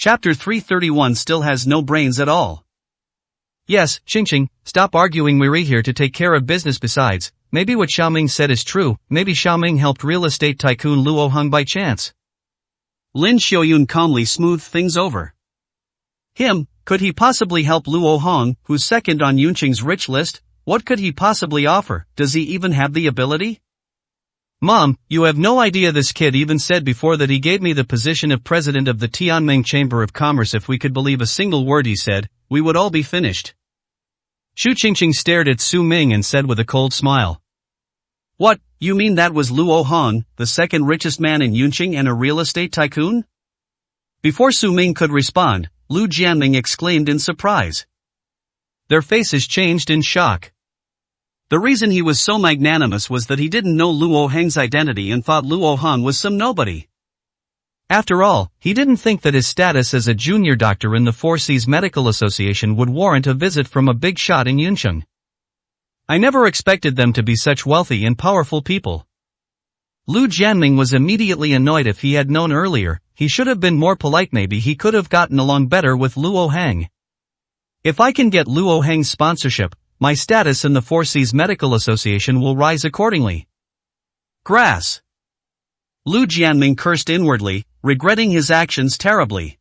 Chapter 331 still has no brains at all. Yes, Qingqing, stop arguing, we're here to take care of business. Besides, maybe what Xiaoming said is true, maybe Xiaoming helped real estate tycoon Luo Heng by chance. Lin Xiaoyun calmly smoothed things over. Him, could he possibly help Luo Heng, who's second on Yunqing's rich list? What could he possibly offer? Does he even have the ability? Mom, you have no idea, this kid even said before that he gave me the position of president of the Tianming Chamber of Commerce. If we could believe a single word he said, we would all be finished. Xu Qingqing stared at Su Ming and said with a cold smile. What, you mean that was Luo Heng, the second richest man in Yunqing and a real estate tycoon? Before Su Ming could respond, Lu Jianming exclaimed in surprise. Their faces changed in shock. The reason he was so magnanimous was that he didn't know Luo Heng's identity and thought Luo Heng was some nobody. After all, he didn't think that his status as a junior doctor in the Four Seas Medical Association would warrant a visit from a big shot in Yunqing. I never expected them to be such wealthy and powerful people. Lu Jianming was immediately annoyed. If he had known earlier, he should have been more polite. Maybe he could have gotten along better with Luo Heng. If I can get Luo Heng's sponsorship, my status in the Four Seas Medical Association will rise accordingly. Grass. Lu Jianming cursed inwardly, regretting his actions terribly.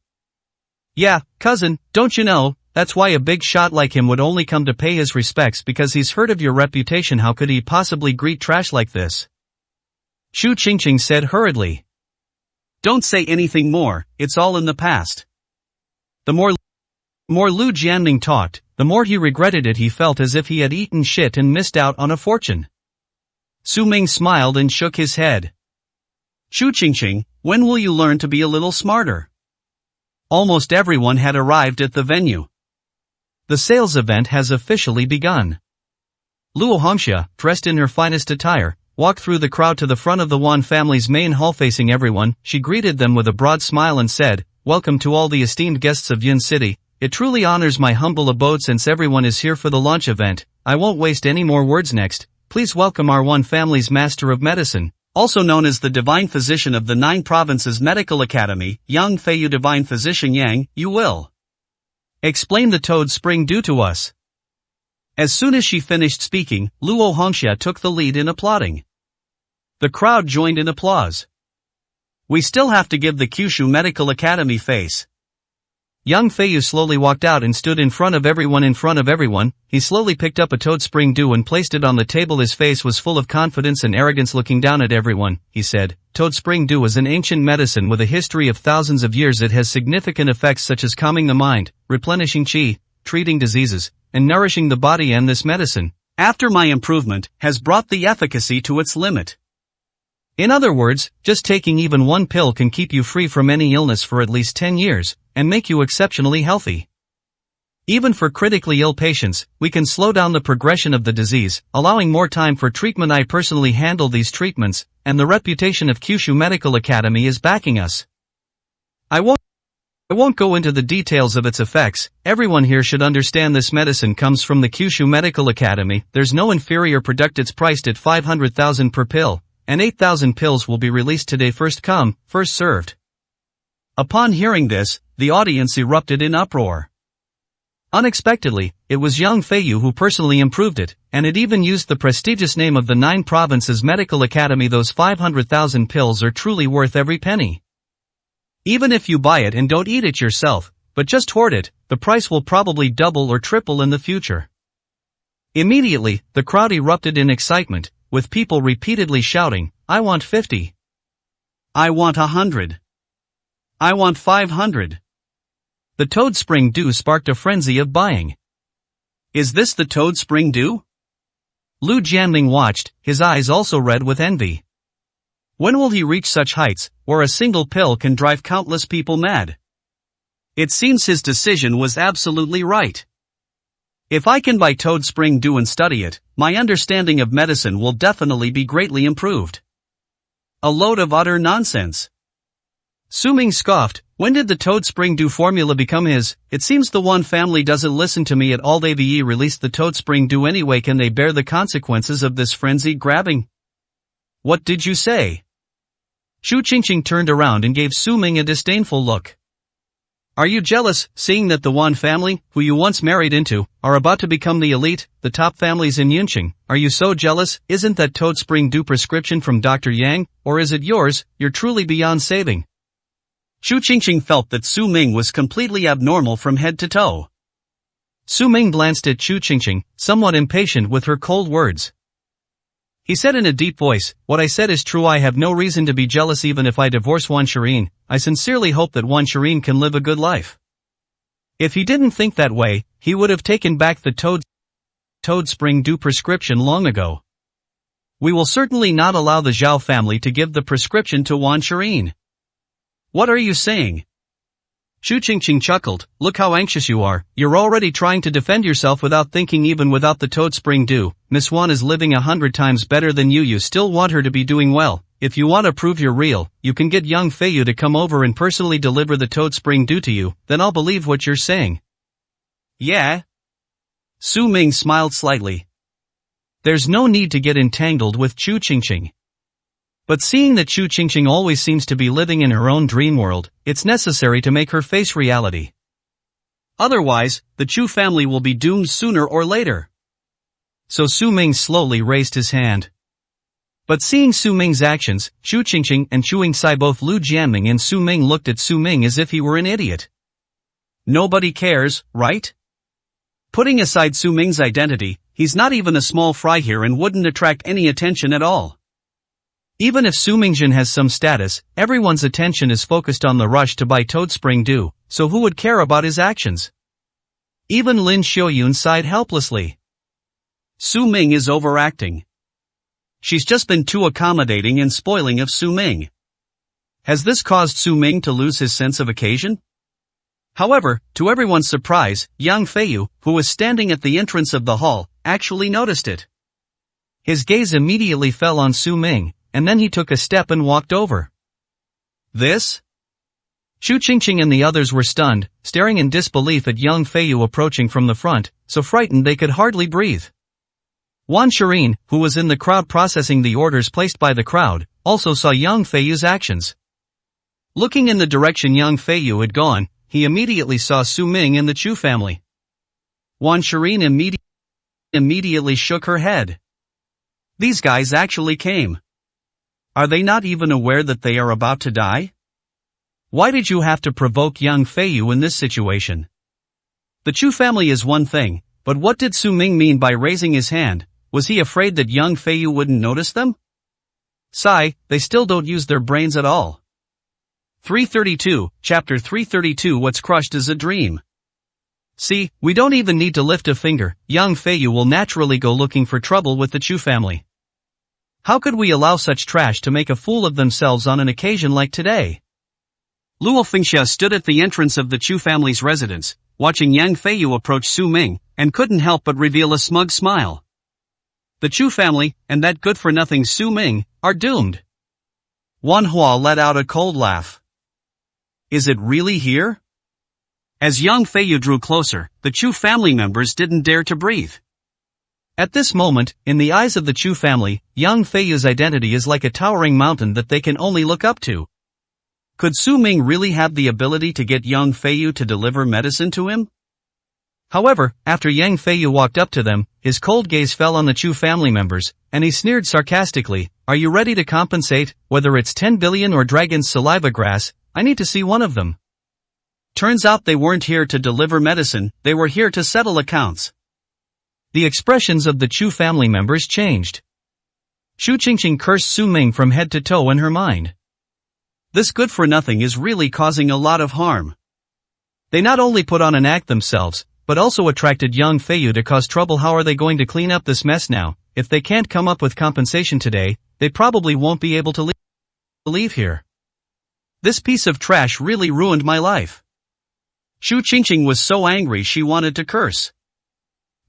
Yeah, cousin, don't you know, that's why a big shot like him would only come to pay his respects, because he's heard of your reputation. How could he possibly greet trash like this? Xu Qingqing said hurriedly. Don't say anything more, it's all in the past. The more Lu Jianming talked, the more he regretted it. He felt as if he had eaten shit and missed out on a fortune. Su Ming smiled and shook his head. Xu Qingqing, when will you learn to be a little smarter? Almost everyone had arrived at the venue. The sales event has officially begun. Luo Hengxia, dressed in her finest attire, walked through the crowd to the front of the Wan family's main hall. Facing everyone, she greeted them with a broad smile and said, "Welcome to all the esteemed guests of Yun City. It truly honors my humble abode. Since everyone is here for the launch event, I won't waste any more words. Next, please welcome our Wan family's Master of Medicine, also known as the Divine Physician of the 9 Provinces Medical Academy, Yang Feiyu. Divine Physician Yang, you will explain the Toad Spring due to us." As soon as she finished speaking, Luo Hengxia took the lead in applauding. The crowd joined in applause. We still have to give the Kyushu Medical Academy face. Yang Feiyu slowly walked out and stood in front of everyone. He slowly picked up a Toad Spring Dew and placed it on the table. His face was full of confidence and arrogance. Looking down at everyone, he said, "Toad Spring Dew is an ancient medicine with a history of thousands of years. It has significant effects such as calming the mind, replenishing qi, treating diseases, and nourishing the body. And this medicine, after my improvement, has brought the efficacy to its limit. In other words, just taking even one pill can keep you free from any illness for at least 10 years, and make you exceptionally healthy. Even for critically ill patients, we can slow down the progression of the disease, allowing more time for treatment. I personally handle these treatments, and the reputation of Kyushu Medical Academy is backing us. I won't go into the details of its effects. Everyone here should understand this medicine comes from the Kyushu Medical Academy. There's no inferior product. It's priced at 500,000 per pill, and 8,000 pills will be released today. First come, first served." Upon hearing this, the audience erupted in uproar. Unexpectedly, it was Yang Feiyu who personally improved it, and it even used the prestigious name of the 9 Provinces Medical Academy. Those 500,000 pills are truly worth every penny. Even if you buy it and don't eat it yourself, but just hoard it, the price will probably double or triple in the future. Immediately, the crowd erupted in excitement, with people repeatedly shouting, "I want 50. I want 100. I want 500. The Toad Spring Dew sparked a frenzy of buying. Is this the Toad Spring Dew? Lu Jianming watched, his eyes also red with envy. When will he reach such heights, where a single pill can drive countless people mad? It seems his decision was absolutely right. If I can buy Toad Spring Dew and study it, my understanding of medicine will definitely be greatly improved. A load of utter nonsense. Su Ming scoffed, when did the Toad Spring Dew formula become his? It seems the Wan family doesn't listen to me at all. They've released the Toad Spring Dew anyway. Can they bear the consequences of this frenzied grabbing? What did you say? Xu Qingqing turned around and gave Su Ming a disdainful look. Are you jealous, seeing that the Wan family, who you once married into, are about to become the elite, the top families in Yunqing? Are you so jealous? Isn't that Toad Spring Dew prescription from Dr. Yang, or is it yours? You're truly beyond saving. Xu Qingqing felt that Su Ming was completely abnormal from head to toe. Su Ming glanced at Xu Qingqing, somewhat impatient with her cold words. He said in a deep voice, "What I said is true. I have no reason to be jealous even if I divorce Wan Shirin. I sincerely hope that Wan Shirin can live a good life." If he didn't think that way, he would have taken back the Toad Spring Dew prescription long ago. We will certainly not allow the Zhao family to give the prescription to Wan Shirin. What are you saying? Xu Qingqing chuckled, "Look how anxious you are. You're already trying to defend yourself without thinking. Even without the Toad Spring Dew, Miss Wan is living 100 times better than you. You still want her to be doing well. If you want to prove you're real, you can get young Feiyu to come over and personally deliver the Toad Spring Dew to you, then I'll believe what you're saying." "Yeah?" Su Ming smiled slightly. There's no need to get entangled with Xu Qingqing. But seeing that Xu Qingqing always seems to be living in her own dream world, it's necessary to make her face reality. Otherwise, the Chu family will be doomed sooner or later. So Su Ming slowly raised his hand. But seeing Su Ming's actions, Xu Qingqing and Chu Yingcai, both Lu Jianming and Su Ming, looked at Su Ming as if he were an idiot. Nobody cares, right? Putting aside Su Ming's identity, he's not even a small fry here and wouldn't attract any attention at all. Even if Su Mingjun has some status, everyone's attention is focused on the rush to buy Toad Spring Dew, so who would care about his actions? Even Lin Xiaoyun sighed helplessly. Su Ming is overacting. She's just been too accommodating and spoiling of Su Ming. Has this caused Su Ming to lose his sense of occasion? However, to everyone's surprise, Yang Feiyu, who was standing at the entrance of the hall, actually noticed it. His gaze immediately fell on Su Ming, and then he took a step and walked over. This? Xu Qingqing and the others were stunned, staring in disbelief at Yang Feiyu approaching from the front, so frightened they could hardly breathe. Wan Shirin, who was in the crowd processing the orders placed by the crowd, also saw Yang Feiyu's actions. Looking in the direction Yang Feiyu had gone, he immediately saw Su Ming and the Chu family. Wan Shirin immediately shook her head. These guys actually came. Are they not even aware that they are about to die? Why did you have to provoke Yang Feiyu in this situation? The Chu family is one thing, but what did Su Ming mean by raising his hand? Was he afraid that Yang Feiyu wouldn't notice them? Sigh, they still don't use their brains at all. 332, Chapter 332. What's crushed is a dream. See, we don't even need to lift a finger. Yang Feiyu will naturally go looking for trouble with the Chu family. How could we allow such trash to make a fool of themselves on an occasion like today? Luo Fengxia stood at the entrance of the Chu family's residence, watching Yang Feiyu approach Su Ming, and couldn't help but reveal a smug smile. The Chu family, and that good-for-nothing Su Ming, are doomed. Wan Hua let out a cold laugh. Is it really here? As Yang Feiyu drew closer, the Chu family members didn't dare to breathe. At this moment, in the eyes of the Chu family, Yang Feiyu's identity is like a towering mountain that they can only look up to. Could Su Ming really have the ability to get Yang Feiyu to deliver medicine to him? However, after Yang Feiyu walked up to them, his cold gaze fell on the Chu family members, and he sneered sarcastically, "Are you ready to compensate? Whether it's 10 billion or dragon's saliva grass, I need to see one of them." Turns out they weren't here to deliver medicine, they were here to settle accounts. The expressions of the Chu family members changed. Xu Qingqing cursed Su Ming from head to toe in her mind. This good-for-nothing is really causing a lot of harm. They not only put on an act themselves, but also attracted Yang Feiyu to cause trouble. How are they going to clean up this mess now? If they can't come up with compensation today, they probably won't be able to leave here. This piece of trash really ruined my life. Xu Qingqing was so angry she wanted to curse.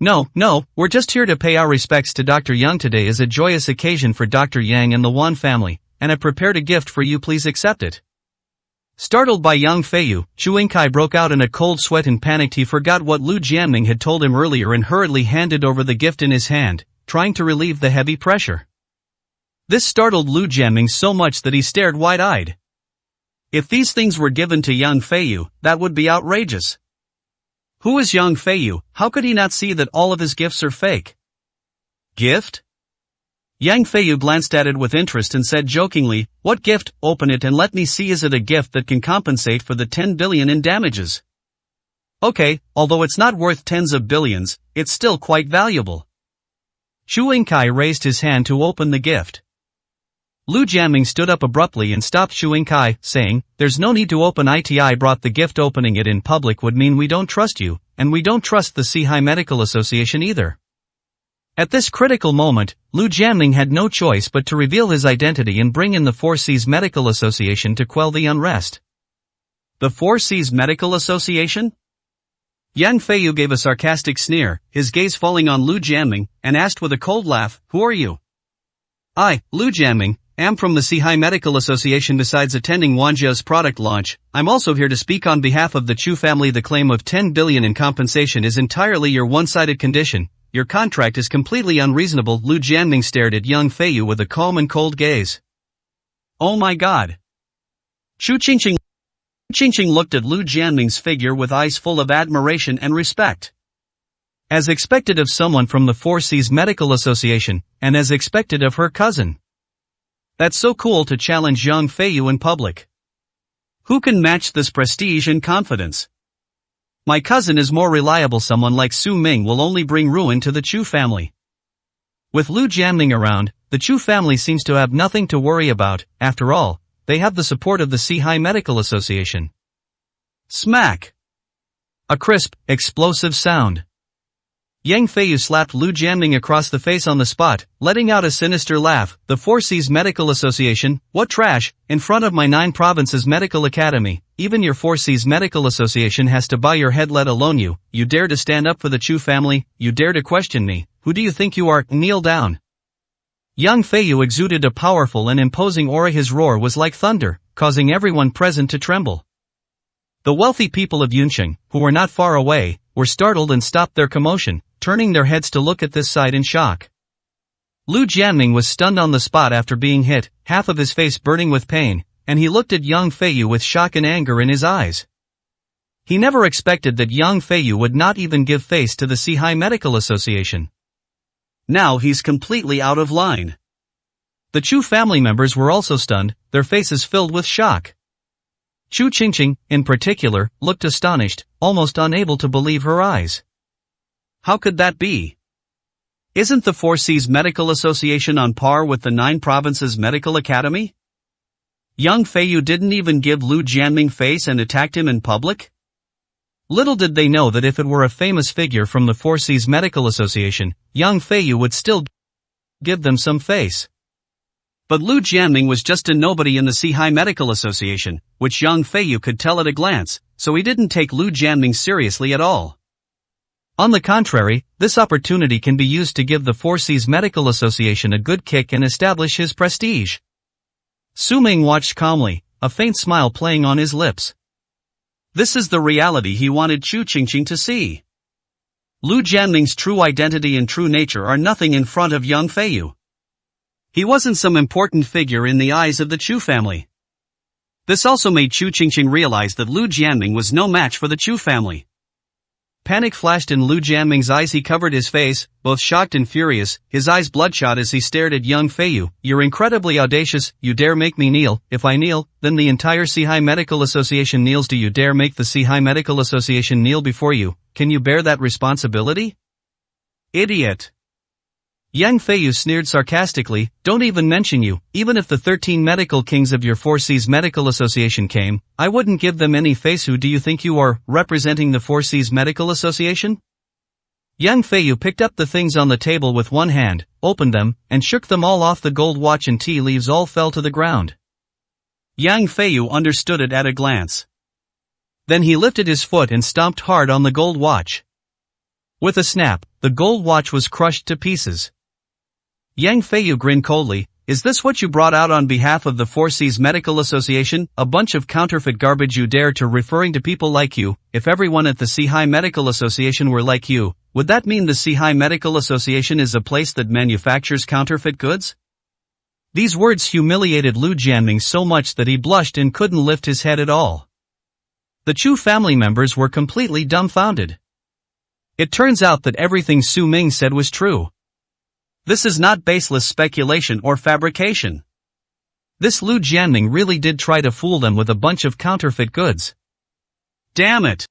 No, we're just here to pay our respects to Dr. Yang. Today is a joyous occasion for Dr. Yang and the Wan family, and I prepared a gift for you. Please accept it. Startled by Yang Feiyu, Chu Yingcai broke out in a cold sweat and panicked. He forgot what Lu Jianming had told him earlier and hurriedly handed over the gift in his hand, trying to relieve the heavy pressure. This startled Lu Jianming so much that he stared wide-eyed. If these things were given to young Feiyu, that would be outrageous. Who is young Feiyu? How could he not see that all of his gifts are fake? Gift? Yang Feiyu glanced at it with interest and said jokingly, "What gift? Open it and let me see. Is it a gift that can compensate for the 10 billion in damages?" Okay, although it's not worth tens of billions, it's still quite valuable. Chu Yingkai raised his hand to open the gift. Lu Jianming stood up abruptly and stopped Chu Yingkai, saying, "There's no need to open it. I brought the gift. Opening it in public would mean we don't trust you, and we don't trust the Sihai Medical Association either." At this critical moment, Lu Jianming had no choice but to reveal his identity and bring in the Four Seas Medical Association to quell the unrest. The Four Seas Medical Association? Yang Feiyu gave a sarcastic sneer, his gaze falling on Lu Jianming, and asked with a cold laugh, "Who are you?" "I, Lu Jianming, am from the Sihai Medical Association. Besides attending Wanjia's product launch, I'm also here to speak on behalf of the Chu family. The claim of 10 billion in compensation is entirely your one-sided condition. Your contract is completely unreasonable." Lu Jianming stared at young Feiyu with a calm and cold gaze. "Oh my god." Chu Qingqing looked at Lu Jianming's figure with eyes full of admiration and respect. As expected of someone from the Four Seas Medical Association, and as expected of her cousin. That's so cool to challenge young Feiyu in public. Who can match this prestige and confidence? My cousin is more reliable. Someone like Su Ming will only bring ruin to the Chu family. With Lu Jianming around, the Chu family seems to have nothing to worry about. After all, they have the support of the Sihai Medical Association. Smack! A crisp, explosive sound. Yang Feiyu slapped Lu Jianming across the face on the spot, letting out a sinister laugh. "The Four Seas Medical Association? What trash! In front of my 9 provinces medical academy, even your Four Seas Medical Association has to bow your head, let alone you. You dare to stand up for the Chu family? You dare to question me? Who do you think you are? Kneel down." Yang Feiyu exuded a powerful and imposing aura. His roar was like thunder, causing everyone present to tremble. The wealthy people of Yunqing, who were not far away, were startled and stopped their commotion, turning their heads to look at this sight in shock. Lu Jianming was stunned on the spot after being hit, half of his face burning with pain, and he looked at young Feiyu with shock and anger in his eyes. He never expected that young Feiyu would not even give face to the Sihai Medical Association. Now he's completely out of line. The Chu family members were also stunned, their faces filled with shock. Chu Qingqing, in particular, looked astonished, almost unable to believe her eyes. How could that be? Isn't the Four Seas Medical Association on par with the 9 provinces medical academy? Young Feiyu didn't even give Lu Jianming face and attacked him in public? Little did they know that if it were a famous figure from the Four Seas Medical Association, young Feiyu would still give them some face. But Lu Jianming was just a nobody in the Sihai Medical Association, which young Feiyu could tell at a glance, so he didn't take Lu Jianming seriously at all. On the contrary, this opportunity can be used to give the Four Seas Medical Association a good kick and establish his prestige. Su Ming watched calmly, a faint smile playing on his lips. This is the reality he wanted Chu Qingqing to see. Lu Jianming's true identity and true nature are nothing in front of young Feiyu. He wasn't some important figure in the eyes of the Chu family. This also made Chu Qingqing realize that Lu Jianming was no match for the Chu family. Panic flashed in Lu Jianming's eyes. He covered his face, both shocked and furious, his eyes bloodshot as he stared at young Feiyu. "You're incredibly audacious. You dare make me kneel. If I kneel, then the entire Sihai Medical Association kneels. Do you dare make the Sihai Medical Association kneel before you? Can you bear that responsibility? Idiot." Yang Feiyu sneered sarcastically, "Don't even mention you. Even if the 13 medical kings of your Four Seas Medical Association came, I wouldn't give them any face. Who do you think you are, representing the Four Seas Medical Association?" Yang Feiyu picked up the things on the table with one hand, opened them, and shook them all off. The gold watch and tea leaves all fell to the ground. Yang Feiyu understood it at a glance. Then he lifted his foot and stomped hard on the gold watch. With a snap, the gold watch was crushed to pieces. Yang Feiyu grinned coldly. "Is this what you brought out on behalf of the Four Seas Medical Association? A bunch of counterfeit garbage. You dare to referring to people like you. If everyone at the Sihai Medical Association were like you, would that mean the Sihai Medical Association is a place that manufactures counterfeit goods?" These words humiliated Lu Jianming so much that he blushed and couldn't lift his head at all. The Chu family members were completely dumbfounded. It turns out that everything Su Ming said was true. This is not baseless speculation or fabrication. This Lu Jianming really did try to fool them with a bunch of counterfeit goods. Damn it!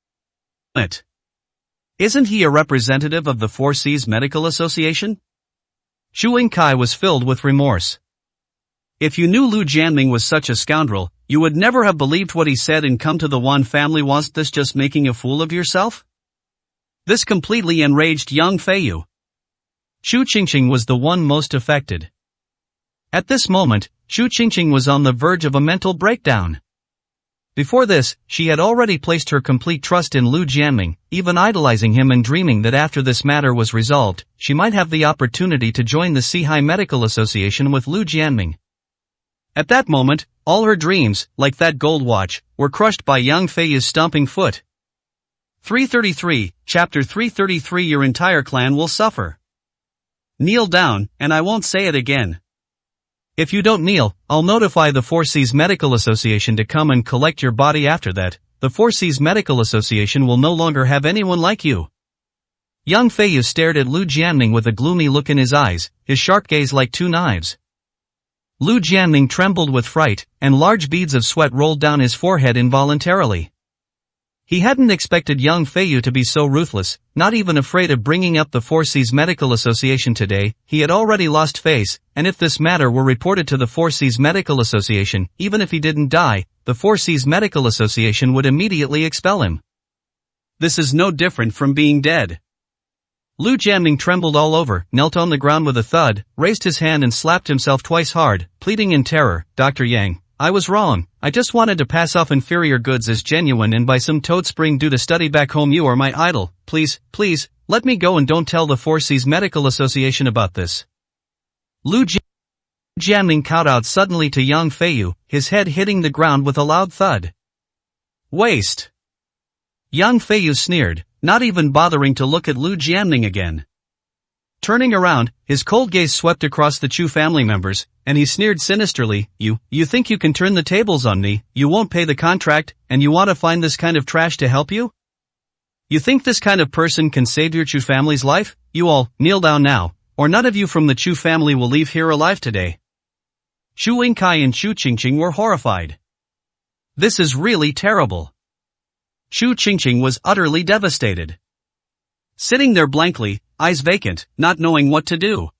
Isn't he a representative of the Four Seas Medical Association? Chu Yingkai was filled with remorse. If you knew Lu Jianming was such a scoundrel, you would never have believed what he said and come to the Wan family. Wasn't this just making a fool of yourself? This completely enraged young Feiyu. Chu Qingqing was the one most affected. At this moment, Chu Qingqing was on the verge of a mental breakdown. Before this, she had already placed her complete trust in Lu Jianming, even idolizing him and dreaming that after this matter was resolved, she might have the opportunity to join the Sihai Medical Association with Lu Jianming. At that moment, all her dreams, like that gold watch, were crushed by young Feiyu's stomping foot. 333, Chapter 333. Your entire clan will suffer. Kneel down, and I won't say it again. If you don't kneel, I'll notify the Four Seas Medical Association to come and collect your body. After that, the Four Seas Medical Association will no longer have anyone like you. Young Feiyu stared at Lu Jianming with a gloomy look in his eyes, his sharp gaze like two knives. Lu Jianming trembled with fright, and large beads of sweat rolled down his forehead involuntarily. He hadn't expected young Feiyu to be so ruthless, not even afraid of bringing up the Four Seas Medical Association today. He had already lost face, and if this matter were reported to the Four Seas Medical Association, even if he didn't die, the Four Seas Medical Association would immediately expel him. This is no different from being dead. Lu Jianming trembled all over, knelt on the ground with a thud, raised his hand and slapped himself twice hard, pleading in terror, Dr. Yang, I was wrong. I just wanted to pass off inferior goods as genuine and buy some toad spring dew to study back home. You are my idol. Please, let me go and don't tell the Four Seas Medical Association about this. Lu Jianming cowed out suddenly to young Feiyu, his head hitting the ground with a loud thud. Waste! Young Feiyu sneered, not even bothering to look at Lu Jianming again. Turning around, his cold gaze swept across the Chu family members, and he sneered sinisterly, You think you can turn the tables on me, you won't pay the contract, and you want to find this kind of trash to help you? You think this kind of person can save your Chu family's life? You all, kneel down now, or none of you from the Chu family will leave here alive today. Chu Yingkai and Chu Qingqing were horrified. This is really terrible. Chu Qingqing was utterly devastated. Sitting there blankly, eyes vacant, not knowing what to do.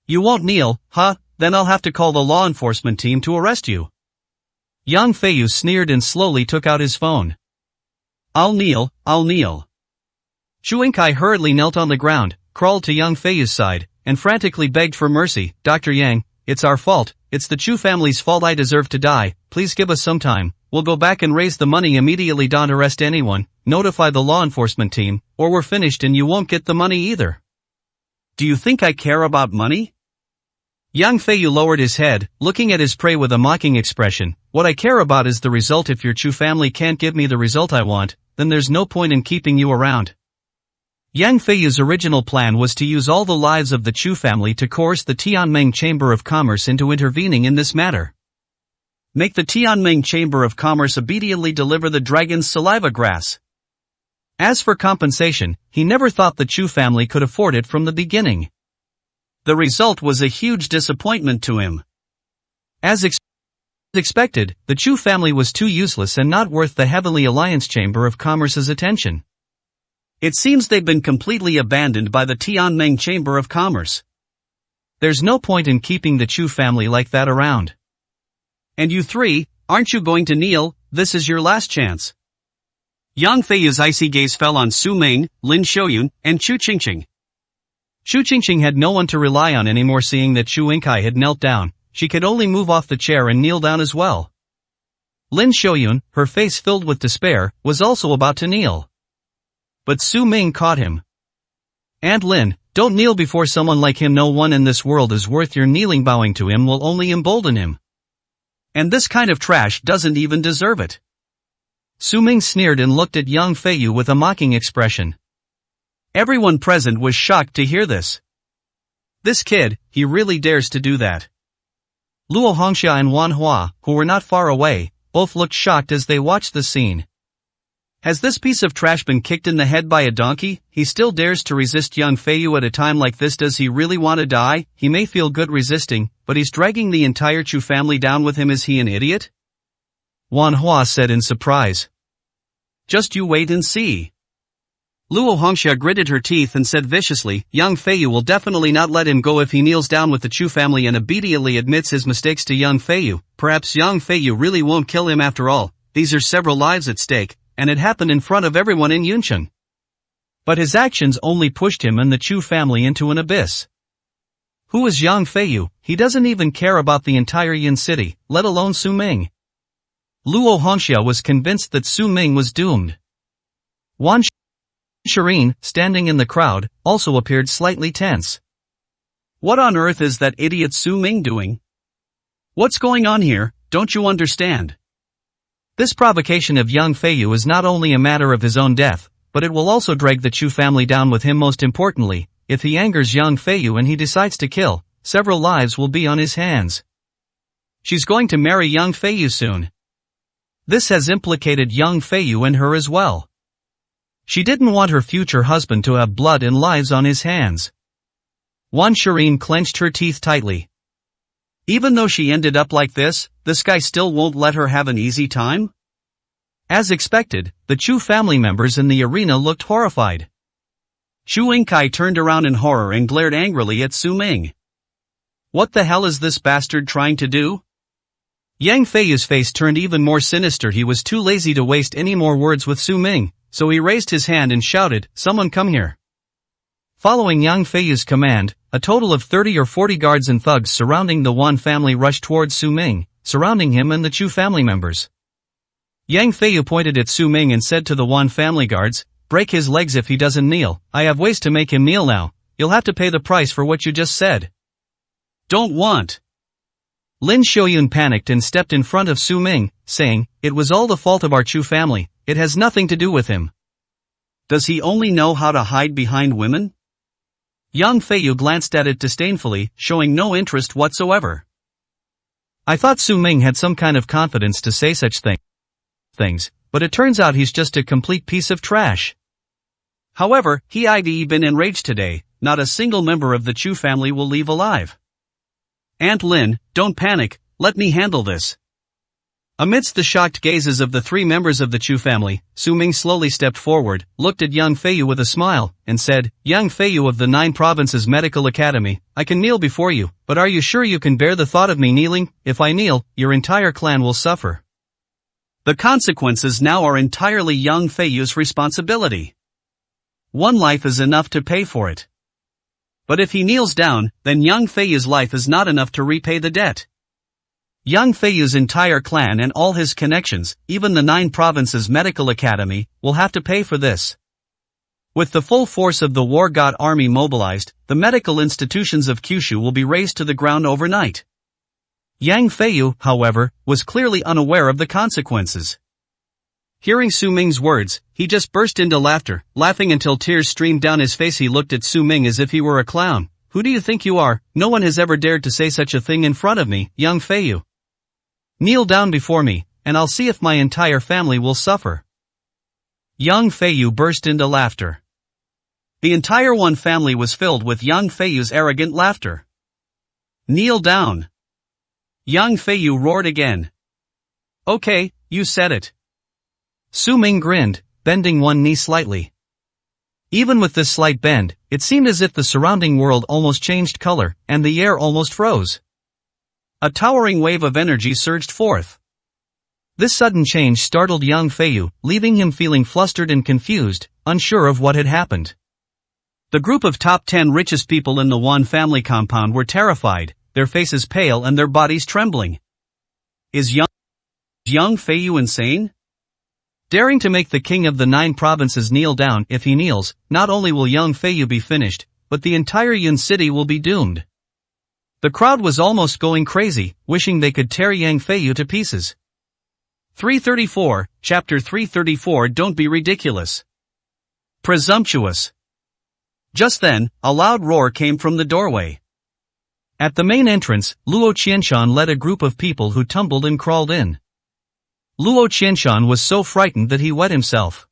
You won't kneel, huh? Then I'll have to call the law enforcement team to arrest you. Young Feiyu sneered and slowly took out his phone. I'll kneel. Chu Yingkai hurriedly knelt on the ground, crawled to young Feiyu's side, and frantically begged for mercy. Dr. Yang, it's our fault, it's the Chu family's fault. I deserve to die, please give us some time. We'll go back and raise the money immediately. Don't arrest anyone, notify the law enforcement team, or we're finished and you won't get the money either. Do you think I care about money? Young Feiyu lowered his head, looking at his prey with a mocking expression. What I care about is the result. If your Chu family can't give me the result I want, then there's no point in keeping you around. Yang Feiyu's original plan was to use all the lives of the Chu family to coerce the Tianming Chamber of Commerce into intervening in this matter. Make the Tianming Chamber of Commerce obediently deliver the dragon's saliva grass. As for compensation, he never thought the Chu family could afford it from the beginning. The result was a huge disappointment to him. As expected, the Chu family was too useless and not worth the Heavenly Alliance Chamber of Commerce's attention. It seems they've been completely abandoned by the Tianming Chamber of Commerce. There's no point in keeping the Chu family like that around. And you three, aren't you going to kneel? This is your last chance. Yang Feiyu's icy gaze fell on Su Ming, Lin Xiaoyun, and Chu Qingqing. Chu Qingqing had no one to rely on anymore. Seeing that Chu Yingkai had knelt down, she could only move off the chair and kneel down as well. Lin Xiaoyun, her face filled with despair, was also about to kneel. But Su Ming caught him. Aunt Lin, don't kneel before someone like him. No one in this world is worth your kneeling. Bowing to him will only embolden him. And this kind of trash doesn't even deserve it. Su Ming sneered and looked at young Feiyu with a mocking expression. Everyone present was shocked to hear this. This kid, he really dares to do that. Luo Hongxia and Wan Hua, who were not far away, both looked shocked as they watched the scene. Has this piece of trash been kicked in the head by a donkey? He still dares to resist young Feiyu at a time like this. Does he really want to die? He may feel good resisting, but he's dragging the entire Chu family down with him. Is he an idiot? Wan Hua said in surprise. Just you wait and see. Luo Hongxia gritted her teeth and said viciously, young Feiyu will definitely not let him go if he kneels down with the Chu family and obediently admits his mistakes to young Feiyu. Perhaps young Feiyu really won't kill him after all. These are several lives at stake, and it happened in front of everyone in Yuncheng. But his actions only pushed him and the Chu family into an abyss. Who is Yang Feiyu? He doesn't even care about the entire Yin city, let alone Su Ming. Luo Hongxia was convinced that Su Ming was doomed. Wan Shirin, standing in the crowd, also appeared slightly tense. What on earth is that idiot Su Ming doing? What's going on here, don't you understand? This provocation of young Feiyu is not only a matter of his own death, but it will also drag the Chu family down with him. Most importantly, if he angers young Feiyu and he decides to kill, several lives will be on his hands. She's going to marry young Feiyu soon. This has implicated young Feiyu and her as well. She didn't want her future husband to have blood and lives on his hands. Wan Shirin clenched her teeth tightly. Even though she ended up like this guy still won't let her have an easy time? As expected, the Chu family members in the arena looked horrified. Chu Yingkai turned around in horror and glared angrily at Su Ming. What the hell is this bastard trying to do? Yang Feiyu's face turned even more sinister. He was too lazy to waste any more words with Su Ming, so he raised his hand and shouted, "Someone come here." Following Yang Feiyu's command, a total of 30 or 40 guards and thugs surrounding the Wan family rushed towards Su Ming, surrounding him and the Chu family members. Yang Feiyu pointed at Su Ming and said to the Wan family guards, "Break his legs if he doesn't kneel. I have ways to make him kneel now. You'll have to pay the price for what you just said." Don't want. Lin Xiaoyun panicked and stepped in front of Su Ming, saying, "It was all the fault of our Chu family. It has nothing to do with him." Does he only know how to hide behind women? Yang Feiyu glanced at it disdainfully, showing no interest whatsoever. I thought Su Ming had some kind of confidence to say such things, but it turns out he's just a complete piece of trash. However, I've been enraged today. Not a single member of the Chu family will leave alive. Aunt Lin, don't panic, let me handle this. Amidst the shocked gazes of the three members of the Chu family, Su Ming slowly stepped forward, looked at Yang Feiyu with a smile, and said, "Yang Feiyu of the 9 Provinces Medical Academy, I can kneel before you, but are you sure you can bear the thought of me kneeling? If I kneel, your entire clan will suffer. The consequences now are entirely Yang Feiyu's responsibility. One life is enough to pay for it. But if he kneels down, then Yang Feiyu's life is not enough to repay the debt. Yang Feiyu's entire clan and all his connections, even the 9 Provinces Medical Academy, will have to pay for this." With the full force of the War God Army mobilized, the medical institutions of Kyushu will be razed to the ground overnight. Yang Feiyu, however, was clearly unaware of the consequences. Hearing Su Ming's words, he just burst into laughter, laughing until tears streamed down his face. He looked at Su Ming as if he were a clown. "Who do you think you are? No one has ever dared to say such a thing in front of me, Yang Feiyu. Kneel down before me, and I'll see if my entire family will suffer." Yang Feiyu burst into laughter. The entire Wan family was filled with Yang Feiyu's arrogant laughter. "Kneel down." Yang Feiyu roared again. "Okay, you said it." Su Ming grinned, bending one knee slightly. Even with this slight bend, it seemed as if the surrounding world almost changed color, and the air almost froze. A towering wave of energy surged forth. This sudden change startled Yang Feiyu, leaving him feeling flustered and confused, unsure of what had happened. The group of top 10 richest people in the Wan family compound were terrified, their faces pale and their bodies trembling. Is Yang Feiyu insane? Daring to make the king of the 9 provinces kneel down. If he kneels, not only will Yang Feiyu be finished, but the entire Yin city will be doomed. The crowd was almost going crazy, wishing they could tear Yang Feiyu to pieces. 334, Chapter 334. Don't be ridiculous. Presumptuous. Just then, a loud roar came from the doorway. At the main entrance, Luo Qianshan led a group of people who tumbled and crawled in. Luo Qianshan was so frightened that he wet himself.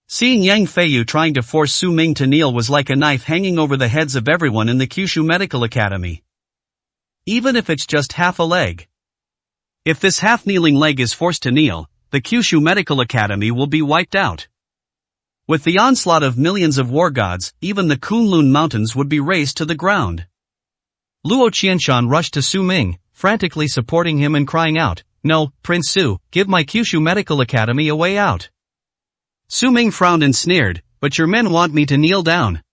Seeing Yang Feiyu trying to force Su Ming to kneel was like a knife hanging over the heads of everyone in the Kyushu Medical Academy. Even if it's just half a leg. If this half-kneeling leg is forced to kneel, the Kyushu Medical Academy will be wiped out. With the onslaught of millions of war gods, even the Kunlun Mountains would be razed to the ground. Luo Qianshan rushed to Su Ming, frantically supporting him and crying out, "No, Prince Su, give my Kyushu Medical Academy a way out." Su Ming frowned and sneered, "But your men want me to kneel down."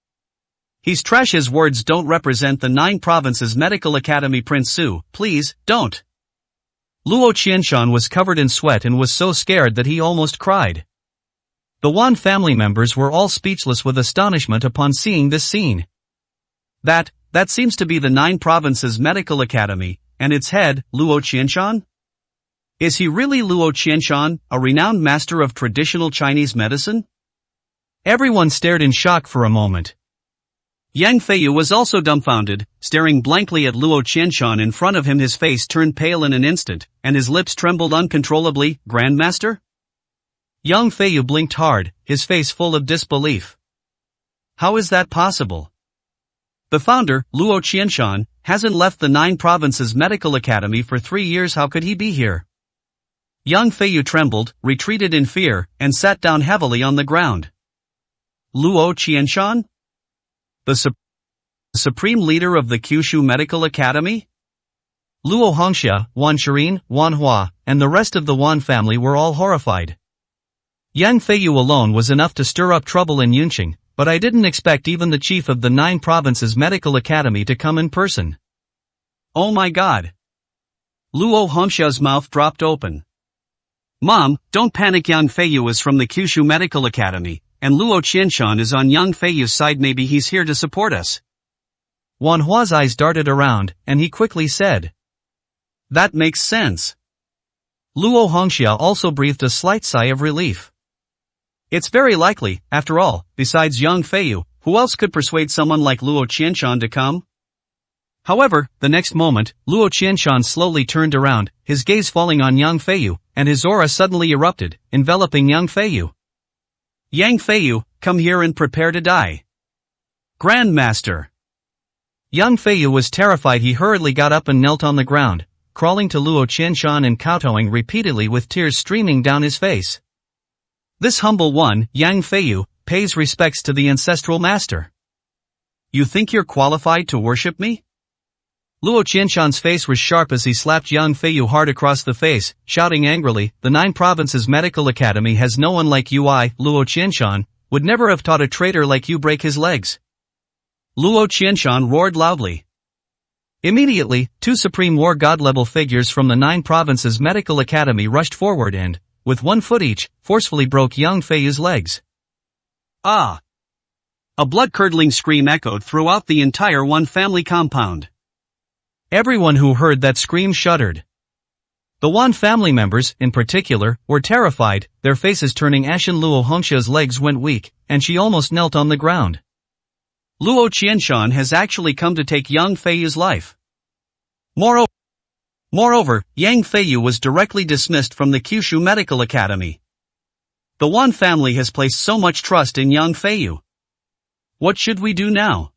He's trash. His words don't represent the 9 provinces Medical Academy. Prince Su, please, don't. Luo Qianshan was covered in sweat and was so scared that he almost cried. The Wan family members were all speechless with astonishment upon seeing this scene. That seems to be the 9 provinces Medical Academy, and its head, Luo Qianshan? Is he really Luo Qianshan, a renowned master of traditional Chinese medicine? Everyone stared in shock for a moment. Yang Feiyu was also dumbfounded, staring blankly at Luo Qianshan in front of him. His face turned pale in an instant, and his lips trembled uncontrollably. "Grandmaster?" Yang Feiyu blinked hard, his face full of disbelief. How is that possible? The founder, Luo Qianshan, hasn't left the 9 provinces Medical Academy for 3 years. How could he be here? Yang Feiyu trembled, retreated in fear, and sat down heavily on the ground. Luo Qianshan? The supreme leader of the Kyushu Medical Academy? Luo Hongxia, Wan Shirin, Wan Hua, and the rest of the Wan family were all horrified. Yang Feiyu alone was enough to stir up trouble in Yunqing, but I didn't expect even the chief of the 9 provinces Medical Academy to come in person. Oh my god. Luo Hongxia's mouth dropped open. Mom, don't panic. Yang Feiyu is from the Kyushu Medical Academy, and Luo Qianshan is on Yang Feiyu's side. Maybe he's here to support us. Wan Hua's eyes darted around, and he quickly said, "That makes sense." Luo Hongxia also breathed a slight sigh of relief. It's very likely, after all, besides Yang Feiyu, who else could persuade someone like Luo Qianshan to come? However, the next moment, Luo Qianshan slowly turned around, his gaze falling on Yang Feiyu, and his aura suddenly erupted, enveloping Yang Feiyu. "Yang Feiyu, come here and prepare to die." "Grandmaster." Yang Feiyu was terrified. He hurriedly got up and knelt on the ground, crawling to Luo Qianshan and kowtowing repeatedly with tears streaming down his face. This humble one, Yang Feiyu, pays respects to the ancestral master. "You think you're qualified to worship me?" Luo Qianshan's face was sharp as he slapped Yang Feiyu hard across the face, shouting angrily, "The 9 provinces Medical Academy has no one like you. I, Luo Qianshan, would never have taught a traitor like you break his legs." Luo Qianshan roared loudly. Immediately, 2 supreme war god-level figures from the 9 provinces Medical Academy rushed forward and, with 1 foot each, forcefully broke Yang Feiyu's legs. Ah! A blood-curdling scream echoed throughout the entire Wan family compound. Everyone who heard that scream shuddered. The Wan family members, in particular, were terrified, their faces turning ashen. Luo Hongxia's legs went weak, and she almost knelt on the ground. Luo Qianshan has actually come to take Yang Feiyu's life. Moreover, Yang Feiyu was directly dismissed from the Kyushu Medical Academy. The Wan family has placed so much trust in Yang Feiyu. What should we do now?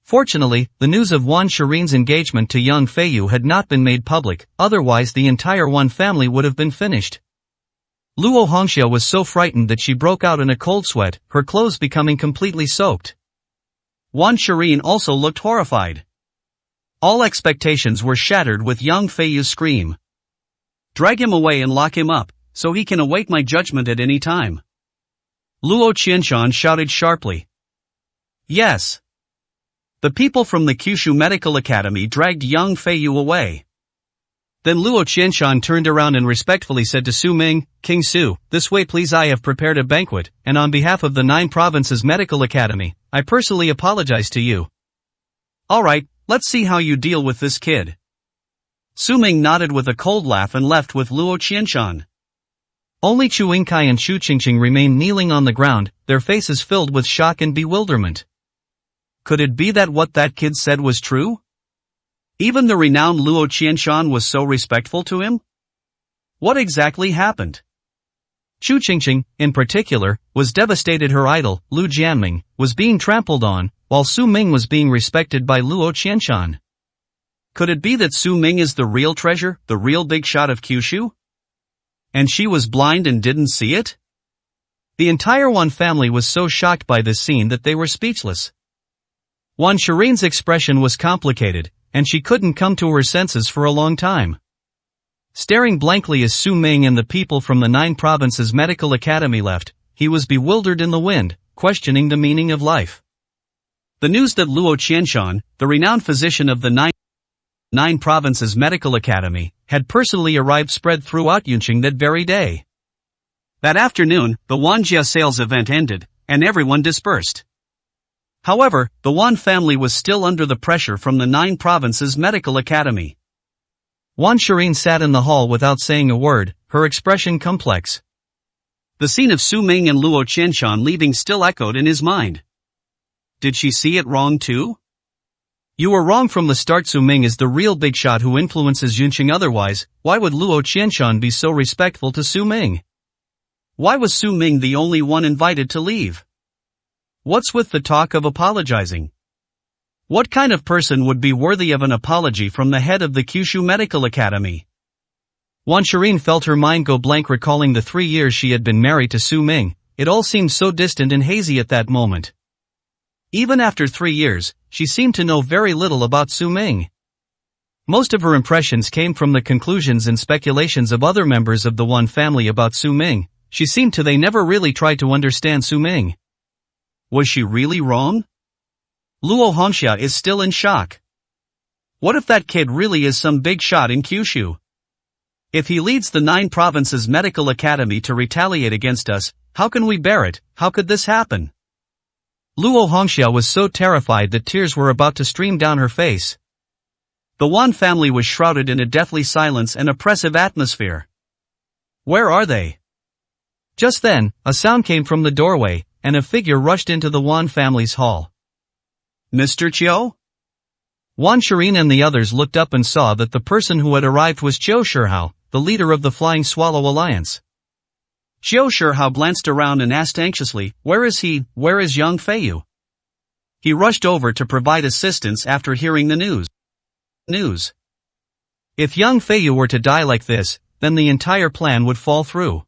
Fortunately, the news of Wan Shirin's engagement to Yang Feiyu had not been made public, otherwise the entire Wan family would have been finished. Luo Hongxia was so frightened that she broke out in a cold sweat, her clothes becoming completely soaked. Wan Shirin also looked horrified. All expectations were shattered with Yang Feiyu's scream. "Drag him away and lock him up, so he can await my judgment at any time." Luo Qianshan shouted sharply. Yes. The people from the Kyushu Medical Academy dragged Yang Feiyu away. Then Luo Qianshan turned around and respectfully said to Su Ming, "King Su, this way please. I have prepared a banquet, and on behalf of the 9 provinces Medical Academy, I personally apologize to you." "Alright, let's see how you deal with this kid." Su Ming nodded with a cold laugh and left with Luo Qianshan. Only Chu Yingkai and Chu Qingqing remained kneeling on the ground, their faces filled with shock and bewilderment. Could it be that what that kid said was true? Even the renowned Luo Qianshan was so respectful to him? What exactly happened? Chu Qingqing, in particular, was devastated. Her idol, Lu Jianming, was being trampled on, while Su Ming was being respected by Luo Qianshan. Could it be that Su Ming is the real treasure, the real big shot of Kyushu? And she was blind and didn't see it? The entire Wan family was so shocked by this scene that they were speechless. Wan Shirin's expression was complicated, and she couldn't come to her senses for a long time. Staring blankly as Su Ming and the people from the 9 provinces medical academy left, he was bewildered in the wind, questioning the meaning of life. The news that Luo Qianshan, the renowned physician of the 9 provinces medical academy, had personally arrived spread throughout Yunqing that very day. That afternoon, the Wanjia sales event ended, and everyone dispersed. However, the Wan family was still under the pressure from the 9 provinces medical academy. Wan Shirin sat in the hall without saying a word, her expression complex. The scene of Su Ming and Luo Qianshan leaving still echoed in his mind. Did she see it wrong too? You were wrong from the start. Su Ming is the real big shot who influences Yunqing. Otherwise, why would Luo Qianshan be so respectful to Su Ming? Why was Su Ming the only one invited to leave? What's with the talk of apologizing? What kind of person would be worthy of an apology from the head of the Kyushu Medical Academy? Wan Shirin felt her mind go blank, recalling the 3 years she had been married to Su Ming. It all seemed so distant and hazy at that moment. Even after 3 years, she seemed to know very little about Su Ming. Most of her impressions came from the conclusions and speculations of other members of the Wan family about Su Ming. She seemed to they never really tried to understand Su Ming. Was she really wrong? Luo Hongxia is still in shock. What if that kid really is some big shot in Kyushu? If he leads the 9 provinces medical academy to retaliate against us, how can we bear it? How could this happen? Luo Hongxia was so terrified that tears were about to stream down her face. The Wan family was shrouded in a deathly silence and oppressive atmosphere. Where are they? Just then, a sound came from the doorway, and a figure rushed into the Wan family's hall. Mr. Chiu? Wan Shirin and the others looked up and saw that the person who had arrived was Chiu Shihao, the leader of the Flying Swallow Alliance. Chiu Shihao glanced around and asked anxiously, "Where is he? Where is young Feiyu?" He rushed over to provide assistance after hearing the news. If young Feiyu were to die like this, then the entire plan would fall through.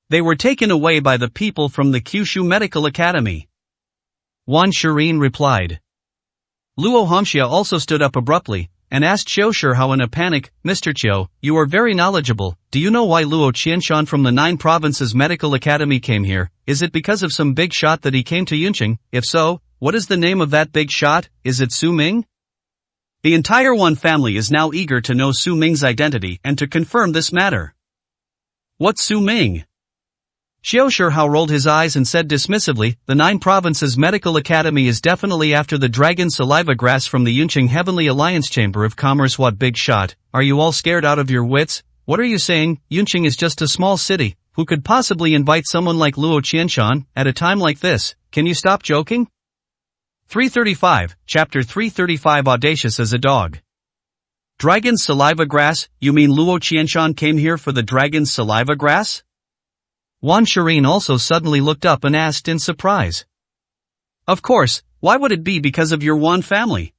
They were taken away by the people from the Kyushu Medical Academy. Wan Shirin replied. Luo Hongxia also stood up abruptly, and asked Chiu Shihao in a panic, "Mr. Chiu, you are very knowledgeable, do you know why Luo Qianshan from the 9 provinces medical academy came here? Is it because of some big shot that he came to Yunqing? If so, what is the name of that big shot? Is it Su Ming?" The entire Wan family is now eager to know Su Ming's identity and to confirm this matter. What's Su Ming? Chiu Shihao rolled his eyes and said dismissively, "The 9 provinces medical academy is definitely after the dragon saliva grass from the Yunqing Heavenly Alliance Chamber of Commerce. What big shot? Are you all scared out of your wits? What are you saying? Yunqing is just a small city. Who could possibly invite someone like Luo Qianshan at a time like this? Can you stop joking?" 335, Chapter 335. Audacious as a dog. Dragon's saliva grass? You mean Luo Qianshan came here for the dragon's saliva grass? Wan Shirin also suddenly looked up and asked in surprise. Of course, why would it be because of your Wan family?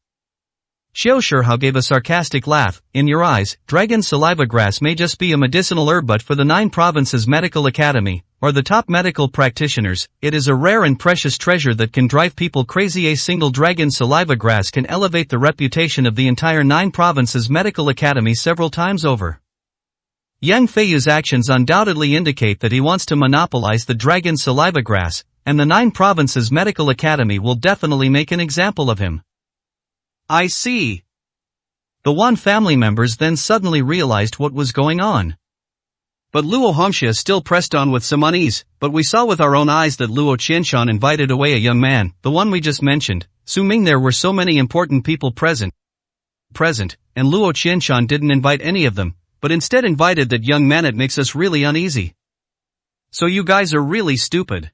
Chiu Shihao gave a sarcastic laugh. "In your eyes, dragon saliva grass may just be a medicinal herb, but for the 9 provinces medical academy, or the top medical practitioners, it is a rare and precious treasure that can drive people crazy. A single dragon saliva grass can elevate the reputation of the entire 9 provinces medical academy several times over. Yang Feiyu's actions undoubtedly indicate that he wants to monopolize the dragon saliva grass, and the 9 provinces medical academy will definitely make an example of him." I see. The Wan family members then suddenly realized what was going on. But Luo Hongxia still pressed on with some unease. "But we saw with our own eyes that Luo Qianshan invited away a young man, the one we just mentioned, Su Ming. There were so many important people present, and Luo Qianshan didn't invite any of them, but instead invited that young man. It makes us really uneasy. So you guys are really stupid."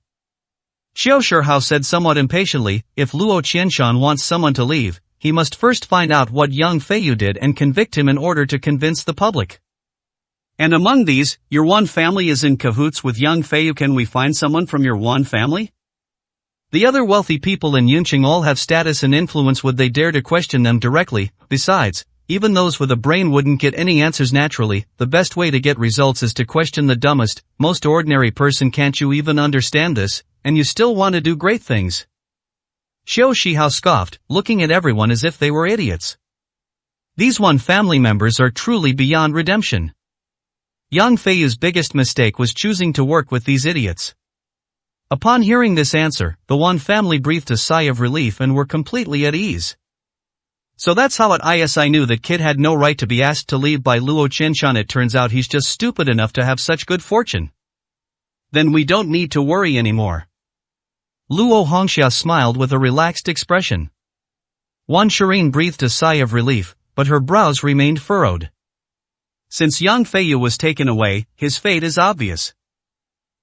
Chiu Shihao said somewhat impatiently, "If Luo Qianshan wants someone to leave, he must first find out what young Feiyu did and convict him in order to convince the public. And among these, your one family is in cahoots with young Feiyu. Can we find someone from your one family? The other wealthy people in Yunqing all have status and influence. Would they dare to question them directly? Besides, even those with a brain wouldn't get any answers naturally. The best way to get results is to question the dumbest, most ordinary person. Can't you even understand this, and you still want to do great things? Xiao Shihao scoffed, looking at everyone as if they were idiots. These one family members are truly beyond redemption. Yang Feiyu's biggest mistake was choosing to work with these idiots. Upon hearing this answer, the one family breathed a sigh of relief and were completely at ease. So that's how at IS I knew that kid had no right to be asked to leave by Luo Qianshan. It turns out he's just stupid enough to have such good fortune. Then we don't need to worry anymore. Luo Hongxia smiled with a relaxed expression. Wan Shirin breathed a sigh of relief, but her brows remained furrowed. Since Yang Feiyu was taken away, his fate is obvious.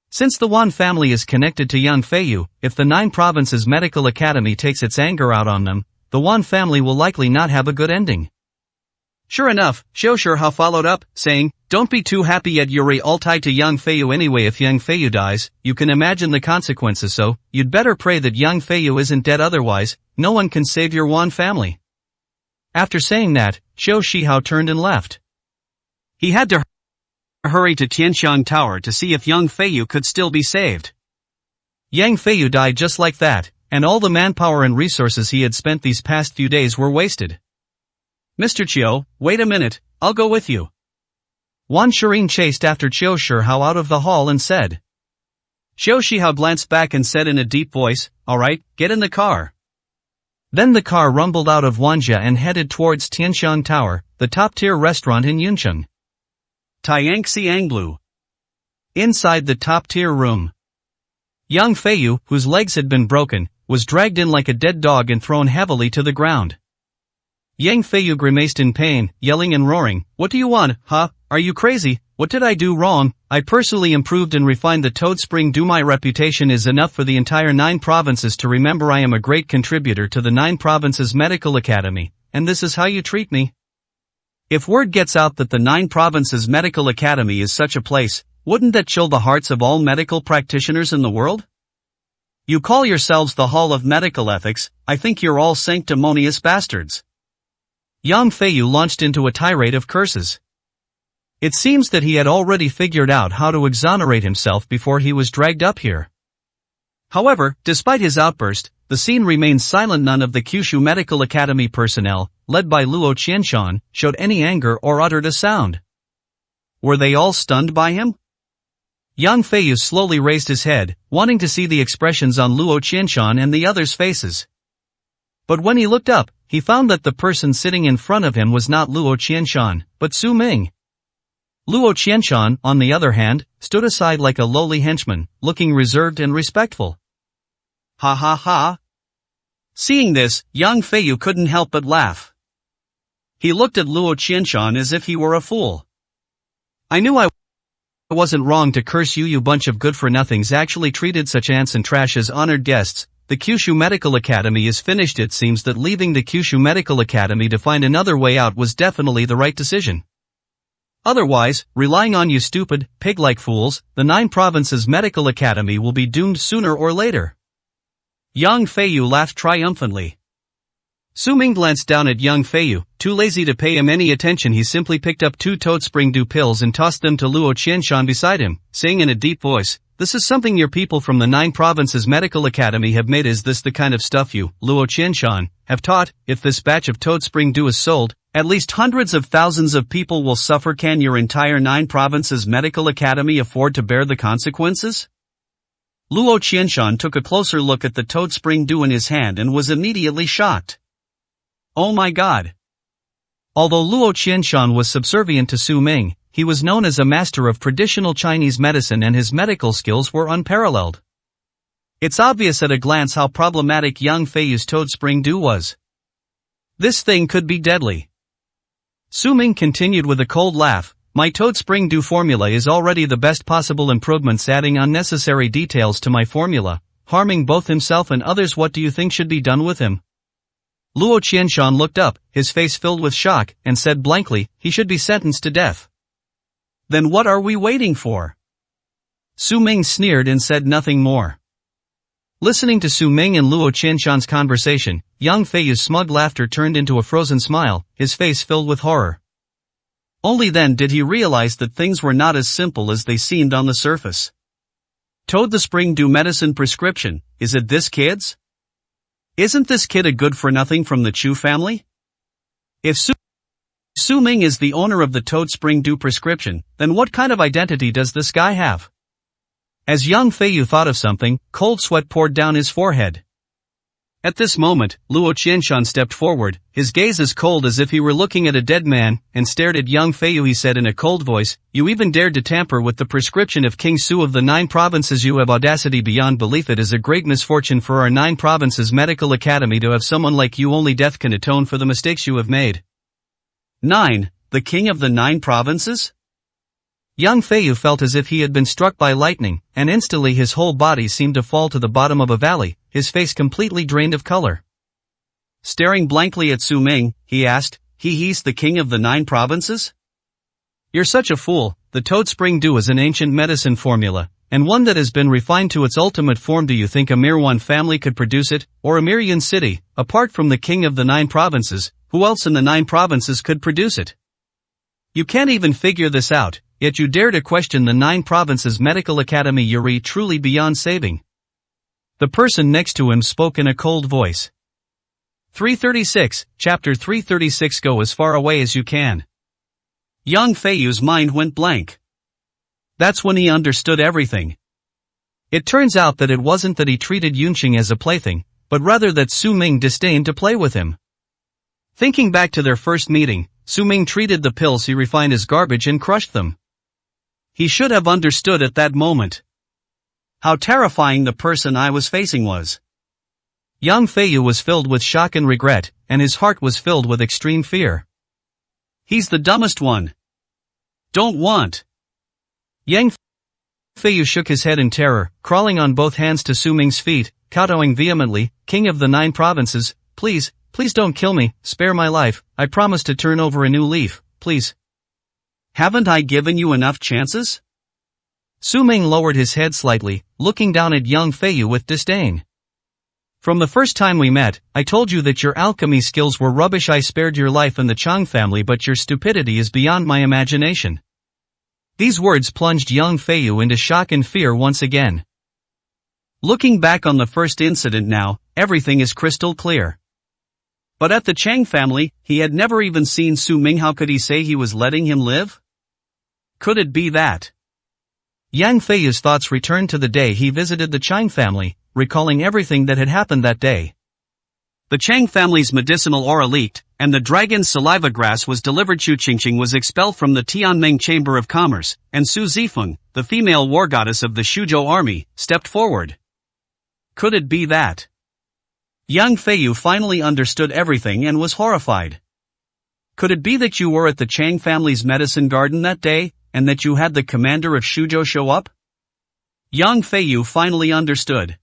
Since the Wan family is connected to Yang Feiyu, if the 9 Provinces Medical Academy takes its anger out on them, the Wan family will likely not have a good ending. Sure enough, Xiao Shihao followed up, saying, "Don't be too happy yet, you're all tied to Yang Feiyu anyway. If Yang Feiyu dies, you can imagine the consequences, so you'd better pray that Yang Feiyu isn't dead, otherwise, no one can save your Wan family." After saying that, Xiao Shihao turned and left. He had to hurry to Tianxiang Tower to see if Yang Feiyu could still be saved. Yang Feiyu died just like that, and all the manpower and resources he had spent these past few days were wasted. "Mr. Qiu, wait a minute, I'll go with you." Wan Shirin chased after Qiu Shihao out of the hall and said. Xiao Shihao glanced back and said in a deep voice, "All right, get in the car." Then the car rumbled out of Wanjia and headed towards Tianxiang Tower, the top-tier restaurant in Yuncheng. Tiangxiang Blue. Inside the top-tier room, Yang Feiyu, whose legs had been broken, was dragged in like a dead dog and thrown heavily to the ground. Yang Feiyu grimaced in pain, yelling and roaring, "What do you want, huh? Are you crazy? What did I do wrong? I personally improved and refined the Toad Spring Dew. My reputation is enough for the entire 9 provinces to remember I am a great contributor to the 9 Provinces Medical Academy, and this is how you treat me?" If word gets out that the 9 Provinces Medical Academy is such a place, wouldn't that chill the hearts of all medical practitioners in the world? You call yourselves the Hall of Medical Ethics, I think you're all sanctimonious bastards. Yang Feiyu launched into a tirade of curses. It seems that he had already figured out how to exonerate himself before he was dragged up here. However, despite his outburst, the scene remained silent. None of the Kyushu Medical Academy personnel, led by Luo Qianshan, showed any anger or uttered a sound. Were they all stunned by him? Yang Feiyu slowly raised his head, wanting to see the expressions on Luo Qianshan and the others' faces. But when he looked up, he found that the person sitting in front of him was not Luo Qianshan, but Su Ming. Luo Qianshan, on the other hand, stood aside like a lowly henchman, looking reserved and respectful. Ha ha ha. Seeing this, Yang Feiyu couldn't help but laugh. He looked at Luo Qianshan as if he were a fool. "I knew I wasn't wrong to curse you, you bunch of good-for-nothings actually treated such ants and trash as honored guests. The Kyushu Medical Academy is finished. It seems that leaving the Kyushu Medical Academy to find another way out was definitely the right decision. Otherwise, relying on you stupid, pig-like fools, the 9 Provinces Medical Academy will be doomed sooner or later." Yang Feiyu laughed triumphantly. Su Ming glanced down at Yang Feiyu, too lazy to pay him any attention. He simply picked up 2 Toad Spring Dew pills and tossed them to Luo Qianshan beside him, saying in a deep voice, "This is something your people from the 9 Provinces Medical Academy have made. Is this the kind of stuff you, Luo Qianshan, have taught? If this batch of Toad Spring Dew is sold, at least hundreds of thousands of people will suffer. Can your entire 9 Provinces Medical Academy afford to bear the consequences?" Luo Qianshan took a closer look at the Toad Spring Dew in his hand and was immediately shocked. Oh my god. Although Luo Qianshan was subservient to Su Ming, he was known as a master of traditional Chinese medicine and his medical skills were unparalleled. It's obvious at a glance how problematic Yang Feiyu's Toad Spring Dew was. This thing could be deadly. Su Ming continued with a cold laugh, "My Toad Spring Dew formula is already the best possible improvements. Adding unnecessary details to my formula, harming both himself and others. What do you think should be done with him?" Luo Qianshan looked up, his face filled with shock, and said blankly, he should be sentenced to death. Then what are we waiting for? Su Ming sneered and said nothing more. Listening to Su Ming and Luo Qianshan's conversation, Yang Feiyu's smug laughter turned into a frozen smile, his face filled with horror. Only then did he realize that things were not as simple as they seemed on the surface. Toad the Spring Dew medicine prescription, is it this kid's? Isn't this kid a good-for-nothing from the Chu family? If Su Ming is the owner of the Toad Spring Dew prescription, then what kind of identity does this guy have? As Yang Feiyu thought of something, cold sweat poured down his forehead. At this moment, Luo Qianshan stepped forward, his gaze as cold as if he were looking at a dead man, and stared at Yang Feiyu. He said in a cold voice, "You even dared to tamper with the prescription of King Su of the 9 provinces. You have audacity beyond belief. It is a great misfortune for our 9 provinces medical academy to have someone like you. Only death can atone for the mistakes you have made." 9. The king of the 9 provinces? Yang Feiyu felt as if he had been struck by lightning, and instantly his whole body seemed to fall to the bottom of a valley, his face completely drained of color. Staring blankly at Su Ming, he asked, He's the king of the 9 provinces? You're such a fool. The Toad Spring Dew is an ancient medicine formula, and one that has been refined to its ultimate form. Do you think a Mirwan family could produce it, or a Mirian city? Apart from the king of the 9 provinces, who else in the 9 provinces could produce it? You can't even figure this out, yet you dare to question the 9 provinces medical academy. You're truly beyond saving. The person next to him spoke in a cold voice. 336, Chapter 336. Go as far away as you can. Yang Feiyu's mind went blank. That's when he understood everything. It turns out that it wasn't that he treated Yunqing as a plaything, but rather that Su Ming disdained to play with him. Thinking back to their first meeting, Su Ming treated the pills he refined as garbage and crushed them. He should have understood at that moment how terrifying the person I was facing was. Yang Feiyu was filled with shock and regret, and his heart was filled with extreme fear. He's the dumbest one. Don't want. Yang Feiyu shook his head in terror, crawling on both hands to Su Ming's feet, kowtowing vehemently, "King of the 9 provinces, please don't kill me, spare my life, I promise to turn over a new leaf, please." Haven't I given you enough chances? Su Ming lowered his head slightly, looking down at Yang Feiyu with disdain. From the first time we met, I told you that your alchemy skills were rubbish. I spared your life and the Chang family, but your stupidity is beyond my imagination. These words plunged Yang Feiyu into shock and fear once again. Looking back on the first incident now, everything is crystal clear. But at the Chang family, he had never even seen Su Ming. How could he say he was letting him live? Could it be that? Yang Feiyu's thoughts returned to the day he visited the Chang family, recalling everything that had happened that day. The Chang family's medicinal aura leaked, and the dragon's saliva grass was delivered. Chu Qingqing was expelled from the Tianming Chamber of Commerce, and Su Zifeng, the female war goddess of the Shuzhou army, stepped forward. Could it be that? Yang Feiyu finally understood everything and was horrified. Could it be that you were at the Chang family's medicine garden that day, and that you had the commander of Shuzhou show up? Yang Feiyu finally understood.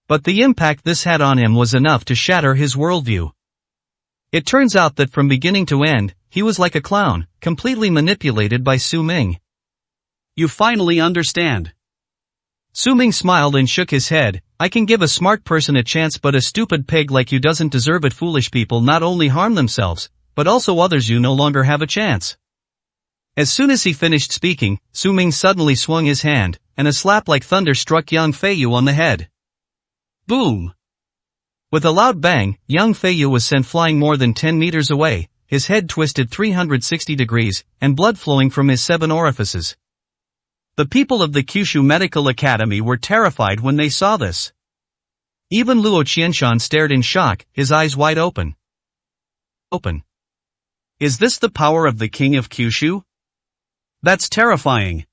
But the impact this had on him was enough to shatter his worldview. It turns out that from beginning to end, he was like a clown, completely manipulated by Su Ming. You finally understand. Su Ming smiled and shook his head. I can give a smart person a chance, but a stupid pig like you doesn't deserve it. Foolish people not only harm themselves, but also others. You no longer have a chance. As soon as he finished speaking, Su Ming suddenly swung his hand, and a slap like thunder struck Yang Feiyu on the head. Boom! With a loud bang, Yang Feiyu was sent flying more than 10 meters away, his head twisted 360 degrees, and blood flowing from his 7 orifices. The people of the Kyushu Medical Academy were terrified when they saw this. Even Luo Qianshan stared in shock, his eyes wide open. Is this the power of the king of Kyushu? That's terrifying.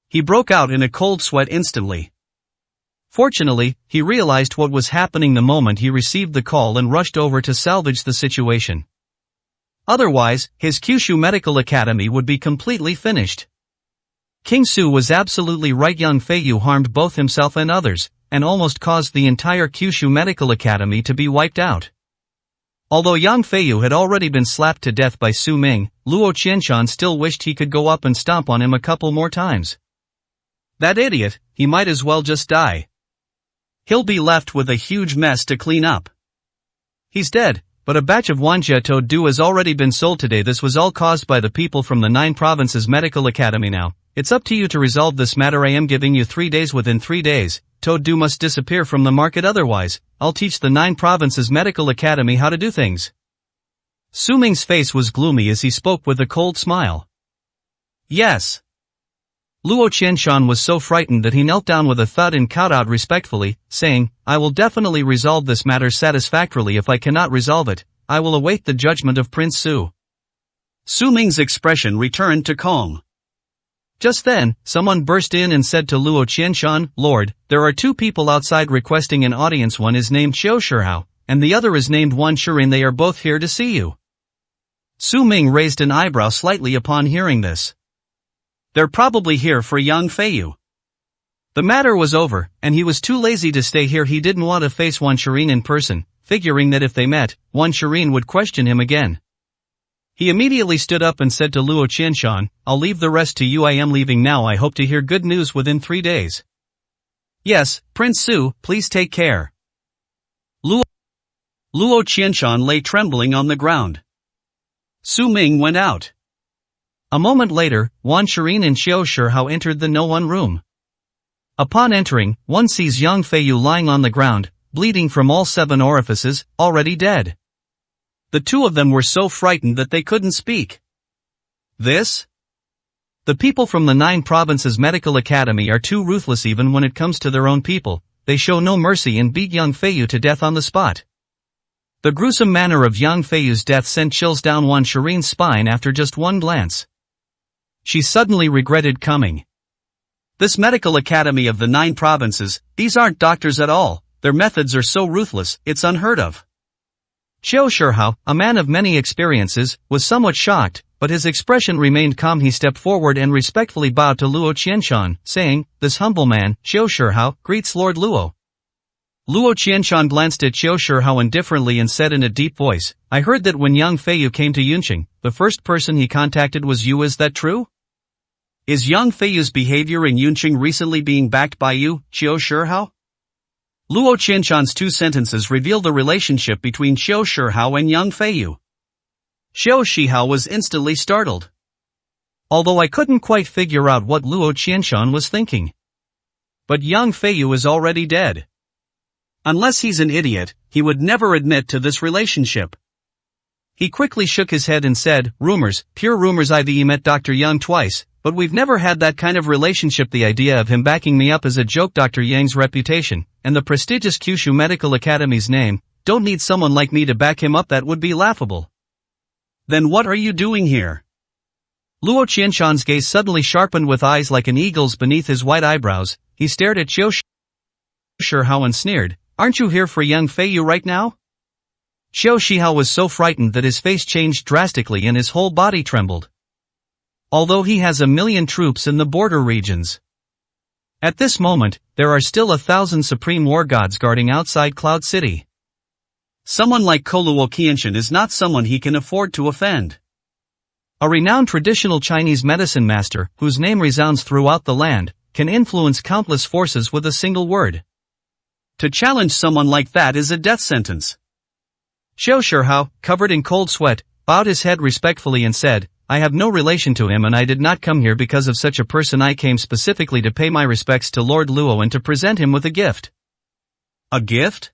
He broke out in a cold sweat instantly. Fortunately, he realized what was happening the moment he received the call and rushed over to salvage the situation. Otherwise, his Kyushu Medical Academy would be completely finished. King Su was absolutely right. Yang Feiyu harmed both himself and others, and almost caused the entire Kyushu Medical Academy to be wiped out. Although Yang Feiyu had already been slapped to death by Su Ming, Luo Qianshan still wished he could go up and stomp on him a couple more times. That idiot, he might as well just die. He'll be left with a huge mess to clean up. He's dead, but a batch of Wanjie has already been sold today. This was all caused by the people from the 9 provinces medical academy now. It's up to you to resolve this matter. I am giving you 3 days. Within 3 days, Toad must disappear from the market, otherwise, I'll teach the 9 provinces medical academy how to do things. Su Ming's face was gloomy as he spoke with a cold smile. Yes. Luo Qianshan was so frightened that he knelt down with a thud and kowtowed respectfully, saying, I will definitely resolve this matter satisfactorily. If I cannot resolve it, I will await the judgment of Prince Su. Su Ming's expression returned to calm. Just then, someone burst in and said to Luo Qianshan, Lord, there are 2 people outside requesting an audience. One is named Xiao Shihao, and the other is named Wan Shirin. They are both here to see you. Su Ming raised an eyebrow slightly upon hearing this. They're probably here for Yang Feiyu. The matter was over, and he was too lazy to stay here. He didn't want to face Wan Shirin in person, figuring that if they met, Wan Shirin would question him again. He immediately stood up and said to Luo Qianshan, I'll leave the rest to you. I am leaving now. I hope to hear good news within 3 days. Yes, Prince Su, please take care. Luo Qianshan lay trembling on the ground. Su Ming went out. A moment later, Wan Shirin and Xiao Shihao entered the no-one room. Upon entering, one sees Yang Feiyu lying on the ground, bleeding from all 7 orifices, already dead. The 2 of them were so frightened that they couldn't speak. This? The people from the 9 provinces medical academy are too ruthless. Even when it comes to their own people, they show no mercy and beat Yang Feiyu to death on the spot. The gruesome manner of Yang Feiyu's death sent chills down Wan Shirin's spine after just one glance. She suddenly regretted coming. This medical academy of the 9 provinces, these aren't doctors at all. Their methods are so ruthless, it's unheard of. Xiao Shihao, a man of many experiences, was somewhat shocked, but his expression remained calm. He stepped forward and respectfully bowed to Luo Qianshan, saying, This humble man, Xiao Shihao, greets Lord Luo. Luo Qianshan glanced at Xiao Shihao indifferently and said in a deep voice, I heard that when Yang Feiyu came to Yunqing, the first person he contacted was you. Is that true? Is Yang Feiyu's behavior in Yunqing recently being backed by you, Xiao Shihao? Luo Qianshan's 2 sentences revealed the relationship between Xiao Shihao and Yang Feiyu. Xiao Shihao was instantly startled. Although I couldn't quite figure out what Luo Qianshan was thinking. But Yang Feiyu is already dead. Unless he's an idiot, he would never admit to this relationship. He quickly shook his head and said, Rumors, pure rumors. I've met Dr. Yang twice, but we've never had that kind of relationship. The idea of him backing me up is a joke. Dr. Yang's reputation, and the prestigious Kyushu Medical Academy's name, don't need someone like me to back him up. That would be laughable. Then what are you doing here? Luo Qianshan's gaze suddenly sharpened. With eyes like an eagle's beneath his white eyebrows, he stared at Xiao Shihao and sneered, Aren't you here for Yang Feiyu right now? Xiao Shihao was so frightened that his face changed drastically and his whole body trembled. Although he has 1,000,000 troops in the border regions. At this moment, there are still 1,000 supreme war gods guarding outside Cloud City. Someone like Luo Qianshan is not someone he can afford to offend. A renowned traditional Chinese medicine master, whose name resounds throughout the land, can influence countless forces with a single word. To challenge someone like that is a death sentence. Xiao Shihao, covered in cold sweat, bowed his head respectfully and said, I have no relation to him and I did not come here because of such a person. I came specifically to pay my respects to Lord Luo and to present him with a gift. A gift?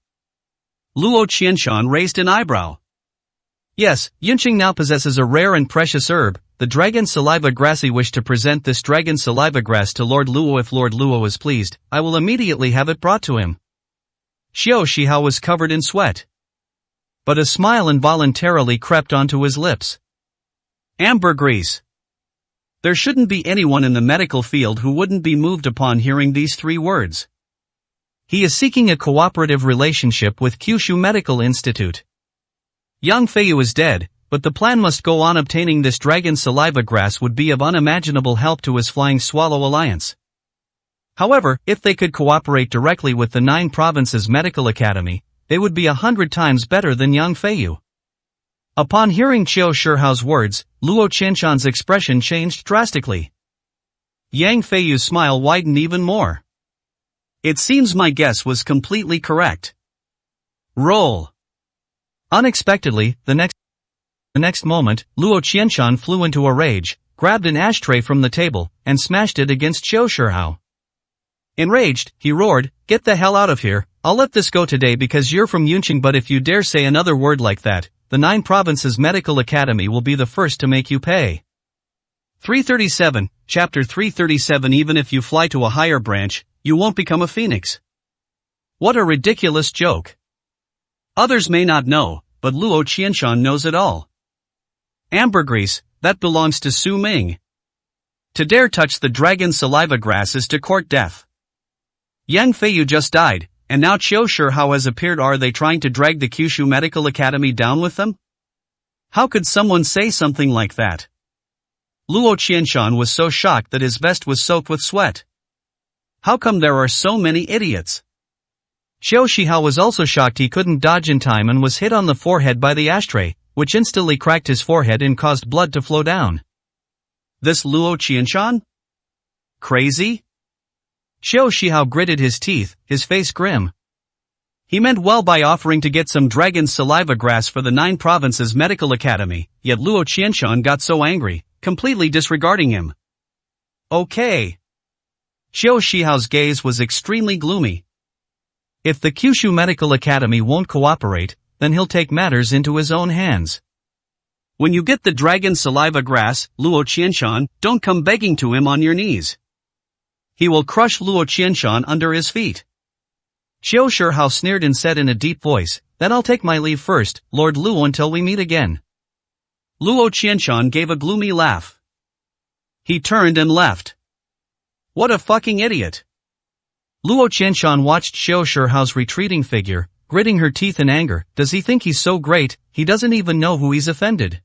Luo Qianshan raised an eyebrow. Yes, Yunqing now possesses a rare and precious herb, the dragon saliva grass. I wish to present this dragon saliva grass to Lord Luo. If Lord Luo is pleased, I will immediately have it brought to him. Xiao Shihao was covered in sweat. But a smile involuntarily crept onto his lips. Ambergris. There shouldn't be anyone in the medical field who wouldn't be moved upon hearing these 3 words. He is seeking a cooperative relationship with Kyushu Medical Institute. Yang Feiyu is dead, but the plan must go on. Obtaining this dragon saliva grass would be of unimaginable help to his Flying Swallow alliance. However, if they could cooperate directly with the 9 provinces medical academy, they would be 100 times better than Yang Feiyu. Upon hearing Qiu Shihao's words, Luo Qianshan's expression changed drastically. Yang Feiyu's smile widened even more. It seems my guess was completely correct. Roll. Unexpectedly, the next moment, Luo Qianshan flew into a rage, grabbed an ashtray from the table, and smashed it against Qiu Shihao. Enraged, he roared, "Get the hell out of here, I'll let this go today because you're from Yunqing, but if you dare say another word like that, the 9 Provinces Medical Academy will be the first to make you pay." 337, Chapter 337. Even if you fly to a higher branch, you won't become a phoenix. What a ridiculous joke. Others may not know, but Luo Qianshan knows it all. Ambergris, that belongs to Su Ming. To dare touch the dragon saliva grass is to court death. Yang Feiyu just died, and now Qiu Shihao has appeared. Are they trying to drag the Kyushu Medical Academy down with them? How could someone say something like that? Luo Qianshan was so shocked that his vest was soaked with sweat. How come there are so many idiots? Qiu Shihao was also shocked he couldn't dodge in time and was hit on the forehead by the ashtray, which instantly cracked his forehead and caused blood to flow down. This Luo Qianshan? Crazy? Qiu Shihao gritted his teeth, his face grim. He meant well by offering to get some dragon saliva grass for the 9 Provinces Medical Academy, yet Luo Qianshan got so angry, completely disregarding him. Okay. Qiu Shihao's gaze was extremely gloomy. If the Kyushu Medical Academy won't cooperate, then he'll take matters into his own hands. When you get the dragon saliva grass, Luo Qianshan, don't come begging to him on your knees. He will crush Luo Qianshan under his feet. Qiu Shihao sneered and said in a deep voice, "Then I'll take my leave first, Lord Luo, until we meet again." Luo Qianshan gave a gloomy laugh. He turned and left. What a fucking idiot. Luo Qianshan watched Qiu Shihao's retreating figure, gritting her teeth in anger. Does he think he's so great, he doesn't even know who he's offended?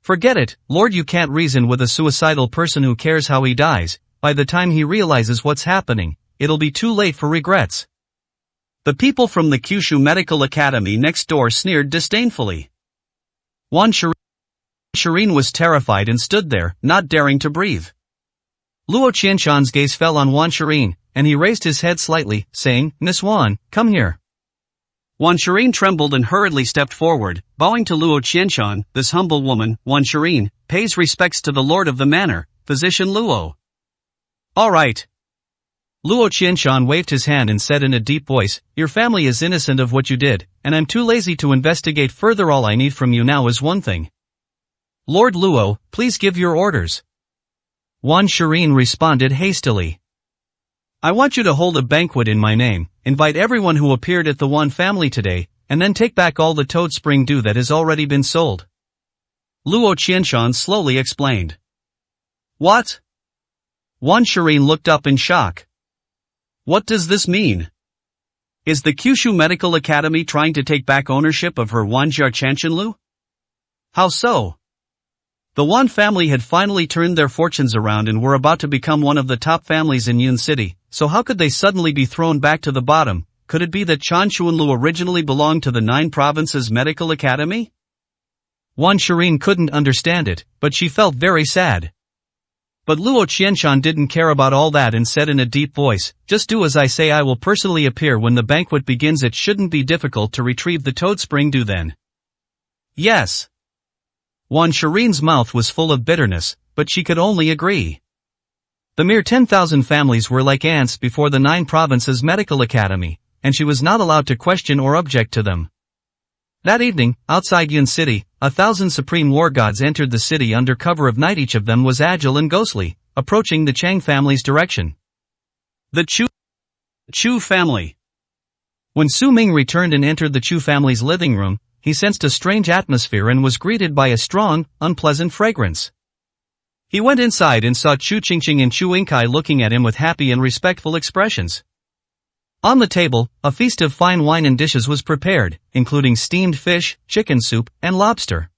Forget it, Lord, you can't reason with a suicidal person who cares how he dies. By the time he realizes what's happening, it'll be too late for regrets. The people from the Kyushu Medical Academy next door sneered disdainfully. Wan Shirin was terrified and stood there, not daring to breathe. Luo Qianshan's gaze fell on Wan Shirin, and he raised his head slightly, saying, "Miss Wan, come here." Wan Shirin trembled and hurriedly stepped forward, bowing to Luo Qianshan. This humble woman, Wan Shirin, pays respects to the lord of the manor, Physician Luo. All right. Luo Qianshan waved his hand and said in a deep voice, "Your family is innocent of what you did, and I'm too lazy to investigate further. All I need from you now is one thing. Lord Luo, please give your orders." Wan Shirin responded hastily. "I want you to hold a banquet in my name, invite everyone who appeared at the Wan family today, and then take back all the Toad Spring Dew that has already been sold." Luo Qianshan slowly explained. What? Wan Shirin looked up in shock. What does this mean? Is the Kyushu Medical Academy trying to take back ownership of her Wanjia Chanchenlu? How so? The Wan family had finally turned their fortunes around and were about to become one of the top families in Yun City, so how could they suddenly be thrown back to the bottom? Could it be that Chanchenlu originally belonged to the 9 Provinces Medical Academy? Wan Shirin couldn't understand it, but she felt very sad. But Luo Qianshan didn't care about all that and said in a deep voice, "Just do as I say. I will personally appear when the banquet begins. It shouldn't be difficult to retrieve the Toad Spring Dew then." Yes. Wan Shirin's mouth was full of bitterness, but she could only agree. The mere 10,000 families were like ants before the 9 Provinces Medical Academy, and she was not allowed to question or object to them. That evening, outside Yun City, 1,000 supreme war gods entered the city under cover of night. Each of them was agile and ghostly, approaching the Chang family's direction. The Chu family. When Su Ming returned and entered the Chu family's living room, he sensed a strange atmosphere and was greeted by a strong, unpleasant fragrance. He went inside and saw Chu Qingqing and Chu Yingkai looking at him with happy and respectful expressions. On the table, a feast of fine wine and dishes was prepared, including steamed fish, chicken soup, and lobster.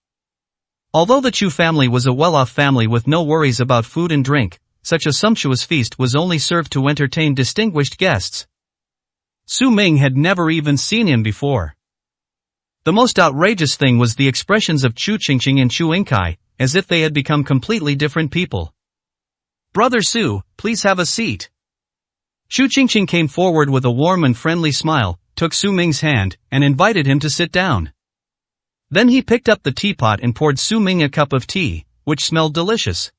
Although the Chu family was a well-off family with no worries about food and drink, such a sumptuous feast was only served to entertain distinguished guests. Su Ming had never even seen him before. The most outrageous thing was the expressions of Chu Qingqing and Chu Yingkai, as if they had become completely different people. Brother Su, please have a seat. Chu Qingqing came forward with a warm and friendly smile, took Su Ming's hand, and invited him to sit down. Then he picked up the teapot and poured Su Ming a cup of tea, which smelled delicious.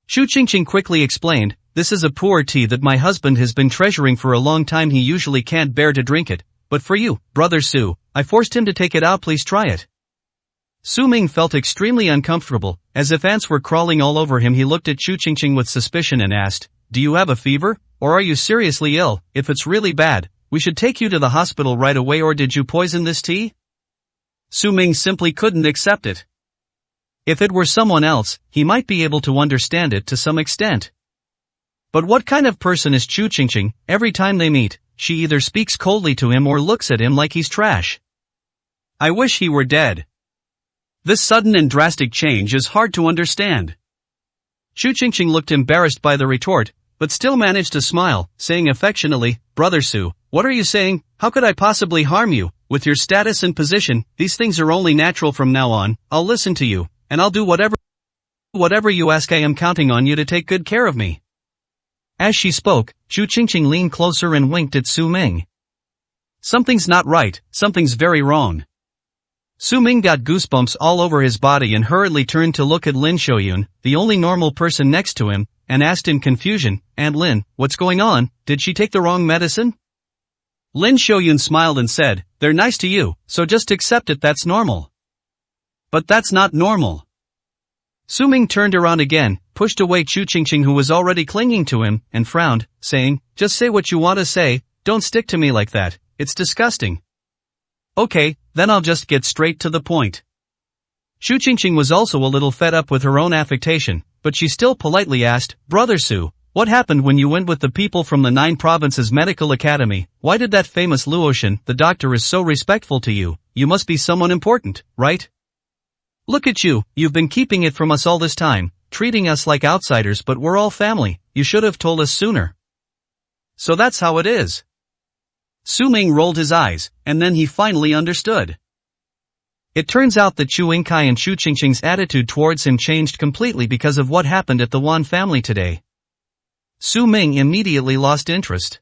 Chu Qingqing quickly explained, "This is a poor tea that my husband has been treasuring for a long time. He usually can't bear to drink it, but for you, Brother Su, I forced him to take it out. Please try it." Su Ming felt extremely uncomfortable, as if ants were crawling all over him. He looked at Chu Qingqing with suspicion and asked, "Do you have a fever, or are you seriously ill? If it's really bad, we should take you to the hospital right away. Or did you poison this tea?" Su Ming simply couldn't accept it. If it were someone else, he might be able to understand it to some extent. But what kind of person is Chu Qingqing? Every time they meet, she either speaks coldly to him or looks at him like he's trash. I wish he were dead. This sudden and drastic change is hard to understand. Chu Qingqing looked embarrassed by the retort, but still managed to smile, saying affectionately, "Brother Su, what are you saying? How could I possibly harm you? With your status and position, these things are only natural from now on. I'll listen to you, and I'll do whatever you ask. I am counting on you to take good care of me." As she spoke, Chu Qingqing leaned closer and winked at Su Ming. "Something's not right, something's very wrong." Su Ming got goosebumps all over his body and hurriedly turned to look at Lin Shoyun, the only normal person next to him, and asked in confusion, "Aunt Lin, what's going on? Did she take the wrong medicine?" Lin Shoyun smiled and said, "They're nice to you, so just accept it. That's normal." "But that's not normal." Su Ming turned around again, pushed away Chu Qingqing who was already clinging to him, and frowned, saying, "Just say what you want to say, don't stick to me like that, it's disgusting." "Okay, then I'll just get straight to the point." Chu Qingqing was also a little fed up with her own affectation, but she still politely asked, "Brother Su, what happened when you went with the people from the 9 Provinces Medical Academy? Why did that famous Luoshan, the doctor, is so respectful to you? You must be someone important, right? Look at you, you've been keeping it from us all this time, treating us like outsiders, but we're all family. You should have told us sooner." "So that's how it is." Su Ming rolled his eyes, and then he finally understood. It turns out that Chu Yingkai and Chu Qingqing's attitude towards him changed completely because of what happened at the Wan family today. Su Ming immediately lost interest.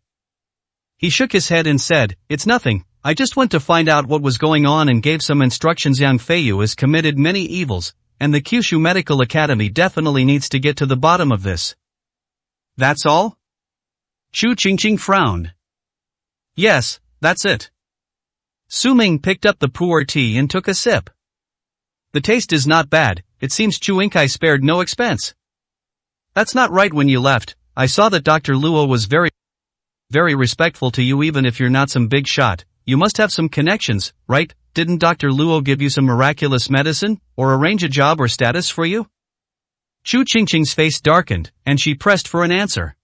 He shook his head and said, "It's nothing, I just went to find out what was going on and gave some instructions. Yang Feiyu has committed many evils, and the Kyushu Medical Academy definitely needs to get to the bottom of this." "That's all?" Chu Qingqing frowned. "Yes, that's it." Su Ming picked up the pu'er tea and took a sip. "The taste is not bad, it seems Chu Yingkai spared no expense." "That's not right. When you left, I saw that Dr. Luo was very respectful to you. Even if you're not some big shot, you must have some connections, right? Didn't Dr. Luo give you some miraculous medicine, or arrange a job or status for you?" Chu Qingqing's face darkened, and she pressed for an answer.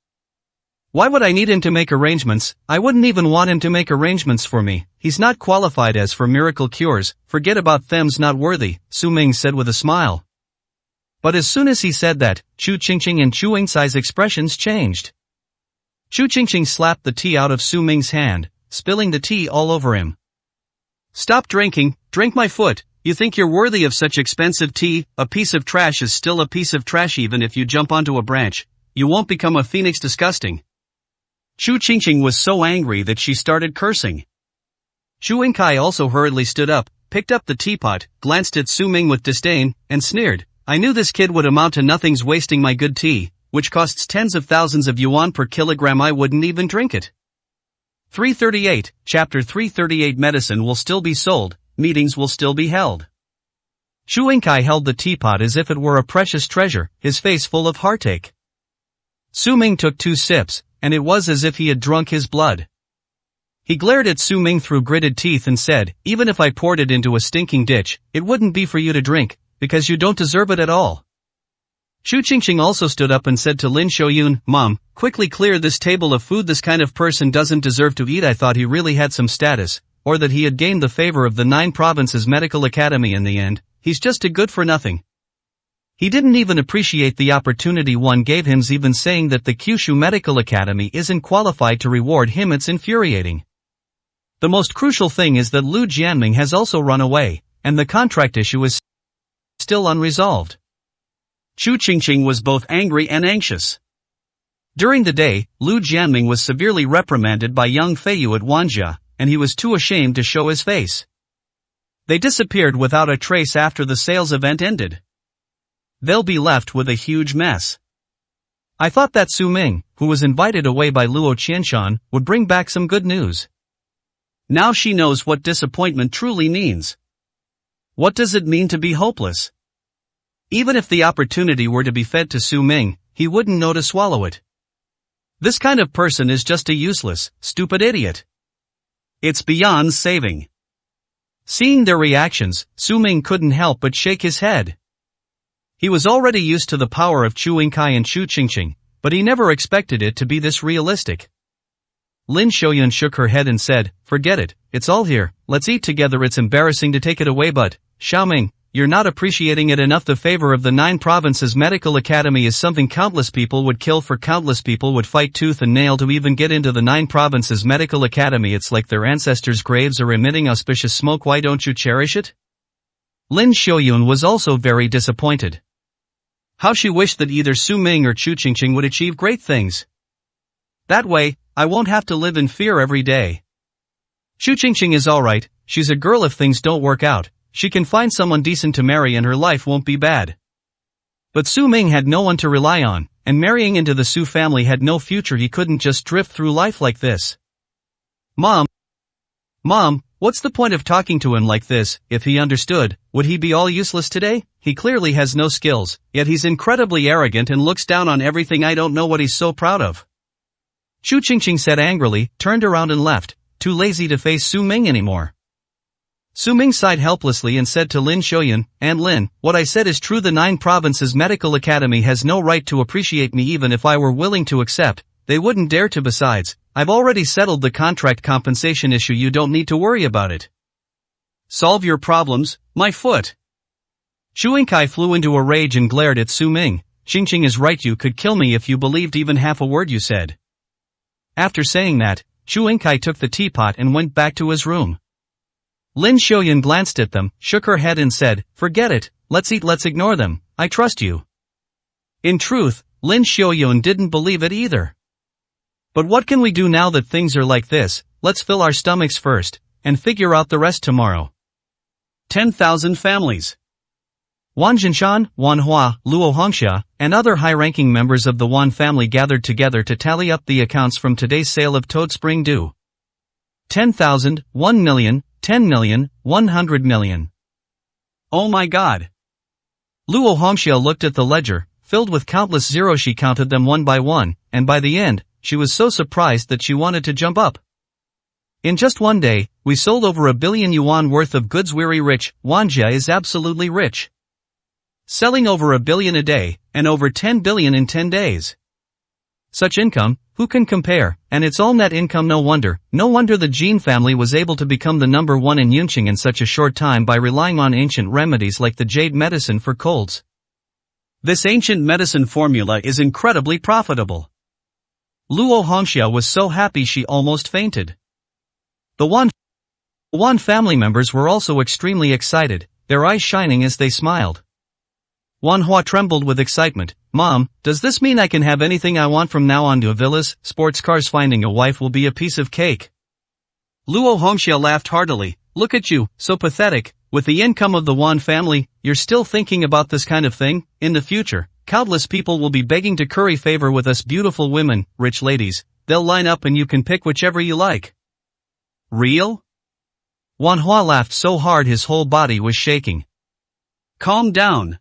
"Why would I need him to make arrangements? I wouldn't even want him to make arrangements for me. He's not qualified as for miracle cures. Forget about them's not worthy," Su Ming said with a smile. But as soon as he said that, Chu Qingqing and Chu Yingcai's expressions changed. Chu Qingqing slapped the tea out of Su Ming's hand, spilling the tea all over him. "Stop drinking, drink my foot. You think you're worthy of such expensive tea? A piece of trash is still a piece of trash. Even if you jump onto a branch, you won't become a phoenix." Disgusting. Chu Qingqing was so angry that she started cursing. Chu Yingkai also hurriedly stood up, picked up the teapot, glanced at Su Ming with disdain, and sneered, "I knew this kid would amount to nothing's wasting my good tea, which costs tens of thousands of yuan per kilogram. I wouldn't even drink it." 338, Chapter 338. Medicine will still be sold, meetings will still be held. Chu Yingkai held the teapot as if it were a precious treasure, his face full of heartache. Su Ming took 2 sips, and it was as if he had drunk his blood. He glared at Su Ming through gritted teeth and said, "Even if I poured it into a stinking ditch, it wouldn't be for you to drink, because you don't deserve it at all." Chu Qingqing also stood up and said to Lin Shoyun, "Mom, quickly clear this table of food. This kind of person doesn't deserve to eat." I thought he really had some status, or that he had gained the favor of the 9 Provinces Medical Academy. In the end, he's just a good for nothing. He didn't even appreciate the opportunity one gave him. Even saying that the Kyushu Medical Academy isn't qualified to reward him, it's infuriating. The most crucial thing is that Lu Jianming has also run away, and the contract issue is still unresolved. Chu Qingqing was both angry and anxious. During the day, Lu Jianming was severely reprimanded by young Feiyu at Wanjia, and he was too ashamed to show his face. They disappeared without a trace after the sales event ended. They'll be left with a huge mess. I thought that Su Ming, who was invited away by Luo Qianshan, would bring back some good news. Now she knows what disappointment truly means. What does it mean to be hopeless? Even if the opportunity were to be fed to Su Ming, he wouldn't know to swallow it. This kind of person is just a useless, stupid idiot. It's beyond saving. Seeing their reactions, Su Ming couldn't help but shake his head. He was already used to the power of Chu Yingkai and Chu Qingqing, but he never expected it to be this realistic. Lin Xiaoyun shook her head and said, "Forget it, it's all here, let's eat together. It's embarrassing to take it away, but, Xiaoming, you're not appreciating it enough. The favor of the 9 provinces medical academy is something countless people would kill for, countless people would fight tooth and nail to even get into the 9 provinces medical academy. It's like their ancestors' graves are emitting auspicious smoke. Why don't you cherish it?" Lin Xiaoyun was also very disappointed. How she wished that either Su Ming or Chu Qingqing would achieve great things. That way, I won't have to live in fear every day. Chu Qingqing is alright, she's a girl. If things don't work out, she can find someone decent to marry and her life won't be bad. But Su Ming had no one to rely on, and marrying into the Su family had no future. He couldn't just drift through life like this. Mom, what's the point of talking to him like this? If he understood, would he be all useless today? He clearly has no skills, yet he's incredibly arrogant and looks down on everything. I don't know what he's so proud of. Chu Qingqing said angrily, turned around and left, too lazy to face Su Ming anymore. Su Ming sighed helplessly and said to Lin Xiaoyun, "Aunt Lin, what I said is true. The 9 provinces medical academy has no right to appreciate me. Even if I were willing to accept, they wouldn't dare to. Besides, I've already settled the contract compensation issue. You don't need to worry about it." Solve your problems, my foot. Chu Yingkai flew into a rage and glared at Su Ming. "Qingqing is right. You could kill me if you believed even half a word you said." After saying that, Chu Yingkai took the teapot and went back to his room. Lin Xiaoyun glanced at them, shook her head and said, "Forget it, let's eat, let's ignore them, I trust you." In truth, Lin Xiaoyun didn't believe it either. But what can we do now that things are like this? Let's fill our stomachs first, and figure out the rest tomorrow. 10,000 families. Wan Jinshan, Wan Hua, Luo Hongxia, and other high-ranking members of the Wan family gathered together to tally up the accounts from today's sale of Toad Spring Dew. 10,000, 1 million, 10 million, 100 million. Oh my God. Luo Hongxia looked at the ledger, filled with countless zeros. She counted them one by one, and by the end, she was so surprised that she wanted to jump up. In just one day, we sold over 1 billion yuan worth of goods. We're rich. Wanjia is absolutely rich. Selling over 1 billion a day, and over 10 billion in 10 days. Such income, who can compare? And it's all net income. No wonder the Jin family was able to become the #1 in Yunqing in such a short time by relying on ancient remedies like the jade medicine for colds. This ancient medicine formula is incredibly profitable. Luo Hongxia was so happy she almost fainted. The Wan family members were also extremely excited, their eyes shining as they smiled. Wan Hua trembled with excitement. "Mom, does this mean I can have anything I want from now on? To villas, sports cars, finding a wife will be a piece of cake." Luo Hongxia laughed heartily. "Look at you, so pathetic. With the income of the Wan family, you're still thinking about this kind of thing? In the future, countless people will be begging to curry favor with us beautiful women, rich ladies. They'll line up and you can pick whichever you like." Real? Wan Hua laughed so hard his whole body was shaking. Calm down.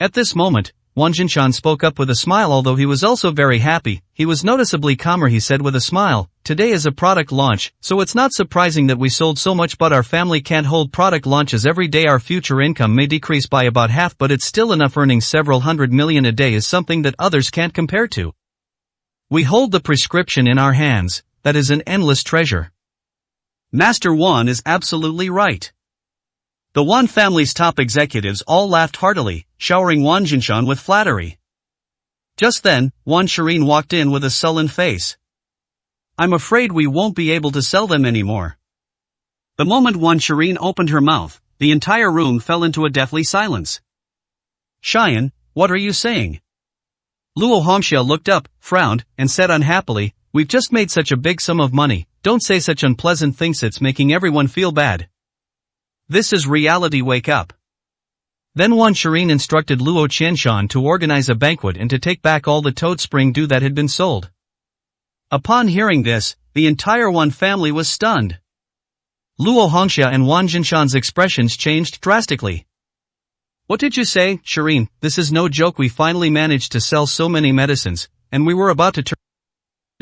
At this moment, Wan Jinshan spoke up with a smile. Although he was also very happy, he was noticeably calmer. He said with a smile, "Today is a product launch, so it's not surprising that we sold so much, but our family can't hold product launches every day. Our future income may decrease by about half, but it's still enough. Earning several hundred million a day is something that others can't compare to. We hold the prescription in our hands, that is an endless treasure." Master Wan is absolutely right. The Wan family's top executives all laughed heartily, showering Wan Jinshan with flattery. Just then, Wan Shirin walked in with a sullen face. I'm afraid we won't be able to sell them anymore. The moment Wan Shireen opened her mouth, the entire room fell into a deathly silence. Cheyenne, what are you saying? Luo Hongxia looked up, frowned, and said unhappily, we've just made such a big sum of money, don't say such unpleasant things, it's making everyone feel bad. This is reality, wake up. Then Wan Shireen instructed Luo Qianshan to organize a banquet and to take back all the toad spring dew that had been sold. Upon hearing this, the entire Wan family was stunned. Luo Hongxia and Wan Jinshan's expressions changed drastically. What did you say, Shireen? This is no joke, we finally managed to sell so many medicines, and we were about to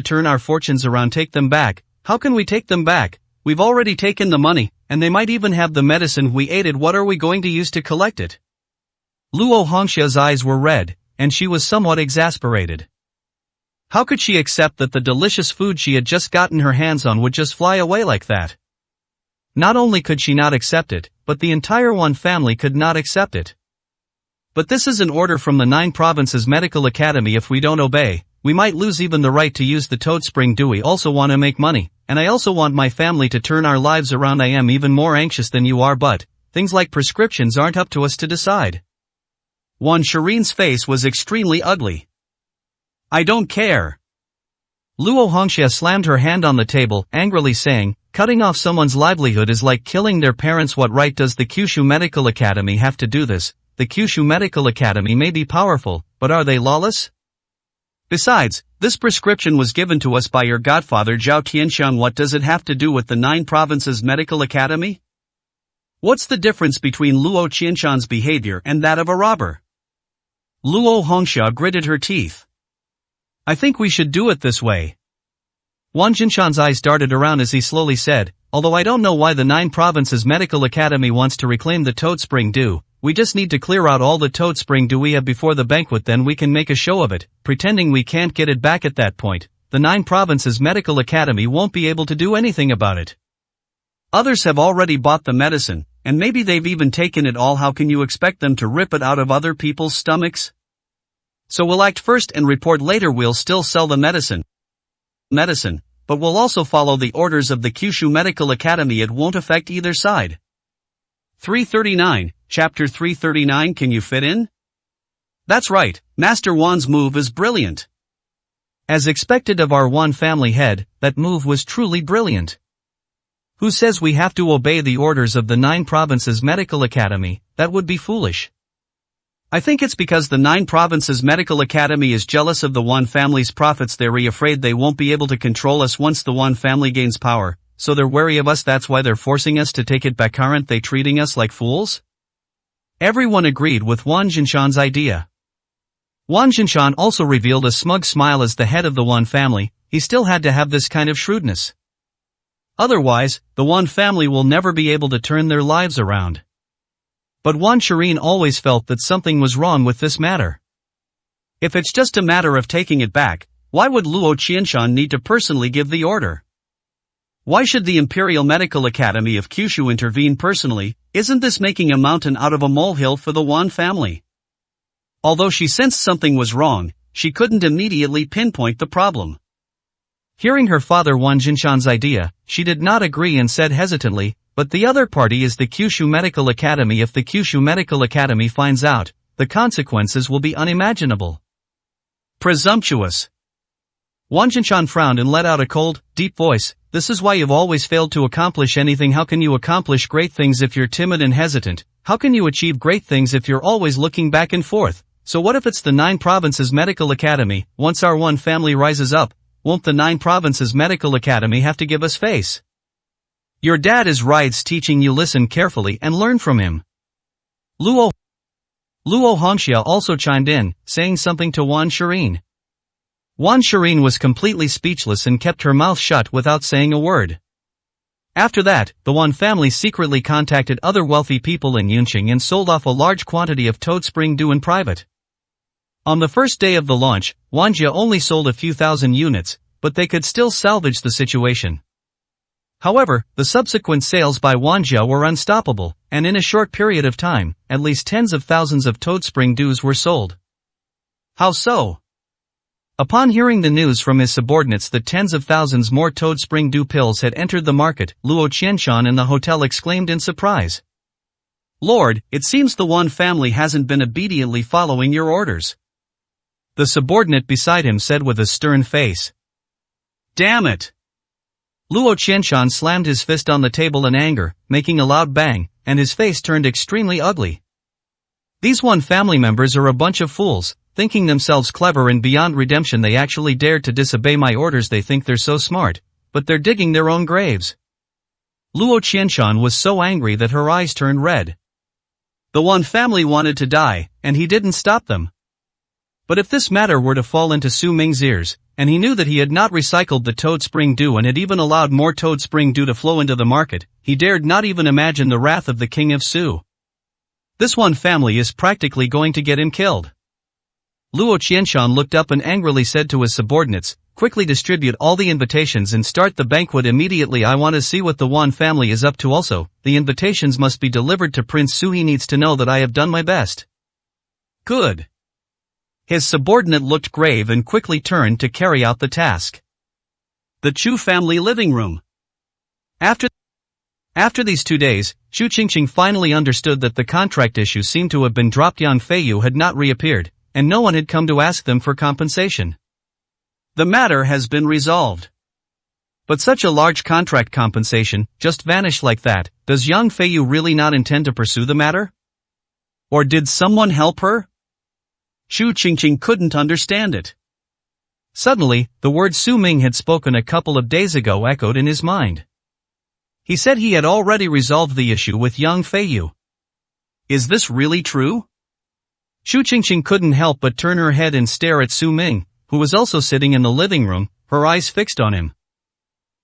turn our fortunes around. Take them back. How can we take them back? We've already taken the money, and they might even have the medicine we ate. What are we going to use to collect it? Luo Hongxia's eyes were red, and she was somewhat exasperated. How could she accept that the delicious food she had just gotten her hands on would just fly away like that? Not only could she not accept it, but the entire Wan family could not accept it. But this is an order from the 9 Provinces Medical Academy. If we don't obey, we might lose even the right to use the toad spring dew. We also want to make money, and I also want my family to turn our lives around. I am even more anxious than you are, but things like prescriptions aren't up to us to decide. Wan Shireen's face was extremely ugly. I don't care. Luo Hongxia slammed her hand on the table, angrily saying, cutting off someone's livelihood is like killing their parents. What right does the Kyushu Medical Academy have to do this? The Kyushu Medical Academy may be powerful, but are they lawless? Besides, this prescription was given to us by your godfather Zhao Tianxiang. What does it have to do with the 9 Provinces Medical Academy? What's the difference between Luo Qianshan's behavior and that of a robber? Luo Hongxia gritted her teeth. I think we should do it this way. Wan Jinshan's eyes darted around as he slowly said, although I don't know why the 9 Provinces Medical Academy wants to reclaim the toad spring dew, we just need to clear out all the toad spring dew we have before the banquet, then we can make a show of it, pretending we can't get it back. At that point, the 9 Provinces Medical Academy won't be able to do anything about it. Others have already bought the medicine, and maybe they've even taken it all. How can you expect them to rip it out of other people's stomachs? So we'll act first and report later. We'll still sell the medicine, but we'll also follow the orders of the Kyushu Medical Academy. It won't affect either side. 339, Chapter 339. Can you fit in? That's right, Master Wan's move is brilliant. As expected of our Wan family head, that move was truly brilliant. Who says we have to obey the orders of the 9 Provinces Medical Academy? That would be foolish. I think it's because the 9 Provinces Medical Academy is jealous of the Wan family's profits. They're afraid they won't be able to control us once the Wan family gains power, so they're wary of us. That's why they're forcing us to take it back. Aren't they treating us like fools? Everyone agreed with Wan Jinshan's idea. Wan Jinshan also revealed a smug smile. As the head of the Wan family, he still had to have this kind of shrewdness. Otherwise, the Wan family will never be able to turn their lives around. But Wan Shireen always felt that something was wrong with this matter. If it's just a matter of taking it back, why would Luo Qianshan need to personally give the order? Why should the Imperial Medical Academy of Kyushu intervene personally? Isn't this making a mountain out of a molehill for the Wan family? Although she sensed something was wrong, she couldn't immediately pinpoint the problem. Hearing her father Wan Jinshan's idea, she did not agree and said hesitantly, but the other party is the Kyushu Medical Academy. If the Kyushu Medical Academy finds out, the consequences will be unimaginable. Presumptuous. Wan Jinshan frowned and let out a cold, deep voice. This is why you've always failed to accomplish anything. How can you accomplish great things if you're timid and hesitant? How can you achieve great things if you're always looking back and forth? So what if it's the 9 Provinces Medical Academy? Once our Wan family rises up, won't the 9 Provinces Medical Academy have to give us face? Your dad is right's teaching you. Listen carefully and learn from him. Luo Hongxia also chimed in, saying something to Wan Shireen. Wan Shireen was completely speechless and kept her mouth shut without saying a word. After that, the Wan family secretly contacted other wealthy people in Yunqing and sold off a large quantity of toad spring dew in private. On the first day of the launch, Wanjia only sold a few thousand units, but they could still salvage the situation. However, the subsequent sales by Wanjia were unstoppable, and in a short period of time, at least tens of thousands of toad spring dews were sold. How so? Upon hearing the news from his subordinates that tens of thousands more Toad Spring Dew pills had entered the market, Luo Qianshan in the hotel exclaimed in surprise. Lord, it seems the Wan family hasn't been obediently following your orders. The subordinate beside him said with a stern face. Damn it! Luo Qianshan slammed his fist on the table in anger, making a loud bang, and his face turned extremely ugly. These Wan family members are a bunch of fools. Thinking themselves clever and beyond redemption, they actually dared to disobey my orders. They think they're so smart, but they're digging their own graves. Luo Qianshan was so angry that her eyes turned red. The Wan family wanted to die, and he didn't stop them. But if this matter were to fall into Su Ming's ears, and he knew that he had not recycled the Toad Spring Dew and had even allowed more Toad Spring Dew to flow into the market, he dared not even imagine the wrath of the king of Su. This Wan family is practically going to get him killed. Luo Qianshan looked up and angrily said to his subordinates, quickly distribute all the invitations and start the banquet immediately. I want to see what the Wan family is up to. Also, the invitations must be delivered to Prince Su. He needs to know that I have done my best. Good. His subordinate looked grave and quickly turned to carry out the task. The Chu family living room. After these 2 days, Chu Qingqing finally understood that the contract issue seemed to have been dropped. Yang Feiyu had not reappeared, and no one had come to ask them for compensation. The matter has been resolved. But such a large contract compensation just vanished like that. Does Yang Feiyu really not intend to pursue the matter? Or did someone help her? Chu Qingqing couldn't understand it. Suddenly, the words Su Ming had spoken a couple of days ago echoed in his mind. He said he had already resolved the issue with Yang Feiyu. Is this really true? Chu Qingqing couldn't help but turn her head and stare at Su Ming, who was also sitting in the living room, her eyes fixed on him.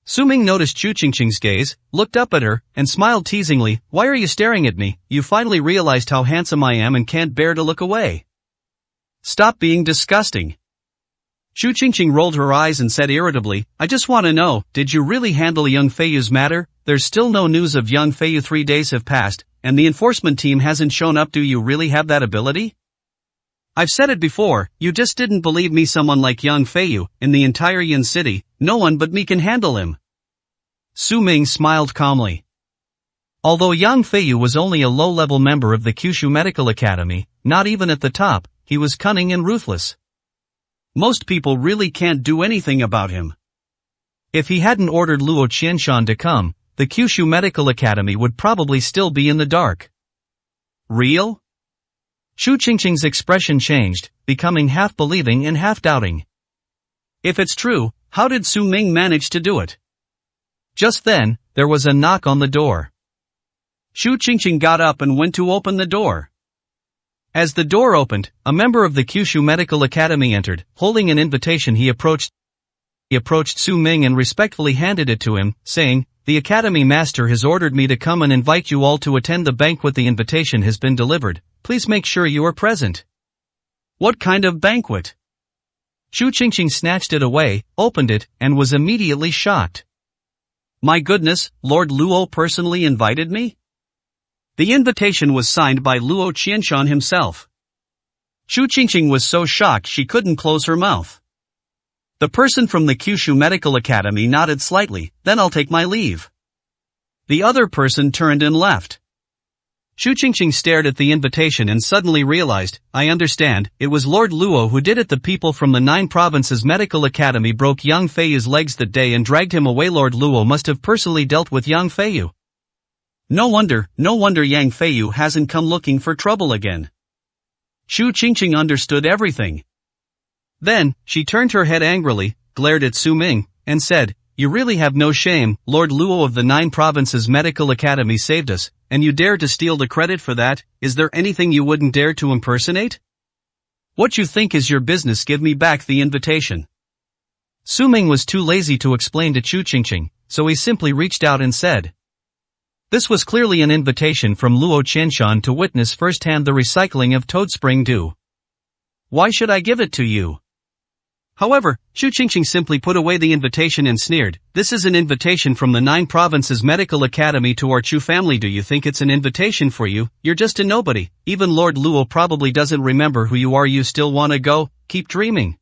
Su Ming noticed Chu Qingqing's gaze, looked up at her, and smiled teasingly. Why are you staring at me? You finally realized how handsome I am and can't bear to look away. Stop being disgusting. Chu Qingqing rolled her eyes and said irritably, I just want to know, did you really handle Yang Feiyu's matter? There's still no news of Yang Feiyu. 3 days have passed, and the enforcement team hasn't shown up. Do you really have that ability? I've said it before, you just didn't believe me. Someone like Yang Feiyu, in the entire Yin city, no one but me can handle him. Su Ming smiled calmly. Although Yang Feiyu was only a low-level member of the Kyushu Medical Academy, not even at the top, he was cunning and ruthless. Most people really can't do anything about him. If he hadn't ordered Luo Qianshan to come, the Kyushu Medical Academy would probably still be in the dark. Real? Chu Qingqing's expression changed, becoming half-believing and half-doubting. If it's true, how did Su Ming manage to do it? Just then, there was a knock on the door. Chu Qingqing got up and went to open the door. As the door opened, a member of the Kyushu Medical Academy entered, holding an invitation. He approached Su Ming and respectfully handed it to him, saying, The Academy Master has ordered me to come and invite you all to attend the banquet. The invitation has been delivered. Please make sure you are present. What kind of banquet? Chu Qingqing snatched it away, opened it, and was immediately shocked. My goodness, Lord Luo personally invited me? The invitation was signed by Luo Qianshan himself. Chu Qingqing was so shocked she couldn't close her mouth. The person from the Kyushu Medical Academy nodded slightly, then I'll take my leave. The other person turned and left. Chu Qingqing stared at the invitation and suddenly realized, I understand, it was Lord Luo who did it. The people from the 9 provinces Medical Academy broke Yang Feiyu's legs that day and dragged him away. Lord Luo must have personally dealt with Yang Feiyu. No wonder Yang Feiyu hasn't come looking for trouble again. Chu Qingqing understood everything. Then, she turned her head angrily, glared at Su Ming, and said, You really have no shame. Lord Luo of the 9 provinces Medical Academy saved us, and you dare to steal the credit for that? Is there anything you wouldn't dare to impersonate? What you think is your business. Give me back the invitation. Su Ming was too lazy to explain to Chu Qingqing, so he simply reached out and said. This was clearly an invitation from Luo Qianshan to witness firsthand the recycling of Toad Spring Dew. Why should I give it to you? However, Chu Qingqing simply put away the invitation and sneered, This is an invitation from the 9 provinces Medical Academy to our Chu family. Do you think it's an invitation for you? You're just a nobody. Even Lord Luo probably doesn't remember who you are. You still wanna go? Keep dreaming.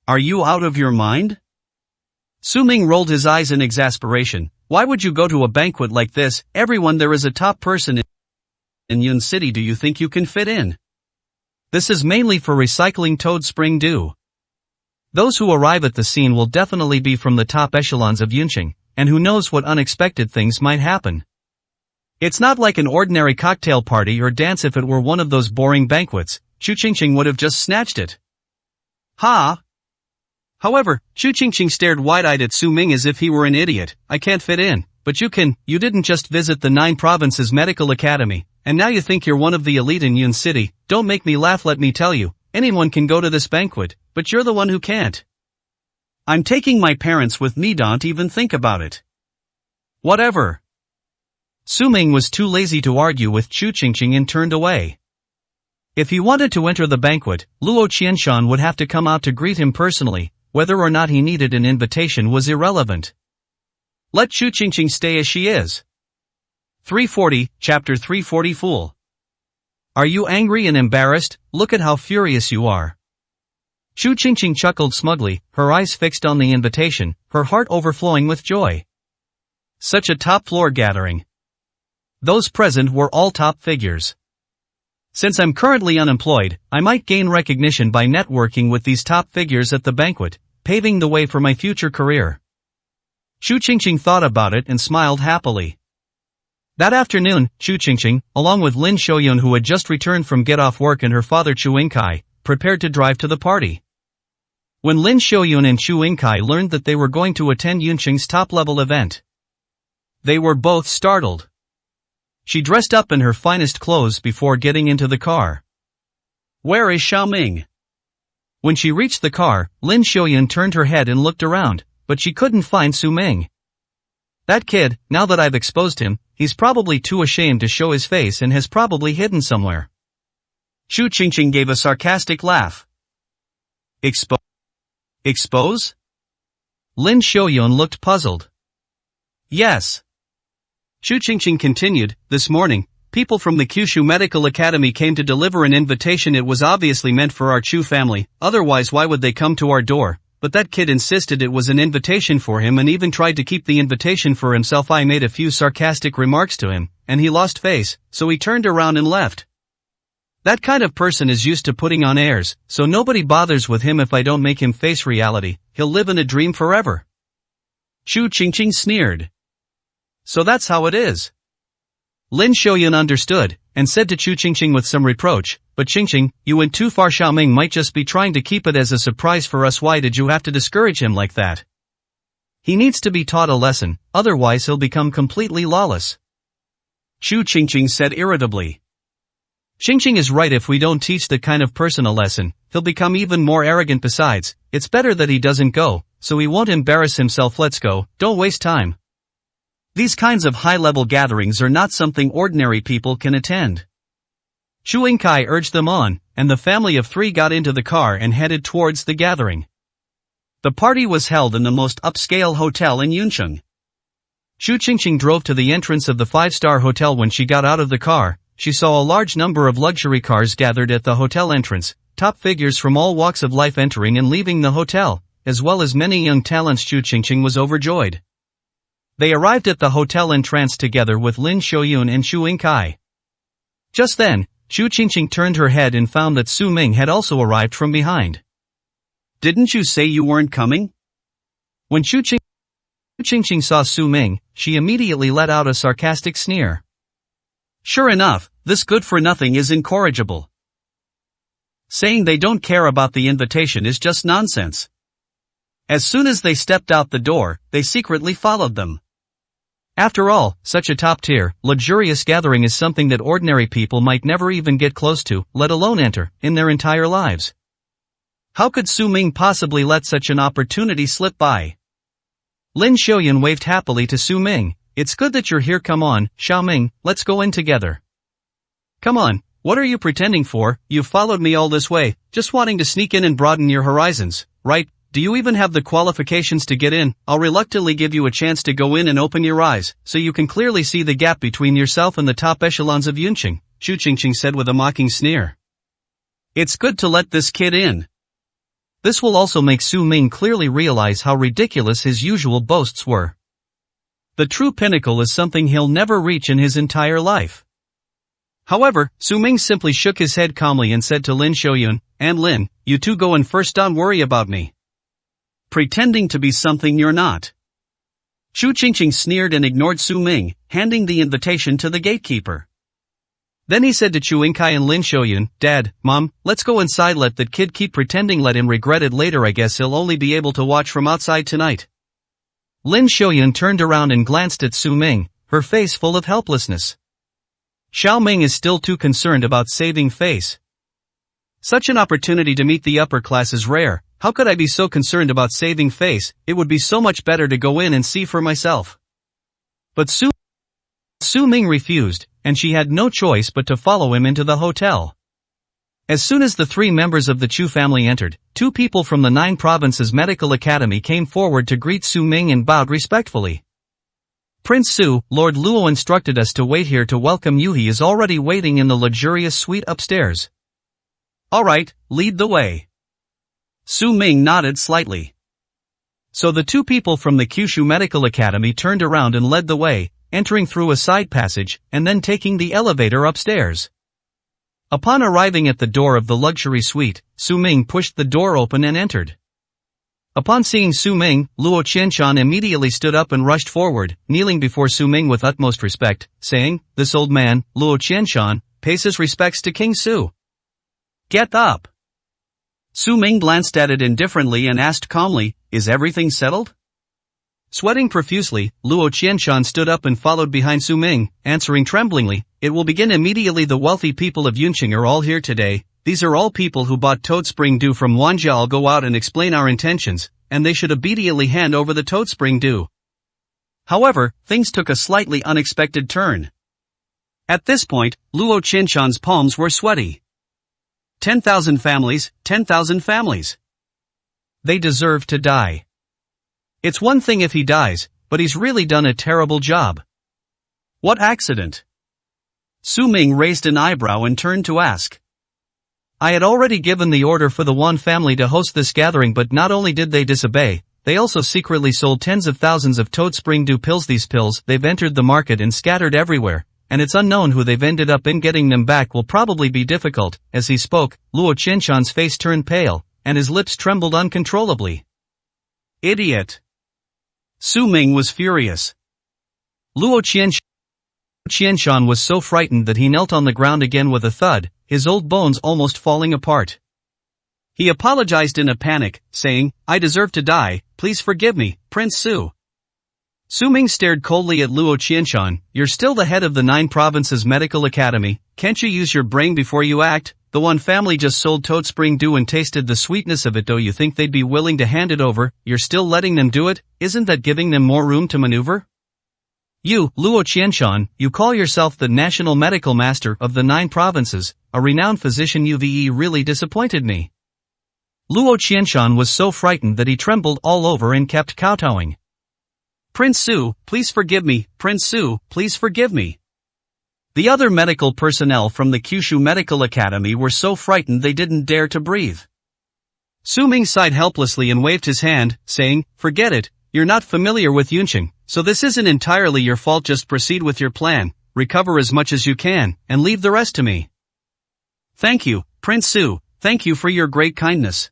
Are you out of your mind? Su Ming rolled his eyes in exasperation. Why would you go to a banquet like this? Everyone there is a top person in Yun City. Do you think you can fit in? This is mainly for recycling Toad Spring Dew. Those who arrive at the scene will definitely be from the top echelons of Yunqing, and who knows what unexpected things might happen. It's not like an ordinary cocktail party or dance. If it were one of those boring banquets, Chu Qingqing would have just snatched it. Ha! However, Chu Qingqing stared wide-eyed at Su Ming as if he were an idiot. I can't fit in, but you can. You didn't just visit the 9 Provinces Medical Academy, and now you think you're one of the elite in Yun City. Don't make me laugh. Let me tell you, anyone can go to this banquet, but you're the one who can't. I'm taking my parents with me. Don't even think about it. Whatever. Su Ming was too lazy to argue with Chu Qingqing and turned away. If he wanted to enter the banquet, Luo Qianshan would have to come out to greet him personally. Whether or not he needed an invitation was irrelevant. Let Chu Qingqing stay as she is. 340, Chapter 340. Fool. Are you angry and embarrassed? Look at how furious you are. Chu Qingqing chuckled smugly, her eyes fixed on the invitation, her heart overflowing with joy. Such a top-floor gathering. Those present were all top figures. Since I'm currently unemployed, I might gain recognition by networking with these top figures at the banquet, paving the way for my future career. Chu Qingqing thought about it and smiled happily. That afternoon, Chu Qingqing, along with Lin Xiaoyun who had just returned from get-off work and her father Chu Yingkai, prepared to drive to the party. When Lin Xiaoyun and Chu Yingkai learned that they were going to attend Yunqing's top-level event, they were both startled. She dressed up in her finest clothes before getting into the car. Where is Xiaoming? When she reached the car, Lin Xiaoyun turned her head and looked around, but she couldn't find Su Ming. That kid, now that I've exposed him, he's probably too ashamed to show his face and has probably hidden somewhere. Chu Qingqing gave a sarcastic laugh. Expose? Lin Xiaoyun looked puzzled. Yes. Chu Qingqing continued, this morning, people from the Kyushu Medical Academy came to deliver an invitation. It was obviously meant for our Chu family, otherwise why would they come to our door? But that kid insisted it was an invitation for him and even tried to keep the invitation for himself. I made a few sarcastic remarks to him, and he lost face, so he turned around and left. That kind of person is used to putting on airs, so nobody bothers with him. If I don't make him face reality, he'll live in a dream forever. Chu Qingqing sneered. So that's how it is. Lin Xiaoyun understood, and said to Chu Qingqing with some reproach, but Qingqing, you went too far. Xiaoming might just be trying to keep it as a surprise for us. Why did you have to discourage him like that? He needs to be taught a lesson, otherwise he'll become completely lawless. Chu Qingqing said irritably. Qingqing is right. If we don't teach that kind of person a lesson, he'll become even more arrogant. Besides, it's better that he doesn't go, so he won't embarrass himself. Let's go, don't waste time. These kinds of high-level gatherings are not something ordinary people can attend. Chu Yingkai urged them on, and the family of 3 got into the car and headed towards the gathering. The party was held in the most upscale hotel in Yunqing. Chu Qingqing drove to the entrance of the 5-star hotel. When she got out of the car, she saw a large number of luxury cars gathered at the hotel entrance, top figures from all walks of life entering and leaving the hotel, as well as many young talents. Chu Qingqing was overjoyed. They arrived at the hotel entrance together with Lin Xiaoyun and Chu Yingkai. Just then, Chu Qingqing turned her head and found that Su Ming had also arrived from behind. Didn't you say you weren't coming? When Chu Qingqing saw Su Ming, she immediately let out a sarcastic sneer. Sure enough, this good-for-nothing is incorrigible. Saying they don't care about the invitation is just nonsense. As soon as they stepped out the door, they secretly followed them. After all, such a top-tier, luxurious gathering is something that ordinary people might never even get close to, let alone enter, in their entire lives. How could Su Ming possibly let such an opportunity slip by? Lin Xiaoyun waved happily to Su Ming. It's good that you're here. Come on, Xiaoming, let's go in together. Come on, what are you pretending for? You've followed me all this way, just wanting to sneak in and broaden your horizons, right? Do you even have the qualifications to get in? I'll reluctantly give you a chance to go in and open your eyes, so you can clearly see the gap between yourself and the top echelons of Yunqing, Chu Qingqing said with a mocking sneer. It's good to let this kid in. This will also make Su Ming clearly realize how ridiculous his usual boasts were. The true pinnacle is something he'll never reach in his entire life. However, Su Ming simply shook his head calmly and said to Lin Xiaoyun, "And Lin, you two go in first, don't worry about me. Pretending to be something you're not." Chu Qingqing sneered and ignored Su Ming, handing the invitation to the gatekeeper. Then he said to Chu Yingkai and Lin Xiaoyun, "Dad, Mom, let's go inside, let that kid keep pretending, let him regret it later, I guess he'll only be able to watch from outside tonight." Lin Xiaoyun turned around and glanced at Su Ming, her face full of helplessness. Xiao Ming is still too concerned about saving face. Such an opportunity to meet the upper class is rare. How could I be so concerned about saving face? It would be so much better to go in and see for myself. But Su Ming refused, and she had no choice but to follow him into the hotel. As soon as the three members of the Chu family entered, two people from the 9 Provinces Medical Academy came forward to greet Su Ming and bowed respectfully. "Prince Su, Lord Luo instructed us to wait here to welcome you. He is already waiting in the luxurious suite upstairs." "Alright, lead the way." Su Ming nodded slightly. So the two people from the Kyushu Medical Academy turned around and led the way, entering through a side passage, and then taking the elevator upstairs. Upon arriving at the door of the luxury suite, Su Ming pushed the door open and entered. Upon seeing Su Ming, Luo Qianshan immediately stood up and rushed forward, kneeling before Su Ming with utmost respect, saying, "This old man, Luo Qianshan, pays his respects to King Su." "Get up." Su Ming glanced at it indifferently and asked calmly, "Is everything settled?" Sweating profusely, Luo Qianshan stood up and followed behind Su Ming, answering tremblingly, "It will begin immediately. The wealthy people of Yunqing are all here today. These are all people who bought Toad Spring Dew from Wanjia. I'll go out and explain our intentions, and they should immediately hand over the Toad Spring Dew." However, things took a slightly unexpected turn. At this point, Luo Qianshan's palms were sweaty. 10,000 families, 10,000 families. They deserve to die. It's one thing if he dies, but he's really done a terrible job. What accident? Su Ming raised an eyebrow and turned to ask. I had already given the order for the Wan family to host this gathering, but not only did they disobey, they also secretly sold tens of thousands of Toad Spring Dew pills. These pills, they've entered the market and scattered everywhere, and it's unknown who they've ended up in. Getting them back will probably be difficult. As he spoke, Luo Qianshan's face turned pale, and his lips trembled uncontrollably. Idiot! Su Ming was furious. Luo Qianshan was so frightened that he knelt on the ground again with a thud, his old bones almost falling apart. He apologized in a panic, saying, I deserve to die, please forgive me, Prince Su. Su Ming stared coldly at Luo Qianshan. You're still the head of the 9 Provinces Medical Academy, can't you use your brain before you act? The one family just sold Toad Spring Dew and tasted the sweetness of it. Do you think they'd be willing to hand it over? You're still letting them do it? Isn't that giving them more room to maneuver? You, Luo Qianshan, you call yourself the National Medical Master of the 9 Provinces, a renowned physician. You really disappointed me. Luo Qianshan was so frightened that he trembled all over and kept kowtowing. Prince Su, please forgive me, Prince Su, please forgive me. The other medical personnel from the Kyushu Medical Academy were so frightened they didn't dare to breathe. Su Ming sighed helplessly and waved his hand, saying, forget it, you're not familiar with Yunqing, so this isn't entirely your fault. Just proceed with your plan, recover as much as you can, and leave the rest to me. Thank you, Prince Su, thank you for your great kindness.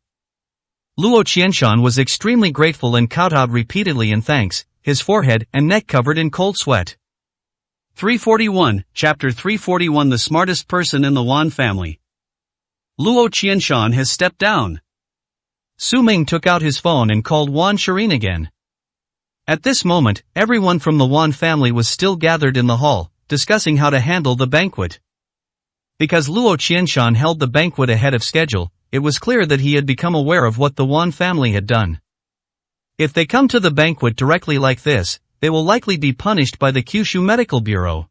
Luo Qianshan was extremely grateful and kowtowed repeatedly in thanks, his forehead and neck covered in cold sweat. 341, Chapter 341. The smartest person in the Wan family. Luo Qianshan has stepped down. Su Ming took out his phone and called Wan Shirin again. At this moment, everyone from the Wan family was still gathered in the hall, discussing how to handle the banquet. Because Luo Qianshan held the banquet ahead of schedule, it was clear that he had become aware of what the Wan family had done. If they come to the banquet directly like this, they will likely be punished by the Kyushu Medical Bureau.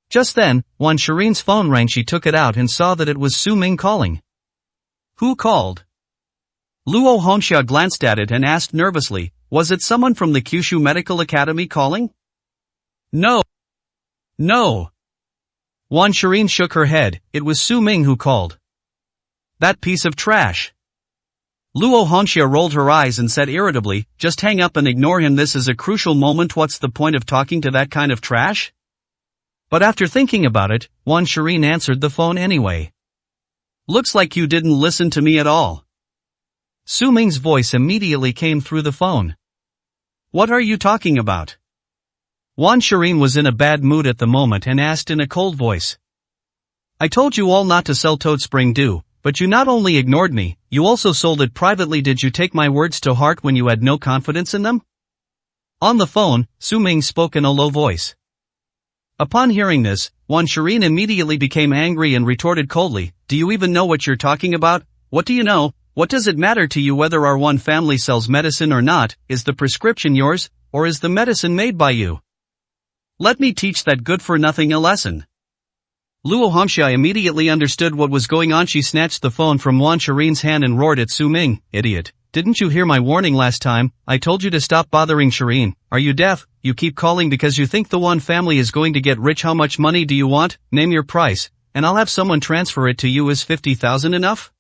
Just then, Wan Shirin's phone rang. She took it out and saw that it was Su Ming calling. Who called? Luo Hongxia glanced at it and asked nervously, was it someone from the Kyushu Medical Academy calling? No. No. Wan Shirin shook her head. It was Su Ming who called. That piece of trash. Luo Hongxia rolled her eyes and said irritably, just hang up and ignore him, this is a crucial moment, what's the point of talking to that kind of trash? But after thinking about it, Wan Shirin answered the phone anyway. Looks like you didn't listen to me at all. Su Ming's voice immediately came through the phone. What are you talking about? Wan Shirin was in a bad mood at the moment and asked in a cold voice. I told you all not to sell Toad Spring Dew, but you not only ignored me, you also sold it privately. Did you take my words to heart when you had no confidence in them? On the phone, Su Ming spoke in a low voice. Upon hearing this, Wan Shirin immediately became angry and retorted coldly, do you even know what you're talking about? What do you know? What does it matter to you whether our one family sells medicine or not? Is the prescription yours, or is the medicine made by you? Let me teach that good-for-nothing a lesson. Luo Hongxia immediately understood what was going on. She snatched the phone from Wan Shirin's hand and roared at Su Ming, idiot. Didn't you hear my warning last time? I told you to stop bothering Shirin. Are you deaf? You keep calling because you think the Wan family is going to get rich. How much money do you want? Name your price, and I'll have someone transfer it to you. Is 50,000 enough?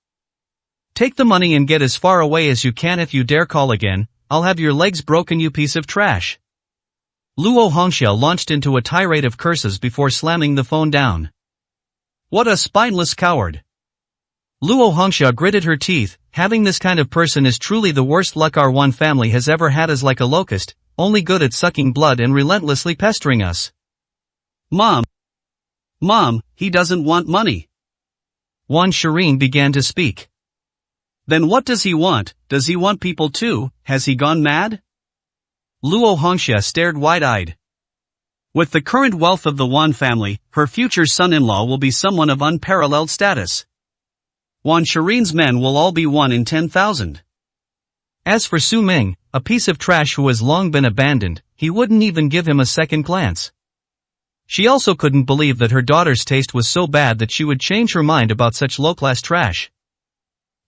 Take the money and get as far away as you can. If you dare call again, I'll have your legs broken, you piece of trash. Luo Hongxia launched into a tirade of curses before slamming the phone down. What a spineless coward. Luo Hongxia gritted her teeth. Having this kind of person is truly the worst luck our one family has ever had. Is like a locust, only good at sucking blood and relentlessly pestering us. Mom, he doesn't want money. Wan Shirin began to speak. Then what does he want? Does he want people too? Has he gone mad? Luo Hongxia stared wide-eyed. With the current wealth of the Wan family, her future son-in-law will be someone of unparalleled status. Wan Shirin's men will all be 1 in 10,000. As for Su Ming, a piece of trash who has long been abandoned, he wouldn't even give him a second glance. She also couldn't believe that her daughter's taste was so bad that she would change her mind about such low-class trash.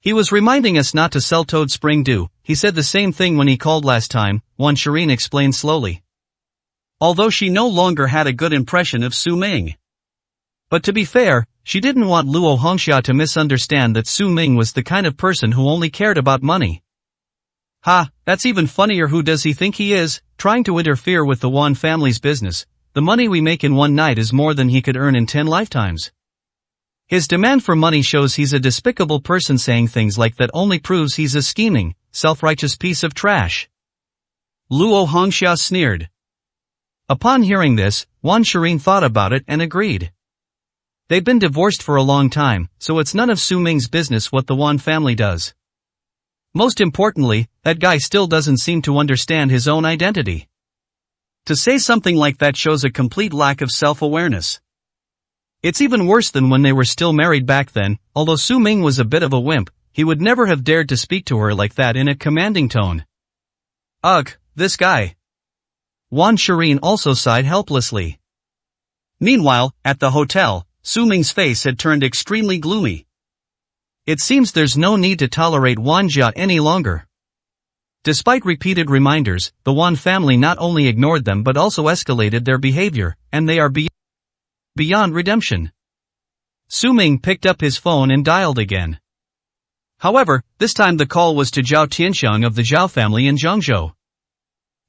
He was reminding us not to sell Toad Spring Dew. He said the same thing when he called last time, Wan Shirin explained slowly. Although she no longer had a good impression of Su Ming. But to be fair, she didn't want Luo Hongxia to misunderstand that Su Ming was the kind of person who only cared about money. Ha, that's even funnier. Who does he think he is, trying to interfere with the Wan family's business? The money we make in one night is more than he could earn in 10 lifetimes. His demand for money shows he's a despicable person. Saying things like that only proves he's a scheming, self-righteous piece of trash. Luo Hongxia sneered. Upon hearing this, Wan Shirin thought about it and agreed. They've been divorced for a long time, so it's none of Su Ming's business what the Wan family does. Most importantly, that guy still doesn't seem to understand his own identity. To say something like that shows a complete lack of self-awareness. It's even worse than when they were still married back then. Although Su Ming was a bit of a wimp, he would never have dared to speak to her like that in a commanding tone. Ugh, this guy. Wan Shirin also sighed helplessly. Meanwhile, at the hotel, Su Ming's face had turned extremely gloomy. It seems there's no need to tolerate Wan Jia any longer. Despite repeated reminders, the Wan family not only ignored them but also escalated their behavior, and they are beyond redemption. Su Ming picked up his phone and dialed again. However, this time the call was to Zhao Tianxiang of the Zhao family in Zhangzhou.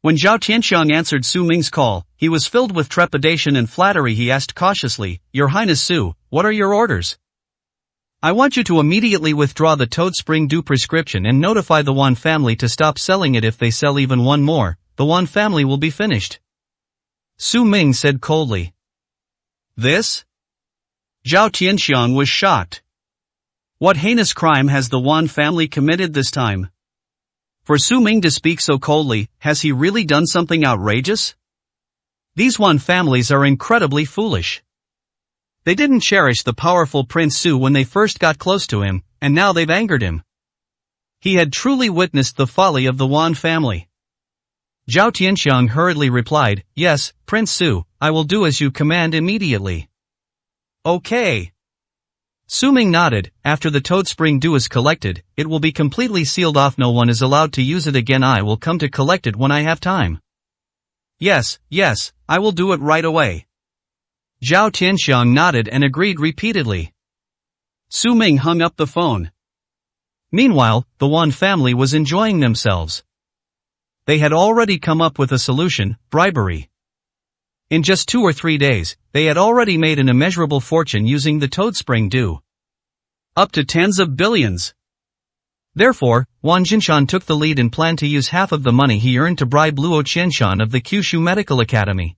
When Zhao Tianxiang answered Su Ming's call, he was filled with trepidation and flattery. He asked cautiously, Your Highness Su, what are your orders? I want you to immediately withdraw the Toad Spring Dew prescription and notify the Wan family to stop selling it. If they sell even one more, the Wan family will be finished. Su Ming said coldly. This? Zhao Tianxiang was shocked. What heinous crime has the Wan family committed this time? For Su Ming to speak so coldly, has he really done something outrageous? These Wan families are incredibly foolish. They didn't cherish the powerful Prince Su when they first got close to him, and now they've angered him. He had truly witnessed the folly of the Wan family. Zhao Tianxiang hurriedly replied, Yes, Prince Su, I will do as you command immediately. Okay. Su Ming nodded. After the Toad Spring Dew is collected, it will be completely sealed off. No one is allowed to use it again. I will come to collect it when I have time. Yes, I will do it right away. Zhao Tianxiang nodded and agreed repeatedly. Su Ming hung up the phone. Meanwhile, the Wan family was enjoying themselves. They had already come up with a solution: bribery. In just 2 or 3 days, they had already made an immeasurable fortune using the toad spring dew. Up to tens of billions. Therefore, Wang Jinshan took the lead and planned to use half of the money he earned to bribe Luo Qianshan of the Kyushu Medical Academy.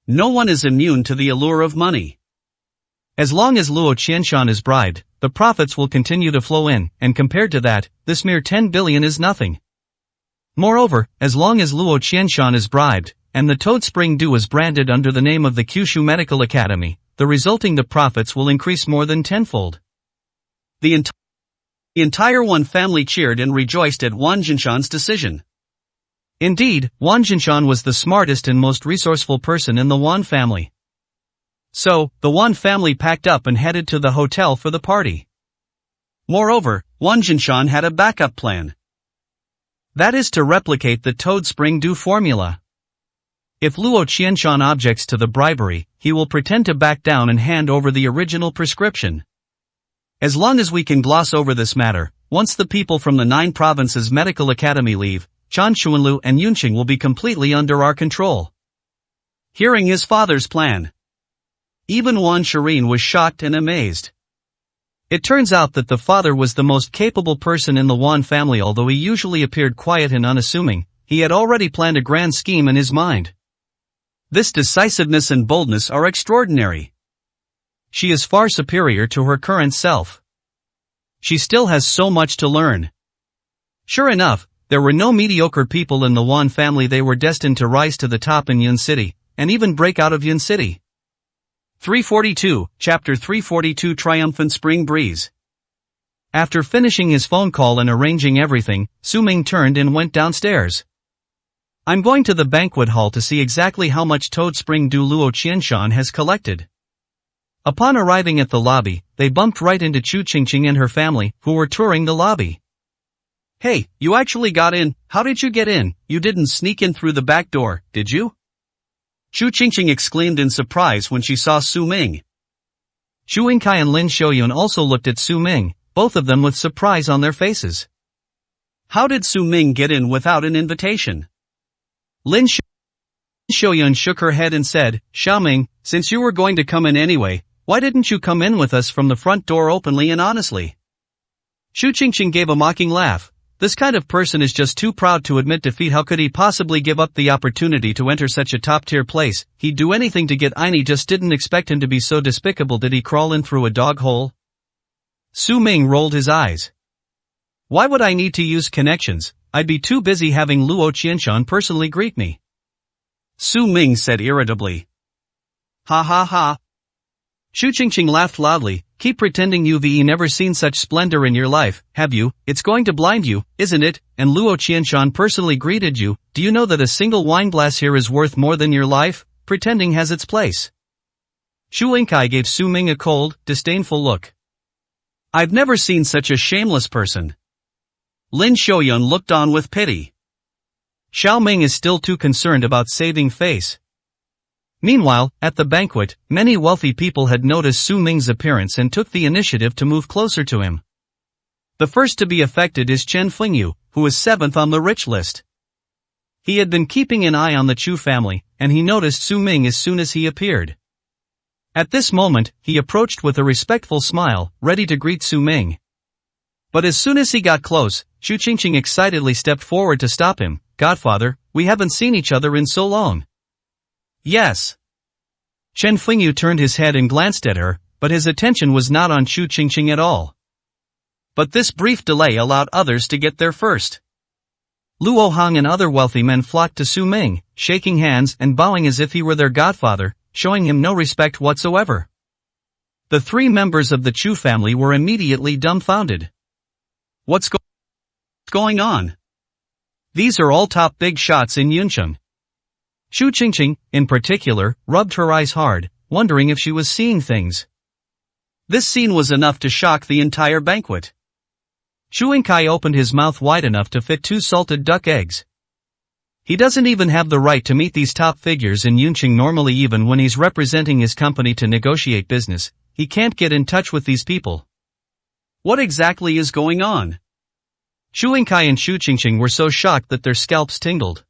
No one is immune to the allure of money. As long as Luo Qianshan is bribed, the profits will continue to flow in, and compared to that, this mere 10 billion is nothing. Moreover, as long as Luo Qianshan is bribed, and the toad spring dew is branded under the name of the Kyushu Medical Academy, the resulting profits will increase more than tenfold. The entire Wan family cheered and rejoiced at Wang Jinshan's decision. Indeed, Wang Jinshan was the smartest and most resourceful person in the Wan family. So, the Wan family packed up and headed to the hotel for the party. Moreover, Wang Jinshan had a backup plan. That is to replicate the toad spring dew formula. If Luo Qianshan objects to the bribery, he will pretend to back down and hand over the original prescription. As long as we can gloss over this matter, once the people from the 9 provinces medical academy leave, Chanshuanlu and Yunqing will be completely under our control. Hearing his father's plan, even Wan Shirin was shocked and amazed. It turns out that the father was the most capable person in the Wan family. Although he usually appeared quiet and unassuming, he had already planned a grand scheme in his mind. This decisiveness and boldness are extraordinary. She is far superior to her current self. She still has so much to learn. Sure enough, there were no mediocre people in the Wan family. They were destined to rise to the top in Yun City, and even break out of Yun City. 342, Chapter 342 Triumphant Spring Breeze. After finishing his phone call and arranging everything, Su Ming turned and went downstairs. I'm going to the banquet hall to see exactly how much toad spring dew Luo Qianshan has collected. Upon arriving at the lobby, they bumped right into Chu Qingqing and her family, who were touring the lobby. Hey, you actually got in. How did you get in? You didn't sneak in through the back door, did you? Chu Qingqing exclaimed in surprise when she saw Su Ming. Xu Yingkai and Lin Xiaoyun also looked at Su Ming, both of them with surprise on their faces. How did Su Ming get in without an invitation? Lin Xiaoyun shook her head and said, Xiaoming, since you were going to come in anyway, why didn't you come in with us from the front door openly and honestly? Xu Qingqing gave a mocking laugh. This kind of person is just too proud to admit defeat. How could he possibly give up the opportunity to enter such a top-tier place? He'd do anything to get in. He just didn't expect him to be so despicable. Did he crawl in through a dog hole? Su Ming rolled his eyes. Why would I need to use connections? I'd be too busy having Luo Qianshan personally greet me. Su Ming said irritably. Ha ha ha. Xu Qingqing laughed loudly. Keep pretending you've never seen such splendor in your life, have you? It's going to blind you, isn't it? And Luo Qianshan personally greeted you. Do you know that a single wine glass here is worth more than your life? Pretending has its place. Xu Yingkai gave Su Ming a cold, disdainful look. I've never seen such a shameless person. Lin Xiaoyun looked on with pity. Xiao Ming is still too concerned about saving face. Meanwhile, at the banquet, many wealthy people had noticed Su Ming's appearance and took the initiative to move closer to him. The first to be affected is Chen Fengyu, who is 7th on the rich list. He had been keeping an eye on the Chu family, and he noticed Su Ming as soon as he appeared. At this moment, he approached with a respectful smile, ready to greet Su Ming. But as soon as he got close, Chu Qingqing excitedly stepped forward to stop him. Godfather, we haven't seen each other in so long. Yes. Chen Fengyu turned his head and glanced at her, but his attention was not on Chu Qingqing at all. But this brief delay allowed others to get there first. Luo Hong and other wealthy men flocked to Su Ming, shaking hands and bowing as if he were their godfather, showing him no respect whatsoever. The 3 members of the Chu family were immediately dumbfounded. What's going on? These are all top big shots in Yuncheng. Xu Qingqing, in particular, rubbed her eyes hard, wondering if she was seeing things. This scene was enough to shock the entire banquet. Xu Yingkai opened his mouth wide enough to fit 2 salted duck eggs. He doesn't even have the right to meet these top figures in Yuncheng normally. Even when he's representing his company to negotiate business, he can't get in touch with these people. What exactly is going on? Xu Yingkai and Xu Qingqing were so shocked that their scalps tingled.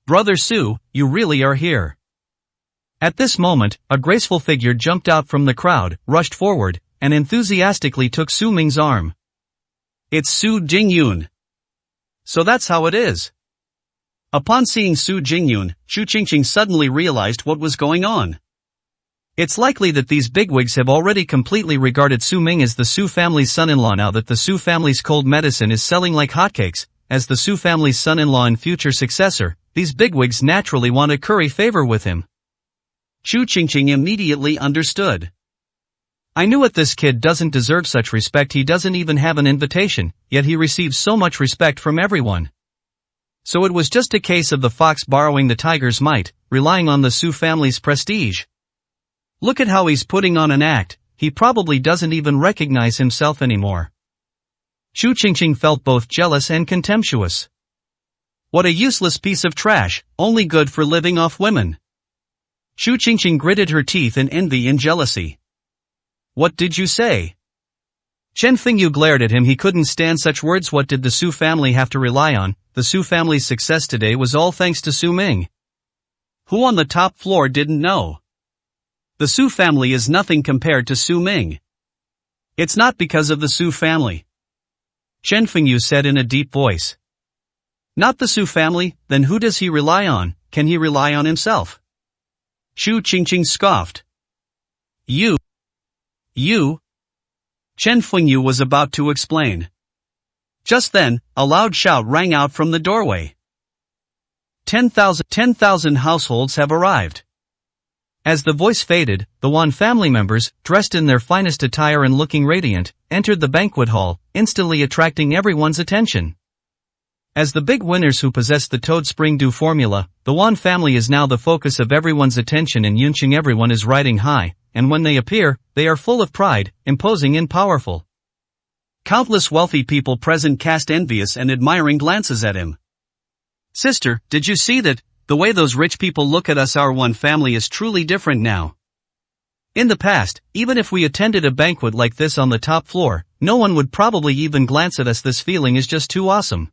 Brother Su, you really are here. At this moment, a graceful figure jumped out from the crowd, rushed forward, and enthusiastically took Su Ming's arm. It's Su Jingyun. So that's how it is. Upon seeing Su Jingyun, Xu Qingqing suddenly realized what was going on. It's likely that these bigwigs have already completely regarded Su Ming as the Su family's son-in-law now that the Su family's cold medicine is selling like hotcakes. As the Su family's son-in-law and future successor, these bigwigs naturally want to curry favor with him. Xu Qingqing immediately understood. I knew it, this kid doesn't deserve such respect, he doesn't even have an invitation, yet he receives so much respect from everyone. So it was just a case of the fox borrowing the tiger's might, relying on the Su family's prestige. Look at how he's putting on an act, he probably doesn't even recognize himself anymore. Xu Qingqing felt both jealous and contemptuous. What a useless piece of trash, only good for living off women. Xu Qingqing gritted her teeth in envy and jealousy. What did you say? Chen Fengyu glared at him, he couldn't stand such words. What did the Su family have to rely on? The Su family's success today was all thanks to Su Ming. Who on the top floor didn't know? The Su family is nothing compared to Su Ming. It's not because of the Su family. Chen Fengyu said in a deep voice. Not the Su family, then who does he rely on? Can he rely on himself? Xu Qingqing scoffed. You. Chen Fengyu was about to explain. Just then, a loud shout rang out from the doorway. 10,000 households have arrived. As the voice faded, the Wan family members, dressed in their finest attire and looking radiant, entered the banquet hall, instantly attracting everyone's attention. As the big winners who possess the Toad Spring Dew formula, the Wan family is now the focus of everyone's attention in Yunqing. Everyone is riding high, and when they appear, they are full of pride, imposing and powerful. Countless wealthy people present cast envious and admiring glances at him. Sister, did you see that? The way those rich people look at us, our Wan family is truly different now. In the past, even if we attended a banquet like this on the top floor, no one would probably even glance at us. This feeling is just too awesome.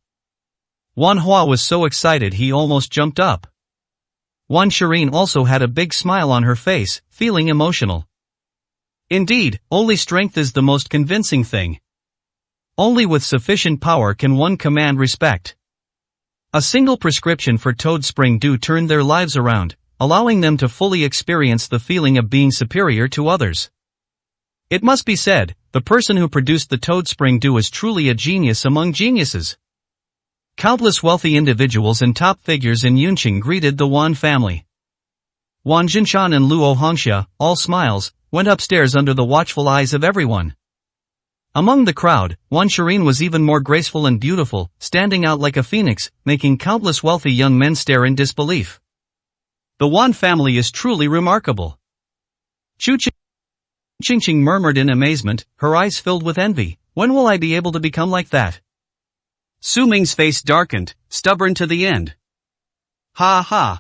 Wan Hua was so excited he almost jumped up. Wan Shireen also had a big smile on her face, feeling emotional. Indeed, only strength is the most convincing thing. Only with sufficient power can one command respect. A single prescription for Toad Spring Dew turned their lives around, allowing them to fully experience the feeling of being superior to others. It must be said, the person who produced the Toad Spring Dew is truly a genius among geniuses. Countless wealthy individuals and top figures in Yunqing greeted the Wan family. Wan Jinshan and Luo Hongxia, all smiles, went upstairs under the watchful eyes of everyone. Among the crowd, Wan Shireen was even more graceful and beautiful, standing out like a phoenix, making countless wealthy young men stare in disbelief. The Wan family is truly remarkable. Xu Qingqing murmured in amazement, her eyes filled with envy. When will I be able to become like that? Su Ming's face darkened, stubborn to the end. Ha ha.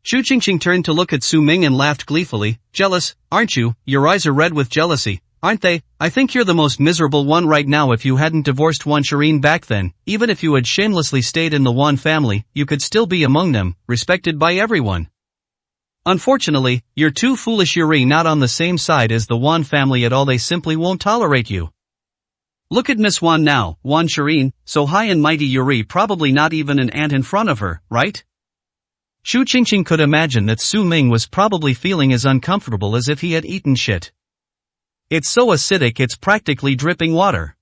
Xu Qingqing turned to look at Su Ming and laughed gleefully. Jealous, aren't you? Your eyes are red with jealousy, aren't they? I think you're the most miserable one right now. If you hadn't divorced Wan Shireen back then, even if you had shamelessly stayed in the Wan family, you could still be among them, respected by everyone. Unfortunately, you're too foolish. You're not on the same side as the Wan family at all. They simply won't tolerate you. Look at Miss Wan now, Wan Shireen, so high and mighty. You're probably not even an ant in front of her, right? Xu Qingqing could imagine that Su Ming was probably feeling as uncomfortable as if he had eaten shit. It's so acidic it's practically dripping water.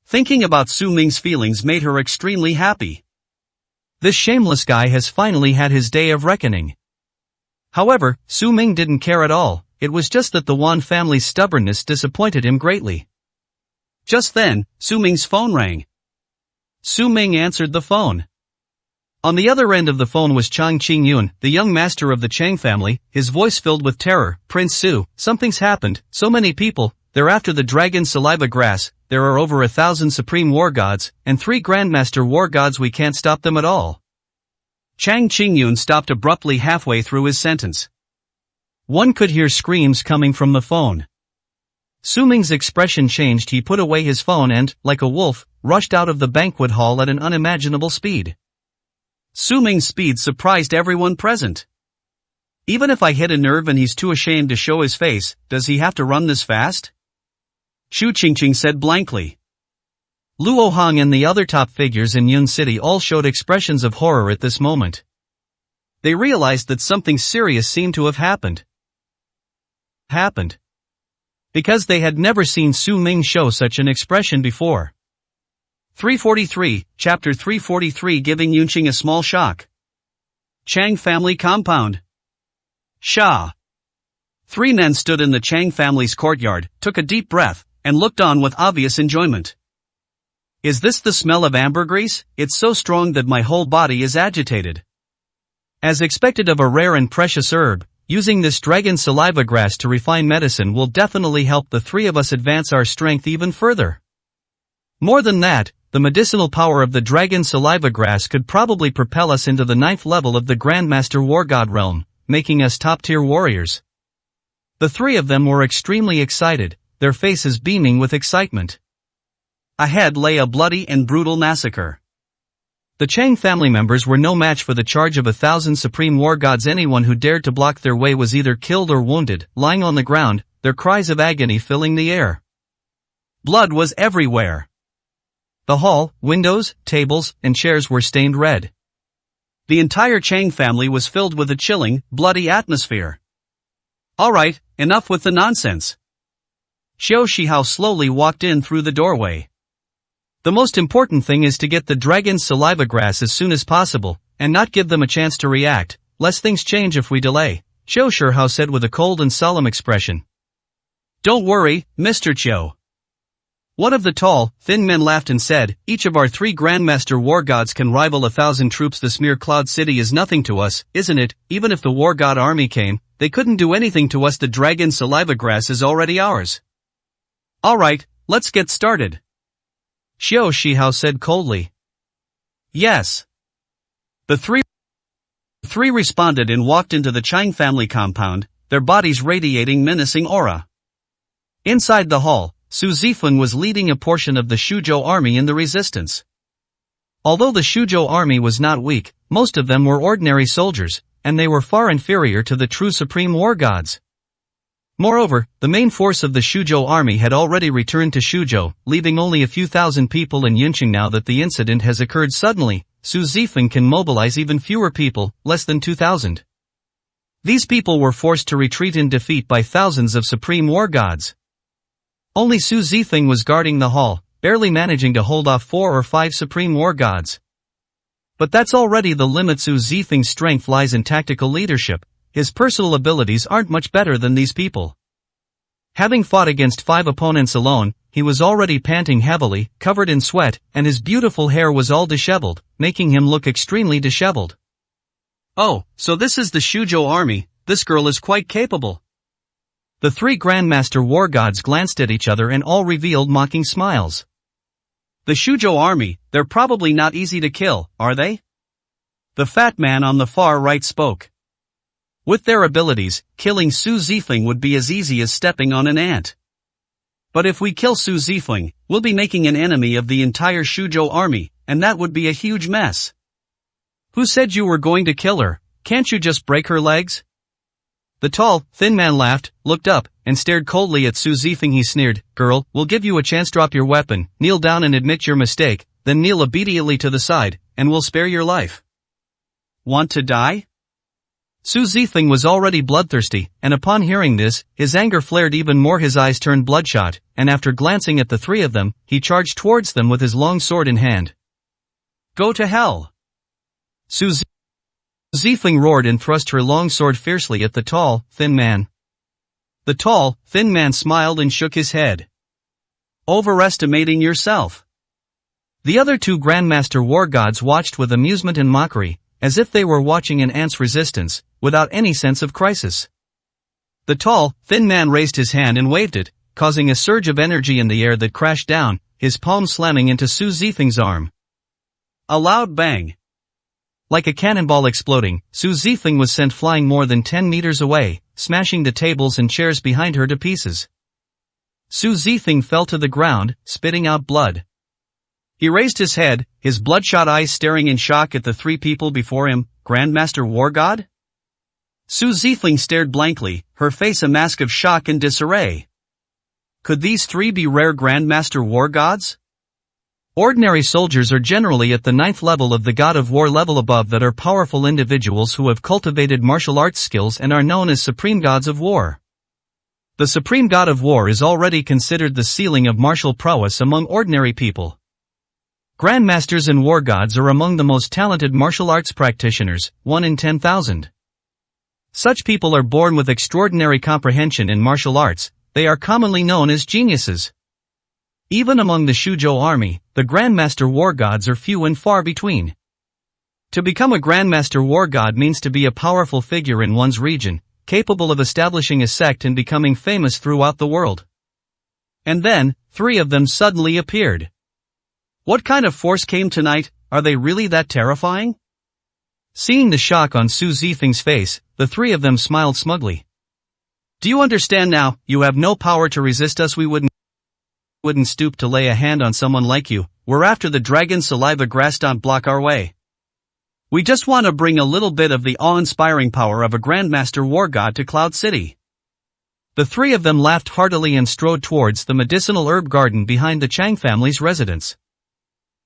Thinking about Su Ming's feelings made her extremely happy. This shameless guy has finally had his day of reckoning. However, Su Ming didn't care at all, it was just that the Wan family's stubbornness disappointed him greatly. Just then, Su Ming's phone rang. Su Ming answered the phone. On the other end of the phone was Chang Qingyun, the young master of the Chang family, his voice filled with terror. Prince Su, something's happened, so many people, they're after the dragon saliva grass, there are over 1,000 supreme war gods, and 3 grandmaster war gods, we can't stop them at all. Chang Qingyun stopped abruptly halfway through his sentence. One could hear screams coming from the phone. Su Ming's expression changed. He put away his phone and, like a wolf, rushed out of the banquet hall at an unimaginable speed. Su Ming's speed surprised everyone present. Even if I hit a nerve and he's too ashamed to show his face, does he have to run this fast? Xu Qingqing said blankly. Luo Hong and the other top figures in Yun City all showed expressions of horror at this moment. They realized that something serious seemed to have happened. Because they had never seen Su Ming show such an expression before. 343, Chapter 343, giving Yunqing a small shock. Chang family compound. Sha. Three men stood in the Chang family's courtyard, took a deep breath, and looked on with obvious enjoyment. Is this the smell of ambergris? It's so strong that my whole body is agitated. As expected of a rare and precious herb, using this dragon saliva grass to refine medicine will definitely help the three of us advance our strength even further. More than that, the medicinal power of the dragon saliva grass could probably propel us into the 9th level of the Grandmaster War God realm, making us top-tier warriors. The three of them were extremely excited, their faces beaming with excitement. Ahead lay a bloody and brutal massacre. The Chang family members were no match for the charge of 1,000 supreme war gods. Anyone who dared to block their way was either killed or wounded, lying on the ground, their cries of agony filling the air. Blood was everywhere. The hall, windows, tables, and chairs were stained red. The entire Chang family was filled with a chilling, bloody atmosphere. Alright, enough with the nonsense. Xiao Shihao slowly walked in through the doorway. The most important thing is to get the dragon's saliva grass as soon as possible, and not give them a chance to react, lest things change if we delay, Xiao Shihao said with a cold and solemn expression. Don't worry, Mr. Qiu. One of the tall, thin men laughed and said, each of our 3 Grandmaster war gods can rival 1,000 troops. The Smear Cloud City is nothing to us, isn't it? Even if the war god army came, they couldn't do anything to us. The dragon saliva grass is already ours. Alright, let's get started. Xiao Shihao said coldly. Yes. The three responded and walked into the Chang family compound, their bodies radiating menacing aura. Inside the hall, Su Zifeng was leading a portion of the Shuzhou army in the resistance. Although the Shuzhou army was not weak, most of them were ordinary soldiers, and they were far inferior to the true supreme war gods. Moreover, the main force of the Shuzhou army had already returned to Shuzhou, leaving only a few thousand people in Yunqing. Now that the incident has occurred suddenly, Su Zifeng can mobilize even fewer people, less than 2,000. These people were forced to retreat in defeat by thousands of supreme war gods. Only Su Zifeng was guarding the hall, barely managing to hold off 4 or 5 supreme war gods. But that's already the limit. Su Zifeng's strength lies in tactical leadership. His personal abilities aren't much better than these people. Having fought against 5 opponents alone, he was already panting heavily, covered in sweat, and his beautiful hair was all disheveled, making him look extremely disheveled. Oh, so this is the Shuzhou army. This girl is quite capable. The 3 Grandmaster war gods glanced at each other and all revealed mocking smiles. The Shuzhou army, they're probably not easy to kill, are they? The fat man on the far right spoke. With their abilities, killing Su Zifeng would be as easy as stepping on an ant. But if we kill Su Zifeng, we'll be making an enemy of the entire Shuzhou army, and that would be a huge mess. Who said you were going to kill her? Can't you just break her legs? The tall, thin man laughed, looked up, and stared coldly at Su Zifeng. He sneered, Girl, we'll give you a chance. Drop your weapon, kneel down and admit your mistake, then kneel obediently to the side, and we'll spare your life. Want to die? Su Zifeng was already bloodthirsty, and upon hearing this, his anger flared even more. His eyes turned bloodshot, and after glancing at the 3 of them, he charged towards them with his long sword in hand. Go to hell! Su Zifeng roared and thrust her long sword fiercely at the tall, thin man. The tall, thin man smiled and shook his head. Overestimating yourself. The other 2 Grandmaster war gods watched with amusement and mockery, as if they were watching an ant's resistance, without any sense of crisis. The tall, thin man raised his hand and waved it, causing a surge of energy in the air that crashed down, his palm slamming into Su Zifeng's arm. A loud bang. Like a cannonball exploding, Su Zifeng was sent flying more than 10 meters away, smashing the tables and chairs behind her to pieces. Su Zifeng fell to the ground, spitting out blood. He raised his head, his bloodshot eyes staring in shock at the three people before him. Grandmaster War God? Su Zifeng stared blankly, her face a mask of shock and disarray. Could these three be rare Grandmaster War Gods? Ordinary soldiers are generally at the 9th level of the God of War level above that are powerful individuals who have cultivated martial arts skills and are known as Supreme Gods of War. The Supreme God of War is already considered the ceiling of martial prowess among ordinary people. Grandmasters and War Gods are among the most talented martial arts practitioners, 1 in 10,000. Such people are born with extraordinary comprehension in martial arts. They are commonly known as geniuses. Even among the Shuzhou army, the Grandmaster War Gods are few and far between. To become a Grandmaster War God means to be a powerful figure in one's region, capable of establishing a sect and becoming famous throughout the world. And then, three of them suddenly appeared. What kind of force came tonight? Are they really that terrifying? Seeing the shock on Su Zifeng's face, the three of them smiled smugly. Do you understand now? You have no power to resist us. We wouldn't stoop to lay a hand on someone like you. We're after the dragon saliva grass. Don't block our way. We just want to bring a little bit of the awe-inspiring power of a Grandmaster War God to Cloud City. The three of them laughed heartily and strode towards the medicinal herb garden behind the Chang family's residence.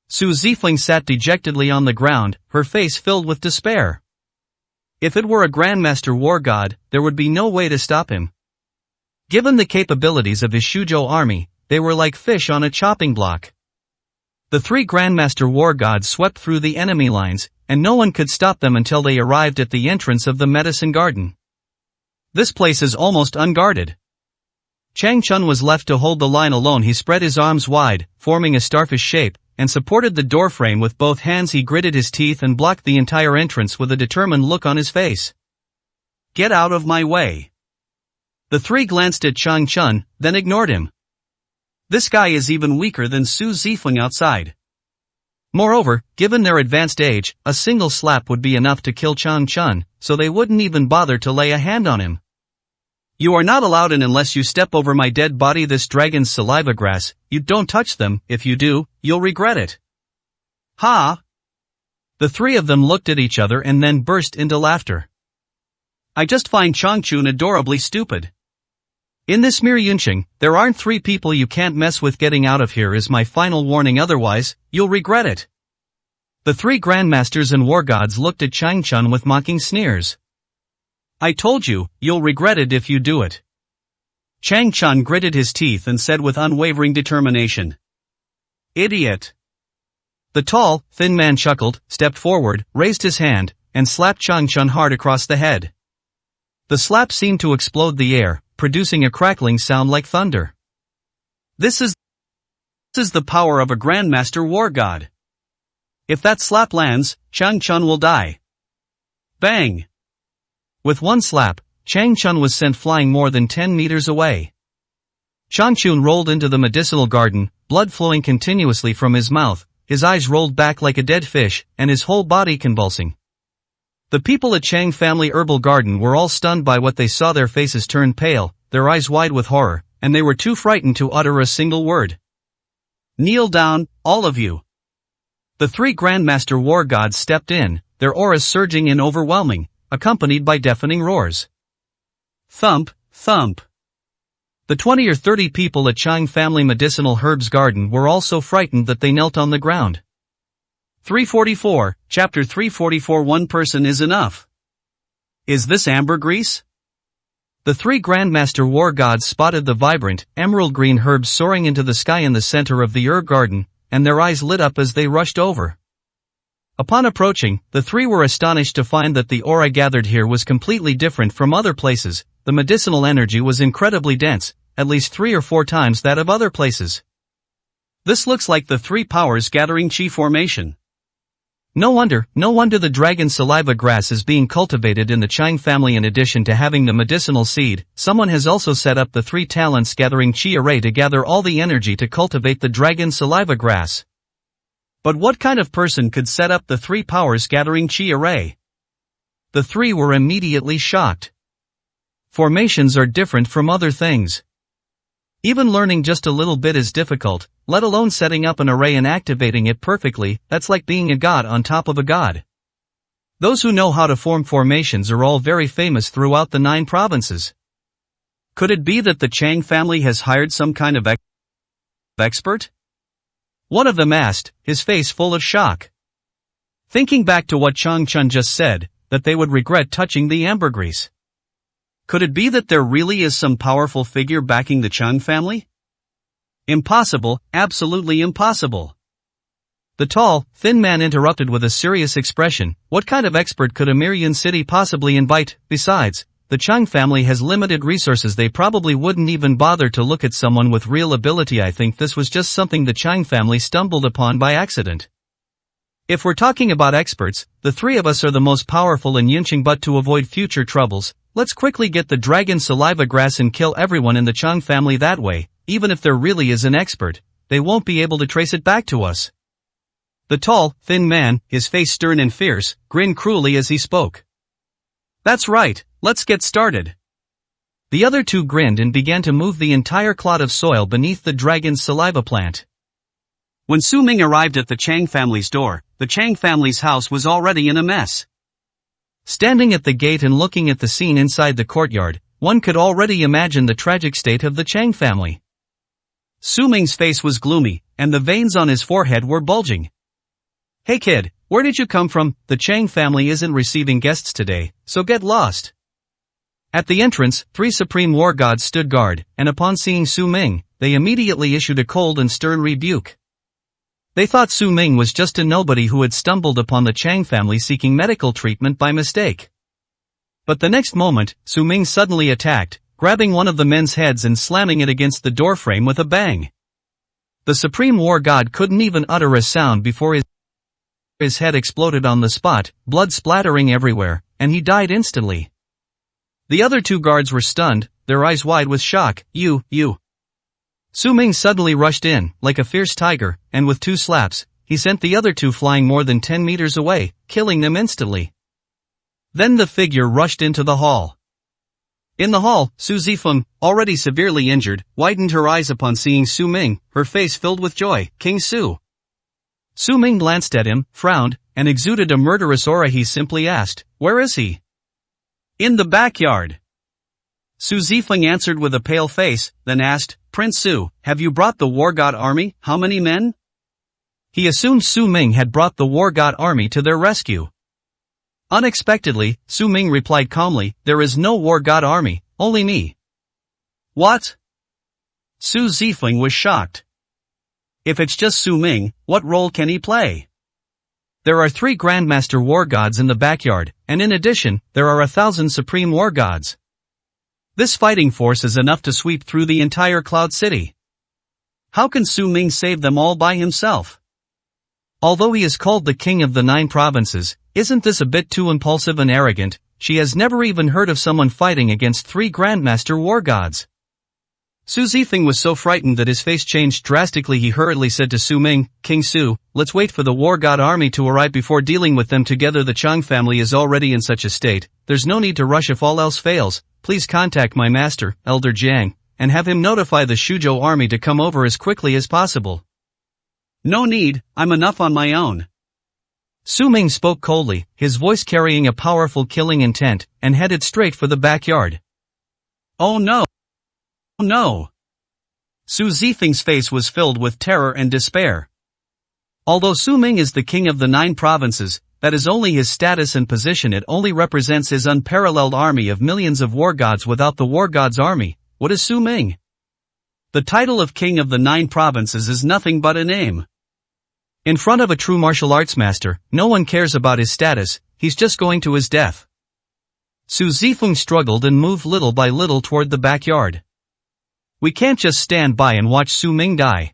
Su Zifeng sat dejectedly on the ground, her face filled with despair. If it were a Grandmaster War God, there would be no way to stop him. Given the capabilities of his Shuzhou army, they were like fish on a chopping block. The three Grandmaster War Gods swept through the enemy lines, and no one could stop them until they arrived at the entrance of the medicine garden. This place is almost unguarded. Chang Chun was left to hold the line alone. He spread his arms wide, forming a starfish shape, and supported the doorframe with both hands. He gritted his teeth and blocked the entire entrance with a determined look on his face. Get out of my way. The three glanced at Chang Chun, then ignored him. This guy is even weaker than Su Zifeng outside. Moreover, given their advanced age, a single slap would be enough to kill Chang Chun, so they wouldn't even bother to lay a hand on him. You are not allowed in unless you step over my dead body. This dragon's saliva grass, you don't touch them. If you do, you'll regret it. Ha! The three of them looked at each other and then burst into laughter. I just find Chang Chun adorably stupid. In this mere Yunqing, there aren't three people you can't mess with. Getting out of here is my final warning, otherwise, you'll regret it. The three Grandmasters and War Gods looked at Chang Chun with mocking sneers. I told you, you'll regret it if you do it. Chang Chun gritted his teeth and said with unwavering determination. Idiot. The tall, thin man chuckled, stepped forward, raised his hand, and slapped Chang Chun hard across the head. The slap seemed to explode the air, producing a crackling sound like thunder. This is the power of a Grandmaster War God. If that slap lands, Chang Chun will die. Bang! With one slap, Chang Chun was sent flying more than 10 meters away. Chang Chun rolled into the medicinal garden, blood flowing continuously from his mouth, his eyes rolled back like a dead fish, and his whole body convulsing. The people at Chang Family Herbal Garden were all stunned by what they saw. Their faces turned pale, their eyes wide with horror, and they were too frightened to utter a single word. Kneel down, all of you. The three Grandmaster War Gods stepped in, their auras surging and overwhelming, accompanied by deafening roars. Thump, thump. The 20 or 30 people at Chang Family Medicinal Herbs Garden were all so frightened that they knelt on the ground. 344, Chapter 344. One person is enough. Is this ambergris? The three Grandmaster War Gods spotted the vibrant, emerald-green herbs soaring into the sky in the center of the herb garden, and their eyes lit up as they rushed over. Upon approaching, the three were astonished to find that the aura gathered here was completely different from other places. The medicinal energy was incredibly dense, at least 3 or 4 times that of other places. This looks like the three powers gathering chi formation. No wonder the dragon saliva grass is being cultivated in the Chang family. In addition to having the medicinal seed, someone has also set up the 3 talents gathering chi array to gather all the energy to cultivate the dragon saliva grass. But what kind of person could set up the 3 powers gathering chi array? The three were immediately shocked. Formations are different from other things. Even learning just a little bit is difficult, let alone setting up an array and activating it perfectly. That's like being a god on top of a god. Those who know how to form formations are all very famous throughout the 9 provinces. Could it be that the Chang family has hired some kind of expert? One of them asked, his face full of shock. Thinking back to what Chang Chun just said, that they would regret touching the ambergris. Could it be that there really is some powerful figure backing the Chang family? Impossible, absolutely impossible. The tall, thin man interrupted with a serious expression. What kind of expert could a Mirian city possibly invite? Besides, the Chang family has limited resources. They probably wouldn't even bother to look at someone with real ability. I think this was just something the Chang family stumbled upon by accident. If we're talking about experts, the 3 of us are the most powerful in Yunqing, but to avoid future troubles, let's quickly get the dragon saliva grass and kill everyone in the Chang family that way. Even if there really is an expert, they won't be able to trace it back to us. The tall, thin man, his face stern and fierce, grinned cruelly as he spoke. That's right, let's get started. The other 2 grinned and began to move the entire clod of soil beneath the dragon's saliva plant. When Su Ming arrived at the Chang family's door, the Chang family's house was already in a mess. Standing at the gate and looking at the scene inside the courtyard, one could already imagine the tragic state of the Chang family. Su Ming's face was gloomy, and the veins on his forehead were bulging. Hey kid, where did you come from? The Chang family isn't receiving guests today, so get lost. At the entrance, 3 supreme war gods stood guard, and upon seeing Su Ming, they immediately issued a cold and stern rebuke. They thought Su Ming was just a nobody who had stumbled upon the Chang family seeking medical treatment by mistake. But the next moment, Su Ming suddenly attacked, grabbing one of the men's heads and slamming it against the doorframe with a bang. The supreme war god couldn't even utter a sound before his head exploded on the spot, blood splattering everywhere, and he died instantly. The other 2 guards were stunned, their eyes wide with shock. You. Su Ming suddenly rushed in, like a fierce tiger, and with 2 slaps, he sent the other 2 flying more than 10 meters away, killing them instantly. Then the figure rushed into the hall. In the hall, Su Zifeng, already severely injured, widened her eyes upon seeing Su Ming, her face filled with joy. King Su. Su Ming glanced at him, frowned, and exuded a murderous aura. He simply asked, "Where is he?" "In the backyard." Su Zifeng answered with a pale face, then asked, "Prince Su, have you brought the war god army? How many men?" He assumed Su Ming had brought the war god army to their rescue. Unexpectedly, Su Ming replied calmly, "There is no war god army, only me." "What?" Su Zifeng was shocked. If it's just Su Ming, what role can he play? There are 3 Grandmaster war gods in the backyard, and in addition, there are 1,000 supreme war gods. This fighting force is enough to sweep through the entire Cloud City. How can Su Ming save them all by himself? Although he is called the king of the 9 provinces, isn't this a bit too impulsive and arrogant? She has never even heard of someone fighting against 3 Grandmaster war gods. Su Zifeng was so frightened that his face changed drastically. He hurriedly said to Su Ming, "King Su, let's wait for the war god army to arrive before dealing with them together. The Chang family is already in such a state, there's no need to rush. If all else fails, please contact my master, Elder Jiang, and have him notify the Shuzhou army to come over as quickly as possible." "No need, I'm enough on my own." Su Ming spoke coldly, his voice carrying a powerful killing intent, and headed straight for the backyard. "Oh no! No!" Su Zifeng's face was filled with terror and despair. Although Su Ming is the king of the 9 provinces, that is only his status and position. It only represents his unparalleled army of millions of war gods. Without the war gods army, what is Su Ming? The title of king of the 9 provinces is nothing but a name. In front of a true martial arts master, no one cares about his status, he's just going to his death. Su Zifeng struggled and moved little by little toward the backyard. We can't just stand by and watch Su Ming die.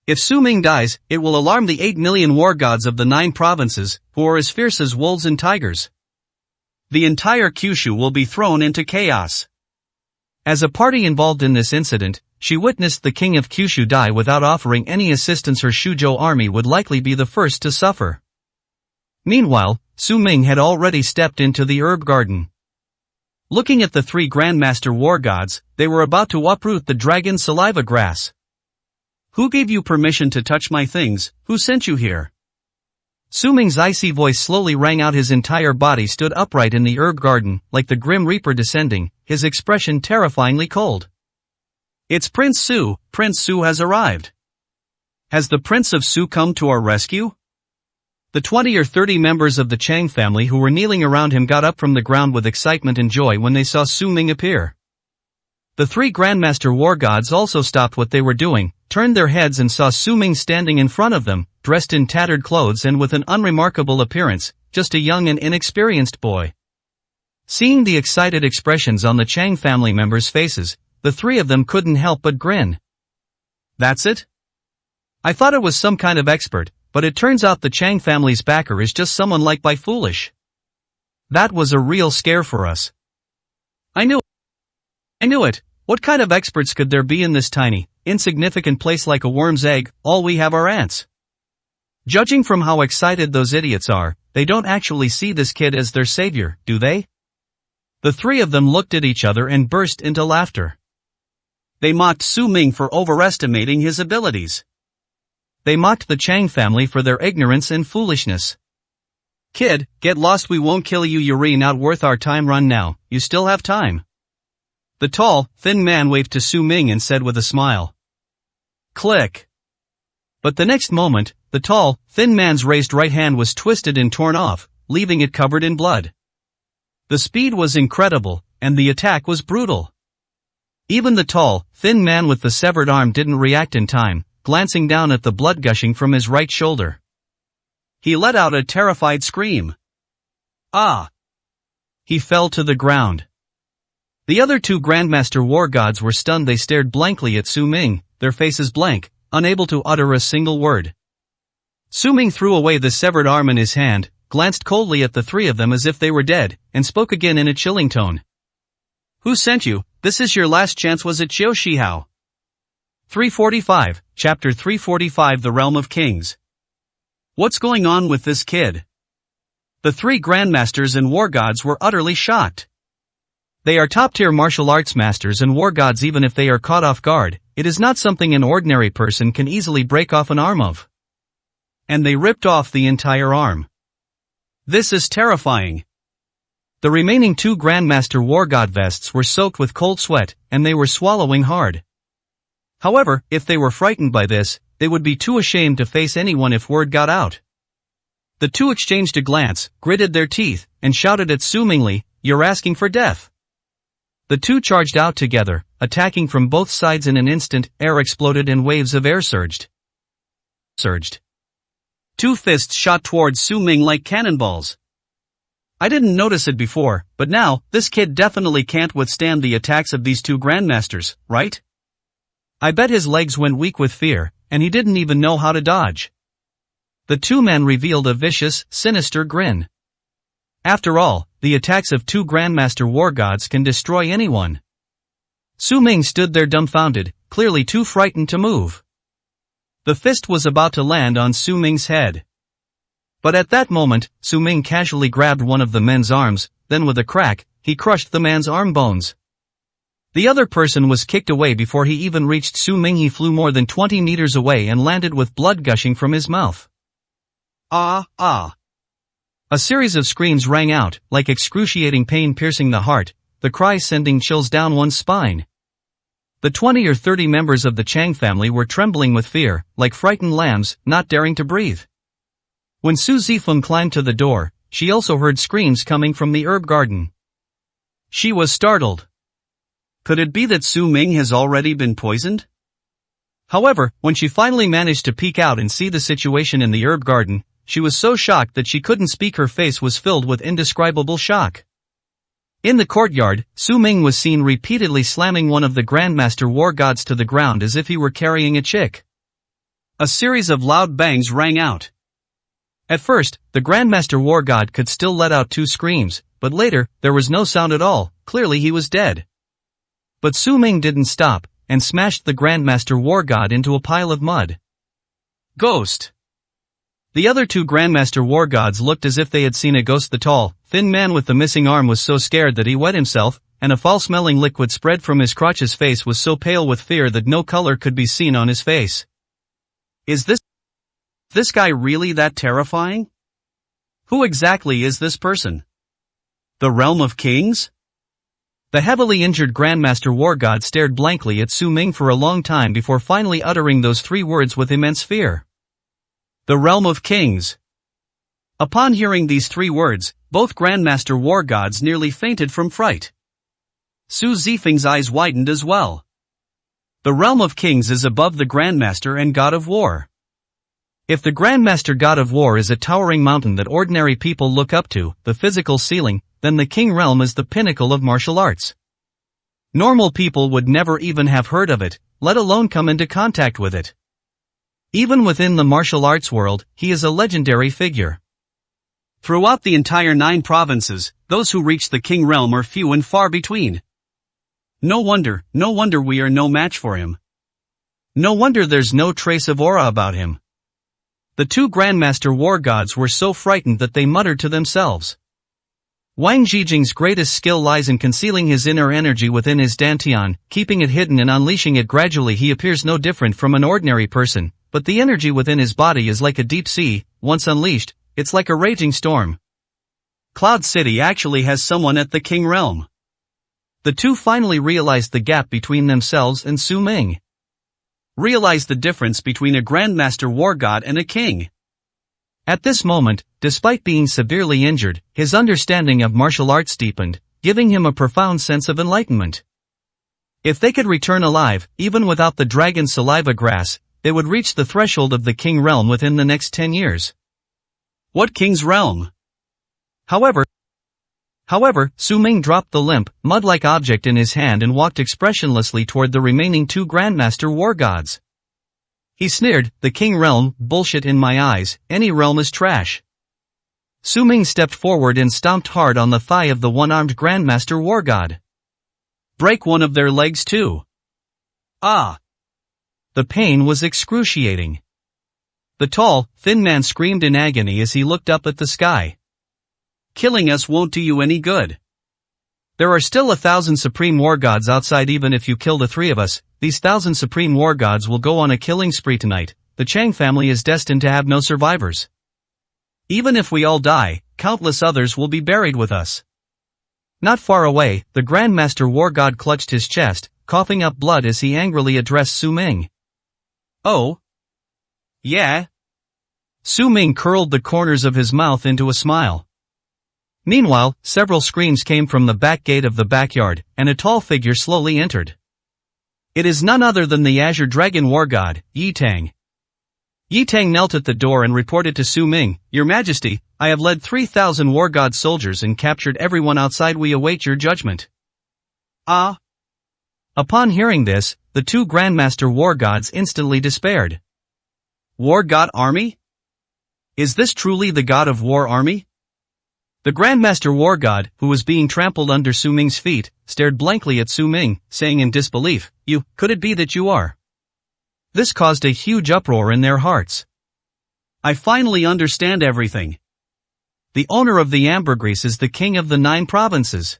If Su Ming dies, it will alarm the 8 million war gods of the 9 provinces, who are as fierce as wolves and tigers. The entire Kyushu will be thrown into chaos. As a party involved in this incident, she witnessed the king of Kyushu die without offering any assistance. Her Shuzhou army would likely be the first to suffer. Meanwhile, Su Ming had already stepped into the herb garden. Looking at the three Grandmaster War Gods, they were about to uproot the dragon's saliva grass. Who gave you permission to touch my things? Who sent you here? Su Ming's icy voice slowly rang out. His entire body stood upright in the herb garden, like the Grim Reaper descending, his expression terrifyingly cold. It's Prince Su. Prince Su has arrived. Has the Prince of Su come to our rescue? The 20 or 30 members of the Chang family who were kneeling around him got up from the ground with excitement and joy when they saw Su Ming appear. The three Grandmaster War Gods also stopped what they were doing, turned their heads and saw Su Ming standing in front of them, dressed in tattered clothes and with an unremarkable appearance, just a young and inexperienced boy. Seeing the excited expressions on the Chang family members' faces, the three of them couldn't help but grin. That's it? I thought it was some kind of expert, but it turns out the Chang family's backer is just someone like by foolish. That was a real scare for us. I knew it. What kind of experts could there be in this tiny, insignificant place like a worm's egg? All we have are ants. Judging from how excited those idiots are, they don't actually see this kid as their savior, do they? The three of them looked at each other and burst into laughter. They mocked Su Ming for overestimating his abilities. They mocked the Chang family for their ignorance and foolishness. Kid, get lost, we won't kill you. You're not worth our time. Run now, you still have time. The tall, thin man waved to Su Ming and said with a smile. Click. But the next moment, the tall, thin man's raised right hand was twisted and torn off, leaving it covered in blood. The speed was incredible, and the attack was brutal. Even the tall, thin man with the severed arm didn't react in time, glancing down at the blood gushing from his right shoulder. He let out a terrified scream. Ah! He fell to the ground. The other two Grandmaster War Gods were stunned. They stared blankly at Su Ming, their faces blank, unable to utter a single word. Su Ming threw away the severed arm in his hand, glanced coldly at the three of them as if they were dead, and spoke again in a chilling tone. Who sent you? This is your last chance. Was it Qiu Shihao? 345, Chapter 345, The Realm of Kings. What's going on with this kid? The three Grandmasters and War Gods were utterly shocked. They are top-tier martial arts masters and war gods. Even if they are caught off guard, it is not something an ordinary person can easily break off an arm of. And they ripped off the entire arm. This is terrifying. The remaining two Grandmaster War God vests were soaked with cold sweat, and they were swallowing hard. However, if they were frightened by this, they would be too ashamed to face anyone if word got out. The two exchanged a glance, gritted their teeth, and shouted at Su Ming, "You're asking for death." The two charged out together, attacking from both sides. In an instant, air exploded and waves of air surged. Two fists shot towards Su Ming like cannonballs. I didn't notice it before, but now, this kid definitely can't withstand the attacks of these two Grandmasters, right? I bet his legs went weak with fear, and he didn't even know how to dodge. The two men revealed a vicious, sinister grin. After all, the attacks of two Grandmaster War Gods can destroy anyone. Su Ming stood there dumbfounded, clearly too frightened to move. The fist was about to land on Su Ming's head. But at that moment, Su Ming casually grabbed one of the men's arms, then with a crack, he crushed the man's arm bones. The other person was kicked away before he even reached Su Ming. He flew more than 20 meters away and landed with blood gushing from his mouth. Ah, ah. A series of screams rang out, like excruciating pain piercing the heart, the cry sending chills down one's spine. The 20 or 30 members of the Chang family were trembling with fear, like frightened lambs, not daring to breathe. When Su Zifeng climbed to the door, she also heard screams coming from the herb garden. She was startled. Could it be that Su Ming has already been poisoned? However, when she finally managed to peek out and see the situation in the herb garden, she was so shocked that she couldn't speak. Her face was filled with indescribable shock. In the courtyard, Su Ming was seen repeatedly slamming one of the Grandmaster War Gods to the ground as if he were carrying a chick. A series of loud bangs rang out. At first, the Grandmaster War God could still let out two screams, but later, there was no sound at all. Clearly he was dead. But Su Ming didn't stop, and smashed the Grandmaster War God into a pile of mud. Ghost! The other two Grandmaster War Gods looked as if they had seen a ghost. The tall, thin man with the missing arm was so scared that he wet himself, and a foul-smelling liquid spread from his crotch's face was so pale with fear that no color could be seen on his face. Is this guy really that terrifying? Who exactly is this person? The realm of kings? The heavily injured Grandmaster War God stared blankly at Su Ming for a long time before finally uttering those 3 words with immense fear. The realm of kings. Upon hearing these 3 words, both Grandmaster War Gods nearly fainted from fright. Su Zifeng's eyes widened as well. The realm of kings is above the Grandmaster and God of War. If the Grandmaster God of War is a towering mountain that ordinary people look up to, the physical ceiling, then the King Realm is the pinnacle of martial arts. Normal people would never even have heard of it, let alone come into contact with it. Even within the martial arts world, he is a legendary figure. Throughout the entire 9 provinces, those who reach the King Realm are few and far between. No wonder we are no match for him. No wonder there's no trace of aura about him. The 2 Grandmaster War Gods were so frightened that they muttered to themselves. Wang Zhijing's greatest skill lies in concealing his inner energy within his dantian, keeping it hidden and unleashing it gradually. He appears no different from an ordinary person, but the energy within his body is like a deep sea. Once unleashed, it's like a raging storm. Cloud City actually has someone at the King Realm. The 2 finally realized the gap between themselves and Su Ming. Realized the difference between a Grandmaster War God and a king. At this moment, despite being severely injured, his understanding of martial arts deepened, giving him a profound sense of enlightenment. If they could return alive, even without the dragon saliva grass, they would reach the threshold of the King Realm within the next 10 years. What King's Realm? However, Su Ming dropped the limp, mud-like object in his hand and walked expressionlessly toward the remaining 2 Grandmaster War Gods. He sneered, "The King Realm, bullshit in my eyes, any realm is trash." Su Ming stepped forward and stomped hard on the thigh of the one-armed Grandmaster War God. Break one of their legs too. Ah! The pain was excruciating. The tall, thin man screamed in agony as he looked up at the sky. Killing us won't do you any good. There are still 1,000 Supreme War Gods outside. Even if you kill the 3 of us, these 1,000 Supreme War Gods will go on a killing spree tonight. The Chang family is destined to have no survivors. Even if we all die, countless others will be buried with us. Not far away, the Grandmaster War God clutched his chest, coughing up blood as he angrily addressed Su Ming. Oh? Yeah? Su Ming curled the corners of his mouth into a smile. Meanwhile, several screams came from the back gate of the backyard, and a tall figure slowly entered. It is none other than the Azure Dragon War God, Yi Tang. Yi Tang knelt at the door and reported to Su Ming, "Your Majesty, I have led 3,000 War God soldiers and captured everyone outside. We await your judgment." Ah? Upon hearing this, the 2 Grandmaster War Gods instantly despaired. War God army? Is this truly the God of War army? The Grandmaster War God, who was being trampled under Su Ming's feet, stared blankly at Su Ming, saying in disbelief, Could it be that you are?" This caused a huge uproar in their hearts. I finally understand everything. The owner of the ambergris is the king of the 9 provinces.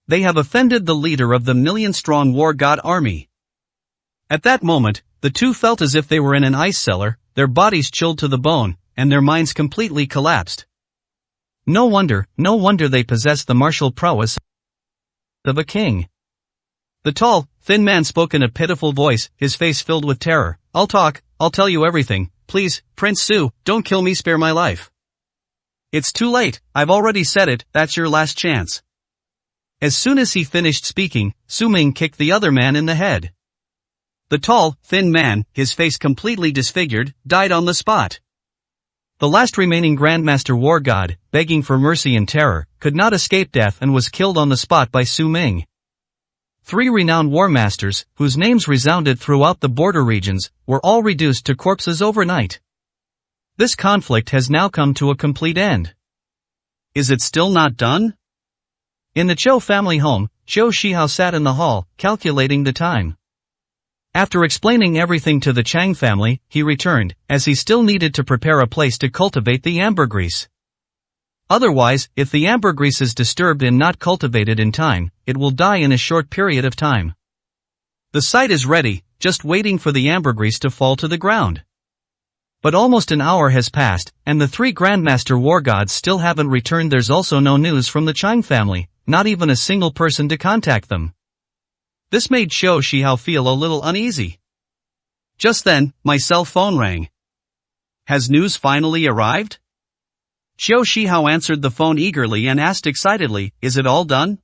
They have offended the leader of the million-strong War God army. At that moment, the 2 felt as if they were in an ice cellar, their bodies chilled to the bone, and their minds completely collapsed. No wonder they possess the martial prowess of a king. The tall, thin man spoke in a pitiful voice, his face filled with terror. I'll tell you everything. Please, Prince Su, don't kill me, spare my life." "It's too late, I've already said it, that's your last chance." As soon as he finished speaking, Su Ming kicked the other man in the head. The tall, thin man, his face completely disfigured, died on the spot. The last remaining Grandmaster War God, begging for mercy and terror, could not escape death and was killed on the spot by Su Ming. 3 renowned war masters, whose names resounded throughout the border regions, were all reduced to corpses overnight. This conflict has now come to a complete end. Is it still not done? In the Zhou family home, Zhou Shihao sat in the hall, calculating the time. After explaining everything to the Chang family, he returned, as he still needed to prepare a place to cultivate the ambergris. Otherwise, if the ambergris is disturbed and not cultivated in time, it will die in a short period of time. The site is ready, just waiting for the ambergris to fall to the ground. But almost an hour has passed, and the three Grandmaster War Gods still haven't returned. There's also no news from the Chang family, not even a single person to contact them. This made Xiao Shihao feel a little uneasy. Just then, my cell phone rang. Has news finally arrived? Xiao Shihao answered the phone eagerly and asked excitedly, is it all done?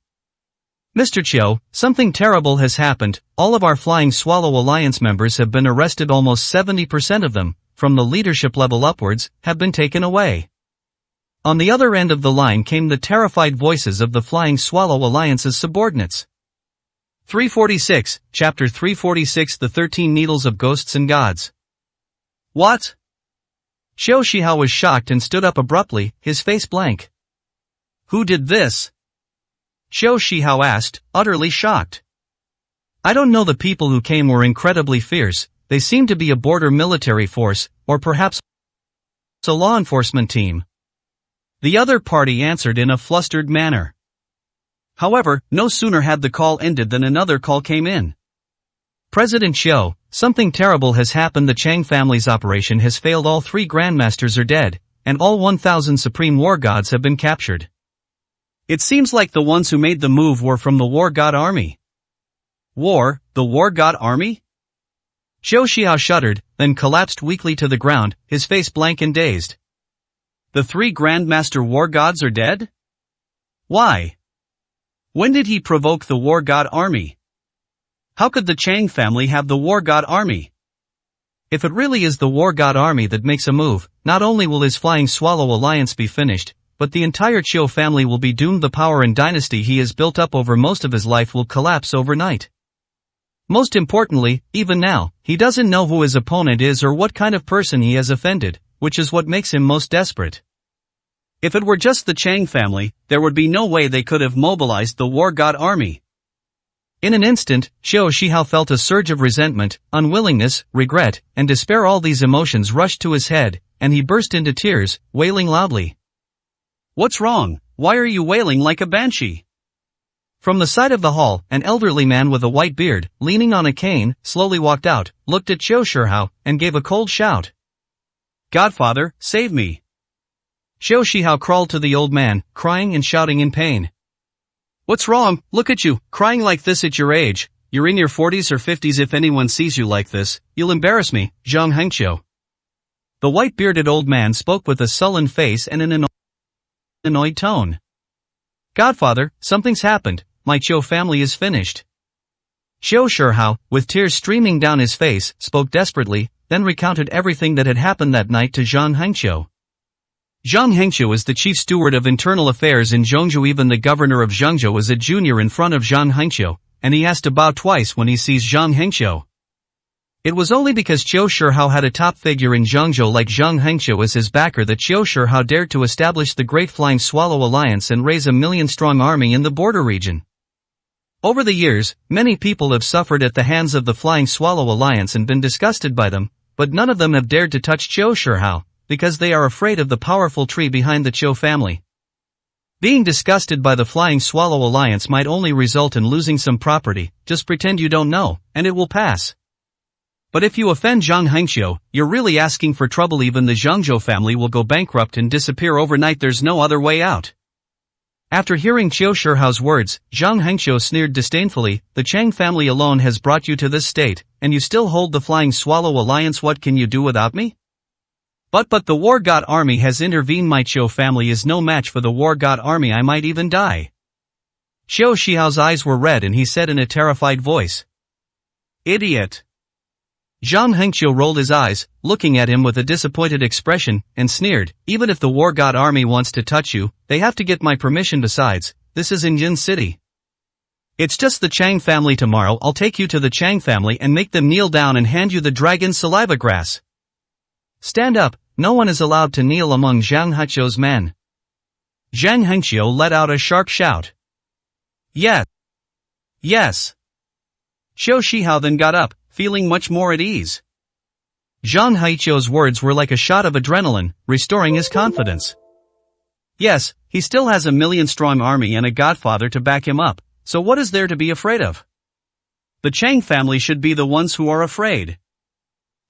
Mr. Qiu, something terrible has happened. All of our Flying Swallow Alliance members have been arrested. Almost 70% of them, from the leadership level upwards, have been taken away. On the other end of the line came the terrified voices of the Flying Swallow Alliance's subordinates. 346, Chapter 346, The 13 Needles of Ghosts and Gods. What? Xiao Shihao was shocked and stood up abruptly, his face blank. Who did this? Xiao Shihao asked, utterly shocked. I don't know. The people who came were incredibly fierce. They seemed to be a border military force, or perhaps a law enforcement team. The other party answered in a flustered manner. However, no sooner had the call ended than another call came in. President Xiao, something terrible has happened. The Chang family's operation has failed. All three Grandmasters are dead, and all 1,000 Supreme War Gods have been captured. It seems like the ones who made the move were from the War God Army. War, the War God Army? Xiao Shihao shuddered, then collapsed weakly to the ground, his face blank and dazed. The three Grandmaster War Gods are dead? Why? When did he provoke the War God Army? How could the Chang family have the War God Army? If it really is the War God Army that makes a move, not only will his Flying Swallow Alliance be finished, but the entire Qiu family will be doomed. The power and dynasty he has built up over most of his life will collapse overnight. Most importantly, even now, he doesn't know who his opponent is or what kind of person he has offended, which is what makes him most desperate. If it were just the Chang family, there would be no way they could have mobilized the War God Army. In an instant, Xiao Shihao felt a surge of resentment, unwillingness, regret, and despair. All these emotions rushed to his head, and he burst into tears, wailing loudly. What's wrong? Why are you wailing like a banshee? From the side of the hall, an elderly man with a white beard, leaning on a cane, slowly walked out, looked at Xiao Shihao, and gave a cold shout. Godfather, save me! Xiao Shihao crawled to the old man, crying and shouting in pain. What's wrong? Look at you, crying like this at your age. You're in your 40s or 50s. If anyone sees you like this, you'll embarrass me, Zhang Hengqiu. The white-bearded old man spoke with a sullen face and an annoyed tone. Godfather, something's happened. My Qiu family is finished. Xiao Shihao, with tears streaming down his face, spoke desperately, then recounted everything that had happened that night to Zhang Hengqiu. Zhang Hengqiu is the chief steward of internal affairs in Zhongzhou. Even the governor of Zhengzhou is a junior in front of Zhang Hengqiu, and he has to bow twice when he sees Zhang Hengqiu. It was only because Xiao Shihao had a top figure in Zhengzhou like Zhang Hengqiu as his backer that Xiao Shihao dared to establish the Great Flying Swallow Alliance and raise a million-strong army in the border region. Over the years, many people have suffered at the hands of the Flying Swallow Alliance and been disgusted by them, but none of them have dared to touch Xiao Shihao, because they are afraid of the powerful tree behind the Qiu family. Being disgusted by the Flying Swallow Alliance might only result in losing some property. Just pretend you don't know, and it will pass. But if you offend Zhang Hengqiu, you're really asking for trouble. Even the Zhengzhou family will go bankrupt and disappear overnight. There's no other way out. After hearing Xiao Shihao's words, Zhang Hengqiu sneered disdainfully. The Chang family alone has brought you to this state, and you still hold the Flying Swallow Alliance. What can you do without me? But the War God Army has intervened. My Qiu family is no match for the War God Army. I might even die. Xiao Shihao's eyes were red and he said in a terrified voice. Idiot! Zhang Hengqiu rolled his eyes, looking at him with a disappointed expression, and sneered, even if the War God Army wants to touch you, they have to get my permission. Besides, this is in Jin City. It's just the Chang family. Tomorrow I'll take you to the Chang family and make them kneel down and hand you the dragon saliva grass. Stand up, no one is allowed to kneel among Zhang Hengqiu's men. Zhang Hengqiu let out a sharp shout. Yes. Yes. Xiao Shihao then got up, feeling much more at ease. Zhang Hengqiu's words were like a shot of adrenaline, restoring his confidence. Yes, he still has a million-strong army and a godfather to back him up, so what is there to be afraid of? The Chang family should be the ones who are afraid.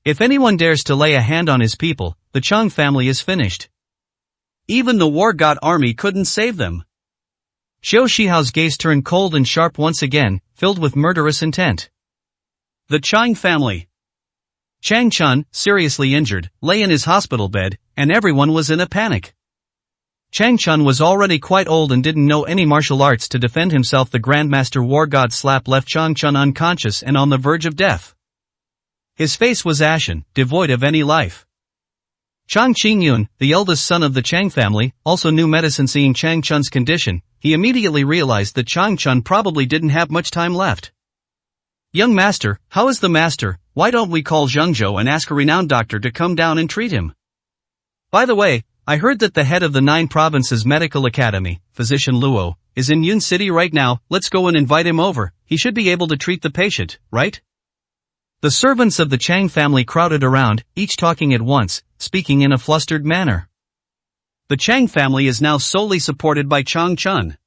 If anyone dares to lay a hand on his people, the Chang family is finished. Even the war god army couldn't save them. Xiao Shihao's gaze turned cold and sharp once again, filled with murderous intent. The Chang family. Chang Chun, seriously injured, lay in his hospital bed, and everyone was in a panic. Chang Chun was already quite old and didn't know any martial arts to defend himself. The Grandmaster War God slap left Chang Chun unconscious and on the verge of death. His face was ashen, devoid of any life. Chang Qingyun, the eldest son of the Chang family, also knew medicine. Seeing Chang Chun's condition, he immediately realized that Chang Chun probably didn't have much time left. Young master, how is the master? Why don't we call Zhengzhou and ask a renowned doctor to come down and treat him? By the way, I heard that the head of the 9 provinces medical academy, physician Luo, is in Yun City right now. Let's go and invite him over. He should be able to treat the patient, right? The servants of the Chang family crowded around, each talking at once, speaking in a flustered manner. The Chang family is now solely supported by Chang Chun.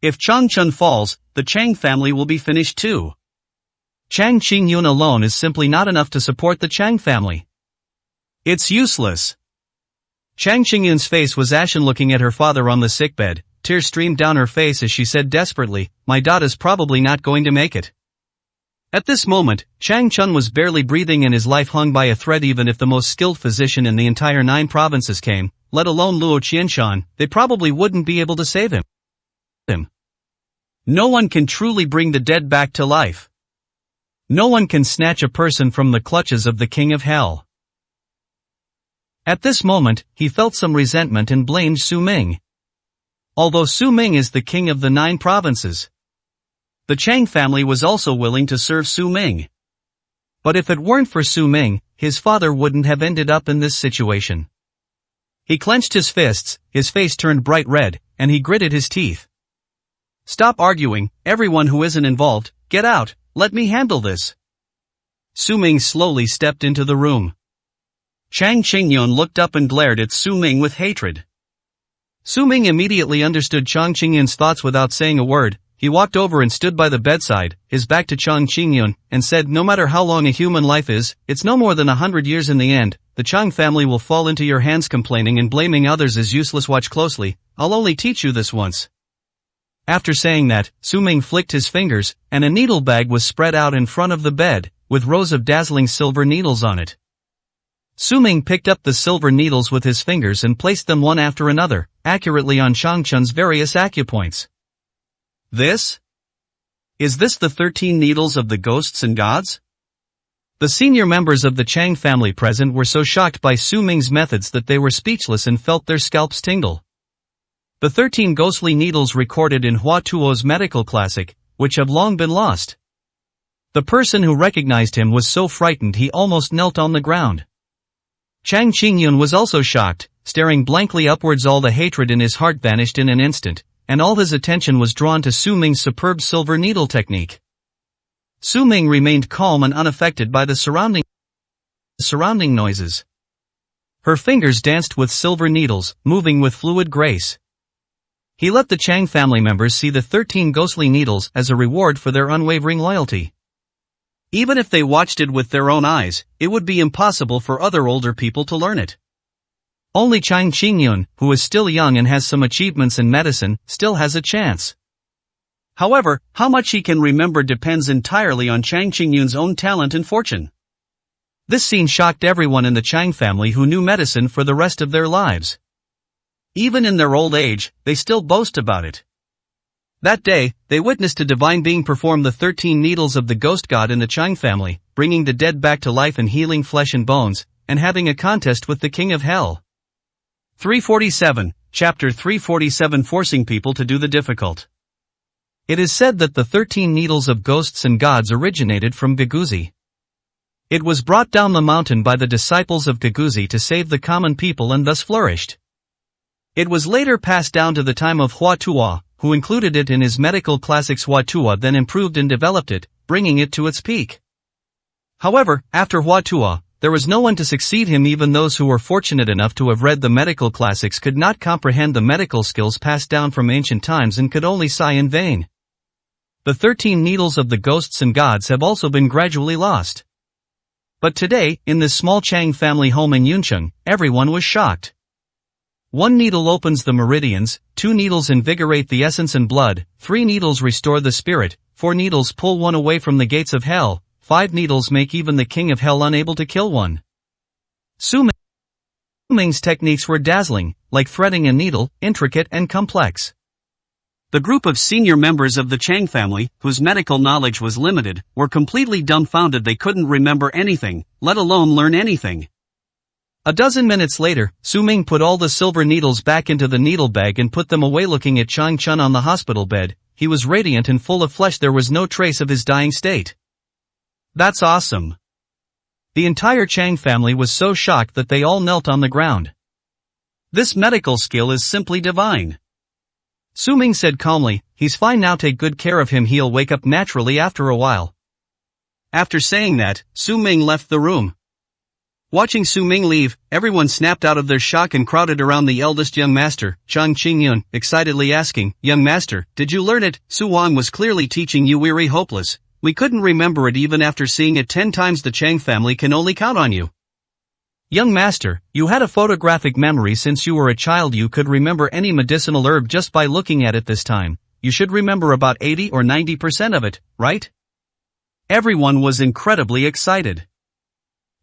If Chang Chun falls, the Chang family will be finished too. Chang Qingyun alone is simply not enough to support the Chang family. It's useless. Chang Qingyun's face was ashen. Looking at her father on the sickbed, tears streamed down her face as she said desperately, "My daughter's probably not going to make it." At this moment, Chang Chun was barely breathing and his life hung by a thread. Even if the most skilled physician in the entire 9 provinces came, let alone Luo Qianshan, they probably wouldn't be able to save him. No one can truly bring the dead back to life. No one can snatch a person from the clutches of the King of Hell. At this moment, he felt some resentment and blamed Su Ming. Although Su Ming is the king of the 9 provinces, the Chang family was also willing to serve Su Ming. But if it weren't for Su Ming, his father wouldn't have ended up in this situation. He clenched his fists, his face turned bright red, and he gritted his teeth. "Stop arguing, everyone who isn't involved, get out, let me handle this." Su Ming slowly stepped into the room. Chang Qingyun looked up and glared at Su Ming with hatred. Su Ming immediately understood Chang Qingyun's thoughts. Without saying a word, he walked over and stood by the bedside, his back to Chang Qingyun, and said, "No matter how long a human life is, it's no more than 100 years in the end. The Chang family will fall into your hands. Complaining and blaming others is useless. Watch closely, I'll only teach you this once." After saying that, Su Ming flicked his fingers, and a needle bag was spread out in front of the bed, with rows of dazzling silver needles on it. Su Ming picked up the silver needles with his fingers and placed them one after another, accurately on Chang Chun's various acupoints. Is this the 13 needles of the ghosts and gods? The senior members of the Chang family present were so shocked by Su Ming's methods that they were speechless and felt their scalps tingle. The 13 ghostly needles recorded in Hua Tuo's medical classic, which have long been lost. The person who recognized him was so frightened he almost knelt on the ground. Chang Qingyun was also shocked, staring blankly upwards. All the hatred in his heart vanished in an instant, and all his attention was drawn to Su Ming's superb silver needle technique. Su Ming remained calm and unaffected by the surrounding noises. Her fingers danced with silver needles, moving with fluid grace. He let the Chang family members see the 13 ghostly needles as a reward for their unwavering loyalty. Even if they watched it with their own eyes, it would be impossible for other older people to learn it. Only Chang Qingyun, who is still young and has some achievements in medicine, still has a chance. However, how much he can remember depends entirely on Chang Qingyun's own talent and fortune. This scene shocked everyone in the Chang family, who knew medicine for the rest of their lives. Even in their old age, they still boast about it. That day, they witnessed a divine being perform the 13 needles of the ghost god in the Chang family, bringing the dead back to life and healing flesh and bones, and having a contest with the King of Hell. 347, Chapter 347, Forcing people to do the difficult. It is said that the 13 needles of ghosts and gods originated from Gaguzi. It was brought down the mountain by the disciples of Gaguzi to save the common people and thus flourished. It was later passed down to the time of Hua Tuo, who included it in his medical classics. Hua Tuo then improved and developed it, bringing it to its peak. However, after Hua Tuo, there was no one to succeed him. Even those who were fortunate enough to have read the medical classics could not comprehend the medical skills passed down from ancient times and could only sigh in vain. The 13 needles of the ghosts and gods have also been gradually lost. But today, in this small Chang family home in Yuncheng, everyone was shocked. 1 needle opens the meridians, 2 needles invigorate the essence and blood, 3 needles restore the spirit, 4 needles pull one away from the gates of hell, 5 needles make even the king of hell unable to kill one. Su Ming's techniques were dazzling, like threading a needle, intricate and complex. The group of senior members of the Chang family, whose medical knowledge was limited, were completely dumbfounded. They couldn't remember anything, let alone learn anything. A dozen minutes later, Su Ming put all the silver needles back into the needle bag and put them away. Looking at Chang Chun on the hospital bed, he was radiant and full of flesh. There was no trace of his dying state. That's awesome. The entire Chang family was so shocked that they all knelt on the ground. This medical skill is simply divine. Su Ming said calmly, "He's fine now, take good care of him, he'll wake up naturally after a while." After saying that, Su Ming left the room. Watching Su Ming leave, everyone snapped out of their shock and crowded around the eldest young master, Chang Qingyun, excitedly asking, "Young master, did you learn it? Su Wang was clearly teaching you. Weary hopeless. We couldn't remember it even after seeing it 10 times. The Chang family can only count on you." "Young master, you had a photographic memory since you were a child. You could remember any medicinal herb just by looking at it. This time, you should remember about 80 or 90% of it, right?" Everyone was incredibly excited.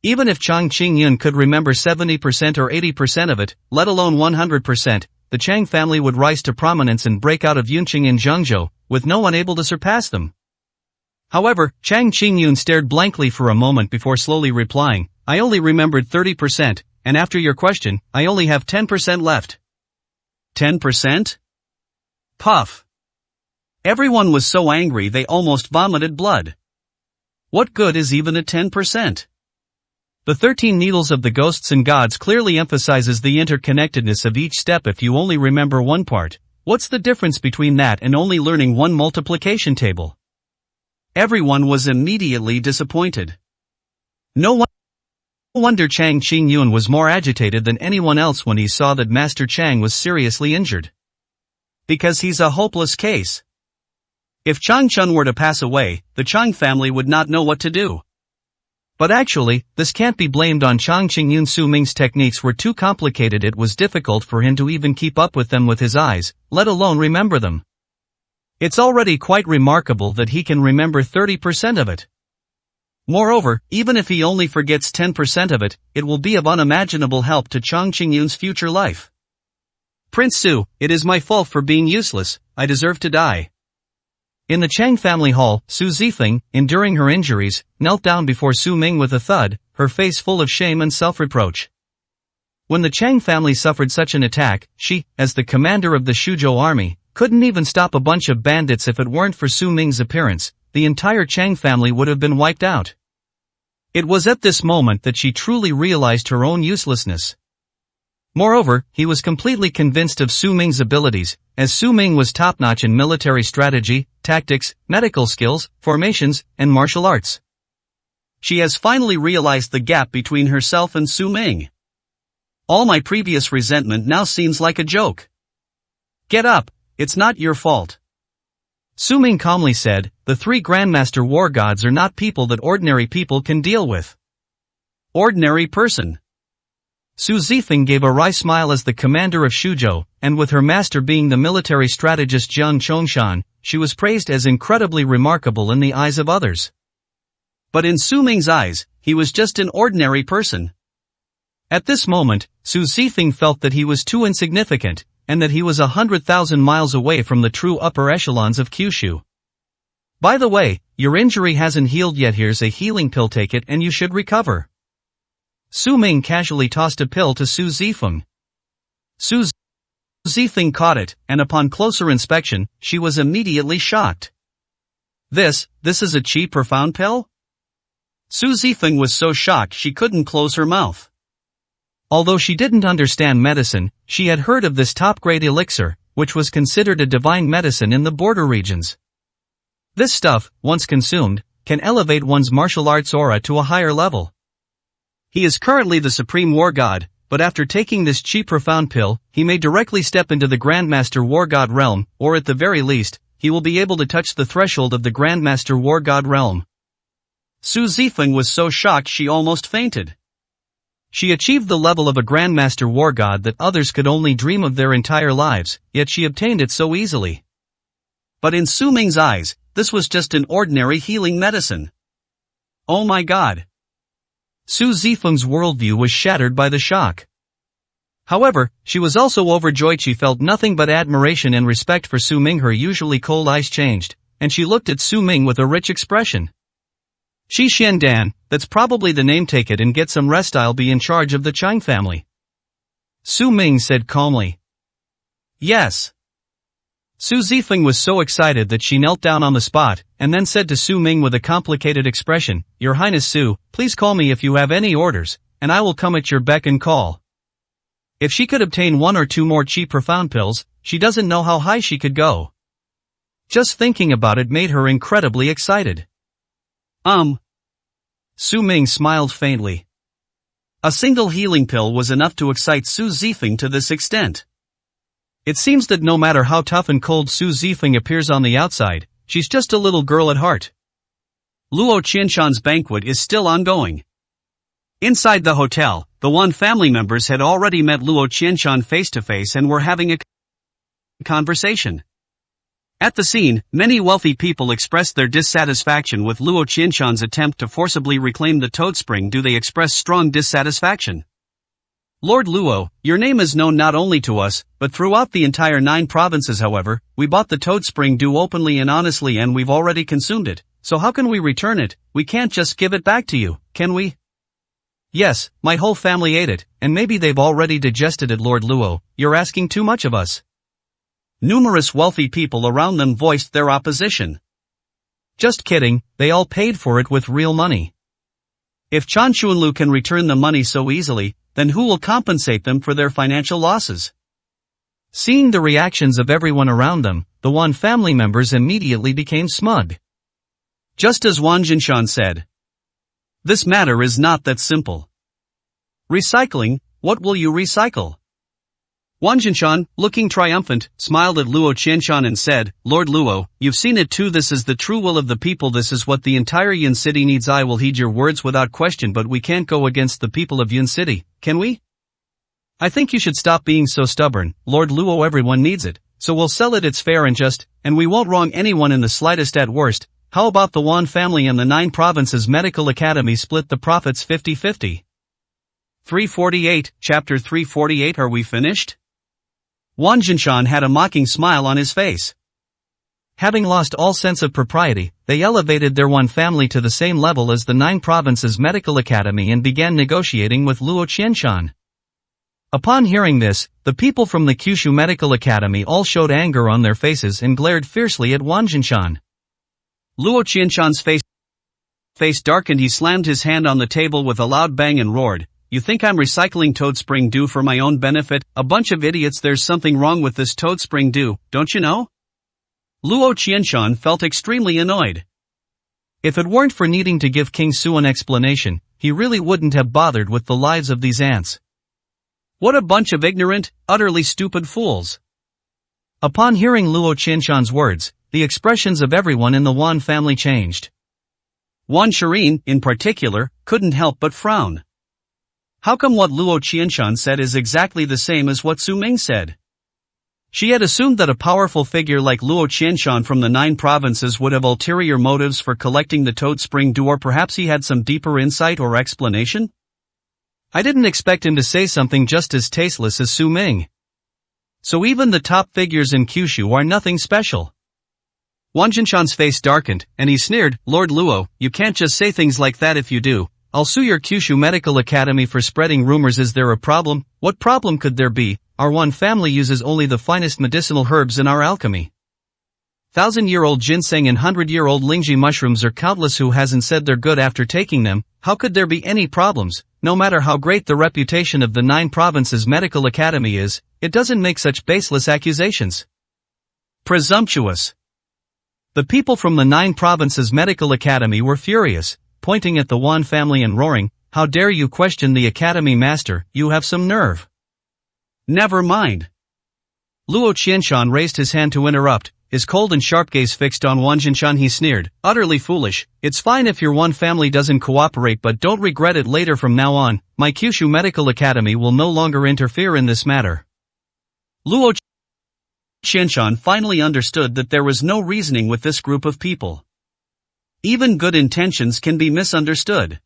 Even if Chang Qingyun could remember 70% or 80% of it, let alone 100%, the Chang family would rise to prominence and break out of Yunqing and Zhengzhou, with no one able to surpass them. However, Chang Qingyun stared blankly for a moment before slowly replying, "I only remembered 30%, and after your question, I only have 10% left." 10%? Puff. Everyone was so angry they almost vomited blood. What good is even a 10%? The 13 needles of the ghosts and gods clearly emphasizes the interconnectedness of each step. If you only remember one part, what's the difference between that and only learning one multiplication table? Everyone was immediately disappointed. No wonder Chang Qingyun was more agitated than anyone else when he saw that Master Chang was seriously injured. Because he's a hopeless case. If Chang Chun were to pass away, the Chang family would not know what to do. But actually, this can't be blamed on Chang Qingyun. Su Ming's techniques were too complicated. It was difficult for him to even keep up with them with his eyes, let alone remember them. It's already quite remarkable that he can remember 30% of it. Moreover, even if he only forgets 10% of it, it will be of unimaginable help to Chang Qingyun's future life. "Prince Su, it is my fault for being useless. I deserve to die." In the Chang family hall, Su Zifeng, enduring her injuries, knelt down before Su Ming with a thud, her face full of shame and self-reproach. When the Chang family suffered such an attack, she, as the commander of the Shuzhou army, couldn't even stop a bunch of bandits. If it weren't for Su Ming's appearance, the entire Chang family would have been wiped out. It was at this moment that she truly realized her own uselessness. Moreover, he was completely convinced of Su Ming's abilities, as Su Ming was top-notch in military strategy, tactics, medical skills, formations, and martial arts. She has finally realized the gap between herself and Su Ming. All my previous resentment now seems like a joke. Get up, it's not your fault. Su Ming calmly said, "The 3 Grandmaster War Gods are not people that ordinary people can deal with." Ordinary person. Su Zifeng gave a wry smile. As the commander of Shuzhou, and with her master being the military strategist Jiang Chongshan, she was praised as incredibly remarkable in the eyes of others. But in Su Ming's eyes, he was just an ordinary person. At this moment, Su Zifeng felt that he was too insignificant, and that he was 100,000 miles away from the true upper echelons of Kyushu. "By the way, your injury hasn't healed yet. Here's a healing pill, take it and you should recover." Su Ming casually tossed a pill to Su Zifeng. Su Zifeng caught it, and upon closer inspection, she was immediately shocked. This is a cheap profound pill?" Su Zifeng was so shocked she couldn't close her mouth. Although she didn't understand medicine, she had heard of this top-grade elixir, which was considered a divine medicine in the border regions. This stuff, once consumed, can elevate one's martial arts aura to a higher level. He is currently the supreme war god, but after taking this cheap profound pill, he may directly step into the Grandmaster War God realm, or at the very least, he will be able to touch the threshold of the Grandmaster War God realm. Su Zifeng was so shocked she almost fainted. She achieved the level of a Grandmaster War God that others could only dream of their entire lives, yet she obtained it so easily. But in Su Ming's eyes, this was just an ordinary healing medicine. Oh my god. Su Zifeng's worldview was shattered by the shock. However, she was also overjoyed. She felt nothing but admiration and respect for Su Ming. Her usually cold eyes changed, and she looked at Su Ming with a rich expression. Shi Xiandan, that's probably the name. Take it and get some rest. I'll be in charge of the Chang family. Su Ming said calmly. Yes. Su Zifeng was so excited that she knelt down on the spot, and then said to Su Ming with a complicated expression, Your Highness Su, please call me if you have any orders, and I will come at your beck and call. If she could obtain 1 or 2 more cheap profound pills, she doesn't know how high she could go. Just thinking about it made her incredibly excited. Su Ming smiled faintly. A single healing pill was enough to excite Su Zifeng to this extent. It seems that no matter how tough and cold Su Zifeng appears on the outside, she's just a little girl at heart. Luo Qianshan's banquet is still ongoing. Inside the hotel, the Wan family members had already met Luo Qianshan face to face and were having a conversation. At the scene, many wealthy people expressed their dissatisfaction with Luo Qianshan's attempt to forcibly reclaim the Toad Spring. They expressed strong dissatisfaction. Lord Luo, your name is known not only to us, but throughout the entire 9 provinces. However, we bought the Toad Spring Dew openly and honestly and we've already consumed it, so how can we return it? We can't just give it back to you, can we? Yes, my whole family ate it, and maybe they've already digested it. Lord Luo, you're asking too much of us. Numerous wealthy people around them voiced their opposition. Just kidding, they all paid for it with real money. If Chan Xuanlu can return the money so easily, then who will compensate them for their financial losses? Seeing the reactions of everyone around them, the Wan family members immediately became smug. Just as Wang Jinshan said. This matter is not that simple. Recycling, what will you recycle? Wang Jinshan, looking triumphant, smiled at Luo Qianshan and said, Lord Luo, you've seen it too. This is the true will of the people. This is what the entire Yin City needs. I will heed your words without question, but we can't go against the people of Yin City, can we? I think you should stop being so stubborn, Lord Luo. Everyone needs it, so we'll sell it. It's fair and just, and we won't wrong anyone in the slightest. At worst, how about the Wan family and the 9 provinces medical academy split the profits 50-50? 348, chapter 348. Are we finished? Wang Jinshan had a mocking smile on his face. Having lost all sense of propriety, they elevated their Wan family to the same level as the 9 provinces medical academy and began negotiating with Luo Qianshan. Upon hearing this, the people from the Kyushu Medical Academy all showed anger on their faces and glared fiercely at Wang Jinshan. Luo Qianshan's face darkened. He slammed his hand on the table with a loud bang and roared, You think I'm recycling Toad Spring Dew for my own benefit? A bunch of idiots. There's something wrong with this Toad Spring Dew, don't you know? Luo Qianshan felt extremely annoyed. If it weren't for needing to give King Su an explanation, he really wouldn't have bothered with the lives of these ants. What a bunch of ignorant, utterly stupid fools. Upon hearing Luo Qianshan's words, the expressions of everyone in the Wan family changed. Wan Shirin, in particular, couldn't help but frown. How come what Luo Qianshan said is exactly the same as what Su Ming said? She had assumed that a powerful figure like Luo Qianshan from the 9 provinces would have ulterior motives for collecting the Toad Spring Dew, or perhaps he had some deeper insight or explanation? I didn't expect him to say something just as tasteless as Su Ming. So even the top figures in Kyushu are nothing special. Wang Jinshan's face darkened, and he sneered, Lord Luo, you can't just say things like that. If you do, I'll sue your Kyushu Medical Academy for spreading rumors. Is there a problem? What problem could there be? Our Wan family uses only the finest medicinal herbs in our alchemy. 1,000-year-old ginseng and 100-year-old lingji mushrooms are countless. Who hasn't said they're good after taking them? How could there be any problems? No matter how great the reputation of the 9 provinces medical academy is, it doesn't make such baseless accusations. Presumptuous. The people from the 9 provinces medical academy were furious, pointing at the Wan family and roaring, how dare you question the academy master, you have some nerve. Never mind. Luo Qianshan raised his hand to interrupt, his cold and sharp gaze fixed on Wang Jinshan. He sneered, utterly foolish, it's fine if your one family doesn't cooperate, but don't regret it later. From now on, my Kyushu Medical Academy will no longer interfere in this matter. Luo Qianshan finally understood that there was no reasoning with this group of people. Even good intentions can be misunderstood.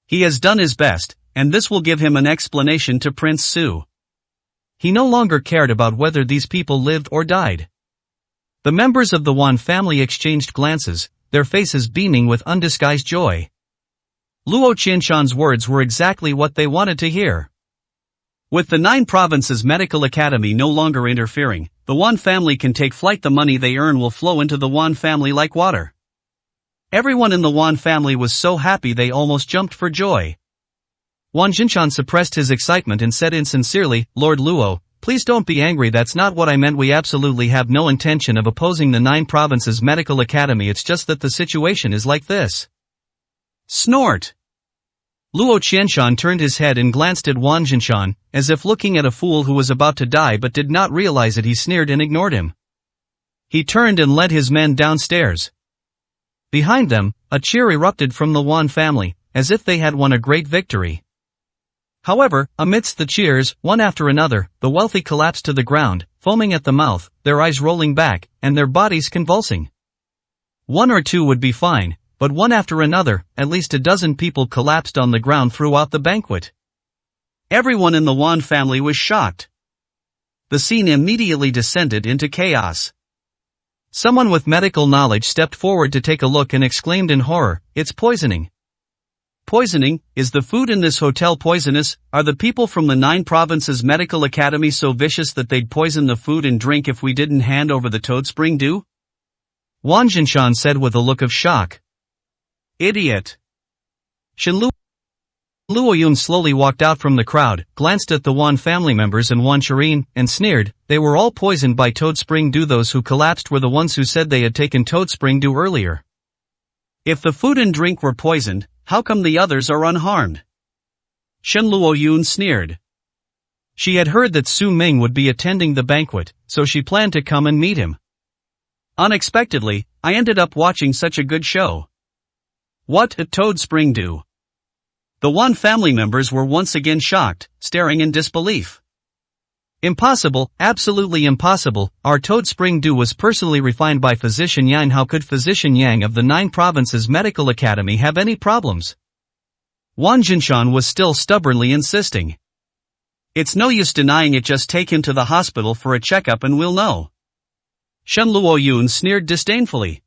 He has done his best, and this will give him an explanation to Prince Su. He no longer cared about whether these people lived or died. The members of the Wan family exchanged glances, their faces beaming with undisguised joy. Luo Qianshan's words were exactly what they wanted to hear. With the 9 provinces medical academy no longer interfering, the Wan family can take flight. The money they earn will flow into the Wan family like water. Everyone in the Wan family was so happy they almost jumped for joy. Wang Jinshan suppressed his excitement and said insincerely, Lord Luo, please don't be angry, that's not what I meant. We absolutely have no intention of opposing the 9 provinces medical academy, it's just that the situation is like this. Snort. Luo Qianshan turned his head and glanced at Wang Jinshan, as if looking at a fool who was about to die but did not realize it. He sneered and ignored him. He turned and led his men downstairs. Behind them, a cheer erupted from the Wan family, as if they had won a great victory. However, amidst the cheers, one after another, the wealthy collapsed to the ground, foaming at the mouth, their eyes rolling back, and their bodies convulsing. 1 or 2 would be fine, but one after another, at least a dozen people collapsed on the ground throughout the banquet. Everyone in the Wan family was shocked. The scene immediately descended into chaos. Someone with medical knowledge stepped forward to take a look and exclaimed in horror, it's poisoning. Poisoning? Is the food in this hotel poisonous? Are the people from the 9 provinces medical academy so vicious that they'd poison the food and drink if we didn't hand over the toad spring dew? Wang Jinshan said with a look of shock. Idiot. Luo Yun slowly walked out from the crowd, glanced at the Wan family members and Wan Shirin, and sneered, they were all poisoned by toad spring dew. Those who collapsed were the ones who said they had taken toad spring dew earlier. If the food and drink were poisoned, how come the others are unharmed? Luo Yun sneered. She had heard that Su Ming would be attending the banquet, so she planned to come and meet him. Unexpectedly, I ended up watching such a good show. What a toad spring dew. The Wan family members were once again shocked, staring in disbelief. Impossible, absolutely impossible, our toad spring dew was personally refined by Physician Yang. How could Physician Yang of the 9 provinces medical academy have any problems? Wang Jinshan was still stubbornly insisting. It's no use denying it, just take him to the hospital for a checkup and we'll know. Luo Yun sneered disdainfully.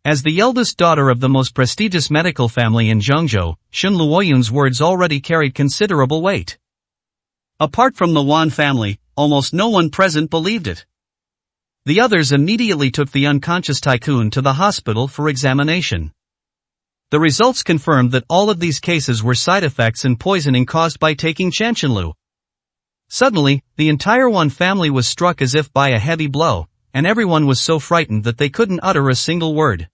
As the eldest daughter of the most prestigious medical family in Zhengzhou, Luo Yun's words already carried considerable weight. Apart from the Wan family, almost no one present believed it. The others immediately took the unconscious tycoon to the hospital for examination. The results confirmed that all of these cases were side effects and poisoning caused by taking Chanchanlu. Suddenly, the entire Wan family was struck as if by a heavy blow, and everyone was so frightened that they couldn't utter a single word.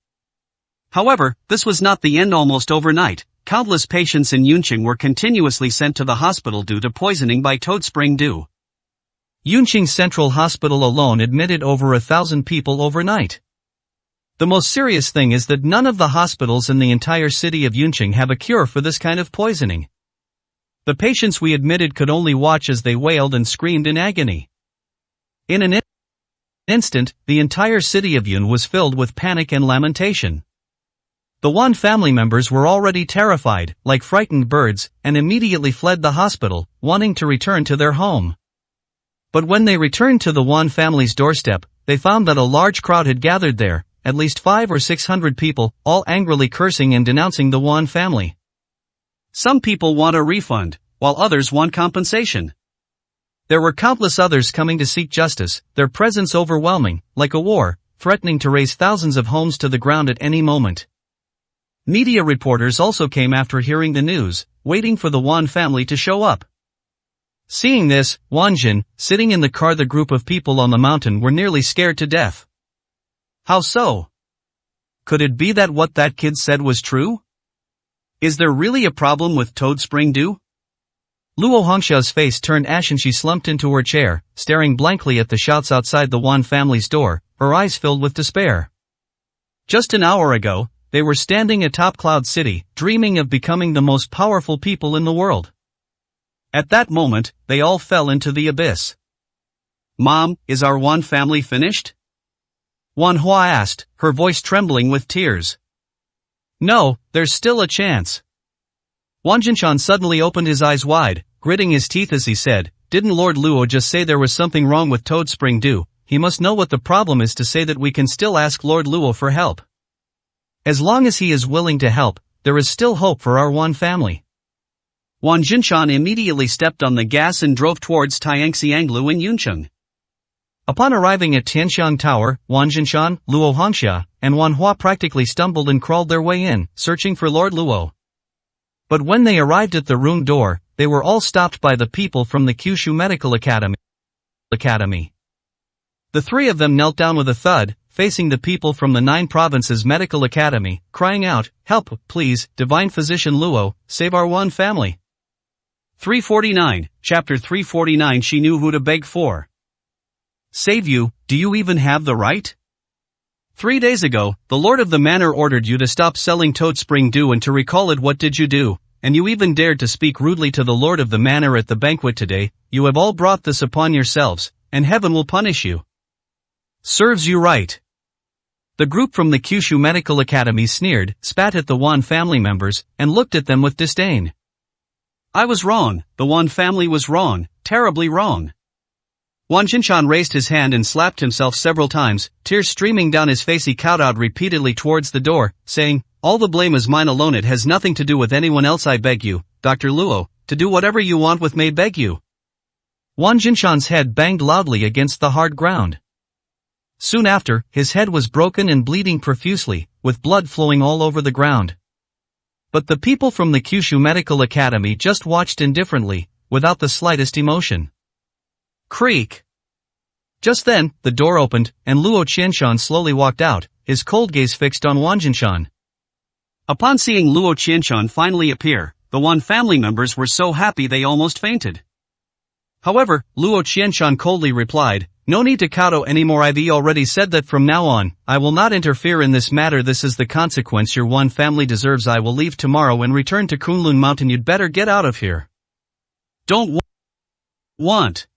However, this was not the end. Almost overnight, countless patients in Yunqing were continuously sent to the hospital due to poisoning by toad spring dew. Yunqing Central Hospital alone admitted over 1,000 people overnight. The most serious thing is that none of the hospitals in the entire city of Yunqing have a cure for this kind of poisoning. The patients we admitted could only watch as they wailed and screamed in agony. In an instant, the entire city of Yun was filled with panic and lamentation. The Wan family members were already terrified, like frightened birds, and immediately fled the hospital, wanting to return to their home. But when they returned to the Wan family's doorstep, they found that a large crowd had gathered there, at least 500 or 600 people, all angrily cursing and denouncing the Wan family. Some people want a refund, while others want compensation. There were countless others coming to seek justice, their presence overwhelming, like a war, threatening to raze thousands of homes to the ground at any moment. Media reporters also came after hearing the news, waiting for the Wan family to show up. Seeing this, Wan Jin, sitting in the car, the group of people on the mountain were nearly scared to death. How so? Could it be that what that kid said was true? Is there really a problem with Toad Spring Dew? Luo Hongxia's face turned ashen. She slumped into her chair, staring blankly at the shouts outside the Wan family's door, her eyes filled with despair. Just an hour ago, they were standing atop Cloud City, dreaming of becoming the most powerful people in the world. At that moment, they all fell into the abyss. Mom, is our Wan family finished? Wan Hua asked, her voice trembling with tears. No, there's still a chance. Wang Jinshan suddenly opened his eyes wide, gritting his teeth as he said, didn't Lord Luo just say there was something wrong with Toad Spring Dew? He must know what the problem is to say that we can still ask Lord Luo for help. As long as he is willing to help, there is still hope for our Wan family. Wang Jinshan immediately stepped on the gas and drove towards Tianxianglu in Yuncheng. Upon arriving at Tianxiang Tower, Wang Jinshan, Luo Hongxia, and Wan Hua practically stumbled and crawled their way in, searching for Lord Luo. But when they arrived at the room door, they were all stopped by the people from the Kyushu Medical Academy. The three of them knelt down with a thud, facing the people from the 9 provinces medical academy, crying out, "Help, please, divine physician Luo, save our Wan family." 349, Chapter 349. She knew who to beg for. Save you, do you even have the right? 3 days ago, the Lord of the Manor ordered you to stop selling Toad Spring Dew and to recall it. What did you do? And you even dared to speak rudely to the Lord of the Manor at the banquet today. You have all brought this upon yourselves, and heaven will punish you. Serves you right. The group from the Kyushu Medical Academy sneered, spat at the Wan family members, and looked at them with disdain. I was wrong, the Wan family was wrong, terribly wrong. Wang Jinshan raised his hand and slapped himself several times, tears streaming down his face. He kowtowed repeatedly towards the door, saying, all the blame is mine alone. It has nothing to do with anyone else. I beg you, Dr. Luo, to do whatever you want with me. Beg you. Wang Jinshan's head banged loudly against the hard ground. Soon after, his head was broken and bleeding profusely, with blood flowing all over the ground. But the people from the Kyushu Medical Academy just watched indifferently, without the slightest emotion. Creak. Just then, the door opened, and Luo Qianshan slowly walked out, his cold gaze fixed on Wang Jinshan. Upon seeing Luo Qianshan finally appear, the Wan family members were so happy they almost fainted. However, Luo Qianshan coldly replied, no need to kowtow anymore. I've already said that from now on, I will not interfere in this matter. This is the consequence your Wan family deserves. I will leave tomorrow and return to Kunlun Mountain. You'd better get out of here. Don't want.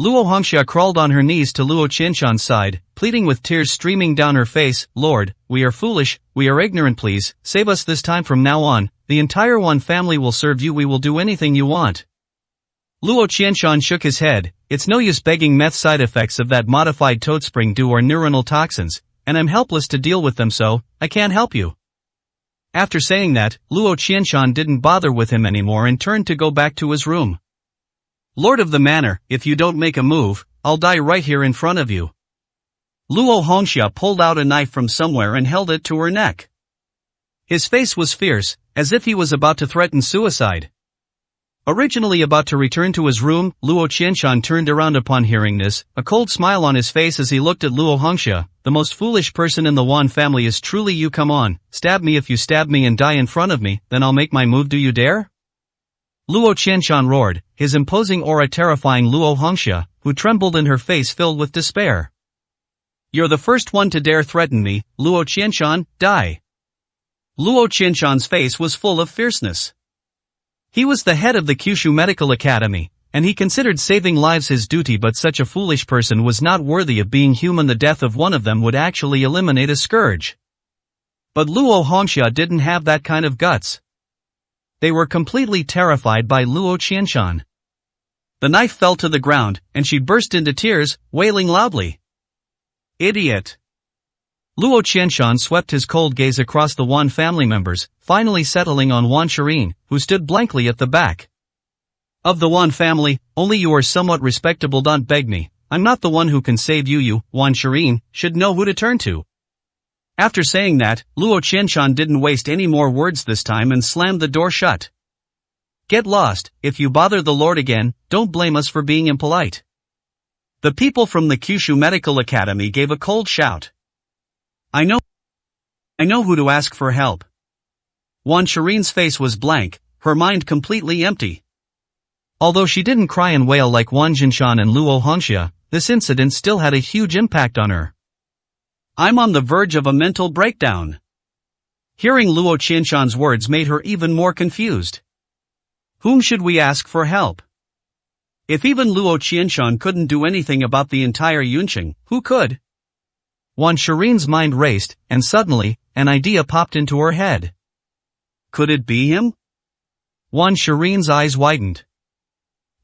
Luo Hongxia crawled on her knees to Luo Qianshan's side, pleading with tears streaming down her face, Lord, we are foolish, we are ignorant. Please, save us this time. From now on, the entire Wan family will serve you. We will do anything you want. Luo Qianshan shook his head. It's no use begging. Meth side effects of that modified Toad Spring Dew are neuronal toxins, and I'm helpless to deal with them, so I can't help you. After saying that, Luo Qianshan didn't bother with him anymore and turned to go back to his room. Lord of the Manor, if you don't make a move, I'll die right here in front of you. Luo Hongxia pulled out a knife from somewhere and held it to her neck. His face was fierce, as if he was about to threaten suicide. Originally about to return to his room, Luo Qianshan turned around upon hearing this, a cold smile on his face as he looked at Luo Hongxia. The most foolish person in the Wan family is truly you. Come on, stab me. If you stab me and die in front of me, then I'll make my move. Do you dare? Luo Qianshan roared, his imposing aura terrifying Luo Hongxia, who trembled and her face filled with despair. You're the first one to dare threaten me, Luo Qianshan, die. Luo Qianshan's face was full of fierceness. He was the head of the Kyushu Medical Academy, and he considered saving lives his duty, but such a foolish person was not worthy of being human. The death of one of them would actually eliminate a scourge. But Luo Hongxia didn't have that kind of guts. They were completely terrified by Luo Qianshan. The knife fell to the ground, and she burst into tears, wailing loudly. Idiot! Luo Qianshan swept his cold gaze across the Wan family members, finally settling on Wan Shirin, who stood blankly at the back. Of the Wan family, only you are somewhat respectable. Don't beg me, I'm not the one who can save you. You, Wan Shirin, should know who to turn to. After saying that, Luo Qianshan didn't waste any more words this time and slammed the door shut. Get lost. If you bother the Lord again, don't blame us for being impolite. The people from the Kyushu Medical Academy gave a cold shout. I know who to ask for help. Wan Shirin's face was blank, her mind completely empty. Although she didn't cry and wail like Wang Jinshan and Luo Hongxia, this incident still had a huge impact on her. I'm on the verge of a mental breakdown. Hearing Luo Qianshan's words made her even more confused. Whom should we ask for help? If even Luo Qianshan couldn't do anything about the entire Yunqing, who could? Wan Shirin's mind raced, and suddenly, an idea popped into her head. Could it be him? Wan Shirin's eyes widened.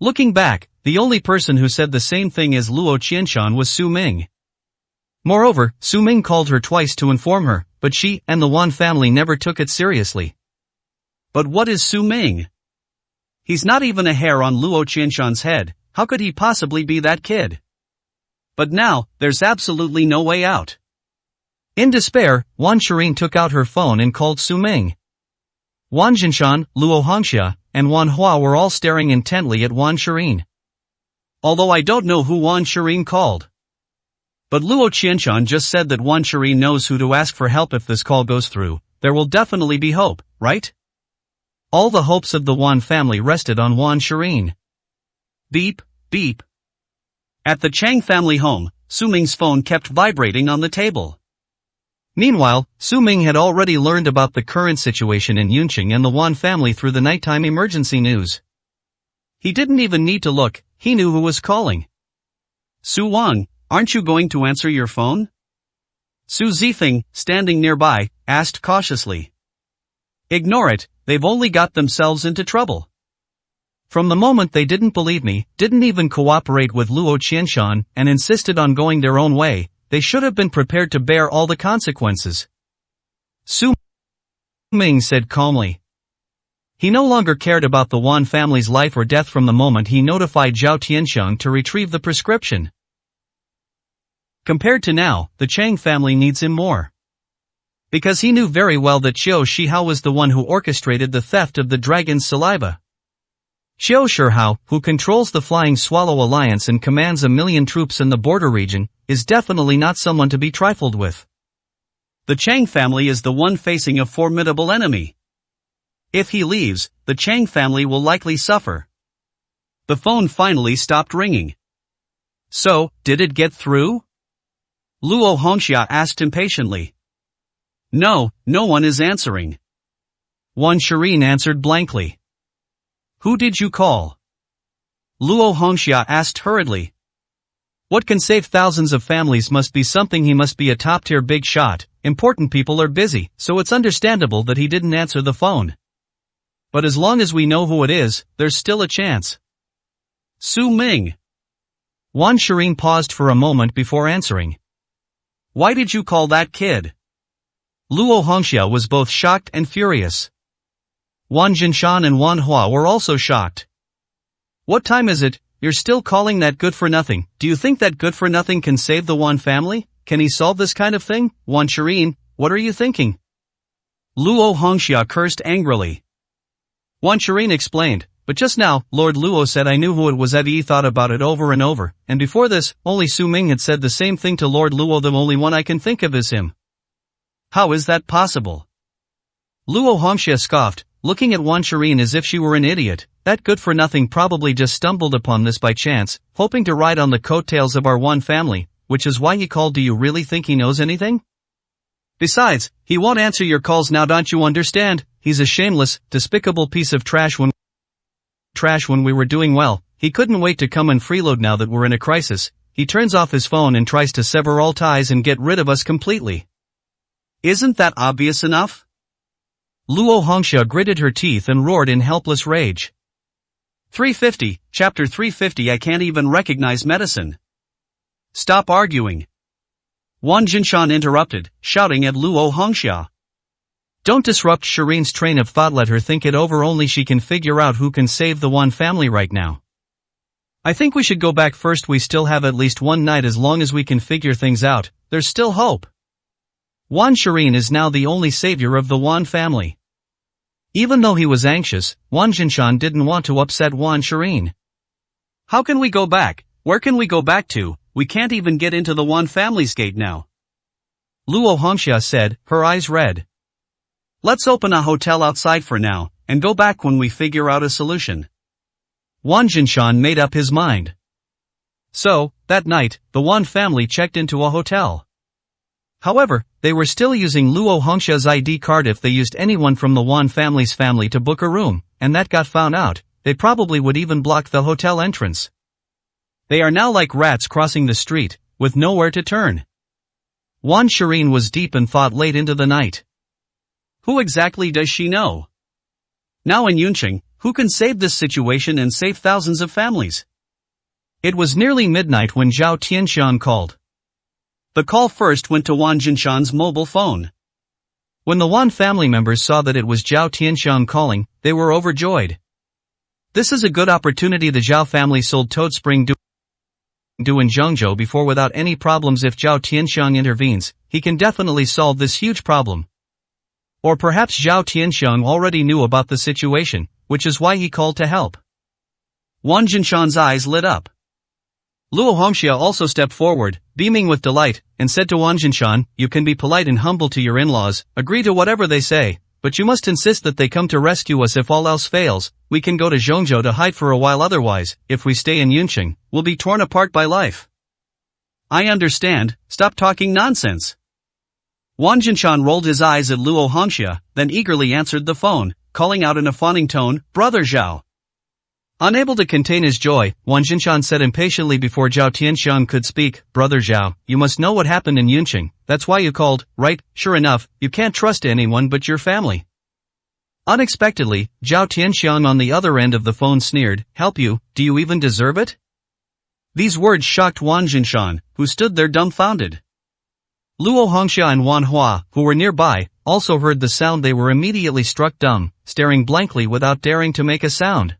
Looking back, the only person who said the same thing as Luo Qianshan was Su Ming. Moreover, Su Ming called her twice to inform her, but she and the Wan family never took it seriously. But what is Su Ming? He's not even a hair on Luo Qianshan's head, how could he possibly be that kid? But now, there's absolutely no way out. In despair, Wan Shirin took out her phone and called Su Ming. Wan Jinshan, Luo Hongxia, and Wan Hua were all staring intently at Wan Shirin. Although I don't know who Wan Shirin called. But Luo Qianshan just said that Wan Shirin knows who to ask for help if this call goes through. There will definitely be hope, right? All the hopes of the Wan family rested on Wan Shirin. Beep, beep. At the Chang family home, Su Ming's phone kept vibrating on the table. Meanwhile, Su Ming had already learned about the current situation in Yunqing and the Wan family through the nighttime emergency news. He didn't even need to look, he knew who was calling. Su Wang, aren't you going to answer your phone? Su Zifeng, standing nearby, asked cautiously. Ignore it, they've only got themselves into trouble. From the moment they didn't believe me, didn't even cooperate with Luo Qianshan, and insisted on going their own way, they should have been prepared to bear all the consequences. Su Ming said calmly. He no longer cared about the Wan family's life or death from the moment he notified Zhao Tianxiang to retrieve the prescription. Compared to now, the Chang family needs him more. Because he knew very well that Xiao Shihao was the one who orchestrated the theft of the dragon's saliva. Xiao Shihao, who controls the Flying Swallow Alliance and commands 1 million troops in the border region, is definitely not someone to be trifled with. The Chang family is the one facing a formidable enemy. If he leaves, the Chang family will likely suffer. The phone finally stopped ringing. So, did it get through? Luo Hongxia asked impatiently. No, no one is answering. Wan Shirin answered blankly. Who did you call? Luo Hongxia asked hurriedly. What can save thousands of families must be something. He must be a top-tier big shot. Important people are busy, so it's understandable that he didn't answer the phone. But as long as we know who it is, there's still a chance. Su Ming. Wan Shirin paused for a moment before answering. Why did you call that kid? Luo Hongxia was both shocked and furious. Wan Jinshan and Wan Hua were also shocked. What time is it? You're still calling that good-for-nothing? Do you think that good-for-nothing can save the Wan family? Can he solve this kind of thing? Wan Shirin, what are you thinking? Luo Hongxia cursed angrily. Wan Shirin explained, but just now, Lord Luo said I knew who it was. He thought about it over and over, and before this, only Su Ming had said the same thing to Lord Luo. The only one I can think of is him. How is that possible? Luo Hongxia scoffed, looking at Wan Shirin as if she were an idiot. That good-for-nothing probably just stumbled upon this by chance, hoping to ride on the coattails of our Wan family, which is why he called. Do you really think he knows anything? Besides, he won't answer your calls now, don't you understand? He's a shameless, despicable piece of trash when we were doing well. He couldn't wait to come and freeload now that we're in a crisis. He turns off his phone and tries to sever all ties and get rid of us completely. Isn't that obvious enough? Luo Hongxia gritted her teeth and roared in helpless rage. 350, Chapter 350. I can't even recognize medicine. Stop arguing. Wan Jinshan interrupted, shouting at Luo Hongxia. Don't disrupt Shirin's train of thought. Let her think it over. Only she can figure out who can save the Wan family right now. I think we should go back first. We still have at least one night. As long as we can figure things out, there's still hope. Wan Shirin is now the only savior of the Wan family. Even though he was anxious, Wan Jinshan didn't want to upset Wan Shirin. How can we go back? Where can we go back to? We can't even get into the Wan family's gate now. Luo Hongxia said, her eyes red. Let's open a hotel outside for now, and go back when we figure out a solution. Wang Jinshan made up his mind. So, that night, the Wan family checked into a hotel. However, they were still using Luo Hongxia's ID card if they used anyone from the Wan family's family to book a room, and that got found out, they probably would even block the hotel entrance. They are now like rats crossing the street, with nowhere to turn. Wan Shireen was deep in thought late into the night. Who exactly does she know? Now in Yunqing, who can save this situation and save thousands of families? It was nearly midnight when Zhao Tianxiang called. The call first went to Wan Jinshan's mobile phone. When the Wan family members saw that it was Zhao Tianxiang calling, they were overjoyed. This is a good opportunity. The Zhao family sold Toad Spring Do in Zhengzhou before without any problems. If Zhao Tianxiang intervenes, he can definitely solve this huge problem. Or perhaps Zhao Tianxiang already knew about the situation, which is why he called to help. Wan Jinshan's eyes lit up. Luo Hongxia also stepped forward, beaming with delight, and said to Wan Jinshan, "You can be polite and humble to your in-laws, agree to whatever they say, but you must insist that they come to rescue us. If all else fails, we can go to Zhengzhou to hide for a while. Otherwise, if we stay in Yunqing, we'll be torn apart by life." I understand, stop talking nonsense. Wan Jinshan rolled his eyes at Luo Hongxia, then eagerly answered the phone, calling out in a fawning tone, "Brother Zhao." Unable to contain his joy, Wan Jinshan said impatiently before Zhao Tianxiang could speak, "Brother Zhao, you must know what happened in Yunqing. That's why you called, right? Sure enough, you can't trust anyone but your family." Unexpectedly, Zhao Tianxiang on the other end of the phone sneered, "Help you? Do you even deserve it?" These words shocked Wan Jinshan, who stood there dumbfounded. Luo Hongxia and Wan Hua, who were nearby, also heard the sound. They were immediately struck dumb, staring blankly without daring to make a sound.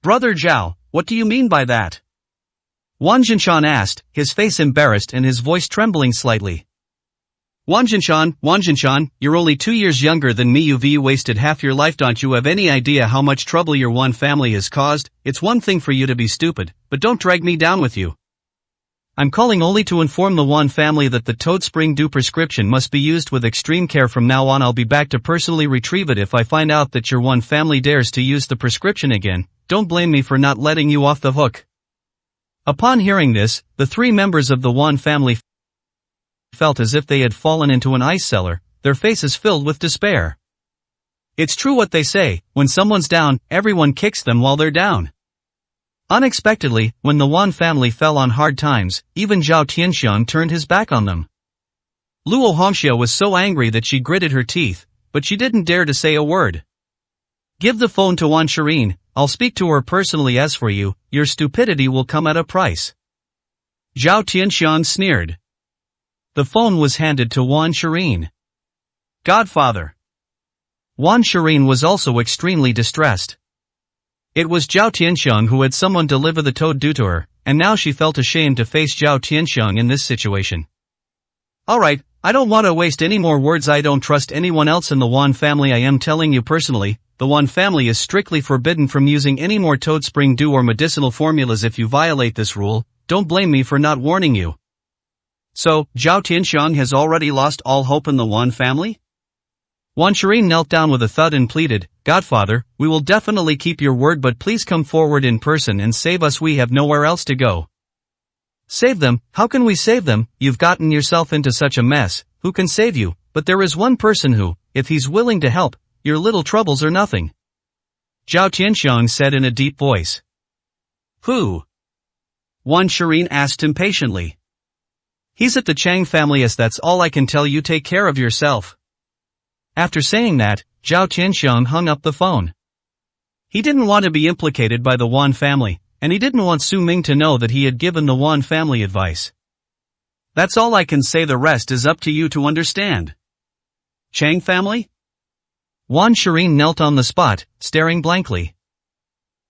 "Brother Zhao, what do you mean by that?" Wan Jinshan asked, his face embarrassed and his voice trembling slightly. Wan Jinshan, you're only 2 years younger than me. You've wasted half your life. Don't you have any idea how much trouble your Wan family has caused? It's one thing for you to be stupid, but don't drag me down with you. I'm calling only to inform the Wan family that the Toad Spring Do prescription must be used with extreme care from now on. I'll be back to personally retrieve it if I find out that your Wan family dares to use the prescription again. Don't blame me for not letting you off the hook. Upon hearing this, the 3 members of the Wan family felt as if they had fallen into an ice cellar, their faces filled with despair. It's true what they say, when someone's down, everyone kicks them while they're down. Unexpectedly, when the Wan family fell on hard times, even Zhao Tianxiang turned his back on them. Luo Hongxia was so angry that she gritted her teeth, but she didn't dare to say a word. "Give the phone to Wan Shireen, I'll speak to her personally. As for you, your stupidity will come at a price." Zhao Tianxiang sneered. The phone was handed to Wan Shireen. "Godfather." Wan Shireen was also extremely distressed. It was Zhao Tianxiang who had someone deliver the toad due to her, and now she felt ashamed to face Zhao Tianxiang in this situation. "Alright, I don't want to waste any more words. I don't trust anyone else in the Wan family. I am telling you personally, the Wan family is strictly forbidden from using any more Toad Spring Dew or medicinal formulas. If you violate this rule, don't blame me for not warning you." So, Zhao Tianxiang has already lost all hope in the Wan family? Wan Shireen knelt down with a thud and pleaded, "Godfather, we will definitely keep your word, but please come forward in person and save us. We have nowhere else to go." "Save them? How can we save them? You've gotten yourself into such a mess. Who can save you? But there is one person who, if he's willing to help, your little troubles are nothing," Zhao Tianxiang said in a deep voice. "Who?" Wan Shireen asked impatiently. "He's at the Chang family. Yes, that's all I can tell you. Take care of yourself." After saying that, Zhao Tianxiang hung up the phone. He didn't want to be implicated by the Wan family, and he didn't want Su Ming to know that he had given the Wan family advice. "That's all I can say. The rest is up to you to understand." "Chang family?" Wan Shireen knelt on the spot, staring blankly.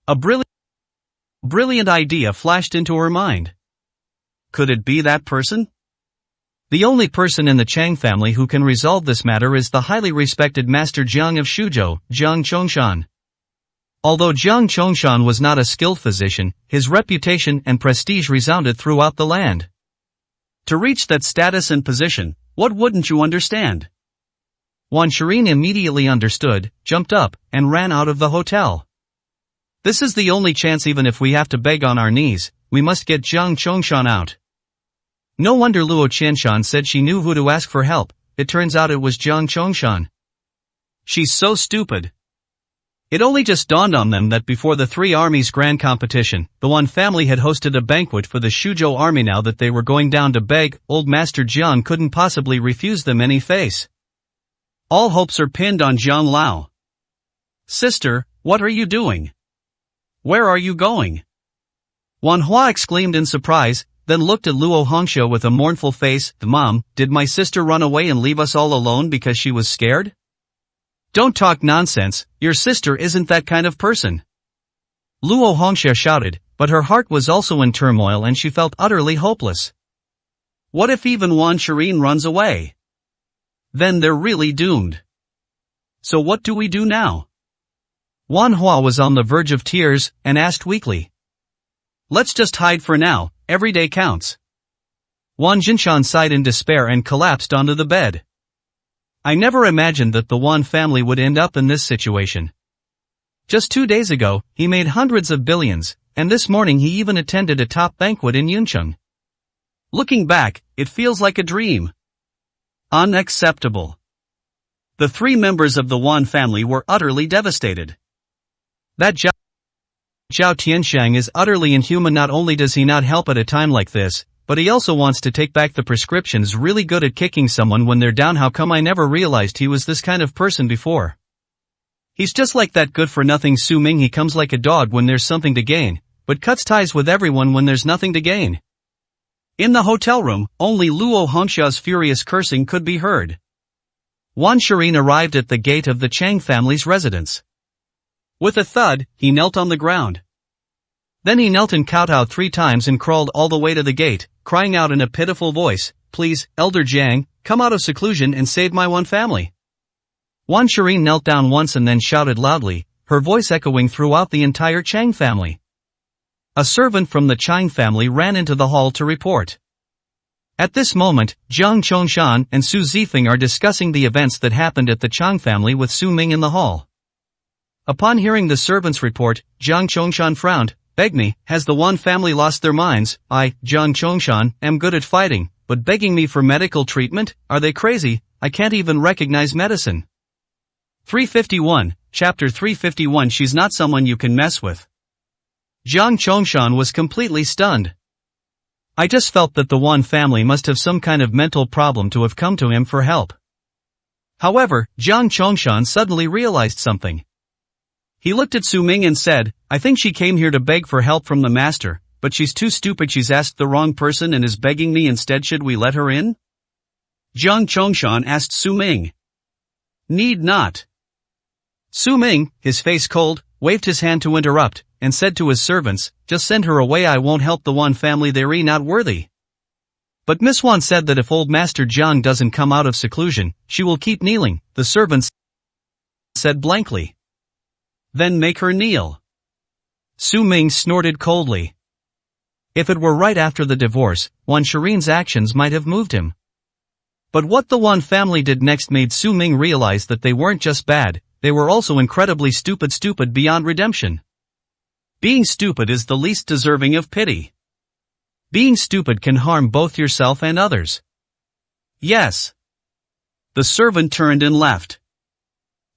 A brilliant idea flashed into her mind. Could it be that person? The only person in the Chang family who can resolve this matter is the highly respected Master Jiang of Shuzhou, Jiang Chongshan. Although Jiang Chongshan was not a skilled physician, his reputation and prestige resounded throughout the land. To reach that status and position, what wouldn't you understand? Wan Shirin immediately understood, jumped up, and ran out of the hotel. This is the only chance. Even if we have to beg on our knees, we must get Jiang Chongshan out. No wonder Luo Qianshan said she knew who to ask for help. It turns out it was Jiang Chongshan. She's so stupid. It only just dawned on them that before the three armies' grand competition, the Wan family had hosted a banquet for the Shuzhou army. Now that they were going down to beg, old Master Jiang couldn't possibly refuse them any face. All hopes are pinned on Jiang Lao. Sister, what are you doing? Where are you going? Wan Hua exclaimed in surprise, then looked at Luo Hongxue with a mournful face. Mom, did my sister run away and leave us all alone because she was scared? Don't talk nonsense, your sister isn't that kind of person. Luo Hongxue shouted, but her heart was also in turmoil and she felt utterly hopeless. What if even Wan Shirin runs away? Then they're really doomed. So what do we do now? Wan Hua was on the verge of tears, and asked weakly. Let's just hide for now, every day counts. Wan Jinshan sighed in despair and collapsed onto the bed. I never imagined that the Wan family would end up in this situation. Just 2 days ago, he made hundreds of billions, and this morning he even attended a top banquet in Yuncheng. Looking back, it feels like a dream. Unacceptable. The three members of the Wan family were utterly devastated. That Zhao Tianshang is utterly inhuman. Not only does he not help at a time like this, but he also wants to take back the prescriptions. Really good at kicking someone when they're down. How come I never realized he was this kind of person before? He's just like that good-for-nothing Su Ming. He comes like a dog when there's something to gain, but cuts ties with everyone when there's nothing to gain. In the hotel room, only Luo Hongxia's furious cursing could be heard. Wan Shirin arrived at the gate of the Chang family's residence. With a thud, he knelt on the ground. Then he knelt and kowtowed 3 times and crawled all the way to the gate, crying out in a pitiful voice, "Please, Elder Jiang, come out of seclusion and save my Wan family." Wan Shirin knelt down once and then shouted loudly, her voice echoing throughout the entire Chang family. A servant from the Chang family ran into the hall to report. At this moment, Jiang Chongshan and Su Zifeng are discussing the events that happened at the Chang family with Su Ming in the hall. Upon hearing the servant's report, Jiang Chongshan frowned. Beg me, has the Wan family lost their minds? I, Jiang Chongshan, am good at fighting, but begging me for medical treatment? Are they crazy? I can't even recognize medicine. 351, Chapter 351. She's not someone you can mess with. Jiang Chongshan was completely stunned. I just felt that the Wan family must have some kind of mental problem to have come to him for help. However, Jiang Chongshan suddenly realized something. He looked at Su Ming and said, I think she came here to beg for help from the master, but she's too stupid. She's asked the wrong person and is begging me instead. Should we let her in? Jiang Chongshan asked Su Ming. Need not. Su Ming, his face cold, waved his hand to interrupt, and said to his servants, just send her away. I won't help the Wan family. They're not worthy. But Miss Wan said that if old Master Jiang doesn't come out of seclusion, she will keep kneeling, the servants said blankly. Then make her kneel. Su Ming snorted coldly. If it were right after the divorce, Wan Shirin's actions might have moved him. But what the Wan family did next made Su Ming realize that they weren't just bad, they were also incredibly stupid beyond redemption. Being stupid is the least deserving of pity. Being stupid can harm both yourself and others. Yes. The servant turned and left.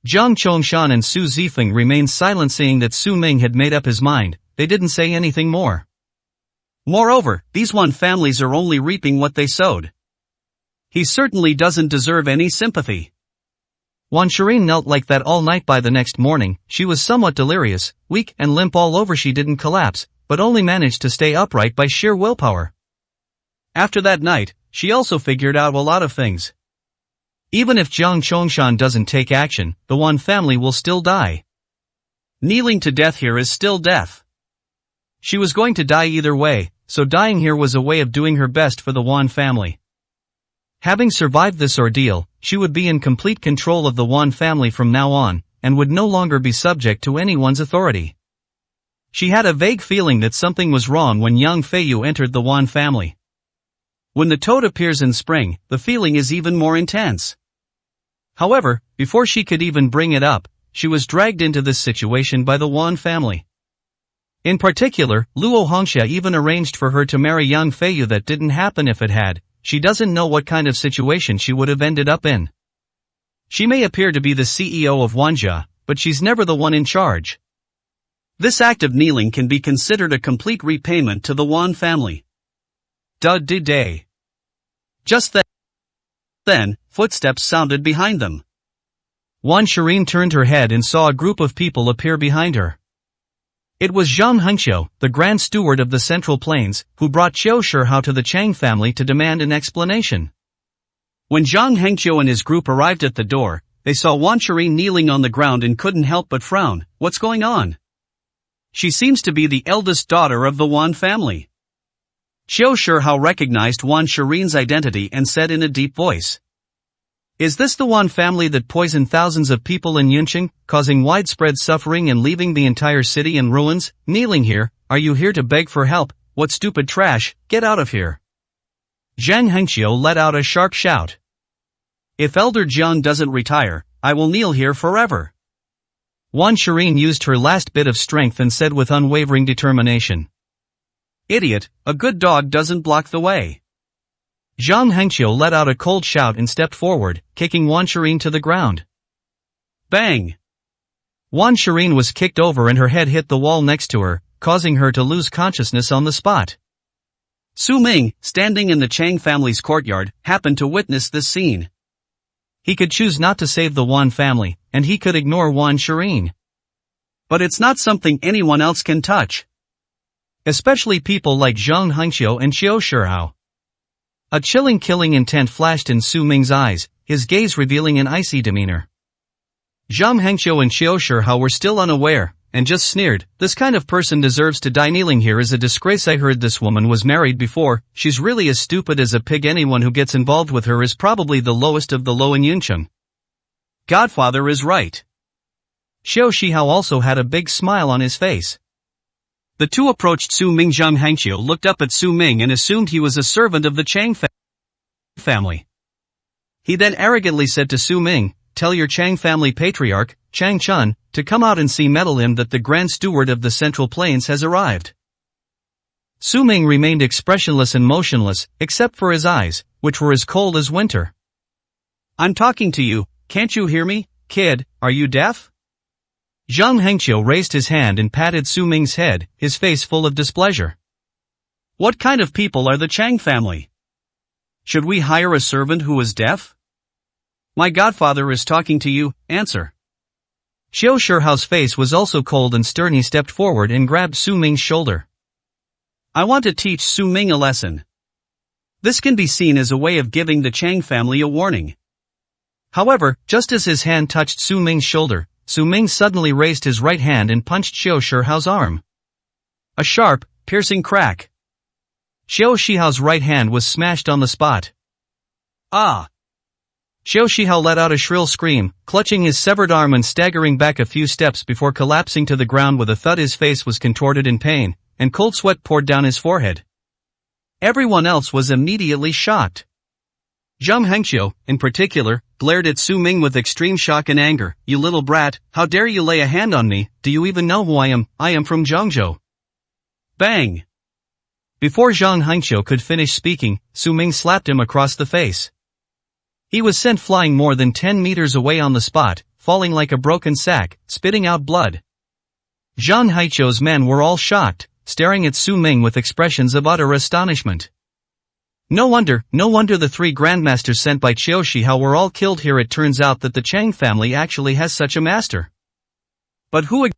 Jiang Chongshan and Su Zifeng remained silent. Seeing that Su Ming had made up his mind, they didn't say anything more. Moreover, these Wan families are only reaping what they sowed. He certainly doesn't deserve any sympathy. Wan Shirin knelt like that all night. By the next morning, she was somewhat delirious, weak and limp all over. She didn't collapse, but only managed to stay upright by sheer willpower. After that night, she also figured out a lot of things. Even if Jiang Chongshan doesn't take action, the Wan family will still die. Kneeling to death here is still death. She was going to die either way, so dying here was a way of doing her best for the Wan family. Having survived this ordeal, she would be in complete control of the Wan family from now on, and would no longer be subject to anyone's authority. She had a vague feeling that something was wrong when Yang Feiyu entered the Wan family. When the toad appears in spring, the feeling is even more intense. However, before she could even bring it up, she was dragged into this situation by the Wan family. In particular, Luo Hongxia even arranged for her to marry young Feiyu. That didn't happen. If it had, she doesn't know what kind of situation she would have ended up in. She may appear to be the CEO of Wanjia, but she's never the one in charge. This act of kneeling can be considered a complete repayment to the Wan family. Day. Just then, footsteps sounded behind them. Wan Shireen turned her head and saw a group of people appear behind her. It was Zhang Hengqiu, the Grand Steward of the Central Plains, who brought Qiu Shihao to the Chang family to demand an explanation. When Zhang Hengqiu and his group arrived at the door, they saw Wan Shireen kneeling on the ground and couldn't help but frown. What's going on? She seems to be the eldest daughter of the Wan family. Qiu Shihao recognized Wan Shireen's identity and said in a deep voice, "Is this the Wan family that poisoned thousands of people in Yunqing, causing widespread suffering and leaving the entire city in ruins? Kneeling here, are you here to beg for help? What stupid trash, get out of here." Zhang Hengqiu let out a sharp shout. "If Elder Jiang doesn't retire, I will kneel here forever." Wan Shireen used her last bit of strength and said with unwavering determination, "Idiot, a good dog doesn't block the way." Zhang Hengqiu let out a cold shout and stepped forward, kicking Wan Shireen to the ground. Bang! Wan Shireen was kicked over and her head hit the wall next to her, causing her to lose consciousness on the spot. Su Ming, standing in the Chang family's courtyard, happened to witness this scene. He could choose not to save the Wan family, and he could ignore Wan Shireen. But it's not something anyone else can touch. Especially people like Zhang Hengqiu and Qiu Shihao. A chilling killing intent flashed in Su Ming's eyes, his gaze revealing an icy demeanor. Zhang Hengqiu and Qiu Shihao were still unaware, and just sneered, "This kind of person deserves to die. Kneeling here is a disgrace. I heard this woman was married before. She's really as stupid as a pig. Anyone who gets involved with her is probably the lowest of the low in Yunqing." Godfather is right. Qiu Shihao also had a big smile on his face. The two approached Su Ming. Zhang Hengqiu looked up at Su Ming and assumed he was a servant of the Chang family. He then arrogantly said to Su Ming, "Tell your Chang family patriarch, Chang Chun, to come out and see meddle him that the Grand Steward of the Central Plains has arrived." Su Ming remained expressionless and motionless, except for his eyes, which were as cold as winter. "I'm talking to you, can't you hear me, kid? Are you deaf?" Zhang Hengqiu raised his hand and patted Su Ming's head, his face full of displeasure. "What kind of people are the Chang family? Should we hire a servant who is deaf? My godfather is talking to you, answer." Qiu Shihao's face was also cold and stern. He stepped forward and grabbed Su Ming's shoulder. "I want to teach Su Ming a lesson. This can be seen as a way of giving the Chang family a warning." However, just as his hand touched Su Ming's shoulder, Su Ming suddenly raised his right hand and punched Qiu Shihao's arm. A sharp, piercing crack. Qiu Shihao's right hand was smashed on the spot. Ah! Qiu Shihao let out a shrill scream, clutching his severed arm and staggering back a few steps before collapsing to the ground with a thud. His face was contorted in pain, and cold sweat poured down his forehead. Everyone else was immediately shocked. Zhang Hengqiu, in particular, glared at Su Ming with extreme shock and anger. "You little brat, how dare you lay a hand on me? Do you even know who I am? I am from Zhangzhou." Bang! Before Zhang Hengqiu could finish speaking, Su Ming slapped him across the face. He was sent flying more than 10 meters away on the spot, falling like a broken sack, spitting out blood. Zhang Hengqiu's men were all shocked, staring at Su Ming with expressions of utter astonishment. No wonder the three grandmasters sent by Qiu Shihao were all killed here. It turns out that the Chang family actually has such a master. But who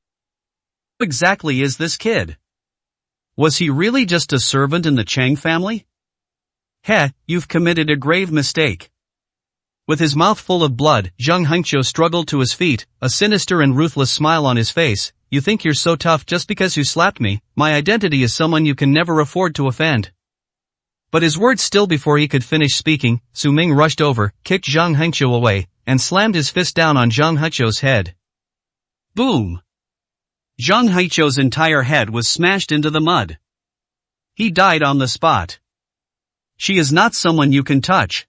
exactly is this kid? Was he really just a servant in the Chang family? Heh, you've committed a grave mistake. With his mouth full of blood, Zhang Hengqiu struggled to his feet, a sinister and ruthless smile on his face. "You think you're so tough just because you slapped me? My identity is someone you can never afford to offend." But his words still before he could finish speaking, Su Ming rushed over, kicked Zhang Hengqiu away, and slammed his fist down on Zhang Hengqiu's head. Boom! Zhang Hengqiu's entire head was smashed into the mud. He died on the spot. She is not someone you can touch.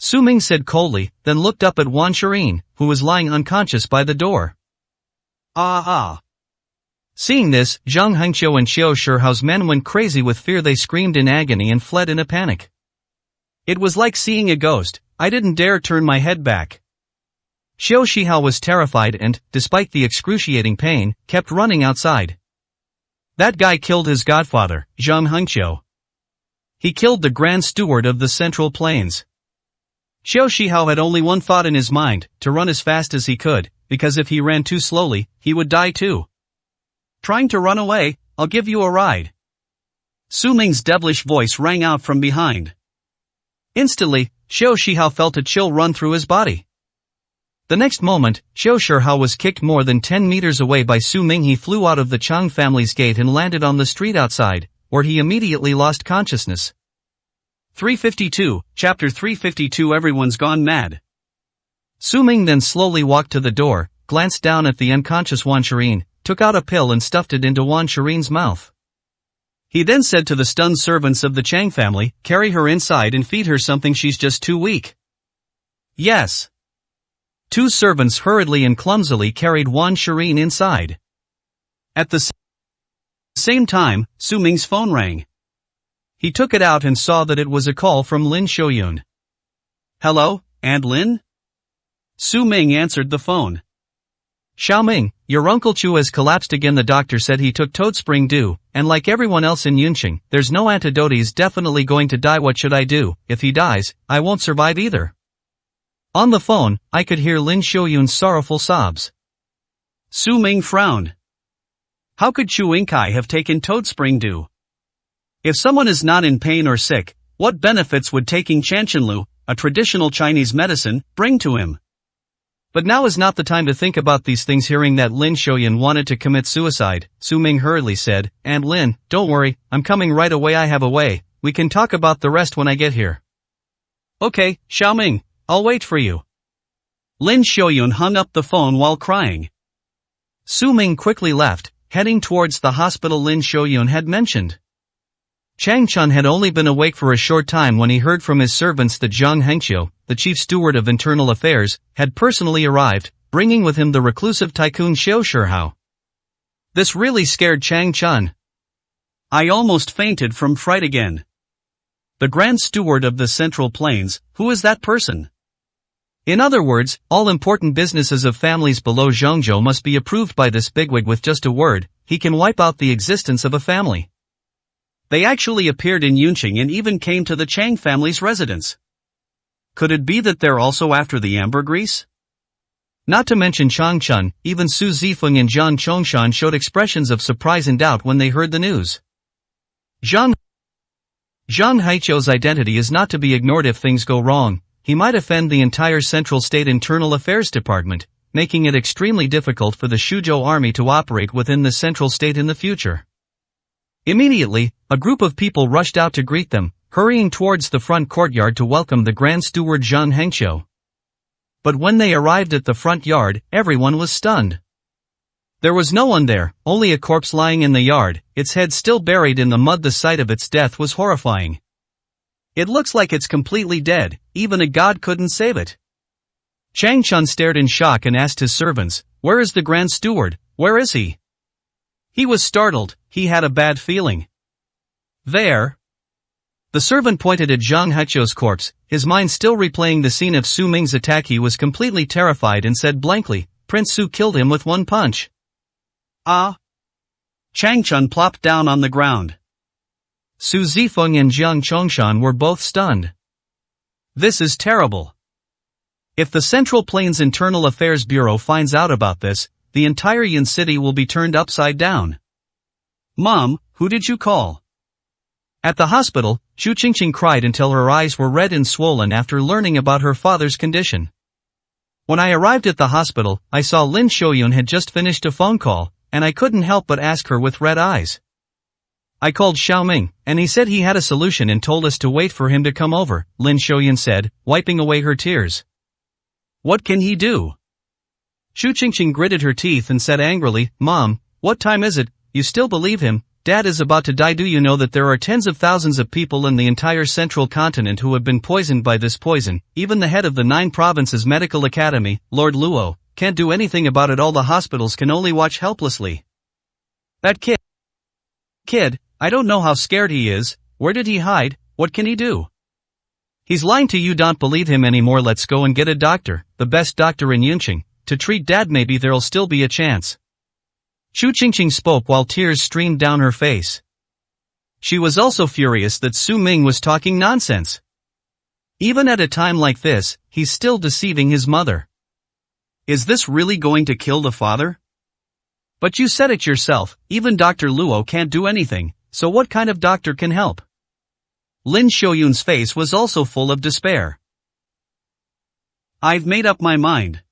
Su Ming said coldly, then looked up at Wan Shirin, who was lying unconscious by the door. Ah. Seeing this, Zhang Hengqiu and Xiao Shihao's men went crazy with fear. They screamed in agony and fled in a panic. It was like seeing a ghost. I didn't dare turn my head back. Xiao Shihao was terrified and, despite the excruciating pain, kept running outside. That guy killed his godfather, Zhang Hengqiu. He killed the Grand Steward of the Central Plains. Xiao Shihao had only one thought in his mind, to run as fast as he could, because if he ran too slowly, he would die too. Trying to run away? I'll give you a ride. Su Ming's devilish voice rang out from behind. Instantly, Xiao Shihao felt a chill run through his body. The next moment, Xiao Shihao was kicked more than 10 meters away by Su Ming. He flew out of the Chang family's gate and landed on the street outside, where he immediately lost consciousness. 352, Chapter 352. Everyone's gone mad. Su Ming then slowly walked to the door, glanced down at the unconscious Wan Shirin, took out a pill and stuffed it into Wan Shirin's mouth. He then said to the stunned servants of the Chang family, carry her inside and feed her something, she's just too weak. Yes. 2 servants hurriedly and clumsily carried Wan Shirin inside. At the same time, Su Ming's phone rang. He took it out and saw that it was a call from Lin Shouyun. Hello, Aunt Lin? Su Ming answered the phone. Xiaoming, your Uncle Chu has collapsed again. The doctor said he took toad spring dew, and like everyone else in Yunqing, there's no antidote. He's definitely going to die. What should I do? If he dies, I won't survive either. On the phone, I could hear Lin Shouyun's sorrowful sobs. Su Ming frowned. How could Chu Yingkai have taken toad spring dew? If someone is not in pain or sick, what benefits would taking Chanchenlu, a traditional Chinese medicine, bring to him? But now is not the time to think about these things. Hearing that Lin Shouyun wanted to commit suicide, Su Ming hurriedly said, Aunt Lin, don't worry, I'm coming right away. I have a way. We can talk about the rest when I get here. Okay, Xiaoming, I'll wait for you. Lin Shouyun hung up the phone while crying. Su Ming quickly left, heading towards the hospital Lin Shouyun had mentioned. Chang Chun had only been awake for a short time when he heard from his servants that Zhang Hengqiu, the chief steward of internal affairs, had personally arrived, bringing with him the reclusive tycoon Xiao Shihao. This really scared Chang Chun. I almost fainted from fright again. The Grand Steward of the Central Plains, who is that person? In other words, all important businesses of families below Zhongzhou must be approved by this bigwig. With just a word, he can wipe out the existence of a family. They actually appeared in Yunqing and even came to the Chang family's residence. Could it be that they're also after the ambergris? Not to mention Chang Chun, even Su Zifeng and Zhang Chongshan showed expressions of surprise and doubt when they heard the news. Zhang Haiqiu's identity is not to be ignored. If things go wrong, he might offend the entire Central State Internal Affairs Department, making it extremely difficult for the Shuzhou army to operate within the Central State in the future. Immediately, a group of people rushed out to greet them, hurrying towards the front courtyard to welcome the Grand Steward Zhang Hengqiu. But when they arrived at the front yard, everyone was stunned. There was no one there, only a corpse lying in the yard, its head still buried in the mud. The sight of its death was horrifying. It looks like it's completely dead, even a god couldn't save it. Chang Chun stared in shock and asked his servants, where is the Grand Steward, where is he? He was startled, he had a bad feeling. There. The servant pointed at Zhang Haiqiu's corpse, his mind still replaying the scene of Su Ming's attack. He was completely terrified and said blankly, Prince Su killed him with one punch. Ah. Chang Chun plopped down on the ground. Su Zifeng and Zhang Chongshan were both stunned. This is terrible. If the Central Plains Internal Affairs Bureau finds out about this, the entire Yin city will be turned upside down. Mom, who did you call? At the hospital, Zhu Qingqing cried until her eyes were red and swollen after learning about her father's condition. When I arrived at the hospital, I saw Lin Shouyun had just finished a phone call, and I couldn't help but ask her with red eyes. I called Xiaoming, and he said he had a solution and told us to wait for him to come over, Lin Shouyun said, wiping away her tears. What can he do? Zhu Qingqing gritted her teeth and said angrily, Mom, what time is it? You still believe him? Dad is about to die. Do you know that there are tens of thousands of people in the entire central continent who have been poisoned by this poison? Even the head of the 9 provinces medical academy, Lord Luo, can't do anything about it. All the hospitals can only watch helplessly. That kid, I don't know how scared he is. Where did he hide? What can he do? He's lying to you. Don't believe him anymore. Let's go and get a doctor, the best doctor in Yunqing, to treat Dad. Maybe there'll still be a chance. Chu Qingqing spoke while tears streamed down her face. She was also furious that Su Ming was talking nonsense. Even at a time like this, he's still deceiving his mother. Is this really going to kill the father? But you said it yourself, even Dr. Luo can't do anything, so what kind of doctor can help? Lin Xiaoyun's face was also full of despair. I've made up my mind.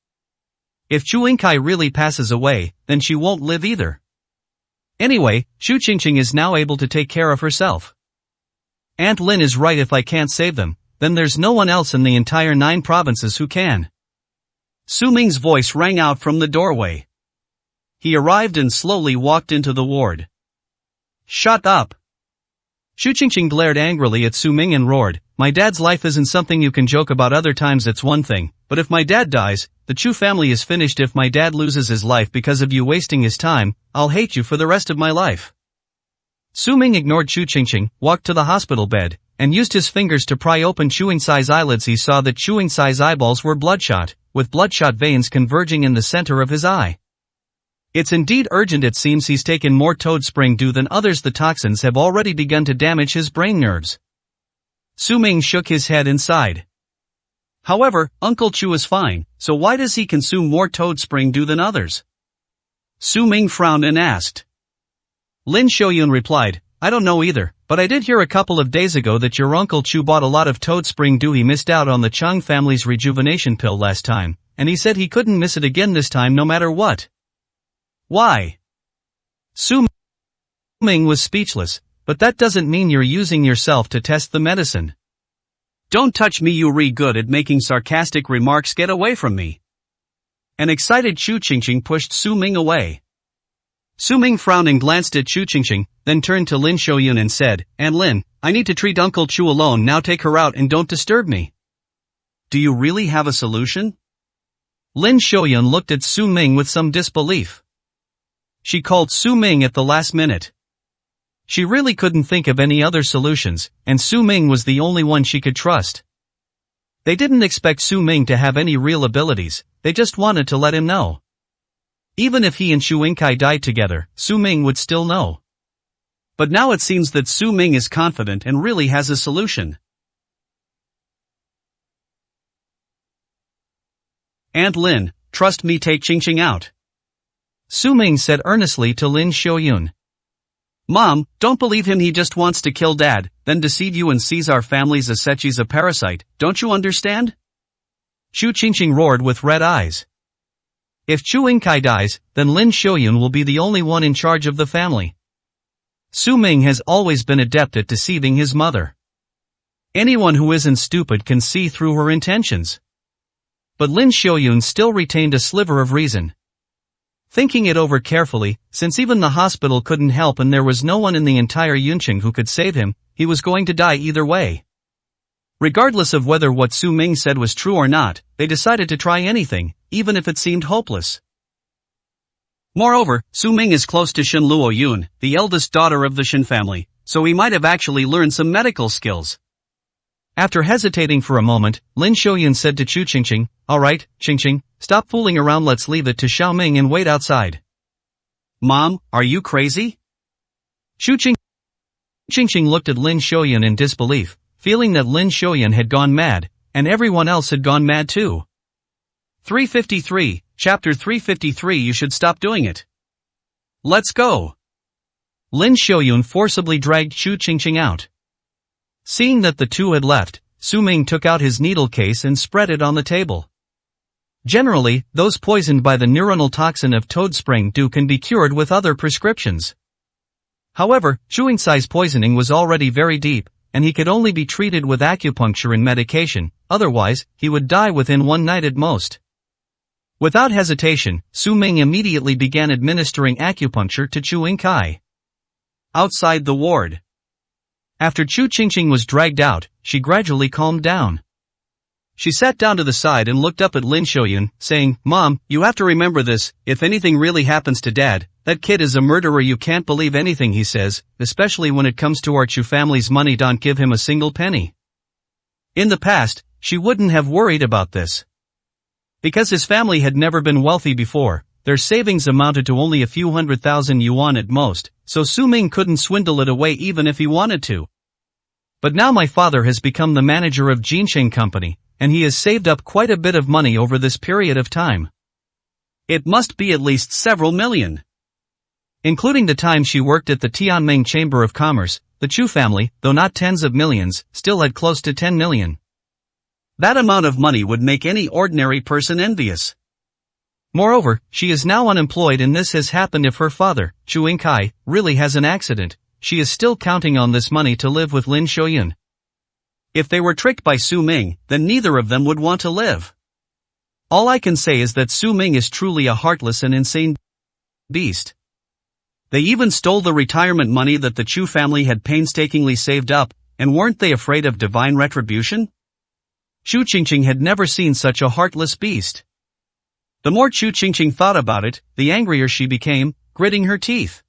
If Chu Yingkai really passes away, then she won't live either. Anyway, Chu Qingqing is now able to take care of herself. Aunt Lin is right. If I can't save them, then there's no one else in the entire 9 provinces who can. Su Ming's voice rang out from the doorway. He arrived and slowly walked into the ward. Shut up! Chu Qingqing glared angrily at Su Ming and roared, my dad's life isn't something you can joke about. Other times it's one thing, but if my dad dies, the Chu family is finished. If my dad loses his life because of you wasting his time, I'll hate you for the rest of my life. Su Ming ignored Chu Qingqing, walked to the hospital bed, and used his fingers to pry open Chu Yingcai's eyelids. He saw that Chu Yingcai's eyeballs were bloodshot, with bloodshot veins converging in the center of his eye. It's indeed urgent. It seems he's taken more toad spring dew than others. The toxins have already begun to damage his brain nerves. Su Ming shook his head and sighed. However, Uncle Chu is fine, so why does he consume more toad spring dew than others? Su Ming frowned and asked. Lin Xiaoyun replied, I don't know either, but I did hear a couple of days ago that your Uncle Chu bought a lot of toad spring dew. He missed out on the Chang family's rejuvenation pill last time, and he said he couldn't miss it again this time no matter what. Why? Su Ming was speechless, but that doesn't mean you're using yourself to test the medicine. Don't touch me. You're really good at making sarcastic remarks. Get away from me. An excited Chu Qingqing pushed Su Ming away. Su Ming frowned and glanced at Chu Qingqing, then turned to Lin Xiaoyun and said, Aunt Lin, I need to treat Uncle Chu alone. Now take her out and don't disturb me. Do you really have a solution? Lin Xiaoyun looked at Su Ming with some disbelief. She called Su Ming at the last minute. She really couldn't think of any other solutions, and Su Ming was the only one she could trust. They didn't expect Su Ming to have any real abilities, they just wanted to let him know. Even if he and Chu Yingkai died together, Su Ming would still know. But now it seems that Su Ming is confident and really has a solution. Aunt Lin, trust me. Take Qingqing out. Su Ming said earnestly to Lin Xiaoyun. Mom, don't believe him. He just wants to kill Dad, then deceive you and seize our family's assets. She's a parasite, don't you understand? Chu Qingqing roared with red eyes. If Chu Yingkai dies, then Lin Xiaoyun will be the only one in charge of the family. Su Ming has always been adept at deceiving his mother. Anyone who isn't stupid can see through her intentions. But Lin Xiaoyun still retained a sliver of reason. Thinking it over carefully, since even the hospital couldn't help and there was no one in the entire Yunqing who could save him, he was going to die either way. Regardless of whether what Su Ming said was true or not, they decided to try anything, even if it seemed hopeless. Moreover, Su Ming is close to Shen Luoyun, the eldest daughter of the Shen family, so he might have actually learned some medical skills. After hesitating for a moment, Lin Xiaoyun said to Chu Qingqing, Alright, Qingqing, stop fooling around. Let's leave it to Xiaoming and wait outside. Mom, are you crazy? Chu Qingqing looked at Lin Xiaoyun in disbelief, feeling that Lin Xiaoyun had gone mad, and everyone else had gone mad too. 353, Chapter 353. You should stop doing it. Let's go. Lin Xiaoyun forcibly dragged Chu Qingqing out. Seeing that the two had left, Su Ming took out his needle case and spread it on the table. Generally, those poisoned by the neuronal toxin of toad spring dew can be cured with other prescriptions. However, Chu Yingcai's poisoning was already very deep, and he could only be treated with acupuncture and medication, otherwise, he would die within one night at most. Without hesitation, Su Ming immediately began administering acupuncture to Chu Yingcai. outside the ward. After Chu Qingqing was dragged out, she gradually calmed down. She sat down to the side and looked up at Lin Xiaoyun, saying, "Mom, you have to remember this, if anything really happens to Dad, that kid is a murderer. You can't believe anything he says, especially when it comes to our Chu family's money. Don't give him a single penny." In the past, she wouldn't have worried about this. Because his family had never been wealthy before, their savings amounted to only a few 100,000 yuan at most, so Su Ming couldn't swindle it away even if he wanted to. But now my father has become the manager of Jinsheng Company, and he has saved up quite a bit of money over this period of time. It must be at least several million. Including the time she worked at the Tianming Chamber of Commerce, the Chu family, though not tens of millions, still had close to 10 million. That amount of money would make any ordinary person envious. Moreover, she is now unemployed, and this has happened if her father, Chu Yingkai, really has an accident. She is still counting on this money to live with Lin Xiaoyun. If they were tricked by Su Ming, then neither of them would want to live. All I can say is that Su Ming is truly a heartless and insane beast. They even stole the retirement money that the Chu family had painstakingly saved up, and weren't they afraid of divine retribution? Chu Qingqing had never seen such a heartless beast. The more Chu Qingqing thought about it, the angrier she became, gritting her teeth.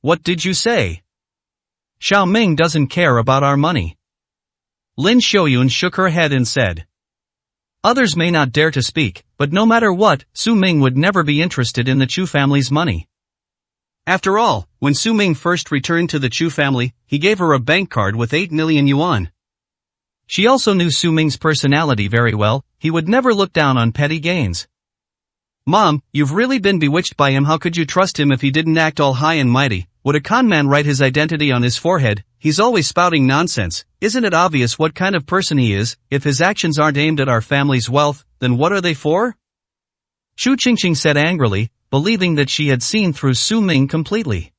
"What did you say?" "Xiao Ming doesn't care about our money." Lin Xiaoyun shook her head and said. "Others may not dare to speak, but no matter what, Su Ming would never be interested in the Chu family's money. After all, when Su Ming first returned to the Chu family, he gave her a bank card with 8 million yuan. She also knew Su Ming's personality very well. He would never look down on petty gains." "Mom, you've really been bewitched by him. How could you trust him if he didn't act all high and mighty? Would a con man write his identity on his forehead? He's always spouting nonsense. Isn't it obvious what kind of person he is? If his actions aren't aimed at our family's wealth, then what are they for?" Chu Qingqing said angrily, believing that she had seen through Su Ming completely.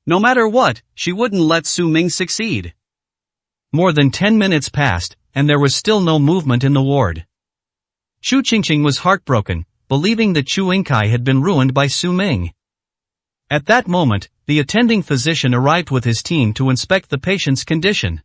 No matter what, she wouldn't let Su Ming succeed. More than 10 minutes passed, and there was still no movement in the ward. Chu Qingqing was heartbroken, believing that Chu Yingkai had been ruined by Su Ming. At that moment, the attending physician arrived with his team to inspect the patient's condition.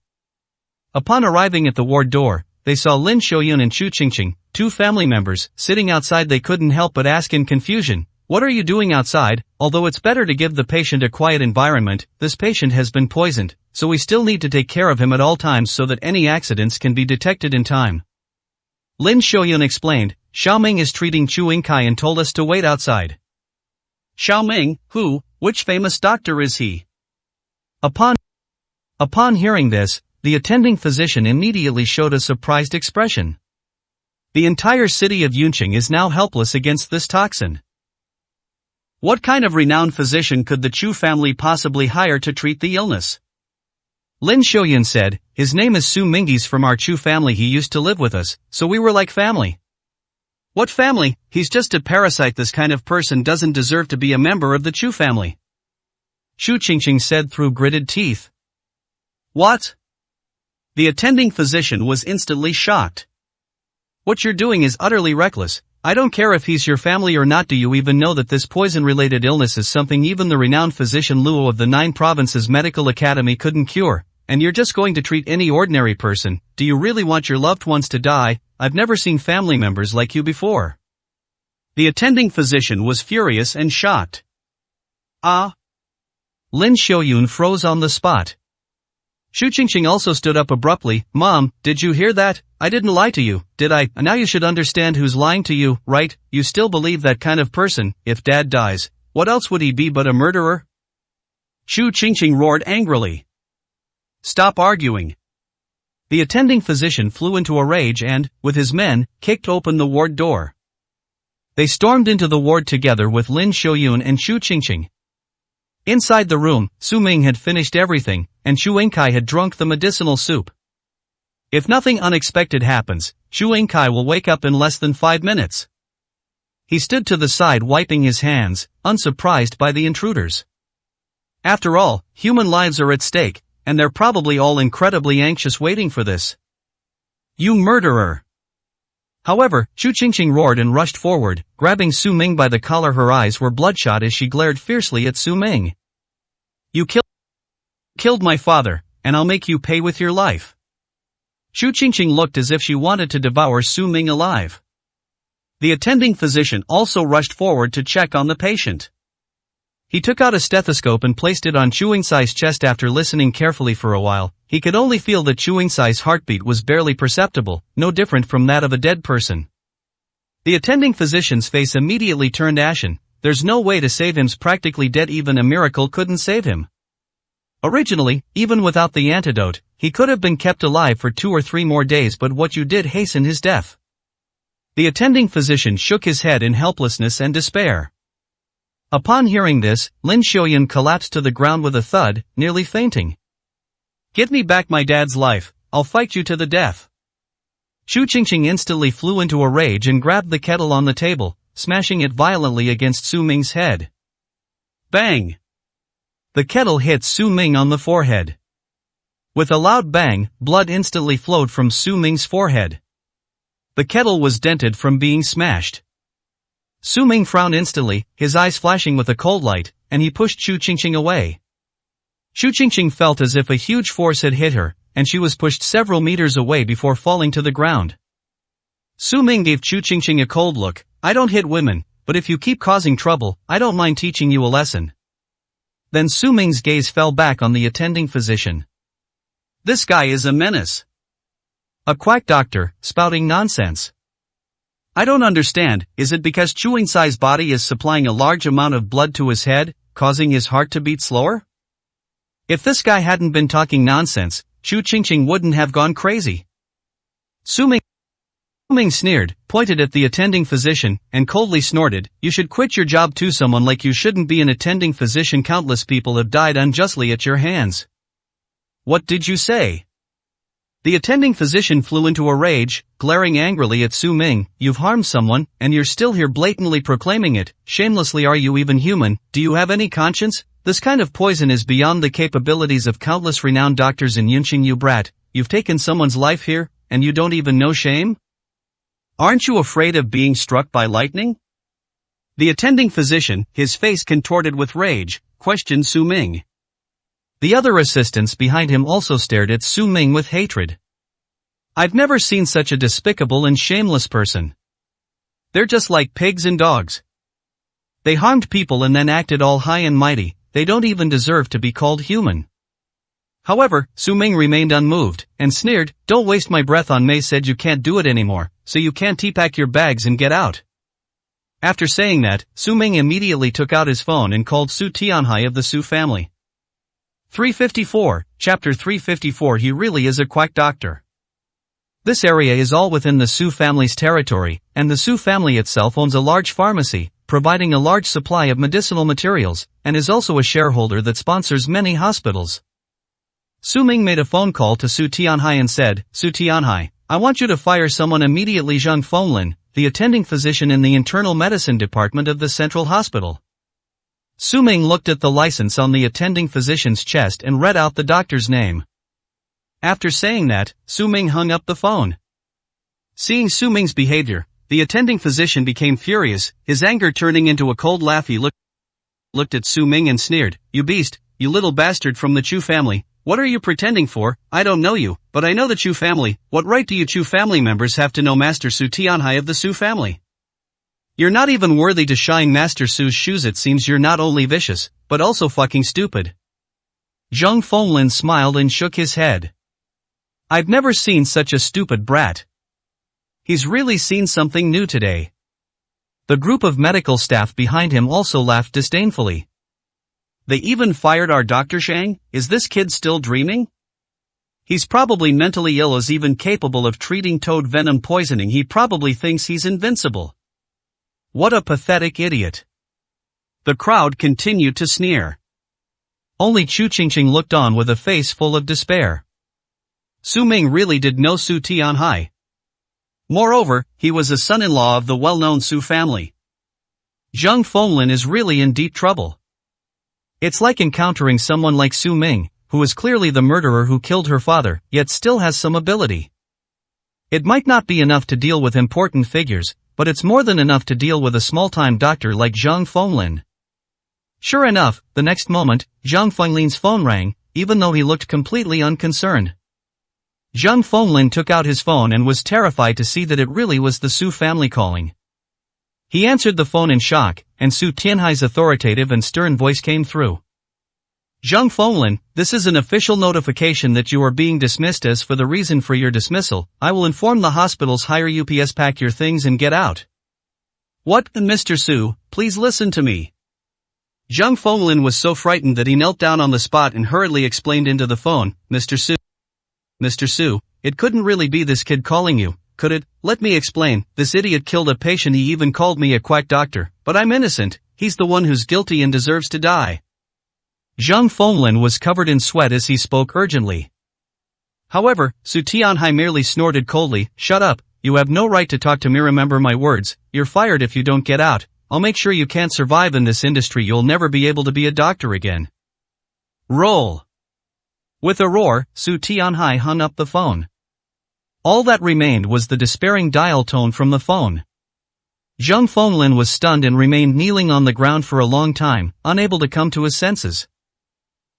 Upon arriving at the ward door, they saw Lin Xiaoyun and Chu Qingqing, two family members, sitting outside. They couldn't help but ask in confusion, "What are you doing outside?" Although it's better to give the patient a quiet environment, this patient has been poisoned, so we still need to take care of him at all times so that any accidents can be detected in time. Lin Xiaoyun explained, "Xiao Ming is treating Chu Yingkai and told us to wait outside." "Xiao Ming, who? Which famous doctor is he?" Upon hearing this, the attending physician immediately showed a surprised expression. The entire city of Yunqing is now helpless against this toxin. What kind of renowned physician could the Chu family possibly hire to treat the illness? Lin Xiaoyun said, "His name is Su Ming. He's from our Chu family. He used to live with us, so we were like family." "What family? He's just a parasite. This kind of person doesn't deserve to be a member of the Chu family," Chu Qingqing said through gritted teeth. "What?" The attending physician was instantly shocked. "What you're doing is utterly reckless. I don't care if he's your family or not. Do you even know that this poison-related illness is something even the renowned physician Luo of the 9 Provinces Medical Academy couldn't cure, and you're just going to treat any ordinary person? Do you really want your loved ones to die? I've never seen family members like you before." The attending physician was furious and shocked. "Ah!" Lin Xiaoyun froze on the spot. Chu Qingqing also stood up abruptly. "Mom, did you hear that? I didn't lie to you, did I? Now you should understand who's lying to you, right? You still believe that kind of person. If Dad dies, what else would he be but a murderer?" Chu Qingqing roared angrily. "Stop arguing." The attending physician flew into a rage and, with his men, kicked open the ward door. They stormed into the ward together with Lin Xiaoyun and Chu Qingqing. Inside the room, Su Ming had finished everything, and Chu Yingkai had drunk the medicinal soup. If nothing unexpected happens, Chu Yingkai will wake up in less than 5 minutes. He stood to the side wiping his hands, unsurprised by the intruders. After all, human lives are at stake, and they're probably all incredibly anxious waiting for this. "You murderer!" However, Chu Qingqing roared and rushed forward, grabbing Su Ming by the collar. Her eyes were bloodshot as she glared fiercely at Su Ming. You killed my father, and I'll make you pay with your life. Chu Qingqing looked as if she wanted to devour Su Ming alive. The attending physician also rushed forward to check on the patient. He took out a stethoscope and placed it on Chu Yingsai's chest. After listening carefully for a while, he could only feel that Chu Yingsai's heartbeat was barely perceptible, no different from that of a dead person. The attending physician's face immediately turned ashen. There's no way to save him. He's practically dead. Even a miracle couldn't save him. Originally, even without the antidote, he could have been kept alive for 2 or 3 more days, but what you did hastened his death. The attending physician shook his head in helplessness and despair. Upon hearing this, Lin Xiaoyan collapsed to the ground with a thud, nearly fainting. Give me back my dad's life, I'll fight you to the death. Chu Qingqing instantly flew into a rage and grabbed the kettle on the table, smashing it violently against Su Ming's head. Bang! The kettle hit Su Ming on the forehead. With a loud bang, blood instantly flowed from Su Ming's forehead. The kettle was dented from being smashed. Su Ming frowned instantly, his eyes flashing with a cold light, and he pushed Chu Qingqing away. Chu Qingqing felt as if a huge force had hit her, and she was pushed several meters away before falling to the ground. Su Ming gave Chu Qingqing a cold look. I don't hit women, but if you keep causing trouble, I don't mind teaching you a lesson. Then Su Ming's gaze fell back on the attending physician. This guy is a menace. A quack doctor, spouting nonsense. I don't understand, is it because Chu Yingsai's body is supplying a large amount of blood to his head, causing his heart to beat slower? If this guy hadn't been talking nonsense, Chu Qingqing wouldn't have gone crazy. Su Ming sneered, pointed at the attending physician, and coldly snorted, you should quit your job too. Someone like you shouldn't be an attending physician. Countless people have died unjustly at your hands. What did you say? The attending physician flew into a rage, glaring angrily at Su Ming. You've harmed someone, and you're still here blatantly proclaiming it, shamelessly. Are you even human? Do you have any conscience? This kind of poison is beyond the capabilities of countless renowned doctors in Yunqing. You brat, you've taken someone's life here, and you don't even know shame? Aren't you afraid of being struck by lightning? The attending physician, his face contorted with rage, questioned Su Ming. The other assistants behind him also stared at Su Ming with hatred. I've never seen such a despicable and shameless person. They're just like pigs and dogs. They harmed people and then acted all high and mighty. They don't even deserve to be called human. However, Su Ming remained unmoved, and sneered, don't waste my breath on Mei. Said you can't do it anymore, so you can't pack your bags and get out. After saying that, Su Ming immediately took out his phone and called Su Tianhai of the Su family. 354, Chapter 354. He really is a quack doctor. This area is all within the Su family's territory, and the Su family itself owns a large pharmacy, providing a large supply of medicinal materials, and is also a shareholder that sponsors many hospitals. Su Ming made a phone call to Su Tianhai and said, Su Tianhai, I want you to fire someone immediately. Zhang Fenglin, the attending physician in the internal medicine department of the central hospital. Su Ming looked at the license on the attending physician's chest and read out the doctor's name. After saying that, Su Ming hung up the phone. Seeing Su Ming's behavior, the attending physician became furious, his anger turning into a cold laugh. He looked at Su Ming and sneered, you beast, you little bastard from the Chu family, what are you pretending for? I don't know you, but I know the Chu family. What right do you Chu family members have to know Master Su Tianhai of the Su family? You're not even worthy to shine Master Su's shoes. It seems you're not only vicious, but also fucking stupid. Zhang Fenglin smiled and shook his head. I've never seen such a stupid brat. He's really seen something new today. The group of medical staff behind him also laughed disdainfully. They even fired our Dr. Shang? Is this kid still dreaming? He's probably mentally ill. Is even capable of treating toad venom poisoning. He probably thinks he's invincible. What a pathetic idiot. The crowd continued to sneer. Only Chu Qingqing looked on with a face full of despair. Su Ming really did know Su Tianhai. Moreover, he was a son-in-law of the well-known Su family. Zhang Fenglin is really in deep trouble. It's like encountering someone like Su Ming, who is clearly the murderer who killed her father, yet still has some ability. It might not be enough to deal with important figures, but it's more than enough to deal with a small-time doctor like Zhang Fenglin. Sure enough, the next moment, Zhang Fenglin's phone rang, even though he looked completely unconcerned. Zhang Fenglin took out his phone and was terrified to see that it really was the Su family calling. He answered the phone in shock, and Su Tianhai's authoritative and stern voice came through. Zhang Fenglin, this is an official notification that you are being dismissed. As for the reason for your dismissal, I will inform the hospital's higher UPS. Pack your things and get out. What, Mr. Su, please listen to me. Zhang Fenglin was so frightened that he knelt down on the spot and hurriedly explained into the phone, Mr. Su, it couldn't really be this kid calling you, could it? Let me explain, this idiot killed a patient. He even called me a quack doctor, but I'm innocent, he's the one who's guilty and deserves to die. Zhang Fenglin was covered in sweat as he spoke urgently. However, Su Tianhai merely snorted coldly, shut up, you have no right to talk to me. Remember my words, you're fired if you don't get out. I'll make sure you can't survive in this industry. You'll never be able to be a doctor again. Roll. With a roar, Su Tianhai hung up the phone. All that remained was the despairing dial tone from the phone. Zhang Fenglin was stunned and remained kneeling on the ground for a long time, unable to come to his senses.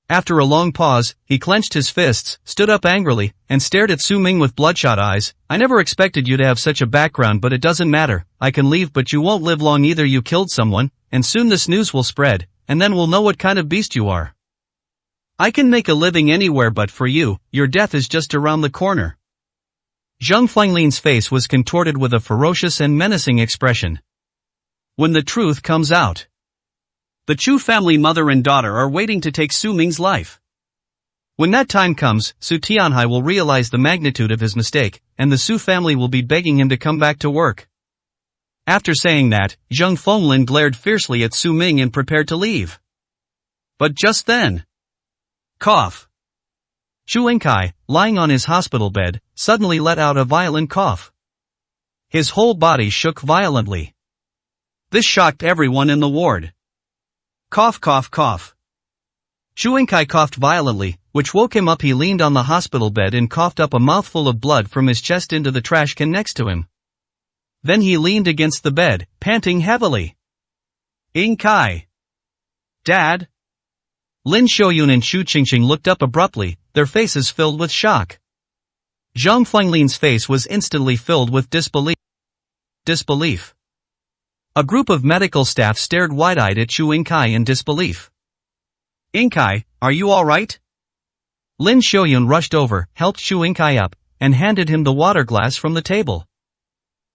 After a long pause, he clenched his fists, stood up angrily, and stared at Su Ming with bloodshot eyes. I never expected you to have such a background, but it doesn't matter. I can leave, but you won't live long either. You killed someone, and soon this news will spread, and then we'll know what kind of beast you are. I can make a living anywhere, but for you, your death is just around the corner. Zhang Fenglin's face was contorted with a ferocious and menacing expression. When the truth comes out, the Chu family mother and daughter are waiting to take Su Ming's life. When that time comes, Su Tianhai will realize the magnitude of his mistake, and the Su family will be begging him to come back to work. After saying that, Zhang Fenglin glared fiercely at Su Ming and prepared to leave. But just then, cough. Chu Yingkai, lying on his hospital bed, suddenly let out a violent cough. His whole body shook violently. This shocked everyone in the ward. Cough, cough, cough. Chu Yingkai coughed violently, which woke him up. He leaned on the hospital bed and coughed up a mouthful of blood from his chest into the trash can next to him. Then he leaned against the bed, panting heavily. Yingkai. Dad? Lin Xiaoyun and Xu Qingqing looked up abruptly, their faces filled with shock. Zhang Fenglin's face was instantly filled with disbelief. A group of medical staff stared wide-eyed at Chu Yingkai in disbelief. Yingkai, are you alright? Lin Xiaoyun rushed over, helped Chu Yingkai up, and handed him the water glass from the table.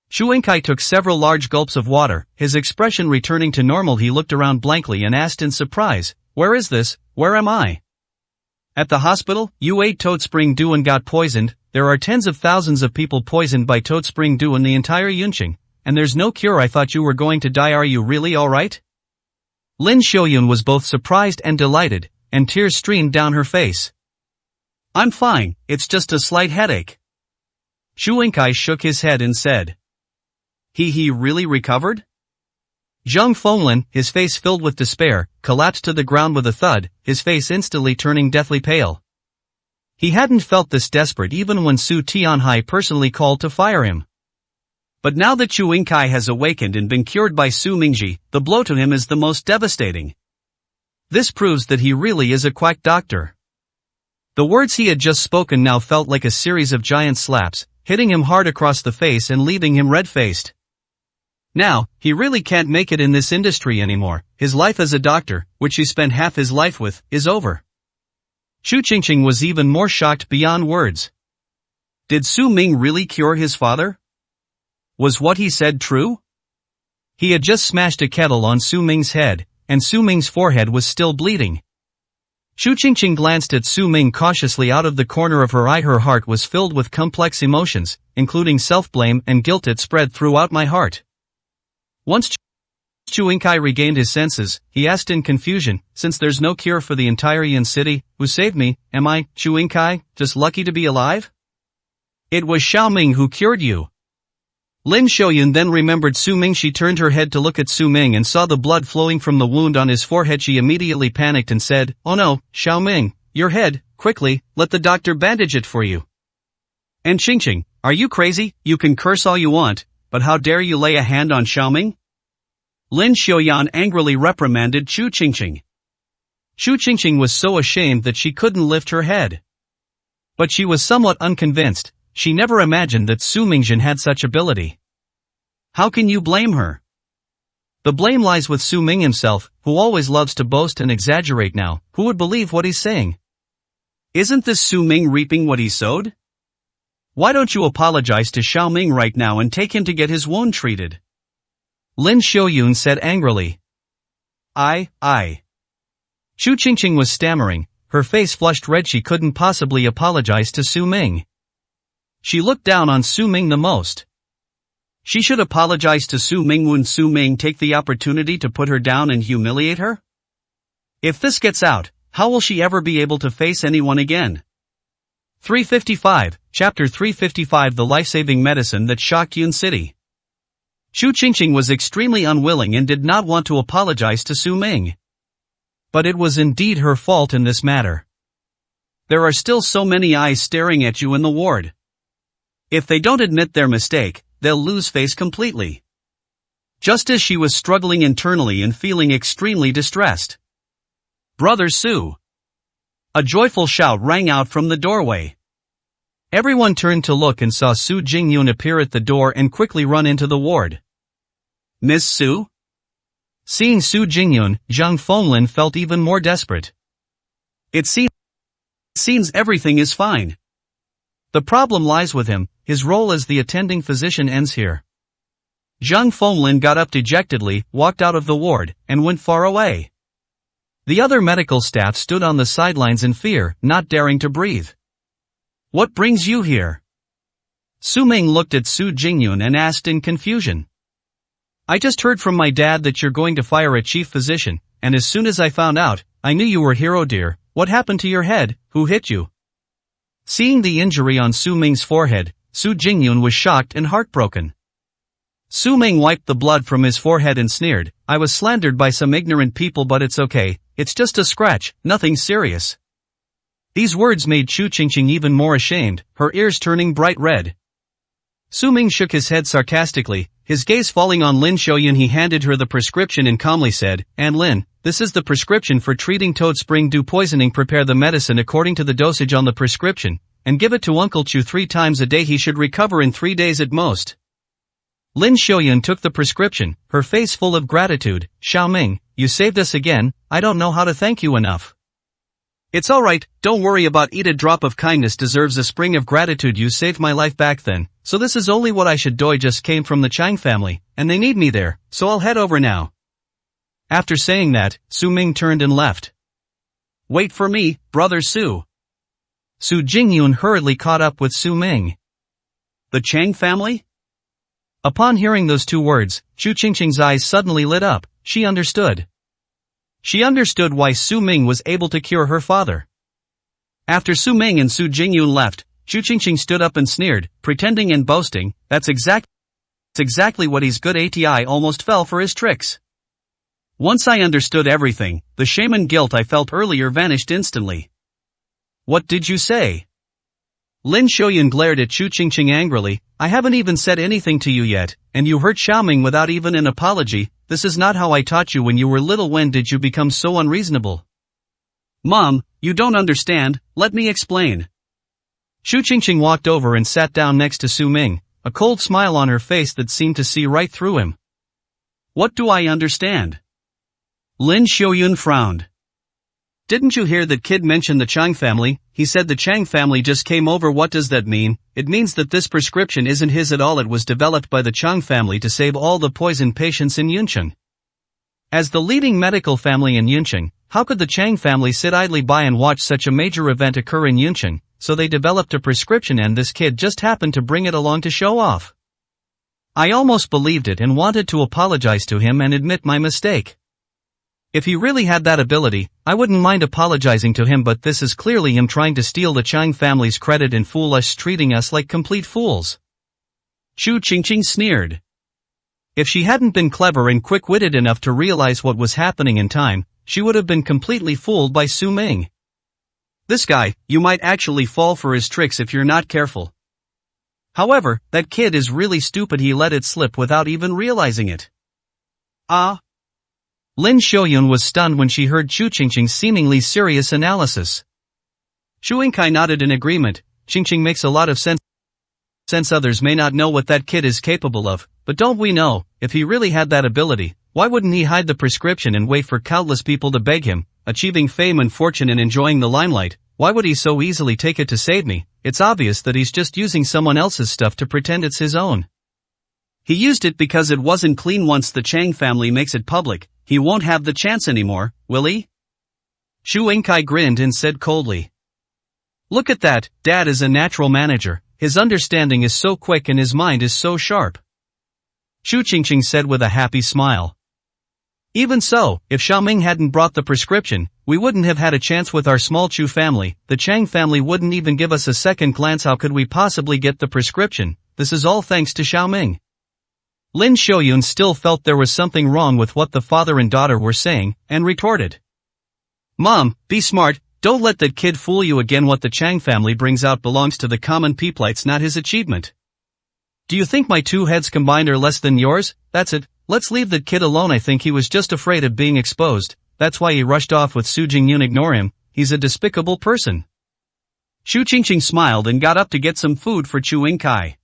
Chu Yingkai took several large gulps of water, his expression returning to normal. He looked around blankly and asked in surprise, where is this, where am I? At the hospital, you ate toad spring dew and got poisoned. There are tens of thousands of people poisoned by toad spring dew in the entire Yunqing. And there's no cure. I thought you were going to die. Are you really alright? Lin Xiaoyun was both surprised and delighted, and tears streamed down her face. I'm fine, it's just a slight headache. Chu Yingkai shook his head and said. He really recovered? Zhang Fenglin, his face filled with despair, collapsed to the ground with a thud, his face instantly turning deathly pale. He hadn't felt this desperate even when Su Tianhai personally called to fire him. But now that Chu Yingkai has awakened and been cured by Su Mingji, the blow to him is the most devastating. This proves that he really is a quack doctor. The words he had just spoken now felt like a series of giant slaps, hitting him hard across the face and leaving him red-faced. Now, he really can't make it in this industry anymore. His life as a doctor, which he spent half his life with, is over. Xu Qingqing was even more shocked beyond words. Did Su Ming really cure his father? Was what he said true? He had just smashed a kettle on Su Ming's head, and Su Ming's forehead was still bleeding. Xu Qingqing glanced at Su Ming cautiously out of the corner of her eye. Her heart was filled with complex emotions, including self-blame and guilt. It spread throughout my heart. Once Chu Yingkai regained his senses, he asked in confusion, since there's no cure for the entire Yin city, who saved me? Am I, Chu Yingkai, just lucky to be alive? It was Xiao Ming who cured you. Lin Xiaoyun then remembered Su Ming. She turned her head to look at Su Ming and saw the blood flowing from the wound on his forehead. She immediately panicked and said, oh no, Xiao Ming, your head, quickly, let the doctor bandage it for you. And Qingqing, are you crazy? You can curse all you want, but how dare you lay a hand on Xiao Ming? Lin Xiaoyan angrily reprimanded Chu Qingqing. Chu Qingqing was so ashamed that she couldn't lift her head. But she was somewhat unconvinced. She never imagined that Su Mingjun had such ability. How can you blame her? The blame lies with Su Ming himself, who always loves to boast and exaggerate now. Who would believe what he's saying? Isn't this Su Ming reaping what he sowed? Why don't you apologize to Xiao Ming right now and take him to get his wound treated? Lin Xiaoyun said angrily. I. Chu Qingqing was stammering, her face flushed red. She couldn't possibly apologize to Su Ming. She looked down on Su Ming the most. She should apologize to Su Ming when Su Ming take the opportunity to put her down and humiliate her? If this gets out, how will she ever be able to face anyone again? 355, Chapter 355 The Life-Saving Medicine That Shocked Yun City. Chu Qingqing was extremely unwilling and did not want to apologize to Su Ming. But it was indeed her fault in this matter. There are still so many eyes staring at you in the ward. If they don't admit their mistake, they'll lose face completely. Just as she was struggling internally and feeling extremely distressed. Brother Su! A joyful shout rang out from the doorway. Everyone turned to look and saw Su Jingyun appear at the door and quickly run into the ward. Miss Su? Seeing Su Jingyun, Zhang Fenglin felt even more desperate. It seems everything is fine. The problem lies with him. His role as the attending physician ends here. Zhang Fenglin got up dejectedly, walked out of the ward, and went far away. The other medical staff stood on the sidelines in fear, not daring to breathe. What brings you here? Su Ming looked at Su Jingyun and asked in confusion. I just heard from my dad that you're going to fire a chief physician, and as soon as I found out, I knew you were hero dear. What happened to your head? Who hit you? Seeing the injury on Su Ming's forehead, Su Jingyun was shocked and heartbroken. Su Ming wiped the blood from his forehead and sneered, I was slandered by some ignorant people, but it's okay, it's just a scratch, nothing serious. These words made Chu Qingqing even more ashamed, her ears turning bright red. Su Ming shook his head sarcastically, his gaze falling on Lin Xiaoyun. He handed her the prescription and calmly said, And Lin, this is the prescription for treating toad spring dew poisoning. Prepare the medicine according to the dosage on the prescription, and give it to Uncle Chu 3 times a day. He should recover in 3 days at most. Lin Xiaoyun took the prescription, her face full of gratitude. Xiao Ming, you saved us again, I don't know how to thank you enough. It's alright, don't worry about it. A drop of kindness deserves a spring of gratitude. You saved my life back then, so this is only what I should do. I just came from the Chang family, and they need me there, so I'll head over now. After saying that, Su Ming turned and left. Wait for me, brother Su. Su Jingyun hurriedly caught up with Su Ming. The Chang family? Upon hearing those 2 words, Chu Qingqing's eyes suddenly lit up. She understood. She understood why Su Ming was able to cure her father. After Su Ming and Su Jingyun left, Chu Qingqing stood up and sneered, pretending and boasting, that's exactly what he's good at. I almost fell for his tricks. Once I understood everything, the shame and guilt I felt earlier vanished instantly. What did you say? Lin Xiaoyun glared at Chu Qingqing angrily, I haven't even said anything to you yet, and you hurt Xiao Ming without even an apology. This is not how I taught you when you were little. When did you become so unreasonable? Mom, you don't understand, let me explain. Chu Qingqing walked over and sat down next to Su Ming, a cold smile on her face that seemed to see right through him. What do I understand? Lin Xiaoyun frowned. Didn't you hear that kid mention the Chang family? He said the Chang family just came over. What does that mean? It means that this prescription isn't his at all. It was developed by the Chang family to save all the poisoned patients in Yuncheng. As the leading medical family in Yuncheng, how could the Chang family sit idly by and watch such a major event occur in Yuncheng? So they developed a prescription and this kid just happened to bring it along to show off. I almost believed it and wanted to apologize to him and admit my mistake. If he really had that ability, I wouldn't mind apologizing to him, but this is clearly him trying to steal the Chang family's credit and fool us, treating us like complete fools. Chu Qingqing sneered. If she hadn't been clever and quick-witted enough to realize what was happening in time, she would have been completely fooled by Su Ming. This guy, you might actually fall for his tricks if you're not careful. However, that kid is really stupid. He let it slip without even realizing it. Ah. Lin Xiaoyun was stunned when she heard Chu Qingqing's seemingly serious analysis. Chu Yingkai nodded in agreement. Qingqing makes a lot of sense. Since others may not know what that kid is capable of, but don't we know, if he really had that ability, why wouldn't he hide the prescription and wait for countless people to beg him, achieving fame and fortune and enjoying the limelight? Why would he so easily take it to save me? It's obvious that he's just using someone else's stuff to pretend it's his own. He used it because it wasn't clean. Once the Chang family makes it public, he won't have the chance anymore, will he? Chu Yingkai grinned and said coldly. Look at that, Dad is a natural manager. His understanding is so quick and his mind is so sharp. Chu Qingqing said with a happy smile. Even so, if Xiaoming hadn't brought the prescription, we wouldn't have had a chance with our small Chu family. The Chang family wouldn't even give us a second glance. How could we possibly get the prescription? This is all thanks to Xiaoming. Lin Xiaoyun still felt there was something wrong with what the father and daughter were saying, and retorted. Mom, be smart, don't let that kid fool you again. What the Chang family brings out belongs to the common people, it's not his achievement. Do you think my two heads combined are less than yours? That's it, let's leave that kid alone. I think he was just afraid of being exposed, that's why he rushed off with Su Jingyun. Ignore him, he's a despicable person. Chu Qingqing smiled and got up to get some food for Chu Yingkai.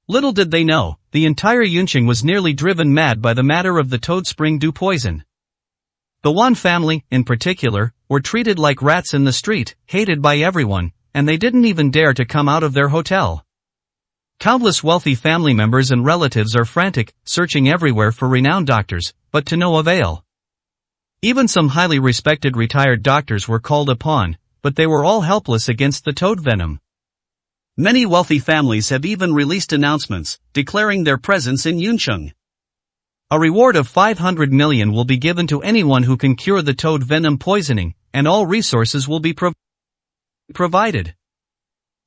Little did they know, the entire Yunqing was nearly driven mad by the matter of the toad spring dew poison. The Wan family, in particular, were treated like rats in the street, hated by everyone, and they didn't even dare to come out of their hotel. Countless wealthy family members and relatives are frantic, searching everywhere for renowned doctors, but to no avail. Even some highly respected retired doctors were called upon, but they were all helpless against the toad venom. Many wealthy families have even released announcements, declaring their presence in Yuncheng. A reward of 500 million will be given to anyone who can cure the toad venom poisoning, and all resources will be provided.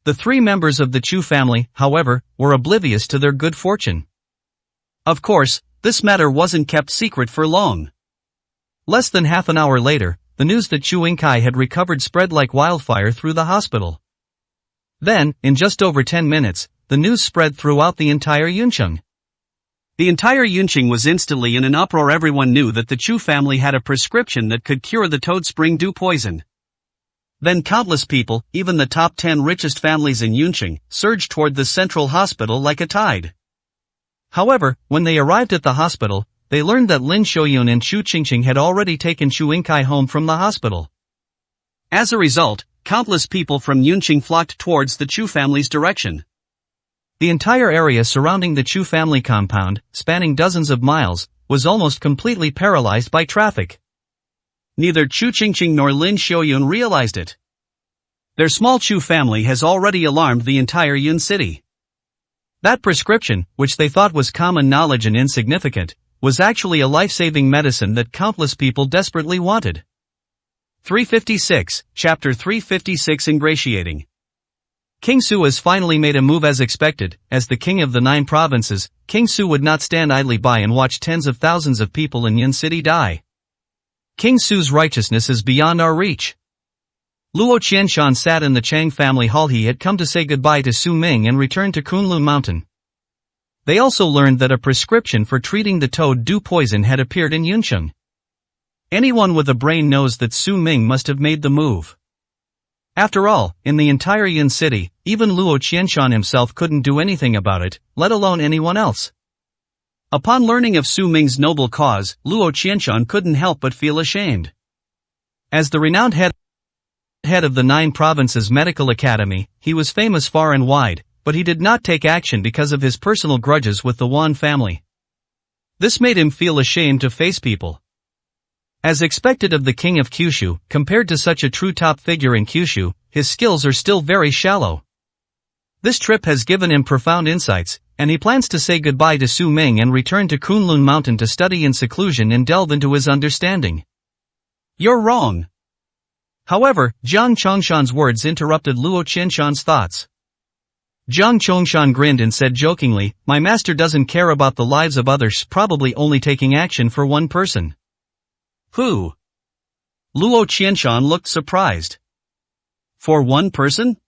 The three members of the Chu family, however, were oblivious to their good fortune. Of course, this matter wasn't kept secret for long. Less than half an hour later, the news that Chu Yingkai had recovered spread like wildfire through the hospital. Then, in just over 10 minutes, the news spread throughout the entire Yuncheng. The entire Yunqing was instantly in an uproar. Everyone knew that the Chu family had a prescription that could cure the toad spring dew poison. Then countless people, even the top 10 richest families in Yunqing, surged toward the central hospital like a tide. However, when they arrived at the hospital, they learned that Lin Xiaoyun and Chu Qingqing had already taken Chu Yingkai home from the hospital. As a result, countless people from Yunqing flocked towards the Chu family's direction. The entire area surrounding the Chu family compound, spanning dozens of miles, was almost completely paralyzed by traffic. Neither Chu Qingqing nor Lin Xiaoyun realized it. Their small Chu family has already alarmed the entire Yun city. That prescription, which they thought was common knowledge and insignificant, was actually a life-saving medicine that countless people desperately wanted. 356, Chapter 356 Ingratiating. King Su has finally made a move. As expected. As the king of the 9 provinces, King Su would not stand idly by and watch tens of thousands of people in Yun City die. King Su's righteousness is beyond our reach. Luo Qianshan sat in the Chang family hall. He had come to say goodbye to Su Ming and return to Kunlun Mountain. They also learned that a prescription for treating the toad dew poison had appeared in Yuncheng. Anyone with a brain knows that Su Ming must have made the move. After all, in the entire Yun city, even Luo Qianshan himself couldn't do anything about it, let alone anyone else. Upon learning of Su Ming's noble cause, Luo Qianshan couldn't help but feel ashamed. As the renowned head of the 9 provinces medical academy, he was famous far and wide, but he did not take action because of his personal grudges with the Wan family. This made him feel ashamed to face people. As expected of the king of Kyushu, compared to such a true top figure in Kyushu, his skills are still very shallow. This trip has given him profound insights, and he plans to say goodbye to Su Ming and return to Kunlun Mountain to study in seclusion and delve into his understanding. You're wrong. However, Jiang Chongshan's words interrupted Luo Qianshan's thoughts. Jiang Chongshan grinned and said jokingly, "My master doesn't care about the lives of others, probably only taking action for one person." Who? Luo Qianshan looked surprised. For one person?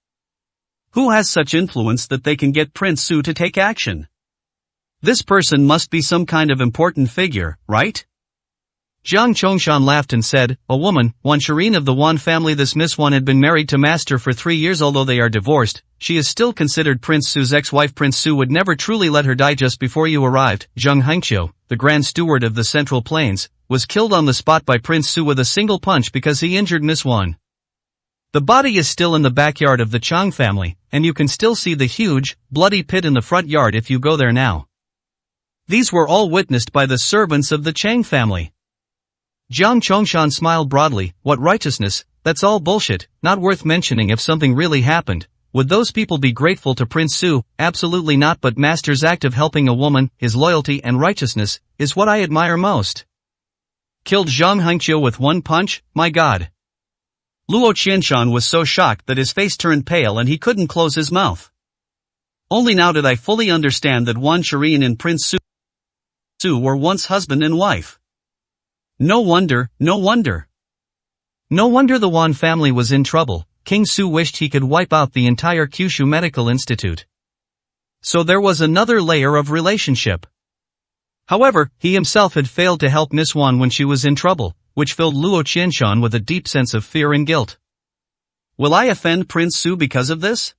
Who has such influence that they can get Prince Su to take action? This person must be some kind of important figure, right? Jiang Chongshan laughed and said, a woman, Wan Shireen of the Wan family. This Miss Wan had been married to Master for 3 years. Although they are divorced, she is still considered Prince Su's ex-wife. Prince Su would never truly let her die. Just before you arrived, Zheng Hangqiu, the Grand Steward of the Central Plains, was killed on the spot by Prince Su with a single punch because he injured Miss Wan. The body is still in the backyard of the Chang family, and you can still see the huge, bloody pit in the front yard if you go there now. These were all witnessed by the servants of the Chang family. Jiang Chongshan smiled broadly. What righteousness? That's all bullshit, not worth mentioning. If something really happened, would those people be grateful to Prince Su? Absolutely not. But Master's act of helping a woman, his loyalty and righteousness, is what I admire most. Killed Zhang Hangqiu with one punch? My god. Luo Qianshan was so shocked that his face turned pale and he couldn't close his mouth. Only now did I fully understand that Wan Shireen and Prince Su were once husband and wife. No wonder. No wonder the Wan family was in trouble. King Su wished he could wipe out the entire Kyushu Medical Institute. So there was another layer of relationship. However, he himself had failed to help Miss Wan when she was in trouble, which filled Luo Qianshan with a deep sense of fear and guilt. Will I offend Prince Su because of this?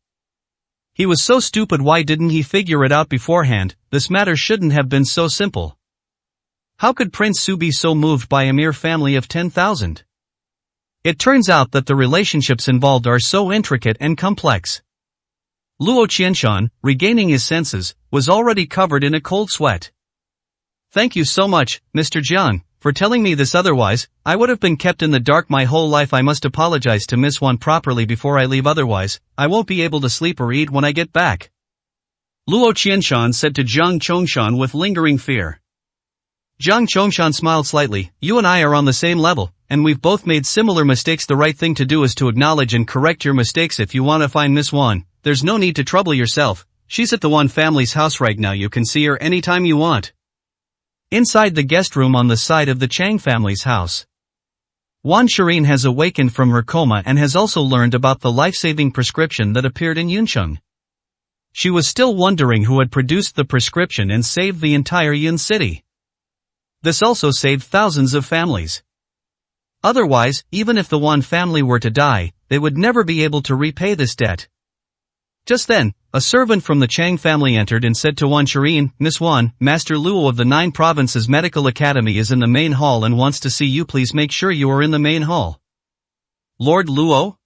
He was so stupid. Why didn't he figure it out beforehand? This matter shouldn't have been so simple. How could Prince Su be so moved by a mere family of 10,000? It turns out that the relationships involved are so intricate and complex. Luo Qianshan, regaining his senses, was already covered in a cold sweat. Thank you so much, Mr. Jiang, for telling me this. Otherwise, I would have been kept in the dark my whole life. I must apologize to Miss Wan properly before I leave. Otherwise, I won't be able to sleep or eat when I get back. Luo Qianshan said to Jiang Chongshan with lingering fear. Jiang Chongshan smiled slightly. You and I are on the same level, and we've both made similar mistakes. The right thing to do is to acknowledge and correct your mistakes. If you want to find Miss Wan, there's no need to trouble yourself. She's at the Wan family's house right now. You can see her anytime you want. Inside the guest room on the side of the Chang family's house. Wan Shireen has awakened from her coma and has also learned about the life-saving prescription that appeared in Yuncheng. She was still wondering who had produced the prescription and saved the entire Yun city. This also saved thousands of families. Otherwise, even if the Wan family were to die, they would never be able to repay this debt. Just then, a servant from the Chang family entered and said to Wan Shireen, Miss Wan, Master Luo of the 9 Provinces Medical Academy is in the main hall and wants to see you. Please make sure you are in the main hall. Lord Luo?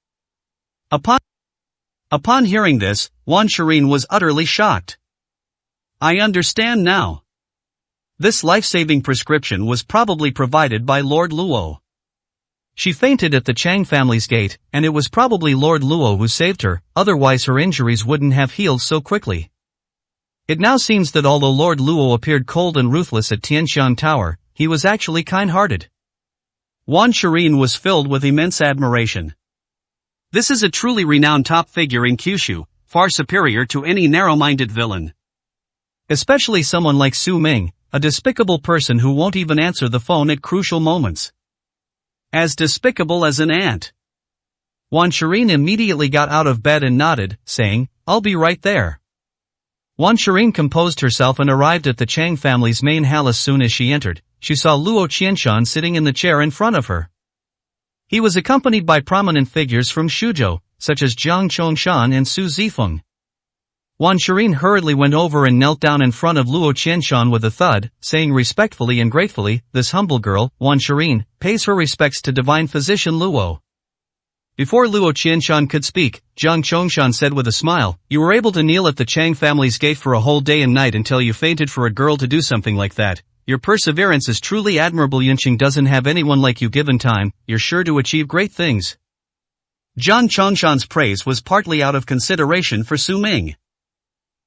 Upon hearing this, Wan Shireen was utterly shocked. I understand now. This life-saving prescription was probably provided by Lord Luo. She fainted at the Chang family's gate, and it was probably Lord Luo who saved her, otherwise her injuries wouldn't have healed so quickly. It now seems that although Lord Luo appeared cold and ruthless at Tianshan Tower, he was actually kind-hearted. Wan Shireen was filled with immense admiration. This is a truly renowned top figure in Kyushu, far superior to any narrow-minded villain. Especially someone like Su Ming, a despicable person who won't even answer the phone at crucial moments. As despicable as an ant. Wan Shireen immediately got out of bed and nodded, saying, I'll be right there. Wan Shireen composed herself and arrived at the Chang family's main hall. As soon as she entered, she saw Luo Qianshan sitting in the chair in front of her. He was accompanied by prominent figures from Shuzhou, such as Jiang Chongshan and Su Zifeng. Wan Shireen hurriedly went over and knelt down in front of Luo Qianshan with a thud, saying respectfully and gratefully, this humble girl, Wan Shireen, pays her respects to divine physician Luo. Before Luo Qianshan could speak, Jiang Chongshan said with a smile, you were able to kneel at the Chang family's gate for a whole day and night until you fainted. For a girl to do something like that, your perseverance is truly admirable. Yunqing doesn't have anyone like you. Given time, you're sure to achieve great things. Jiang Chongshan's praise was partly out of consideration for Su Ming.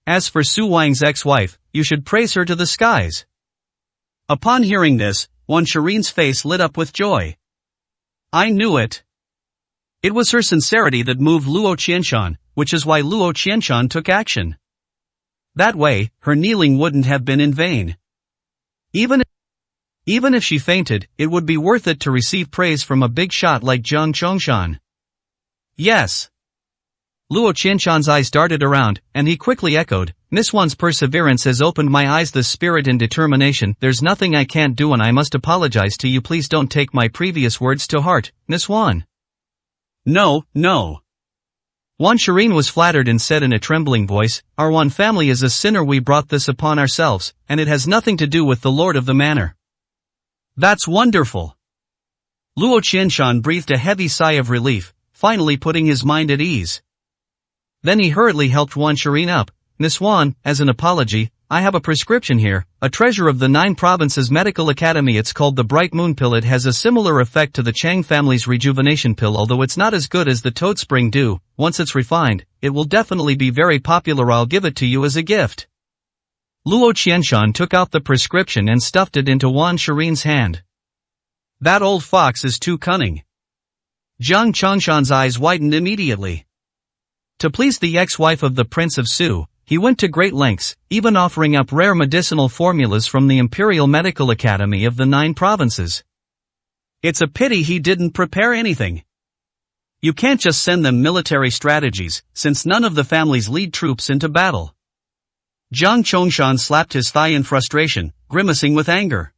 As for Su Wang's ex-wife, you should praise her to the skies. Upon hearing this, Wan Shireen's face lit up with joy. I knew it. It was her sincerity that moved Luo Qianshan, which is why Luo Qianshan took action. That way, her kneeling wouldn't have been in vain. Even if she fainted, it would be worth it to receive praise from a big shot like Jiang Chongshan. Yes. Luo Qianshan's eyes darted around, and he quickly echoed, Miss Wan's perseverance has opened my eyes. The spirit and determination. There's nothing I can't do and I must apologize to you. Please don't take my previous words to heart, Miss Wan. No, no. Wan Shireen was flattered and said in a trembling voice, Our Wan family is a sinner. We brought this upon ourselves, and it has nothing to do with the lord of the manor. That's wonderful. Luo Qianshan breathed a heavy sigh of relief, finally putting his mind at ease. Then he hurriedly helped Wan Shireen up. Miss Wan, as an apology, I have a prescription here, a treasure of the 9 Provinces Medical Academy. It's called the Bright Moon Pill. It has a similar effect to the Chang family's rejuvenation pill, although it's not as good as the Toad Spring Dew. Once it's refined, it will definitely be very popular. I'll give it to you as a gift. Luo Qianshan took out the prescription and stuffed it into Wan Shireen's hand. That old fox is too cunning. Jiang Chongshan's eyes widened immediately. To please the ex-wife of the Prince of Su, he went to great lengths, even offering up rare medicinal formulas from the Imperial Medical Academy of the 9 provinces. It's a pity he didn't prepare anything. You can't just send them military strategies, since none of the families lead troops into battle. Jiang Chongshan slapped his thigh in frustration, grimacing with anger.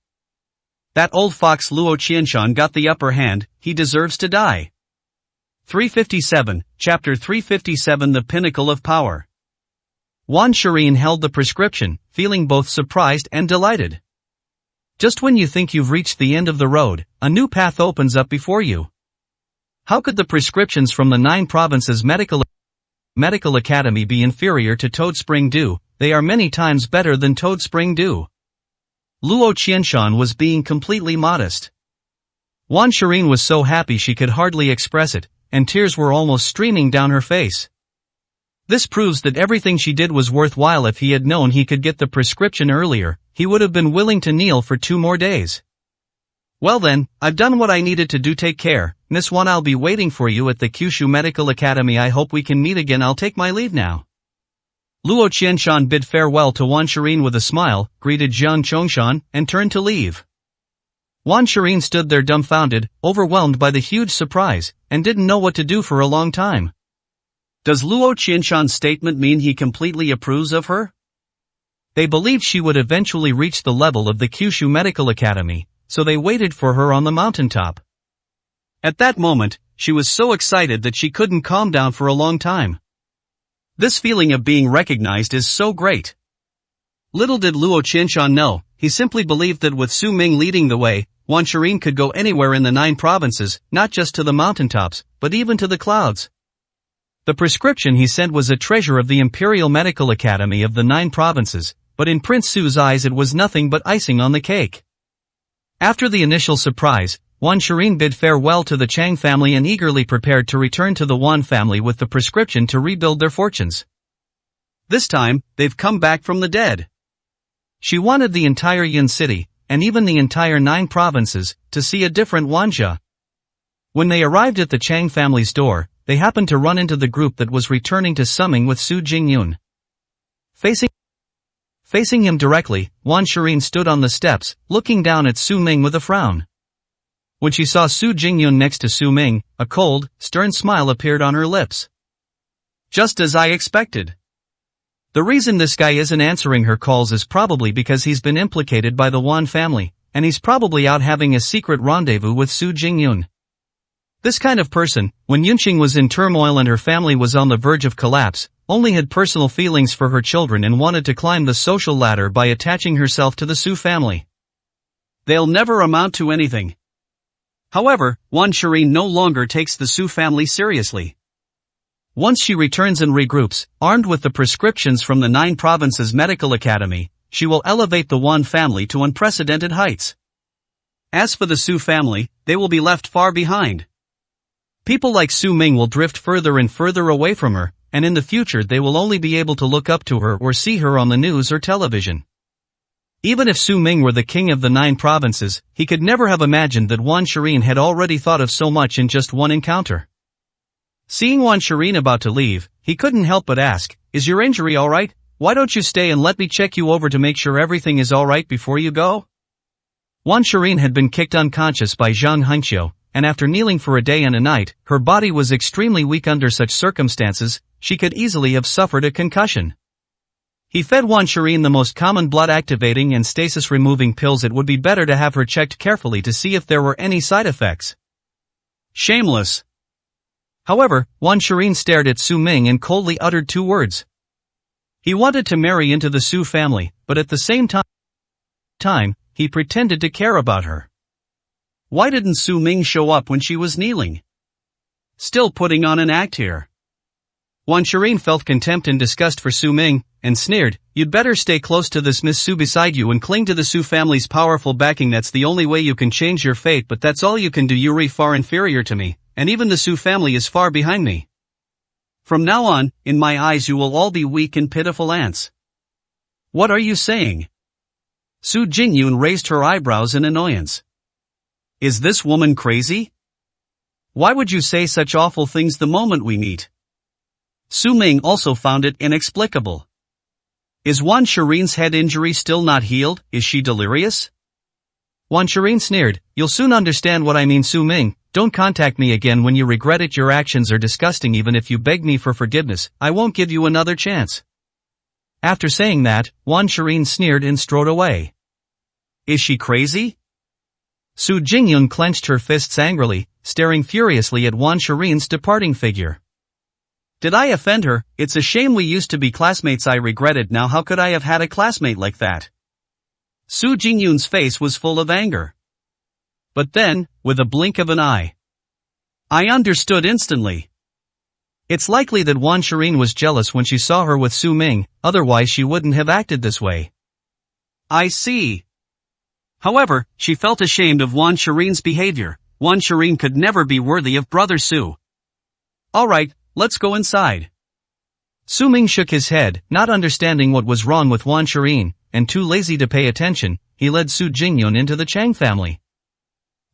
That old fox Luo Qianshan got the upper hand. He deserves to die. 357, Chapter 357, The Pinnacle of Power. Wan Shireen held the prescription, feeling both surprised and delighted. Just when you think you've reached the end of the road, a new path opens up before you. How could the prescriptions from the 9 Provinces Medical Academy be inferior to Toad Spring Dew? They are many times better than Toad Spring Dew. Luo Qianshan was being completely modest. Wan Shireen was so happy she could hardly express it, and tears were almost streaming down her face. This proves that everything she did was worthwhile. If he had known he could get the prescription earlier, he would have been willing to kneel for 2 more days. Well then, I've done what I needed to do. Take care, Miss Wan. I'll be waiting for you at the Kyushu Medical Academy. I hope we can meet again. I'll take my leave now. Luo Qianshan bid farewell to Wan Shireen with a smile, greeted Jiang Chongshan, and turned to leave. Wan Shireen stood there dumbfounded, overwhelmed by the huge surprise, and didn't know what to do for a long time. Does Luo Qianshan's statement mean he completely approves of her? They believed she would eventually reach the level of the Kyushu Medical Academy, so they waited for her on the mountaintop. At that moment, she was so excited that she couldn't calm down for a long time. This feeling of being recognized is so great. Little did Luo Qianshan know, he simply believed that with Su Ming leading the way, Wan Shireen could go anywhere in the 9 provinces, not just to the mountaintops, but even to the clouds. The prescription he sent was a treasure of the Imperial Medical Academy of the 9 provinces, but in Prince Su's eyes it was nothing but icing on the cake. After the initial surprise, Wan Shireen bid farewell to the Chang family and eagerly prepared to return to the Wan family with the prescription to rebuild their fortunes. This time, they've come back from the dead. She wanted the entire Yin city, and even the entire 9 provinces, to see a different Wanja. When they arrived at the Chang family's door, they happened to run into the group that was returning to Summing with Su Jingyun. Facing him directly, Wan Shireen stood on the steps, looking down at Su Ming with a frown. When she saw Su Jingyun next to Su Ming, a cold, stern smile appeared on her lips. Just as I expected. The reason this guy isn't answering her calls is probably because he's been implicated by the Wan family, and he's probably out having a secret rendezvous with Su Jingyun. This kind of person, when Yunqing was in turmoil and her family was on the verge of collapse, only had personal feelings for her children and wanted to climb the social ladder by attaching herself to the Su family. They'll never amount to anything. However, Wan Shireen no longer takes the Su family seriously. Once she returns and regroups, armed with the prescriptions from the 9 Provinces Medical Academy, she will elevate the Wan family to unprecedented heights. As for the Su family, they will be left far behind. People like Su Ming will drift further and further away from her, and in the future they will only be able to look up to her or see her on the news or television. Even if Su Ming were the king of the 9 provinces, he could never have imagined that Wan Shireen had already thought of so much in just one encounter. Seeing Wan Shireen about to leave, he couldn't help but ask, "Is your injury alright? Why don't you stay and let me check you over to make sure everything is alright before you go?" Wan Shireen had been kicked unconscious by Zhang Hengqiu, and after kneeling for a day and a night, her body was extremely weak under such circumstances, she could easily have suffered a concussion. He fed Wan Shireen the most common blood-activating and stasis-removing pills. It would be better to have her checked carefully to see if there were any side effects. Shameless. However, Wan Shireen stared at Su Ming and coldly uttered 2 words. He wanted to marry into the Su family, but at the same time, he pretended to care about her. Why didn't Su Ming show up when she was kneeling? Still putting on an act here. Wan Shireen felt contempt and disgust for Su Ming, and sneered, "You'd better stay close to this Miss Su beside you and cling to the Su family's powerful backing. That's the only way you can change your fate, but that's all you can do. You're far inferior to me, and even the Su family is far behind me. From now on, in my eyes you will all be weak and pitiful ants." "What are you saying?" Su Jingyun raised her eyebrows in annoyance. "Is this woman crazy? Why would you say such awful things the moment we meet?" Su Ming also found it inexplicable. Is Wan Shireen's head injury still not healed? Is she delirious? Wan Shireen sneered, "You'll soon understand what I mean, Su Ming. Don't contact me again when you regret it. Your actions are disgusting. Even if you beg me for forgiveness, I won't give you another chance." After saying that, Wan Shireen sneered and strode away. Is she crazy? Su Jingyun clenched her fists angrily, staring furiously at Wan Shireen's departing figure. Did I offend her? It's a shame we used to be classmates. I regret it now. How could I have had a classmate like that? Su Jingyun's face was full of anger. But then, with a blink of an eye, I understood instantly. It's likely that Wan Shireen was jealous when she saw her with Su Ming, otherwise she wouldn't have acted this way. I see. However, she felt ashamed of Wan Shireen's behavior. Wan Shireen could never be worthy of Brother Su. Alright, let's go inside. Su Ming shook his head, not understanding what was wrong with Wan Shireen, and too lazy to pay attention. He led Su Jingyun into the Chang family.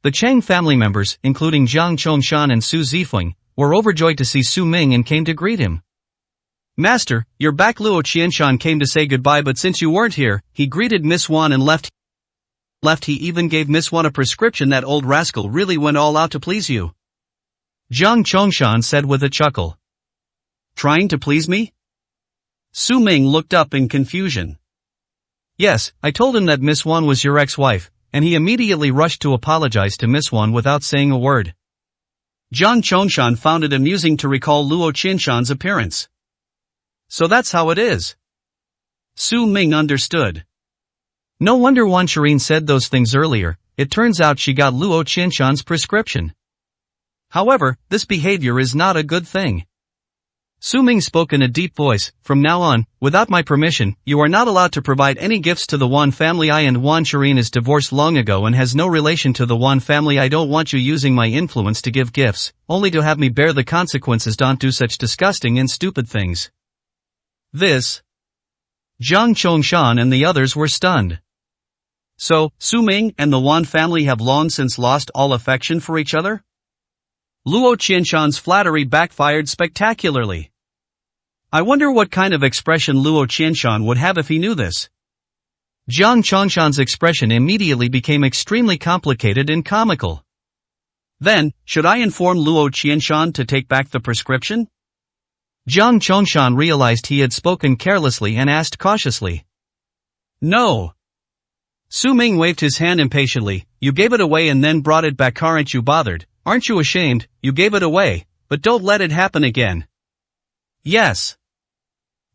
The Chang family members, including Jiang Chongshan and Su Zifeng, were overjoyed to see Su Ming and came to greet him. "Master, you're back." Luo Qianshan came to say goodbye, but since you weren't here, he greeted Miss Wan and left. He even gave Miss Wan a prescription. That old rascal really went all out to please you. Jiang Chongshan said with a chuckle. Trying to please me? Su Ming looked up in confusion. Yes, I told him that Miss Wan was your ex-wife, and he immediately rushed to apologize to Miss Wan without saying a word. Jiang Chongshan found it amusing to recall Luo Qianshan's appearance. So that's how it is. Su Ming understood. No wonder Wan Shireen said those things earlier. It turns out she got Luo Qianshan's prescription. However, this behavior is not a good thing. Su Ming spoke in a deep voice. "From now on, without my permission, you are not allowed to provide any gifts to the Wan family. I and Wan Shireen is divorced long ago and has no relation to the Wan family. I don't want you using my influence to give gifts, only to have me bear the consequences. Don't do such disgusting and stupid things." This. Jiang Chongshan and the others were stunned. So, Su Ming and the Wan family have long since lost all affection for each other? Luo Qianshan's flattery backfired spectacularly. I wonder what kind of expression Luo Qianshan would have if he knew this. Jiang Chongshan's expression immediately became extremely complicated and comical. Then, should I inform Luo Qianshan to take back the prescription? Jiang Chongshan realized he had spoken carelessly and asked cautiously. No. Su Ming waved his hand impatiently. You gave it away and then brought it back. Aren't you bothered? Aren't you ashamed? You gave it away, but don't let it happen again. Yes.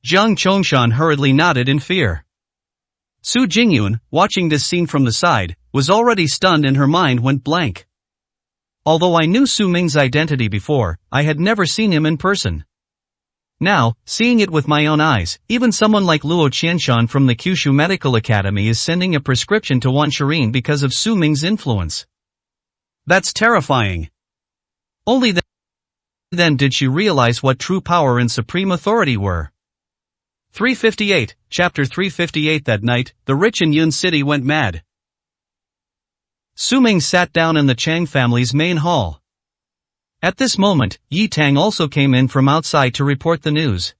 Jiang Chongshan hurriedly nodded in fear. Su Jingyun, watching this scene from the side, was already stunned and her mind went blank. Although I knew Su Ming's identity before, I had never seen him in person. Now, seeing it with my own eyes, even someone like Luo Qianshan from the Kyushu Medical Academy is sending a prescription to Wan Shireen because of Su Ming's influence. That's terrifying. Only then did she realize what true power and supreme authority were. 358, Chapter 358. That night, the rich in Yun City went mad. Su Ming sat down in the Chang family's main hall. At this moment, Yi Tang also came in from outside to report the news.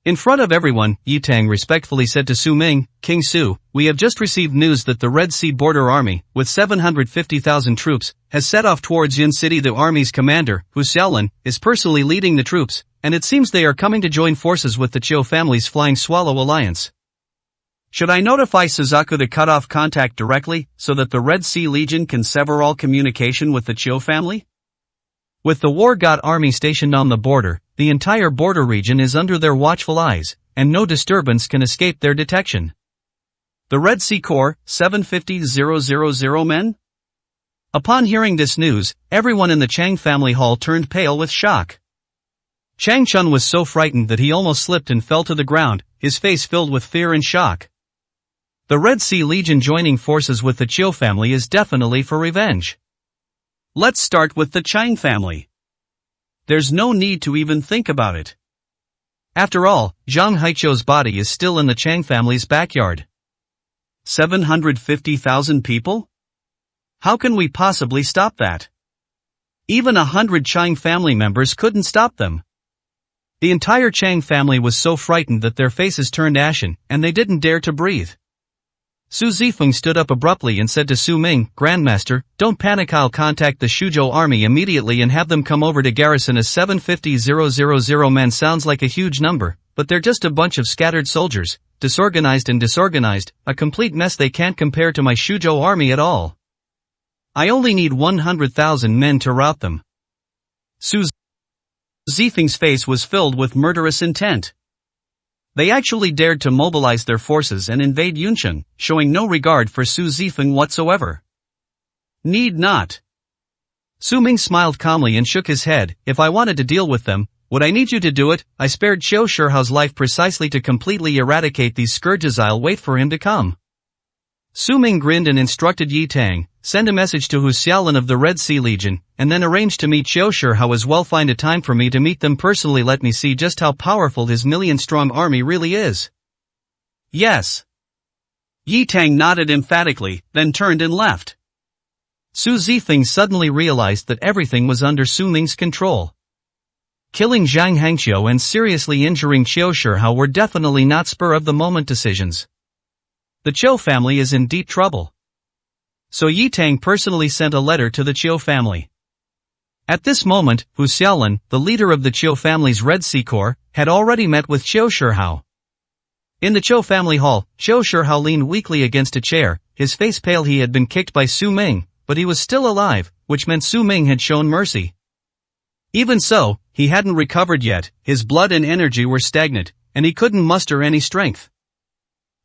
In front of everyone, Yi Tang respectfully said to Su Ming, "King Su, we have just received news that the Red Sea Border Army, with 750,000 troops, has set off towards Yun City. The army's commander, Hu Xiaolin, is personally leading the troops, and it seems they are coming to join forces with the Chiu family's Flying Swallow Alliance. Should I notify Suzaku to cut off contact directly, so that the Red Sea Legion can sever all communication with the Chiu family?" With the War God army stationed on the border, the entire border region is under their watchful eyes, and no disturbance can escape their detection. The Red Sea Corps, 750,000 men? Upon hearing this news, everyone in the Chang family hall turned pale with shock. Chang Chun was so frightened that he almost slipped and fell to the ground, his face filled with fear and shock. The Red Sea Legion joining forces with the Chiu family is definitely for revenge. Let's start with the Chang family. There's no need to even think about it. After all, Zhang Haiqiu's body is still in the Chang family's backyard. 750,000 people? How can we possibly stop that? Even 100 Chang family members couldn't stop them. The entire Chang family was so frightened that their faces turned ashen, and they didn't dare to breathe. Su Zifeng stood up abruptly and said to Su Ming, "Grandmaster, don't panic. I'll contact the Shuzhou army immediately and have them come over to garrison as 750,000 men. Sounds like a huge number, but they're just a bunch of scattered soldiers, disorganized, a complete mess. They can't compare to my Shuzhou army at all. I only need 100,000 men to rout them." Su Zifeng's face was filled with murderous intent. They actually dared to mobilize their forces and invade Yuncheng, showing no regard for Su Zifeng whatsoever. Need not. Su Ming smiled calmly and shook his head. "If I wanted to deal with them, would I need you to do it? I spared Qiu Shihao's life precisely to completely eradicate these scourges. I'll wait for him to come." Su Ming grinned and instructed Yi Tang, "Send a message to Hu Xiaolin of the Red Sea Legion, and then arrange to meet Qiu Shihao as well. Find a time for me to meet them personally. Let me see just how powerful his million-strong army really is." "Yes." Yi Tang nodded emphatically, then turned and left. Su Zifeng suddenly realized that everything was under Su Ming's control. Killing Zhang Hangqiu and seriously injuring Qiu Shihao were definitely not spur-of-the-moment decisions. The Chiu family is in deep trouble. So Yi Tang personally sent a letter to the Chiu family. At this moment, Hu Xiaolin, the leader of the Chiu family's Red Sea Corps, had already met with Qiu Shihao. In the Chiu family hall, Qiu Shihao leaned weakly against a chair, his face pale. He had been kicked by Su Ming, but he was still alive, which meant Su Ming had shown mercy. Even so, he hadn't recovered yet, his blood and energy were stagnant, and he couldn't muster any strength.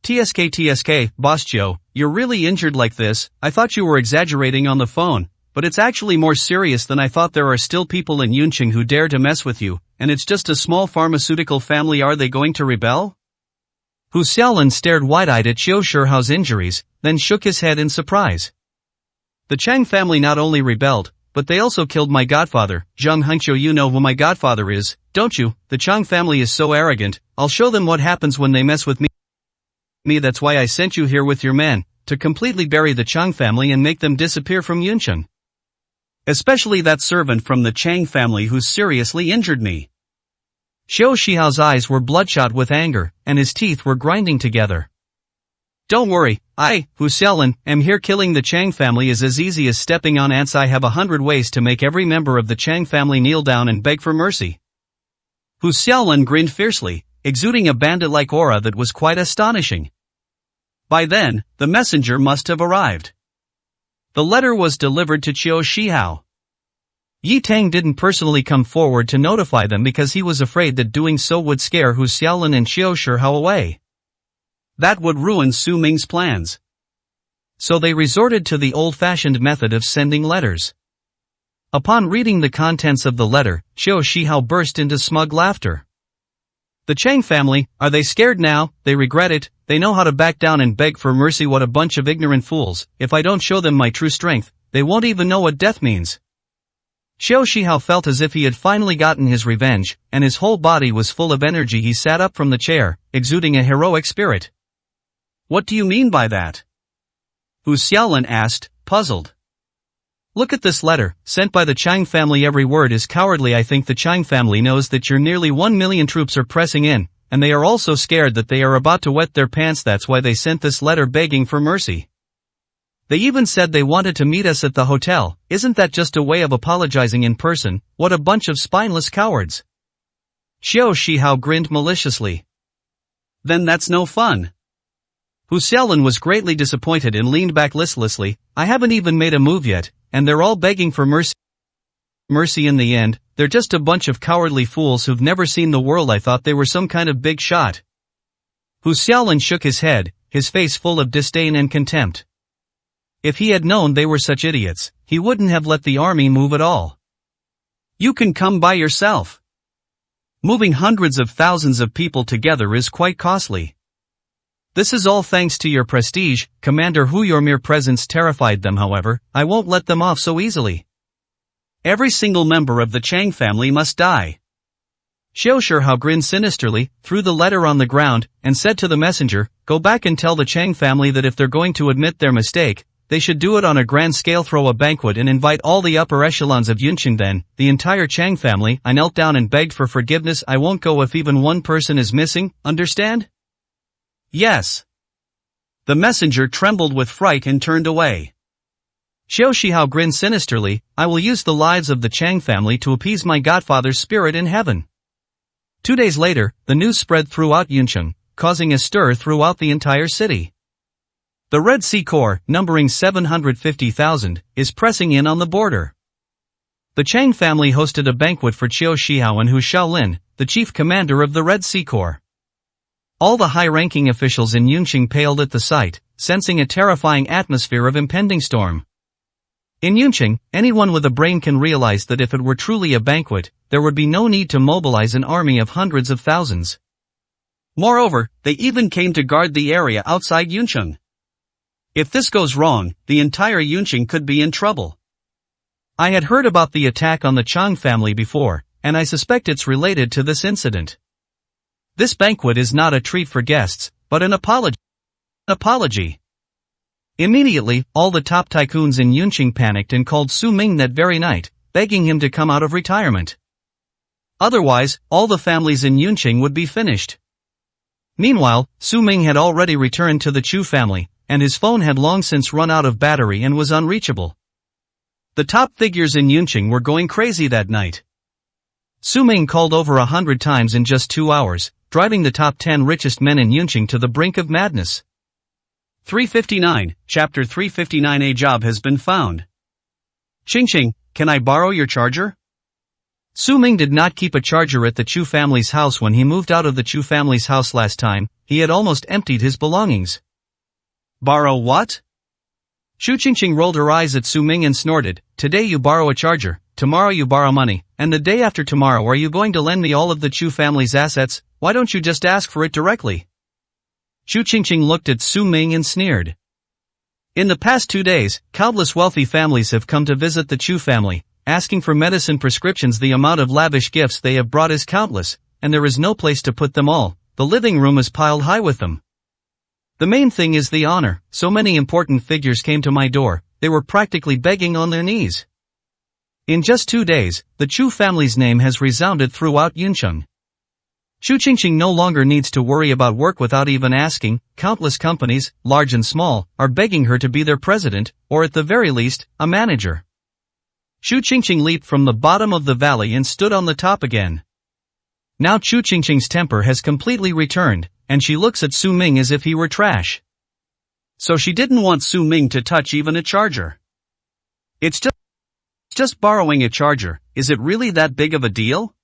TSK, Boss Chiu, you're really injured like this. I thought you were exaggerating on the phone, but it's actually more serious than I thought. There are still people in Yuncheng who dare to mess with you, and it's just a small pharmaceutical family. Are they going to rebel?" Hu Xiaolin stared wide-eyed at Qiu Shihao's injuries, then shook his head in surprise. "The Chang family not only rebelled, but they also killed my godfather, Zhang Hangqiu. You know who my godfather is, don't you? The Chang family is so arrogant. I'll show them what happens when they mess with me. That's why I sent you here with your man, to completely bury the Chang family and make them disappear from Yuncheng. Especially that servant from the Chang family who seriously injured me." Qiu Shihao's eyes were bloodshot with anger, and his teeth were grinding together. "Don't worry, I, Hu Xiaolin, am here. Killing the Chang family is as easy as stepping on ants. I have 100 ways to make every member of the Chang family kneel down and beg for mercy." Hu Xiaolin grinned fiercely, exuding a bandit-like aura that was quite astonishing. By then, the messenger must have arrived. The letter was delivered to Qiu Shihao. Yi Tang didn't personally come forward to notify them because he was afraid that doing so would scare Hu Xiaolin and Qiu Shihao away. That would ruin Su Ming's plans. So they resorted to the old-fashioned method of sending letters. Upon reading the contents of the letter, Qiu Shihao burst into smug laughter. "The Chang family, are they scared now? They regret it. They know how to back down and beg for mercy. What a bunch of ignorant fools. If I don't show them my true strength, they won't even know what death means." Qiu Shihao felt as if he had finally gotten his revenge, and his whole body was full of energy. He sat up from the chair, exuding a heroic spirit. "What do you mean by that?" Hu Xiaolin asked, puzzled. "Look at this letter, sent by the Chang family. Every word is cowardly. I think the Chang family knows that your nearly 1 million troops are pressing in, and they are also scared that they are about to wet their pants. That's why they sent this letter begging for mercy. They even said they wanted to meet us at the hotel. Isn't that just a way of apologizing in person? What a bunch of spineless cowards. Xiao Shihao grinned maliciously. Then that's no fun. Hu Xiaolin was greatly disappointed and leaned back listlessly. I haven't even made a move yet, and they're all begging for mercy. Mercy in the end, they're just a bunch of cowardly fools who've never seen the world. I thought they were some kind of big shot. Hu Xiaolin shook his head, his face full of disdain and contempt. If he had known they were such idiots, he wouldn't have let the army move at all. You can come by yourself. Moving hundreds of thousands of people together is quite costly. This is all thanks to your prestige, Commander Hu. Your mere presence terrified them. However, I won't let them off so easily. Every single member of the Chang family must die. Xiao Shihao grinned sinisterly, threw the letter on the ground, and said to the messenger, go back and tell the Chang family that if they're going to admit their mistake, they should do it on a grand scale. Throw a banquet and invite all the upper echelons of Yunqing. Then, the entire Chang family. I knelt down and begged for forgiveness. I won't go if even one person is missing, understand? Yes. The messenger trembled with fright and turned away. Xiao Shihao grinned sinisterly. I will use the lives of the Chang family to appease my godfather's spirit in heaven. 2 days later, the news spread throughout Yunqing, causing a stir throughout the entire city. The Red Sea Corps, numbering 750,000, is pressing in on the border. The Chang family hosted a banquet for Xiao Shihao and Hu Xiaolin, the chief commander of the Red Sea Corps. All the high-ranking officials in Yunqing paled at the sight, sensing a terrifying atmosphere of impending storm. In Yunqing, anyone with a brain can realize that if it were truly a banquet, there would be no need to mobilize an army of hundreds of thousands. Moreover, they even came to guard the area outside Yunqing. If this goes wrong, the entire Yunqing could be in trouble. I had heard about the attack on the Chang family before, and I suspect it's related to this incident. This banquet is not a treat for guests, but an apology. Immediately, all the top tycoons in Yunqing panicked and called Su Ming that very night, begging him to come out of retirement. Otherwise, all the families in Yunqing would be finished. Meanwhile, Su Ming had already returned to the Chu family, and his phone had long since run out of battery and was unreachable. The top figures in Yunqing were going crazy that night. Su Ming called over 100 times in just 2 hours, driving the top 10 richest men in Yunqing to the brink of madness. 359, Chapter 359. A job has been found. Ching, can I borrow your charger? Su Ming did not keep a charger at the Chu family's house. When he moved out of the Chu family's house last time, he had almost emptied his belongings. Borrow what? Chu Qingqing rolled her eyes at Su Ming and snorted, today you borrow a charger, tomorrow you borrow money, and the day after tomorrow are you going to lend me all of the Chu family's assets? Why don't you just ask for it directly? Chu Qingqing looked at Su Ming and sneered. In the past 2 days, countless wealthy families have come to visit the Chu family, asking for medicine prescriptions. The amount of lavish gifts they have brought is countless, and there is no place to put them all. The living room is piled high with them. The main thing is the honor. So many important figures came to my door, they were practically begging on their knees. In just 2 days, the Chu family's name has resounded throughout Yunqing. Chu Qingqing no longer needs to worry about work without even asking. Countless companies, large and small, are begging her to be their president, or at the very least, a manager. Chu Qingqing leaped from the bottom of the valley and stood on the top again. Now Chu Qingqing's temper has completely returned, and she looks at Su Ming as if he were trash. So she didn't want Su Ming to touch even a charger. It's just borrowing a charger. Is it really that big of a deal?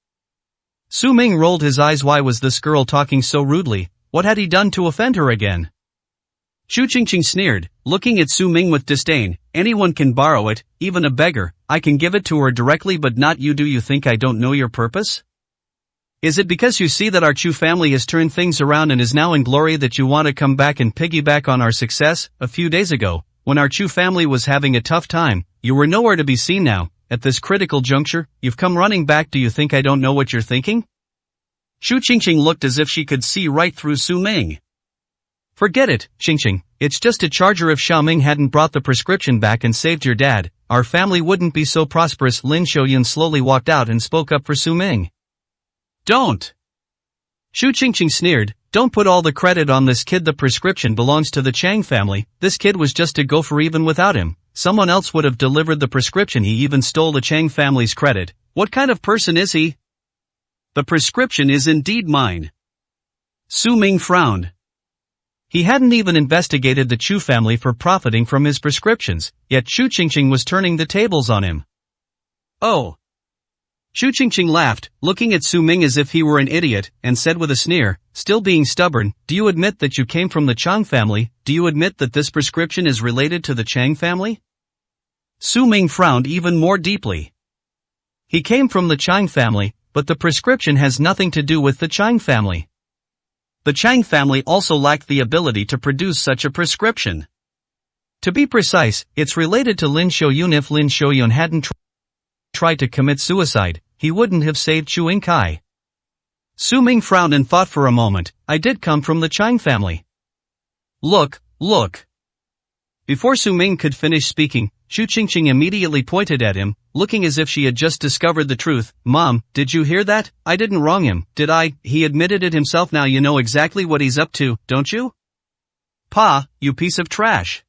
Su Ming rolled his eyes. Why was this girl talking so rudely? What had he done to offend her again? Chu Qingqing sneered, looking at Su Ming with disdain. Anyone can borrow it, even a beggar. I can give it to her directly, but not you. Do you think I don't know your purpose? Is it because you see that our Chu family has turned things around and is now in glory that you want to come back and piggyback on our success? A few days ago, when our Chu family was having a tough time, you were nowhere to be seen. Now, at this critical juncture, you've come running back. Do you think I don't know what you're thinking? Chu Qingqing looked as if she could see right through Su Ming. Forget it, Qingqing, it's just a charger. If Xiaoming hadn't brought the prescription back and saved your dad, our family wouldn't be so prosperous. Lin Xiaoyun slowly walked out and spoke up for Su Ming. Don't! Shu Qingqing sneered, "Don't put all the credit on this kid. The prescription belongs to the Chang family. This kid was just a gopher even without him. Someone else would have delivered the prescription. He even stole the Chang family's credit. What kind of person is he?" "The prescription is indeed mine." Su Ming frowned. He hadn't even investigated the Chu family for profiting from his prescriptions, yet Shu Qingqing was turning the tables on him. "Oh." Shu Qingqing laughed, looking at Su Ming as if he were an idiot, and said with a sneer, still being stubborn, "Do you admit that you came from the Chang family? Do you admit that this prescription is related to the Chang family?" Su Ming frowned even more deeply. He came from the Chang family, but the prescription has nothing to do with the Chang family. The Chang family also lacked the ability to produce such a prescription. To be precise, it's related to Lin Xiaoyun. If Lin Xiaoyun hadn't tried to commit suicide, he wouldn't have saved Chu Yingkai. Su Ming frowned and thought for a moment. "I did come from the Chang family." Look. Before Su Ming could finish speaking, Shu Qingqing immediately pointed at him, looking as if she had just discovered the truth. "Mom, did you hear that? I didn't wrong him, did I? He admitted it himself. Now you know exactly what he's up to, don't you? Pa, you piece of trash."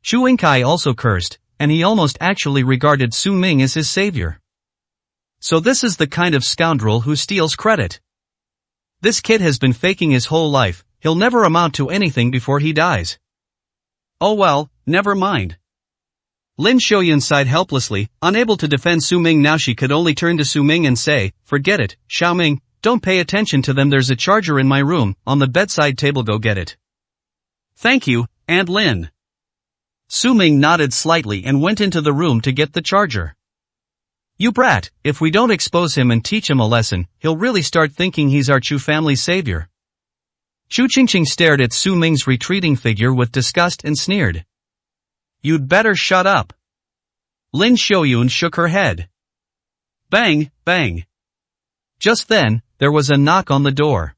Chu Yingkai also cursed, and he almost actually regarded Su Ming as his savior. So this is the kind of scoundrel who steals credit. This kid has been faking his whole life. He'll never amount to anything before he dies. Oh well, never mind. Lin Xiaoyun sighed helplessly, unable to defend Su Ming. Now she could only turn to Su Ming and say, "Forget it, Xiaoming, don't pay attention to them. There's a charger in my room, on the bedside table. Go get it." "Thank you, Aunt Lin." Su Ming nodded slightly and went into the room to get the charger. "You brat, if we don't expose him and teach him a lesson, he'll really start thinking he's our Chu family's savior." Shu Qingqing stared at Su Ming's retreating figure with disgust and sneered. "You'd better shut up." Lin Xiaoyun shook her head. Bang, bang. Just then, there was a knock on the door.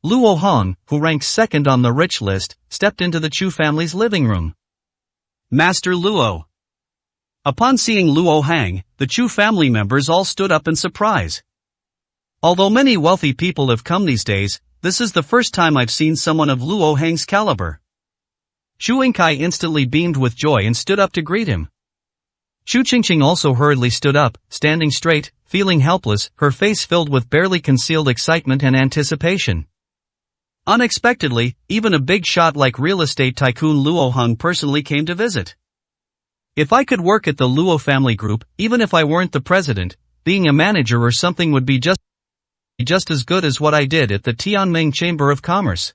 Luo Hong, who ranked second on the rich list, stepped into the Chu family's living room. "Master Luo." Upon seeing Luo Hang, the Chu family members all stood up in surprise. Although many wealthy people have come these days, this is the first time I've seen someone of Luo Hang's caliber. Chu Yingkai instantly beamed with joy and stood up to greet him. Shu Qingqing also hurriedly stood up, standing straight, feeling helpless, her face filled with barely concealed excitement and anticipation. Unexpectedly, even a big shot like real estate tycoon Luo Hong personally came to visit. If I could work at the Luo family group, even if I weren't the president, being a manager or something would be just as good as what I did at the Tianming Chamber of Commerce.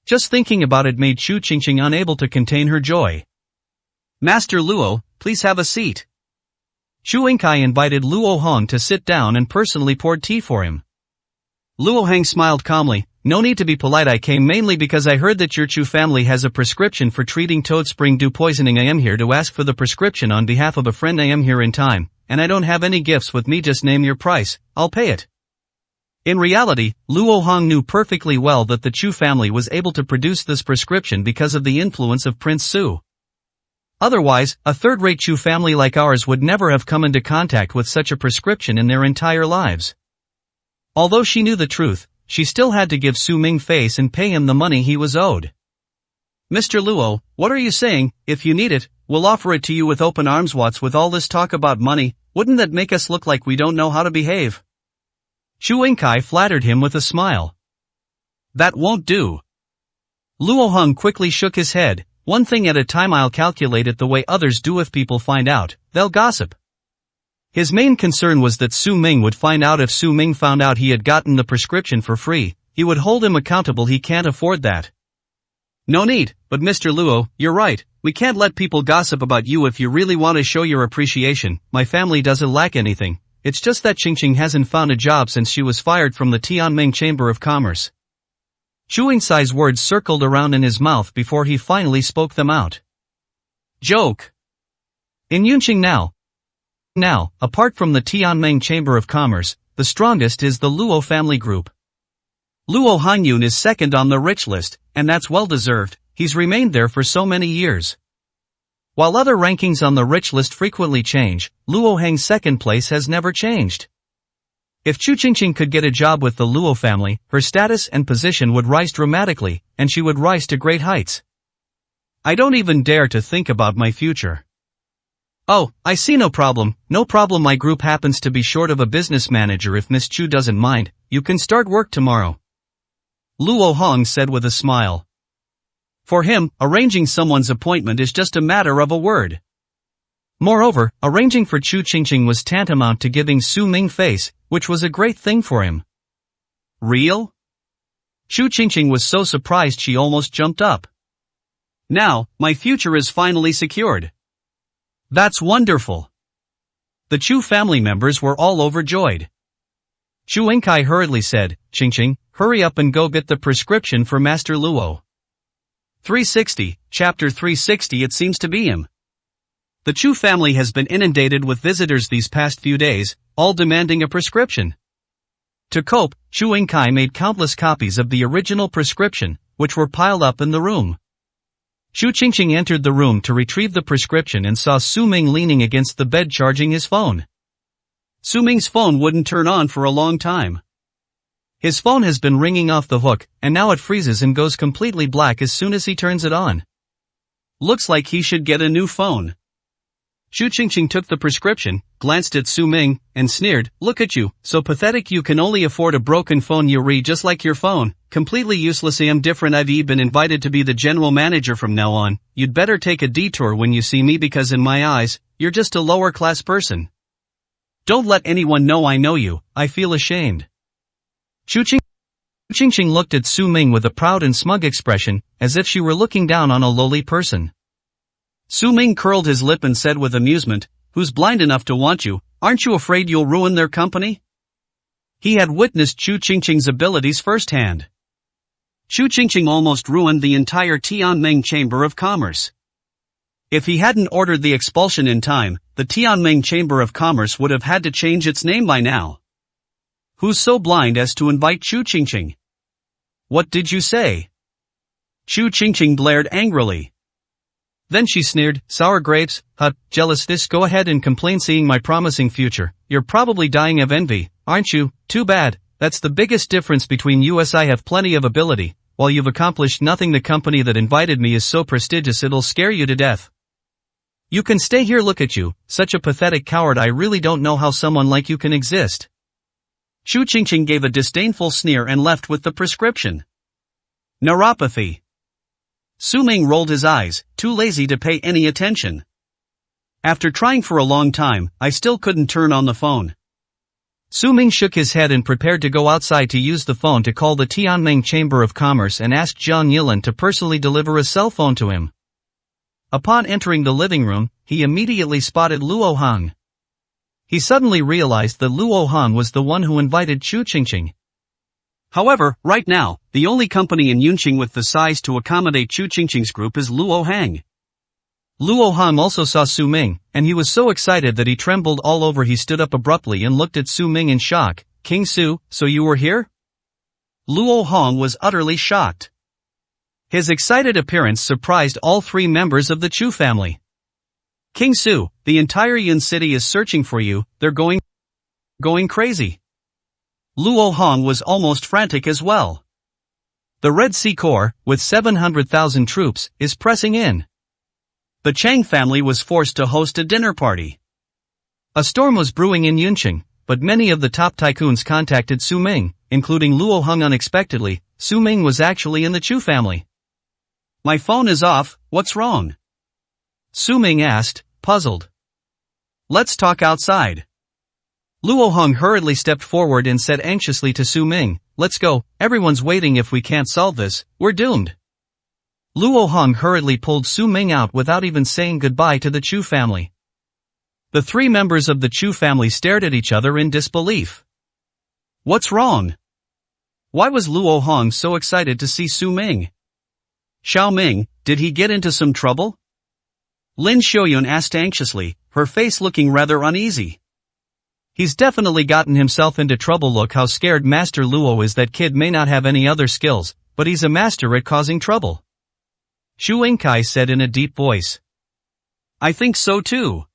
Just thinking about it made Shu Qingqing unable to contain her joy. "Master Luo, please have a seat." Chu Yingkai invited Luo Hong to sit down and personally poured tea for him. Luo Hang smiled calmly. "No need to be polite. I came mainly because I heard that your Chu family has a prescription for treating toad spring dew poisoning. I am here to ask for the prescription on behalf of a friend. I am here in time, and I don't have any gifts with me. Just name your price, I'll pay it." In reality, Luo Hong knew perfectly well that the Chu family was able to produce this prescription because of the influence of Prince Su. Otherwise, a third-rate Chu family like ours would never have come into contact with such a prescription in their entire lives. Although she knew the truth, she still had to give Su Ming face and pay him the money he was owed. "Mr. Luo, what are you saying? If you need it, we'll offer it to you with open arms. What's with all this talk about money? Wouldn't that make us look like we don't know how to behave?" Chu Yingkai flattered him with a smile. "That won't do." Luo Hong quickly shook his head. "One thing at a time. I'll calculate it the way others do. If people find out, they'll gossip." His main concern was that Su Ming would find out. If Su Ming found out he had gotten the prescription for free, he would hold him accountable. He can't afford that. "No need, but Mr. Luo, you're right. We can't let people gossip about you. If you really want to show your appreciation, my family doesn't lack anything. It's just that Qingqing hasn't found a job since she was fired from the Tianming Chamber of Commerce." Chu Yingkai's words circled around in his mouth before he finally spoke them out. Joke. In Yunqing now, apart from the Tianming Chamber of Commerce, the strongest is the Luo family group. Luo Hanyun is second on the rich list, and that's well deserved. He's remained there for so many years. While other rankings on the rich list frequently change, Luo Hang's second place has never changed. If Chu Qingqing could get a job with the Luo family, her status and position would rise dramatically, and she would rise to great heights. I don't even dare to think about my future. Oh, I see, no problem. My group happens to be short of a business manager. If Miss Chu doesn't mind, you can start work tomorrow. Luo Hong said with a smile. For him, arranging someone's appointment is just a matter of a word. Moreover, arranging for Chu Qingqing was tantamount to giving Su Ming face, which was a great thing for him. Real? Chu Qingqing was so surprised she almost jumped up. Now, my future is finally secured. That's wonderful. The Chu family members were all overjoyed. Chu Yingkai hurriedly said, Qingqing, hurry up and go get the prescription for Master Luo. 360, Chapter 360. It seems to be him. The Chu family has been inundated with visitors these past few days, all demanding a prescription. To cope, Chu Yingkai made countless copies of the original prescription, which were piled up in the room. Chu Qingqing entered the room to retrieve the prescription and saw Su Ming leaning against the bed charging his phone. Su Ming's phone wouldn't turn on for a long time. His phone has been ringing off the hook, and now it freezes and goes completely black as soon as he turns it on. Looks like he should get a new phone. Chu Qingqing took the prescription, glanced at Su Ming, and sneered, look at you, so pathetic you can only afford a broken phone. You read just like your phone, completely useless. I'm different. I've been invited to be the general manager from now on. You'd better take a detour when you see me because in my eyes, you're just a lower class person. Don't let anyone know I know you, I feel ashamed. Chu Qingqing looked at Su Ming with a proud and smug expression, as if she were looking down on a lowly person. Su Ming curled his lip and said with amusement, who's blind enough to want you? Aren't you afraid you'll ruin their company? He had witnessed Chu Qingqing's abilities firsthand. Chu Qingqing almost ruined the entire Tianming Chamber of Commerce. If he hadn't ordered the expulsion in time, the Tianming Chamber of Commerce would have had to change its name by now. Who's so blind as to invite Chu Qingqing? What did you say? Chu Qingqing blared angrily. Then she sneered, sour grapes, jealous this, go ahead and complain seeing my promising future. You're probably dying of envy, aren't you? Too bad, that's the biggest difference between us. I have plenty of ability, while you've accomplished nothing. The company that invited me is so prestigious it'll scare you to death. You can stay here. Look at you, such a pathetic coward. I really don't know how someone like you can exist. Chu Qingqing gave a disdainful sneer and left with the prescription. Neuropathy. Su Ming rolled his eyes, too lazy to pay any attention. After trying for a long time, I still couldn't turn on the phone. Su Ming shook his head and prepared to go outside to use the phone to call the Tianming Chamber of Commerce and ask Zhang Yilan to personally deliver a cell phone to him. Upon entering the living room, he immediately spotted Luo Hong. He suddenly realized that Luo Hong was the one who invited Chu Qingqing. However, right now, the only company in Yunqing with the size to accommodate Chu Qingqing's group is Luo Hang. Luo Hong also saw Su Ming, and he was so excited that he trembled all over. He stood up abruptly and looked at Su Ming in shock. King Su, so you were here? Luo Hong was utterly shocked. His excited appearance surprised all three members of the Chu family. King Su, the entire Yun city is searching for you, they're going crazy. Luo Hong was almost frantic as well. The Red Sea Corps, with 700,000 troops, is pressing in. The Chang family was forced to host a dinner party. A storm was brewing in Yunqing, but many of the top tycoons contacted Su Ming, including Luo Hong. Unexpectedly, Su Ming was actually in the Chu family. My phone is off, what's wrong? Su Ming asked, puzzled. Let's talk outside. Luo Hong hurriedly stepped forward and said anxiously to Su Ming, let's go, everyone's waiting. If we can't solve this, we're doomed. Luo Hong hurriedly pulled Su Ming out without even saying goodbye to the Chu family. The three members of the Chu family stared at each other in disbelief. What's wrong? Why was Luo Hong so excited to see Su Ming? Xiao Ming, did he get into some trouble? Lin Xiaoyun asked anxiously, her face looking rather uneasy. He's definitely gotten himself into trouble. Look how scared Master Luo is. That kid may not have any other skills, but he's a master at causing trouble. Xu Yingkai said in a deep voice. I think so too.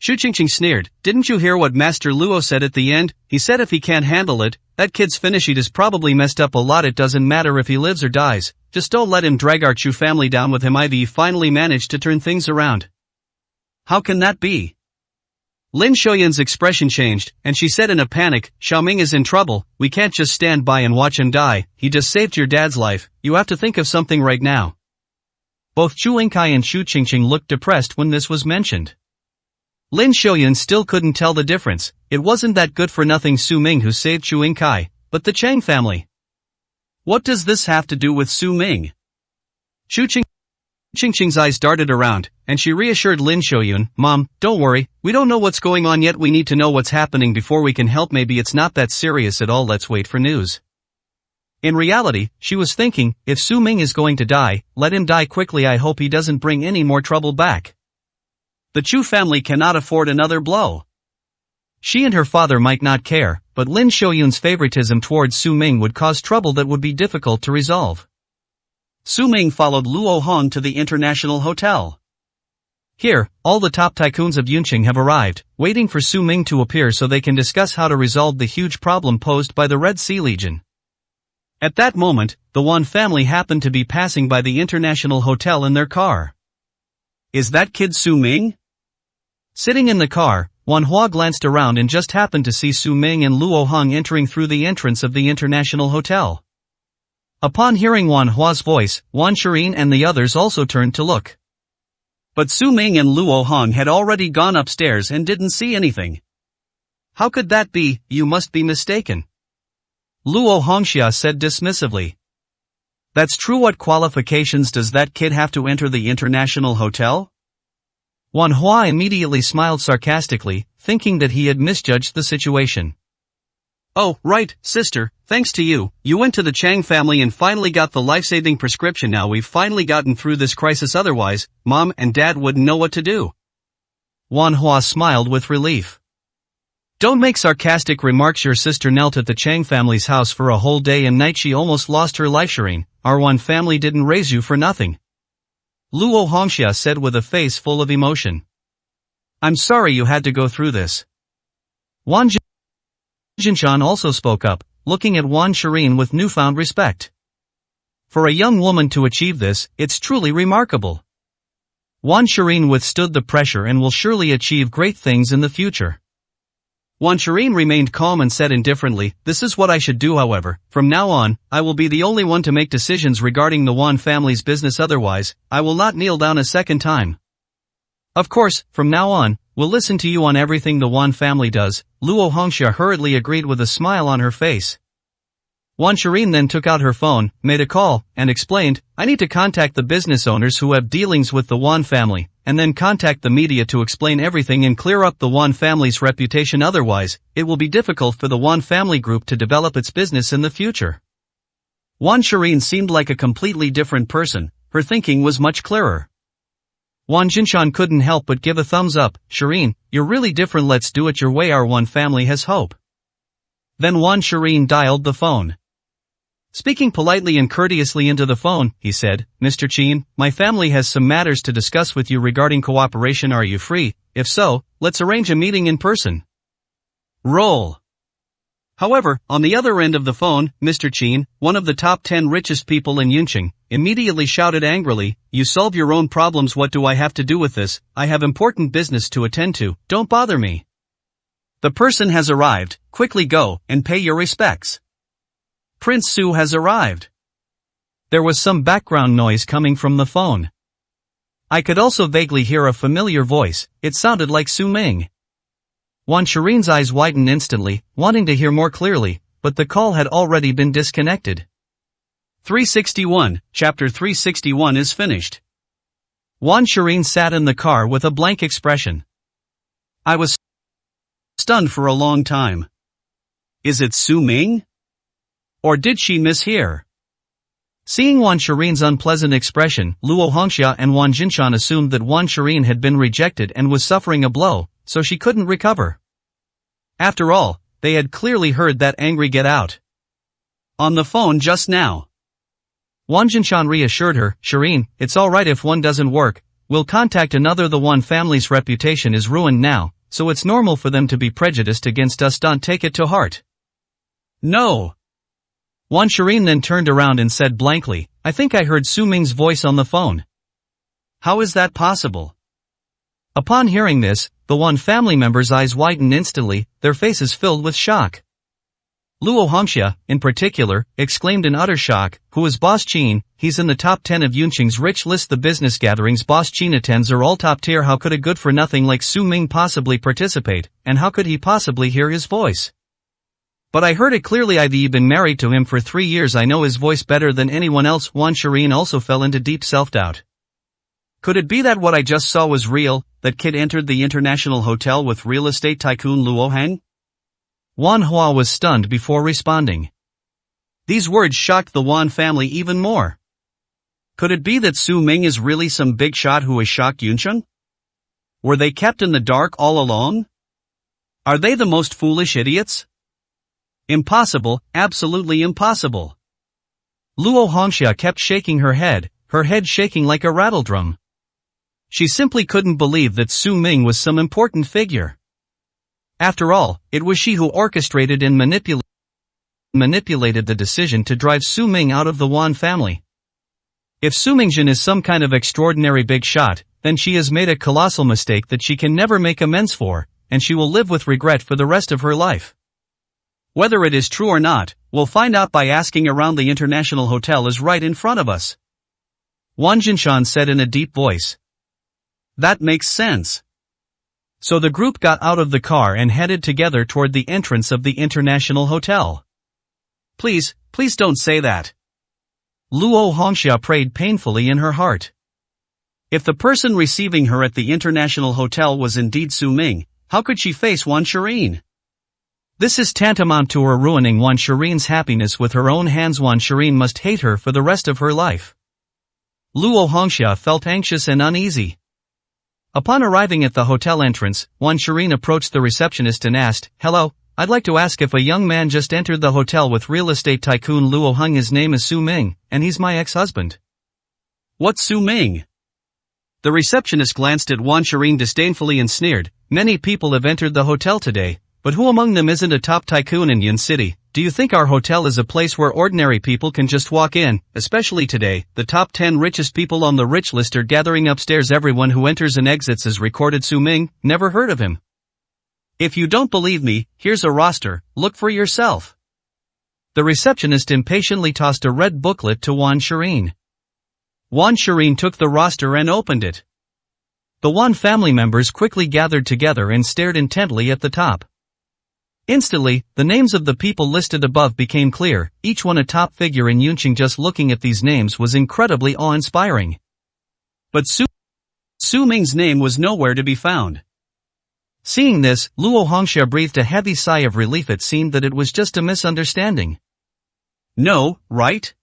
Shu Qingqing sneered, "Didn't you hear what Master Luo said at the end? He said if he can't handle it, that kid's finishing is probably messed up a lot. It doesn't matter if he lives or dies, just don't let him drag our Chu family down with him." Ivy finally managed to turn things around. "How can that be?" Lin Xiaoyan's expression changed, and she said in a panic, "Xiaoming is in trouble, we can't just stand by and watch him die. He just saved your dad's life, you have to think of something right now." Both Chu Yingkai and Shu Qingqing looked depressed when this was mentioned. Lin Xiaoyan still couldn't tell the difference. It wasn't that good-for-nothing Su Ming who saved Chu Yingkai, but the Chang family. What does this have to do with Su Ming? Shu Qingqing's eyes darted around, and she reassured Lin Xiaoyan, "Mom, don't worry, we don't know what's going on yet. We need to know what's happening before we can help. Maybe it's not that serious at all. Let's wait for news." In reality, she was thinking, if Su Ming is going to die, let him die quickly. I hope he doesn't bring any more trouble back. The Chu family cannot afford another blow. She and her father might not care, but Lin Xiaoyan's favoritism towards Su Ming would cause trouble that would be difficult to resolve. Su Ming followed Luo Hong to the International Hotel. Here, all the top tycoons of Yunqing have arrived, waiting for Su Ming to appear so they can discuss how to resolve the huge problem posed by the Red Sea Legion. At that moment, the Wan family happened to be passing by the International Hotel in their car. "Is that kid Su Ming?" Sitting in the car, Wan Hua glanced around and just happened to see Su Ming and Luo Hong entering through the entrance of the International Hotel. Upon hearing Wan Hua's voice, Wan Shirin and the others also turned to look. But Su Ming and Luo Hong had already gone upstairs and didn't see anything. "How could that be? You must be mistaken," Luo Hongxia said dismissively. "That's true. What qualifications does that kid have to enter the International Hotel?" Wan Hua immediately smiled sarcastically, thinking that he had misjudged the situation. "Oh, right, sister, thanks to you, you went to the Chang family and finally got the life-saving prescription. Now we've finally gotten through this crisis. Otherwise, Mom and Dad wouldn't know what to do." Wan Hua smiled with relief. "Don't make sarcastic remarks. Your sister knelt at the Chang family's house for a whole day and night. She almost lost her life. Shirin, our Wan family didn't raise you for nothing," Luo Hongxia said with a face full of emotion. "I'm sorry you had to go through this." Wan Jinshan also spoke up, looking at Wan Shirin with newfound respect. For a young woman to achieve this, it's truly remarkable. Wan Shirin withstood the pressure and will surely achieve great things in the future. Wan Shirin remained calm and said indifferently, "This is what I should do. However, from now on, I will be the only one to make decisions regarding the Wan family's business. Otherwise, I will not kneel down a second time. Of course, from now on, we'll listen to you on everything the Wan family does," Luo Hongxia hurriedly agreed with a smile on her face. Wan Shirin then took out her phone, made a call, and explained, "I need to contact the business owners who have dealings with the Wan family, and then contact the media to explain everything and clear up the Wan family's reputation. Otherwise, it will be difficult for the Wan family group to develop its business in the future." Wan Shirin seemed like a completely different person. Her thinking was much clearer. Wan Jinshan couldn't help but give a thumbs up. "Shirin, you're really different. Let's do it your way. Our Wan family has hope." Then Wan Shirin dialed the phone. Speaking politely and courteously into the phone, he said, "Mr. Qin, my family has some matters to discuss with you regarding cooperation. Are you free? If so, let's arrange a meeting in person." Roll. However, on the other end of the phone, Mr. Qin, one of the top 10 richest people in Yunqing, immediately shouted angrily, "You solve your own problems. What do I have to do with this? I have important business to attend to. Don't bother me. The person has arrived. Quickly go and pay your respects. Prince Su has arrived." There was some background noise coming from the phone. I could also vaguely hear a familiar voice. It sounded like Su Ming. Wan Shirin's eyes widened instantly, wanting to hear more clearly, but the call had already been disconnected. 361, Chapter 361 is finished. Wan Shirin sat in the car with a blank expression. I was stunned for a long time. Is it Su Ming? Or did she mishear? Seeing Wan Shirin's unpleasant expression, Luo Hongxia and Wan Jinshan assumed that Wan Shirin had been rejected and was suffering a blow, so she couldn't recover. After all, they had clearly heard that angry "get out" on the phone just now. Wan Jinshan reassured her, "Shirin, it's alright if one doesn't work, we'll contact another. The Wan family's reputation is ruined now, so it's normal for them to be prejudiced against us. Don't take it to heart. No. Wan Shireen then turned around and said blankly, I think I heard Su Ming's voice on the phone. How is that possible? Upon hearing this, the Wan family members' eyes widened instantly, their faces filled with shock. Luo Hongxia, in particular, exclaimed in utter shock, who is Boss Qin? He's in the top 10 of Yunqing's rich list. The business gatherings Boss Qin attends are all top tier. How could a good-for-nothing like Su Ming possibly participate, and how could he possibly hear his voice? But I heard it clearly. I've been married to him for 3 years. I know his voice better than anyone else. Wan Shireen also fell into deep self-doubt. Could it be that what I just saw was real, that kid entered the international hotel with real estate tycoon Luo Hang? Wan Hua was stunned before responding. These words shocked the Wan family even more. Could it be that Su Ming is really some big shot who has shocked Yuncheng? Were they kept in the dark all along? Are they the most foolish idiots? Impossible, absolutely impossible. Luo Hongxia kept shaking her head shaking like a rattledrum. She simply couldn't believe that Su Ming was some important figure. After all, it was she who orchestrated and manipulated the decision to drive Su Ming out of the Wan family. If Su Mingjin is some kind of extraordinary big shot, then she has made a colossal mistake that she can never make amends for, and she will live with regret for the rest of her life. Whether it is true or not, we'll find out by asking around. The international hotel is right in front of us. Wan Jinshan said in a deep voice. That makes sense. So the group got out of the car and headed together toward the entrance of the international hotel. Please don't say that. Luo Hongxia prayed painfully in her heart. If the person receiving her at the international hotel was indeed Su Ming, how could she face Wan Shireen? This is tantamount to her ruining Wan Shireen's happiness with her own hands. Wan Shireen must hate her for the rest of her life. Luo Hongxia felt anxious and uneasy. Upon arriving at the hotel entrance, Wan Shireen approached the receptionist and asked, Hello, I'd like to ask if a young man just entered the hotel with real estate tycoon Luo Hong. His name is Su Ming, and he's my ex-husband. What's Su Ming? The receptionist glanced at Wan Shireen disdainfully and sneered, Many people have entered the hotel today, but who among them isn't a top tycoon in Yun City? Do you think our hotel is a place where ordinary people can just walk in? Especially today, the top 10 richest people on the rich list are gathering upstairs. Everyone who enters and exits is recorded. Su Ming, never heard of him. If you don't believe me, here's a roster, look for yourself. The receptionist impatiently tossed a red booklet to Wan Shireen. Wan Shireen took the roster and opened it. The Wan family members quickly gathered together and stared intently at the top. Instantly, the names of the people listed above became clear, each one a top figure in Yunqing. Just looking at these names was incredibly awe-inspiring. But Su Ming's name was nowhere to be found. Seeing this, Luo Hongxia breathed a heavy sigh of relief. It seemed that it was just a misunderstanding. No, right?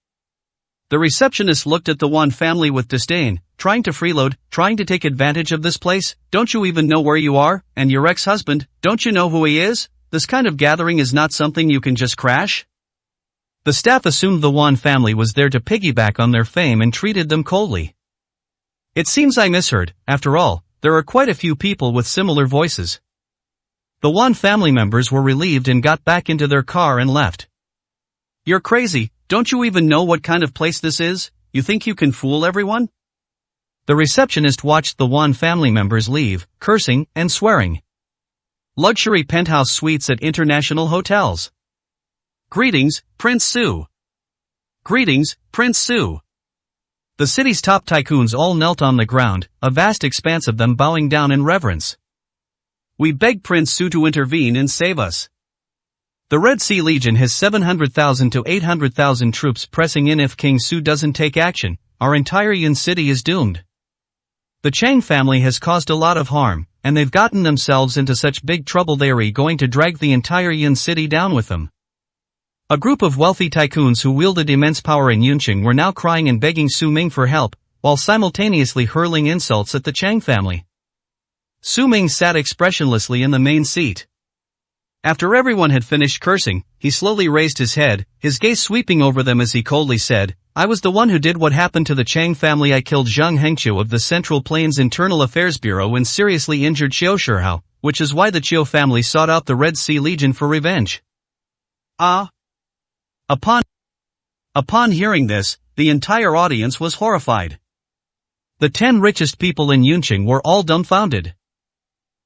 The receptionist looked at the Wan family with disdain, trying to freeload, trying to take advantage of this place. Don't you even know where you are, and your ex-husband, don't you know who he is? This kind of gathering is not something you can just crash. The staff assumed the Wan family was there to piggyback on their fame and treated them coldly. It seems I misheard. After all, there are quite a few people with similar voices. The Wan family members were relieved and got back into their car and left. You're crazy, don't you even know what kind of place this is? You think you can fool everyone? The receptionist watched the Wan family members leave, cursing and swearing. Luxury penthouse suites at international hotels. Greetings, Prince Su. Greetings, Prince Su. The city's top tycoons all knelt on the ground, a vast expanse of them bowing down in reverence. We beg Prince Su to intervene and save us. The Red Sea Legion has 700,000 to 800,000 troops pressing in. If King Su doesn't take action, our entire Yun city is doomed. The Chang family has caused a lot of harm, and they've gotten themselves into such big trouble they are going to drag the entire Yun city down with them. A group of wealthy tycoons who wielded immense power in Yunqing were now crying and begging Su Ming for help, while simultaneously hurling insults at the Chang family. Su Ming sat expressionlessly in the main seat. After everyone had finished cursing, he slowly raised his head, his gaze sweeping over them as he coldly said, I was the one who did what happened to the Chang family. I killed Zhang Hengqiu of the Central Plains Internal Affairs Bureau and seriously injured Qiu Shihao, which is why the Qiu family sought out the Red Sea Legion for revenge. Upon hearing this, the entire audience was horrified. The 10 richest people in Yunqing were all dumbfounded.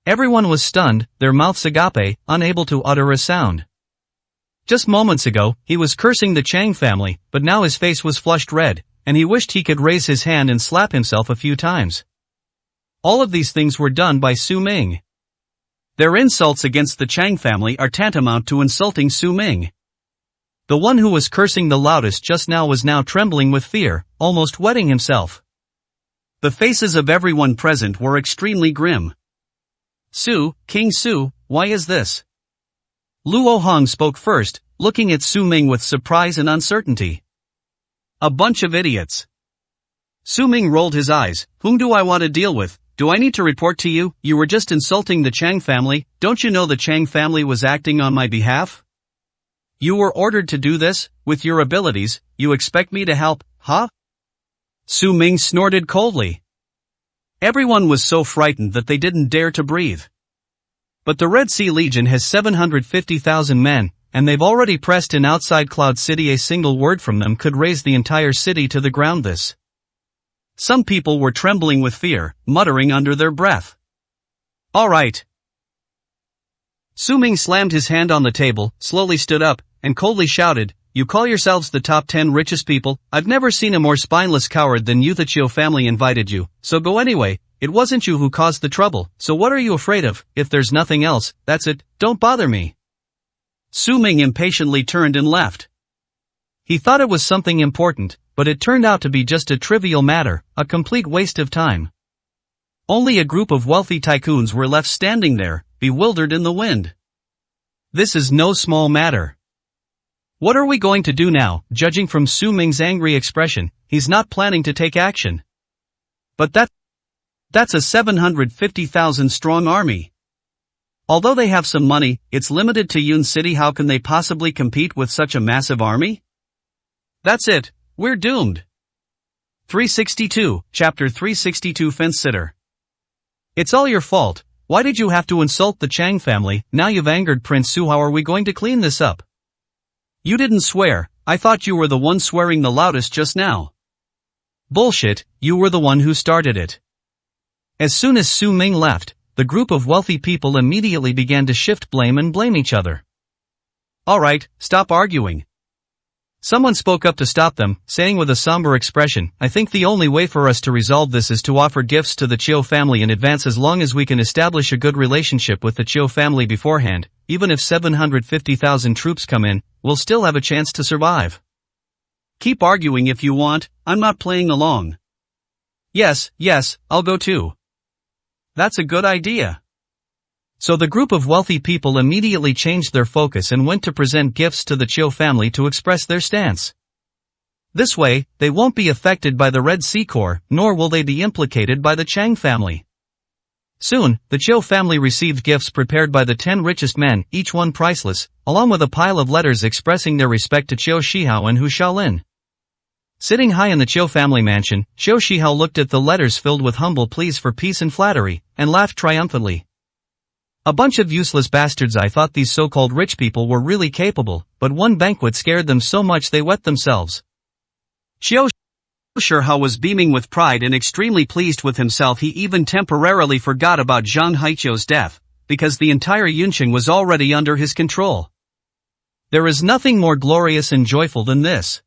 Everyone was stunned, their mouths agape, unable to utter a sound. Just moments ago, he was cursing the Chang family, but now his face was flushed red, and he wished he could raise his hand and slap himself a few times. All of these things were done by Su Ming. Their insults against the Chang family are tantamount to insulting Su Ming. The one who was cursing the loudest just now was now trembling with fear, almost wetting himself. The faces of everyone present were extremely grim. King Su, why is this? Luo Hong spoke first, looking at Su Ming with surprise and uncertainty. A bunch of idiots. Su Ming rolled his eyes. Whom do I want to deal with? Do I need to report to you? You were just insulting the Chang family. Don't you know the Chang family was acting on my behalf? You were ordered to do this. With your abilities, you expect me to help, huh? Su Ming snorted coldly. Everyone was so frightened that they didn't dare to breathe. But the Red Sea Legion has 750,000 men, and they've already pressed in outside Cloud City. A single word from them could raise the entire city to the ground. Some people were trembling with fear, muttering under their breath. All right. Su Ming slammed his hand on the table, slowly stood up, and coldly shouted, You call yourselves the top 10 richest people? I've never seen a more spineless coward than you. The Qiu family invited you, so go anyway. It wasn't you who caused the trouble, so what are you afraid of? If there's nothing else, that's it, don't bother me. Su Ming impatiently turned and left. He thought it was something important, but it turned out to be just a trivial matter, a complete waste of time. Only a group of wealthy tycoons were left standing there, bewildered in the wind. This is no small matter. What are we going to do now? Judging from Su Ming's angry expression, he's not planning to take action. But that's a 750,000 strong army. Although they have some money, it's limited to Yun City. How can they possibly compete with such a massive army? That's it, we're doomed. 362, Chapter 362 Fence Sitter. It's all your fault. Why did you have to insult the Chang family? Now you've angered Prince Su. How are we going to clean this up? You didn't swear. I thought you were the one swearing the loudest just now. Bullshit, you were the one who started it. As soon as Su Ming left, the group of wealthy people immediately began to shift blame and blame each other. All right, stop arguing. Someone spoke up to stop them, saying with a somber expression, I think the only way for us to resolve this is to offer gifts to the Qiu family in advance. As long as we can establish a good relationship with the Qiu family beforehand, even if 750,000 troops come in, we'll still have a chance to survive. Keep arguing if you want, I'm not playing along. Yes, I'll go too. That's a good idea. So the group of wealthy people immediately changed their focus and went to present gifts to the Qiu family to express their stance. This way, they won't be affected by the Red Sea Corps, nor will they be implicated by the Chang family. Soon, the Qiu family received gifts prepared by the 10 richest men, each one priceless, along with a pile of letters expressing their respect to Qiu Shihao and Hu Shaolin. Sitting high in the Qiu family mansion, Qiu Shihao looked at the letters filled with humble pleas for peace and flattery, and laughed triumphantly. A bunch of useless bastards. I thought these so-called rich people were really capable, but one banquet scared them so much they wet themselves. Qiu Shihao was beaming with pride and extremely pleased with himself. He even temporarily forgot about Zhang Haiqiu's death, because the entire Yunqing was already under his control. There is nothing more glorious and joyful than this.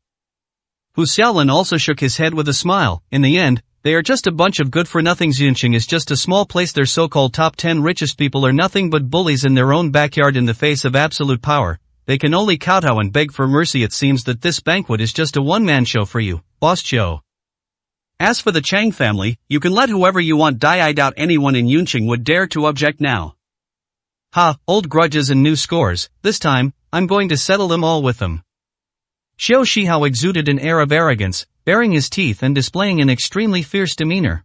Hu Xiaolin also shook his head with a smile. In the end, they are just a bunch of good-for-nothings. Yunqing is just a small place. Their so-called top 10 richest people are nothing but bullies in their own backyard. In the face of absolute power, they can only kowtow and beg for mercy. It seems that this banquet is just a one-man show for you, Boss Qiu. As for the Chang family, you can let whoever you want die. I doubt anyone in Yunqing would dare to object now. Ha, old grudges and new scores. This time, I'm going to settle them all with them. Qiu Shihao exuded an air of arrogance, baring his teeth and displaying an extremely fierce demeanor.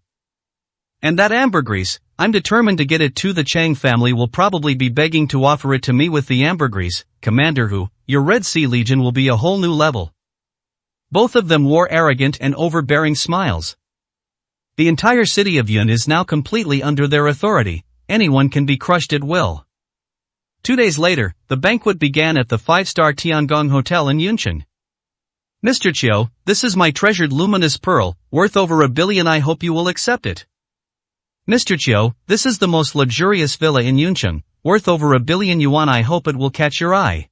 And that ambergris, I'm determined to get it too. The Chang family will probably be begging to offer it to me. With the ambergris, Commander Hu, your Red Sea Legion will be a whole new level. Both of them wore arrogant and overbearing smiles. The entire city of Yun is now completely under their authority. Anyone can be crushed at will. 2 days later, the banquet began at the 5-star Tiangong Hotel in Yuncheng. Mr. Chiu, this is my treasured luminous pearl, worth over $1 billion. I hope you will accept it. Mr. Chiu, this is the most luxurious villa in Yuncheng, worth over $1 billion yuan. I hope it will catch your eye.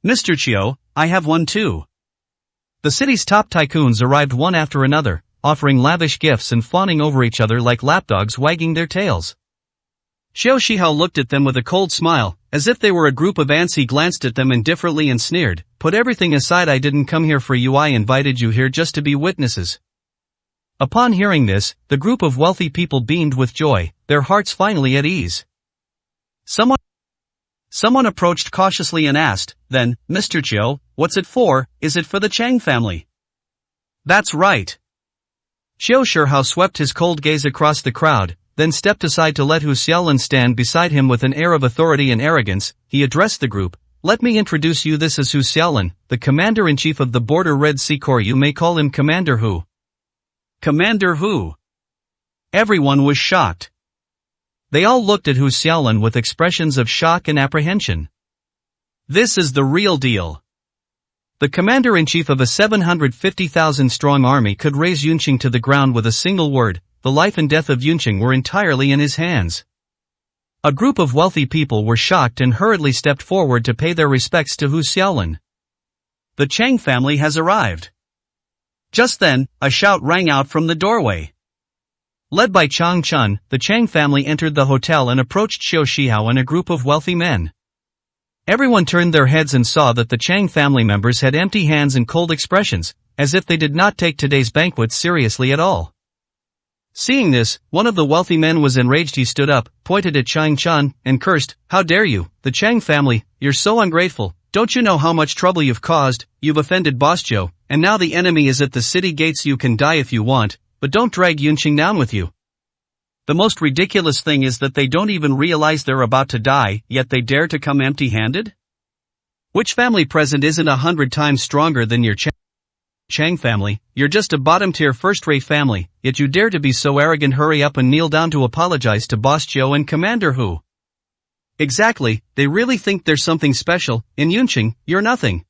Mr. Chiu, I have one too. The city's top tycoons arrived one after another, offering lavish gifts and fawning over each other like lapdogs wagging their tails. Xiao Shihao looked at them with a cold smile, as if they were a group of ants. He glanced at them indifferently and sneered, "Put everything aside, I didn't come here for you, I invited you here just to be witnesses." Upon hearing this, the group of wealthy people beamed with joy, their hearts finally at ease. Someone approached cautiously and asked, "Then, Mr. Chiu, what's it for? Is it for the Chang family?" "That's right." Xiao Shihao swept his cold gaze across the crowd, then stepped aside to let Hu Xiaolin stand beside him with an air of authority and arrogance. He addressed the group. "Let me introduce you. This is Hu Xiaolin, the Commander-in-Chief of the Border Red Sea Corps. You may call him Commander Hu." Commander Hu. Everyone was shocked. They all looked at Hu Xiaolin with expressions of shock and apprehension. This is the real deal. The commander-in-chief of a 750,000-strong army could raze Yuncheng to the ground with a single word. The life and death of Yuncheng were entirely in his hands. A group of wealthy people were shocked and hurriedly stepped forward to pay their respects to Hu Xiaolin. "The Chang family has arrived." Just then, a shout rang out from the doorway. Led by Chang Chun, the Chang family entered the hotel and approached Xiao Shihao and a group of wealthy men. Everyone turned their heads and saw that the Chang family members had empty hands and cold expressions, as if they did not take today's banquet seriously at all. Seeing this, one of the wealthy men was enraged. He stood up, pointed at Chang Chun, and cursed, "How dare you, the Chang family, you're so ungrateful. Don't you know how much trouble you've caused? You've offended Boss Zhou, and now the enemy is at the city gates. You can die if you want, but don't drag Yuncheng down with you." The most ridiculous thing is that they don't even realize they're about to die, yet they dare to come empty-handed? Which family present isn't 100 times stronger than your Chang family? You're just a bottom-tier first-rate family, yet you dare to be so arrogant. Hurry up and kneel down to apologize to Boss Zhou and Commander Hu. Exactly, they really think there's something special. In Yuncheng, you're nothing.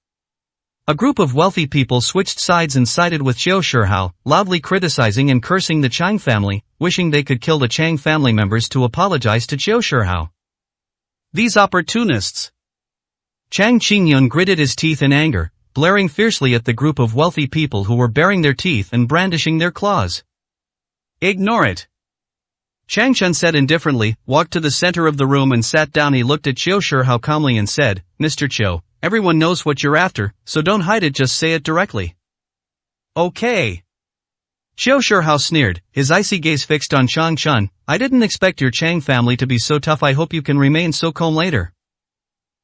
A group of wealthy people switched sides and sided with Xiao Shihao, loudly criticizing and cursing the Chang family, wishing they could kill the Chang family members to apologize to Xiao Shihao. These opportunists! Chang Qingyun gritted his teeth in anger, blaring fiercely at the group of wealthy people who were baring their teeth and brandishing their claws. "Ignore it." Chang Chun said indifferently, walked to the center of the room and sat down. He looked at Xiao Shihao calmly and said, "Mr. Chiu, everyone knows what you're after, so don't hide it, just say it directly." "Okay." Xiao Shihao sneered, his icy gaze fixed on Chang Chun. "I didn't expect your Chang family to be so tough. I hope you can remain so calm later."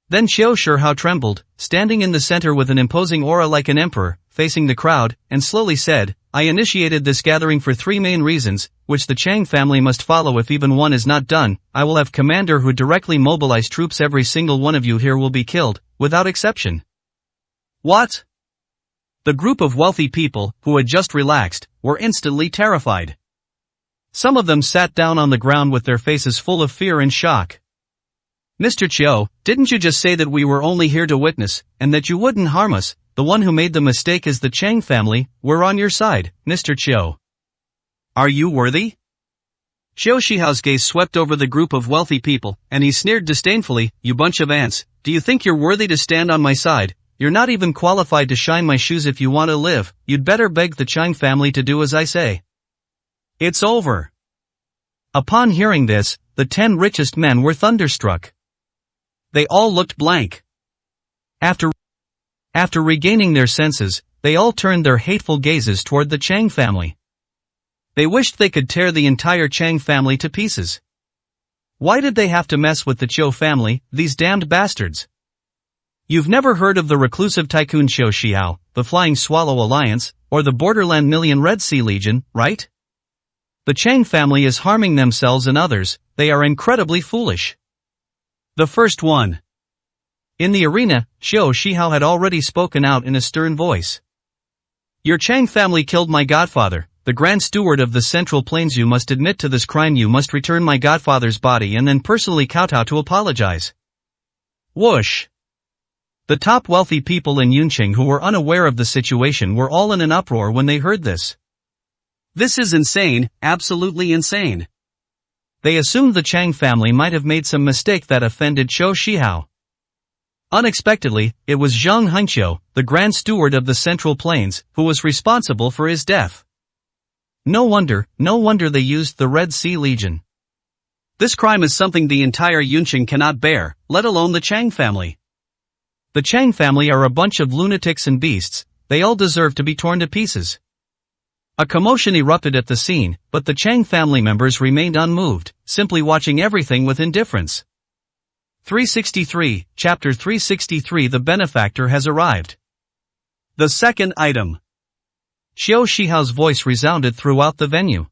Then Xiao Shihao trembled, standing in the center with an imposing aura like an emperor, facing the crowd, and slowly said, "I initiated this gathering for 3 main reasons, which the Chang family must follow. If even one is not done, I will have Commander Hu directly mobilize troops. Every single one of you here will be killed, without exception." "What?" The group of wealthy people, who had just relaxed, were instantly terrified. Some of them sat down on the ground with their faces full of fear and shock. "Mr. Chiu, didn't you just say that we were only here to witness, and that you wouldn't harm us? The one who made the mistake is the Chang family. We're on your side, Mr. Chiu." "Are you worthy?" Xiao Shihao's gaze swept over the group of wealthy people, and he sneered disdainfully, "You bunch of ants, do you think you're worthy to stand on my side? You're not even qualified to shine my shoes. If you want to live, you'd better beg the Chang family to do as I say." "It's over." Upon hearing this, the 10 richest men were thunderstruck. They all looked blank. After regaining their senses, they all turned their hateful gazes toward the Chang family. They wished they could tear the entire Chang family to pieces. Why did they have to mess with the Chiu family, these damned bastards? You've never heard of the reclusive tycoon Xiao Shihao, the Flying Swallow Alliance, or the Borderland Million Red Sea Legion, right? The Chang family is harming themselves and others. They are incredibly foolish. The first one. In the arena, Xiao Shihao had already spoken out in a stern voice. Your Chang family killed my godfather, the Grand Steward of the Central Plains. You must admit to this crime. You must return my godfather's body and then personally kowtow to apologize. Whoosh! The top wealthy people in Yunqing who were unaware of the situation were all in an uproar when they heard this. This is insane, absolutely insane. They assumed the Chang family might have made some mistake that offended Zhou Shihao. Unexpectedly, it was Zhang Hengqiu, the Grand Steward of the Central Plains, who was responsible for his death. No wonder they used the Red Sea Legion. This crime is something the entire Yunqing cannot bear, let alone the Chang family. The Chang family are a bunch of lunatics and beasts, they all deserve to be torn to pieces. A commotion erupted at the scene, but the Chang family members remained unmoved, simply watching everything with indifference. 363, Chapter 363. The benefactor has arrived. The second item. Zhou Shihao's voice resounded throughout the venue.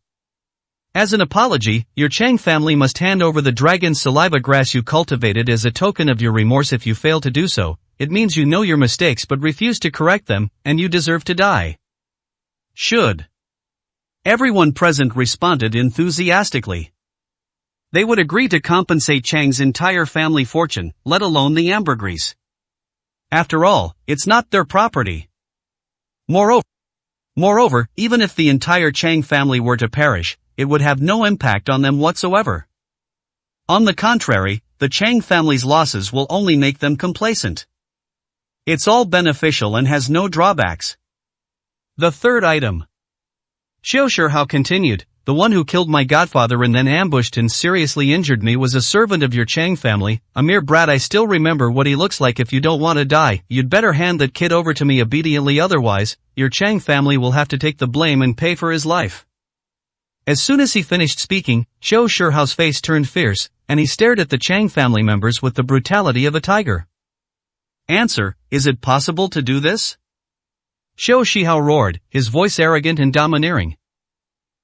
As an apology, your Chang family must hand over the dragon's saliva grass you cultivated as a token of your remorse. If you fail to do so, it means you know your mistakes but refuse to correct them, and you deserve to die. Should. Everyone present responded enthusiastically. They would agree to compensate Chang's entire family fortune, let alone the ambergris. After all, it's not their property. Moreover, even if the entire Chang family were to perish, it would have no impact on them whatsoever. On the contrary, the Chang family's losses will only make them complacent. It's all beneficial and has no drawbacks. The third item. Zhou Shihao continued, the one who killed my godfather and then ambushed and seriously injured me was a servant of your Chang family, a mere brat. I still remember what he looks like. If you don't want to die, you'd better hand that kid over to me obediently, otherwise, your Chang family will have to take the blame and pay for his life. As soon as he finished speaking, Zhou Shihao's face turned fierce, and he stared at the Chang family members with the brutality of a tiger. Answer, is it possible to do this? Zhou Shihao roared, his voice arrogant and domineering.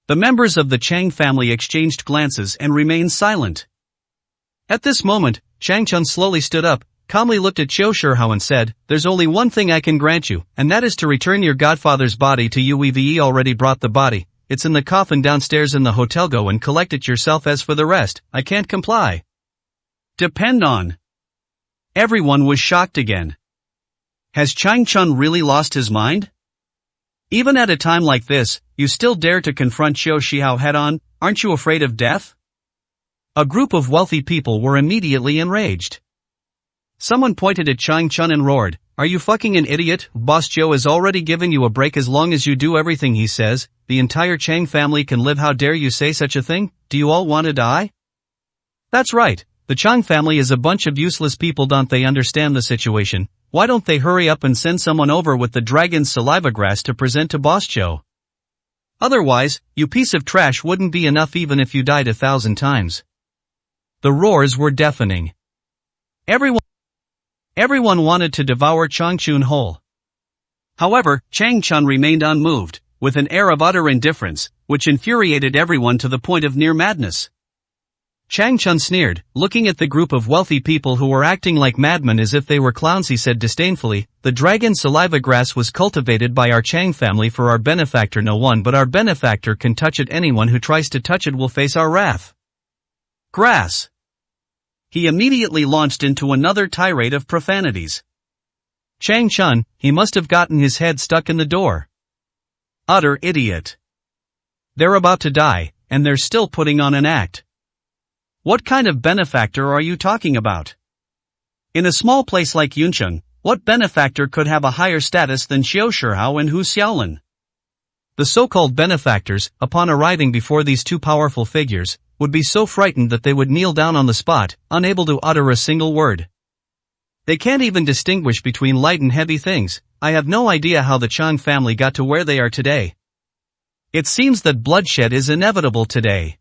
The members of the Chang family exchanged glances and remained silent. At this moment, Chang Chun slowly stood up, calmly looked at Zhou Shihao and said, there's only one thing I can grant you, and that is to return your godfather's body to you. We've already brought the body, it's in the coffin downstairs in the hotel. Go and collect it yourself. As for the rest, I can't comply. Depend on. Everyone was shocked again. Has Chang Chun really lost his mind? Even at a time like this, you still dare to confront Zhou Shihao head-on, aren't you afraid of death? A group of wealthy people were immediately enraged. Someone pointed at Chang Chun and roared, are you fucking an idiot? Boss Zhou has already given you a break. As long as you do everything he says, the entire Chang family can live. How dare you say such a thing? Do you all want to die? That's right, the Chang family is a bunch of useless people. Don't they understand the situation? Why don't they hurry up and send someone over with the dragon's saliva grass to present to Boss Zhou? Otherwise, you piece of trash wouldn't be enough even if you died 1,000 times. The roars were deafening. Everyone wanted to devour Chang Chun whole. However, Chang Chun remained unmoved, with an air of utter indifference, which infuriated everyone to the point of near madness. Chang Chun sneered, looking at the group of wealthy people who were acting like madmen as if they were clowns. He said disdainfully, the dragon saliva grass was cultivated by our Chang family for our benefactor. No one but our benefactor can touch it. Anyone who tries to touch it will face our wrath. Grass. He immediately launched into another tirade of profanities. Chang Chun, he must have gotten his head stuck in the door. Utter idiot. They're about to die, and they're still putting on an act. What kind of benefactor are you talking about? In a small place like Yunqing, what benefactor could have a higher status than Zhou Shihao and Hu Xiaolin? The so-called benefactors, upon arriving before these two powerful figures, would be so frightened that they would kneel down on the spot, unable to utter a single word. They can't even distinguish between light and heavy things. I have no idea how the Chang family got to where they are today. It seems that bloodshed is inevitable today.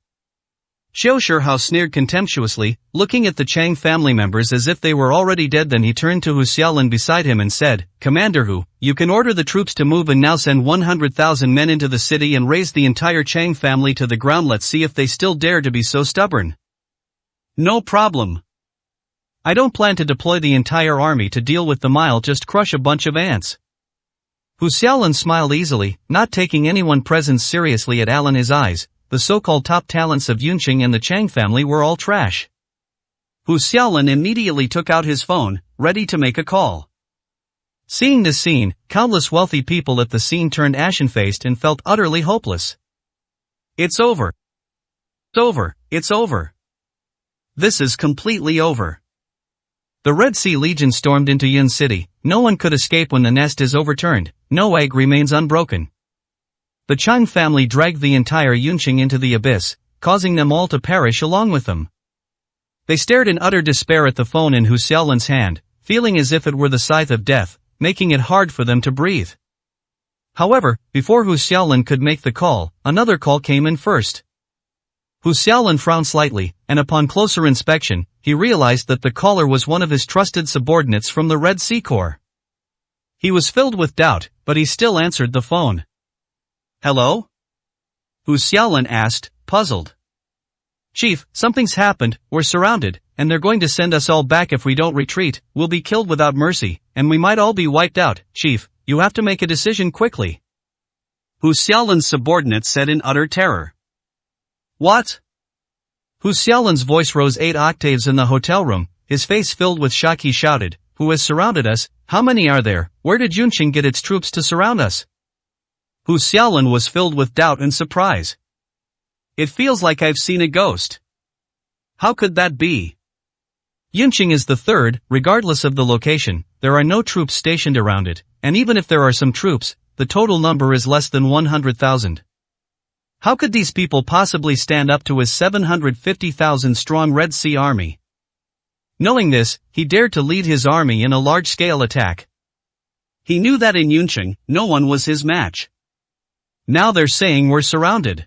Zhou Shihao sneered contemptuously, looking at the Chang family members as if they were already dead. Then he turned to Hu Xiaolin beside him and said, Commander Hu, you can order the troops to move and now send 100,000 men into the city and raise the entire Chang family to the ground. Let's see if they still dare to be so stubborn. No problem. I don't plan to deploy the entire army to deal with them. I'll just crush a bunch of ants. Hu Xiaolin smiled easily, not taking anyone present seriously. At Alan his eyes, the so-called top talents of Yunqing and the Chang family were all trash. Hu Xiaolin immediately took out his phone, ready to make a call. Seeing this scene, countless wealthy people at the scene turned ashen-faced and felt utterly hopeless. It's over. It's over. It's over. This is completely over. The Red Sea Legion stormed into Yun City. No one could escape when the nest is overturned. No egg remains unbroken. The Chang family dragged the entire Yunqing into the abyss, causing them all to perish along with them. They stared in utter despair at the phone in Hu Xiaolin's hand, feeling as if it were the scythe of death, making it hard for them to breathe. However, before Hu Xiaolin could make the call, another call came in first. Hu Xiaolin frowned slightly, and upon closer inspection, he realized that the caller was one of his trusted subordinates from the Red Sea Corps. He was filled with doubt, but he still answered the phone. Hello? Hu Xiaolin asked, puzzled. Chief, something's happened, we're surrounded, and they're going to send us all back if we don't retreat. We'll be killed without mercy, and we might all be wiped out. Chief, you have to make a decision quickly. Hu Xiaolin's subordinate said in utter terror. What? Hu Xiaolin's voice rose 8 octaves in the hotel room, his face filled with shock. He shouted, Who has surrounded us? How many are there? Where did Yunqing get its troops to surround us? Hu Xiaolin was filled with doubt and surprise. It feels like I've seen a ghost. How could that be? Yunqing is the third, regardless of the location, there are no troops stationed around it, and even if there are some troops, the total number is less than 100,000. How could these people possibly stand up to his 750,000 strong Red Sea army? Knowing this, he dared to lead his army in a large-scale attack. He knew that in Yunqing, no one was his match. Now they're saying we're surrounded.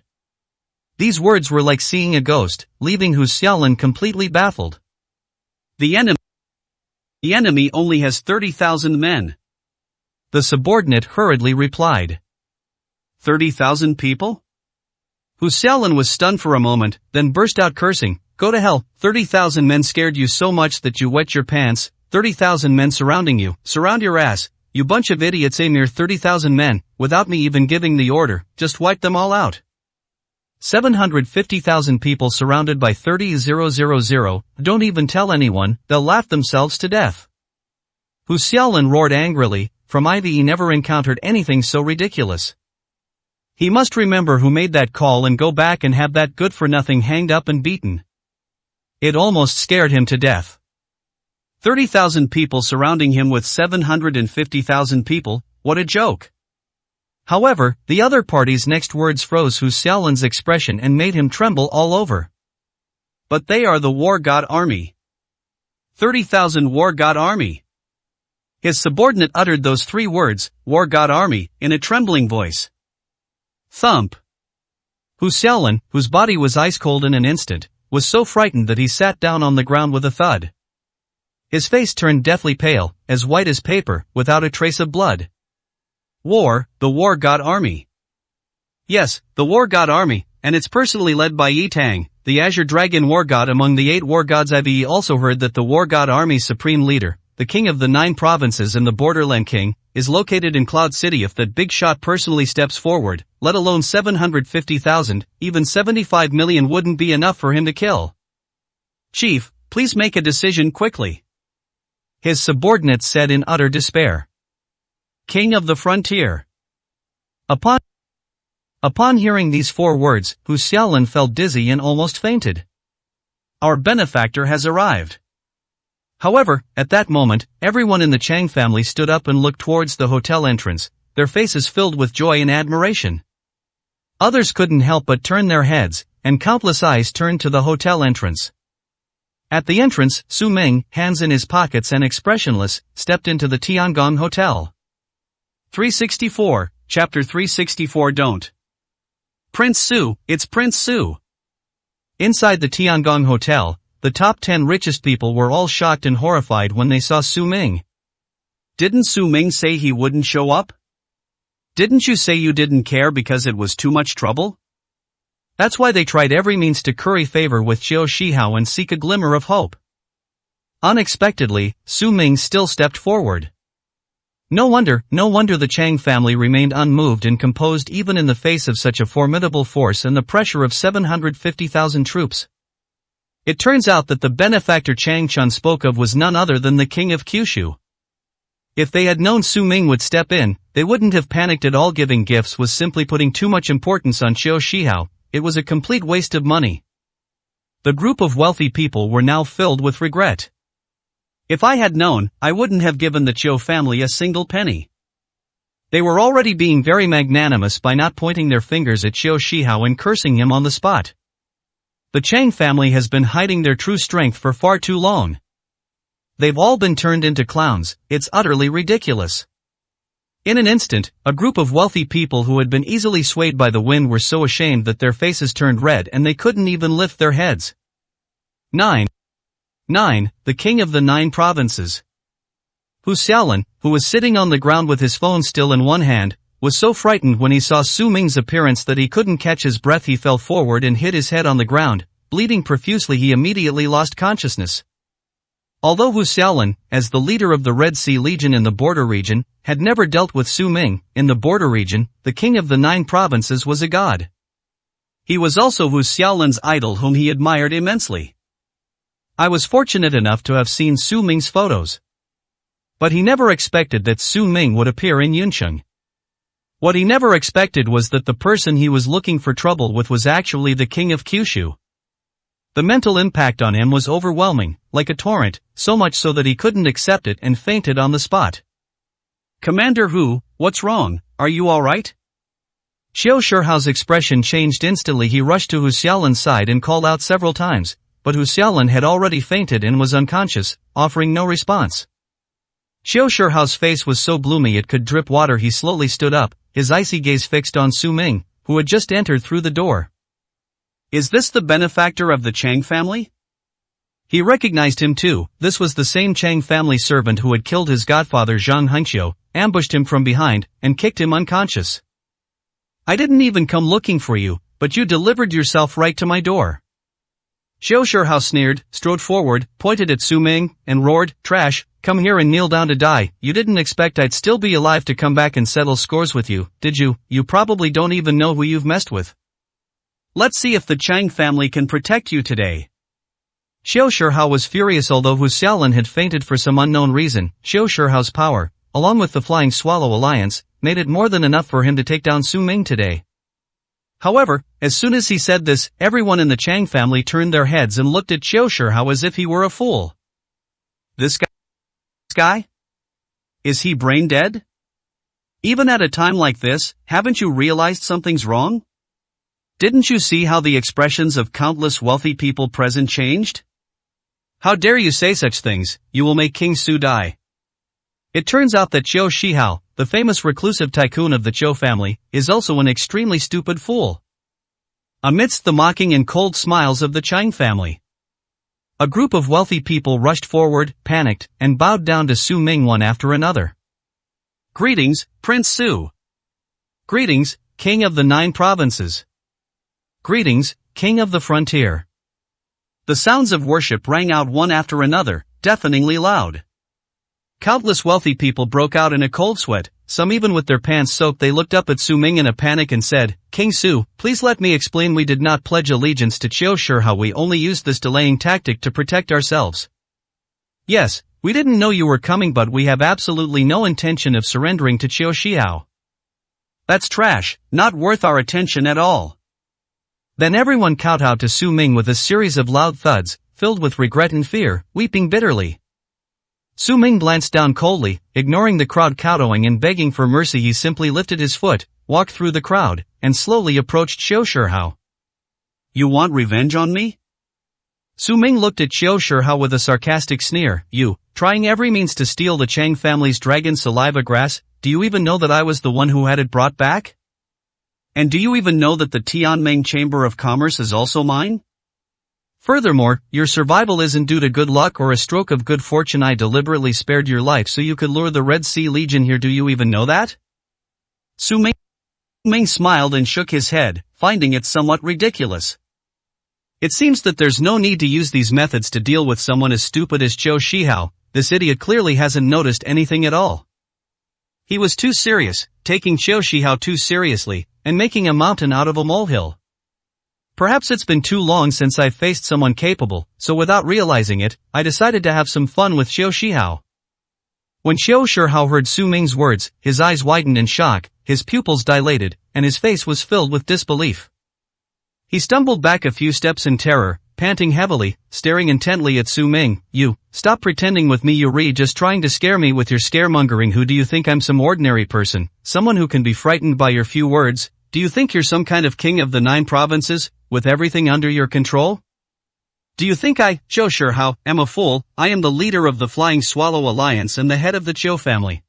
These words were like seeing a ghost, leaving Hu Xiaolin completely baffled. The enemy only has 30,000 men. The subordinate hurriedly replied. 30,000 people? Hu Xiaolin was stunned for a moment, then burst out cursing, Go to hell, 30,000 men scared you so much that you wet your pants, 30,000 men surrounding you, surround your ass, you bunch of idiots. A mere 30,000 men, without me even giving the order, just wipe them all out. 750,000 people surrounded by 30,000, don't even tell anyone, they'll laugh themselves to death. Hu Xiaolin roared angrily, from he never encountered anything so ridiculous. He must remember who made that call and go back and have that good-for-nothing hanged up and beaten. It almost scared him to death. 30,000 people surrounding him with 750,000 people, what a joke. However, the other party's next words froze Hu Xiaolin's expression and made him tremble all over. But they are the War God Army. 30,000 War God Army. His subordinate uttered those 3 words, War God Army, in a trembling voice. Thump. Hu Xiaolin, whose body was ice cold in an instant, was so frightened that he sat down on the ground with a thud. His face turned deathly pale, as white as paper, without a trace of blood. The War God Army. Yes, the War God Army, and it's personally led by Yi Tang, the Azure Dragon War God among the 8 War Gods. I've also heard that the War God Army's supreme leader, the king of the 9 provinces and the Borderland King, is located in Cloud City. If that big shot personally steps forward, let alone 750,000, even 75 million wouldn't be enough for him to kill. Chief, please make a decision quickly. His subordinate said in utter despair. King of the frontier. Upon hearing these 4 words, Hu Xiaolin felt dizzy and almost fainted. Our benefactor has arrived. However, at that moment, everyone in the Chang family stood up and looked towards the hotel entrance, their faces filled with joy and admiration. Others couldn't help but turn their heads, and countless eyes turned to the hotel entrance. At the entrance, Su Ming, hands in his pockets and expressionless, stepped into the Tiangong Hotel. 364, Chapter 364. Don't. Prince Su, it's Prince Su. Inside the Tiangong Hotel, the top 10 richest people were all shocked and horrified when they saw Su Ming. Didn't Su Ming say he wouldn't show up? Didn't you say you didn't care because it was too much trouble? That's why they tried every means to curry favor with Qiu Shihao and seek a glimmer of hope. Unexpectedly, Su Ming still stepped forward. No wonder the Chang family remained unmoved and composed even in the face of such a formidable force and the pressure of 750,000 troops. It turns out that the benefactor Chang Chun spoke of was none other than the king of Kyushu. If they had known Su Ming would step in, they wouldn't have panicked at all. Giving gifts was simply putting too much importance on Qiu Shihao. It was a complete waste of money. The group of wealthy people were now filled with regret. If I had known, I wouldn't have given the Qiu family a single penny. They were already being very magnanimous by not pointing their fingers at Qiu Shihao and cursing him on the spot. The Chang family has been hiding their true strength for far too long. They've all been turned into clowns. It's utterly ridiculous. In an instant, a group of wealthy people who had been easily swayed by the wind were so ashamed that their faces turned red and they couldn't even lift their heads. 9. The king of the 9 provinces. Hu Xiaolin, who was sitting on the ground with his phone still in one hand, was so frightened when he saw Su Ming's appearance that he couldn't catch his breath. He fell forward and hit his head on the ground, bleeding profusely. He immediately lost consciousness. Although Hu Xiaolin, as the leader of the Red Sea Legion in the border region, had never dealt with Su Ming, in the border region, the king of the 9 provinces was a god. He was also Hu Xiaolin's idol whom he admired immensely. I was fortunate enough to have seen Su Ming's photos. But he never expected that Su Ming would appear in Yuncheng. What he never expected was that the person he was looking for trouble with was actually the king of Kyushu. The mental impact on him was overwhelming, like a torrent, so much so that he couldn't accept it and fainted on the spot. Commander Hu, what's wrong? Are you alright? Qiu Shihao's expression changed instantly. He rushed to Hu Xiaolin's side and called out several times, but Hu Xiaolin had already fainted and was unconscious, offering no response. Qiu Shihao's face was so gloomy it could drip water. He slowly stood up, his icy gaze fixed on Su Ming, who had just entered through the door. Is this the benefactor of the Chang family? He recognized him too. This was the same Chang family servant who had killed his godfather Zhang Hengqiu, ambushed him from behind, and kicked him unconscious. I didn't even come looking for you, but you delivered yourself right to my door. Qiu Shihao sneered, strode forward, pointed at Su Ming, and roared, "Trash, come here and kneel down to die. You didn't expect I'd still be alive to come back and settle scores with you, did you? You probably don't even know who you've messed with. Let's see if the Chang family can protect you today." Qiu Shihao was furious. Although Hu Xiaolin had fainted for some unknown reason, Qiu Shihao's power, along with the Flying Swallow Alliance, made it more than enough for him to take down Su Ming today. However, as soon as he said this, everyone in the Chang family turned their heads and looked at Qiu Shihao as if he were a fool. This guy? Is he brain dead? Even at a time like this, haven't you realized something's wrong? Didn't you see how the expressions of countless wealthy people present changed? How dare you say such things? You will make King Su die. It turns out that Qiu Shihao, the famous reclusive tycoon of the Qiu family, is also an extremely stupid fool. Amidst the mocking and cold smiles of the Chang family, a group of wealthy people rushed forward, panicked, and bowed down to Su Ming one after another. Greetings, Prince Su. Greetings, King of the 9 provinces. Greetings, King of the frontier. The sounds of worship rang out one after another, deafeningly loud. Countless wealthy people broke out in a cold sweat, some even with their pants soaked. They looked up at Su Ming in a panic and said, "King Su, please let me explain. We did not pledge allegiance to Qiu Shihao. We only used this delaying tactic to protect ourselves. Yes, we didn't know you were coming, but we have absolutely no intention of surrendering to Qiu Shihao. That's trash, not worth our attention at all." Then everyone kowtowed to Su Ming with a series of loud thuds, filled with regret and fear, weeping bitterly. Su Ming glanced down coldly, ignoring the crowd kowtowing and begging for mercy. He simply lifted his foot, walked through the crowd, and slowly approached Qiu Shihao. You want revenge on me? Su Ming looked at Qiu Shihao with a sarcastic sneer. You, trying every means to steal the Chang family's dragon saliva grass, do you even know that I was the one who had it brought back? And do you even know that the Tianming Chamber of Commerce is also mine? Furthermore, your survival isn't due to good luck or a stroke of good fortune. I deliberately spared your life so you could lure the Red Sea Legion here. Do you even know that? Su Ming smiled and shook his head, finding it somewhat ridiculous. It seems that there's no need to use these methods to deal with someone as stupid as Qiu Shihao. This idiot clearly hasn't noticed anything at all. He was too serious, taking Qiu Shihao too seriously, and making a mountain out of a molehill. Perhaps it's been too long since I faced someone capable, so without realizing it, I decided to have some fun with Qiu Shihao. When Qiu Shihao heard Su Ming's words, his eyes widened in shock, his pupils dilated, and his face was filled with disbelief. He stumbled back a few steps in terror, panting heavily, staring intently at Su Ming. "You, stop pretending with me, you're just trying to scare me with your scaremongering. Who do you think I'm, some ordinary person, someone who can be frightened by your few words? Do you think you're some kind of king of the 9 provinces, with everything under your control? Do you think I, Qiu Shihao, am a fool? I am the leader of the Flying Swallow Alliance and the head of the Qiu family."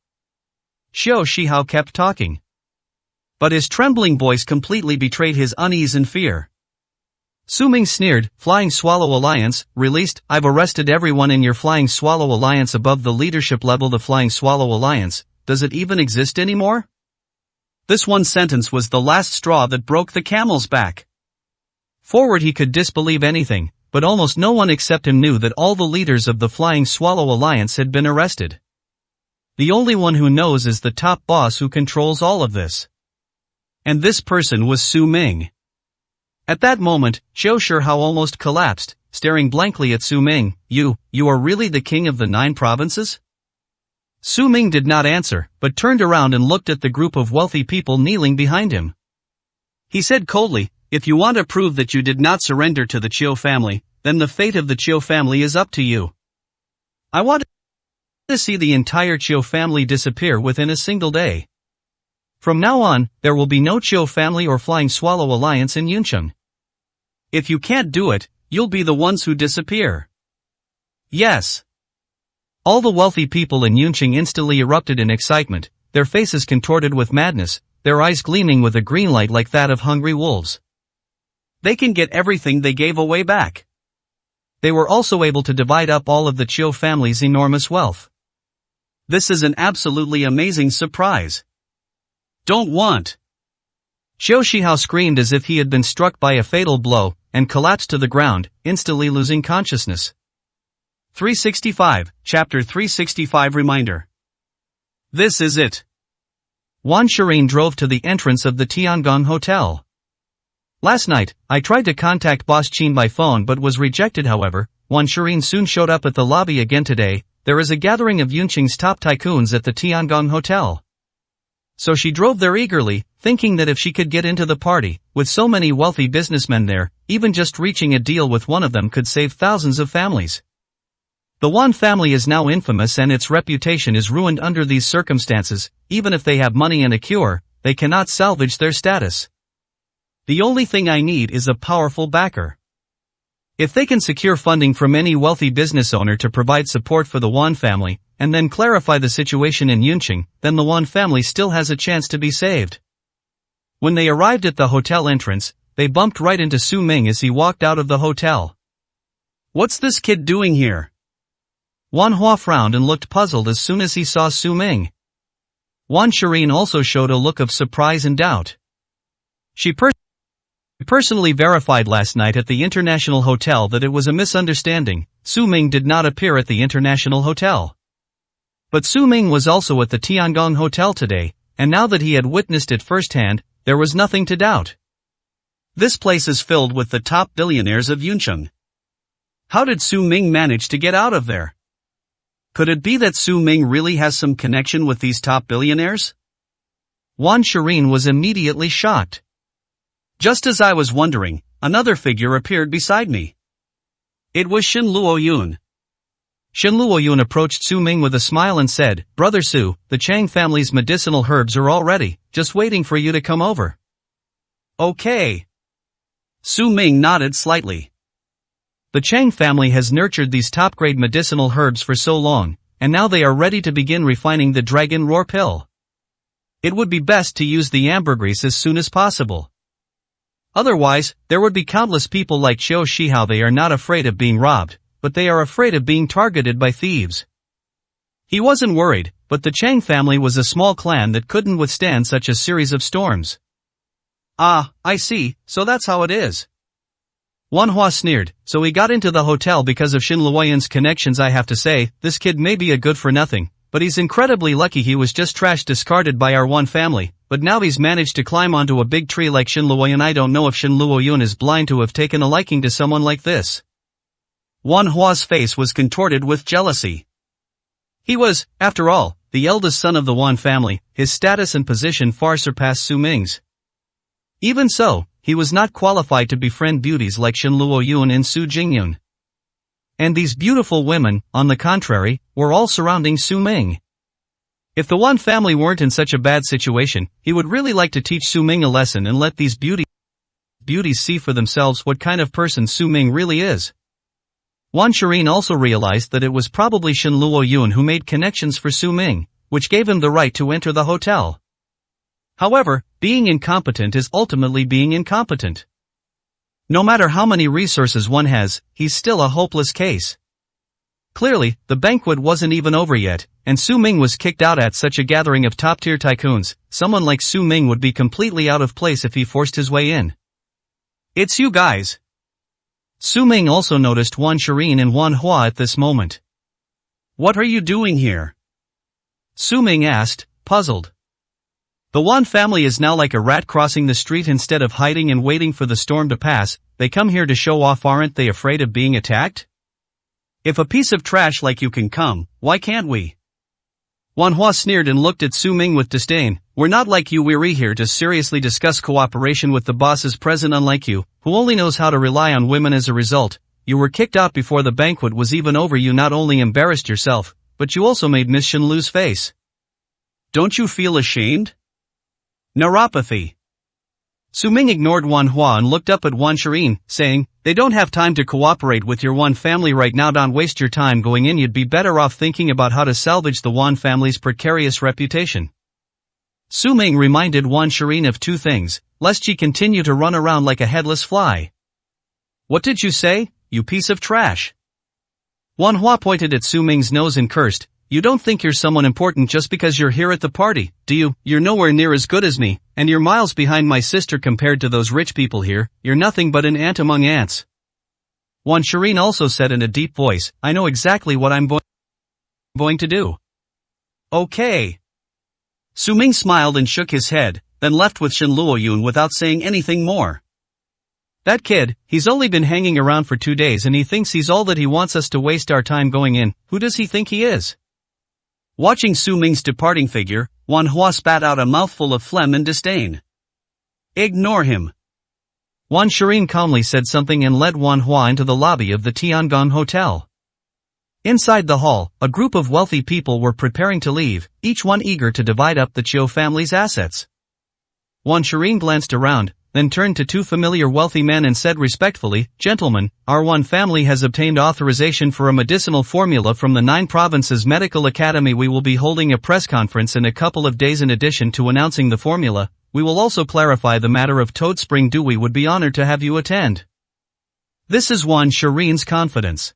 Qiu Shihao kept talking. But his trembling voice completely betrayed his unease and fear. Su Ming sneered, "Flying Swallow Alliance, released? I've arrested everyone in your Flying Swallow Alliance above the leadership level. The Flying Swallow Alliance, does it even exist anymore?" This one sentence was the last straw that broke the camel's back. Forward he could disbelieve anything, but almost no one except him knew that all the leaders of the Flying Swallow Alliance had been arrested. The only one who knows is the top boss who controls all of this. And this person was Su Ming. At that moment, Qiu Shihao almost collapsed, staring blankly at Su Ming. You are really the king of the 9 provinces?" Su Ming did not answer, but turned around and looked at the group of wealthy people kneeling behind him. He said coldly, "If you want to prove that you did not surrender to the Qiu family, then the fate of the Qiu family is up to you. I want to see the entire Qiu family disappear within a single day. From now on, there will be no Qiu family or Flying Swallow Alliance in Yuncheng. If you can't do it, you'll be the ones who disappear." Yes. All the wealthy people in Yuncheng instantly erupted in excitement, their faces contorted with madness, their eyes gleaming with a green light like that of hungry wolves. They can get everything they gave away back. They were also able to divide up all of the Qiu family's enormous wealth. This is an absolutely amazing surprise. Don't want. Qiu Shihao screamed as if he had been struck by a fatal blow, and collapsed to the ground, instantly losing consciousness. 365, Chapter 365 Reminder. This is it. Wan Shirin drove to the entrance of the Tiangong Hotel. "Last night, I tried to contact Boss Qin by phone but was rejected. However, Wan Shirin soon showed up at the lobby again today. There is a gathering of Yuncheng's top tycoons at the Tiangong Hotel." So she drove there eagerly, thinking that if she could get into the party, with so many wealthy businessmen there, even just reaching a deal with one of them could save thousands of families. The Wan family is now infamous and its reputation is ruined under these circumstances. Even if they have money and a cure, they cannot salvage their status. The only thing I need is a powerful backer. If they can secure funding from any wealthy business owner to provide support for the Wan family, and then clarify the situation in Yuncheng, then the Wan family still has a chance to be saved. When they arrived at the hotel entrance, they bumped right into Su Ming as he walked out of the hotel. "What's this kid doing here?" Wan Hua frowned and looked puzzled as soon as he saw Su Ming. Wan Shirin also showed a look of surprise and doubt. She personally verified last night at the International Hotel that it was a misunderstanding. Su Ming did not appear at the International Hotel. But Su Ming was also at the Tiangong Hotel today, and now that he had witnessed it firsthand, there was nothing to doubt. This place is filled with the top billionaires of Yuncheng. How did Su Ming manage to get out of there? Could it be that Su Ming really has some connection with these top billionaires? Wan Shirin was immediately shocked. Just as I was wondering, another figure appeared beside me. It was Shen Luoyun. Shen Luoyun approached Su Ming with a smile and said, "Brother Su, the Chang family's medicinal herbs are all ready, just waiting for you to come over." "Okay." Su Ming nodded slightly. The Chang family has nurtured these top-grade medicinal herbs for so long, and now they are ready to begin refining the dragon roar pill. It would be best to use the ambergris as soon as possible. Otherwise, there would be countless people like Qiu Shihao. They are not afraid of being robbed, but they are afraid of being targeted by thieves. He wasn't worried, but the Chang family was a small clan that couldn't withstand such a series of storms. "Ah, I see, so that's how it is." Wan Hua sneered, "So he got into the hotel because of Shen Luoyun's connections. I have to say, this kid may be a good-for-nothing, but he's incredibly lucky he was just trash discarded by our one family, but now he's managed to climb onto a big tree like Shin Luoyun. I don't know if Shin Luoyun is blind to have taken a liking to someone like this. Wan Hua's face was contorted with jealousy. He was, after all, the eldest son of the Wan family. His status and position far surpassed Su Ming's. Even so, he was not qualified to befriend beauties like Shin Luoyun and Su Jingyun. And these beautiful women, on the contrary, were all surrounding Su Ming. If the Wan family weren't in such a bad situation, he would really like to teach Su Ming a lesson and let these beauties see for themselves what kind of person Su Ming really is. Wan Shirin also realized that it was probably Shin Luoyun who made connections for Su Ming, which gave him the right to enter the hotel. However, being incompetent is ultimately being incompetent. No matter how many resources one has, he's still a hopeless case. Clearly, the banquet wasn't even over yet, and Su Ming was kicked out at such a gathering of top-tier tycoons. Someone like Su Ming would be completely out of place if he forced his way in. "It's you guys." Su Ming also noticed Wan Shirin and Wan Hua at this moment. "What are you doing here?" Su Ming asked, puzzled. The Wan family is now like a rat crossing the street. Instead of hiding and waiting for the storm to pass, they come here to show off. Aren't they afraid of being attacked? If a piece of trash like you can come, why can't we? Wan Hua sneered and looked at Su Ming with disdain. "We're not like you. We're here to seriously discuss cooperation with the bosses present. Unlike you, who only knows how to rely on women. As a result, you were kicked out before the banquet was even over. You not only embarrassed yourself, but you also made Miss Shin lose face. Don't you feel ashamed?" Neuropathy. Su Ming ignored Wan Hua and looked up at Wan Shirin, saying, "They don't have time to cooperate with your Wan family right now. Don't waste your time going in. You'd be better off thinking about how to salvage the Wan family's precarious reputation." Su Ming reminded Wan Shirin of two things, lest she continue to run around like a headless fly. "What did you say, you piece of trash?" Wan Hua pointed at Su Ming's nose and cursed, "You don't think you're someone important just because you're here at the party, do you? You're nowhere near as good as me, and you're miles behind my sister compared to those rich people here. You're nothing but an ant among ants." Wan Shirin also said in a deep voice, "I know exactly what I'm going to do." "Okay." Su Ming smiled and shook his head, then left with Shin Luoyun without saying anything more. "That kid, he's only been hanging around for 2 days and he thinks he's all that. He wants us to waste our time going in. Who does he think he is?" Watching Su Ming's departing figure, Wan Hua spat out a mouthful of phlegm in disdain. "Ignore him." Wan Shirin calmly said something and led Wan Hua into the lobby of the Tiangong Hotel. Inside the hall, a group of wealthy people were preparing to leave, each one eager to divide up the Chiu family's assets. Wan Shirin glanced around, then turned to two familiar wealthy men and said respectfully, "Gentlemen, our Wan family has obtained authorization for a medicinal formula from the 9 Provinces Medical Academy. We will be holding a press conference in a couple of days. In addition to announcing the formula, we will also clarify the matter of Toad Spring Dew. We would be honored to have you attend." This is Wan Shirin's confidence.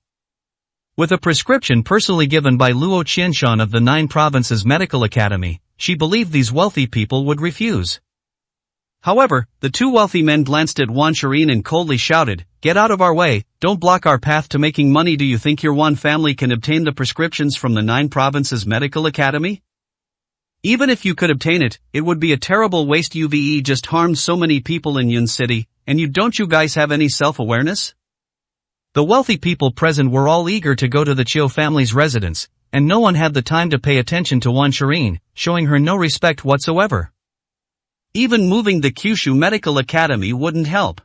With a prescription personally given by Luo Qianshan of the 9 Provinces Medical Academy, she believed these wealthy people would refuse. However, the two wealthy men glanced at Wan Shirin and coldly shouted, "Get out of our way, don't block our path to making money. Do you think your Wan family can obtain the prescriptions from the 9 Provinces Medical Academy? Even if you could obtain it, it would be a terrible waste. UVE just harmed so many people in Yun City, and don't you guys have any self-awareness?" The wealthy people present were all eager to go to the Chiu family's residence, and no one had the time to pay attention to Wan Shirin, showing her no respect whatsoever. Even moving the Kyushu Medical Academy wouldn't help.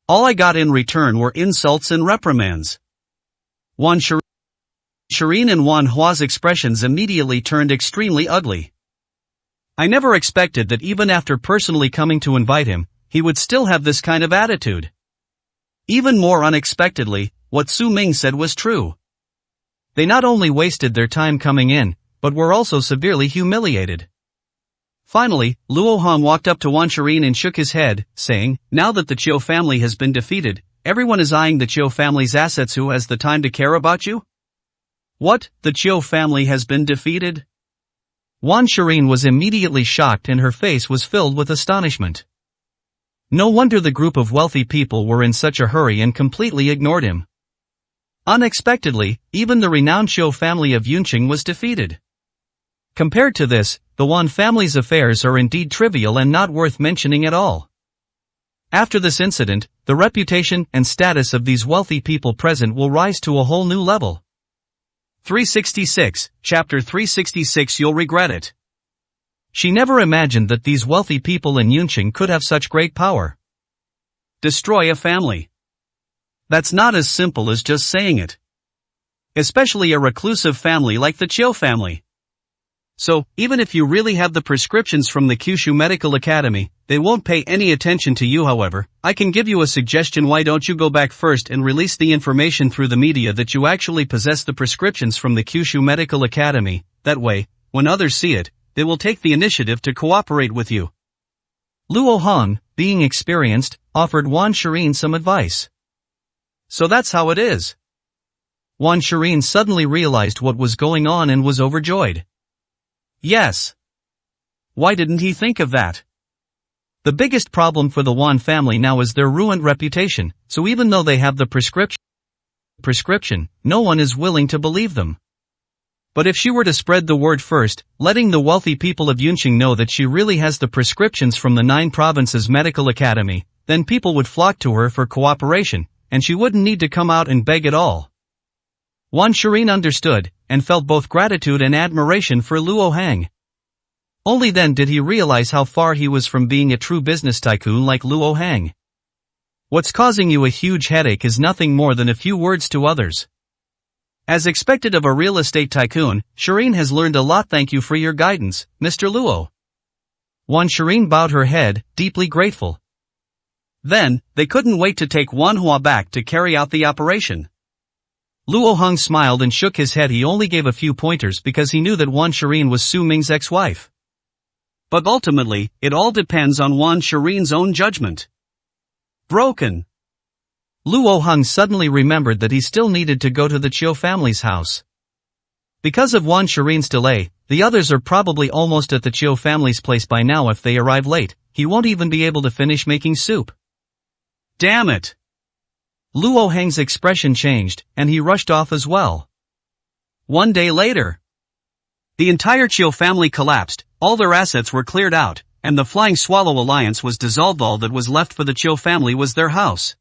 All I got in return were insults and reprimands. Wan Shirin and Wan Hua's expressions immediately turned extremely ugly. I never expected that even after personally coming to invite him, he would still have this kind of attitude. Even more unexpectedly, what Su Ming said was true. They not only wasted their time coming in, but were also severely humiliated. Finally, Luo Han walked up to Wan Shirin and shook his head, saying, "Now that the Chiu family has been defeated, everyone is eyeing the Chiu family's assets. Who has the time to care about you?" "What, the Chiu family has been defeated?" Wan Shirin was immediately shocked and her face was filled with astonishment. No wonder the group of wealthy people were in such a hurry and completely ignored him. Unexpectedly, even the renowned Chiu family of Yunqing was defeated. Compared to this, the Wan family's affairs are indeed trivial and not worth mentioning at all. After this incident, the reputation and status of these wealthy people present will rise to a whole new level. 366, Chapter 366. You'll regret it. She never imagined that these wealthy people in Yunqing could have such great power. Destroy a family. That's not as simple as just saying it. Especially a reclusive family like the Chiu family. So, even if you really have the prescriptions from the Kyushu Medical Academy, they won't pay any attention to you. However, I can give you a suggestion. Why don't you go back first and release the information through the media that you actually possess the prescriptions from the Kyushu Medical Academy? That way, when others see it, they will take the initiative to cooperate with you. Luo Hong, being experienced, offered Wan Shireen some advice. So that's how it is. Wan Shireen suddenly realized what was going on and was overjoyed. Yes. Why didn't he think of that? The biggest problem for the Wan family now is their ruined reputation, so even though they have the prescription, no one is willing to believe them. But if she were to spread the word first, letting the wealthy people of Yunqing know that she really has the prescriptions from the 9 provinces medical academy, then people would flock to her for cooperation, and she wouldn't need to come out and beg at all. Wan Shireen understood, and felt both gratitude and admiration for Luo Hong. Only then did he realize how far he was from being a true business tycoon like Luo Hong. What's causing you a huge headache is nothing more than a few words to others. As expected of a real estate tycoon, Shireen has learned a lot. Thank you for your guidance, Mr. Luo. Wan Shireen bowed her head, deeply grateful. Then, they couldn't wait to take Wan Hua back to carry out the operation. Luo Hong smiled and shook his head. He only gave a few pointers because he knew that Wan Shireen was Su Ming's ex-wife. But ultimately, it all depends on Wan Shireen's own judgment. Broken. Luo Hong suddenly remembered that he still needed to go to the Chiu family's house. Because of Wan Shireen's delay, the others are probably almost at the Chiu family's place by now. If they arrive late, he won't even be able to finish making soup. Damn it! Luo Hong's expression changed, and he rushed off as well. 1 day later, the entire Chiu family collapsed, all their assets were cleared out, and the Flying Swallow Alliance was dissolved. All that was left for the Chiu family was their house.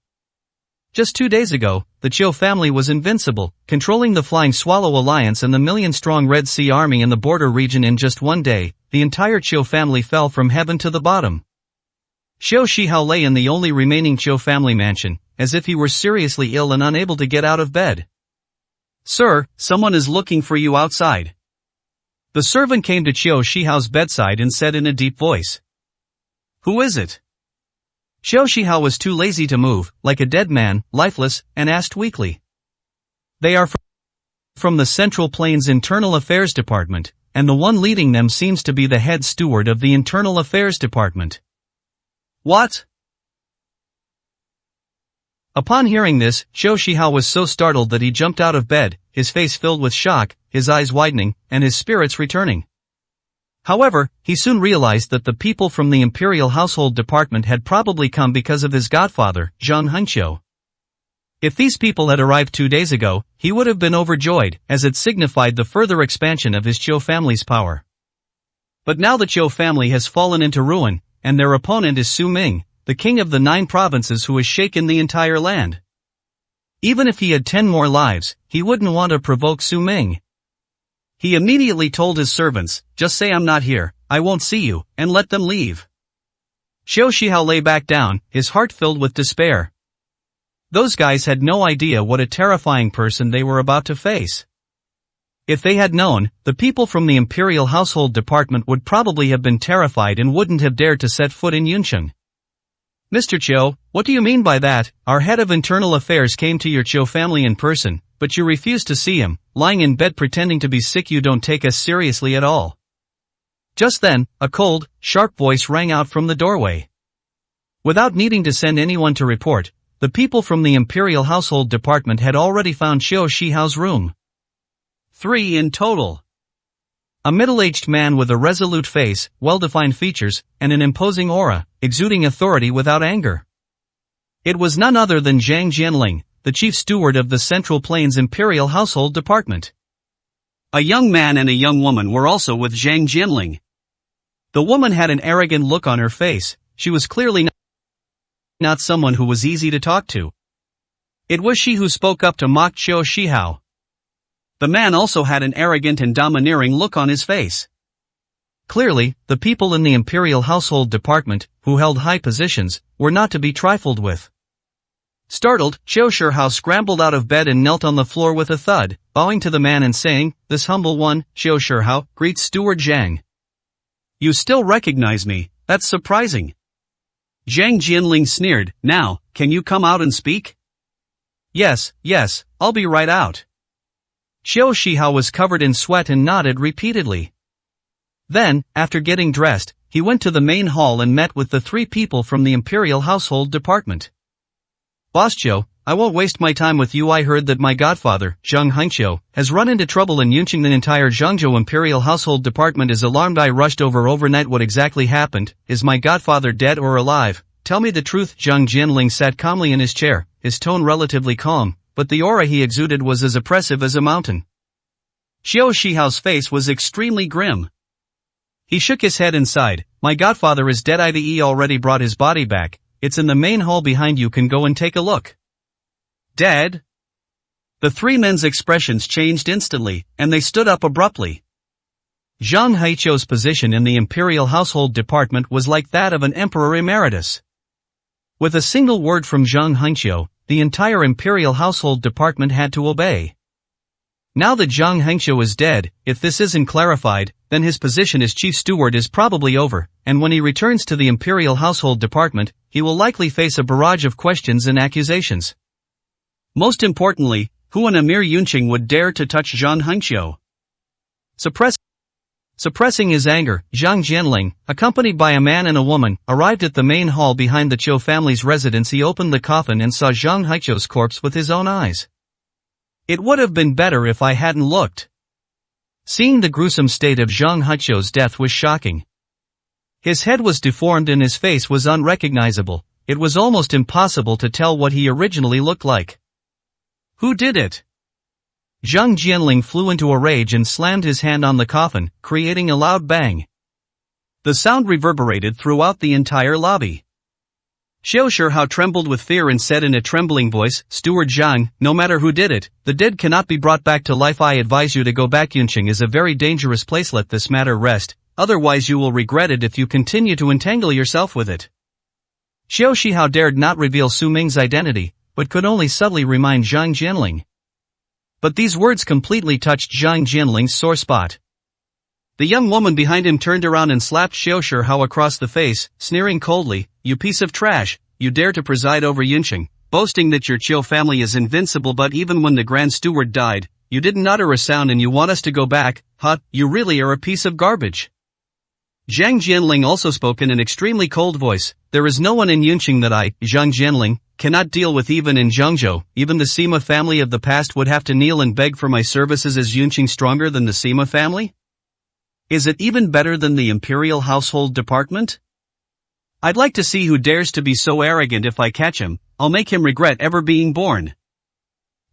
Just 2 days ago, the Chiu family was invincible, controlling the Flying Swallow Alliance and the million-strong Red Sea Army in the border region. In just 1 day, the entire Chiu family fell from heaven to the bottom. Xiao Shihao lay in the only remaining Chiu family mansion, as if he were seriously ill and unable to get out of bed. Sir, someone is looking for you outside. The servant came to Xiao Shihao's bedside and said in a deep voice. Who is it? Xiao Shihao was too lazy to move, like a dead man, lifeless, and asked weakly. They are from the Central Plains Internal Affairs Department, and the one leading them seems to be the head steward of the Internal Affairs Department. What? Upon hearing this, Xiao Shihao was so startled that he jumped out of bed, his face filled with shock, his eyes widening, and his spirits returning. However, he soon realized that the people from the Imperial Household Department had probably come because of his godfather, Zhang Hengqiu. If these people had arrived 2 days ago, he would have been overjoyed, as it signified the further expansion of his Chiu family's power. But now the Chiu family has fallen into ruin, and their opponent is Su Ming, the king of the 9 provinces who has shaken the entire land. Even if he had 10 more lives, he wouldn't want to provoke Su Ming. He immediately told his servants, just say I'm not here, I won't see you, and let them leave. Xiao Shihao lay back down, his heart filled with despair. Those guys had no idea what a terrifying person they were about to face. If they had known, the people from the Imperial Household Department would probably have been terrified and wouldn't have dared to set foot in Yunqing. Mr. Chiu, what do you mean by that? Our head of internal affairs came to your Chiu family in person, but you refused to see him, lying in bed pretending to be sick. You don't take us seriously at all. Just then, a cold, sharp voice rang out from the doorway. Without needing to send anyone to report, the people from the Imperial Household Department had already found Xiao Shihao's room. 3 in total. A middle-aged man with a resolute face, well-defined features, and an imposing aura, exuding authority without anger. It was none other than Zhang Jianling, the chief steward of the Central Plains Imperial Household Department. A young man and a young woman were also with Zhang Jianling. The woman had an arrogant look on her face. She was clearly not someone who was easy to talk to. It was she who spoke up to mock Qiu Shihao. The man also had an arrogant and domineering look on his face. Clearly, the people in the imperial household department, who held high positions, were not to be trifled with. Startled, Qiu Shihao scrambled out of bed and knelt on the floor with a thud, bowing to the man and saying, "This humble one, Qiu Shihao, greets Steward Zhang." "You still recognize me, that's surprising." Zhang Jianling sneered. "Now, can you come out and speak?" Yes, I'll be right out." Qiu Shihao was covered in sweat and nodded repeatedly. Then, after getting dressed, he went to the main hall and met with the 3 people from the imperial household department. "Boss Qiu, I won't waste my time with you. I heard that my godfather, Zhang Hengqiu, has run into trouble in Yunqing. The entire Zhangzhou imperial household department is alarmed. I rushed overnight. What exactly happened? Is my godfather dead or alive? Tell me the truth." Zhang Jianling sat calmly in his chair, his tone relatively calm, but the aura he exuded was as oppressive as a mountain. Qiu Shihao's face was extremely grim. He shook his head and sighed. "My godfather is dead. IDE already brought his body back. It's in the main hall behind you. Can go and take a look." "Dead?" The 3 men's expressions changed instantly, and they stood up abruptly. Zhang Haiqiu's position in the imperial household department was like that of an emperor emeritus. With a single word from Zhang Haiqiu, the entire imperial household department had to obey. Now that Zhang Hengqiu is dead, if this isn't clarified, then his position as chief steward is probably over, and when he returns to the imperial household department, he will likely face a barrage of questions and accusations. Most importantly, who in Emir Yunqing would dare to touch Zhang Hengqiu? Suppressing his anger, Zhang Jianling, accompanied by a man and a woman, arrived at the main hall behind the Qiu family's residence. He opened the coffin and saw Zhang Haiqiu's corpse with his own eyes. "It would have been better if I hadn't looked." Seeing the gruesome state of Zhang Haiqiu's death was shocking. His head was deformed and his face was unrecognizable. It was almost impossible to tell what he originally looked like. "Who did it?" Zhang Jianling flew into a rage and slammed his hand on the coffin, creating a loud bang. The sound reverberated throughout the entire lobby. Qiu Shihao trembled with fear and said in a trembling voice, "Steward Zhang, no matter who did it, the dead cannot be brought back to life. I advise you to go back. Yunqing is a very dangerous place. Let this matter rest, otherwise you will regret it if you continue to entangle yourself with it." Qiu Shihao dared not reveal Su Ming's identity, but could only subtly remind Zhang Jianling. But these words completely touched Zhang Jianling's sore spot. The young woman behind him turned around and slapped Qiu Shihao across the face, sneering coldly, "You piece of trash, you dare to preside over Yunqing, boasting that your Qiu family is invincible, but even when the Grand Steward died, you didn't utter a sound and you want us to go back, huh? You really are a piece of garbage." Zhang Jianling also spoke in an extremely cold voice, "There is no one in Yunqing that I, Zhang Jianling, cannot deal with. Even in Zhangzhou, even the Sima family of the past would have to kneel and beg for my services. Is Yunqing stronger than the Sima family? Is it even better than the imperial household department? I'd like to see who dares to be so arrogant. If I catch him, I'll make him regret ever being born."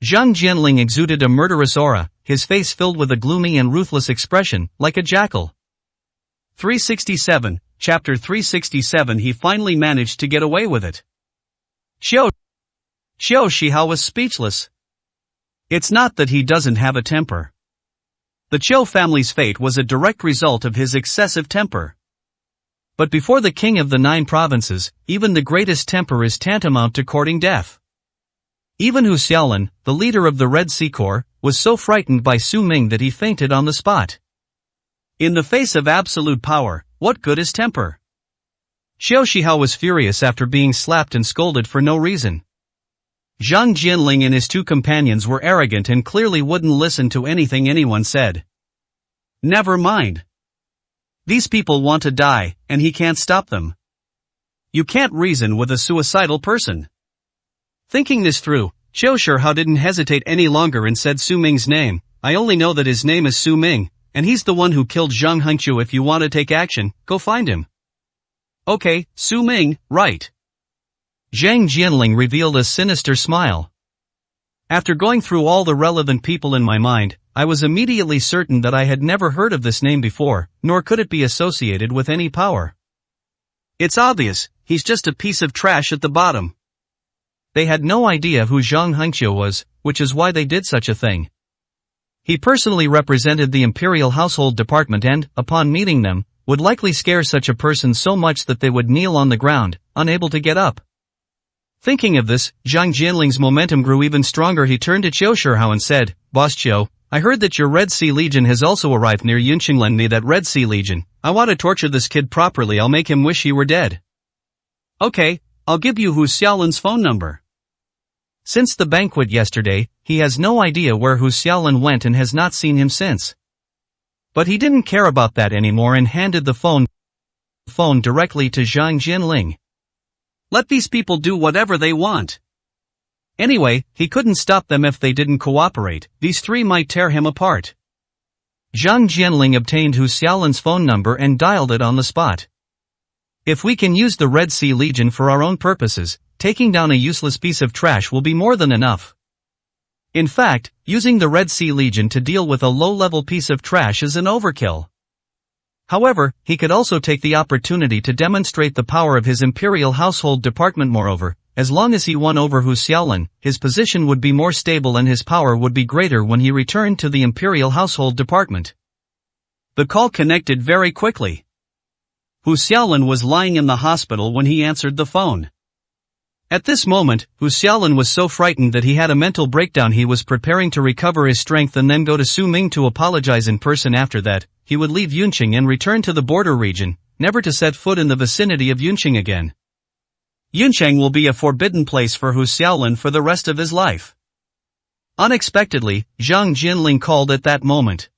Zhang Jianling exuded a murderous aura, his face filled with a gloomy and ruthless expression, like a jackal. 367, Chapter 367. He finally managed to get away with it. Qiu Shihao was speechless. It's not that he doesn't have a temper. The Qiu family's fate was a direct result of his excessive temper. But before the king of the 9 provinces, even the greatest temper is tantamount to courting death. Even Hu Xiaolin, the leader of the Red Sea Corps, was so frightened by Su Ming that he fainted on the spot. In the face of absolute power, what good is temper? Qiu Shihao was furious after being slapped and scolded for no reason. Zhang Jianling and his 2 companions were arrogant and clearly wouldn't listen to anything anyone said. Never mind. These people want to die, and he can't stop them. You can't reason with a suicidal person. Thinking this through, Qiu Shihao didn't hesitate any longer and said Su Ming's name. "I only know that his name is Su Ming, and he's the one who killed Zhang Hengqiu. If you want to take action, go find him." "Okay, Su Ming, right." Zhang Jianling revealed a sinister smile. After going through all the relevant people in my mind, I was immediately certain that I had never heard of this name before, nor could it be associated with any power. It's obvious, he's just a piece of trash at the bottom. They had no idea who Zhang Hengqiu was, which is why they did such a thing. He personally represented the imperial household department and, upon meeting them, would likely scare such a person so much that they would kneel on the ground, unable to get up. Thinking of this, Zhang Jianling's momentum grew even stronger. He turned to Qiu Shihao and said, "Boss Qiu, I heard that your Red Sea Legion has also arrived near Yunqing. Lend me that Red Sea Legion. I want to torture this kid properly. I'll make him wish he were dead." "Okay, I'll give you Hu Xiaolan's phone number." Since the banquet yesterday, he has no idea where Hu Xiaolan went and has not seen him since. But he didn't care about that anymore and handed the phone directly to Zhang Jianling. Let these people do whatever they want. Anyway, he couldn't stop them if they didn't cooperate. These three might tear him apart. Zhang Jianling obtained Hu Xiaolan's phone number and dialed it on the spot. If we can use the Red Sea Legion for our own purposes, taking down a useless piece of trash will be more than enough. In fact, using the Red Sea Legion to deal with a low-level piece of trash is an overkill. However, he could also take the opportunity to demonstrate the power of his imperial household department. Moreover, as long as he won over Hu Xiaolan, his position would be more stable and his power would be greater when he returned to the imperial household department. The call connected very quickly. Hu Xiaolan was lying in the hospital when he answered the phone. At this moment, Hu Xiaolan was so frightened that he had a mental breakdown. He was preparing to recover his strength and then go to Su Ming to apologize in person. After that, he would leave Yunqing and return to the border region, never to set foot in the vicinity of Yunqing again. Yunqing will be a forbidden place for Hu Xiaolan for the rest of his life. Unexpectedly, Zhang Jianling called at that moment.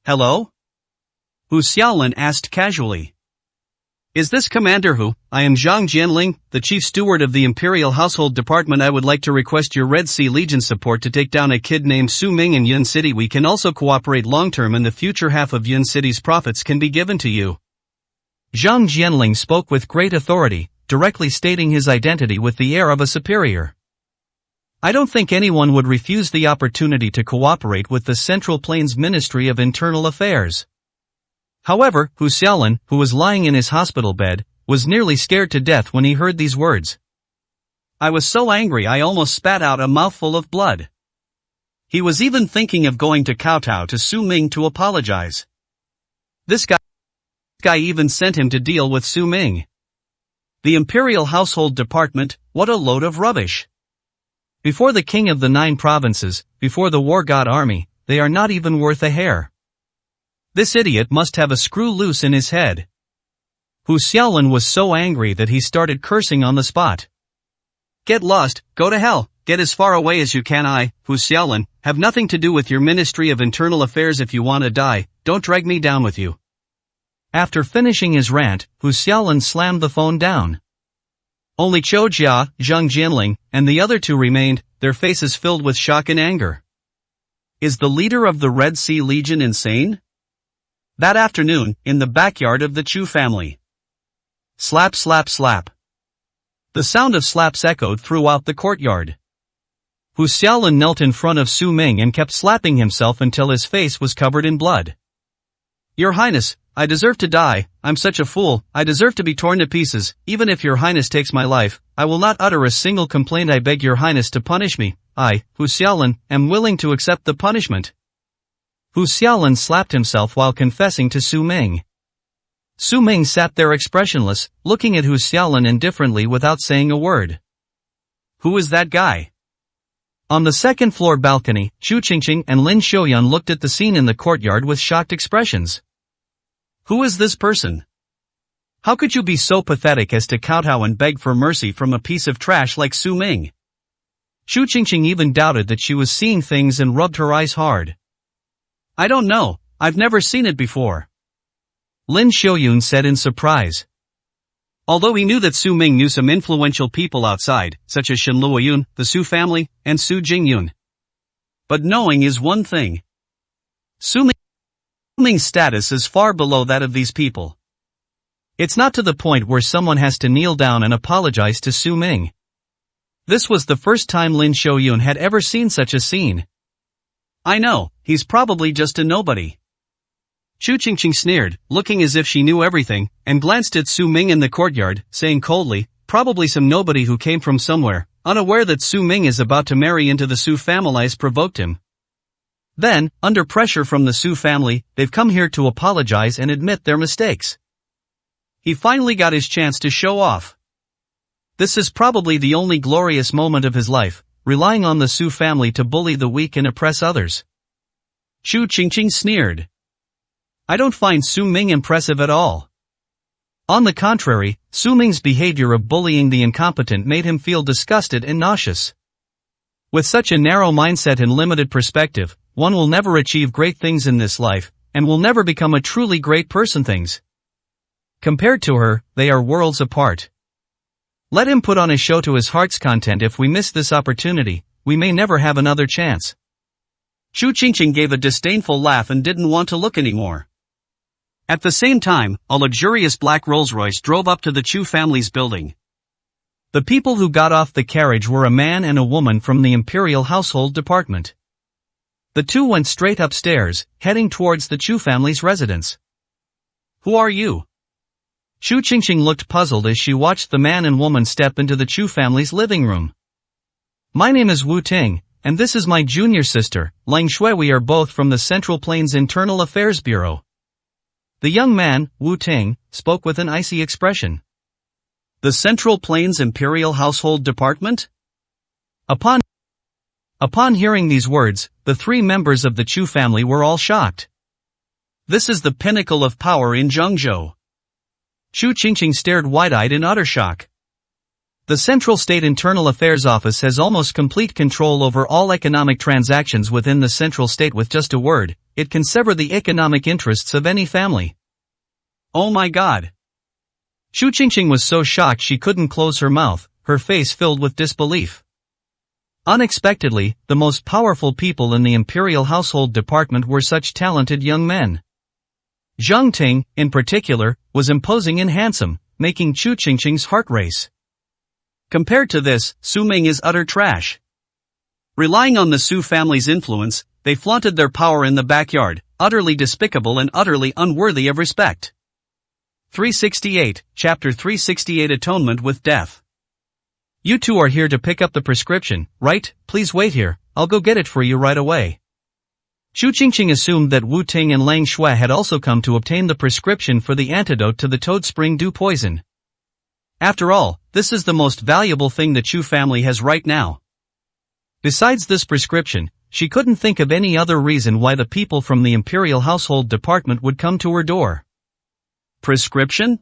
"Hello?" Hu Xiaolan asked casually. "Is this Commander Hu? I am Zhang Jianling, the Chief Steward of the Imperial Household Department. I would like to request your Red Sea Legion support to take down a kid named Su Ming in Yun City. We can also cooperate long-term and the future half of Yun City's profits can be given to you." Zhang Jianling spoke with great authority, directly stating his identity with the air of a superior. I don't think anyone would refuse the opportunity to cooperate with the Central Plains Ministry of Internal Affairs. However, Hu Xiaolan, who was lying in his hospital bed, was nearly scared to death when he heard these words. "I was so angry I almost spat out a mouthful of blood." He was even thinking of going to kowtow to Su Ming to apologize. This guy even sent him to deal with Su Ming. The Imperial Household Department, what a load of rubbish. Before the king of the 9 provinces, before the war god army, they are not even worth a hair. This idiot must have a screw loose in his head. Hu Xiaolan was so angry that he started cursing on the spot. "Get lost, go to hell, get as far away as you can. I, Hu Xiaolan, have nothing to do with your Ministry of Internal Affairs. If you want to die, don't drag me down with you." After finishing his rant, Hu Xiaolan slammed the phone down. Only Qiu Jia, Zhang Jianling, and the other two remained, their faces filled with shock and anger. Is the leader of the Red Sea Legion insane? That afternoon, in the backyard of the Chu family. Slap slap slap. The sound of slaps echoed throughout the courtyard. Hu Xiaolan knelt in front of Su Ming and kept slapping himself until his face was covered in blood. "Your Highness, I deserve to die. I'm such a fool. I deserve to be torn to pieces. Even if your Highness takes my life, I will not utter a single complaint. I beg your Highness to punish me. I, Hu Xiaolan, am willing to accept the punishment." Hu Xiaolan slapped himself while confessing to Su Ming. Su Ming sat there expressionless, looking at Hu Xiaolan indifferently without saying a word. Who is that guy? On the second-floor balcony, Chu Qingqing and Lin Xiaoyan looked at the scene in the courtyard with shocked expressions. Who is this person? How could you be so pathetic as to kowtow and beg for mercy from a piece of trash like Su Ming? Chu Qingqing even doubted that she was seeing things and rubbed her eyes hard. I don't know, I've never seen it before. Lin Xiaoyun said in surprise. Although he knew that Su Ming knew some influential people outside, such as Shen Luoyun, the Su family, and Su Jingyun. But knowing is one thing. Su Ming's status is far below that of these people. It's not to the point where someone has to kneel down and apologize to Su Ming. This was the first time Lin Xiaoyun had ever seen such a scene. I know, he's probably just a nobody. Chu Qingqing sneered, looking as if she knew everything, and glanced at Su Ming in the courtyard, saying coldly, probably some nobody who came from somewhere, unaware that Su Ming is about to marry into the Su families provoked him. Then, under pressure from the Su family, they've come here to apologize and admit their mistakes. He finally got his chance to show off. This is probably the only glorious moment of his life, relying on the Su family to bully the weak and oppress others. Chu Qingqing sneered. I don't find Su Ming impressive at all. On the contrary, Su Ming's behavior of bullying the incompetent made him feel disgusted and nauseous. With such a narrow mindset and limited perspective, one will never achieve great things in this life, and will never become a truly great person. Things. Compared to her, they are worlds apart. Let him put on a show to his heart's content. If we miss this opportunity, we may never have another chance. Chu Qingqing gave a disdainful laugh and didn't want to look anymore. At the same time, a luxurious black Rolls-Royce drove up to the Chu family's building. The people who got off the carriage were a man and a woman from the Imperial Household Department. The two went straight upstairs, heading towards the Chu family's residence. Who are you? Chu Qingqing looked puzzled as she watched the man and woman step into the Chu family's living room. My name is Wu Ting, and this is my junior sister, Lang Shui. We are both from the Central Plains Internal Affairs Bureau. The young man, Wu Ting, spoke with an icy expression. The Central Plains Imperial Household Department? Upon hearing these words, the three members of the Chu family were all shocked. This is the pinnacle of power in Zhengzhou. Chu Qingqing stared wide-eyed in utter shock. The Central State Internal Affairs Office has almost complete control over all economic transactions within the Central State. With just a word, it can sever the economic interests of any family. Oh my God! Chu Qingqing was so shocked she couldn't close her mouth, her face filled with disbelief. Unexpectedly, the most powerful people in the Imperial Household Department were such talented young men. Zhang Ting, in particular, was imposing and handsome, making Chu Qingqing's heart race. Compared to this, Su Ming is utter trash. Relying on the Su family's influence, they flaunted their power in the backyard, utterly despicable and utterly unworthy of respect. 368, Chapter 368 Atonement with Death. You two are here to pick up the prescription, right? Please wait here, I'll go get it for you right away. Chu Qingqing assumed that Wu Ting and Lang Shui had also come to obtain the prescription for the antidote to the Toad Spring Dew poison. After all, this is the most valuable thing the Chu family has right now. Besides this prescription, she couldn't think of any other reason why the people from the Imperial Household Department would come to her door. Prescription?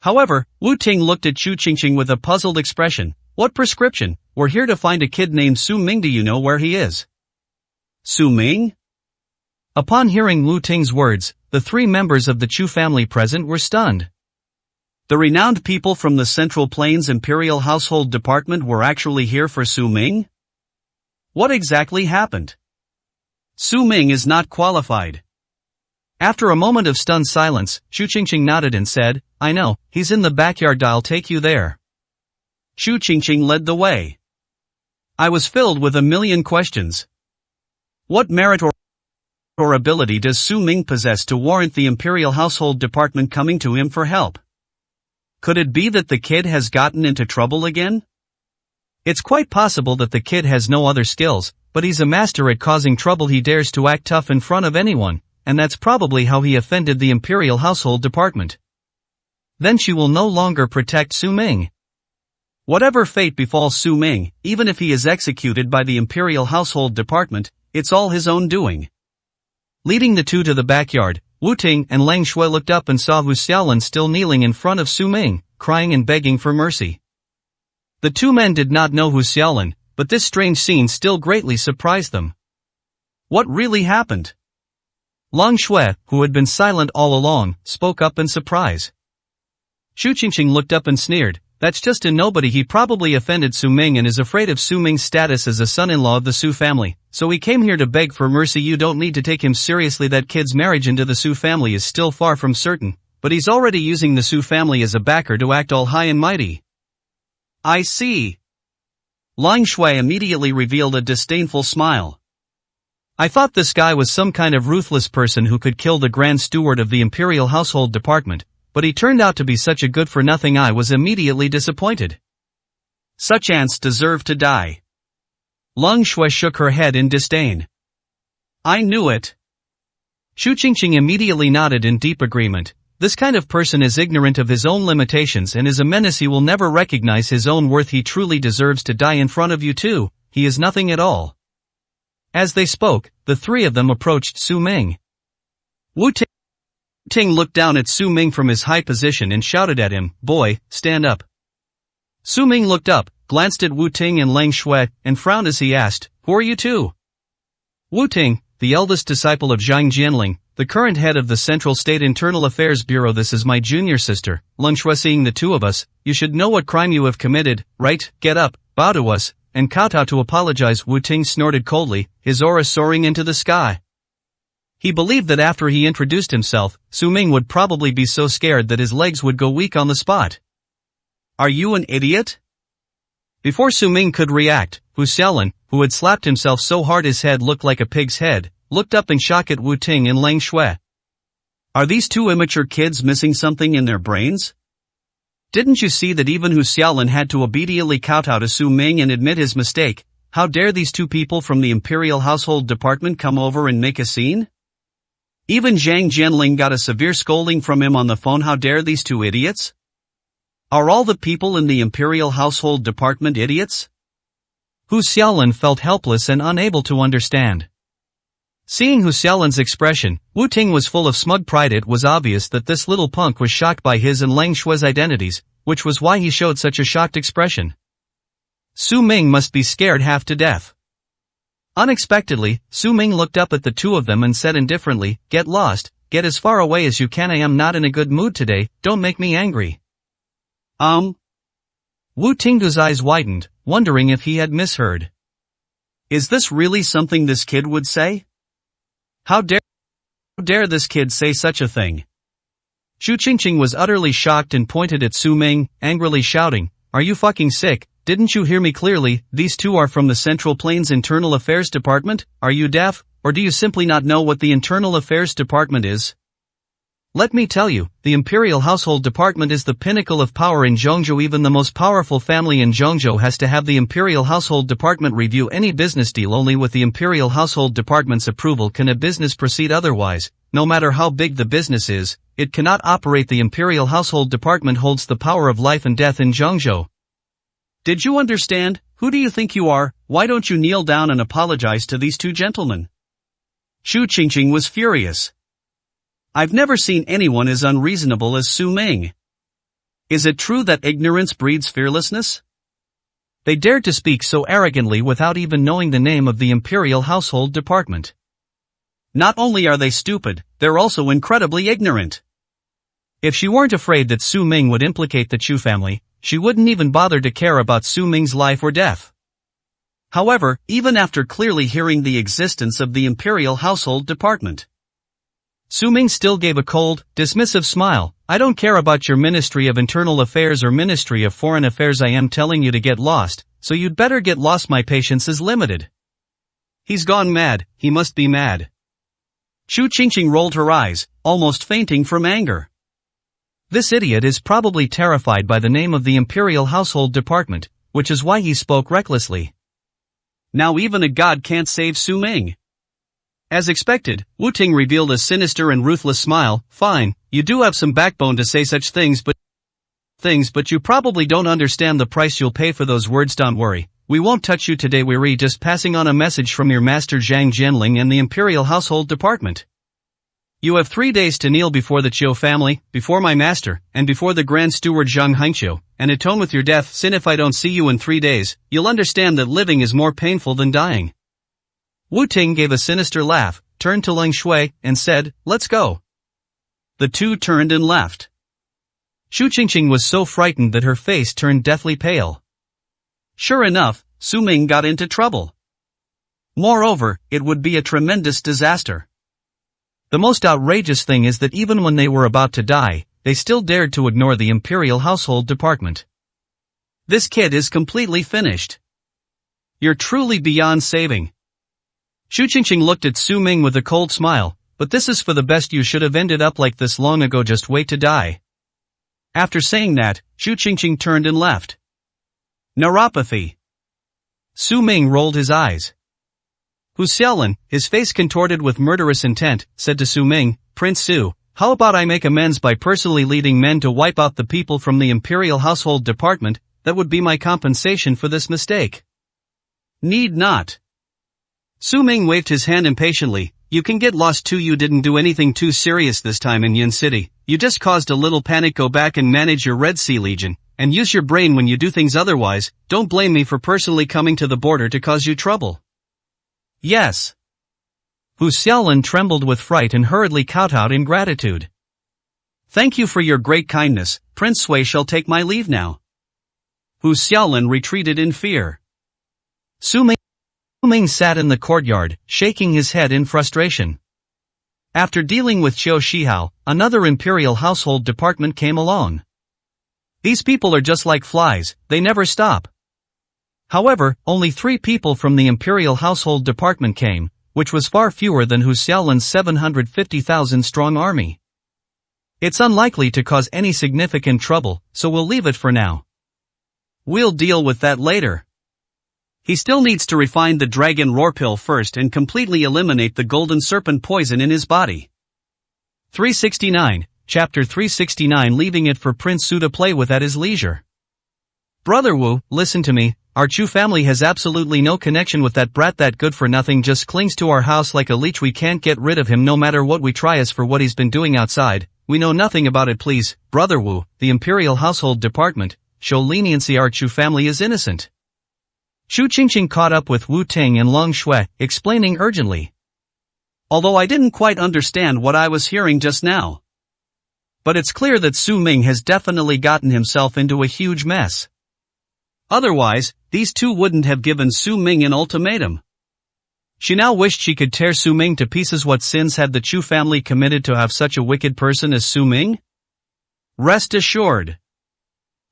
However, Wu Ting looked at Chu Qingqing with a puzzled expression. What prescription? We're here to find a kid named Su Ming. Do you know where he is? Su Ming? Upon hearing Wu Ting's words, the three members of the Chu family present were stunned. The renowned people from the Central Plains Imperial Household Department were actually here for Su Ming? What exactly happened? Su Ming is not qualified. After a moment of stunned silence, Chu Qingqing nodded and said, I know, he's in the backyard. I'll take you there. Chu Qingqing led the way. I was filled with a million questions. What merit or ability does Su Ming possess to warrant the Imperial Household Department coming to him for help? Could it be that the kid has gotten into trouble again? It's quite possible that the kid has no other skills, but he's a master at causing trouble. He dares to act tough in front of anyone, and that's probably how he offended the Imperial Household Department. Then she will no longer protect Su Ming. Whatever fate befalls Su Ming, even if he is executed by the Imperial Household Department, it's all his own doing. Leading the two to the backyard, Wu Ting and Lang Shui looked up and saw Hu Xiaolin still kneeling in front of Su Ming, crying and begging for mercy. The two men did not know Hu Xiaolin, but this strange scene still greatly surprised them. What really happened? Lang Shui, who had been silent all along, spoke up in surprise. Chu Qingqing looked up and sneered, that's just a nobody. He probably offended Su Ming and is afraid of Su Ming's status as a son-in-law of the Su family, so he came here to beg for mercy. You don't need to take him seriously. That kid's marriage into the Su family is still far from certain, but he's already using the Su family as a backer to act all high and mighty. I see. Lang Shui immediately revealed a disdainful smile. I thought this guy was some kind of ruthless person who could kill the Grand Steward of the Imperial Household Department, but he turned out to be such a good-for-nothing. I was immediately disappointed. Such ants deserve to die. Lang Shui shook her head in disdain. I knew it. Shu Qingqing immediately nodded in deep agreement. This kind of person is ignorant of his own limitations and is a menace. He will never recognize his own worth. He truly deserves to die in front of you too. He is nothing at all. As they spoke, the three of them approached Su Ming. Wu Ting looked down at Su Ming from his high position and shouted at him, "Boy, stand up." Su Ming looked up, glanced at Wu Ting and Lang Shui, and frowned as he asked, "Who are you two?" Wu Ting, the eldest disciple of Zhang Jianling, the current head of the Central State Internal Affairs Bureau. This is my junior sister, Lang Shui. Seeing the two of us, you should know what crime you have committed, right? Get up, bow to us, and kowtow to apologize. Wu Ting snorted coldly, his aura soaring into the sky. He believed that after he introduced himself, Su Ming would probably be so scared that his legs would go weak on the spot. Are you an idiot? Before Su Ming could react, Hu Xiaolin, who had slapped himself so hard his head looked like a pig's head, looked up in shock at Wu Ting and Lang Shui. Are these two immature kids missing something in their brains? Didn't you see that even Hu Xiaolin had to obediently kowtow to Su Ming and admit his mistake? How dare these two people from the Imperial Household Department come over and make a scene? Even Zhang Jianling got a severe scolding from him on the phone. How dare these two idiots? Are all the people in the Imperial Household Department idiots? Hu Xiaolin felt helpless and unable to understand. Seeing Hu Xiaolin's expression, Wu Ting was full of smug pride. It was obvious that this little punk was shocked by his and Lang Shui's identities, which was why he showed such a shocked expression. Su Ming must be scared half to death. Unexpectedly, Su Ming looked up at the two of them and said indifferently, "Get lost, get as far away as you can. I am not in a good mood today, don't make me angry." Wu Ting's eyes widened, wondering if he had misheard. Is this really something this kid would say? How dare this kid say such a thing? Shu Qingqing was utterly shocked and pointed at Su Ming, angrily shouting, "Are you fucking sick? Didn't you hear me clearly? These two are from the Central Plains Internal Affairs Department. Are you deaf, or do you simply not know what the Internal Affairs Department is? Let me tell you, the Imperial Household Department is the pinnacle of power in Zhongzhou. Even the most powerful family in Zhongzhou has to have the Imperial Household Department review any business deal. Only with the Imperial Household Department's approval can a business proceed. Otherwise, no matter how big the business is, it cannot operate. The Imperial Household Department holds the power of life and death in Zhongzhou." Did you understand? Who do you think you are? Why don't you kneel down and apologize to these two gentlemen? Shu Qingqing was furious. I've never seen anyone as unreasonable as Su Ming. Is it true that ignorance breeds fearlessness? They dared to speak so arrogantly without even knowing the name of the Imperial Household Department. Not only are they stupid, they're also incredibly ignorant. If she weren't afraid that Su Ming would implicate the Chu family, she wouldn't even bother to care about Su Ming's life or death. However, even after clearly hearing the existence of the Imperial Household Department, Su Ming still gave a cold, dismissive smile. "I don't care about your Ministry of Internal Affairs or Ministry of Foreign Affairs. I am telling you to get lost, so you'd better get lost. My patience is limited." He's gone mad, he must be mad. Shu Qingqing rolled her eyes, almost fainting from anger. This idiot is probably terrified by the name of the Imperial Household Department, which is why he spoke recklessly. Now even a god can't save Su Ming. As expected, Wu Ting revealed a sinister and ruthless smile. "Fine, you do have some backbone to say such things, but you probably don't understand the price you'll pay for those words. Don't worry, we won't touch you today. We're just passing on a message from your master Zhang Jianling and the Imperial Household Department. You have 3 days to kneel before the Qiu family, before my master, and before the Grand Steward Zhang Hangqiu, and atone with your death sin. If I don't see you in 3 days, you'll understand that living is more painful than dying." Wu Ting gave a sinister laugh, turned to Lang Shui, and said, "Let's go." The two turned and left. Shu Qingqing was so frightened that her face turned deathly pale. Sure enough, Su Ming got into trouble. Moreover, it would be a tremendous disaster. The most outrageous thing is that even when they were about to die, they still dared to ignore the Imperial Household Department. This kid is completely finished. You're truly beyond saving. Xu Qingqing looked at Su Ming with a cold smile, but this is for the best. You should have ended up like this long ago. Just wait to die. After saying that, Xu Qingqing turned and left. Neuropathy. Su Ming rolled his eyes. Hu Xiaolin, his face contorted with murderous intent, said to Su Ming, Prince Su, how about I make amends by personally leading men to wipe out the people from the Imperial Household Department? That would be my compensation for this mistake. Need not. Su Ming waved his hand impatiently. You can get lost too. You didn't do anything too serious this time in Yin City. You just caused a little panic. Go back and manage your Red Sea Legion, and use your brain when you do things. Otherwise, don't blame me for personally coming to the border to cause you trouble. Yes. Hu Xiaolin trembled with fright and hurriedly kowtowed in gratitude. Thank you for your great kindness, Prince Sui shall take my leave now. Hu Xiaolin retreated in fear. Su Ming sat in the courtyard, shaking his head in frustration. After dealing with Qiu Shihao, another Imperial Household Department came along. These people are just like flies, they never stop. However, only 3 people from the Imperial Household Department came, which was far fewer than Hu Xiaolin's 750,000 strong army. It's unlikely to cause any significant trouble, so we'll leave it for now. We'll deal with that later. He still needs to refine the dragon roar pill first and completely eliminate the golden serpent poison in his body. 369, Chapter 369. Leaving it for Prince Su to play with at his leisure. Brother Wu, listen to me, our Chu family has absolutely no connection with that brat. That good-for-nothing just clings to our house like a leech. We can't get rid of him no matter what we try. As for what he's been doing outside, we know nothing about it. Please, Brother Wu, the Imperial Household Department, show leniency. Our Chu family is innocent. Xu Qingqing caught up with Wu Ting and Long Shui, explaining urgently. Although I didn't quite understand what I was hearing just now. But it's clear that Su Ming has definitely gotten himself into a huge mess. Otherwise, these two wouldn't have given Su Ming an ultimatum. She now wished she could tear Su Ming to pieces. What sins had the Chu family committed to have such a wicked person as Su Ming? Rest assured.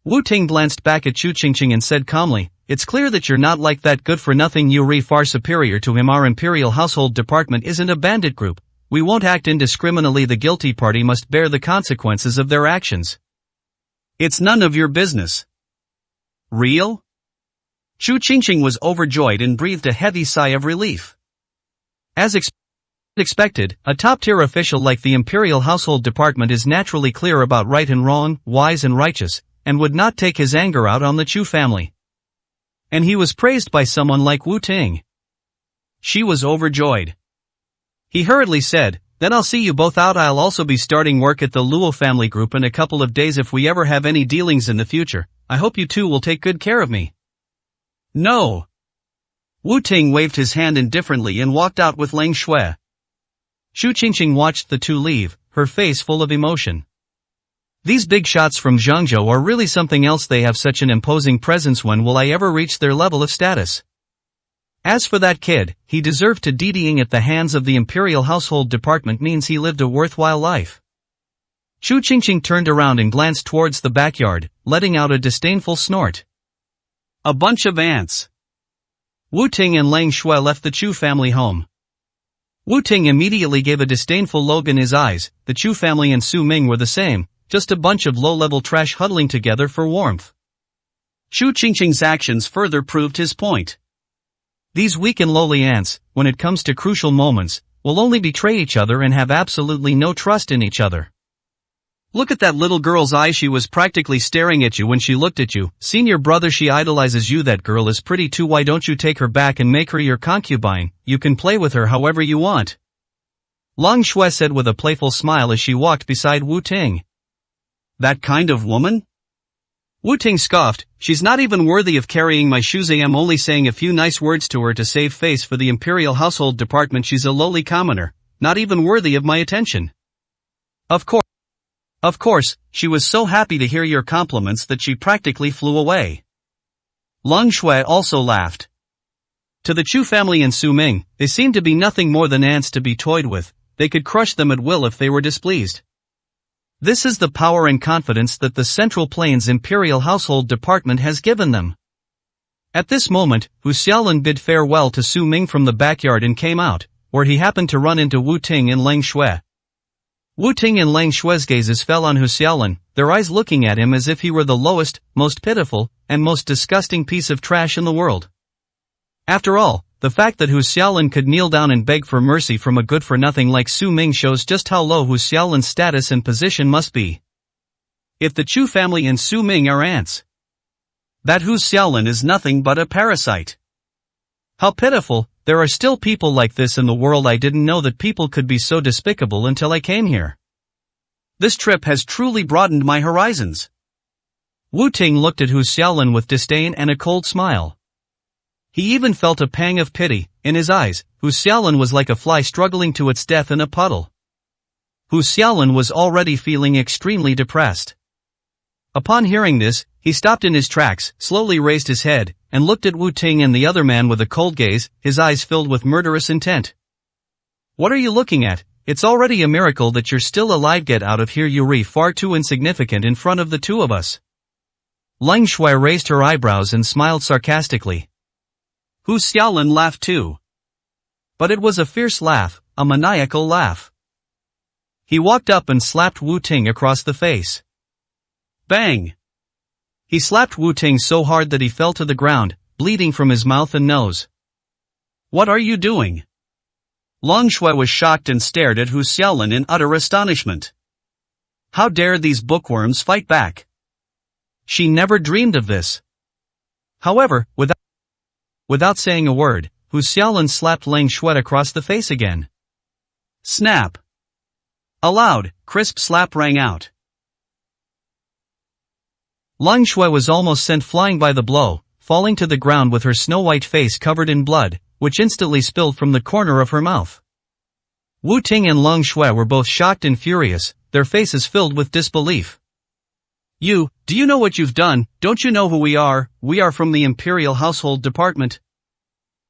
Wu Ting glanced back at Xu Qingqing and said calmly, it's clear that you're not like that good-for-nothing Yuri, far superior to him. Our Imperial Household Department isn't a bandit group. We won't act indiscriminately. The guilty party must bear the consequences of their actions. It's none of your business. Real? Xu Qingqing was overjoyed and breathed a heavy sigh of relief. As expected, a top-tier official like the Imperial Household Department is naturally clear about right and wrong, wise and righteous, and would not take his anger out on the Chu family. And he was praised by someone like Wu Ting. She was overjoyed. He hurriedly said, then I'll see you both out. I'll also be starting work at the Luo family group in a couple of days. If we ever have any dealings in the future, I hope you two will take good care of me. No. Wu Ting waved his hand indifferently and walked out with Lang Shui. Xu Qingqing watched the two leave, her face full of emotion. These big shots from Zhangzhou are really something else. They have such an imposing presence. When will I ever reach their level of status? As for that kid, he deserved to DDing at the hands of the Imperial Household Department. Means he lived a worthwhile life. Xu Qingqing turned around and glanced towards the backyard, letting out a disdainful snort. A bunch of ants. Wu Ting and Lang Shui left the Chu family home. Wu Ting immediately gave a disdainful look in his eyes. The Chu family and Su Ming were the same. Just a bunch of low-level trash huddling together for warmth. Xu Qingqing's actions further proved his point. These weak and lowly ants, when it comes to crucial moments, will only betray each other and have absolutely no trust in each other. Look at that little girl's eye. She was practically staring at you when she looked at you. Senior brother, she idolizes you. That girl is pretty too. Why don't you take her back and make her your concubine? You can play with her however you want. Long Shui said with a playful smile as she walked beside Wu Ting. That kind of woman? Wu Ting scoffed, she's not even worthy of carrying my shoes. I am only saying a few nice words to her to save face for the Imperial Household Department. She's a lowly commoner, not even worthy of my attention. Of course, she was so happy to hear your compliments that she practically flew away. Long Shui also laughed. To the Chu family and Su Ming, they seemed to be nothing more than ants to be toyed with. They could crush them at will if they were displeased. This is the power and confidence that the Central Plains Imperial Household Department has given them. At this moment, Hu Xiaolin bid farewell to Su Ming from the backyard and came out, where he happened to run into Wu Ting and Lang Shui. Wu Ting and Lang Shui's gazes fell on Hu Xiaolin, their eyes looking at him as if he were the lowest, most pitiful, and most disgusting piece of trash in the world. After all, the fact that Hu Xiaolin could kneel down and beg for mercy from a good-for-nothing like Su Ming shows just how low Hu Xiaolin's status and position must be. If the Chu family and Su Ming are ants, that Hu Xiaolin is nothing but a parasite. How pitiful, there are still people like this in the world. I didn't know that people could be so despicable until I came here. This trip has truly broadened my horizons. Wu Ting looked at Hu Xiaolin with disdain and a cold smile. He even felt a pang of pity in his eyes. Hu Xiaolin was like a fly struggling to its death in a puddle. Hu Xiaolin was already feeling extremely depressed. Upon hearing this, he stopped in his tracks, slowly raised his head, and looked at Wu Ting and the other man with a cold gaze, his eyes filled with murderous intent. What are you looking at? It's already a miracle that you're still alive. Get out of here, Yuri, far too insignificant in front of the two of us. Lang Shui raised her eyebrows and smiled sarcastically. Hu Xiaolin laughed too. But it was a fierce laugh, a maniacal laugh. He walked up and slapped Wu Ting across the face. Bang! He slapped Wu Ting so hard that he fell to the ground, bleeding from his mouth and nose. What are you doing? Lang Shui was shocked and stared at Hu Xiaolin in utter astonishment. How dare these bookworms fight back? She never dreamed of this. However, without saying a word, Hu Xiaolin slapped Lang Shui across the face again. Snap! A loud, crisp slap rang out. Lang Shui was almost sent flying by the blow, falling to the ground with her snow-white face covered in blood, which instantly spilled from the corner of her mouth. Wu Ting and Lang Shui were both shocked and furious, their faces filled with disbelief. Do you know what you've done? Don't you know who we are? We are from the Imperial Household Department.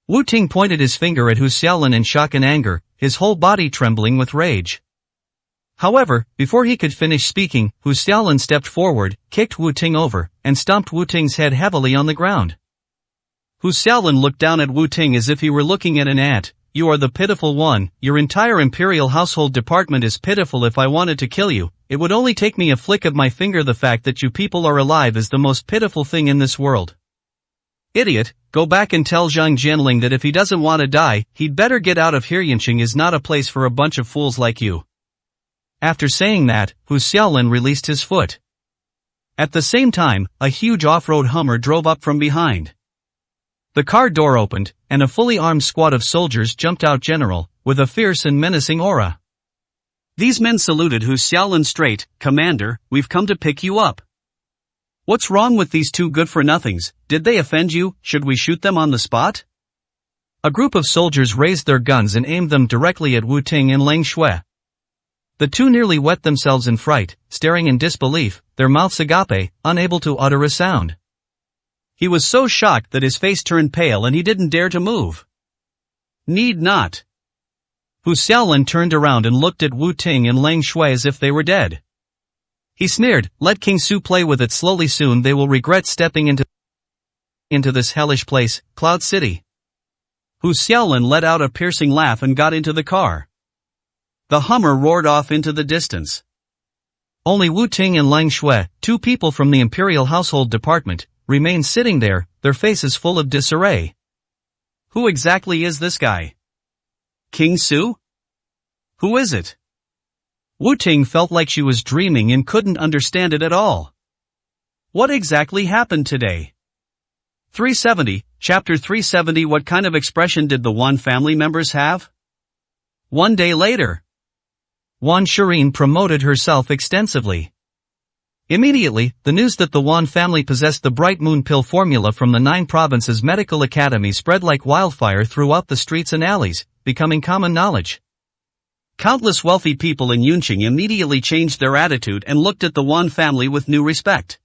Wu Ting pointed his finger at Hu Xiaolin in shock and anger, his whole body trembling with rage. However, before he could finish speaking, Hu Xiaolin stepped forward, kicked Wu Ting over, and stomped Wu Ting's head heavily on the ground. Hu Xiaolin looked down at Wu Ting as if he were looking at an ant. You are the pitiful one, your entire Imperial Household Department is pitiful. If I wanted to kill you, it would only take me a flick of my finger. The fact that you people are alive is the most pitiful thing in this world. Idiot, go back and tell Zhang Jianling that if he doesn't want to die, he'd better get out of here. Yinqing is not a place for a bunch of fools like you. After saying that, Hu Xiaolin released his foot. At the same time, a huge off-road Hummer drove up from behind. The car door opened, and a fully armed squad of soldiers jumped out. General, with a fierce and menacing aura. These men saluted Hu Xiaolin straight. Commander, we've come to pick you up. What's wrong with these two good-for-nothings? Did they offend you? Should we shoot them on the spot? A group of soldiers raised their guns and aimed them directly at Wu Ting and Lang Shui. The two nearly wet themselves in fright, staring in disbelief, their mouths agape, unable to utter a sound. He was so shocked that his face turned pale and he didn't dare to move. Need not. Hu Xiaolin turned around and looked at Wu Ting and Lang Shui as if they were dead. He sneered, let King Su play with it slowly. Soon they will regret stepping into this hellish place, Cloud City. Hu Xiaolin let out a piercing laugh and got into the car. The Hummer roared off into the distance. Only Wu Ting and Lang Shui, two people from the Imperial Household Department, remained sitting there, their faces full of disarray. Who exactly is this guy? King Su? Who is it? Wu Ting felt like she was dreaming and couldn't understand it at all. What exactly happened today? 370, Chapter 370. What kind of expression did the Wan family members have? One day later. Wan Shireen promoted herself extensively. Immediately, the news that the Wan family possessed the Bright Moon Pill formula from the 9 provinces medical academy spread like wildfire throughout the streets and alleys, becoming common knowledge. Countless wealthy people in Yunqing immediately changed their attitude and looked at the Wan family with new respect.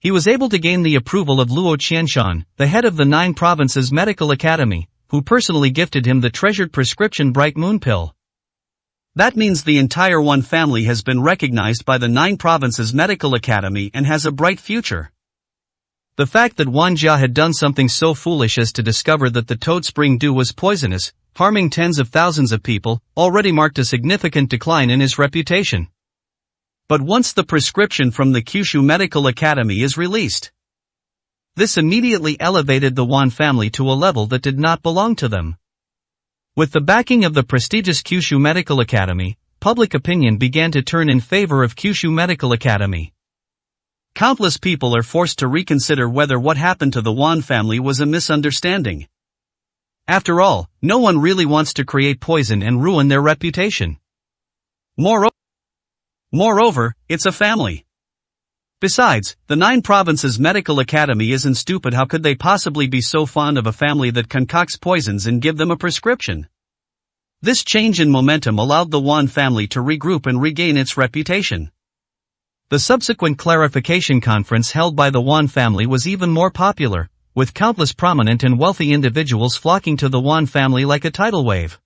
He was able to gain the approval of Luo Qianshan, the head of the 9 provinces medical academy, who personally gifted him the treasured prescription Bright Moon Pill. That means the entire Wan family has been recognized by the 9 provinces medical academy and has a bright future. The fact that Wan Jia had done something so foolish as to discover that the toad spring dew was poisonous, harming tens of thousands of people, already marked a significant decline in his reputation. But once the prescription from the Kyushu Medical Academy is released, this immediately elevated the Wan family to a level that did not belong to them. With the backing of the prestigious Kyushu Medical Academy, public opinion began to turn in favor of Kyushu Medical Academy. Countless people are forced to reconsider whether what happened to the Wan family was a misunderstanding. After all, no one really wants to create poison and ruin their reputation. Moreover, it's a family. Besides, the 9 Provinces Medical Academy isn't stupid. How could they possibly be so fond of a family that concocts poisons and give them a prescription? This change in momentum allowed the Wan family to regroup and regain its reputation. The subsequent clarification conference held by the Wan family was even more popular, with countless prominent and wealthy individuals flocking to the Wan family like a tidal wave.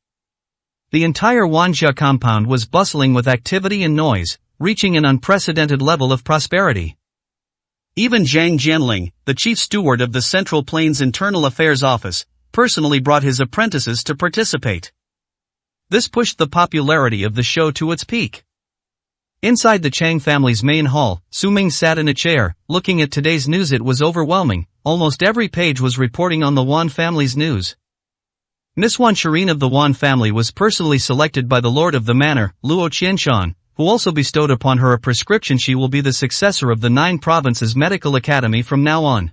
The entire Wanjia compound was bustling with activity and noise, reaching an unprecedented level of prosperity. Even Zhang Jianling, the chief steward of the Central Plains Internal Affairs Office, personally brought his apprentices to participate. This pushed the popularity of the show to its peak. Inside the Chang family's main hall, Su Ming sat in a chair, looking at today's news. It was overwhelming. Almost every page was reporting on the Wan family's news. Miss Wan Shireen of the Wan family was personally selected by the lord of the manor, Luo Qianshan, who also bestowed upon her a prescription. She will be the successor of the 9 Provinces Medical Academy from now on.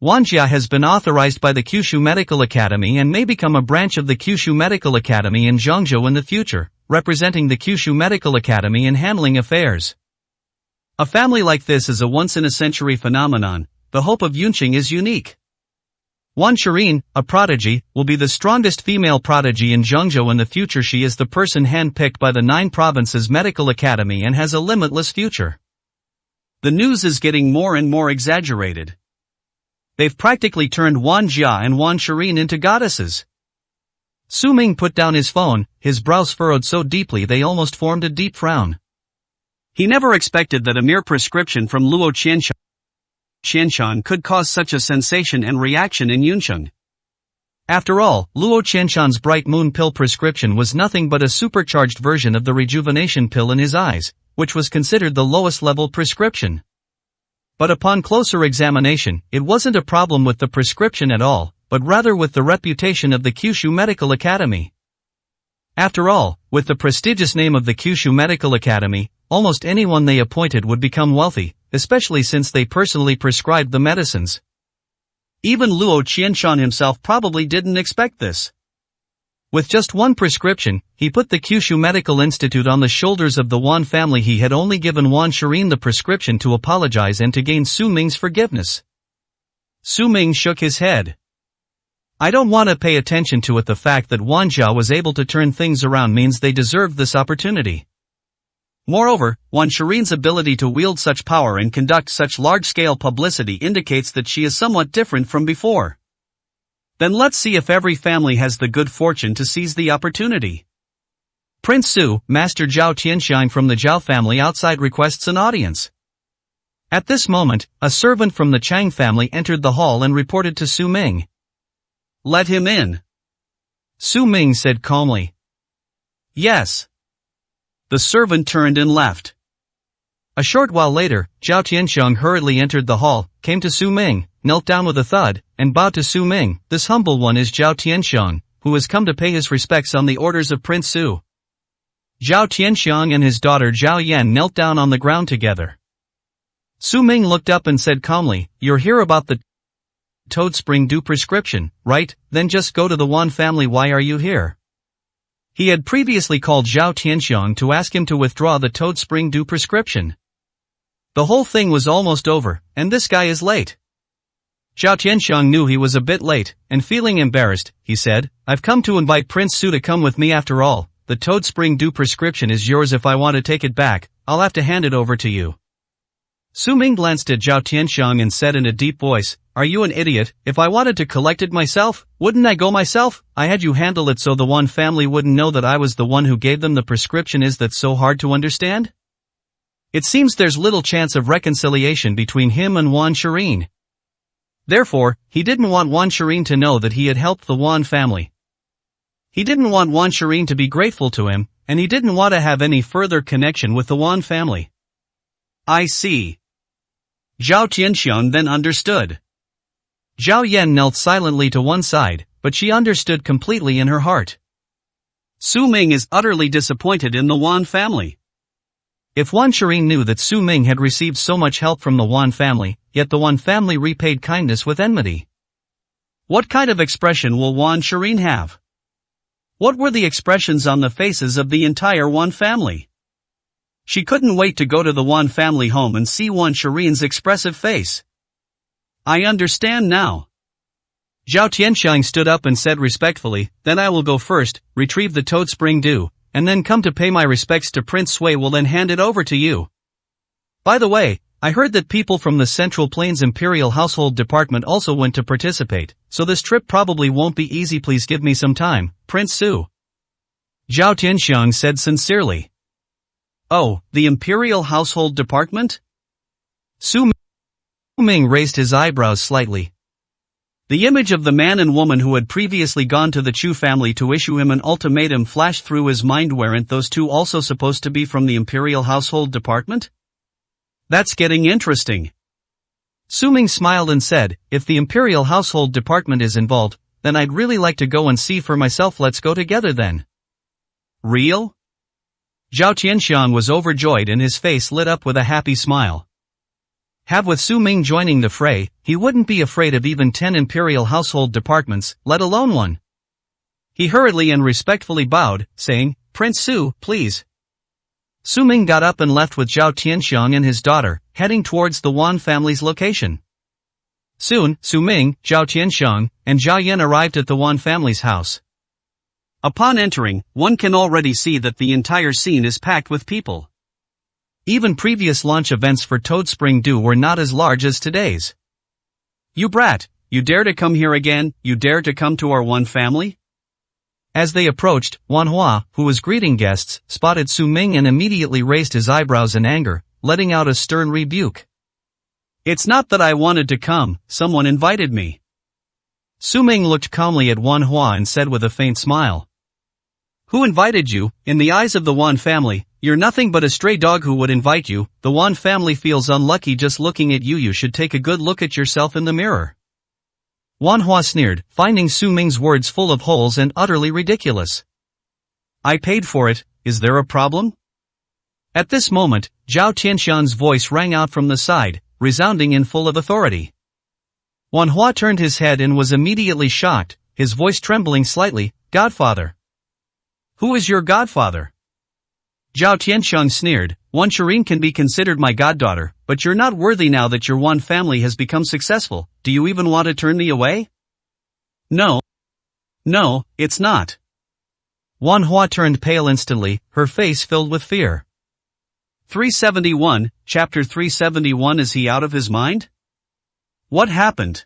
Wanjia has been authorized by the Kyushu Medical Academy and may become a branch of the Kyushu Medical Academy in Zhangzhou in the future, representing the Kyushu Medical Academy in handling affairs. A family like this is a once-in-a-century phenomenon. The hope of Yunqing is unique. Wan Shireen, a prodigy, will be the strongest female prodigy in Zhangzhou in the future. She is the person handpicked by the 9 Provinces Medical Academy and has a limitless future. The news is getting more and more exaggerated. They've practically turned Wan Jia and Wan Shireen into goddesses. Su Ming put down his phone, his brows furrowed so deeply they almost formed a deep frown. He never expected that a mere prescription from Luo Qianshan could cause such a sensation and reaction in Yunqing. After all, Luo Qianshan's bright moon pill prescription was nothing but a supercharged version of the rejuvenation pill in his eyes, which was considered the lowest level prescription. But upon closer examination, it wasn't a problem with the prescription at all, but rather with the reputation of the Kyushu Medical Academy. After all, with the prestigious name of the Kyushu Medical Academy, almost anyone they appointed would become wealthy, especially since they personally prescribed the medicines. Even Luo Qianshan himself probably didn't expect this. With just one prescription, he put the Kyushu Medical Institute on the shoulders of the Wan family. He had only given Wan Shireen the prescription to apologize and to gain Su Ming's forgiveness. Su Ming shook his head. I don't want to pay attention to it. The fact that Wan Jia was able to turn things around means they deserved this opportunity. Moreover, Wan Shireen's ability to wield such power and conduct such large-scale publicity indicates that she is somewhat different from before. Then let's see if every family has the good fortune to seize the opportunity. Prince Su, Master Zhao Tianxiang from the Zhao family outside requests an audience. At this moment, a servant from the Chang family entered the hall and reported to Su Ming. Let him in. Su Ming said calmly. Yes. The servant turned and left. A short while later, Zhao Tianxiang hurriedly entered the hall, came to Su Ming, knelt down with a thud, and bowed to Su Ming. This humble one is Zhao Tianxiang, who has come to pay his respects on the orders of Prince Su. Zhao Tianxiang and his daughter Zhao Yan knelt down on the ground together. Su Ming looked up and said calmly, You're here about the Toad Spring Dew prescription, right? Then just go to the Wan family. Why are you here? He had previously called Zhao Tianxiang to ask him to withdraw the Toad Spring Dew prescription. The whole thing was almost over, and this guy is late. Zhao Tianxiang knew he was a bit late, and feeling embarrassed, he said, I've come to invite Prince Su to come with me. After all, the Toad Spring Dew prescription is yours. If I want to take it back, I'll have to hand it over to you. Su Ming glanced at Zhao Tianxiang and said in a deep voice, Are you an idiot? If I wanted to collect it myself, wouldn't I go myself? I had you handle it so the Wan family wouldn't know that I was the one who gave them the prescription. Is that so hard to understand? It seems there's little chance of reconciliation between him and Wan Shireen. Therefore, he didn't want Wan Shirin to know that he had helped the Wan family. He didn't want Wan Shirin to be grateful to him, and he didn't want to have any further connection with the Wan family. I see. Zhao Tianxiang then understood. Zhao Yan knelt silently to one side, but she understood completely in her heart. Su Ming is utterly disappointed in the Wan family. If Wan Shirin knew that Su Ming had received so much help from the Wan family, yet the Wan family repaid kindness with enmity. What kind of expression will Wan Shirin have? What were the expressions on the faces of the entire Wan family? She couldn't wait to go to the Wan family home and see Wan Shirin's expressive face. I understand now. Zhao Tianxiang stood up and said respectfully, "Then I will go first, retrieve the Toad Spring Dew, and then come to pay my respects to Prince Sui, will then hand it over to you. By the way, I heard that people from the Central Plains Imperial Household Department also went to participate, so this trip probably won't be easy. Please give me some time, Prince Su." Zhao Tianxiang said sincerely. Oh, the Imperial Household Department? Su Ming raised his eyebrows slightly. The image of the man and woman who had previously gone to the Chu family to issue him an ultimatum flashed through his mind. Weren't those two also supposed to be from the Imperial Household Department? That's getting interesting. Su Ming smiled and said, "If the Imperial Household Department is involved, then I'd really like to go and see for myself. Let's go together then." Real? Zhao Tianxiang was overjoyed and his face lit up with a happy smile. With Su Ming joining the fray, he wouldn't be afraid of even 10 Imperial Household Departments, let alone one. He hurriedly and respectfully bowed, saying, "Prince Su, please." Su Ming got up and left with Zhao Tianxiang and his daughter, heading towards the Wan family's location. Soon, Su Ming, Zhao Tianxiang, and Zhao Yan arrived at the Wan family's house. Upon entering, one can already see that the entire scene is packed with people. Even previous launch events for Toad Spring Dew were not as large as today's. You brat, you dare to come here again, you dare to come to our Wan family? As they approached, Wan Hua, who was greeting guests, spotted Su Ming and immediately raised his eyebrows in anger, letting out a stern rebuke. It's not that I wanted to come, someone invited me. Su Ming looked calmly at Wan Hua and said with a faint smile. Who invited you? In the eyes of the Wan family, you're nothing but a stray dog. Who would invite you? The Wan family feels unlucky just looking at you. You should take a good look at yourself in the mirror. Wan Hua sneered, finding Su Ming's words full of holes and utterly ridiculous. I paid for it, is there a problem? At this moment, Zhao Tianxiang's voice rang out from the side, resounding and full of authority. Wan Hua turned his head and was immediately shocked, his voice trembling slightly. "Godfather." Who is your godfather? Zhao Tianxiang sneered, "Wan Shirin can be considered my goddaughter, but you're not worthy now that your Wan family has become successful. Do you even want to turn me away?" No, it's not. Wan Hua turned pale instantly, her face filled with fear. 371, Chapter 371. Is he out of his mind? What happened?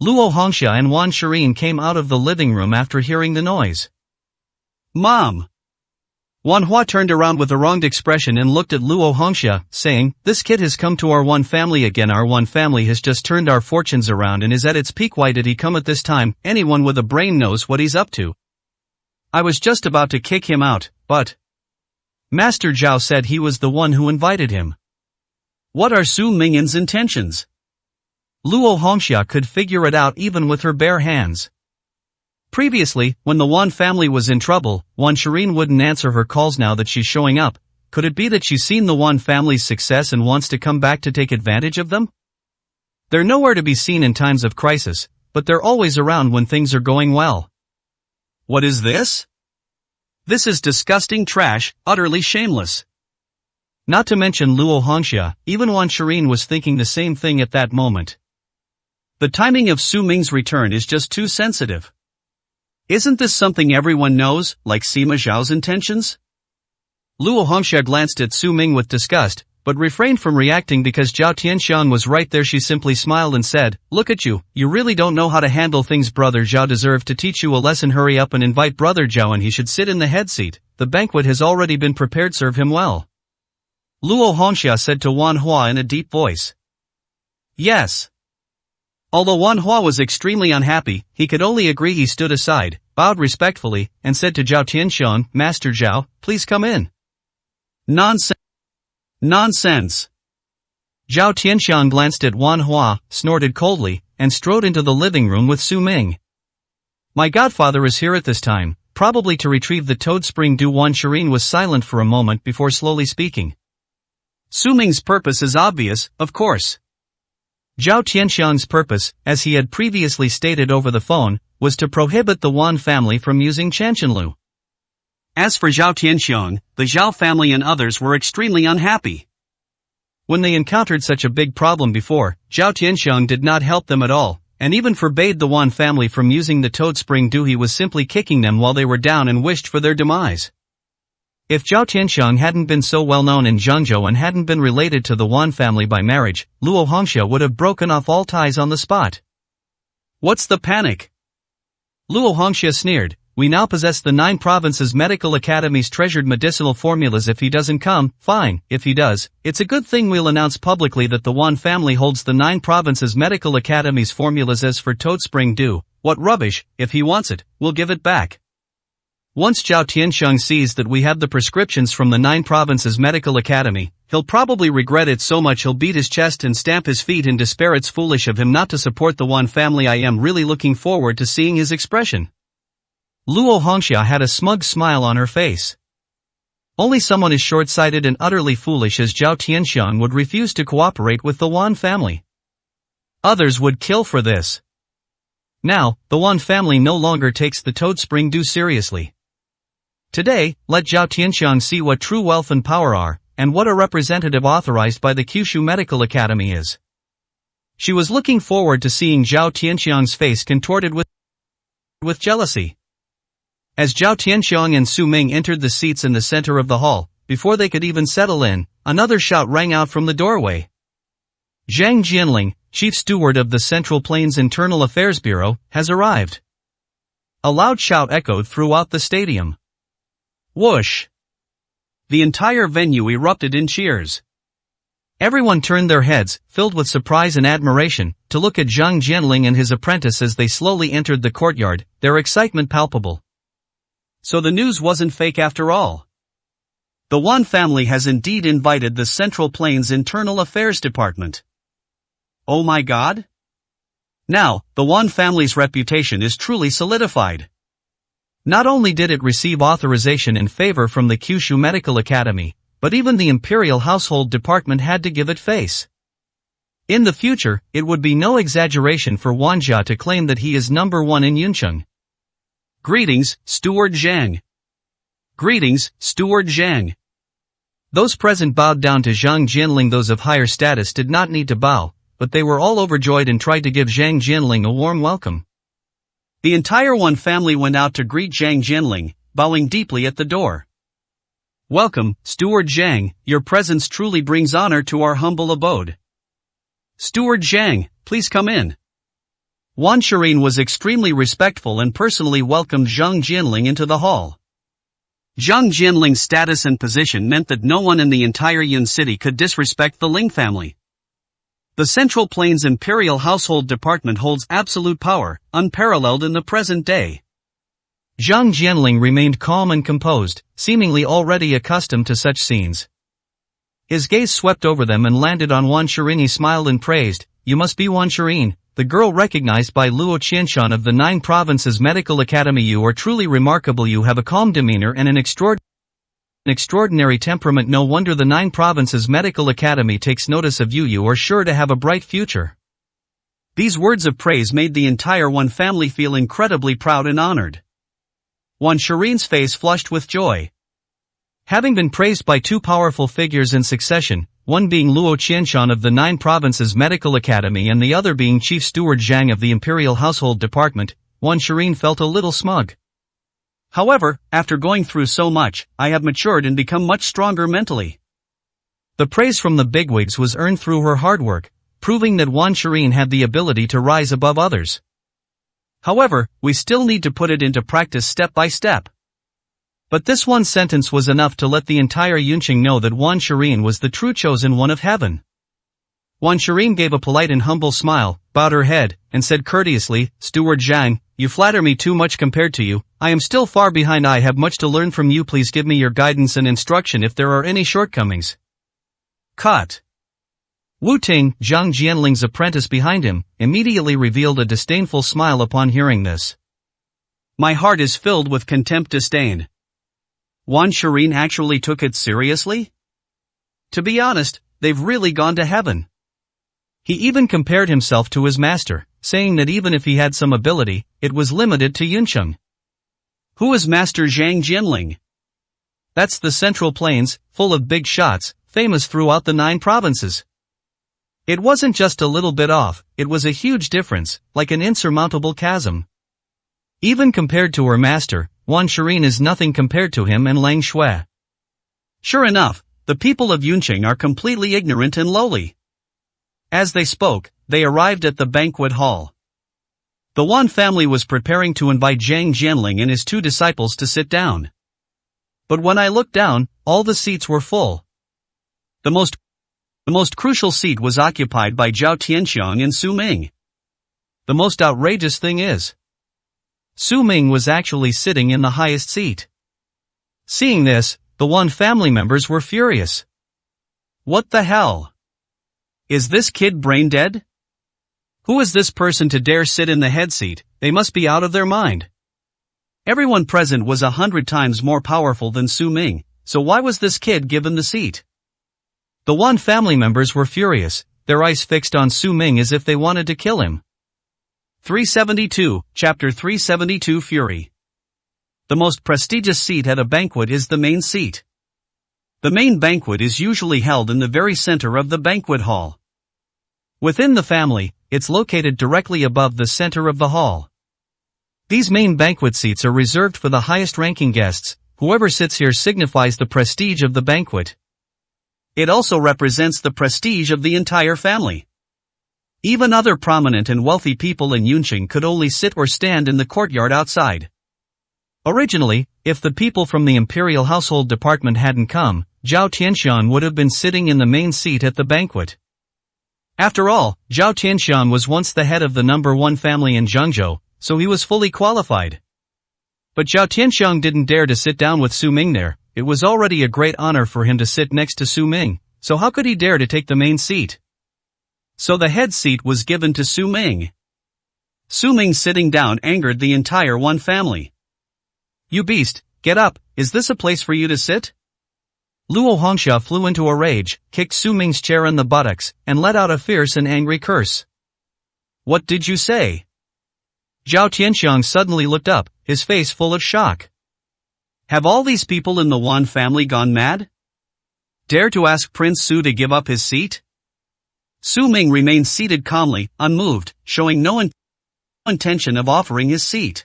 Luo Hongxia and Wan Shirin came out of the living room after hearing the noise. Mom! Wan Hua turned around with a wronged expression and looked at Luo Hongxia, saying, "This kid has come to our Wan family again. Our Wan family has just turned our fortunes around and is at its peak. Why did he come at this time? Anyone with a brain knows what he's up to. I was just about to kick him out, but Master Zhao said he was the one who invited him." What are Su Ming's intentions? Luo Hongxia could figure it out even with her bare hands. Previously, when the Wan family was in trouble, Wan Shirin wouldn't answer her calls. Now that she's showing up, could it be that she's seen the Wan family's success and wants to come back to take advantage of them? They're nowhere to be seen in times of crisis, but they're always around when things are going well. What is this? This is disgusting trash, utterly shameless. Not to mention Luo Hongxia, even Wan Shirin was thinking the same thing at that moment. The timing of Su Ming's return is just too sensitive. Isn't this something everyone knows, like Sima Zhao's intentions? Luo Hongxia glanced at Su Ming with disgust, but refrained from reacting because Zhao Tianxiang was right there. She simply smiled and said, "Look at you, you really don't know how to handle things. Brother Zhao deserved to teach you a lesson. Hurry up and invite Brother Zhao and he should sit in the head seat. The banquet has already been prepared. Serve him well." Luo Hongxia said to Wan Hua in a deep voice. Yes. Although Wan Hua was extremely unhappy, he could only agree. He stood aside, bowed respectfully, and said to Zhao Tianxiang, Master Zhao, please come in. Nonsense. Nonsense. Zhao Tianxiang glanced at Wan Hua, snorted coldly, and strode into the living room with Su Ming. My godfather is here at this time, probably to retrieve the toad spring dew. Wan Shirin was silent for a moment before slowly speaking. Su Ming's purpose is obvious, of course. Zhao Tianxiang's purpose, as he had previously stated over the phone, was to prohibit the Wan family from using Chanchanlu. As for Zhao Tianxiang, the Zhao family and others were extremely unhappy. When they encountered such a big problem before, Zhao Tianxiang did not help them at all, and even forbade the Wan family from using the toad spring dew. He was simply kicking them while they were down and wished for their demise. If Zhao Tianxiang hadn't been so well known in Zhengzhou and hadn't been related to the Wan family by marriage, Luo Hongxia would have broken off all ties on the spot. What's the panic? Luo Hongxia sneered. We now possess the 9 provinces medical academies' treasured medicinal formulas. If he doesn't come, fine. If he does, it's a good thing. We'll announce publicly that the Wan family holds the 9 provinces medical academies' formulas. As for toad spring dew, what rubbish. If he wants it, we'll give it back. Once Zhao Tianxiang sees that we have the prescriptions from the 9 provinces medical academy, he'll probably regret it so much he'll beat his chest and stamp his feet in despair. It's foolish of him not to support the Wan family. I am really looking forward to seeing his expression. Luo Hongxia had a smug smile on her face. Only someone as short-sighted and utterly foolish as Zhao Tianxiang would refuse to cooperate with the Wan family. Others would kill for this. Now, the Wan family no longer takes the toad spring dew seriously. Today, let Zhao Tianxiang see what true wealth and power are, and what a representative authorized by the Kyushu Medical Academy is. She was looking forward to seeing Zhao Tianxiang's face contorted with jealousy. As Zhao Tianxiang and Su Ming entered the seats in the center of the hall, before they could even settle in, another shout rang out from the doorway. Zhang Jianling, Chief Steward of the Central Plains Internal Affairs Bureau, has arrived. A loud shout echoed throughout the stadium. Whoosh! The entire venue erupted in cheers. Everyone turned their heads, filled with surprise and admiration, to look at Zhang Jianling and his apprentice as they slowly entered the courtyard, their excitement palpable. So the news wasn't fake after all. The Wan family has indeed invited the Central Plains Internal Affairs Department. Oh my God? Now, the Wan family's reputation is truly solidified. Not only did it receive authorization and favor from the Kyushu Medical Academy, but even the Imperial Household Department had to give it face. In the future, it would be no exaggeration for Wan Jia to claim that he is number 1 in Yuncheng. Greetings, Steward Zhang. Greetings, Steward Zhang. Those present bowed down to Zhang Jianling. Those of higher status did not need to bow, but they were all overjoyed and tried to give Zhang Jianling a warm welcome. The entire Wan family went out to greet Zhang Jianling, bowing deeply at the door. Welcome, Steward Zhang, your presence truly brings honor to our humble abode. Steward Zhang, please come in. Wan Shirin was extremely respectful and personally welcomed Zhang Jianling into the hall. Zhang Jianling's status and position meant that no one in the entire Yun city could disrespect the Ling family. The Central Plains Imperial Household Department holds absolute power, unparalleled in the present day. Zhang Jianling remained calm and composed, seemingly already accustomed to such scenes. His gaze swept over them and landed on Wan Shirin. He smiled and praised, "You must be Wan Shirin, the girl recognized by Luo Qianshan of the 9 Provinces Medical Academy. You are truly remarkable. You have a calm demeanor and an extraordinary temperament. No wonder the 9 Provinces Medical Academy takes notice of you. You are sure to have a bright future." These words of praise made the entire Wan family feel incredibly proud and honored. Wan Shirin's face flushed with joy. Having been praised by 2 powerful figures in succession, one being Luo Qianshan of the 9 Provinces Medical Academy and the other being Chief Steward Zhang of the Imperial Household Department, Wan Shirin felt a little smug. However, after going through so much, I have matured and become much stronger mentally. The praise from the bigwigs was earned through her hard work, proving that Wan Shirin had the ability to rise above others. However, we still need to put it into practice step by step. But this one sentence was enough to let the entire Yunqing know that Wan Shirin was the true chosen one of heaven. Wan Shirin gave a polite and humble smile, bowed her head, and said courteously, Steward Zhang, you flatter me too much compared to you. I am still far behind. I have much to learn from you. Please give me your guidance and instruction if there are any shortcomings. Cut. Wu Ting, Zhang Jianling's apprentice behind him, immediately revealed a disdainful smile upon hearing this. My heart is filled with contempt disdain. Wan Shirin actually took it seriously? To be honest, they've really gone to heaven. He even compared himself to his master, saying that even if he had some ability, it was limited to Yuncheng. Who is Master Zhang Jianling? That's the Central Plains, full of big shots, famous throughout the 9 provinces. It wasn't just a little bit off, it was a huge difference, like an insurmountable chasm. Even compared to her master, Wan Shirin is nothing compared to him and Lang Shui. Sure enough, the people of Yuncheng are completely ignorant and lowly. As they spoke, they arrived at the banquet hall. The Wan family was preparing to invite Zhang Jianling and his 2 disciples to sit down. But when I looked down, all the seats were full. The most crucial seat was occupied by Zhao Tianxiang and Su Ming. The most outrageous thing is, Su Ming was actually sitting in the highest seat. Seeing this, the Wan family members were furious. What the hell? Is this kid brain dead? Who is this person to dare sit in the head seat? They must be out of their mind. Everyone present was 100 times more powerful than Su Ming, so why was this kid given the seat? The Wan family members were furious, their eyes fixed on Su Ming as if they wanted to kill him. 372, Chapter 372 Fury. The most prestigious seat at a banquet is the main seat. The main banquet is usually held in the very center of the banquet hall. Within the family, it's located directly above the center of the hall. These main banquet seats are reserved for the highest-ranking guests. Whoever sits here signifies the prestige of the banquet. It also represents the prestige of the entire family. Even other prominent and wealthy people in Yuncheng could only sit or stand in the courtyard outside. Originally, if the people from the Imperial Household Department hadn't come, Zhao Tianxiang would have been sitting in the main seat at the banquet. After all, Zhao Tianxiang was once the head of the number 1 family in Zhengzhou, so he was fully qualified. But Zhao Tianxiang didn't dare to sit down with Su Ming there. It was already a great honor for him to sit next to Su Ming, so how could he dare to take the main seat? So the head seat was given to Su Ming. Su Ming sitting down angered the entire Wan family. You beast, get up, is this a place for you to sit? Luo Hongxia flew into a rage, kicked Su Ming's chair in the buttocks, and let out a fierce and angry curse. What did you say? Zhao Tianxiang suddenly looked up, his face full of shock. Have all these people in the Wan family gone mad? Dare to ask Prince Su to give up his seat? Su Ming remained seated calmly, unmoved, showing no intention of offering his seat.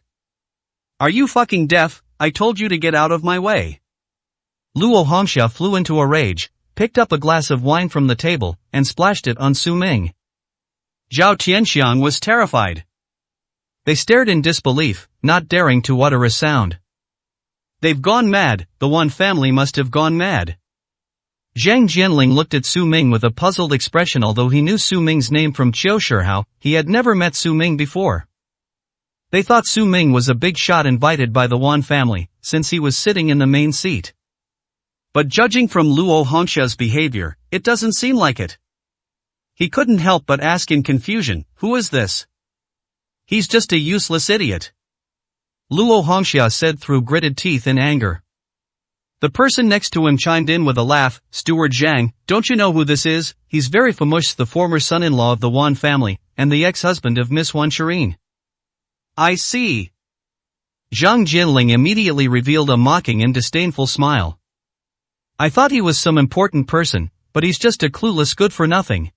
Are you fucking deaf? I told you to get out of my way. Luo Hongxia flew into a rage, picked up a glass of wine from the table, and splashed it on Su Ming. Zhao Tianxiang was terrified. They stared in disbelief, not daring to utter a sound. They've gone mad, the Wan family must have gone mad. Zhang Jianling looked at Su Ming with a puzzled expression. Although he knew Su Ming's name from Qiu Shihao, he had never met Su Ming before. They thought Su Ming was a big shot invited by the Wan family, since he was sitting in the main seat. But judging from Luo Hongxia's behavior, it doesn't seem like it. He couldn't help but ask in confusion, who is this? He's just a useless idiot. Luo Hongxia said through gritted teeth in anger. The person next to him chimed in with a laugh, Steward Zhang, don't you know who this is? He's very famous, the former son-in-law of the Wan family, and the ex-husband of Miss Wan Shirin. I see. Zhang Jianling immediately revealed a mocking and disdainful smile. I thought he was some important person, but he's just a clueless good-for-nothing.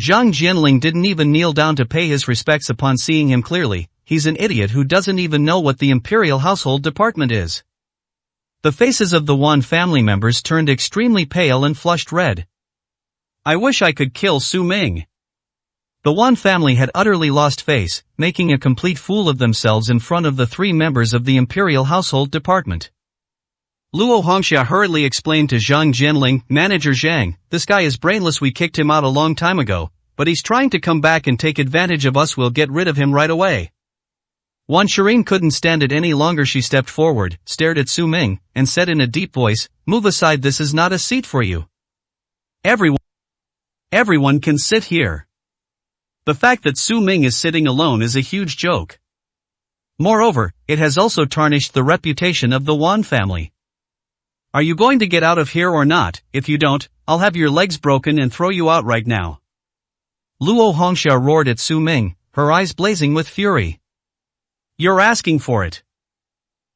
Zhang Jianling didn't even kneel down to pay his respects upon seeing him clearly. He's an idiot who doesn't even know what the Imperial Household Department is. The faces of the Wan family members turned extremely pale and flushed red. I wish I could kill Su Ming. The Wan family had utterly lost face, making a complete fool of themselves in front of the 3 members of the Imperial Household Department. Luo Hongxia hurriedly explained to Zhang Jianling, Manager Zhang, this guy is brainless, we kicked him out a long time ago, but he's trying to come back and take advantage of us, we'll get rid of him right away. Wan Shirin couldn't stand it any longer. She stepped forward, stared at Su Ming, and said in a deep voice, move aside, this is not a seat for you. Everyone can sit here. The fact that Su Ming is sitting alone is a huge joke. Moreover, it has also tarnished the reputation of the Wan family. Are you going to get out of here or not? If you don't, I'll have your legs broken and throw you out right now. Luo Hongxia roared at Su Ming, her eyes blazing with fury. You're asking for it.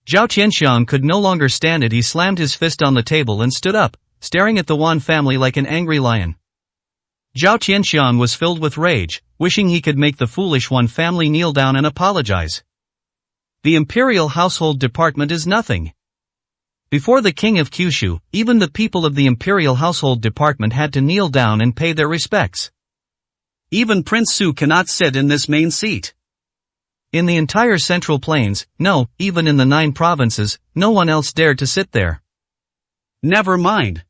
Zhao Qianxiang could no longer stand it. He slammed his fist on the table and stood up, staring at the Wan family like an angry lion. Zhao Qianxiang was filled with rage, wishing he could make the foolish Wan family kneel down and apologize. The imperial household department is nothing. Before the king of Kyushu, even the people of the imperial household department had to kneel down and pay their respects. Even Prince Su cannot sit in this main seat. In the entire Central Plains, no, even in the 9 provinces, no one else dared to sit there. Never mind.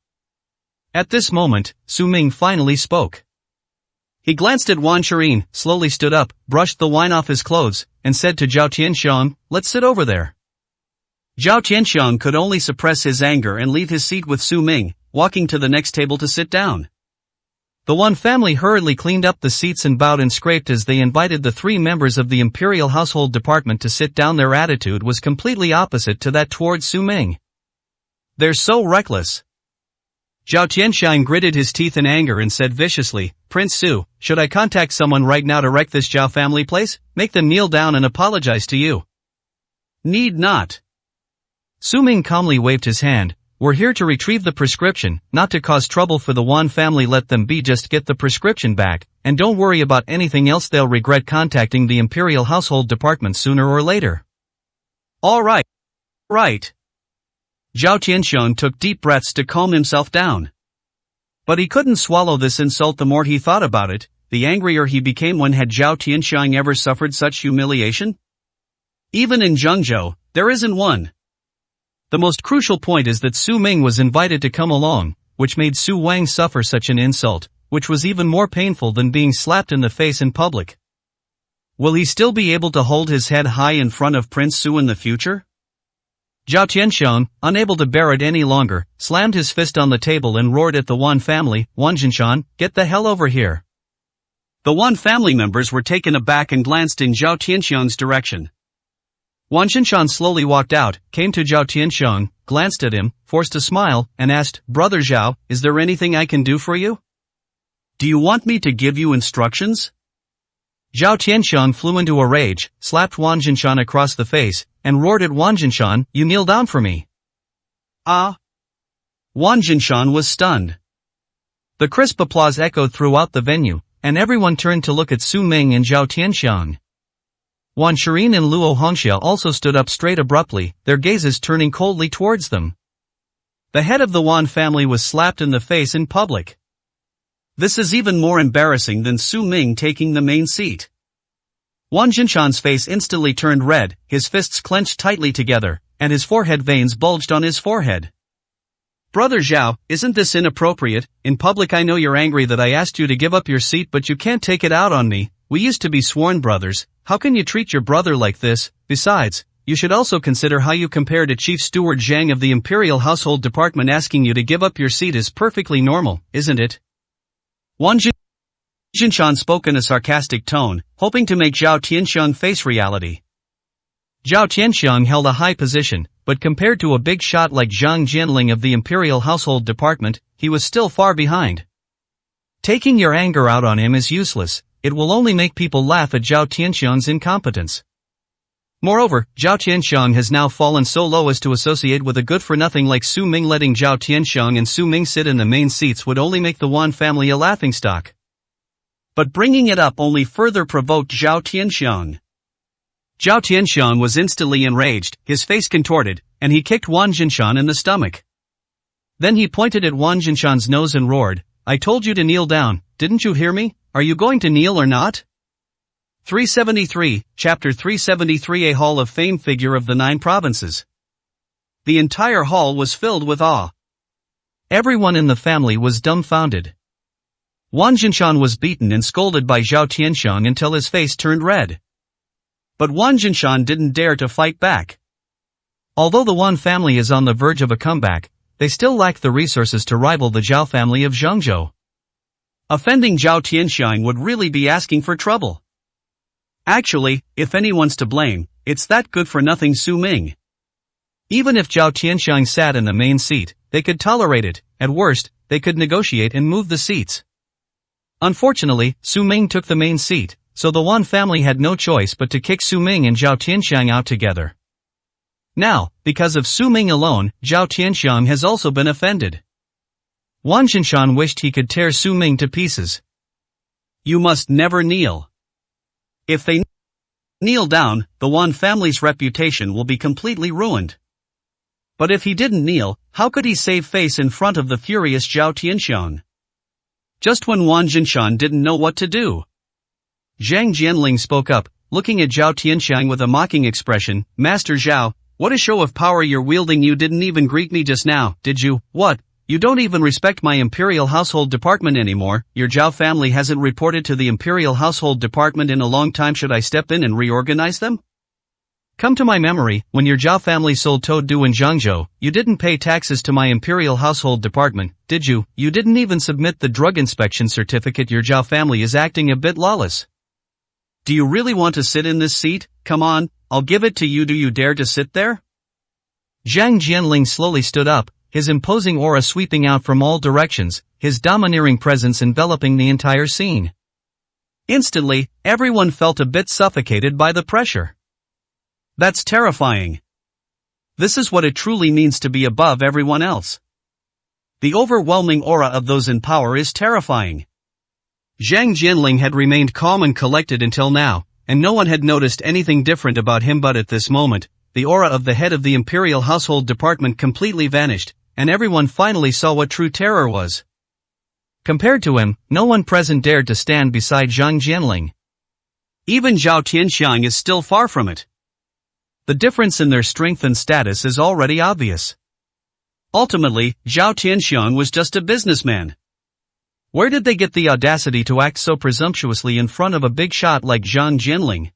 At this moment, Su Ming finally spoke. He glanced at Wan Shirin, slowly stood up, brushed the wine off his clothes, and said to Zhao Qianxiang, let's sit over there. Zhao Qianxiang could only suppress his anger and leave his seat with Su Ming, walking to the next table to sit down. The Wan family hurriedly cleaned up the seats and bowed and scraped as they invited the 3 members of the imperial household department to sit down. Their attitude was completely opposite to that towards Su Ming. They're so reckless. Zhao Qianxiang gritted his teeth in anger and said viciously, Prince Su, should I contact someone right now to wreck this Zhao family place? Make them kneel down and apologize to you. Need not. Su Ming calmly waved his hand. We're here to retrieve the prescription, not to cause trouble for the Wan family. Let them be, just get the prescription back, and don't worry about anything else. They'll regret contacting the imperial household department sooner or later. All right. Right. Zhao Qianxiang took deep breaths to calm himself down. But he couldn't swallow this insult. The more he thought about it, the angrier he became. When had Zhao Qianxiang ever suffered such humiliation? Even in Zhengzhou, there isn't one. The most crucial point is that Su Ming was invited to come along, which made Su Wang suffer such an insult, which was even more painful than being slapped in the face in public. Will he still be able to hold his head high in front of Prince Su in the future? Zhao Qianxiang, unable to bear it any longer, slammed his fist on the table and roared at the Wan family, Wan Jinshan, get the hell over here. The Wan family members were taken aback and glanced in Zhao Qianxiang's direction. Wan Jinshan slowly walked out, came to Zhao Qianxiang, glanced at him, forced a smile, and asked, Brother Zhao, is there anything I can do for you? Do you want me to give you instructions? Zhao Qianxiang flew into a rage, slapped Wan Jinshan across the face, and roared at Wan Jinshan, you kneel down for me. Ah! Wan Jinshan was stunned. The crisp applause echoed throughout the venue, and everyone turned to look at Su Ming and Zhao Qianxiang. Wan Shirin and Luo Hongxia also stood up straight abruptly, their gazes turning coldly towards them. The head of the Wan family was slapped in the face in public. This is even more embarrassing than Su Ming taking the main seat. Wan Jinshan's face instantly turned red, his fists clenched tightly together, and his forehead veins bulged on his forehead. Brother Zhao, isn't this inappropriate? In public I know you're angry that I asked you to give up your seat, but you can't take it out on me. We used to be sworn brothers. How can you treat your brother like this? Besides, you should also consider how you compare to Chief Steward Zhang of the Imperial Household Department. Asking you to give up your seat is perfectly normal, isn't it? Wan Jinshan spoke in a sarcastic tone, hoping to make Zhao Qianxiang face reality. Zhao Qianxiang held a high position, but compared to a big shot like Zhang Jianling of the Imperial Household Department, he was still far behind. Taking your anger out on him is useless. It will only make people laugh at Zhao Qianxiang's incompetence. Moreover, Zhao Qianxiang has now fallen so low as to associate with a good-for-nothing like Su Ming. Letting Zhao Qianxiang and Su Ming sit in the main seats would only make the Wan family a laughingstock. But bringing it up only further provoked Zhao Qianxiang. Zhao Qianxiang was instantly enraged, his face contorted, and he kicked Wan Jinshan in the stomach. Then he pointed at Wan Jinshan's nose and roared, I told you to kneel down, didn't you hear me? Are you going to kneel or not? 373, Chapter 373. A Hall of Fame figure of the 9 provinces. The entire hall was filled with awe. Everyone in the family was dumbfounded. Wang Jinshan was beaten and scolded by Zhao Tianxiang until his face turned red. But Wang Jinshan didn't dare to fight back. Although the Wan family is on the verge of a comeback, they still lack the resources to rival the Zhao family of Zhengzhou. Offending Zhao Tianxiang would really be asking for trouble. Actually, if anyone's to blame, it's that good-for-nothing Su Ming. Even if Zhao Tianxiang sat in the main seat, they could tolerate it. At worst, they could negotiate and move the seats. Unfortunately, Su Ming took the main seat, so the Wan family had no choice but to kick Su Ming and Zhao Tianxiang out together. Now, because of Su Ming alone, Zhao Tianxiang has also been offended. Wang Jinshan wished he could tear Su Ming to pieces. You must never kneel. If they kneel down, the Wan family's reputation will be completely ruined. But if he didn't kneel, how could he save face in front of the furious Zhao Tianxiang? Just when Wang Jinshan didn't know what to do, Zhang Jianling spoke up, looking at Zhao Tianxiang with a mocking expression. Master Zhao, what a show of power you're wielding. You didn't even greet me just now, did you? What? You don't even respect my Imperial Household Department anymore. Your Zhao family hasn't reported to the Imperial Household Department in a long time. Should I step in and reorganize them? Come to my memory, when your Zhao family sold Toad-Du in Zhangzhou, you didn't pay taxes to my Imperial Household Department, did you? You didn't even submit the drug inspection certificate. Your Zhao family is acting a bit lawless. Do you really want to sit in this seat? Come on, I'll give it to you. Do you dare to sit there? Zhang Jianling slowly stood up, his imposing aura sweeping out from all directions, his domineering presence enveloping the entire scene. Instantly, everyone felt a bit suffocated by the pressure. That's terrifying. This is what it truly means to be above everyone else. The overwhelming aura of those in power is terrifying. Zhang Jianling had remained calm and collected until now, and no one had noticed anything different about him. But at this moment, the aura of the head of the Imperial Household Department completely vanished, and everyone finally saw what true terror was. Compared to him, no one present dared to stand beside Zhang Jianling. Even Zhao Tianxiang is still far from it. The difference in their strength and status is already obvious. Ultimately, Zhao Tianxiang was just a businessman. Where did they get the audacity to act so presumptuously in front of a big shot like Zhang Jianling?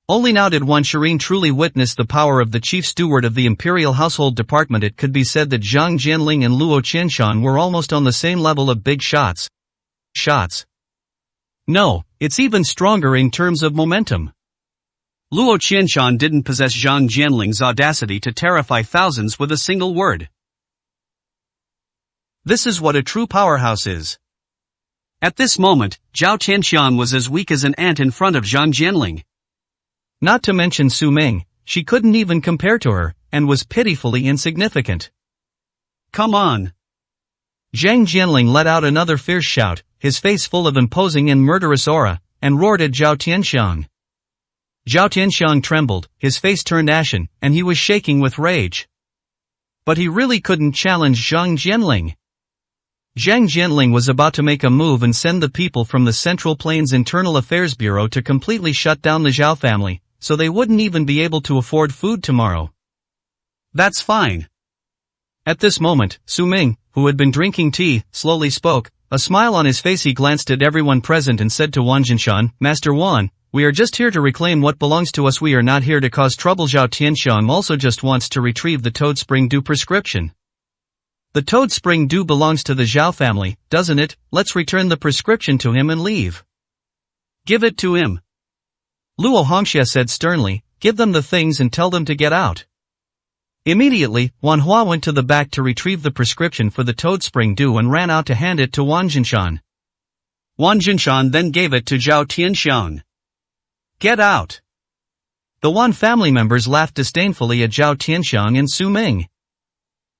Only now did Wan Shirin truly witness the power of the chief steward of the Imperial Household Department. It could be said that Zhang Jianling and Luo Qianshan were almost on the same level of big shots. No, it's even stronger in terms of momentum. Luo Qianshan didn't possess Zhang Jianling's audacity to terrify thousands with a single word. This is what a true powerhouse is. At this moment, Zhao Tianxiang was as weak as an ant in front of Zhang Jianling. Not to mention Su Ming, she couldn't even compare to her, and was pitifully insignificant. Come on. Zhang Jianling let out another fierce shout, his face full of imposing and murderous aura, and roared at Zhao Tianxiang. Zhao Tianxiang trembled, his face turned ashen, and he was shaking with rage. But he really couldn't challenge Zhang Jianling. Zhang Jianling was about to make a move and send the people from the Central Plains Internal Affairs Bureau to completely shut down the Zhao family, so they wouldn't even be able to afford food tomorrow. That's fine. At this moment, Su Ming, who had been drinking tea, slowly spoke. A smile on his face, he glanced at everyone present and said to Wang Jinshan, Master Wan, we are just here to reclaim what belongs to us. We are not here to cause trouble. Zhao Tianxiang also just wants to retrieve the Toad-Spring-Du prescription. The Toad-Spring-Du belongs to the Zhao family, doesn't it? Let's return the prescription to him and leave. Give it to him. Luo Hongxia said sternly, give them the things and tell them to get out. Immediately, Wan Hua went to the back to retrieve the prescription for the Toad-Spring-Du and ran out to hand it to Wang Jinshan. Wang Jinshan then gave it to Zhao Tianxiang. Get out. The Wan family members laughed disdainfully at Zhao Tianxiang and Su Ming.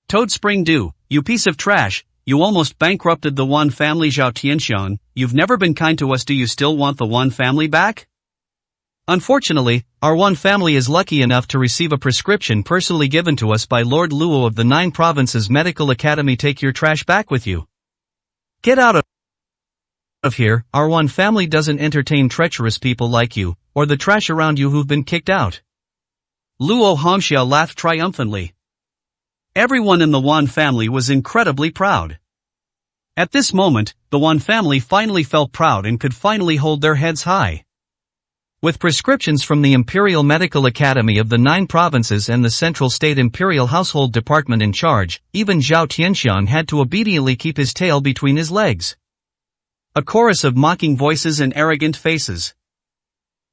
Toad-Spring-Du, you piece of trash, you almost bankrupted the Wan family. Zhao Tianxiang, you've never been kind to us. Do you still want the Wan family back? Unfortunately, our Wan family is lucky enough to receive a prescription personally given to us by Lord Luo of the 9 Provinces Medical Academy. Take your trash back with you. Get out of here. Our Wan family doesn't entertain treacherous people like you, or the trash around you who've been kicked out. Luo Hongxia laughed triumphantly. Everyone in the Wan family was incredibly proud. At this moment, the Wan family finally felt proud and could finally hold their heads high. With prescriptions from the Imperial Medical Academy of the 9 provinces and the Central State Imperial Household Department in charge, even Zhao Tianxiang had to obediently keep his tail between his legs. A chorus of mocking voices and arrogant faces.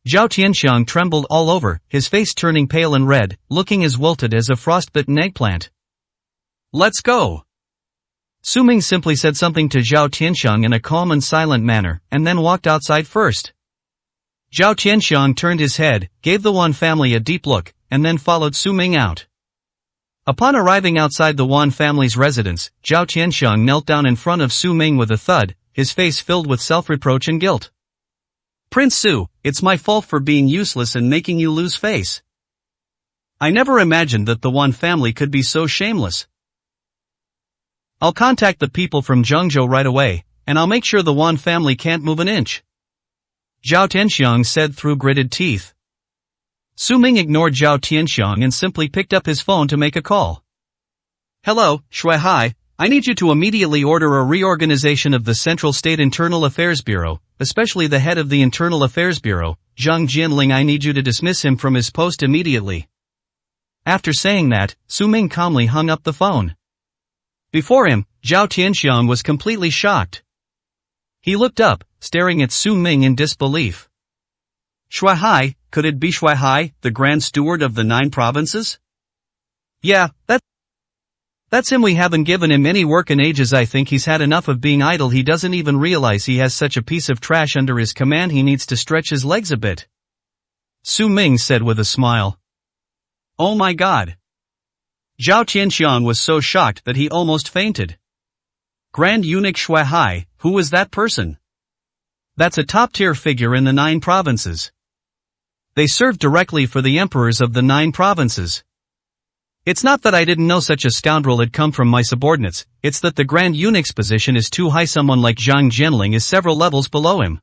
Zhao Tianxiang trembled all over, his face turning pale and red, looking as wilted as a frostbitten eggplant. "Let's go." Su Ming simply said something to Zhao Tianxiang in a calm and silent manner, and then walked outside first. Zhao Tianxiang turned his head, gave the Wan family a deep look, and then followed Su Ming out. Upon arriving outside the Wan family's residence, Zhao Tianxiang knelt down in front of Su Ming with a thud, his face filled with self-reproach and guilt. "Prince Su, it's my fault for being useless and making you lose face. I never imagined that the Wan family could be so shameless. I'll contact the people from Zhengzhou right away, and I'll make sure the Wan family can't move an inch," Zhao Tianxiang said through gritted teeth. Su Ming ignored Zhao Tianxiang and simply picked up his phone to make a call. "Hello, Shui Hai, I need you to immediately order a reorganization of the Central State Internal Affairs Bureau, especially the head of the Internal Affairs Bureau, Zhang Jinling. I need you to dismiss him from his post immediately." After saying that, Su Ming calmly hung up the phone. Before him, Zhao Tianxiang was completely shocked. He looked up, staring at Su Ming in disbelief. "Shui Hai, could it be Shui Hai, the Grand Steward of the 9 provinces? Yeah, that's him. We haven't given him any work in ages. I think he's had enough of being idle. He doesn't even realize he has such a piece of trash under his command. He needs to stretch his legs a bit," Su Ming said with a smile. "Oh my God." Zhao Tianxiang was so shocked that he almost fainted. Grand Eunuch Shui Hai, who was that person? That's a top-tier figure in the 9 provinces. They serve directly for the emperors of the 9 provinces. It's not that I didn't know such a scoundrel had come from my subordinates, it's that the Grand Eunuch's position is too high. Someone like Zhang Jinling is several levels below him.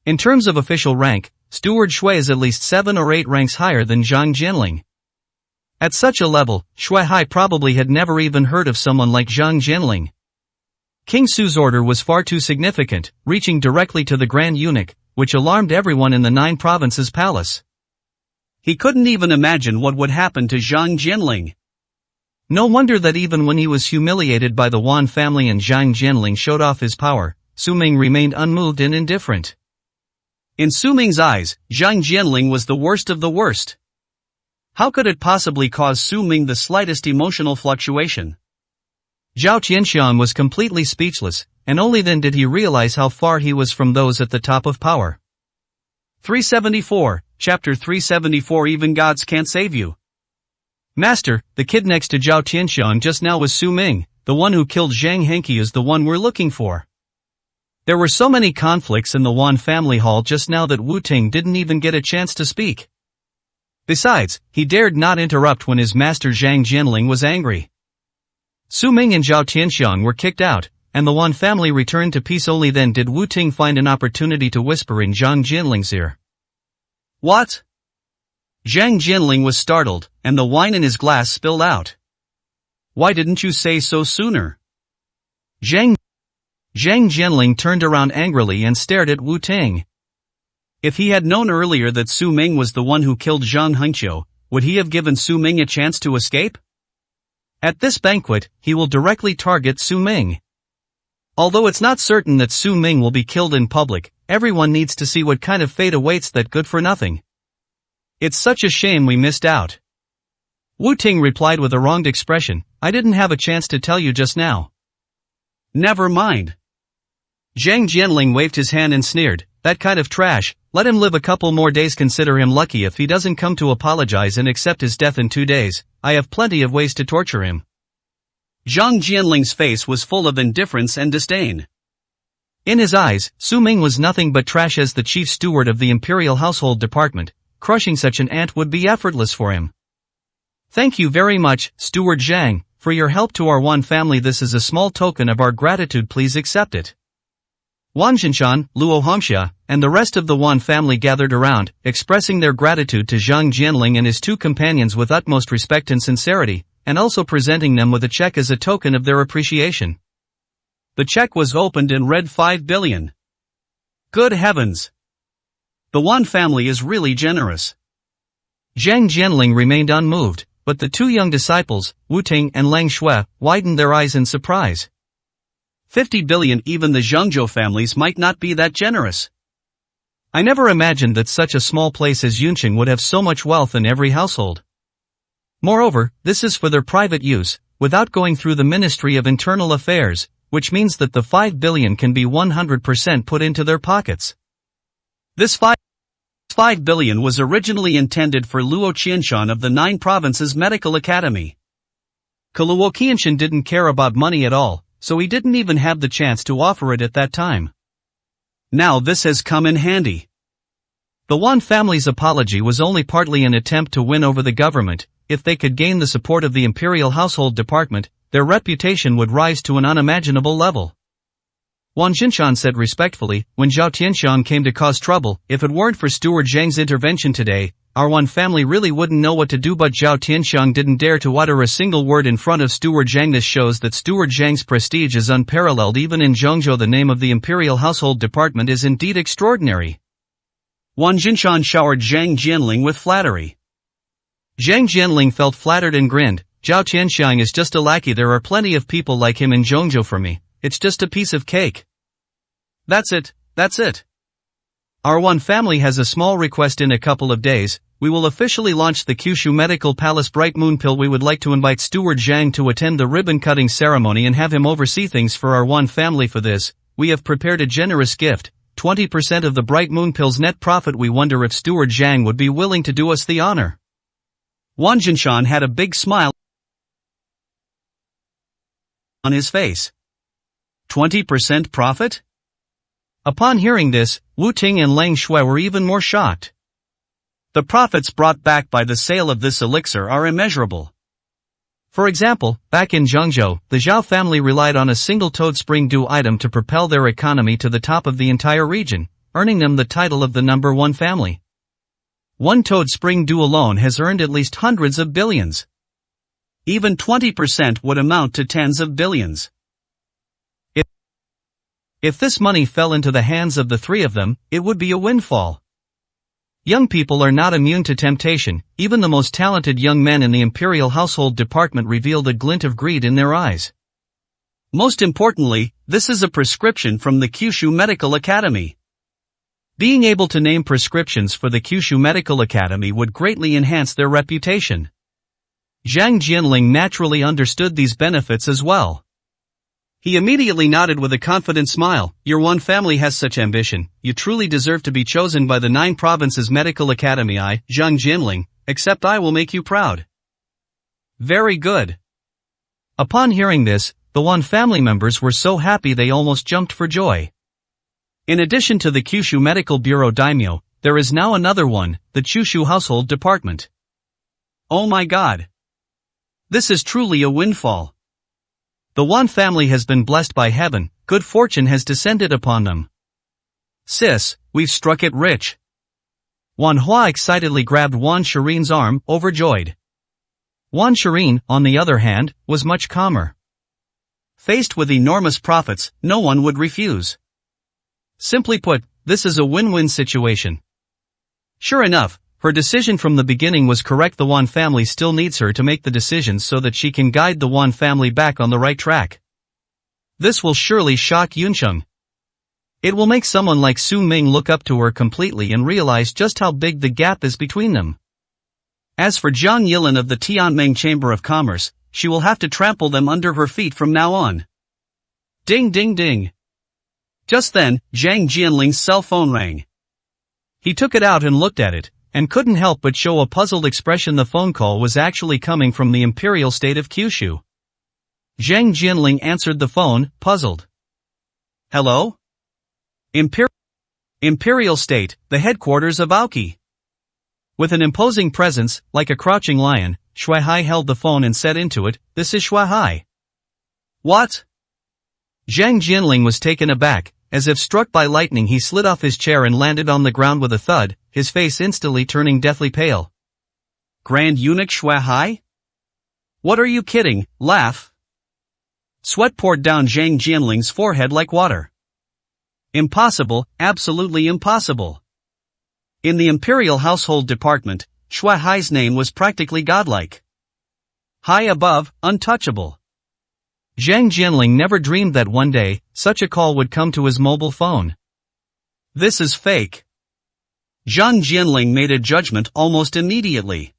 In terms of official rank, Steward Shui is at least 7 or 8 ranks higher than Zhang Jinling. At such a level, Shui Hai probably had never even heard of someone like Zhang Jinling. King Su's order was far too significant, reaching directly to the Grand Eunuch, which alarmed everyone in the 9 provinces' palace. He couldn't even imagine what would happen to Zhang Jinling. No wonder that even when he was humiliated by the Wan family and Zhang Jinling showed off his power, Su Ming remained unmoved and indifferent. In Su Ming's eyes, Zhang Jinling was the worst of the worst. How could it possibly cause Su Ming the slightest emotional fluctuation? Zhao Tianxiang was completely speechless, and only then did he realize how far he was from those at the top of power. 374, Chapter 374. Even gods can't save you. Master, the kid next to Zhao Tianxiang just now was Su Ming, the one who killed Zhang Henke is the one we're looking for. There were so many conflicts in the Wan family hall just now that Wu Ting didn't even get a chance to speak. Besides, he dared not interrupt when his master Zhang Jinling was angry. Su Ming and Zhao Tianxiang were kicked out, and the Wan family returned to peace. Only then did Wu Ting find an opportunity to whisper in Zhang Jinling's ear. "What?" Zhang Jinling was startled, and the wine in his glass spilled out. "Why didn't you say so sooner?" Zhang Jinling turned around angrily and stared at Wu Ting. If he had known earlier that Su Ming was the one who killed Zhang Hengqiu, would he have given Su Ming a chance to escape? At this banquet, he will directly target Su Ming. Although it's not certain that Su Ming will be killed in public, everyone needs to see what kind of fate awaits that good-for-nothing. It's such a shame we missed out. Wu Ting replied with a wronged expression, "I didn't have a chance to tell you just now." "Never mind." Zhang Jinling waved his hand and sneered, "That kind of trash, let him live a couple more days. Consider him lucky if he doesn't come to apologize and accept his death in 2 days. I have plenty of ways to torture him." Zhang Jinling's face was full of indifference and disdain. In his eyes, Su Ming was nothing but trash. As the chief steward of the Imperial Household Department, crushing such an ant would be effortless for him. "Thank you very much, Steward Zhang, for your help to our Wan family. This is a small token of our gratitude. Please accept it." Wang Jinshan, Luo Hongxia, and the rest of the Wan family gathered around, expressing their gratitude to Zhang Jinling and his 2 companions with utmost respect and sincerity. and also presenting them with a check as a token of their appreciation. The check was opened and read 5 billion. Good heavens! The Wan family is really generous. Zhang Jianling remained unmoved, but the two young disciples, Wu Ting and Lang Shui, widened their eyes in surprise. 50 billion, even the Zhengzhou families might not be that generous. I never imagined that such a small place as Yunqing would have so much wealth in every household. Moreover, this is for their private use, without going through the Ministry of Internal Affairs, which means that the 5 billion can be 100% put into their pockets. This 5 billion was originally intended for Luo Qianshan of the 9 Provinces Medical Academy. Luo Qianshan didn't care about money at all, so he didn't even have the chance to offer it at that time. Now this has come in handy. The Wan family's apology was only partly an attempt to win over the government. If they could gain the support of the Imperial Household Department, their reputation would rise to an unimaginable level. Wan Xinshan said respectfully, when Zhao Tianshan came to cause trouble, if it weren't for Steward Zhang's intervention today, our Wan family really wouldn't know what to do, but Zhao Tianshan didn't dare to utter a single word in front of Steward Zhang. This shows that Steward Zhang's prestige is unparalleled even in Zhengzhou. The name of the Imperial Household Department is indeed extraordinary. Wan Xinshan showered Zhang Jianling with flattery. Zhang Jianling felt flattered and grinned. Zhao Tianxiang is just a lackey. There are plenty of people like him in Zhengzhou for me. It's just a piece of cake. That's it. Our Wan family has a small request. In a couple of days, we will officially launch the Kyushu Medical Palace Bright Moon Pill. We would like to invite Steward Zhang to attend the ribbon-cutting ceremony and have him oversee things for our Wan family. For this, we have prepared a generous gift, 20% of the Bright Moon Pill's net profit. We wonder if Steward Zhang would be willing to do us the honor. Wan Jinshan had a big smile on his face. 20% profit? Upon hearing this, Wu Ting and Lang Shui were even more shocked. The profits brought back by the sale of this elixir are immeasurable. For example, back in Zhengzhou, the Zhao family relied on a single Toad Spring Dew item to propel their economy to the top of the entire region, earning them the title of the number 1 family. One Toad Spring Dew alone has earned at least hundreds of billions. Even 20% would amount to tens of billions. If this money fell into the hands of the 3 of them, it would be a windfall. Young people are not immune to temptation. Even the most talented young men in the Imperial Household Department revealed a glint of greed in their eyes. Most importantly, this is a prescription from the Kyushu Medical Academy. Being able to name prescriptions for the Kyushu Medical Academy would greatly enhance their reputation. Zhang Jianling naturally understood these benefits as well. He immediately nodded with a confident smile. Your Wan family has such ambition. You truly deserve to be chosen by the 9 Provinces Medical Academy. I, Zhang Jianling, accept. I will make you proud. Very good. Upon hearing this, the Wan family members were so happy they almost jumped for joy. In addition to the Kyushu Medical Bureau Daimyo, there is now another one, the Kyushu Household Department. Oh my God! This is truly a windfall. The Wan family has been blessed by heaven. Good fortune has descended upon them. Sis, we've struck it rich. Wan Hua excitedly grabbed Wan Shirin's arm, overjoyed. Wan Shirin, on the other hand, was much calmer. Faced with enormous profits, no one would refuse. Simply put, this is a win-win situation. Sure enough, her decision from the beginning was correct. The Wan family still needs her to make the decisions so that she can guide the Wan family back on the right track. This will surely shock Yuncheng. It will make someone like Su Ming look up to her completely and realize just how big the gap is between them. As for Zhang Yilin of the Tianming Chamber of Commerce, she will have to trample them under her feet from now on. Ding ding ding. Just then, Zhang Jianling's cell phone rang. He took it out and looked at it, and couldn't help but show a puzzled expression. The phone call was actually coming from the Imperial State of Kyushu. Zhang Jianling answered the phone, puzzled. Hello? Imperial State, the headquarters of Aoki. With an imposing presence, like a crouching lion, Shui Hai held the phone and said into it, "This is Shui Hai." What? Zhang Jianling was taken aback. As if struck by lightning, he slid off his chair and landed on the ground with a thud, his face instantly turning deathly pale. Grand Eunuch Shui Hai? What are you kidding? Laugh. Sweat poured down Zhang Jianling's forehead like water. Impossible, absolutely impossible. In the Imperial Household Department, Shui Hai's name was practically godlike. High above, untouchable. Zhang Jianling never dreamed that one day, such a call would come to his mobile phone. This is fake. Zhang Jianling made a judgment almost immediately.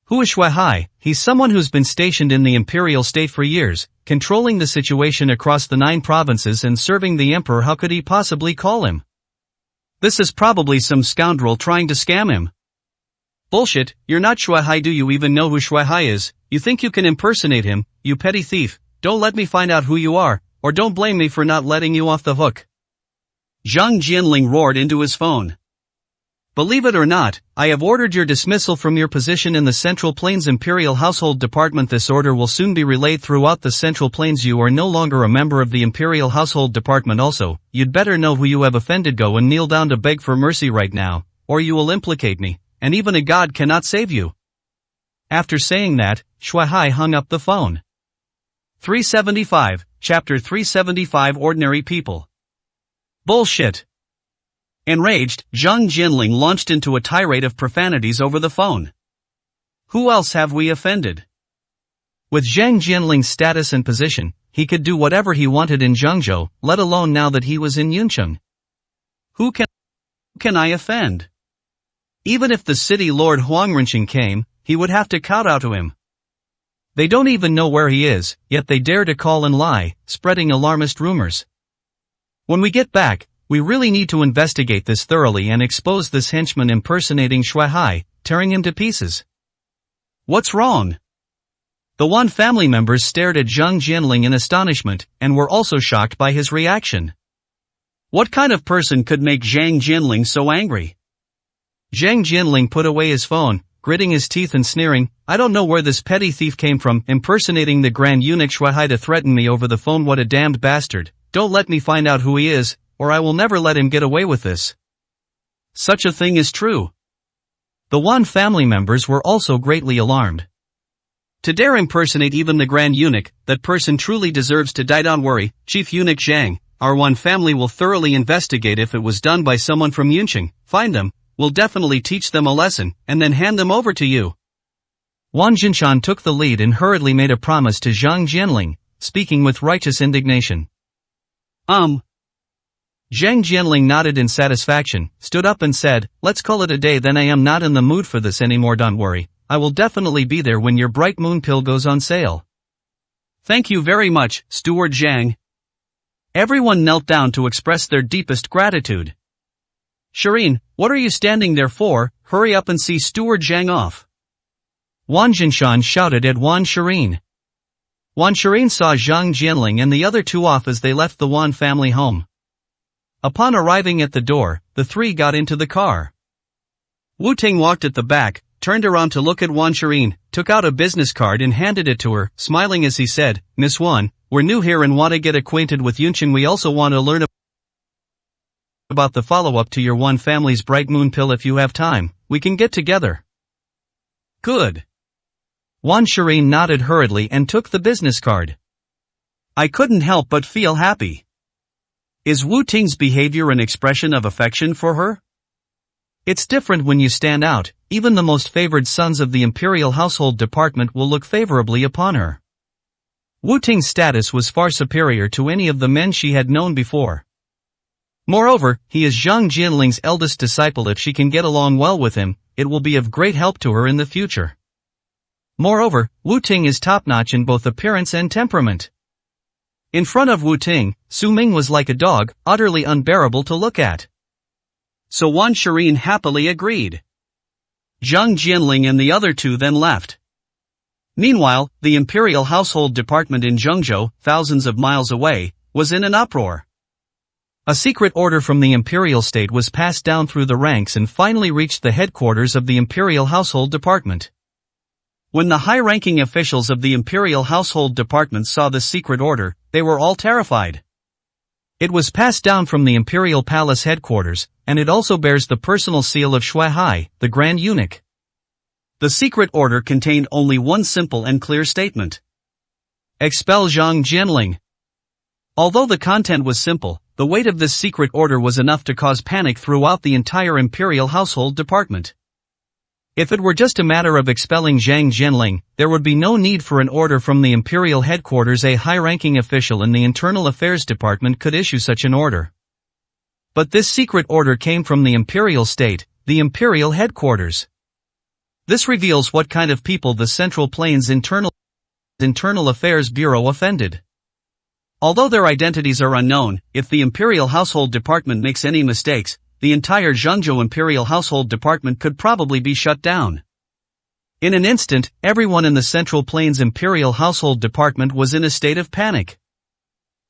Who is Shui Hai? He's someone who's been stationed in the imperial state for years, controlling the situation across the 9 provinces and serving the emperor. How could he possibly call him? This is probably some scoundrel trying to scam him. Bullshit, you're not Shui Hai. Do you even know who Shui Hai is? You think you can impersonate him, you petty thief? Don't let me find out who you are, or don't blame me for not letting you off the hook. Zhang Jianling roared into his phone. Believe it or not, I have ordered your dismissal from your position in the Central Plains Imperial Household Department. This order will soon be relayed throughout the Central Plains. You are no longer a member of the Imperial Household Department. Also, you'd better know who you have offended. Go and kneel down to beg for mercy right now, or you will implicate me, and even a god cannot save you. After saying that, Shui Hai hung up the phone. 375, Chapter 375 Ordinary People. Bullshit. Enraged, Zhang Jianling launched into a tirade of profanities over the phone. Who else have we offended? With Zhang Jianling's status and position, he could do whatever he wanted in Zhengzhou, let alone now that he was in Yuncheng. Who can I offend? Even if the city lord Huangrenqing came, he would have to kowtow to him. They don't even know where he is, yet they dare to call and lie, spreading alarmist rumors. When we get back, we really need to investigate this thoroughly and expose this henchman impersonating Shui Hai, tearing him to pieces. What's wrong? The Wan family members stared at Zhang Jianling in astonishment, and were also shocked by his reaction. What kind of person could make Zhang Jianling so angry? Zhang Jianling put away his phone, gritting his teeth and sneering, I don't know where this petty thief came from, impersonating the Grand Eunuch Shui Hai to threaten me over the phone. What a damned bastard. Don't let me find out who he is, or I will never let him get away with this. Such a thing is true. The Wan family members were also greatly alarmed. To dare impersonate even the Grand Eunuch, that person truly deserves to die. Don't worry, Chief Eunuch Zhang, our Wan family will thoroughly investigate. If it was done by someone from Yuncheng, find them, we'll definitely teach them a lesson, and then hand them over to you. Wan Jinshan took the lead and hurriedly made a promise to Zhang Jianling, speaking with righteous indignation. Zhang Jianling nodded in satisfaction, stood up and said, let's call it a day. Then I am not in the mood for this anymore. Don't worry, I will definitely be there when your bright moon pill goes on sale. Thank you very much, Steward Zhang. Everyone knelt down to express their deepest gratitude. Shireen, what are you standing there for? Hurry up and see Steward Zhang off. Wan Jinshan shouted at Wan Shireen. Wan Shireen saw Zhang Jianling and the other 2 off as they left the Wan family home. Upon arriving at the door, the 3 got into the car. Wu Ting walked at the back, turned around to look at Wan Shireen, took out a business card and handed it to her, smiling as he said, Miss Wan, we're new here and want to get acquainted with Yuncheng. We also want to learn about the follow-up to your Wan family's bright moon pill. If you have time, we can get together. Good. Wan Shireen nodded hurriedly and took the business card. I couldn't help but feel happy. Is Wu Ting's behavior an expression of affection for her? It's different when you stand out. Even the most favored sons of the Imperial Household Department will look favorably upon her. Wu Ting's status was far superior to any of the men she had known before. Moreover, he is Zhang Jianling's eldest disciple. If she can get along well with him, it will be of great help to her in the future. Moreover, Wu Ting is top-notch in both appearance and temperament. In front of Wu Ting, Su Ming was like a dog, utterly unbearable to look at. So Wan Shireen happily agreed. Zhang Jianling and the other 2 then left. Meanwhile, the Imperial Household Department in Zhengzhou, thousands of miles away, was in an uproar. A secret order from the Imperial State was passed down through the ranks and finally reached the headquarters of the Imperial Household Department. When the high-ranking officials of the Imperial Household Department saw the secret order, they were all terrified. It was passed down from the Imperial Palace headquarters, and it also bears the personal seal of Shui Hai, the Grand Eunuch. The secret order contained only one simple and clear statement. Expel Zhang Jianling. Although the content was simple, the weight of this secret order was enough to cause panic throughout the entire Imperial Household Department. If it were just a matter of expelling Zhang Jianling, there would be no need for an order from the Imperial headquarters. A high-ranking official in the Internal Affairs Department could issue such an order. But this secret order came from the Imperial State, the Imperial headquarters. This reveals what kind of people the Central Plains Internal Affairs Bureau offended. Although their identities are unknown, if the Imperial Household Department makes any mistakes, the entire Zhengzhou Imperial Household Department could probably be shut down. In an instant, everyone in the Central Plains Imperial Household Department was in a state of panic.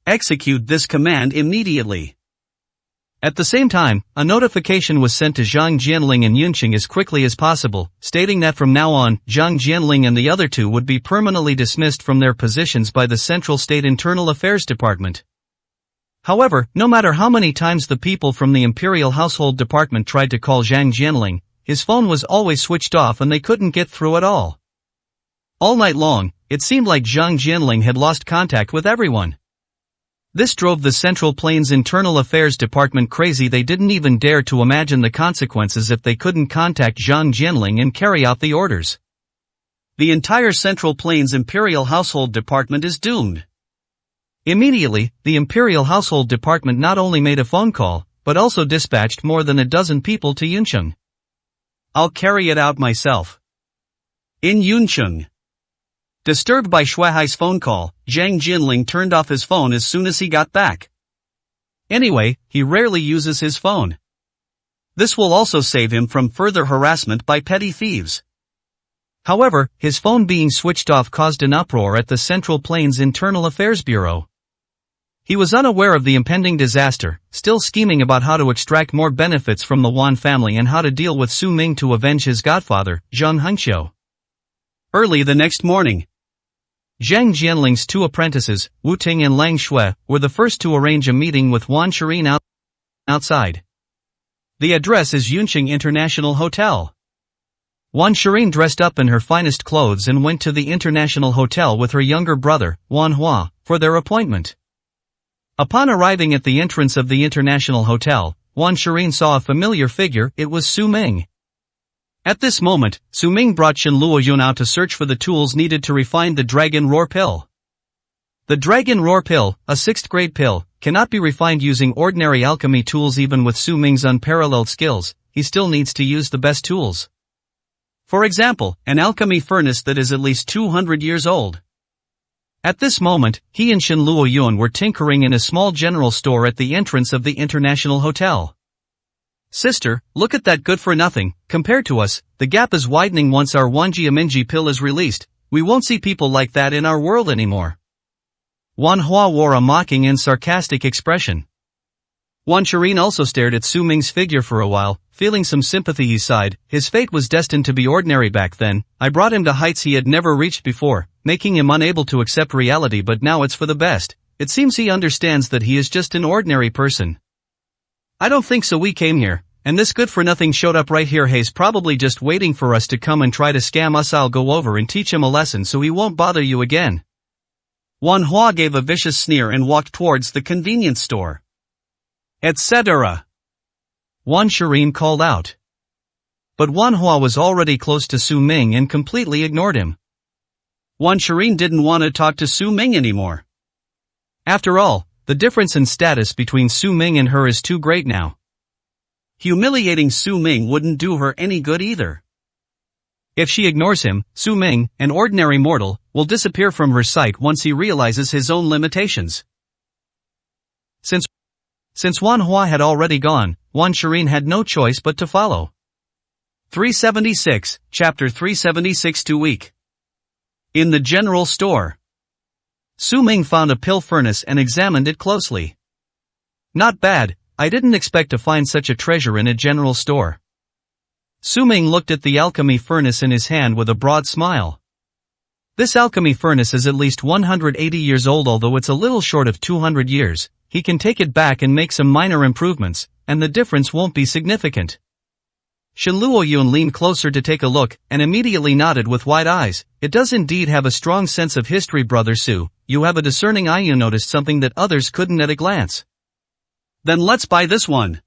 Execute this command immediately. At the same time, a notification was sent to Zhang Jianling and Yunqing as quickly as possible, stating that from now on, Zhang Jianling and the other two would be permanently dismissed from their positions by the Central State Internal Affairs Department. However, no matter how many times the people from the Imperial Household Department tried to call Zhang Jianling, his phone was always switched off and they couldn't get through at all. All night long, it seemed like Zhang Jianling had lost contact with everyone. This drove the Central Plains Internal Affairs Department crazy. They didn't even dare to imagine the consequences if they couldn't contact Zhang Jianling and carry out the orders. The entire Central Plains Imperial Household Department is doomed. Immediately, the Imperial Household Department not only made a phone call, but also dispatched more than a dozen people to Yunqing. I'll carry it out myself. In Yunqing. Disturbed by Shuaihai's phone call, Zhang Jianling turned off his phone as soon as he got back. Anyway, he rarely uses his phone. This will also save him from further harassment by petty thieves. However, his phone being switched off caused an uproar at the Central Plains Internal Affairs Bureau. He was unaware of the impending disaster, still scheming about how to extract more benefits from the Wan family and how to deal with Su Ming to avenge his godfather, Zhang Hengqiu. Early the next morning, Zhang Jianling's two apprentices, Wu Ting and Lang Shui, were the first to arrange a meeting with Wan Shirin outside. The address is Yunqing International Hotel. Wan Shirin dressed up in her finest clothes and went to the International Hotel with her younger brother, Wan Hua, for their appointment. Upon arriving at the entrance of the International Hotel, Wan Shirin saw a familiar figure. It was Su Ming. At this moment, Su Ming brought Shen Luoyun out to search for the tools needed to refine the Dragon Roar Pill. The Dragon Roar Pill, a 6th grade pill, cannot be refined using ordinary alchemy tools. Even with Su Ming's unparalleled skills, he still needs to use the best tools. For example, an alchemy furnace that is at least 200 years old. At this moment, he and Shen Luoyun were tinkering in a small general store at the entrance of the International Hotel. Sister, look at that good-for-nothing. Compared to us, the gap is widening. Once our Wanjiaminji pill is released, we won't see people like that in our world anymore. Wan Hua wore a mocking and sarcastic expression. Wan Shirin also stared at Su Ming's figure for a while, feeling some sympathy. He sighed. His fate was destined to be ordinary back then. I brought him to heights he had never reached before, making him unable to accept reality, but now it's for the best. It seems he understands that he is just an ordinary person. I don't think so. We came here, and this good-for-nothing showed up right here. He's probably just waiting for us to come and try to scam us. I'll go over and teach him a lesson so he won't bother you again. Wan Hua gave a vicious sneer and walked towards the convenience store. Etc. Wan Shirin called out. But Wan Hua was already close to Su Ming and completely ignored him. Wan Shirin didn't want to talk to Su Ming anymore. After all, the difference in status between Su Ming and her is too great now. Humiliating Su Ming wouldn't do her any good either. If she ignores him, Su Ming, an ordinary mortal, will disappear from her sight once he realizes his own limitations. Since Wan Hua had already gone, Wan Shirin had no choice but to follow. 376, Chapter 376. 2 week. In the general store. Su Ming found a pill furnace and examined it closely. Not bad. I didn't expect to find such a treasure in a general store. Su Ming looked at the alchemy furnace in his hand with a broad smile. This alchemy furnace is at least 180 years old. Although it's a little short of 200 years, he can take it back and make some minor improvements, and the difference won't be significant. Shen Luoyun leaned closer to take a look, and immediately nodded with wide eyes. It does indeed have a strong sense of history, Brother Su. You have a discerning eye. You noticed something that others couldn't at a glance. Then let's buy this one.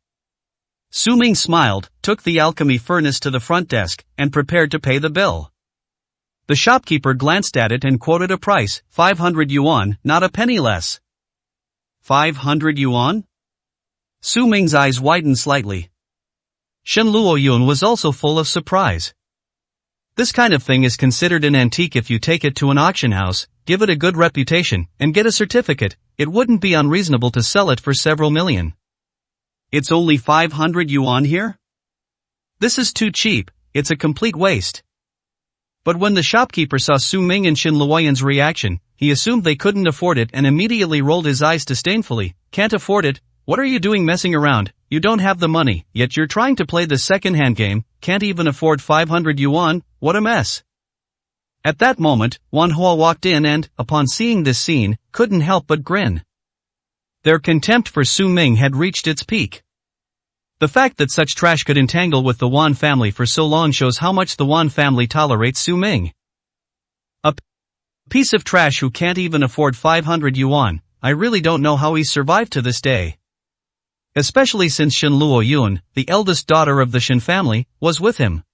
Su Ming smiled, took the alchemy furnace to the front desk, and prepared to pay the bill. The shopkeeper glanced at it and quoted a price, 500 yuan, not a penny less. 500 yuan? Su Ming's eyes widened slightly. Shen Luoyun was also full of surprise. This kind of thing is considered an antique if you take it to an auction house, give it a good reputation, and get a certificate. It wouldn't be unreasonable to sell it for several million. It's only 500 yuan here? This is too cheap, it's a complete waste. But when the shopkeeper saw Su Ming and Shen Luoyun's reaction, he assumed they couldn't afford it and immediately rolled his eyes disdainfully. Can't afford it? What are you doing messing around? You don't have the money, yet you're trying to play the second-hand game. Can't even afford 500 yuan, what a mess. At that moment, Wan Hua walked in and, upon seeing this scene, couldn't help but grin. Their contempt for Su Ming had reached its peak. The fact that such trash could entangle with the Wan family for so long shows how much the Wan family tolerates Su Ming. A piece of trash who can't even afford 500 yuan, I really don't know how he's survived to this day. Especially since Shen Luoyun, the eldest daughter of the Shen family, was with him.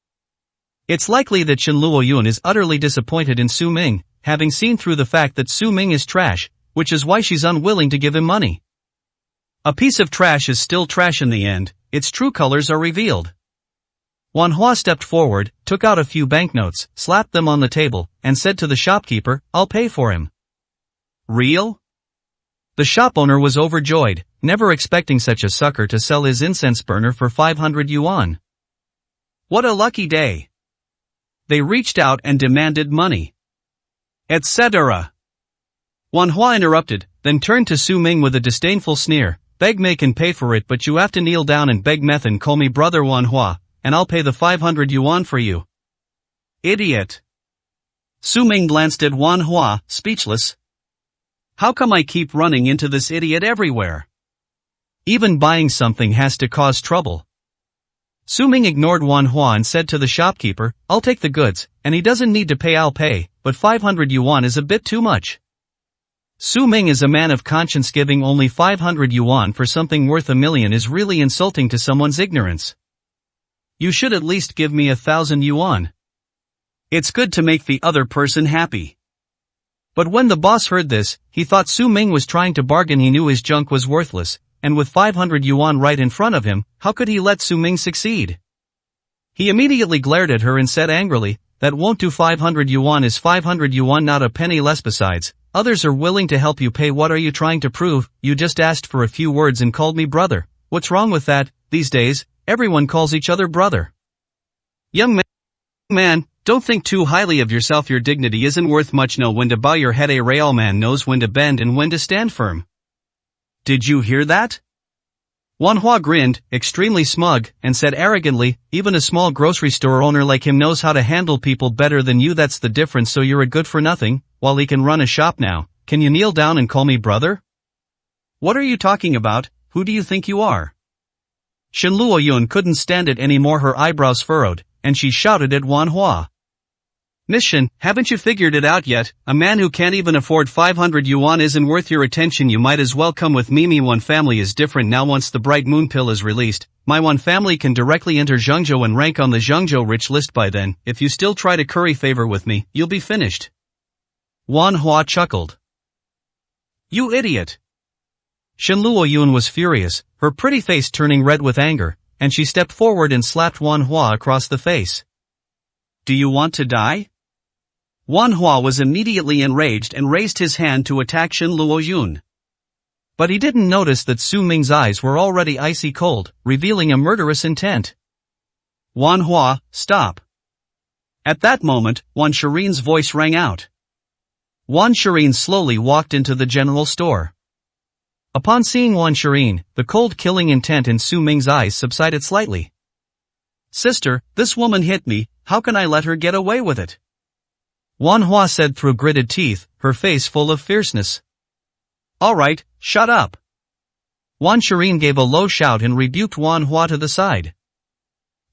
It's likely that Shen Luoyun is utterly disappointed in Su Ming, having seen through the fact that Su Ming is trash, which is why she's unwilling to give him money. A piece of trash is still trash in the end, its true colors are revealed. Wan Hua stepped forward, took out a few banknotes, slapped them on the table, and said to the shopkeeper, I'll pay for him. Real? The shop owner was overjoyed, never expecting such a sucker to sell his incense burner for 500 yuan. What a lucky day. They reached out and demanded money. Etc. Wan Hua interrupted, then turned to Su Ming with a disdainful sneer, Beg me can pay for it, but you have to kneel down and beg Meth and call me brother Wan Hua, and I'll pay the 500 yuan for you. Idiot. Su Ming glanced at Wan Hua, speechless. How come I keep running into this idiot everywhere? Even buying something has to cause trouble. Su Ming ignored Wan Hua and said to the shopkeeper, I'll take the goods, and he doesn't need to pay, I'll pay, but 500 yuan is a bit too much. Su Ming is a man of conscience. Giving only 500 yuan for something worth $1 million is really insulting to someone's ignorance. You should at least give me 1,000 yuan. It's good to make the other person happy. But when the boss heard this, he thought Su Ming was trying to bargain. He knew his junk was worthless, and with 500 yuan right in front of him, how could he let Su Ming succeed? He immediately glared at her and said angrily, that won't do. 500 yuan is 500 yuan, not a penny less. Besides, others are willing to help you pay. What are you trying to prove? You just asked for a few words and called me brother. What's wrong with that? These days, everyone calls each other brother. Young man, don't think too highly of yourself. Your dignity isn't worth much. Know when to bow your head. A real man knows when to bend and when to stand firm. Did you hear that? Wan Hua grinned, extremely smug, and said arrogantly, even a small grocery store owner like him knows how to handle people better than you. That's the difference. So you're a good for nothing, while he can run a shop now. Can you kneel down and call me brother? What are you talking about? Who do you think you are? Shen Luoyun couldn't stand it anymore. Her eyebrows furrowed, and she shouted at Wan Hua. Miss Shen, haven't you figured it out yet? A man who can't even afford 500 yuan isn't worth your attention. You might as well come with me. Me One family is different now. Once the Bright Moon Pill is released, my One family can directly enter Zhengzhou and rank on the Zhengzhou rich list. By then, if you still try to curry favor with me, you'll be finished. Wan Hua chuckled. You idiot. Shen Luoyun was furious, her pretty face turning red with anger, and she stepped forward and slapped Wan Hua across the face. Do you want to die? Wan Hua was immediately enraged and raised his hand to attack Shen Luoyun. But he didn't notice that Su Ming's eyes were already icy cold, revealing a murderous intent. Wan Hua, stop. At that moment, Wan Shirin's voice rang out. Wan Shirin slowly walked into the general store. Upon seeing Wan Shirin, the cold killing intent in Su Ming's eyes subsided slightly. Sister, this woman hit me, how can I let her get away with it? Wan Hua said through gritted teeth, her face full of fierceness. Alright, shut up. Wan Shirin gave a low shout and rebuked Wan Hua to the side.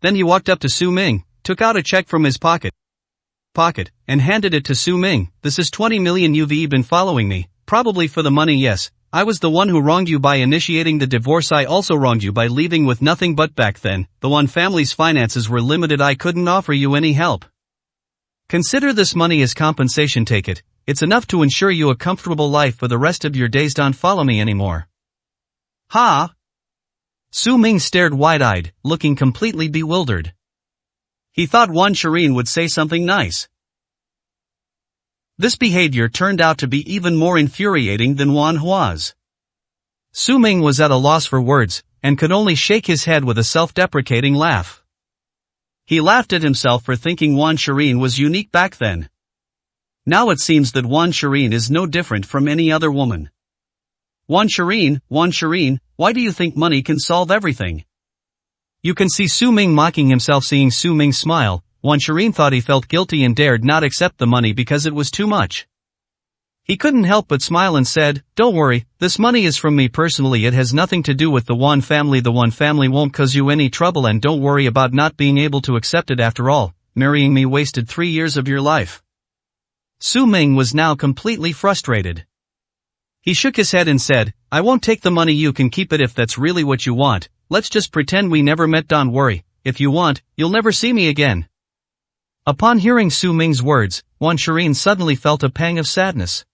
Then he walked up to Su Ming, took out a check from his pocket, and handed it to Su Ming. This is 20 million. You've been following me, probably for the money. Yes, I was the one who wronged you by initiating the divorce. I also wronged you by leaving with nothing, but back then, the Wan family's finances were limited. I couldn't offer you any help. Consider this money as compensation. Take it. It's enough to ensure you a comfortable life for the rest of your days. Don't follow me anymore. Ha! Su Ming stared wide-eyed, looking completely bewildered. He thought Wan Shireen would say something nice. This behavior turned out to be even more infuriating than Wan Hua's. Su Ming was at a loss for words, and could only shake his head with a self-deprecating laugh. He laughed at himself for thinking Wan Shireen was unique back then. Now it seems that Wan Shireen is no different from any other woman. Wan Shireen, why do you think money can solve everything? You can see Su Ming mocking himself. Seeing Su Ming smile, Wan Shireen thought he felt guilty and dared not accept the money because it was too much. He couldn't help but smile and said, "Don't worry, this money is from me personally. It has nothing to do with the Wan family. The Wan family won't cause you any trouble, and don't worry about not being able to accept it. After all, marrying me wasted 3 years of your life." Su Ming was now completely frustrated. He shook his head and said, "I won't take the money. You can keep it if that's really what you want. Let's just pretend we never met. Don't worry, if you want, you'll never see me again." Upon hearing Su Ming's words, Wan Shireen suddenly felt a pang of sadness.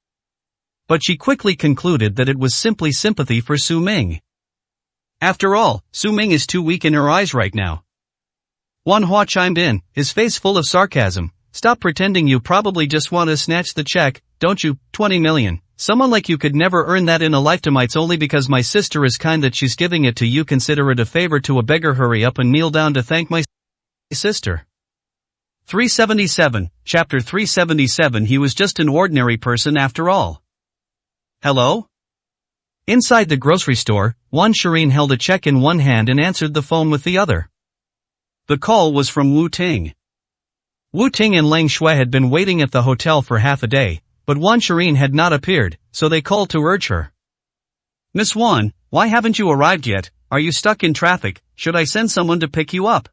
But she quickly concluded that it was simply sympathy for Su Ming. After all, Su Ming is too weak in her eyes right now. Wan Hua chimed in, his face full of sarcasm. "Stop pretending. You probably just want to snatch the check, don't you? 20 million. Someone like you could never earn that in a lifetime. It's only because my sister is kind that she's giving it to you. Consider it a favor to a beggar. Hurry up and kneel down to thank my sister." 377, Chapter 377. He was just an ordinary person after all. Hello? Inside the grocery store, Wan Shireen held a check in one hand and answered the phone with the other. The call was from Wu Ting. Wu Ting and Lang Shui had been waiting at the hotel for half a day, but Wan Shireen had not appeared, so they called to urge her. "Miss Wan, why haven't you arrived yet? Are you stuck in traffic? Should I send someone to pick you up?"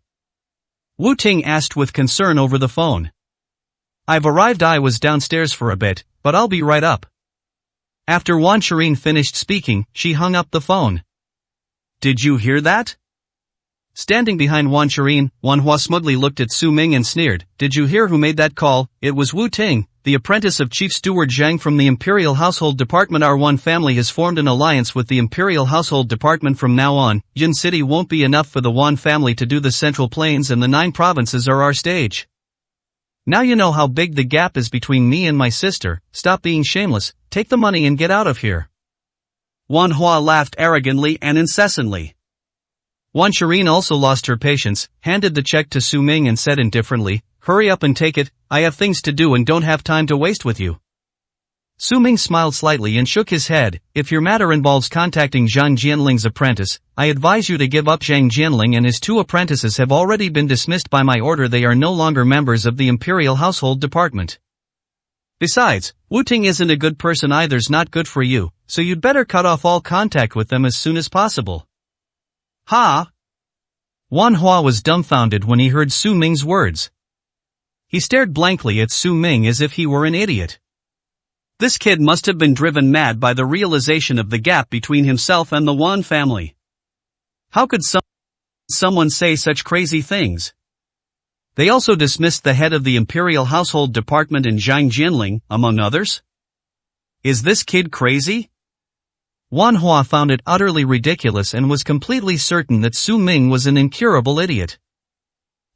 Wu Ting asked with concern over the phone. "I've arrived. I was downstairs for a bit, but I'll be right up." After Wan Shireen finished speaking, she hung up the phone. "Did you hear that?" Standing behind Wan Shireen, Wan Hua smugly looked at Su Ming and sneered. "Did you hear who made that call?" It was Wu Ting, the apprentice of Chief Steward Zhang from the Imperial Household Department. "Our Wan family has formed an alliance with the Imperial Household Department. From now on, Yun City won't be enough for the Wan family to do. The Central Plains and the 9 provinces are our stage. Now you know how big the gap is between me and my sister. Stop being shameless, take the money and get out of here." Wan Hua laughed arrogantly and incessantly. Wan Shireen also lost her patience, handed the check to Su Ming and said indifferently, "Hurry up and take it. I have things to do and don't have time to waste with you." Su Ming smiled slightly and shook his head. "If your matter involves contacting Zhang Jianling's apprentice, I advise you to give up. Zhang Jianling and his 2 apprentices have already been dismissed by my order. They are no longer members of the Imperial Household Department. Besides, Wu Ting isn't a good person either. Not good for you, so you'd better cut off all contact with them as soon as possible." "Ha!" Wan Hua was dumbfounded when he heard Su Ming's words. He stared blankly at Su Ming as if he were an idiot. This kid must have been driven mad by the realization of the gap between himself and the Wan family. How could someone say such crazy things? They also dismissed the head of the Imperial Household Department and Zhang Jianling, among others? Is this kid crazy? Wan Hua found it utterly ridiculous and was completely certain that Su Ming was an incurable idiot.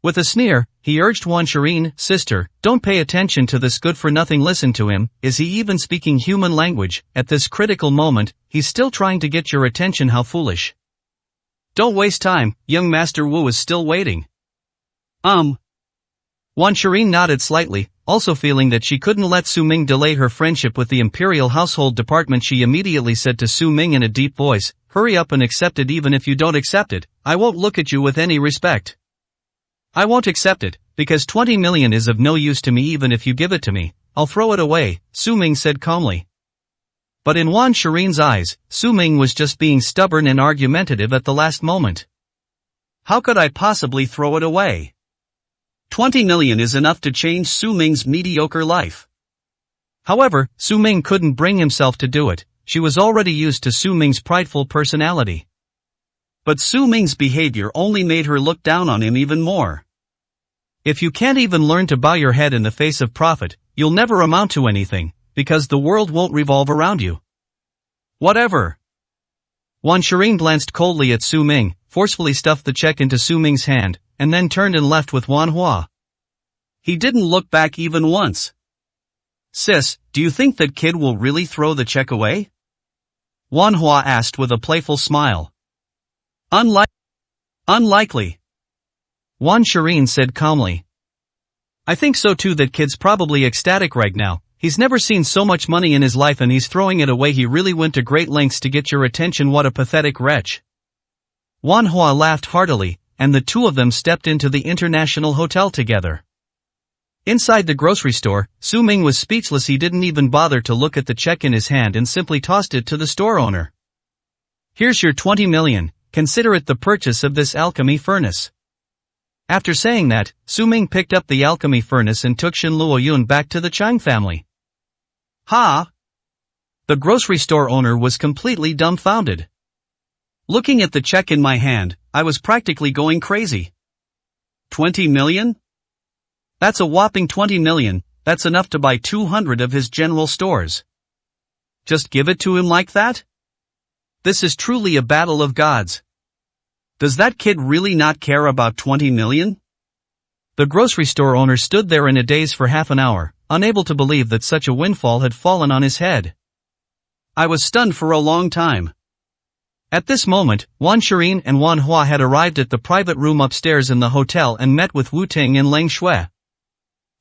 With a sneer, he urged Wan Shireen, "Sister, don't pay attention to this good-for-nothing. Listen to him. Is he even speaking human language? At this critical moment, he's still trying to get your attention. How foolish. Don't waste time, young Master Wu is still waiting." Wan Shireen nodded slightly, also feeling that she couldn't let Su Ming delay her friendship with the Imperial Household Department. She immediately said to Su Ming in a deep voice, "Hurry up and accept it. Even if you don't accept it, I won't look at you with any respect. I won't accept it, because 20 million is of no use to me. Even if you give it to me, I'll throw it away," Su Ming said calmly. But in Wan Shireen's eyes, Su Ming was just being stubborn and argumentative at the last moment. How could I possibly throw it away? 20 million is enough to change Su Ming's mediocre life. However, Su Ming couldn't bring himself to do it. She was already used to Su Ming's prideful personality. But Su Ming's behavior only made her look down on him even more. If you can't even learn to bow your head in the face of profit, you'll never amount to anything, because the world won't revolve around you. Whatever. Wan Shirin glanced coldly at Su Ming, forcefully stuffed the check into Su Ming's hand, and then turned and left with Wan Hua. He didn't look back even once. Sis, do you think that kid will really throw the check away? Wan Hua asked with a playful smile. Unlikely. Wan Shirin said calmly. I think so too. That kid's probably ecstatic right now. He's never seen so much money in his life and he's throwing it away. He really went to great lengths to get your attention. What a pathetic wretch. Wan Hua laughed heartily, and the two of them stepped into the international hotel together. Inside the grocery store, Su Ming was speechless. He didn't even bother to look at the check in his hand and simply tossed it to the store owner. Here's your 20 million, consider it the purchase of this alchemy furnace. After saying that, Su Ming picked up the alchemy furnace and took Shen Luoyun back to the Chang family. Ha! The grocery store owner was completely dumbfounded. Looking at the check in my hand, I was practically going crazy. 20 million? That's a whopping 20 million, that's enough to buy 200 of his general stores. Just give it to him like that? This is truly a battle of gods. Does that kid really not care about 20 million? The grocery store owner stood there in a daze for half an hour, unable to believe that such a windfall had fallen on his head. I was stunned for a long time. At this moment, Wan Shirin and Wan Hua had arrived at the private room upstairs in the hotel and met with Wu Ting and Leng Shui.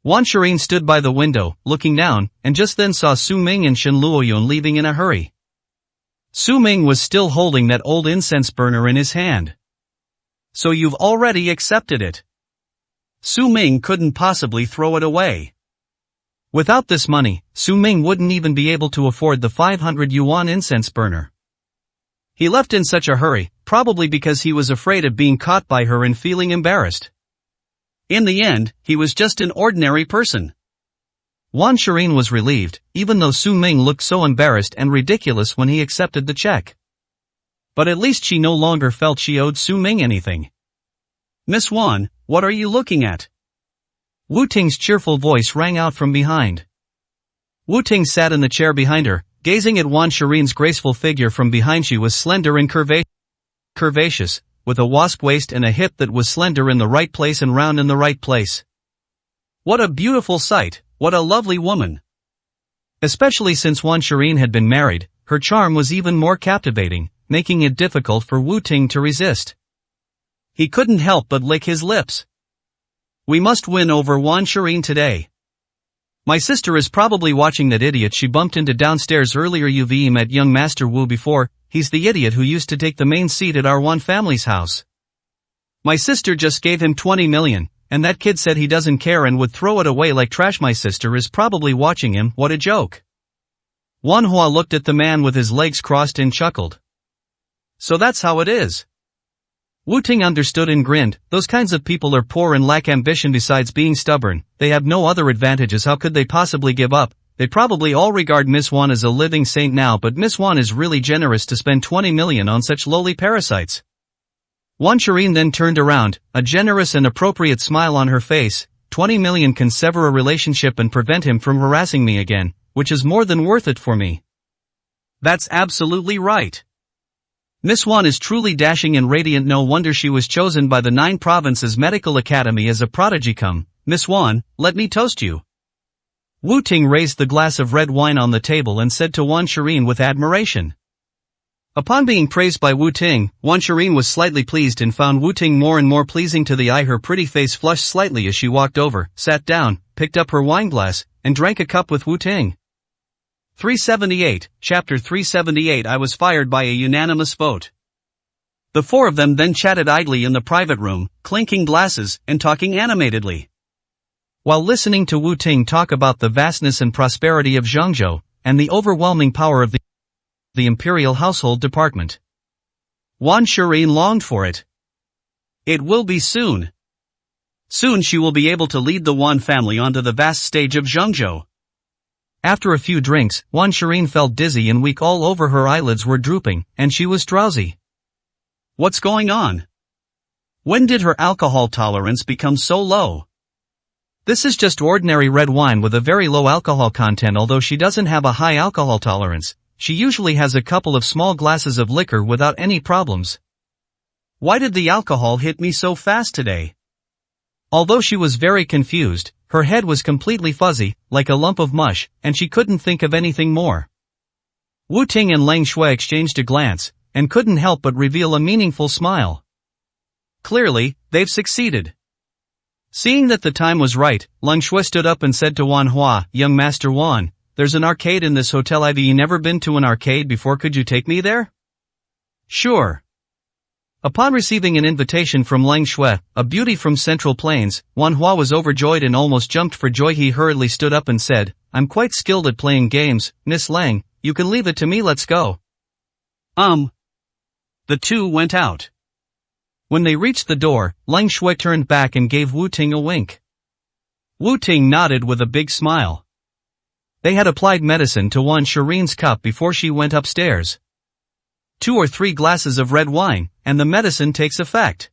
Wan Shirin stood by the window, looking down, and just then saw Su Ming and Shen Luoyun leaving in a hurry. Su Ming was still holding that old incense burner in his hand. So you've already accepted it. Su Ming couldn't possibly throw it away. Without this money, Su Ming wouldn't even be able to afford the 500 yuan incense burner. He left in such a hurry, probably because he was afraid of being caught by her and feeling embarrassed. In the end, he was just an ordinary person. Wan Shirin was relieved, even though Su Ming looked so embarrassed and ridiculous when he accepted the check. But at least she no longer felt she owed Su Ming anything. Miss Wan, what are you looking at? Wu Ting's cheerful voice rang out from behind. Wu Ting sat in the chair behind her, gazing at Wan Shirin's graceful figure from behind. She was slender and curvaceous, with a wasp waist and a hip that was slender in the right place and round in the right place. What a beautiful sight, what a lovely woman. Especially since Wan Shirin had been married, her charm was even more captivating, making it difficult for Wu Ting to resist. He couldn't help but lick his lips. We must win over Wan Shirin today. My sister is probably watching that idiot she bumped into downstairs earlier. You've met young Master Wu before. He's the idiot who used to take the main seat at our Wan family's house. My sister just gave him 20 million, and that kid said he doesn't care and would throw it away like trash. My sister is probably watching him. What a joke. Wan Hua looked at the man with his legs crossed and chuckled. So that's how it is. Wu Ting understood and grinned. Those kinds of people are poor and lack ambition. Besides being stubborn, they have no other advantages. How could they possibly give up? They probably all regard Miss Wan as a living saint now, but Miss Wan is really generous to spend 20 million on such lowly parasites. Wan Shirin then turned around, a generous and appropriate smile on her face. 20 million can sever a relationship and prevent him from harassing me again, which is more than worth it for me. That's absolutely right. Miss Wan is truly dashing and radiant. No wonder she was chosen by the 9 Provinces Medical Academy as a prodigy. Come, Miss Wan, let me toast you. Wu Ting raised the glass of red wine on the table and said to Wan Shirin with admiration. Upon being praised by Wu Ting, Wan Shirin was slightly pleased and found Wu Ting more and more pleasing to the eye. Her pretty face flushed slightly as she walked over, sat down, picked up her wineglass, and drank a cup with Wu Ting. 378, Chapter 378. I was fired by a unanimous vote. The 4 of them then chatted idly in the private room, clinking glasses and talking animatedly. While listening to Wu Ting talk about the vastness and prosperity of Zhengzhou, and the overwhelming power of the Imperial Household Department, Wan Shirin longed for it. It will be soon. Soon she will be able to lead the Wan family onto the vast stage of Zhengzhou. After a few drinks, Wan Shirin felt dizzy and weak all over, her eyelids were drooping, and she was drowsy. What's going on? When did her alcohol tolerance become so low? This is just ordinary red wine with a very low alcohol content. Although she doesn't have a high alcohol tolerance, she usually has a couple of small glasses of liquor without any problems. Why did the alcohol hit me so fast today? Although she was very confused, her head was completely fuzzy, like a lump of mush, and she couldn't think of anything more. Wu Ting and Lang Shui exchanged a glance, and couldn't help but reveal a meaningful smile. Clearly, they've succeeded. Seeing that the time was right, Lang Shui stood up and said to Wan Hua, "Young Master Wan, there's an arcade in this hotel. Have you never been to an arcade before? Could you take me there?" Sure. Upon receiving an invitation from Lang Shui, a beauty from Central Plains, Wan Hua was overjoyed and almost jumped for joy. He hurriedly stood up and said, "I'm quite skilled at playing games, Miss Lang, you can leave it to me, let's go." The two went out. When they reached the door, Lang Shui turned back and gave Wu Ting a wink. Wu Ting nodded with a big smile. They had applied medicine to Wan Shirin's cup before she went upstairs. 2 or 3 glasses of red wine, and the medicine takes effect.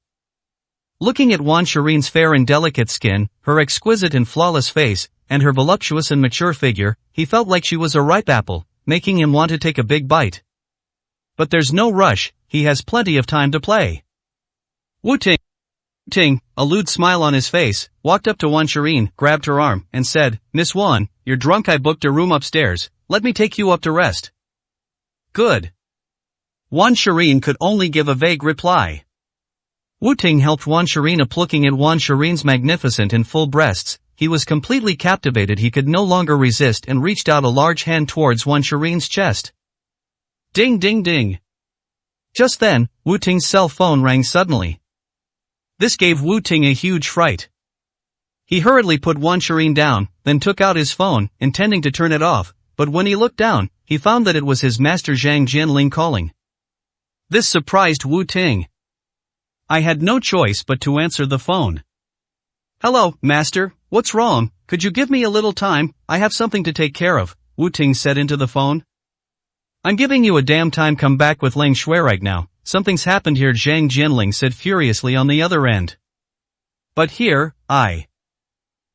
Looking at Wan Shirin's fair and delicate skin, her exquisite and flawless face, and her voluptuous and mature figure, he felt like she was a ripe apple, making him want to take a big bite. But there's no rush, he has plenty of time to play. Wu Ting, a lewd smile on his face, walked up to Wan Shirin, grabbed her arm, and said, "Miss Wan, you're drunk. I booked a room upstairs, let me take you up to rest." "Good." Wan Shirin could only give a vague reply. Wu Ting helped Wan Shirin up. Looking at Wan Shirin's magnificent and full breasts, he was completely captivated. He could no longer resist and reached out a large hand towards Wan Shirin's chest. Ding ding ding. Just then, Wu Ting's cell phone rang suddenly. This gave Wu Ting a huge fright. He hurriedly put Wan Shirin down, then took out his phone, intending to turn it off, but when he looked down, he found that it was his master Zhang Jianling calling. This surprised Wu Ting. I had no choice but to answer the phone. "Hello, master, what's wrong? Could you give me a little time? I have something to take care of," Wu Ting said into the phone. "I'm giving you a damn time. Come back with Lang Shui right now. Something's happened here," Zhang Jianling said furiously on the other end. "But here,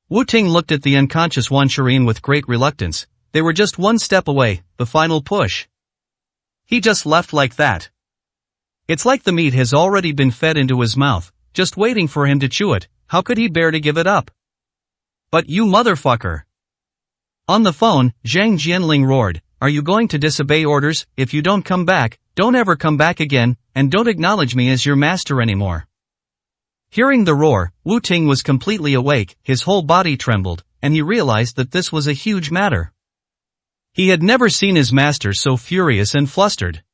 Wu Ting looked at the unconscious Wan Shirin with great reluctance. They were just one step away, the final push. He just left like that. It's like the meat has already been fed into his mouth, just waiting for him to chew it. How could he bear to give it up? "But you motherfucker." On the phone, Zhang Jianling roared, "Are you going to disobey orders? If you don't come back, don't ever come back again, and don't acknowledge me as your master anymore." Hearing the roar, Wu Ting was completely awake, his whole body trembled, and he realized that this was a huge matter. He had never seen his master so furious and flustered.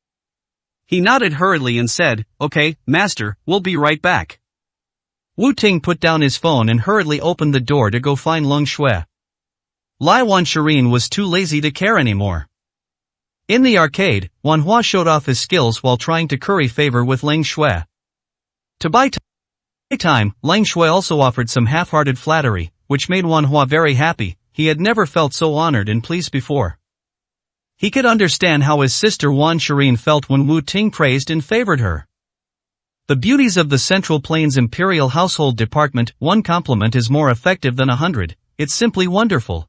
He nodded hurriedly and said, "Okay, master, we'll be right back." Wu Ting put down his phone and hurriedly opened the door to go find Lang Shui. Wan Shirin was too lazy to care anymore. In the arcade, Wan Hua showed off his skills while trying to curry favor with Lang Shui. To buy time, Lang Shui also offered some half-hearted flattery, which made Wan Hua very happy. He had never felt so honored and pleased before. He could understand how his sister Wan Shirin felt when Wu Ting praised and favored her. The beauties of the Central Plains Imperial Household Department. One compliment is more effective than 100, it's simply wonderful.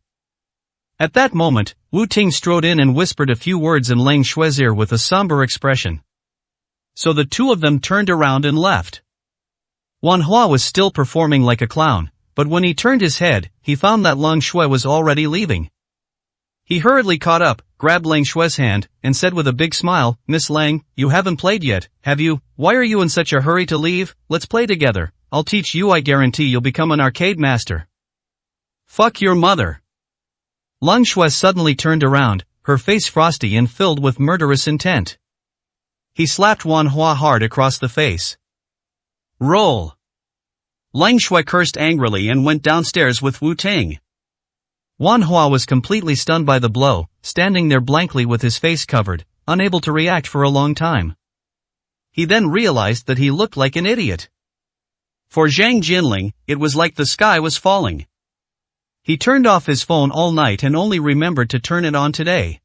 At that moment, Wu Ting strode in and whispered a few words in Lang Shui's ear with a somber expression. So the two of them turned around and left. Wan Hua was still performing like a clown, but when he turned his head, he found that Lang Shui was already leaving. He hurriedly caught up, grabbed Lang Shui's hand, and said with a big smile, "Miss Lang, you haven't played yet, have you? Why are you in such a hurry to leave? Let's play together. I'll teach you. I guarantee you'll become an arcade master." "Fuck your mother." Lang Shui suddenly turned around, her face frosty and filled with murderous intent. He slapped Wan Hua hard across the face. "Roll." Lang Shui cursed angrily and went downstairs with Wu Ting. Wan Hua was completely stunned by the blow, standing there blankly with his face covered, unable to react for a long time. He then realized that he looked like an idiot. For Zhang Jinling, it was like the sky was falling. He turned off his phone all night and only remembered to turn it on today.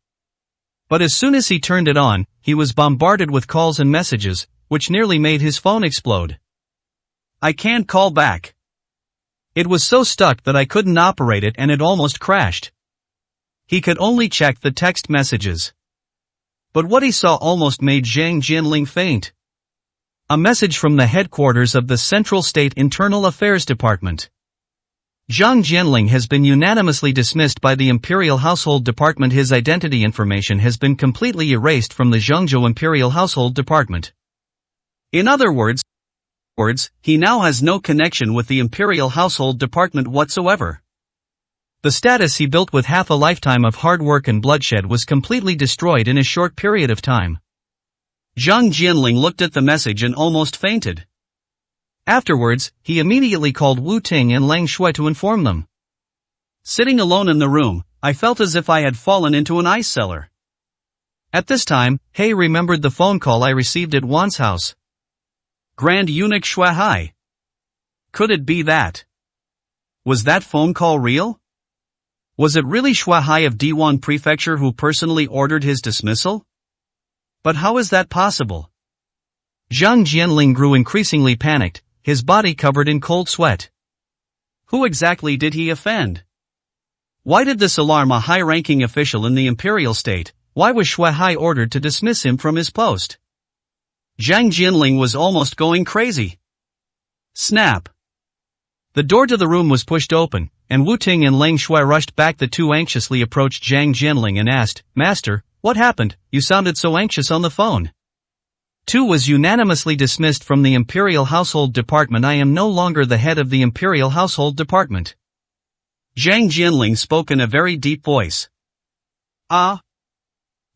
But as soon as he turned it on, he was bombarded with calls and messages, which nearly made his phone explode. I can't call back. It was so stuck that I couldn't operate it and it almost crashed. He could only check the text messages. But what he saw almost made Zhang Jinling faint. A message from the headquarters of the Central State Internal Affairs Department. Zhang Jinling has been unanimously dismissed by the Imperial Household Department. His identity information has been completely erased from the Zhengzhou Imperial Household Department. In other words, he now has no connection with the Imperial Household Department whatsoever. The status he built with half a lifetime of hard work and bloodshed was completely destroyed in a short period of time. Zhang Jinling looked at the message and almost fainted. Afterwards, he immediately called Wu Ting and Lang Shui to inform them. Sitting alone in the room, I felt as if I had fallen into an ice cellar. At this time, He remembered the phone call I received at Wan's house. Grand Eunuch Shui Hai. Could it be that? Was that phone call real? Was it really Shui Hai of Diwan Prefecture who personally ordered his dismissal? But how is that possible? Zhang Jinling grew increasingly panicked, his body covered in cold sweat. Who exactly did he offend? Why did this alarm a high-ranking official in the imperial state? Why was Shui Hai ordered to dismiss him from his post? Zhang Jinling was almost going crazy. Snap! The door to the room was pushed open, and Wu Ting and Lang Shui rushed back. The two anxiously approached Zhang Jinling and asked, "Master, what happened? You sounded so anxious on the phone." Tu was unanimously dismissed from the Imperial Household Department. I am no longer the head of the Imperial Household Department. Zhang Jinling spoke in a very deep voice. Ah!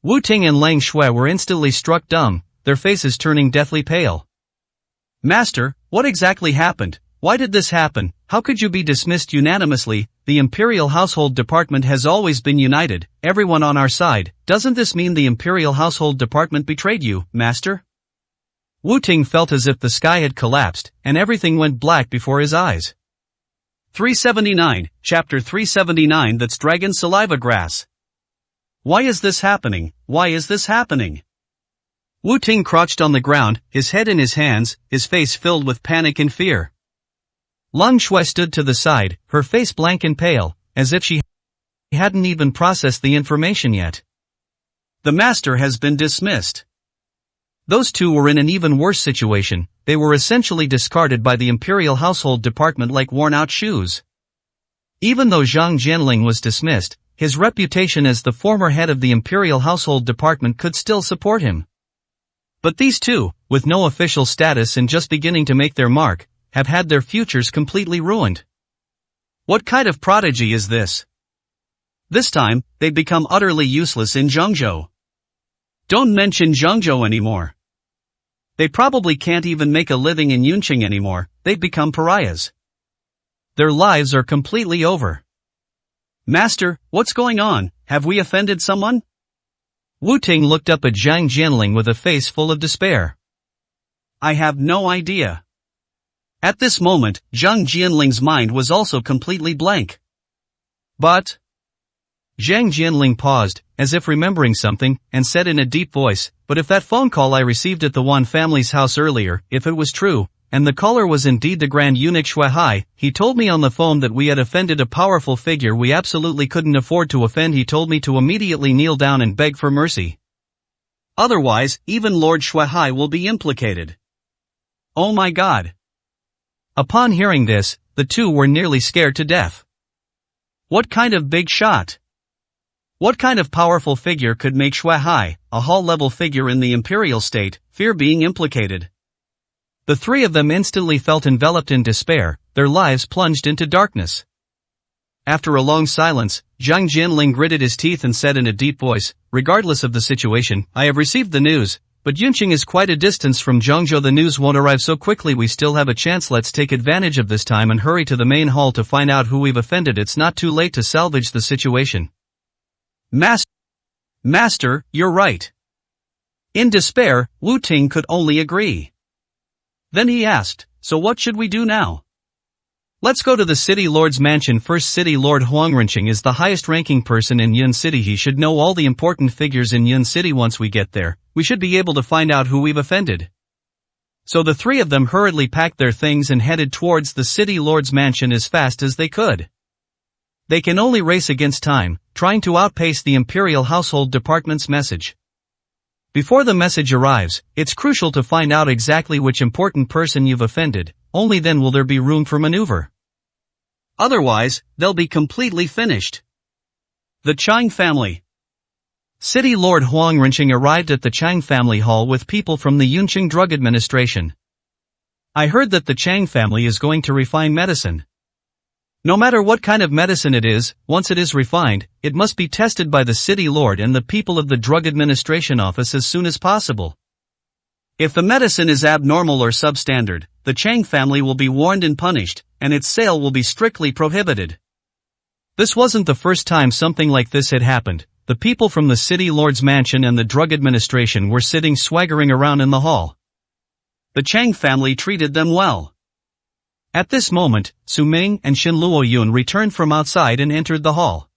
Wu Ting and Lang Shui were instantly struck dumb, their faces turning deathly pale. Master, what exactly happened? Why did this happen? How could you be dismissed unanimously? The Imperial Household Department has always been united, everyone on our side. Doesn't this mean the Imperial Household Department betrayed you, Master? Wu Ting felt as if the sky had collapsed, and everything went black before his eyes. 379, Chapter 379. That's Dragon Saliva Grass. Why is this happening? Why is this happening? Wu Ting crouched on the ground, his head in his hands, his face filled with panic and fear. Lang Shui stood to the side, her face blank and pale, as if she hadn't even processed the information yet. The master has been dismissed. Those two were in an even worse situation. They were essentially discarded by the Imperial Household Department like worn-out shoes. Even though Zhang Jinling was dismissed, his reputation as the former head of the Imperial Household Department could still support him. But these two, with no official status and just beginning to make their mark, have had their futures completely ruined. What kind of prodigy is this? This time, they've become utterly useless in Zhengzhou. Don't mention Zhengzhou anymore. They probably can't even make a living in Yunqing anymore. They've become pariahs. Their lives are completely over. Master, what's going on? Have we offended someone? Wu Ting looked up at Zhang Jinling with a face full of despair. I have no idea. At this moment, Zhang Jinling's mind was also completely blank. But... Zhang Jinling paused, as if remembering something, and said in a deep voice, "But if that phone call I received at the Wan family's house earlier, if it was true, and the caller was indeed the Grand Eunuch Shui Hai, he told me on the phone that we had offended a powerful figure we absolutely couldn't afford to offend. He told me to immediately kneel down and beg for mercy. Otherwise, even Lord Shui Hai will be implicated. Oh my God." Upon hearing this, the two were nearly scared to death. What kind of big shot? What kind of powerful figure could make Shui Hai, a hall-level figure in the imperial state, fear being implicated? The three of them instantly felt enveloped in despair, their lives plunged into darkness. After a long silence, Zhang Jinling gritted his teeth and said in a deep voice, "Regardless of the situation, I have received the news, but Yunqing is quite a distance from Zhengzhou. The news won't arrive so quickly. We still have a chance. Let's take advantage of this time and hurry to the main hall to find out who we've offended. It's not too late to salvage the situation." Master, you're right. In despair, Wu Ting could only agree. Then he asked, so what should we do now? Let's go to the City Lord's mansion first. City Lord Huangrenching is the highest ranking person in Yun City. He should know all the important figures in Yun City. Once we get there, we should be able to find out who we've offended. So the three of them hurriedly packed their things and headed towards the City Lord's mansion as fast as they could. They can only race against time, trying to outpace the Imperial Household Department's message. Before the message arrives, it's crucial to find out exactly which important person you've offended, only then will there be room for maneuver. Otherwise, they'll be completely finished. The Chang family. City Lord Huangrenching arrived at the Chang family hall with people from the Yunqing Drug Administration. I heard that the Chang family is going to refine medicine. No matter what kind of medicine it is, once it is refined, it must be tested by the City Lord and the people of the Drug Administration office as soon as possible. If the medicine is abnormal or substandard, the Chang family will be warned and punished, and its sale will be strictly prohibited. This wasn't the first time something like this had happened. The people from the City Lord's mansion and the Drug Administration were sitting swaggering around in the hall. The Chang family treated them well. At this moment, Su Ming and Xin Luoyun returned from outside and entered the hall.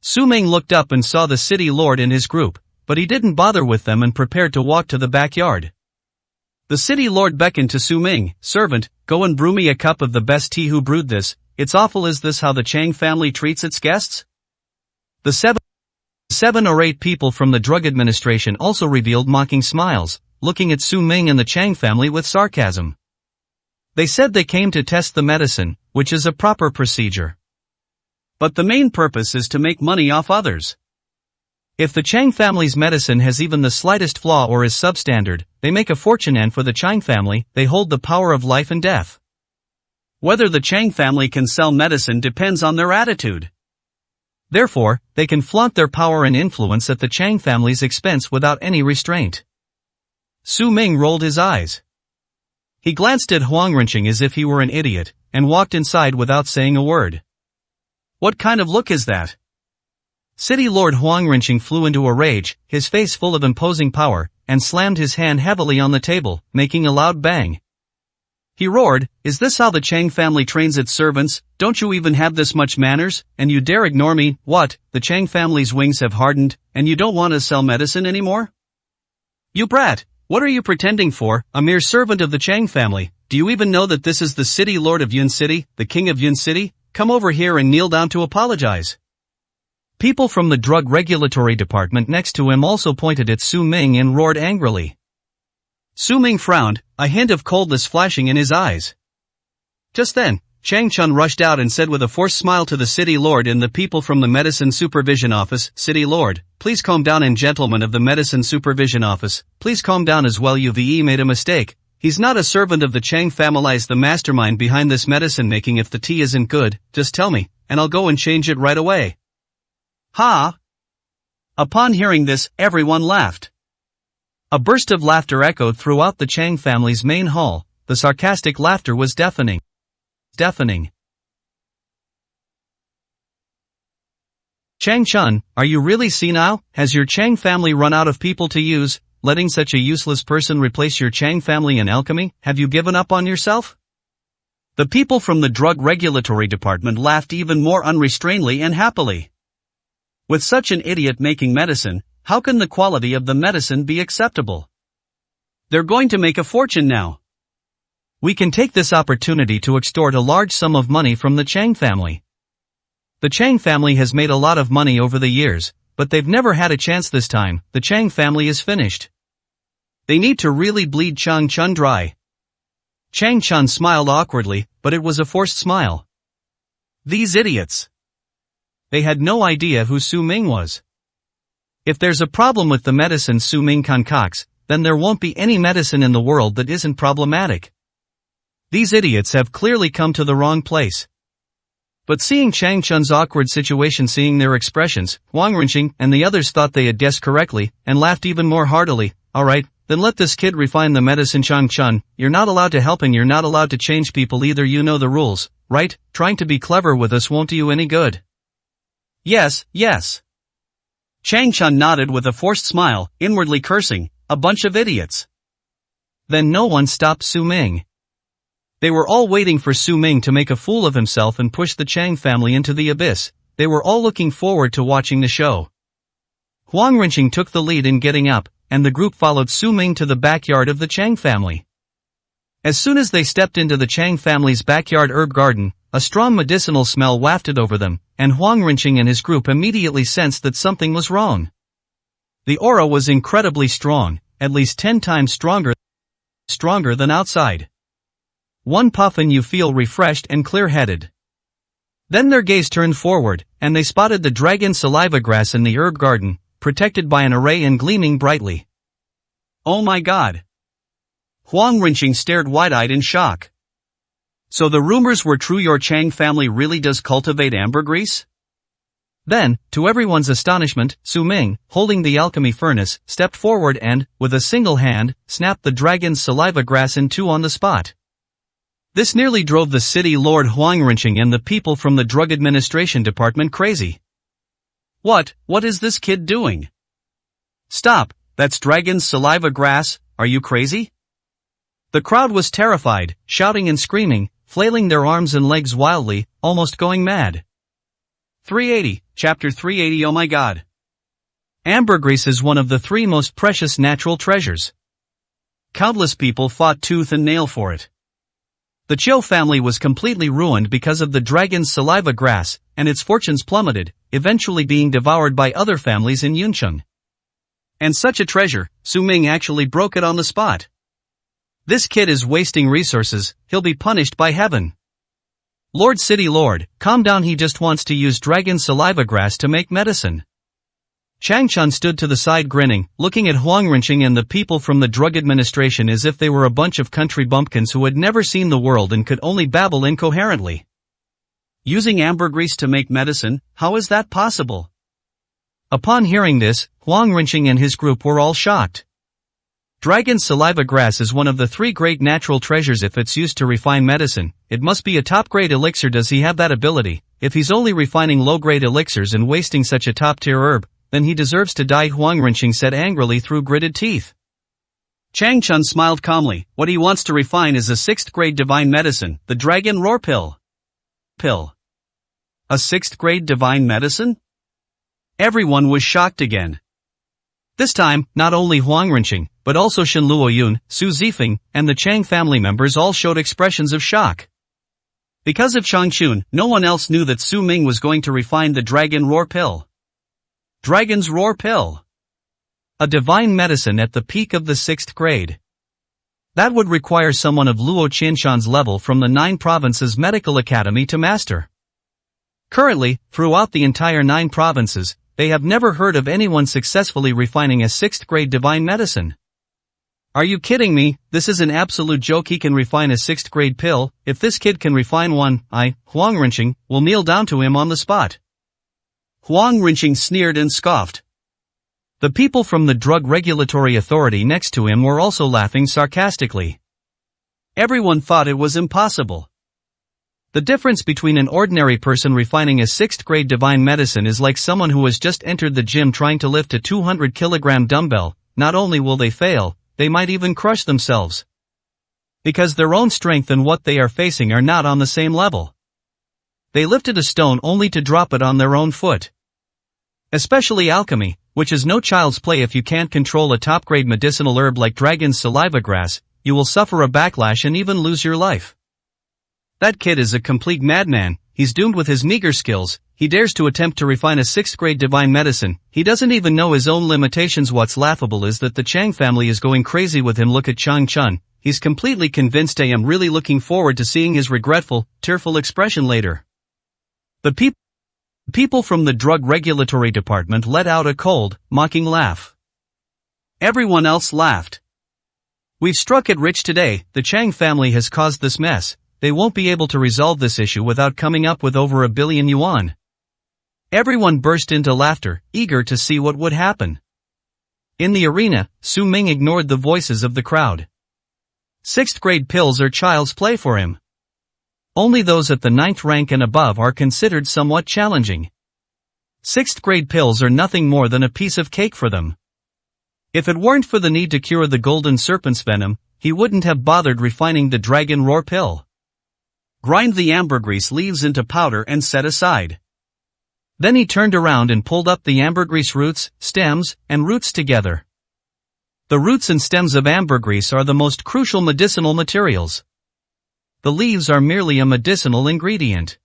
Su Ming looked up and saw the City Lord and his group, but he didn't bother with them and prepared to walk to the backyard. The City Lord beckoned to Su Ming, "Servant, go and brew me a cup of the best tea." "Who brewed this? It's awful. Is this how the Chang family treats its guests?" The seven or eight people from the Drug Administration also revealed mocking smiles, looking at Su Ming and the Chang family with sarcasm. They said they came to test the medicine, which is a proper procedure. But the main purpose is to make money off others. If the Chang family's medicine has even the slightest flaw or is substandard, they make a fortune, and for the Chang family, they hold the power of life and death. Whether the Chang family can sell medicine depends on their attitude. Therefore, they can flaunt their power and influence at the Chang family's expense without any restraint. Su Ming rolled his eyes. He glanced at Huangrenching as if he were an idiot, and walked inside without saying a word. What kind of look is that? City Lord Huangrenching flew into a rage, his face full of imposing power, and slammed his hand heavily on the table, making a loud bang. He roared, "Is this how the Chang family trains its servants? Don't you even have this much manners, and you dare ignore me? What, the Chang family's wings have hardened, and you don't want to sell medicine anymore? You brat, what are you pretending for, a mere servant of the Chang family? Do you even know that this is the City Lord of Yun City, the King of Yun City? Come over here and kneel down to apologize." People from the Drug Regulatory Department next to him also pointed at Su Ming and roared angrily. Su Ming frowned, a hint of coldness flashing in his eyes. Just then, Chang Chun rushed out and said with a forced smile to the City Lord and the people from the Medicine Supervision Office, "City Lord, please calm down, and gentlemen of the Medicine Supervision Office, please calm down as well. You've made a mistake. He's not a servant of the Chang family. He's the mastermind behind this medicine making. If the tea isn't good, just tell me, and I'll go and change it right away." Ha! Upon hearing this, everyone laughed. A burst of laughter echoed throughout the Chang family's main hall. The sarcastic laughter was deafening. Chang Chun, are you really senile? Has your Chang family run out of people to use, letting such a useless person replace your Chang family in alchemy? Have you given up on yourself? The people from the Drug Regulatory Department laughed even more unrestrainedly and happily. With such an idiot making medicine, how can the quality of the medicine be acceptable? They're going to make a fortune now. We can take this opportunity to extort a large sum of money from the Chang family. The Chang family has made a lot of money over the years, but they've never had a chance this time. The Chang family is finished. They need to really bleed Chang Chun dry. Chang Chun smiled awkwardly, but it was a forced smile. These idiots. They had no idea who Su Ming was. If there's a problem with the medicine Su Ming concocts, then there won't be any medicine in the world that isn't problematic. These idiots have clearly come to the wrong place. But seeing Chang Chun's awkward situation, seeing their expressions, Huangrenching and the others thought they had guessed correctly, and laughed even more heartily. "Alright, then let this kid refine the medicine. Chang Chun, you're not allowed to help and you're not allowed to change people either. You know the rules, right? Trying to be clever with us won't do you any good." Yes. Chang Chun nodded with a forced smile, inwardly cursing, a bunch of idiots. Then no one stopped Su Ming. They were all waiting for Su Ming to make a fool of himself and push the Chang family into the abyss. They were all looking forward to watching the show. Huang Renqing took the lead in getting up, and the group followed Su Ming to the backyard of the Chang family. As soon as they stepped into the Chang family's backyard herb garden, a strong medicinal smell wafted over them, and Huang Renqing and his group immediately sensed that something was wrong. The aura was incredibly strong, at least 10 times stronger than outside. One puff and you feel refreshed and clear-headed. Then their gaze turned forward, and they spotted the dragon saliva grass in the herb garden, protected by an array and gleaming brightly. Oh my god! Huang Renqing stared wide-eyed in shock. So the rumors were true, your Chang family really does cultivate ambergris? Then, to everyone's astonishment, Su Ming, holding the alchemy furnace, stepped forward and, with a single hand, snapped the dragon's saliva grass in two on the spot. This nearly drove the city lord Huang Renqing and the people from the Drug Administration Department crazy. What is this kid doing? Stop, that's dragon's saliva grass, are you crazy? The crowd was terrified, shouting and screaming, flailing their arms and legs wildly, almost going mad. 380, Chapter 380. Oh my god. Ambergris is one of the 3 most precious natural treasures. Countless people fought tooth and nail for it. The Chiu family was completely ruined because of the dragon's saliva grass, and its fortunes plummeted, eventually being devoured by other families in Yuncheng. And such a treasure, Su Ming actually broke it on the spot. This kid is wasting resources, he'll be punished by heaven. Lord City Lord, calm down, he just wants to use dragon saliva grass to make medicine. Chang Chun stood to the side grinning, looking at Huang Renqing and the people from the drug administration as if they were a bunch of country bumpkins who had never seen the world and could only babble incoherently. Using ambergris to make medicine, how is that possible? Upon hearing this, Huang Renqing and his group were all shocked. Dragon saliva grass is one of the 3 great natural treasures. If it's used to refine medicine, it must be a top-grade elixir. Does he have that ability? If he's only refining low-grade elixirs and wasting such a top-tier herb, then he deserves to die, Huang Renqing said angrily through gritted teeth. Chang Chun smiled calmly. What he wants to refine is a 6th-grade divine medicine, the Dragon Roar Pill. A 6th-grade divine medicine? Everyone was shocked again. This time, not only Huang Renqing, but also Shen Luoyun, Su Zifeng, and the Chang family members all showed expressions of shock. Because of Changchun, no one else knew that Su Ming was going to refine the Dragon Roar Pill. Dragon's Roar Pill. A divine medicine at the peak of the 6th grade. That would require someone of Luo Qianshan's level from the 9 provinces medical academy to master. Currently, throughout the entire 9 provinces, they have never heard of anyone successfully refining a 6th grade divine medicine. Are you kidding me? This is an absolute joke. He can refine a 6th grade pill. If this kid can refine one, Huang Renqing, will kneel down to him on the spot. Huang Renqing sneered and scoffed. The people from the Drug Regulatory Authority next to him were also laughing sarcastically. Everyone thought it was impossible. The difference between an ordinary person refining a 6th grade divine medicine is like someone who has just entered the gym trying to lift a 200-kilogram dumbbell. Not only will they fail, they might even crush themselves. Because their own strength and what they are facing are not on the same level. They lifted a stone only to drop it on their own foot. Especially alchemy, which is no child's play. If you can't control a top-grade medicinal herb like dragon's saliva grass, you will suffer a backlash and even lose your life. That kid is a complete madman. He's doomed with his meager skills. He dares to attempt to refine a 6th grade divine medicine. He doesn't even know his own limitations. What's laughable is that the Chang family is going crazy with him. Look at Chang Chun. He's completely convinced. I am really looking forward to seeing his regretful, tearful expression later. The people from the Drug Regulatory Department let out a cold, mocking laugh. Everyone else laughed. We've struck it rich today. The Chang family has caused this mess. They won't be able to resolve this issue without coming up with over 1 billion yuan. Everyone burst into laughter, eager to see what would happen. In the arena, Su Ming ignored the voices of the crowd. 6th grade pills are child's play for him. Only those at the 9th rank and above are considered somewhat challenging. 6th grade pills are nothing more than a piece of cake for them. If it weren't for the need to cure the golden serpent's venom, he wouldn't have bothered refining the Dragon Roar Pill. Grind the ambergris leaves into powder and set aside. Then he turned around and pulled up the ambergris roots, stems, and roots together. The roots and stems of ambergris are the most crucial medicinal materials. The leaves are merely a medicinal ingredient.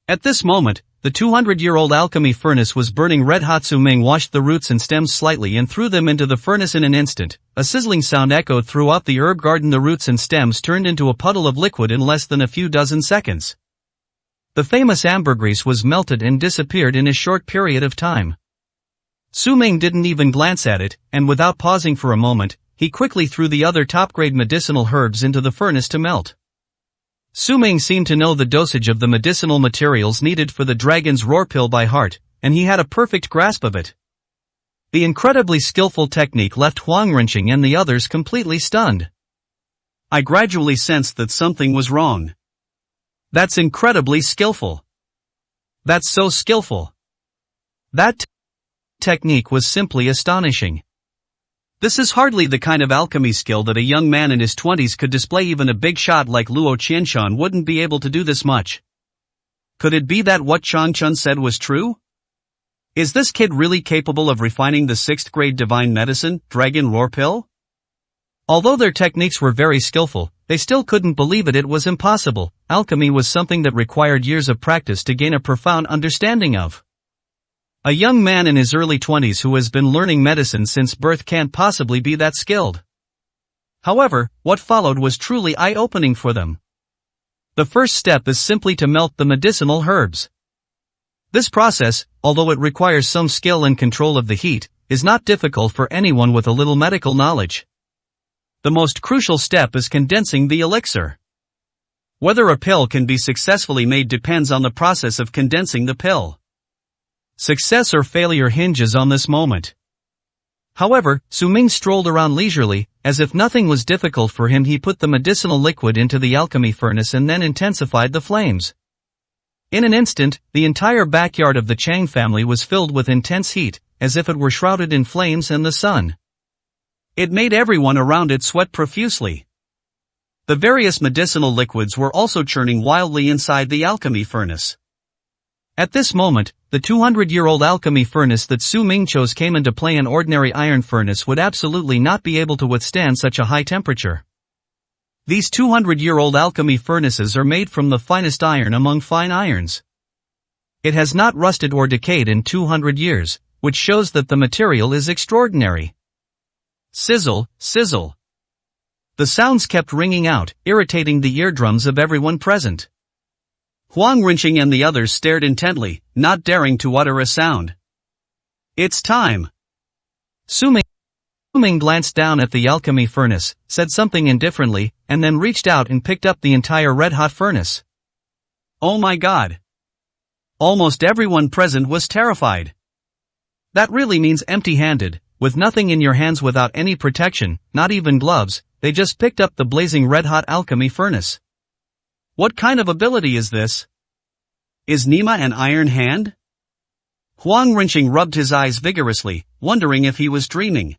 At this moment, the 200-year-old alchemy furnace was burning red hot. Su Ming washed the roots and stems slightly and threw them into the furnace in an instant. A sizzling sound echoed throughout the herb garden. The roots and stems turned into a puddle of liquid in less than a few dozen seconds. The famous ambergris was melted and disappeared in a short period of time. Su Ming didn't even glance at it, and without pausing for a moment, he quickly threw the other top-grade medicinal herbs into the furnace to melt. Su Ming seemed to know the dosage of the medicinal materials needed for the dragon's roar pill by heart, and he had a perfect grasp of it. The incredibly skillful technique left Huang Renqing and the others completely stunned. I gradually sensed that something was wrong. That's incredibly skillful. That's so skillful. That technique was simply astonishing. This is hardly the kind of alchemy skill that a young man in his 20s could display. Even a big shot like Luo Qianshan wouldn't be able to do this much. Could it be that what Chang Chun said was true? Is this kid really capable of refining the 6th grade divine medicine, Dragon Roar Pill? Although their techniques were very skillful, they still couldn't believe it. It was impossible. Alchemy was something that required years of practice to gain a profound understanding of. A young man in his early 20s who has been learning medicine since birth can't possibly be that skilled. However, what followed was truly eye-opening for them. The first step is simply to melt the medicinal herbs. This process, although it requires some skill and control of the heat, is not difficult for anyone with a little medical knowledge. The most crucial step is condensing the elixir. Whether a pill can be successfully made depends on the process of condensing the pill. Success or failure hinges on this moment. However, Su Ming strolled around leisurely, as if nothing was difficult for him. He put the medicinal liquid into the alchemy furnace and then intensified the flames. In an instant, the entire backyard of the Chang family was filled with intense heat, as if it were shrouded in flames and the sun. It made everyone around it sweat profusely. The various medicinal liquids were also churning wildly inside the alchemy furnace. At this moment, the 200-year-old alchemy furnace that Su Ming chose came into play. An ordinary iron furnace would absolutely not be able to withstand such a high temperature. These 200-year-old alchemy furnaces are made from the finest iron among fine irons. It has not rusted or decayed in 200 years, which shows that the material is extraordinary. Sizzle, sizzle. The sounds kept ringing out, irritating the eardrums of everyone present. Huang Renqing and the others stared intently, not daring to utter a sound. It's time. Su Ming glanced down at the alchemy furnace, said something indifferently, and then reached out and picked up the entire red-hot furnace. Oh my God. Almost everyone present was terrified. That really means empty-handed, with nothing in your hands, without any protection, not even gloves. They just picked up the blazing red-hot alchemy furnace. What kind of ability is this? Is Nima an iron hand? Huang Renqing rubbed his eyes vigorously, wondering if he was dreaming.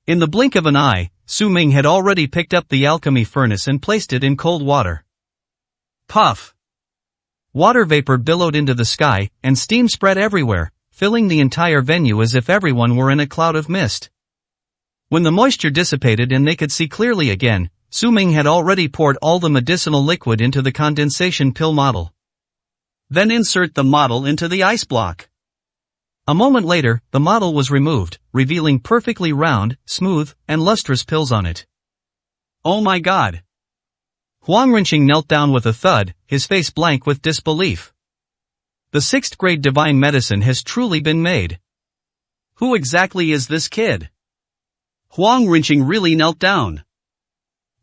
In the blink of an eye, Su Ming had already picked up the alchemy furnace and placed it in cold water. Puff! Water vapor billowed into the sky, and steam spread everywhere, filling the entire venue as if everyone were in a cloud of mist. When the moisture dissipated and they could see clearly again, Su Ming had already poured all the medicinal liquid into the condensation pill model. Then insert the model into the ice block. A moment later, the model was removed, revealing perfectly round, smooth, and lustrous pills on it. Oh my God! Huang Renqing knelt down with a thud, his face blank with disbelief. The 6th grade divine medicine has truly been made. Who exactly is this kid? Huang Renqing really knelt down.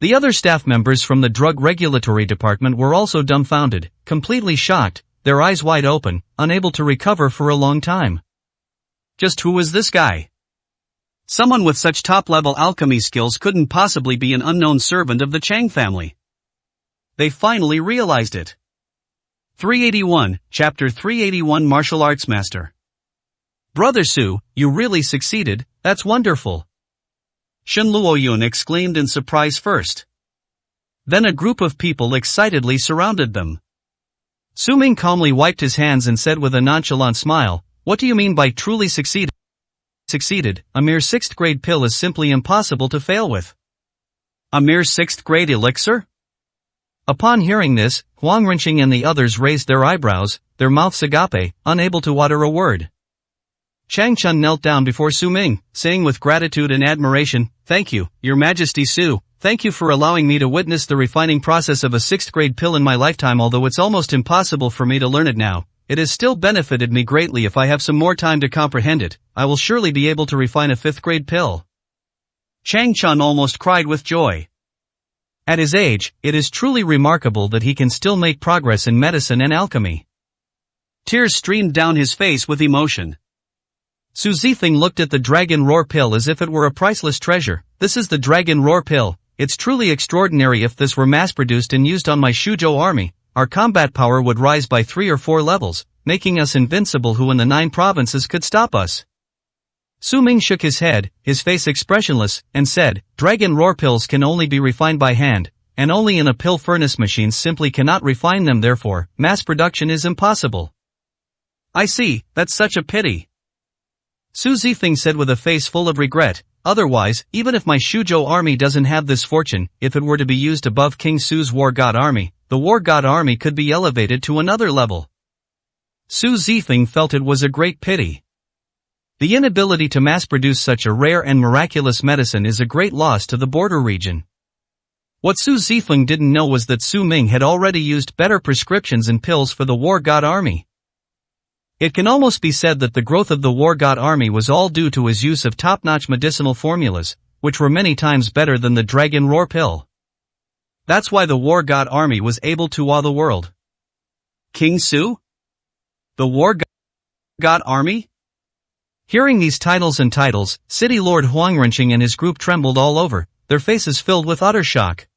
The other staff members from the Drug Regulatory Department were also dumbfounded, completely shocked, their eyes wide open, unable to recover for a long time. Just who was this guy? Someone with such top-level alchemy skills couldn't possibly be an unknown servant of the Chang family. They finally realized it. 381, Chapter 381 Martial Arts Master. Brother Su, you really succeeded, that's wonderful. Shen Luoyun exclaimed in surprise first. Then a group of people excitedly surrounded them. Su Ming calmly wiped his hands and said with a nonchalant smile, "What do you mean by truly succeeded? A mere 6th grade pill is simply impossible to fail with." "A mere 6th grade elixir?" Upon hearing this, Huang Renqing and the others raised their eyebrows, their mouths agape, unable to utter a word. Chang Chun knelt down before Su Ming, saying with gratitude and admiration, "Thank you, Your Majesty Su. Thank you for allowing me to witness the refining process of a 6th grade pill in my lifetime. Although it's almost impossible for me to learn it now, it has still benefited me greatly. If I have some more time to comprehend it, I will surely be able to refine a 5th grade pill." Chang Chun almost cried with joy. At his age, it is truly remarkable that he can still make progress in medicine and alchemy. Tears streamed down his face with emotion. Su Zifeng looked at the Dragon Roar pill as if it were a priceless treasure. "This is the Dragon Roar pill. It's truly extraordinary. If this were mass-produced and used on my Shuzhou army, our combat power would rise by 3 or 4 levels, making us invincible. Who in the 9 provinces could stop us?" Su Ming shook his head, his face expressionless, and said, "Dragon Roar pills can only be refined by hand, and only in a pill furnace. Machines simply cannot refine them. Therefore, mass production is impossible." "I see, that's such a pity," Su Zifeng said with a face full of regret. "Otherwise, even if my Shuzhou army doesn't have this fortune, if it were to be used above King Su's War God army, the War God army could be elevated to another level." Su Zifeng felt it was a great pity. The inability to mass-produce such a rare and miraculous medicine is a great loss to the border region. What Su Zifeng didn't know was that Su Ming had already used better prescriptions and pills for the War God army. It can almost be said that the growth of the War God army was all due to his use of top-notch medicinal formulas, which were many times better than the Dragon Roar pill. That's why the War God army was able to awe the world. King Su? The War God army? Hearing these titles, City Lord Huang Renqing and his group trembled all over, their faces filled with utter shock.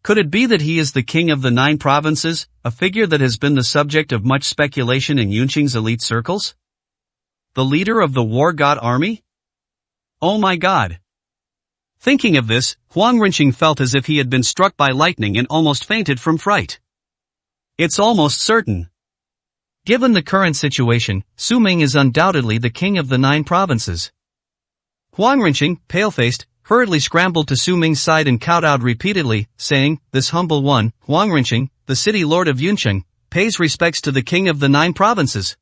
Could it be that he is the king of the 9 provinces, a figure that has been the subject of much speculation in Yunqing's elite circles? The leader of the War God army? Oh my god! Thinking of this, Huang Renqing felt as if he had been struck by lightning and almost fainted from fright. It's almost certain. Given the current situation, Su Ming is undoubtedly the king of the 9 provinces. Huang Renqing, pale-faced, hurriedly scrambled to Su Ming's side and kowtowed repeatedly, saying, "This humble one, Huang Renqing, the city lord of Yunqing, pays respects to the king of the 9 provinces."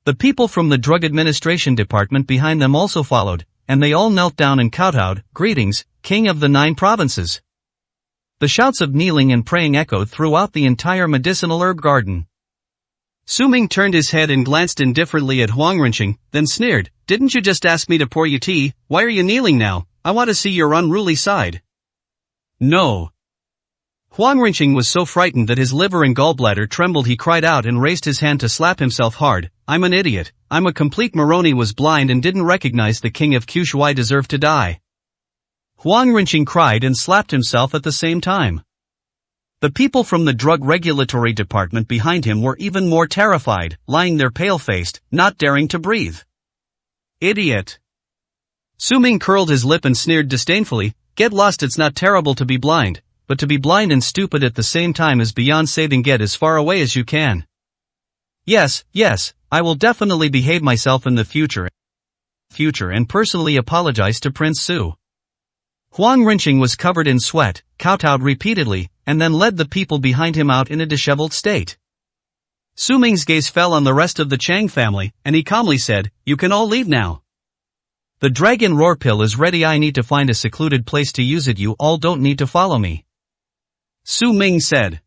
The people from the drug administration department behind them also followed, and they all knelt down and kowtowed, "Greetings, king of the 9 provinces." The shouts of kneeling and praying echoed throughout the entire medicinal herb garden. Su Ming turned his head and glanced indifferently at Huang Renqing, then sneered, "Didn't you just ask me to pour you tea? Why are you kneeling now? I want to see your unruly side." "No." Huang Renqing was so frightened that his liver and gallbladder trembled. He cried out and raised his hand to slap himself hard. "I'm an idiot. I'm a complete moron. He was blind and didn't recognize the king of Qushu. I deserve to die." Huang Renqing cried and slapped himself at the same time. The people from the drug regulatory department behind him were even more terrified, lying there pale-faced, not daring to breathe. "Idiot." Su Ming curled his lip and sneered disdainfully, "Get lost. It's not terrible to be blind, but to be blind and stupid at the same time is beyond saving. Get as far away as you can." Yes, I will definitely behave myself in the future and personally apologize to Prince Su." Huang Renqing was covered in sweat, kowtowed repeatedly, and then led the people behind him out in a disheveled state. Su Ming's gaze fell on the rest of the Chang family, and he calmly said, "You can all leave now. The Dragon Roar pill is ready. I need to find a secluded place to use it. You all don't need to follow me." Su Ming said.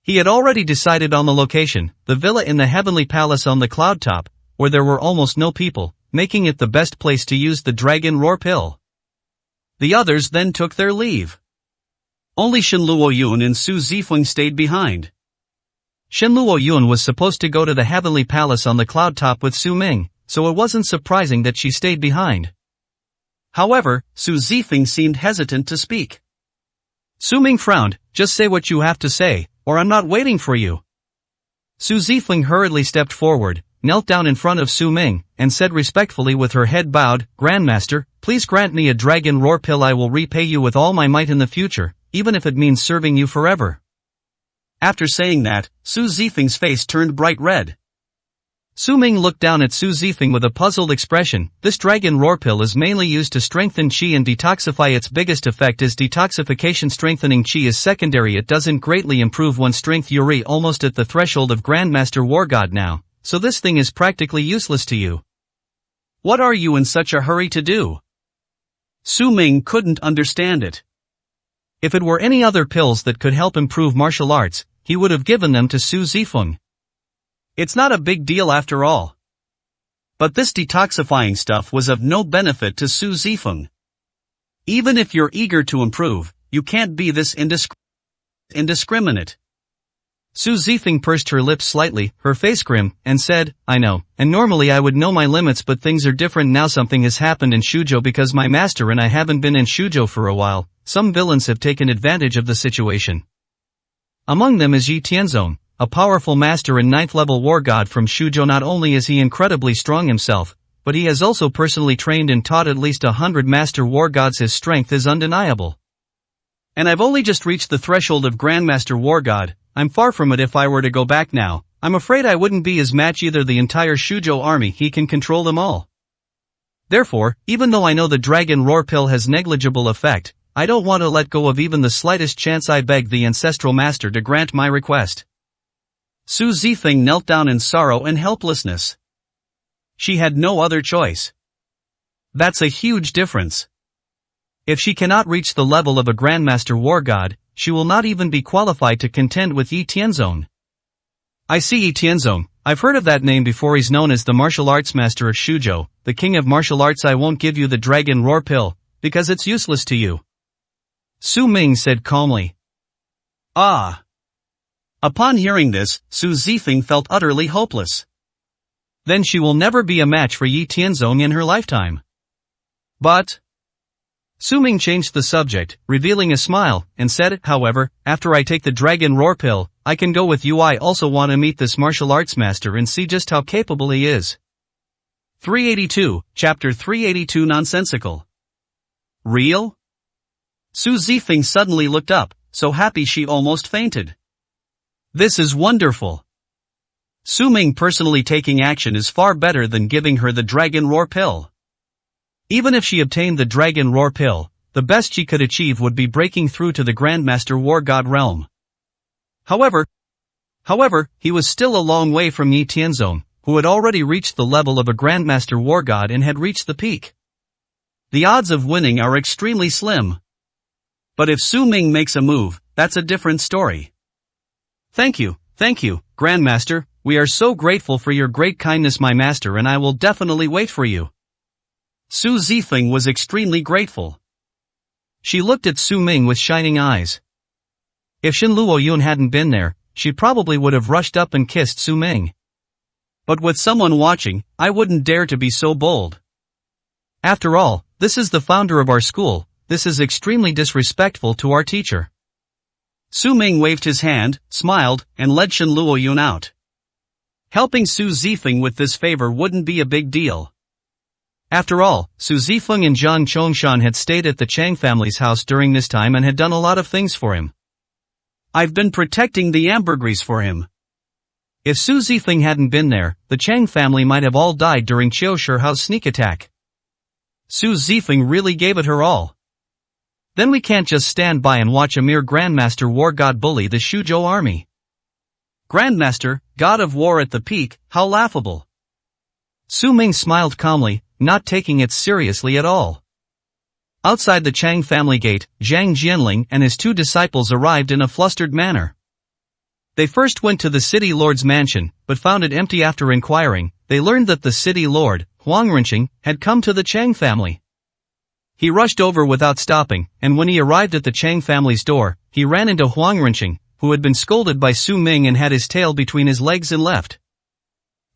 He had already decided on the location, the villa in the heavenly palace on the cloud top, where there were almost no people, making it the best place to use the Dragon Roar pill. The others then took their leave. Only Shenluo Yun and Su Zifeng stayed behind. Shenluo Yun was supposed to go to the heavenly palace on the cloud top with Su Ming, so it wasn't surprising that she stayed behind. However, Su Zifeng seemed hesitant to speak. Su Ming frowned, "Just say what you have to say, or I'm not waiting for you." Su Zifeng hurriedly stepped forward, knelt down in front of Su Ming, and said respectfully with her head bowed, "Grandmaster, please grant me a dragon roar pill. I will repay you with all my might in the future, even if it means serving you forever. After saying that, Su Zifeng's face turned bright red. Su Ming looked down at Su Zifeng with a puzzled expression. This dragon roar pill is mainly used to strengthen qi and detoxify. Its biggest effect is detoxification. Strengthening qi is secondary. It doesn't greatly improve one's strength. You're almost at the threshold of Grandmaster War God now, so this thing is practically useless to you. What are you in such a hurry to do? Su Ming couldn't understand it. If it were any other pills that could help improve martial arts, he would have given them to Su Zifeng. It's not a big deal after all. But this detoxifying stuff was of no benefit to Su Zifeng. Even if you're eager to improve, you can't be this indiscriminate. Su Zifeng pursed her lips slightly, her face grim, and said, I know, and normally I would know my limits, but things are different now. Something has happened in Shuzhou because my master and I haven't been in Shuzhou for a while. Some villains have taken advantage of the situation. Among them is Yi Tianzong, a powerful master and 9th level war god from Shuzhou. Not only is he incredibly strong himself, but he has also personally trained and taught at least 100 master war gods. His strength is undeniable. And I've only just reached the threshold of Grandmaster War God. I'm far from it. If I were to go back now, I'm afraid I wouldn't be his match either. The entire Shuzhou army, he can control them all. Therefore, even though I know the dragon roar pill has negligible effect, I don't want to let go of even the slightest chance. I beg the ancestral master to grant my request. Su Zifeng knelt down in sorrow and helplessness. She had no other choice. That's a huge difference. If she cannot reach the level of a Grandmaster War God, she will not even be qualified to contend with Yi Tianzong. I see. Yi Tianzong, I've heard of that name before. He's known as the martial arts master of Shuzhou, the king of martial arts. I won't give you the dragon roar pill, because it's useless to you. Su Ming said calmly. Ah. Upon hearing this, Su Zifeng felt utterly hopeless. Then she will never be a match for Yi Tianzong in her lifetime. But Su Ming changed the subject, revealing a smile, and said, however, after I take the dragon roar pill, I can go with you. I also want to meet this martial arts master and see just how capable he is. 382, Chapter 382. Nonsensical. Real? Su Zifeng suddenly looked up, so happy she almost fainted. This is wonderful. Su Ming personally taking action is far better than giving her the dragon roar pill. Even if she obtained the dragon roar pill, the best she could achieve would be breaking through to the Grandmaster War God realm. However, he was still a long way from Yi Tianzong, who had already reached the level of a Grandmaster War God and had reached the peak. The odds of winning are extremely slim. But if Su Ming makes a move, that's a different story. Thank you, Grandmaster, we are so grateful for your great kindness, my master, and I will definitely wait for you. Su Zifeng was extremely grateful. She looked at Su Ming with shining eyes. If Shen Luoyun hadn't been there, she probably would have rushed up and kissed Su Ming. But with someone watching, I wouldn't dare to be so bold. After all, this is the founder of our school. This is extremely disrespectful to our teacher. Su Ming waved his hand, smiled, and led Shen Luoyun out. Helping Su Zifeng with this favor wouldn't be a big deal. After all, Su Zifeng and Zhang Chongshan had stayed at the Chang family's house during this time and had done a lot of things for him. I've been protecting the ambergris for him. If Su Zifeng hadn't been there, the Chang family might have all died during Qiu Shihao's sneak attack. Su Zifeng really gave it her all. Then we can't just stand by and watch a mere Grandmaster War God bully the Shuzhou army. Grandmaster, God of War at the peak, how laughable. Su Ming smiled calmly, not taking it seriously at all. Outside the Chang family gate, Zhang Jianling and his two disciples arrived in a flustered manner. They first went to the city lord's mansion, but found it empty. After inquiring, they learned that the city lord, Huang Renqing, had come to the Chang family. He rushed over without stopping, and when he arrived at the Chang family's door, he ran into Huang Renqing, who had been scolded by Su Ming and had his tail between his legs and left.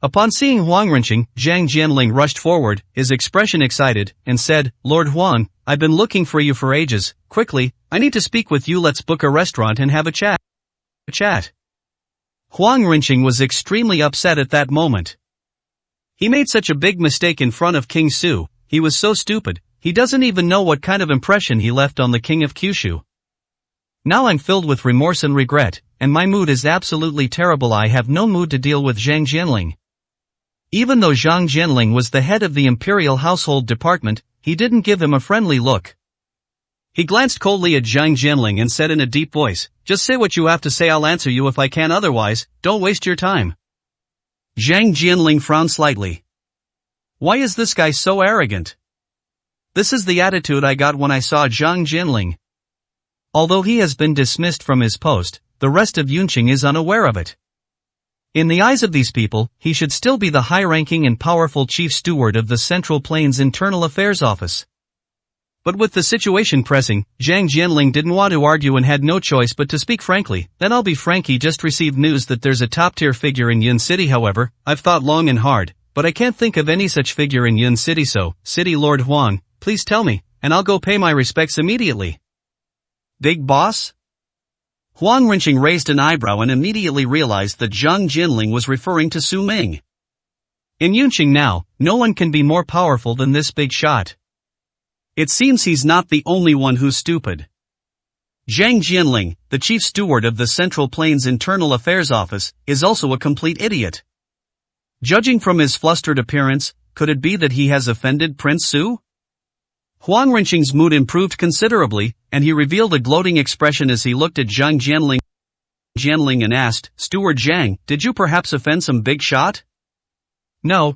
Upon seeing Huang Renqing, Zhang Jianling rushed forward, his expression excited, and said, Lord Huang, I've been looking for you for ages. Quickly, I need to speak with you. Let's book a restaurant and have a chat. Huang Renqing was extremely upset at that moment. He made such a big mistake in front of King Su. He was so stupid, he doesn't even know what kind of impression he left on the king of Kyushu. Now I'm filled with remorse and regret, and my mood is absolutely terrible. I have no mood to deal with Zhang Jianling. Even though Zhang Jianling was the head of the imperial household department, he didn't give him a friendly look. He glanced coldly at Zhang Jianling and said in a deep voice, "Just say what you have to say, I'll answer you if I can, otherwise, don't waste your time." Zhang Jianling frowned slightly. Why is this guy so arrogant? This is the attitude I got when I saw Zhang Jianling. Although he has been dismissed from his post, the rest of Yunqing is unaware of it. In the eyes of these people, he should still be the high-ranking and powerful chief steward of the Central Plains Internal Affairs Office. But with the situation pressing, Zhang Jianling didn't want to argue and had no choice but to speak frankly. Then I'll be frank, he just received news that there's a top-tier figure in Yun City. However, I've thought long and hard, but I can't think of any such figure in Yun City, so, City Lord Huang, please tell me, and I'll go pay my respects immediately. Big boss? Huang Rinqing raised an eyebrow and immediately realized that Zhang Jianling was referring to Su Ming. In Yunqing now, no one can be more powerful than this big shot. It seems he's not the only one who's stupid. Zhang Jianling, the chief steward of the Central Plains Internal Affairs Office, is also a complete idiot. Judging from his flustered appearance, could it be that he has offended Prince Su? Huang Rinqing's mood improved considerably, and he revealed a gloating expression as he looked at Zhang Jianling and asked, "Steward Zhang, did you perhaps offend some big shot?" No,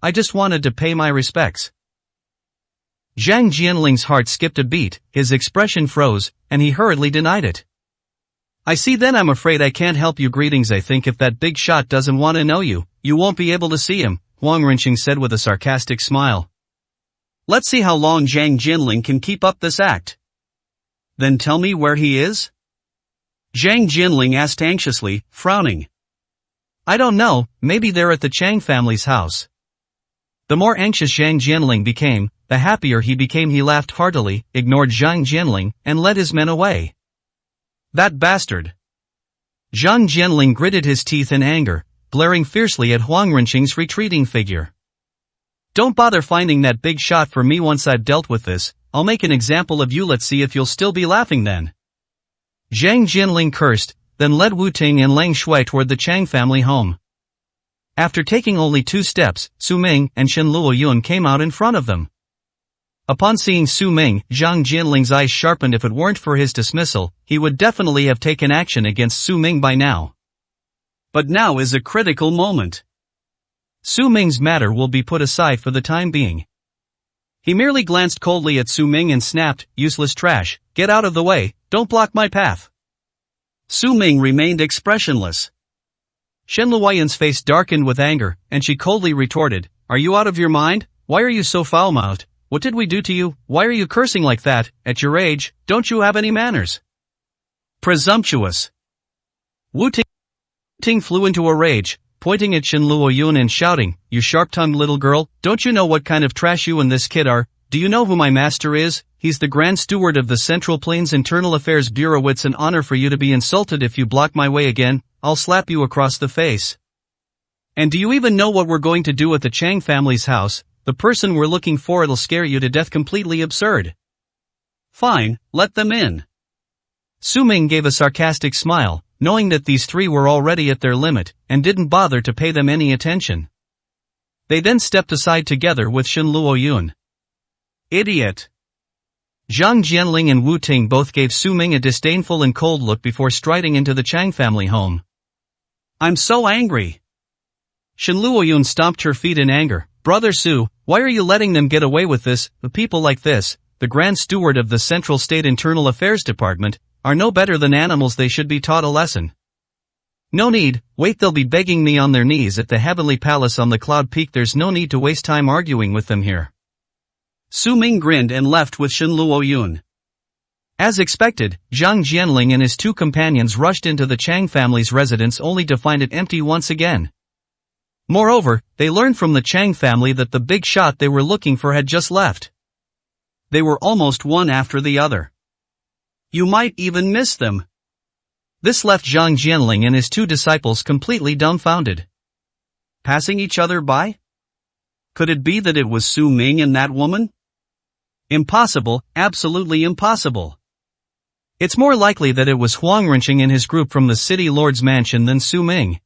I just wanted to pay my respects." Zhang Jianling's heart skipped a beat, his expression froze, and he hurriedly denied it. "I see, then I'm afraid I can't help you. Greetings. I think if that big shot doesn't want to know you, you won't be able to see him," Huang Rinqing said with a sarcastic smile. "Let's see how long Zhang Jianling can keep up this act." "Then tell me where he is?" Zhang Jianling asked anxiously, frowning. "I don't know, maybe they're at the Chang family's house." The more anxious Zhang Jianling became, the happier he became. He laughed heartily, ignored Zhang Jianling, and led his men away. "That bastard!" Zhang Jianling gritted his teeth in anger, glaring fiercely at Huang Rinqing's retreating figure. "Don't bother finding that big shot for me. Once I've dealt with this, I'll make an example of you. Let's see if you'll still be laughing then." Zhang Jianling cursed, then led Wu Ting and Lang Shui toward the Chang family home. After taking only 2 steps, Su Ming and Shen Luoyun came out in front of them. Upon seeing Su Ming, Zhang Jianling's eyes sharpened. If it weren't for his dismissal, he would definitely have taken action against Su Ming by now. But now is a critical moment. Su Ming's matter will be put aside for the time being. He merely glanced coldly at Su Ming and snapped, "Useless trash, get out of the way, don't block my path." Su Ming remained expressionless. Shen Luoyun's face darkened with anger, and she coldly retorted, "Are you out of your mind? Why are you so foul-mouthed? What did we do to you? Why are you cursing like that? At your age, don't you have any manners?" Presumptuous. Wu Ting flew into a rage, pointing at Shen Luoyun and shouting, "You sharp-tongued little girl, don't you know what kind of trash you and this kid are? Do you know who my master is? He's the Grand Steward of the Central Plains Internal Affairs Bureau. It's an honor for you to be insulted. If you block my way again, I'll slap you across the face. And do you even know what we're going to do at the Chang family's house? The person we're looking for, it'll scare you to death." Completely absurd. "Fine, let them in." Su Ming gave a sarcastic smile, knowing that these 3 were already at their limit, and didn't bother to pay them any attention. They then stepped aside together with Shen Luoyun. "Idiot." Zhang Jianling and Wu Ting both gave Su Ming a disdainful and cold look before striding into the Chang family home. "I'm so angry." Shen Luoyun stomped her feet in anger. "Brother Su, why are you letting them get away with this? The people like this, the Grand Steward of the Central State Internal Affairs Department, are no better than animals. They should be taught a lesson." "No need, wait, they'll be begging me on their knees at the Heavenly Palace on the Cloud Peak. There's no need to waste time arguing with them here." Su Ming grinned and left with Shen Luoyun. As expected, Zhang Jianling and his 2 companions rushed into the Chang family's residence only to find it empty once again. Moreover, they learned from the Chang family that the big shot they were looking for had just left. They were almost one after the other. You might even miss them. This left Zhang Jianling and his 2 disciples completely dumbfounded. Passing each other by? Could it be that it was Su Ming and that woman? Impossible, absolutely impossible. It's more likely that it was Huang Renqing and his group from the city lord's mansion than Su Ming.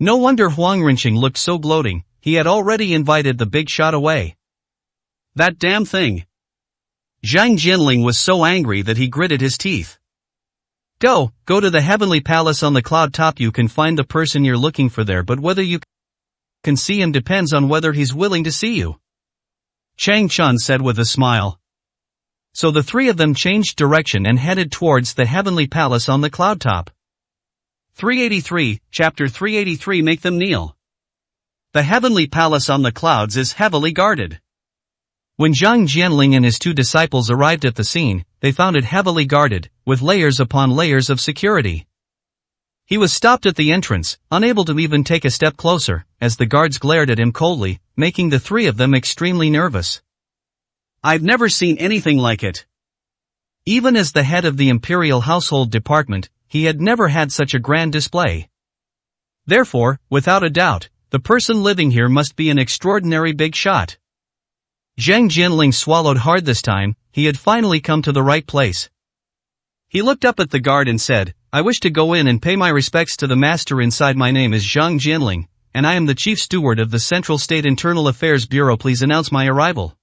No wonder Huang Renqing looked so gloating, he had already invited the big shot away. That damn thing. Zhang Jinling was so angry that he gritted his teeth. Go to the heavenly palace on the cloud top. You can find the person you're looking for there, but whether you can see him depends on whether he's willing to see you. Chang Chun said with a smile. So the three of them changed direction and headed towards the heavenly palace on the cloud top. 383, Chapter 383. Make them kneel. The heavenly palace on the clouds is heavily guarded. When Zhang Jianling and his two disciples arrived at the scene, they found it heavily guarded, with layers upon layers of security. He was stopped at the entrance, unable to even take a step closer, as the guards glared at him coldly, making the three of them extremely nervous. I've never seen anything like it. Even as the head of the Imperial Household Department, he had never had such a grand display. Therefore, without a doubt, the person living here must be an extraordinary big shot. Zhang Jinling swallowed hard this time, he had finally come to the right place. He looked up at the guard and said, I wish to go in and pay my respects to the master inside. My name is Zhang Jinling, and I am the chief steward of the Central State Internal Affairs Bureau. Please announce my arrival.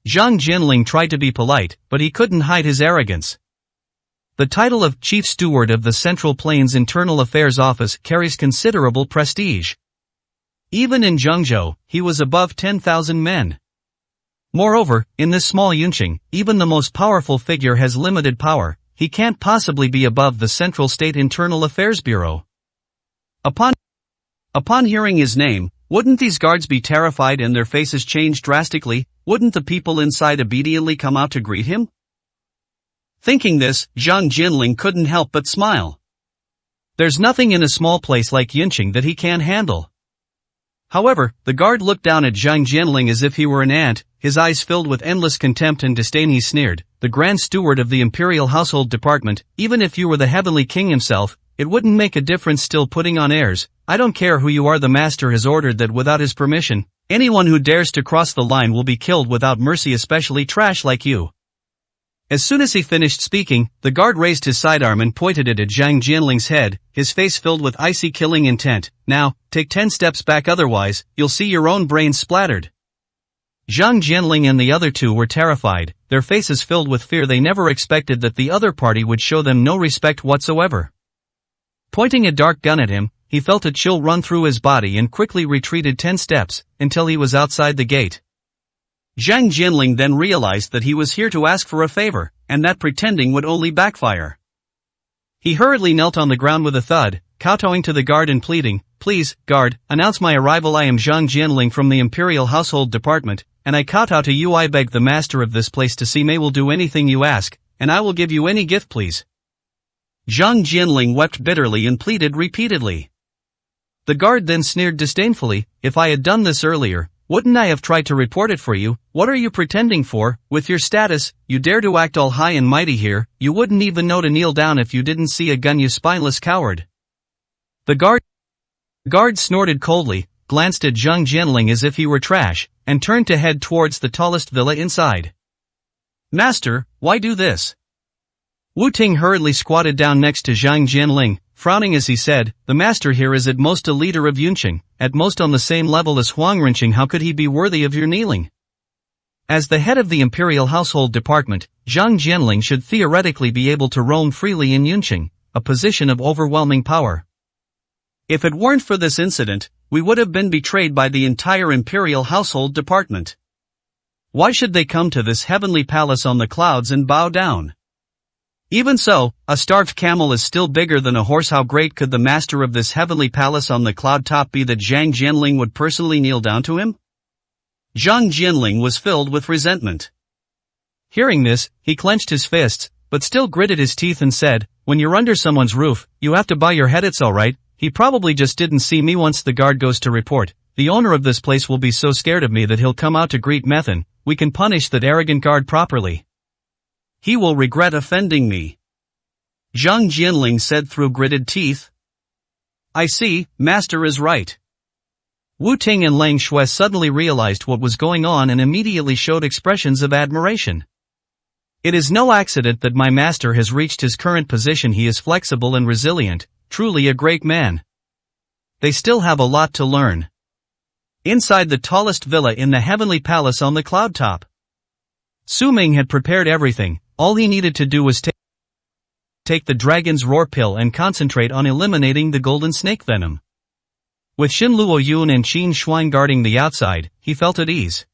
Zhang Jinling tried to be polite, but he couldn't hide his arrogance. The title of Chief Steward of the Central Plains Internal Affairs Office carries considerable prestige. Even in Zhengzhou, he was above 10,000 men. Moreover, in this small Yunqing, even the most powerful figure has limited power. He can't possibly be above the Central State Internal Affairs Bureau. Upon hearing his name, wouldn't these guards be terrified and their faces change drastically? Wouldn't the people inside obediently come out to greet him? Thinking this, Zhang Jinling couldn't help but smile. There's nothing in a small place like Yunqing that he can't handle. However, the guard looked down at Zhang Jinling as if he were an ant, his eyes filled with endless contempt and disdain. He sneered, the Grand Steward of the Imperial Household Department, even if you were the Heavenly King himself, it wouldn't make a difference. Still putting on airs. I don't care who you are, the master has ordered that without his permission, anyone who dares to cross the line will be killed without mercy, especially trash like you. As soon as he finished speaking, the guard raised his sidearm and pointed it at Zhang Jinling's head, his face filled with icy killing intent. Now, take 10 steps back, otherwise, you'll see your own brains splattered. Zhang Jinling and the other two were terrified, their faces filled with fear. They never expected that the other party would show them no respect whatsoever. Pointing a dark gun at him, he felt a chill run through his body and quickly retreated 10 steps, until he was outside the gate. Zhang Jinling then realized that he was here to ask for a favor, and that pretending would only backfire. He hurriedly knelt on the ground with a thud, kowtowing to the guard and pleading, Please, guard, announce my arrival. I am Zhang Jinling from the Imperial Household Department, and I kowtow to you. I beg the master of this place to see me. Will do anything you ask, and I will give you any gift, please. Zhang Jinling wept bitterly and pleaded repeatedly. The guard then sneered disdainfully, If I had done this earlier, wouldn't I have tried to report it for you? What are you pretending for? With your status, you dare to act all high and mighty here, you wouldn't even know to kneel down if you didn't see a gun, you spineless coward. The guard snorted coldly, glanced at Zhang Jinling as if he were trash, and turned to head towards the tallest villa inside. Master, why do this? Wu Ting hurriedly squatted down next to Zhang Jinling, frowning as he said, The master here is at most a leader of Yunqing, at most on the same level as Huang Renqing. How could he be worthy of your kneeling? As the head of the Imperial Household Department, Zhang Jinling should theoretically be able to roam freely in Yunqing, a position of overwhelming power. If it weren't for this incident, we would have been betrayed by the entire Imperial Household Department. Why should they come to this heavenly palace on the clouds and bow down? Even so, a starved camel is still bigger than a horse. How great could the master of this heavenly palace on the cloud top be that Zhang Jinling would personally kneel down to him? Zhang Jinling was filled with resentment. Hearing this, he clenched his fists, but still gritted his teeth and said, When you're under someone's roof, you have to bow your head. It's alright, he probably just didn't see me. Once the guard goes to report, the owner of this place will be so scared of me that he'll come out to greet Methan. We can punish that arrogant guard properly. He will regret offending me. Zhang Jinling said through gritted teeth. I see, master is right. Wu Ting and Lang Shui suddenly realized what was going on and immediately showed expressions of admiration. It is no accident that my master has reached his current position. He is flexible and resilient, truly a great man. They still have a lot to learn. Inside the tallest villa in the heavenly palace on the cloud top, Su Ming had prepared everything. All he needed to do was take the dragon's roar pill and concentrate on eliminating the golden snake venom. With Xin Luo Yun and Qin Shuang guarding the outside, he felt at ease.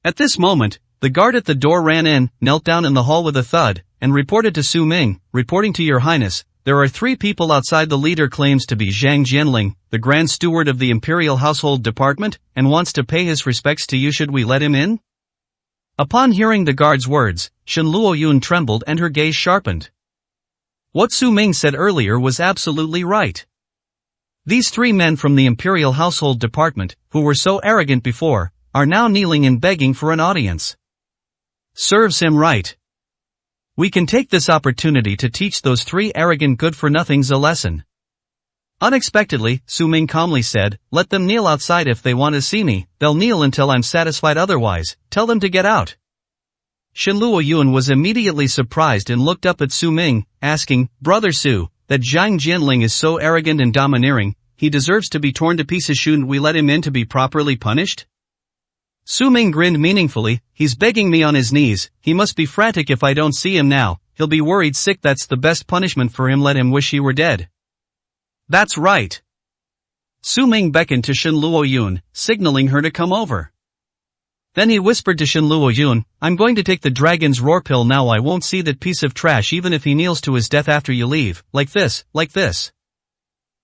At this moment, the guard at the door ran in, knelt down in the hall with a thud, and reported to Su Ming, "Reporting to your highness, there are 3 people outside. The leader claims to be Zhang Jianling, the grand steward of the imperial household department, and wants to pay his respects to you. Should we let him in?" Upon hearing the guard's words, Xin Luo Yun trembled and her gaze sharpened. What Su Ming said earlier was absolutely right. These 3 men from the imperial household department, who were so arrogant before, are now kneeling and begging for an audience. Serves him right. We can take this opportunity to teach those 3 arrogant good-for-nothings a lesson. Unexpectedly, Su Ming calmly said, "Let them kneel outside if they want to see me. They'll kneel until I'm satisfied, otherwise, tell them to get out." Xin Luo Yun was immediately surprised and looked up at Su Ming, asking, "Brother Su, that Zhang Jianling is so arrogant and domineering, he deserves to be torn to pieces. Shouldn't we let him in to be properly punished?" Su Ming grinned meaningfully. "He's begging me on his knees. He must be frantic if I don't see him now. He'll be worried sick. That's the best punishment for him. Let him wish he were dead." "That's right." Su Ming beckoned to Xin Luo Yun, signaling her to come over. Then he whispered to Xin Luo Yun, "I'm going to take the dragon's roar pill now. I won't see that piece of trash even if he kneels to his death after you leave. Like this, like this."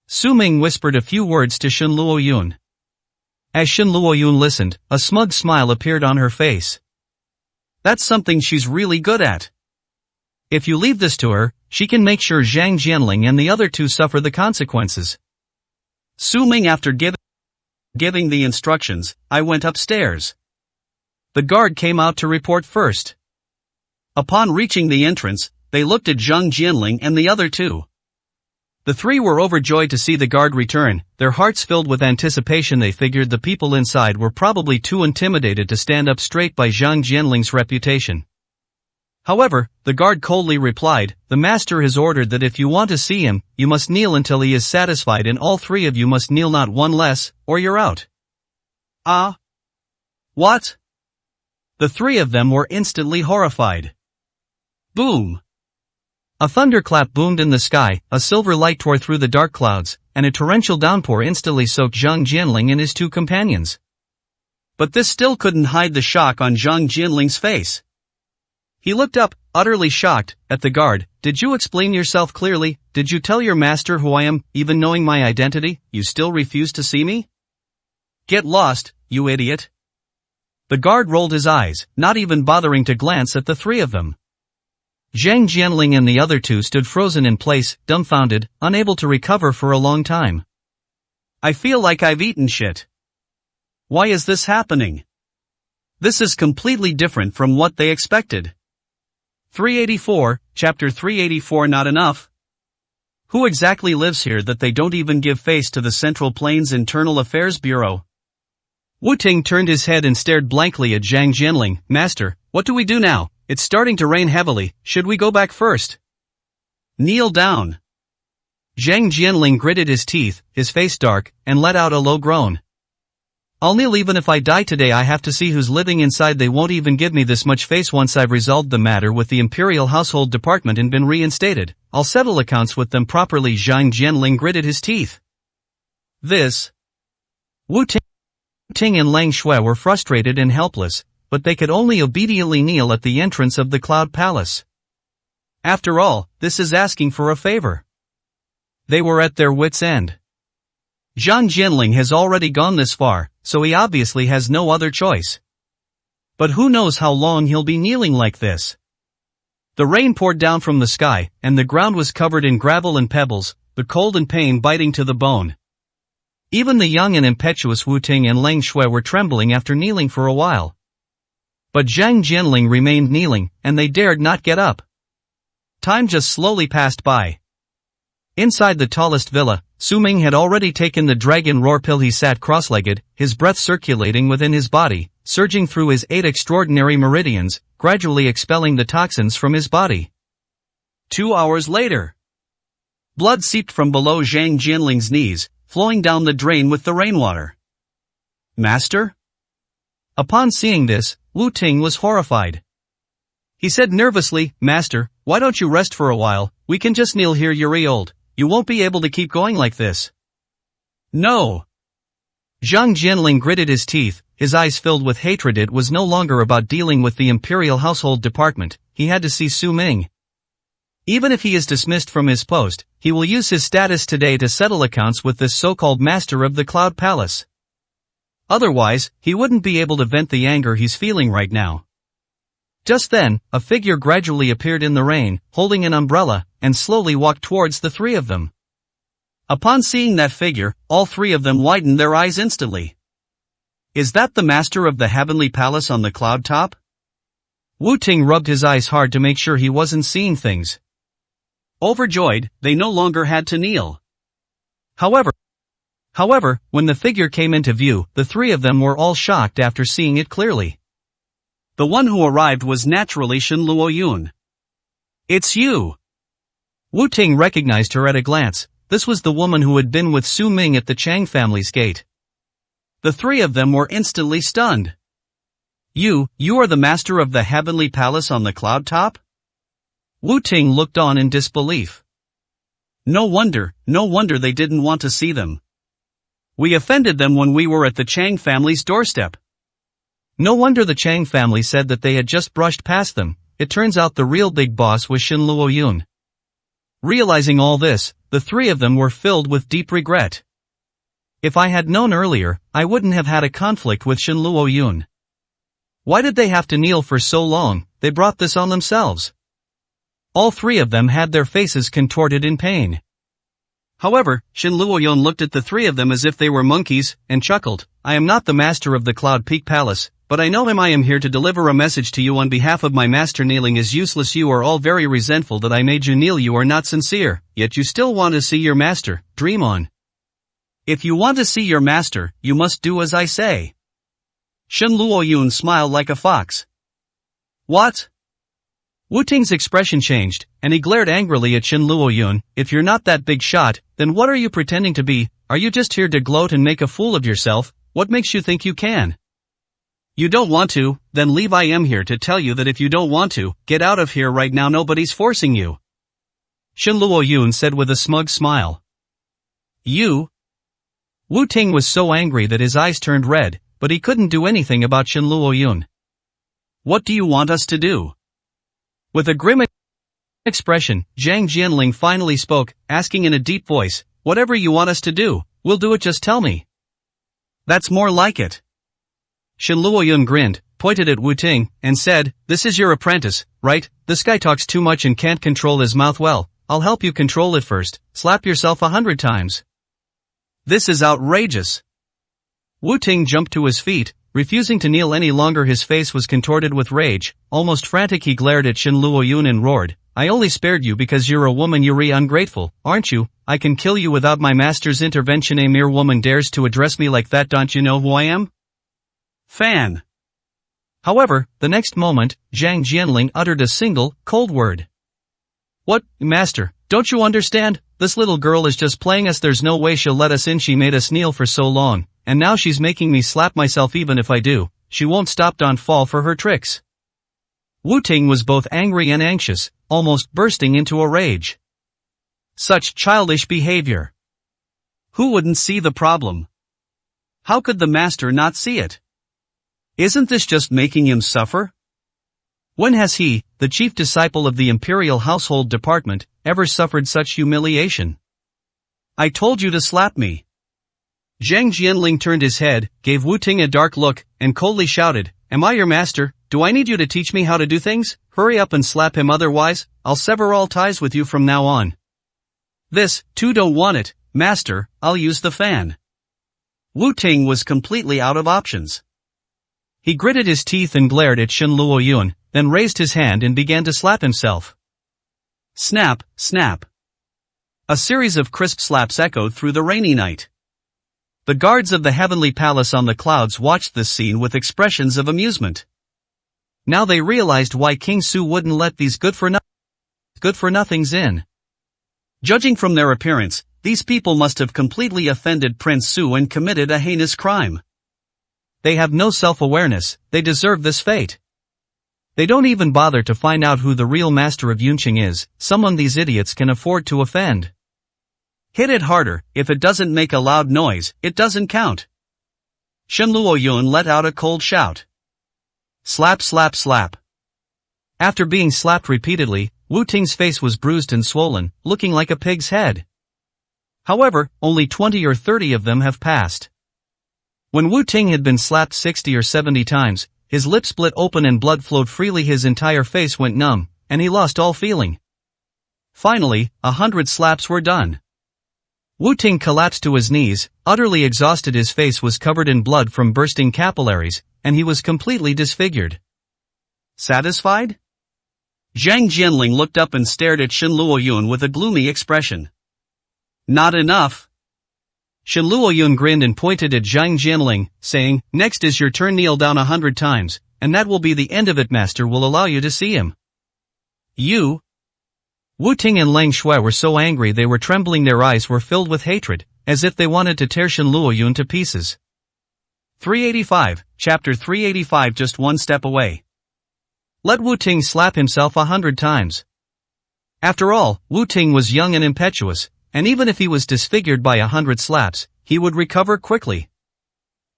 Su Ming whispered a few words to Xin Luo Yun. As Xin Luo Yun listened, a smug smile appeared on her face. That's something she's really good at. If you leave this to her, she can make sure Zhang Jianling and the other 2 suffer the consequences. Su Ming, after giving the instructions, I went upstairs. The guard came out to report first. Upon reaching the entrance, they looked at Zhang Jianling and the other 2. The 3 were overjoyed to see the guard return, their hearts filled with anticipation. They figured the people inside were probably too intimidated to stand up straight by Zhang Jianling's reputation. However, the guard coldly replied, "The master has ordered that if you want to see him, you must kneel until he is satisfied, and all 3 of you must kneel, not one less, or you're out." Ah? What? The 3 of them were instantly horrified. Boom! A thunderclap boomed in the sky, a silver light tore through the dark clouds, and a torrential downpour instantly soaked Zhang Jianling and his 2 companions. But this still couldn't hide the shock on Zhang Jianling's face. He looked up, utterly shocked, at the guard. "Did you explain yourself clearly? Did you tell your master who I am? Even knowing my identity, you still refuse to see me? Get lost, you idiot." The guard rolled his eyes, not even bothering to glance at the 3 of them. Zhang Jianling and the other 2 stood frozen in place, dumbfounded, unable to recover for a long time. "I feel like I've eaten shit. Why is this happening? This is completely different from what they expected." 384, Chapter 384. Not enough? Who exactly lives here that they don't even give face to the Central Plains Internal Affairs Bureau? Wu Ting turned his head and stared blankly at Zhang Jianling. "Master, what do we do now? It's starting to rain heavily. Should we go back first?" "Kneel down." Zhang Jianling gritted his teeth, his face dark, and let out a low groan. "I'll kneel even if I die today. I have to see who's living inside. They won't even give me this much face. Once I've resolved the matter with the Imperial Household Department and been reinstated, I'll settle accounts with them properly." Zhang Jianling gritted his teeth. This. Wu Ting and Lang Shui were frustrated and helpless, but they could only obediently kneel at the entrance of the Cloud Palace. After all, this is asking for a favor. They were at their wits' end. Zhang Jianling has already gone this far, so he obviously has no other choice. But who knows how long he'll be kneeling like this. The rain poured down from the sky, and the ground was covered in gravel and pebbles, the cold and pain biting to the bone. Even the young and impetuous Wu Ting and Lang Shui were trembling after kneeling for a while. But Zhang Jianling remained kneeling, and they dared not get up. Time just slowly passed by. Inside the tallest villa, Su Ming had already taken the dragon roar pill. He sat cross-legged, his breath circulating within his body, surging through his 8 extraordinary meridians, gradually expelling the toxins from his body. 2 hours later. Blood seeped from below Zhang Jianling's knees, flowing down the drain with the rainwater. Master? Upon seeing this, Wu Ting was horrified. He said nervously, Master, why don't you rest for a while? We can just kneel here. You're old. You won't be able to keep going like this. No. Zhang Jianling gritted his teeth, his eyes filled with hatred. It was no longer about dealing with the Imperial Household Department, he had to see Su Ming. Even if he is dismissed from his post, he will use his status today to settle accounts with this so-called master of the Cloud Palace. Otherwise, he wouldn't be able to vent the anger he's feeling right now. Just then, a figure gradually appeared in the rain, holding an umbrella, and slowly walked towards the three of them. Upon seeing that figure, all three of them widened their eyes instantly. Is that the master of the heavenly palace on the cloud top? Wu Ting rubbed his eyes hard to make sure he wasn't seeing things. Overjoyed, they no longer had to kneel. However, when the figure came into view, the three of them were all shocked after seeing it clearly. The one who arrived was naturally Shen Luoyun. It's you! Wu Ting recognized her at a glance. This was the woman who had been with Su Ming at the Chang family's gate. The three of them were instantly stunned. You are the master of the heavenly palace on the cloud top? Wu Ting looked on in disbelief. No wonder they didn't want to see them. We offended them when we were at the Chang family's doorstep. No wonder the Chang family said that they had just brushed past them. It turns out the real big boss was Shen Luoyun. Realizing all this, the three of them were filled with deep regret. If I had known earlier, I wouldn't have had a conflict with Shen Luoyun. Why did they have to kneel for so long? They brought this on themselves. All three of them had their faces contorted in pain. However, Shen Luoyun looked at the three of them as if they were monkeys, and chuckled. I am not the master of the Cloud Peak Palace, but I know him. I am here to deliver a message to you on behalf of my master. Kneeling is useless. You are all very resentful that I made you kneel. You are not sincere, yet you still want to see your master. Dream on. If you want to see your master, you must do as I say. Shen Luoyun smiled like a fox. What? Wu Ting's expression changed, and he glared angrily at Shen Luoyun. If you're not that big shot, then what are you pretending to be? Are you just here to gloat and make a fool of yourself? What makes you think you can? You don't want to, then leave. I am here to tell you that if you don't want to, get out of here right now. Nobody's forcing you. Shen Luoyun said with a smug smile. You? Wu Ting was so angry that his eyes turned red, but he couldn't do anything about Shen Luoyun. What do you want us to do? With a grim expression, Zhang Jianling finally spoke, asking in a deep voice, whatever you want us to do, we'll do it. Just tell me. That's more like it. Shen Luoyun grinned, pointed at Wu Ting, and said, this is your apprentice, right? This guy talks too much and can't control his mouth well. I'll help you control it first. Slap yourself 100 times. This is outrageous. Wu Ting jumped to his feet, refusing to kneel any longer. His face was contorted with rage, almost frantic. He glared at Shen Luoyun and roared, I only spared you because you're a woman. You're ungrateful, aren't you? I can kill you without my master's intervention. A mere woman dares to address me like that. Don't you know who I am? Fan. However, the next moment, Zhang Jianling uttered a single, cold word. What, master, don't you understand? This little girl is just playing us. There's no way she'll let us in. She made us kneel for so long, and now she's making me slap myself. Even if I do, she won't stop. Don't fall for her tricks. Wu Ting was both angry and anxious, almost bursting into a rage. Such childish behavior. Who wouldn't see the problem? How could the master not see it? Isn't this just making him suffer? When has he, the chief disciple of the Imperial Household Department, ever suffered such humiliation? I told you to slap me. Zhang Jianling turned his head, gave Wu Ting a dark look, and coldly shouted, am I your master? Do I need you to teach me how to do things? Hurry up and slap him, otherwise, I'll sever all ties with you from now on. This, too, don't want it, master. I'll use the fan. Wu Ting was completely out of options. He gritted his teeth and glared at Shen Luoyun, then raised his hand and began to slap himself. Snap, snap. A series of crisp slaps echoed through the rainy night. The guards of the heavenly palace on the clouds watched this scene with expressions of amusement. Now they realized why King Su wouldn't let these good-for-nothings in. Judging from their appearance, these people must have completely offended Prince Su and committed a heinous crime. They have no self-awareness, they deserve this fate. They don't even bother to find out who the real master of Yunqing is, someone these idiots can afford to offend. Hit it harder, if it doesn't make a loud noise, it doesn't count. Shen Luoyun let out a cold shout. Slap slap slap. After being slapped repeatedly, Wu Ting's face was bruised and swollen, looking like a pig's head. However, only 20 or 30 of them have passed. When Wu Ting had been slapped 60 or 70 times, his lips split open and blood flowed freely, his entire face went numb, and he lost all feeling. Finally, 100 slaps were done. Wu Ting collapsed to his knees, utterly exhausted. His face was covered in blood from bursting capillaries, and he was completely disfigured. Satisfied? Zhang Jianling looked up and stared at Shen Luoyun with a gloomy expression. Not enough. Shen Luoyun grinned and pointed at Zhang Jianling, saying, Next is your turn, kneel down 100 times, and that will be the end of it. Master will allow you to see him. You? Wu Ting and Lang Shui were so angry they were trembling, their eyes were filled with hatred, as if they wanted to tear Shen Luoyun to pieces. 385, Chapter 385. Just one step away. Let Wu Ting slap himself 100 times. After all, Wu Ting was young and impetuous, and even if he was disfigured by 100 slaps, he would recover quickly.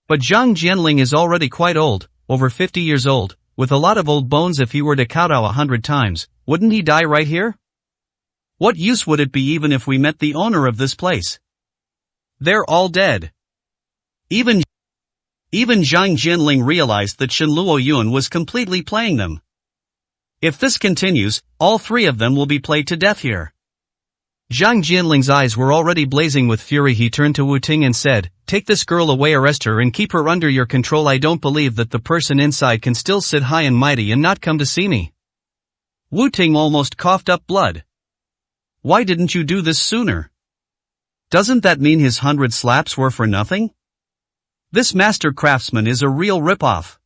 But Zhang Jianling is already quite old, over 50 years old, with a lot of old bones. If he were to kowtow 100 times, wouldn't he die right here? What use would it be even if we met the owner of this place? They're all dead. Even Zhang Jianling realized that Shen Luoyun was completely playing them. If this continues, all three of them will be played to death here. Zhang Jianling's eyes were already blazing with fury. He turned to Wu Ting and said, Take this girl away, arrest her and keep her under your control. I don't believe that the person inside can still sit high and mighty and not come to see me. Wu Ting almost coughed up blood. Why didn't you do this sooner? Doesn't that mean his 100 slaps were for nothing? This master craftsman is a real ripoff.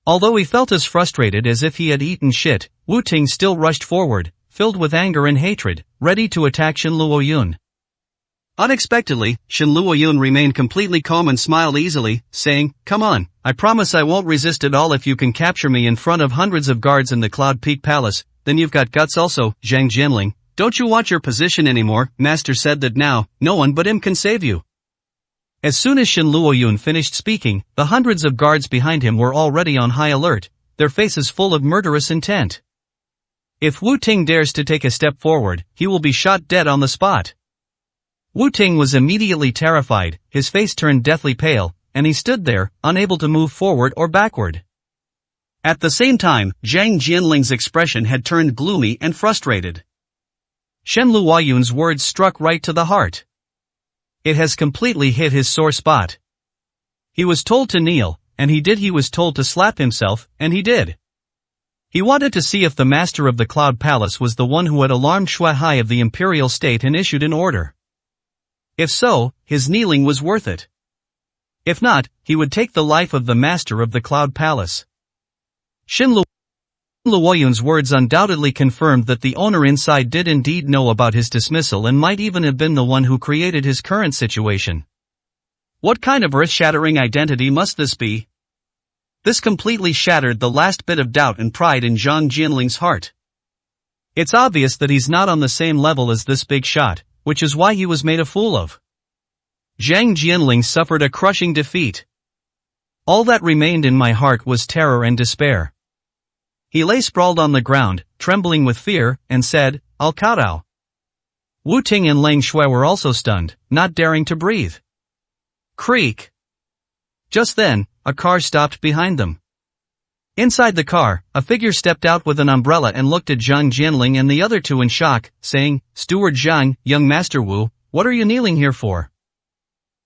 Although he felt as frustrated as if he had eaten shit, Wu Ting still rushed forward, filled with anger and hatred, ready to attack Shen Luoyun. Unexpectedly, Shen Luoyun remained completely calm and smiled easily, saying, Come on, I promise I won't resist at all. If you can capture me in front of hundreds of guards in the Cloud Peak Palace, then you've got guts also. Zhang Jianling, don't you want your position anymore? Master said that now, no one but him can save you. As soon as Shen Luoyun finished speaking, the hundreds of guards behind him were already on high alert, their faces full of murderous intent. If Wu Ting dares to take a step forward, he will be shot dead on the spot. Wu Ting was immediately terrified, his face turned deathly pale, and he stood there, unable to move forward or backward. At the same time, Zhang Jianling's expression had turned gloomy and frustrated. Shen Luoyun's words struck right to the heart. It has completely hit his sore spot. He was told to kneel, and he did. He was told to slap himself, and he did. He wanted to see if the master of the Cloud Palace was the one who had alarmed Shui Hai of the imperial state and issued an order. If so, his kneeling was worth it. If not, he would take the life of the master of the Cloud Palace. Shen Luoyun's words undoubtedly confirmed that the owner inside did indeed know about his dismissal and might even have been the one who created his current situation. What kind of earth-shattering identity must this be? This completely shattered the last bit of doubt and pride in Zhang Jianling's heart. It's obvious that he's not on the same level as this big shot, which is why he was made a fool of. Zhang Jianling suffered a crushing defeat. All that remained in my heart was terror and despair. He lay sprawled on the ground, trembling with fear, and said, I'll kowtow. Wu Ting and Lang Shui were also stunned, not daring to breathe. Creak. Just then, a car stopped behind them. Inside the car, a figure stepped out with an umbrella and looked at Zhang Jianling and the other two in shock, saying, Steward Zhang, young Master Wu, what are you kneeling here for?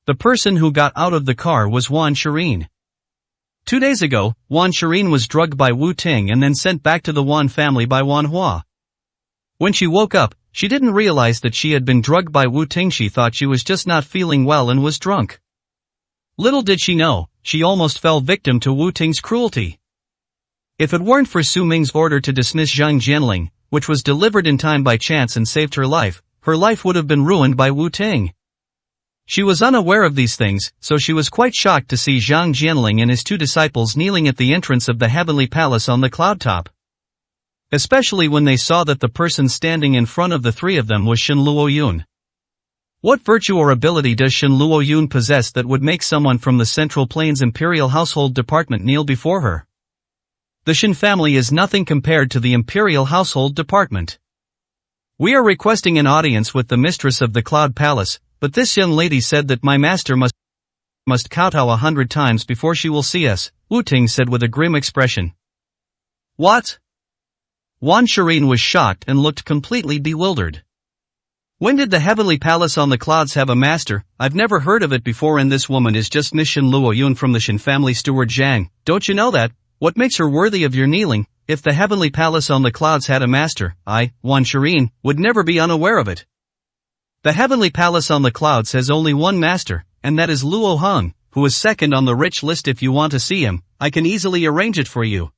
The person who got out of the car was Wan Shireen. 2 days ago, Wan Shireen was drugged by Wu Ting and then sent back to the Wan family by Wan Hua. When she woke up, She didn't realize that she had been drugged by Wu Ting. She thought she was just not feeling well and was drunk. Little did she know, she almost fell victim to Wu Ting's cruelty. If it weren't for Su Ming's order to dismiss Zhang Jianling, which was delivered in time by chance and saved her life would have been ruined by Wu Ting. She was unaware of these things, so she was quite shocked to see Zhang Jianling and his two disciples kneeling at the entrance of the heavenly palace on the cloud top. Especially when they saw that the person standing in front of the three of them was Shen Luoyun. What virtue or ability does Shen Luoyun possess that would make someone from the Central Plains Imperial Household Department kneel before her? The Shen family is nothing compared to the Imperial Household Department. We are requesting an audience with the mistress of the Cloud Palace, but this young lady said that my master must kowtow 100 times before she will see us, Wu Ting said with a grim expression. What? Wan Shirin was shocked and looked completely bewildered. When did the heavenly palace on the clouds have a master? I've never heard of it before, and this woman is just Miss Shen Luoyun from the Shen family steward Zhang. Don't you know that? What makes her worthy of your kneeling? If the heavenly palace on the clouds had a master, I, Wan Shirin, would never be unaware of it. The heavenly palace on the clouds has only one master, and that is Luo Hong, who is second on the rich list. If you want to see him, I can easily arrange it for you.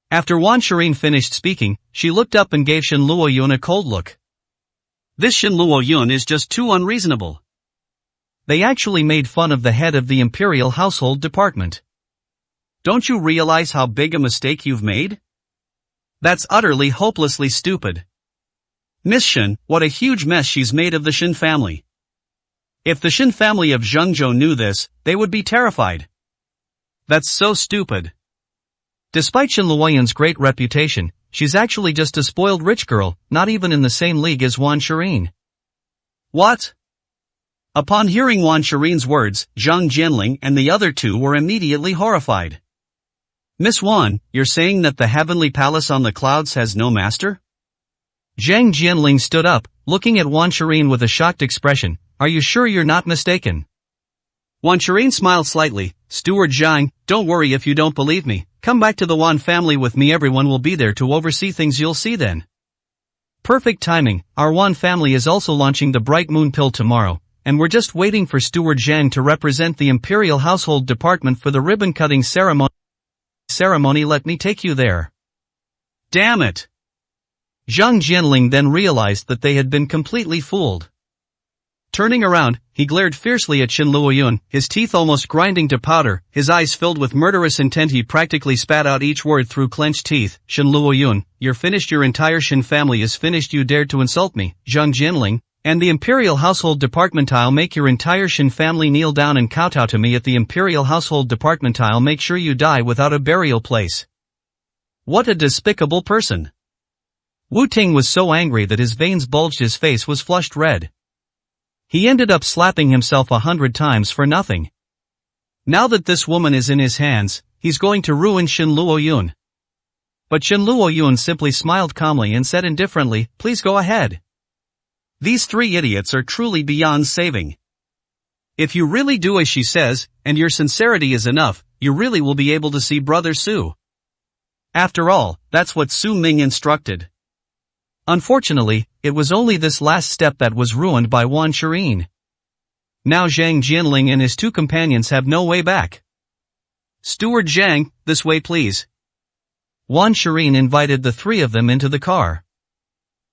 After Wan Shirin finished speaking, she looked up and gave Shen Luoyun a cold look. This Shen Luoyun is just too unreasonable. They actually made fun of the head of the Imperial Household Department. Don't you realize how big a mistake you've made? That's utterly hopelessly stupid. Miss Shen, what a huge mess she's made of the Shen family. If the Shen family of Zhengzhou knew this, they would be terrified. That's so stupid. Despite Shen Luoyun's great reputation, she's actually just a spoiled rich girl, not even in the same league as Wan Shirin. What? Upon hearing Wan Shirin's words, Zhang Jianling and the other two were immediately horrified. Miss Wan, you're saying that the heavenly palace on the clouds has no master? Zhang Jianling stood up, looking at Wan Shirin with a shocked expression. Are you sure you're not mistaken? Wan Shirin smiled slightly. Steward Zhang, don't worry if you don't believe me. Come back to the Wan family with me. Everyone will be there to oversee things. You'll see then. Perfect timing. Our Wan family is also launching the Bright Moon Pill tomorrow, and we're just waiting for Steward Zhang to represent the Imperial Household Department for the ribbon-cutting ceremony. Let me take you there. Damn it! Zhang Jianling then realized that they had been completely fooled. Turning around, he glared fiercely at Shen Luoyun, his teeth almost grinding to powder, his eyes filled with murderous intent. He practically spat out each word through clenched teeth. Shen Luoyun, you're finished. Your entire Shen family is finished. You dared to insult me, Zhang Jianling, and the Imperial Household Department. I'll make your entire Shen family kneel down and kowtow to me at the Imperial Household Department. I'll make sure you die without a burial place. What a despicable person. Wu Ting was so angry that his veins bulged. His face was flushed red. He ended up slapping himself 100 times for nothing. Now that this woman is in his hands, he's going to ruin Shen Luoyun. But Shen Luoyun simply smiled calmly and said indifferently, please go ahead. These three idiots are truly beyond saving. If you really do as she says, and your sincerity is enough, you really will be able to see Brother Su. After all, that's what Su Ming instructed. Unfortunately, it was only this last step that was ruined by Wan Shirin. Now Zhang Jianling and his two companions have no way back. Steward Zhang, this way please. Wan Shirin invited the three of them into the car.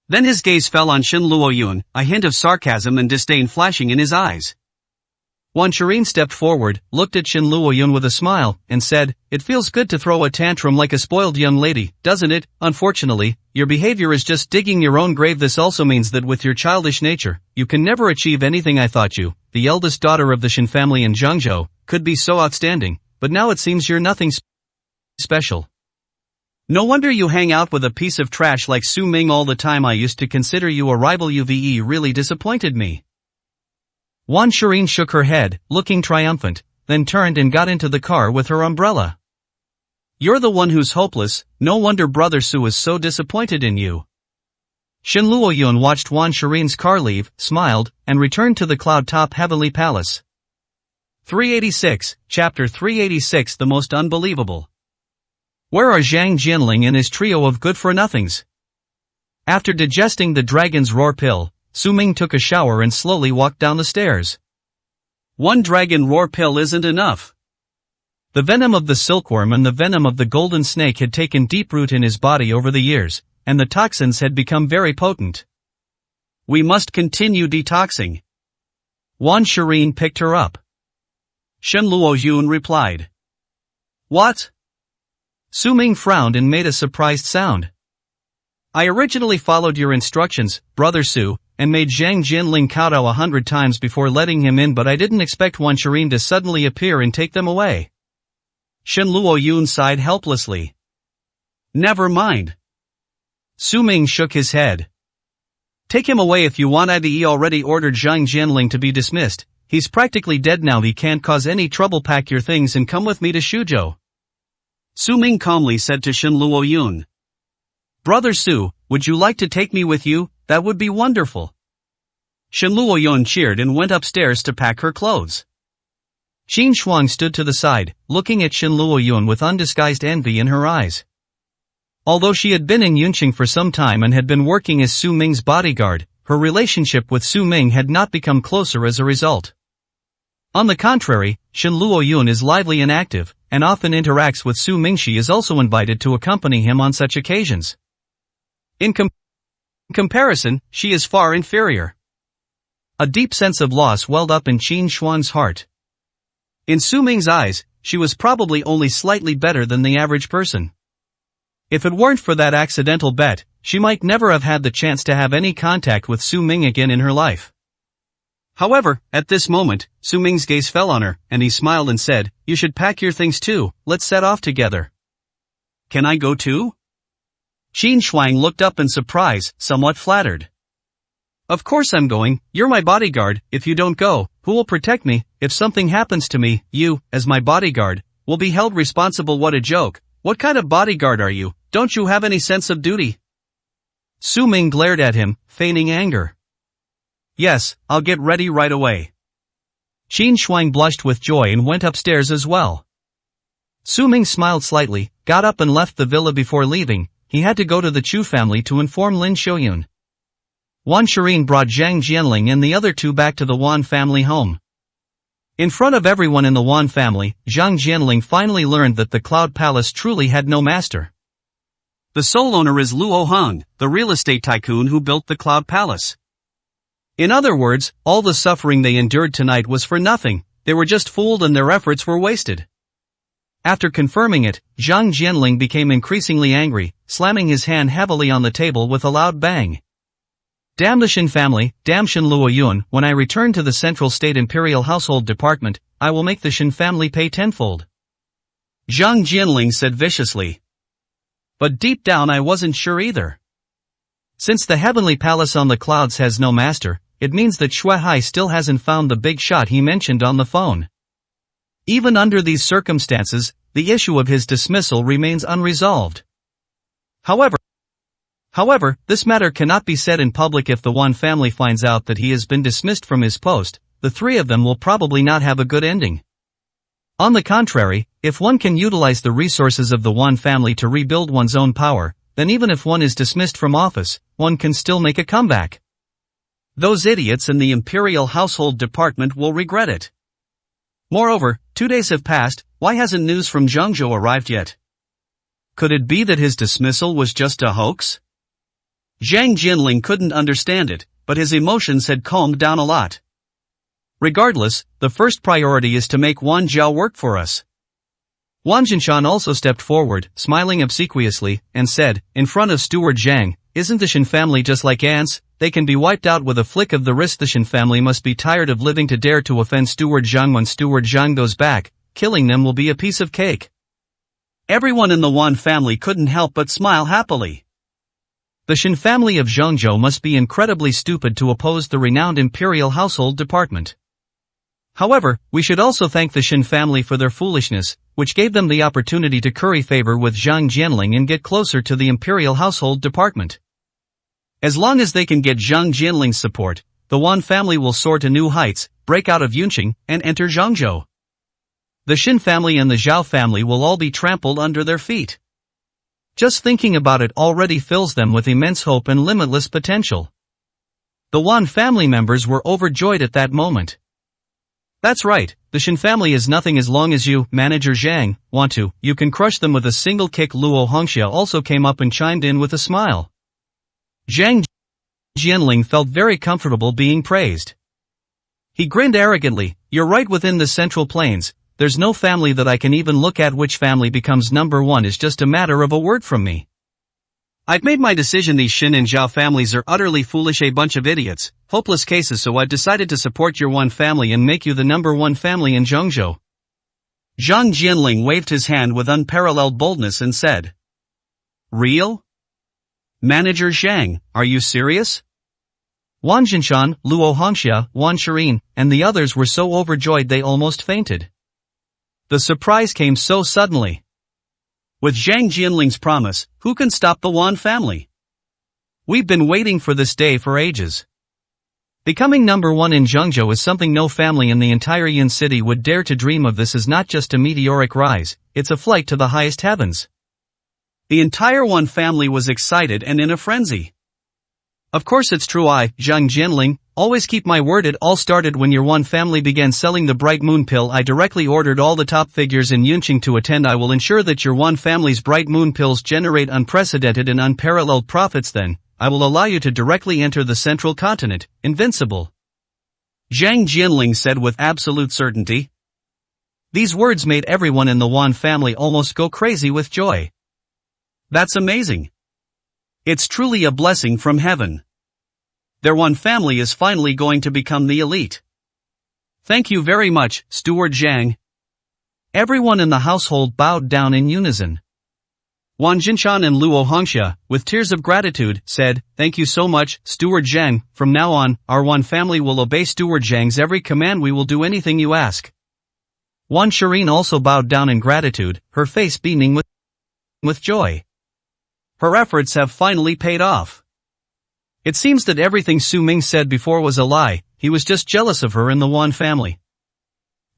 Then his gaze fell on Shen Luoyun, a hint of sarcasm and disdain flashing in his eyes. Wan Shirin stepped forward, looked at Shen Luoyun with a smile, and said, it feels good to throw a tantrum like a spoiled young lady, doesn't it? Unfortunately, your behavior is just digging your own grave. This also means that with your childish nature, you can never achieve anything. I thought you, the eldest daughter of the Shen family in Zhengzhou, could be so outstanding, but now it seems you're nothing special. No wonder you hang out with a piece of trash like Su Ming all the time. I used to consider you a rival. UVE really disappointed me. Wan Shirin shook her head, looking triumphant, then turned and got into the car with her umbrella. You're the one who's hopeless, no wonder Brother Su is so disappointed in you. Shen Luoyun watched Wan Shirin's car leave, smiled, and returned to the cloud-top heavenly palace. 386, Chapter 386. The most unbelievable. Where are Zhang Jianling and his trio of good-for-nothings? After digesting the dragon's roar pill, Su Ming took a shower and slowly walked down the stairs. One dragon roar pill isn't enough. The venom of the silkworm and the venom of the golden snake had taken deep root in his body over the years, and the toxins had become very potent. We must continue detoxing. Wan Shireen picked her up. Shen Luoyun replied. What? Su Ming frowned and made a surprised sound. I originally followed your instructions, Brother Su, and made Zhang Jinling kowtow 100 times before letting him in, but I didn't expect Wan Shireen to suddenly appear and take them away. Shen Luoyun sighed helplessly. Never mind. Su Ming shook his head. Take him away if you want. IDE already ordered Zhang Jinling to be dismissed. He's practically dead now. He can't cause any trouble. Pack your things and come with me to Shuzhou. Su Ming calmly said to Shen Luoyun. Brother Su, would you like to take me with you? That would be wonderful. Shen Luoyun cheered and went upstairs to pack her clothes. Qin Shuang stood to the side, looking at Shen Luoyun with undisguised envy in her eyes. Although she had been in Yunqing for some time and had been working as Su Ming's bodyguard, her relationship with Su Ming had not become closer as a result. On the contrary, Shen Luoyun is lively and active, and often interacts with Su Ming. She is also invited to accompany him on such occasions. In comparison, she is far inferior. A deep sense of loss welled up in Qin Shuang's heart. In Su Ming's eyes, she was probably only slightly better than the average person. If it weren't for that accidental bet, she might never have had the chance to have any contact with Su Ming again in her life. However, at this moment, Su Ming's gaze fell on her, and he smiled and said, You should pack your things too, let's set off together. Can I go too? Qin Shuang looked up in surprise, somewhat flattered. Of course I'm going. You're my bodyguard. If you don't go, who will protect me? If something happens to me, you, as my bodyguard, will be held responsible. What a joke. What kind of bodyguard are you? Don't you have any sense of duty? Su Ming glared at him, feigning anger. Yes, I'll get ready right away. Qin Shuang blushed with joy and went upstairs as well. Su Ming smiled slightly, got up and left the villa. Before leaving, he had to go to the Chu family to inform Lin Xiuyun. Wan Shireen brought Zhang Jianling and the other two back to the Wan family home. In front of everyone in the Wan family, Zhang Jianling finally learned that the Cloud Palace truly had no master. The sole owner is Luo Hong, the real estate tycoon who built the Cloud Palace. In other words, all the suffering they endured tonight was for nothing. They were just fooled and their efforts were wasted. After confirming it, Zhang Jianling became increasingly angry, slamming his hand heavily on the table with a loud bang. Damn the Shen family, damn Shen Luoyun. When I return to the Central State Imperial Household Department, I will make the Shen family pay tenfold. Zhang Jianling said viciously. But deep down I wasn't sure either. Since the heavenly palace on the clouds has no master, it means that Xue Hai still hasn't found the big shot he mentioned on the phone. Even under these circumstances, the issue of his dismissal remains unresolved. However, this matter cannot be said in public. If the Wan family finds out that he has been dismissed from his post, the three of them will probably not have a good ending. On the contrary, if one can utilize the resources of the Wan family to rebuild one's own power, then even if one is dismissed from office, one can still make a comeback. Those idiots in the Imperial Household Department will regret it. Moreover, 2 days have passed. Why hasn't news from Zhengzhou arrived yet? Could it be that his dismissal was just a hoax? Zhang Jinling couldn't understand it, but his emotions had calmed down a lot. Regardless, the first priority is to make Wan Zhao work for us. Wan Jinshan also stepped forward, smiling obsequiously, and said, in front of Steward Zhang, isn't the Shen family just like ants? They can be wiped out with a flick of the wrist. The Shen family must be tired of living to dare to offend Steward Zhang. When Steward Zhang goes back, killing them will be a piece of cake. Everyone in the Wan family couldn't help but smile happily. The Shen family of Zhengzhou must be incredibly stupid to oppose the renowned Imperial Household Department. However, we should also thank the Shen family for their foolishness, which gave them the opportunity to curry favor with Zhang Jianling and get closer to the Imperial Household Department. As long as they can get Zhang Jianling's support, the Wan family will soar to new heights, break out of Yunqing, and enter Zhengzhou. The Shen family and the Zhao family will all be trampled under their feet. Just thinking about it already fills them with immense hope and limitless potential. The Wan family members were overjoyed at that moment. That's right, the Shin family is nothing as long as you, Manager Zhang, want to, you can crush them with a single kick. Luo Hongxia also came up and chimed in with a smile. Zhang Jianling felt very comfortable being praised. He grinned arrogantly, you're right, within the Central Plains, there's no family that I can even look at. Which family becomes number one is just a matter of a word from me. I've made my decision. These Shin and Zhao families are utterly foolish, a bunch of idiots, hopeless cases, so I've decided to support your one family and make you the number one family in Zhengzhou. Zhang Jianling waved his hand with unparalleled boldness and said. Real? Manager Zhang, are you serious? Wan Jinshan, Luo Hongxia, Wan Shirin, and the others were so overjoyed they almost fainted. The surprise came so suddenly. With Zhang Jianling's promise, who can stop the Wan family? We've been waiting for this day for ages. Becoming number one in Zhengzhou is something no family in the entire Yin city would dare to dream of. This is not just a meteoric rise, it's a flight to the highest heavens. The entire Wan family was excited and in a frenzy. Of course it's true, I, Zhang Jianling, always keep my word. It all started when your one family began selling the Bright Moon pill. I directly ordered all the top figures in Yunqing to attend. I will ensure that your one family's Bright Moon pills generate unprecedented and unparalleled profits. Then, I will allow you to directly enter the central continent, invincible. Zhang Jianling said with absolute certainty. These words made everyone in the Wan family almost go crazy with joy. That's amazing. It's truly a blessing from heaven. Their one family is finally going to become the elite. Thank you very much, Steward Zhang. Everyone in the household bowed down in unison. Wan Jinshan and Luo Hongxia, with tears of gratitude, said, Thank you so much, Steward Zhang. From now on, our one family will obey Steward Zhang's every command. We will do anything you ask. Wan Shirin also bowed down in gratitude, her face beaming with joy. Her efforts have finally paid off. It seems that everything Su Ming said before was a lie. He was just jealous of her and the Wan family.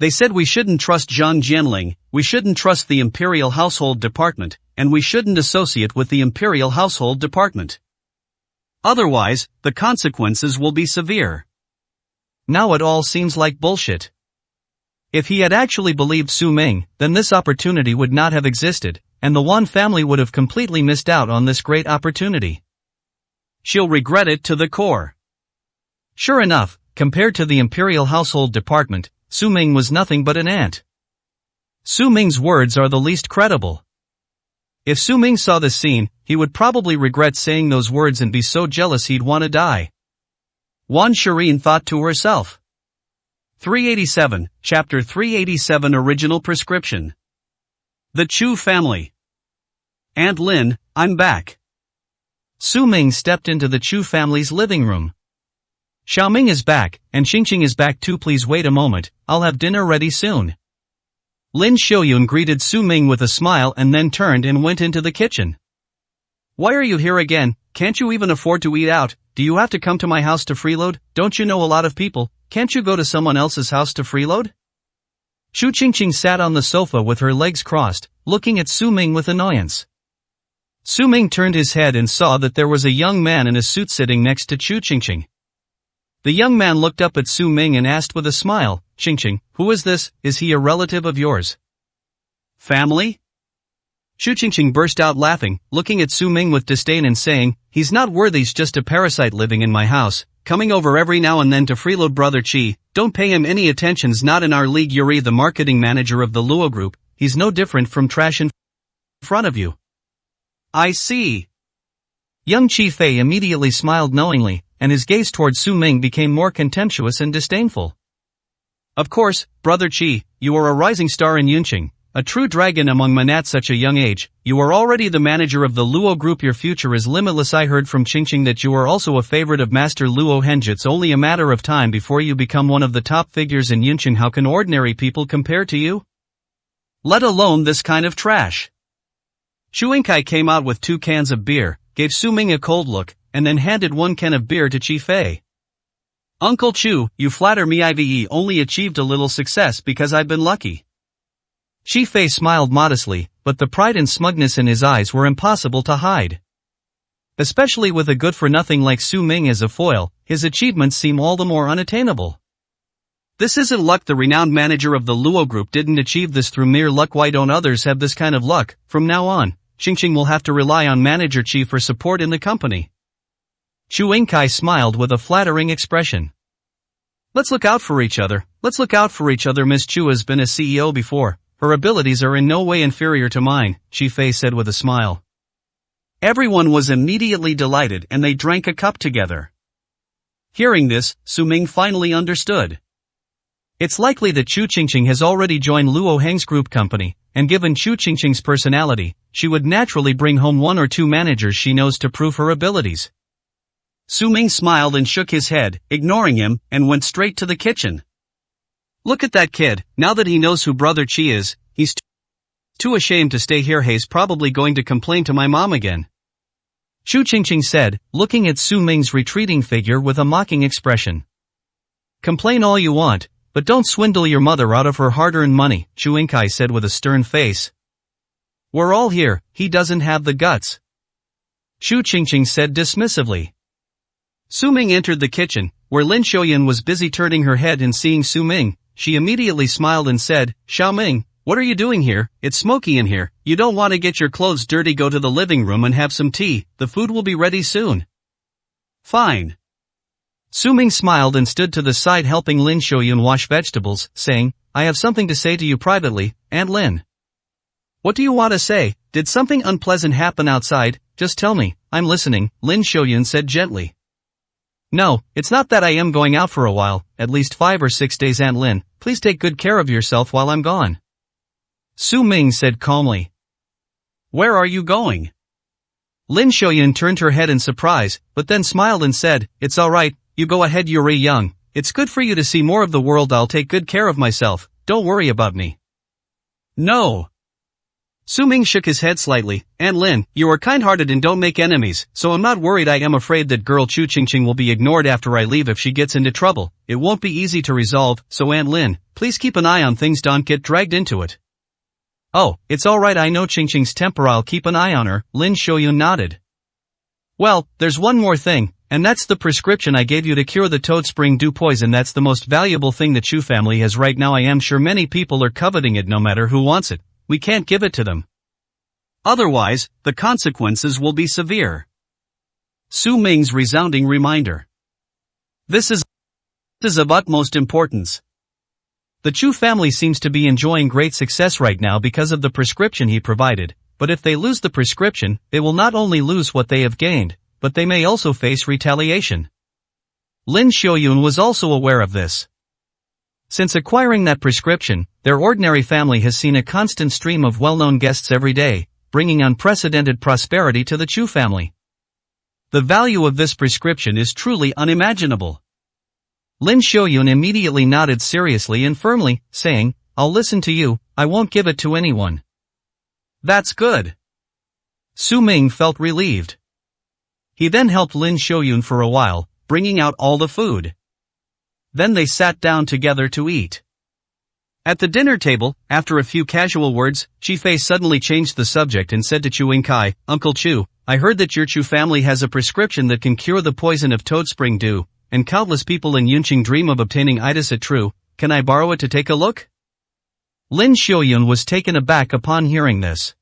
They said we shouldn't trust Zhang Jianling, we shouldn't trust the Imperial Household Department, and we shouldn't associate with the Imperial Household Department. Otherwise, the consequences will be severe. Now it all seems like bullshit. If he had actually believed Su Ming, then this opportunity would not have existed, and the Wan family would have completely missed out on this great opportunity. She'll regret it to the core. Sure enough, compared to the Imperial Household Department, Su Ming was nothing but an ant. Su Ming's words are the least credible. If Su Ming saw this scene, he would probably regret saying those words and be so jealous he'd want to die. Wan Shirin thought to herself. 387, Chapter 387 Original Prescription. The Chu Family. Aunt Lin, I'm back. Su Ming stepped into the Chu family's living room. Xiaoming is back, and Xingqing is back too. Please wait a moment, I'll have dinner ready soon. Lin Xiuyun greeted Su Ming with a smile and then turned and went into the kitchen. Why are you here again? Can't you even afford to eat out? Do you have to come to my house to freeload? Don't you know a lot of people? Can't you go to someone else's house to freeload? Xu Qingqing sat on the sofa with her legs crossed, looking at Su Ming with annoyance. Su Ming turned his head and saw that there was a young man in a suit sitting next to Xu Qingqing. The young man looked up at Su Ming and asked with a smile, Qingqing, who is this? Is he a relative of yours? Family? Xu Qingqing burst out laughing, looking at Su Ming with disdain and saying, he's not worthy, he's just a parasite living in my house, coming over every now and then to freeload. Brother Qi, don't pay him any attention's not in our league. Yuri, the marketing manager of the Luo Group, he's no different from trash in front of you. I see. Young Qi Fei immediately smiled knowingly, and his gaze toward Su Ming became more contemptuous and disdainful. Of course, Brother Qi, you are a rising star in Yunqing, a true dragon among men at such a young age. You are already the manager of the Luo Group. Your future is limitless. I heard from Qingqing that you are also a favorite of Master Luo Henge. It's only a matter of time before you become one of the top figures in Yunqing. How can ordinary people compare to you? Let alone this kind of trash. Xu Yingkai came out with 2 cans of beer, gave Su Ming a cold look, and then handed 1 can of beer to Qi Fei. Uncle Chu, you flatter me. I've only achieved a little success because I've been lucky. Qi Fei smiled modestly, but the pride and smugness in his eyes were impossible to hide. Especially with a good-for-nothing like Su Ming as a foil, his achievements seem all the more unattainable. This isn't luck. The renowned manager of the Luo Group didn't achieve this through mere luck. Why don't others have this kind of luck? From now on, Qingqing will have to rely on Manager Qi for support in the company. Chu Yingkai smiled with a flattering expression. Let's look out for each other. Let's look out for each other. Miss Chu has been a CEO before. Her abilities are in no way inferior to mine, Qi Fei said with a smile. Everyone was immediately delighted and they drank a cup together. Hearing this, Su Ming finally understood. It's likely that Chu Qingqing has already joined Luo Heng's group company, and given Chu Qingqing's personality, she would naturally bring home one or two managers she knows to prove her abilities. Su Ming smiled and shook his head, ignoring him, and went straight to the kitchen. Look at that kid. Now that he knows who Brother Qi is, he's too ashamed to stay here. He's probably going to complain to my mom again. Chu Qingqing said, looking at Su Ming's retreating figure with a mocking expression. Complain all you want, but don't swindle your mother out of her hard-earned money, Chu Yingkai said with a stern face. We're all here. He doesn't have the guts. Chu Qingqing said dismissively. Su Ming entered the kitchen, where Lin Xiaoyan was busy turning her head and seeing Su Ming. She immediately smiled and said, Xiao Ming, what are you doing here? It's smoky in here. You don't want to get your clothes dirty. Go to the living room and have some tea. The food will be ready soon. Fine. Su Ming smiled and stood to the side helping Lin Xiaoyan wash vegetables, saying, I have something to say to you privately, Aunt Lin. What do you want to say? Did something unpleasant happen outside? Just tell me, I'm listening, Lin Xiaoyan said gently. No, it's not that. I am going out for a while, at least 5 or 6 days. Aunt Lin, please take good care of yourself while I'm gone. Su Ming said calmly. Where are you going? Lin Xiaoyan turned her head in surprise, but then smiled and said, It's alright, you go ahead. You're young. It's good for you to see more of the world. I'll take good care of myself. Don't worry about me. No. Su Ming shook his head slightly. Aunt Lin, you are kind-hearted and don't make enemies, so I'm not worried. I am afraid that girl Chu Qingqing will be ignored after I leave. If she gets into trouble, it won't be easy to resolve, so Aunt Lin, please keep an eye on things. Don't get dragged into it. Oh, it's alright. I know Qingqing's temper. I'll keep an eye on her, Lin Xiaoyan nodded. Well, there's one more thing, and that's the prescription I gave you to cure the toad spring dew poison. That's the most valuable thing the Chu family has right now. I am sure many people are coveting it. No matter who wants it, we can't give it to them. Otherwise, the consequences will be severe. Su Ming's resounding reminder. This is of utmost importance. The Chu family seems to be enjoying great success right now because of the prescription he provided, but if they lose the prescription, they will not only lose what they have gained, but they may also face retaliation. Lin Xiaoyun was also aware of this. Since acquiring that prescription, their ordinary family has seen a constant stream of well-known guests every day, bringing unprecedented prosperity to the Chu family. The value of this prescription is truly unimaginable. Lin Xiaoyun immediately nodded seriously and firmly, saying, I'll listen to you, I won't give it to anyone. That's good. Su Ming felt relieved. He then helped Lin Xiaoyun for a while, bringing out all the food. Then they sat down together to eat. At the dinner table, after a few casual words, Qi Fei suddenly changed the subject and said to Chu Yingkai, Uncle Chu, I heard that your Chu family has a prescription that can cure the poison of toad spring dew, and countless people in Yunqing dream of obtaining it. Is it true? Can I borrow it to take a look? Lin Xiaoyun was taken aback upon hearing this.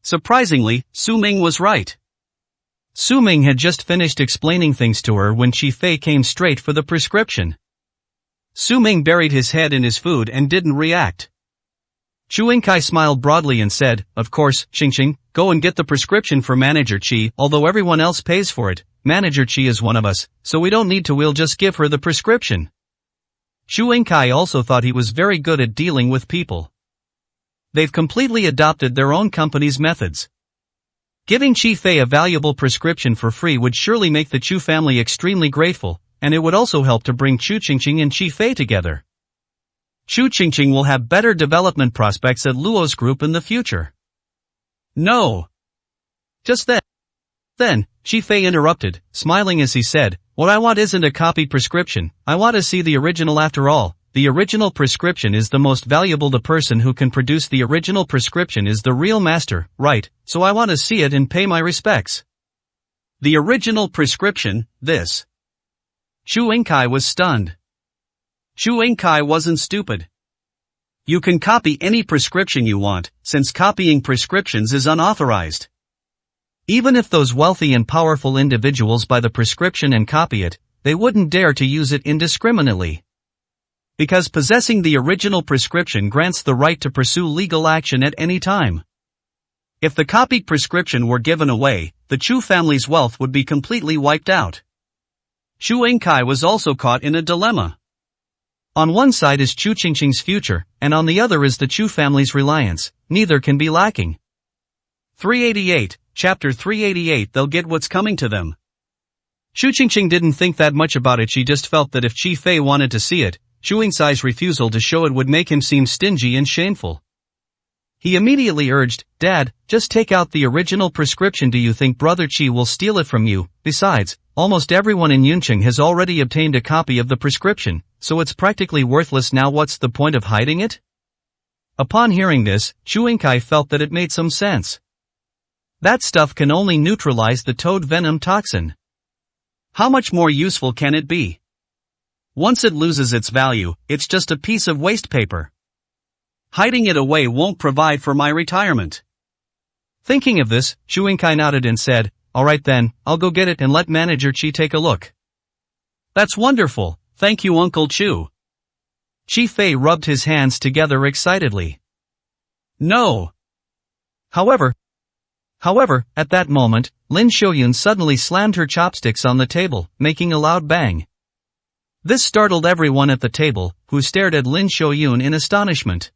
Surprisingly, Su Ming was right. Su Ming had just finished explaining things to her when Qi Fei came straight for the prescription. Su Ming buried his head in his food and didn't react. Chu Yingkai smiled broadly and said, Of course, Qingqing, go and get the prescription for Manager Qi. Although everyone else pays for it, Manager Qi is one of us, so we don't need to. We'll just give her the prescription. Chu Yingkai also thought he was very good at dealing with people. They've completely adopted their own company's methods. Giving Qi Fei a valuable prescription for free would surely make the Chu family extremely grateful, and it would also help to bring Chu Qingqing and Qi Fei together. Chu Qingqing will have better development prospects at Luo's group in the future. No. Just then, Qi Fei interrupted, smiling as he said, What I want isn't a copied prescription. I want to see the original. After all, the original prescription is the most valuable. The person who can produce the original prescription is the real master, right? So I want to see it and pay my respects. The original prescription, this. Chu Yingkai was stunned. Chu Yingkai wasn't stupid. You can copy any prescription you want, since copying prescriptions is unauthorized. Even if those wealthy and powerful individuals buy the prescription and copy it, they wouldn't dare to use it indiscriminately. Because possessing the original prescription grants the right to pursue legal action at any time. If the copied prescription were given away, the Chu family's wealth would be completely wiped out. Chu Yingkai was also caught in a dilemma. On one side is Chu Qingqing's future, and on the other is the Chu family's reliance. Neither can be lacking. 388, Chapter 388. They'll get what's coming to them. Chu Qingqing didn't think that much about it. She just felt that if Qi Fei wanted to see it, Chu Yingcai's refusal to show it would make him seem stingy and shameful. He immediately urged, "Dad, just take out the original prescription. Do you think Brother Qi will steal it from you? Besides, almost everyone in Yunqing has already obtained a copy of the prescription, so it's practically worthless now. What's the point of hiding it?" Upon hearing this, Chu Yingkai felt that it made some sense. That stuff can only neutralize the toad venom toxin. How much more useful can it be? Once it loses its value, it's just a piece of waste paper. Hiding it away won't provide for my retirement. Thinking of this, Chu Yingkai nodded and said, "Alright then, I'll go get it and let Manager Qi take a look." "That's wonderful, thank you Uncle Chu." Qi Fei rubbed his hands together excitedly. No. However, at that moment, Lin Xiaoyun suddenly slammed her chopsticks on the table, making a loud bang. This startled everyone at the table, who stared at Lin Xiaoyun in astonishment.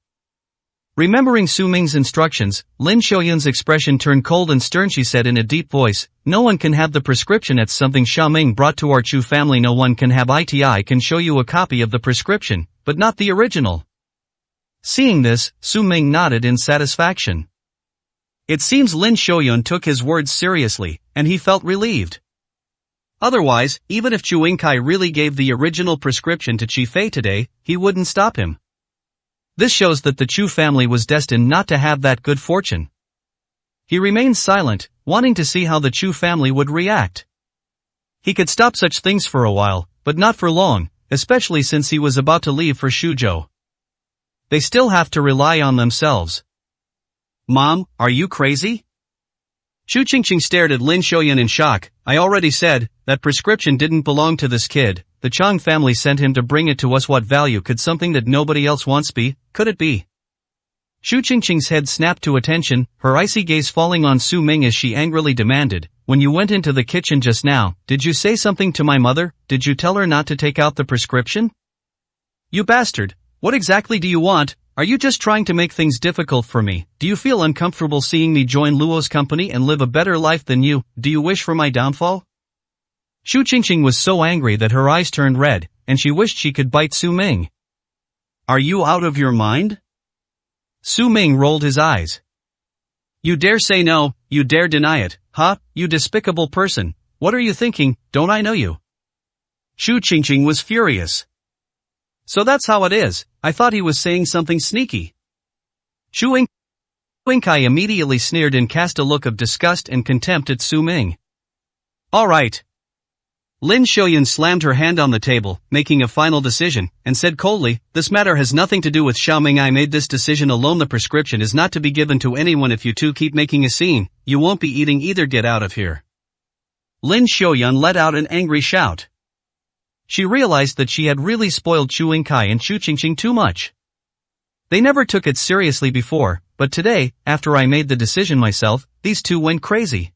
Remembering Su Ming's instructions, Lin Xiaoyun's expression turned cold and stern. She said in a deep voice, "No one can have the prescription. It's something Xia Ming brought to our Chu family. No one can have it. I can show you a copy of the prescription, but not the original." Seeing this, Su Ming nodded in satisfaction. It seems Lin Xiaoyun took his words seriously, and he felt relieved. Otherwise, even if Chu Yingkai really gave the original prescription to Qi Fei today, he wouldn't stop him. This shows that the Chu family was destined not to have that good fortune. He remained silent, wanting to see how the Chu family would react. He could stop such things for a while, but not for long, especially since he was about to leave for Shuzhou. They still have to rely on themselves. "Mom, are you crazy?" Chu Qingqing stared at Lin Xiaoyun in shock. "I already said, that prescription didn't belong to this kid. The Chang family sent him to bring it to us. What value could something that nobody else wants be? Could it be?" Chu Qingqing's head snapped to attention, her icy gaze falling on Su Ming as she angrily demanded, "When you went into the kitchen just now, did you say something to my mother? Did you tell her not to take out the prescription?" "You bastard, what exactly do you want? Are you just trying to make things difficult for me? Do you feel uncomfortable seeing me join Luo's company and live a better life than you? Do you wish for my downfall?" Chu Qingqing was so angry that her eyes turned red, and she wished she could bite Su Ming. "Are you out of your mind?" Su Ming rolled his eyes. "You dare say no, you dare deny it, huh, you despicable person, what are you thinking, don't I know you?" Chu Qingqing was furious. "So that's how it is, I thought he was saying something sneaky." Chu Yingkai immediately sneered and cast a look of disgust and contempt at Su Ming. "Alright." Lin Xiaoyun slammed her hand on the table, making a final decision, and said coldly, "This matter has nothing to do with Xiaoming. I made this decision alone. The prescription is not to be given to anyone. If you two keep making a scene, you won't be eating either. Get out of here." Lin Xiaoyun let out an angry shout. She realized that she had really spoiled Chu Yingkai and Chu Qingqing too much. They never took it seriously before, but today, after I made the decision myself, these two went crazy.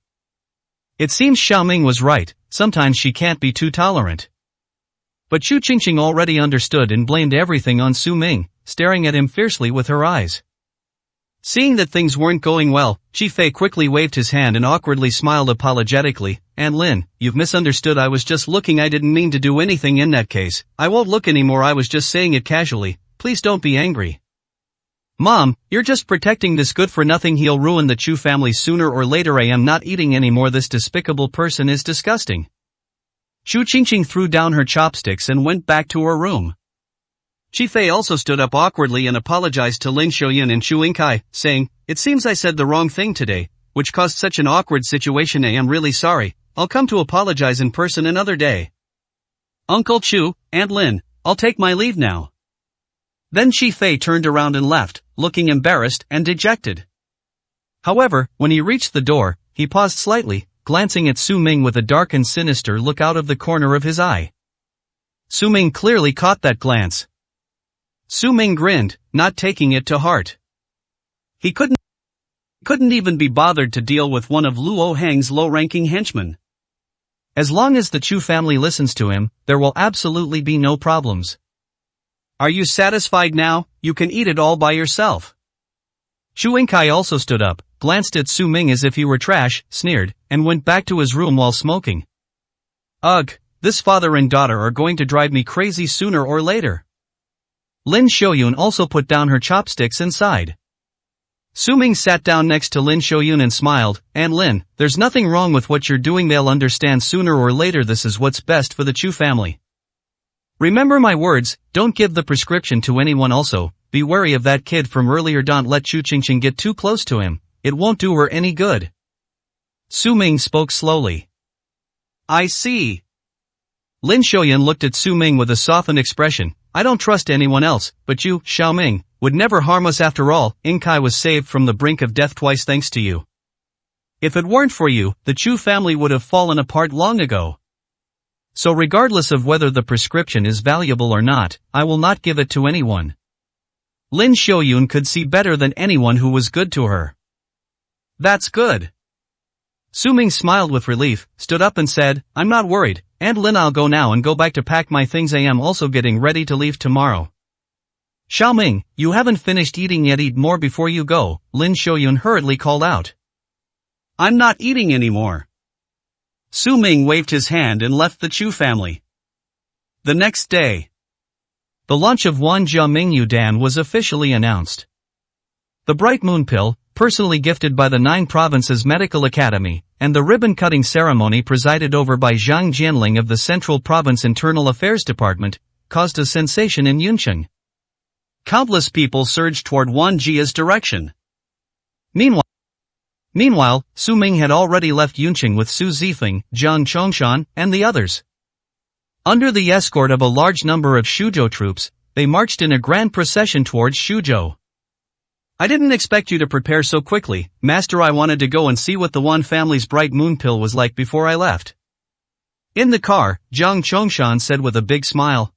It seems Xiaoming was right, sometimes she can't be too tolerant. But Chu Qingqing already understood and blamed everything on Su Ming, staring at him fiercely with her eyes. Seeing that things weren't going well, Qi Fei quickly waved his hand and awkwardly smiled apologetically. "And Lin, you've misunderstood. I was just looking. I didn't mean to do anything. In that case, I won't look anymore. I was just saying it casually. Please don't be angry." "Mom, you're just protecting this good-for-nothing. He'll ruin the Chu family sooner or later. I am not eating anymore. This despicable person is disgusting." Chu Qingqing threw down her chopsticks and went back to her room. Chi Fei also stood up awkwardly and apologized to Lin Xiaoyun and Chu Yingkai, saying, "It seems I said the wrong thing today, which caused such an awkward situation. I am really sorry. I'll come to apologize in person another day. Uncle Chu, Aunt Lin, I'll take my leave now." Then Chi Fei turned around and left, looking embarrassed and dejected. However, when he reached the door, he paused slightly, glancing at Su Ming with a dark and sinister look out of the corner of his eye. Su Ming clearly caught that glance. Su Ming grinned, not taking it to heart. He couldn't even be bothered to deal with one of Luo Heng's low-ranking henchmen. As long as the Chu family listens to him, there will absolutely be no problems. "Are you satisfied now? You can eat it all by yourself." Chu Yingkai also stood up, glanced at Su Ming as if he were trash, sneered, and went back to his room while smoking. "Ugh, this father and daughter are going to drive me crazy sooner or later." Lin Xiaoyun also put down her chopsticks and sighed. Su Ming sat down next to Lin Xiaoyun and smiled, "Aunt Lin, there's nothing wrong with what you're doing. They'll understand sooner or later. This is what's best for the Chu family. Remember my words, don't give the prescription to anyone. Also, be wary of that kid from earlier. Don't let Chu Qingqing get too close to him, it won't do her any good." Su Ming spoke slowly. "I see." Lin Xiaoyun looked at Su Ming with a softened expression. "I don't trust anyone else, but you, Xiaoming, would never harm us after all. Yingkai was saved from the brink of death twice thanks to you. If it weren't for you, the Chu family would have fallen apart long ago. So regardless of whether the prescription is valuable or not, I will not give it to anyone." Lin Xiaoyun could see better than anyone who was good to her. "That's good." Su Ming smiled with relief, stood up and said, "I'm not worried, Aunt Lin. I'll go now and go back to pack my things. I am also getting ready to leave tomorrow." "Xiaoming, you haven't finished eating yet. Eat more before you go," Lin Xiaoyun hurriedly called out. "I'm not eating anymore." Su Ming waved his hand and left the Chu family. The next day, the launch of Wanjia Mingyu Dan was officially announced. The Bright Moon Pill, personally gifted by the 9 Provinces Medical Academy, and the ribbon-cutting ceremony presided over by Zhang Jianling of the Central Province Internal Affairs Department, caused a sensation in Yuncheng. Countless people surged toward Wanjia's direction. Meanwhile, Su Ming had already left Yuncheng with Su Zifeng, Zhang Chongshan, and the others. Under the escort of a large number of Shuzhou troops, they marched in a grand procession towards Shuzhou. "I didn't expect you to prepare so quickly, Master. I wanted to go and see what the Wan family's Bright Moon Pill was like before I left." In the car, Zhang Chongshan said with a big smile.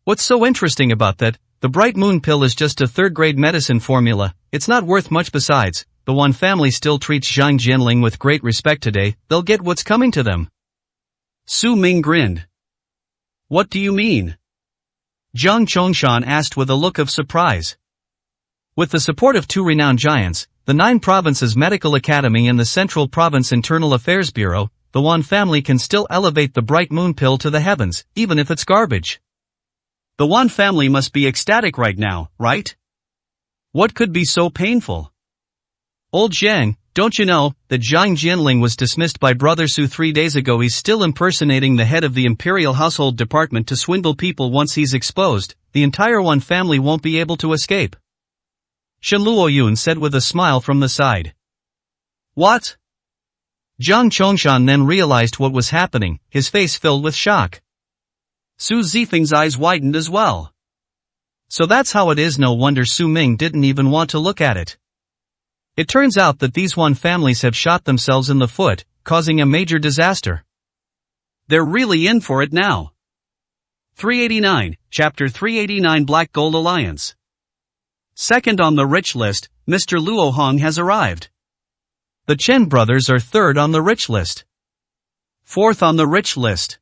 "What's so interesting about that? The Bright Moon Pill is just a third-grade medicine formula. It's not worth much. Besides, the Wan family still treats Zhang Jianling with great respect today. They'll get what's coming to them." Su Ming grinned. "What do you mean?" Zhang Chongshan asked with a look of surprise. With the support of 2 renowned giants, the 9 Provinces Medical Academy and the Central Province Internal Affairs Bureau, the Wan family can still elevate the Bright Moon Pill to the heavens, even if it's garbage. The Wan family must be ecstatic right now, right? What could be so painful? "Old Zhang, don't you know that Zhang Jianling was dismissed by Brother Su 3 days ago? He's still impersonating the head of the Imperial Household Department to swindle people. Once he's exposed, the entire Wan family won't be able to escape." Shen Luoyun said with a smile from the side. "What?" Zhang Chongshan then realized what was happening, his face filled with shock. Su Zifeng's eyes widened as well. So that's how it is. No wonder Su Ming didn't even want to look at it. It turns out that these Wan families have shot themselves in the foot, causing a major disaster. They're really in for it now. 389, Chapter 389 Black Gold Alliance. Second on the rich list, Mr. Luo Hong has arrived. The Chen brothers are third on the rich list. Fourth on the rich list.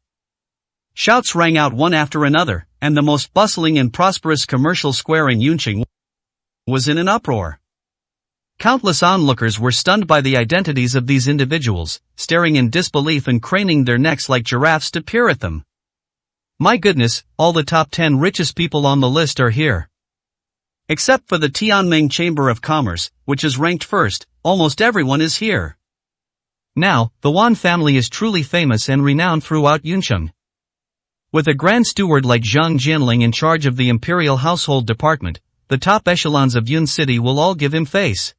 Shouts rang out one after another, and the most bustling and prosperous commercial square in Yuncheng was in an uproar. Countless onlookers were stunned by the identities of these individuals, staring in disbelief and craning their necks like giraffes to peer at them. My goodness, all the top 10 richest people on the list are here. Except for the Tianming Chamber of Commerce, which is ranked first, almost everyone is here. Now, the Wan family is truly famous and renowned throughout Yuncheng. With a grand steward like Zhang Jianling in charge of the imperial household department, the top echelons of Yun City will all give him face.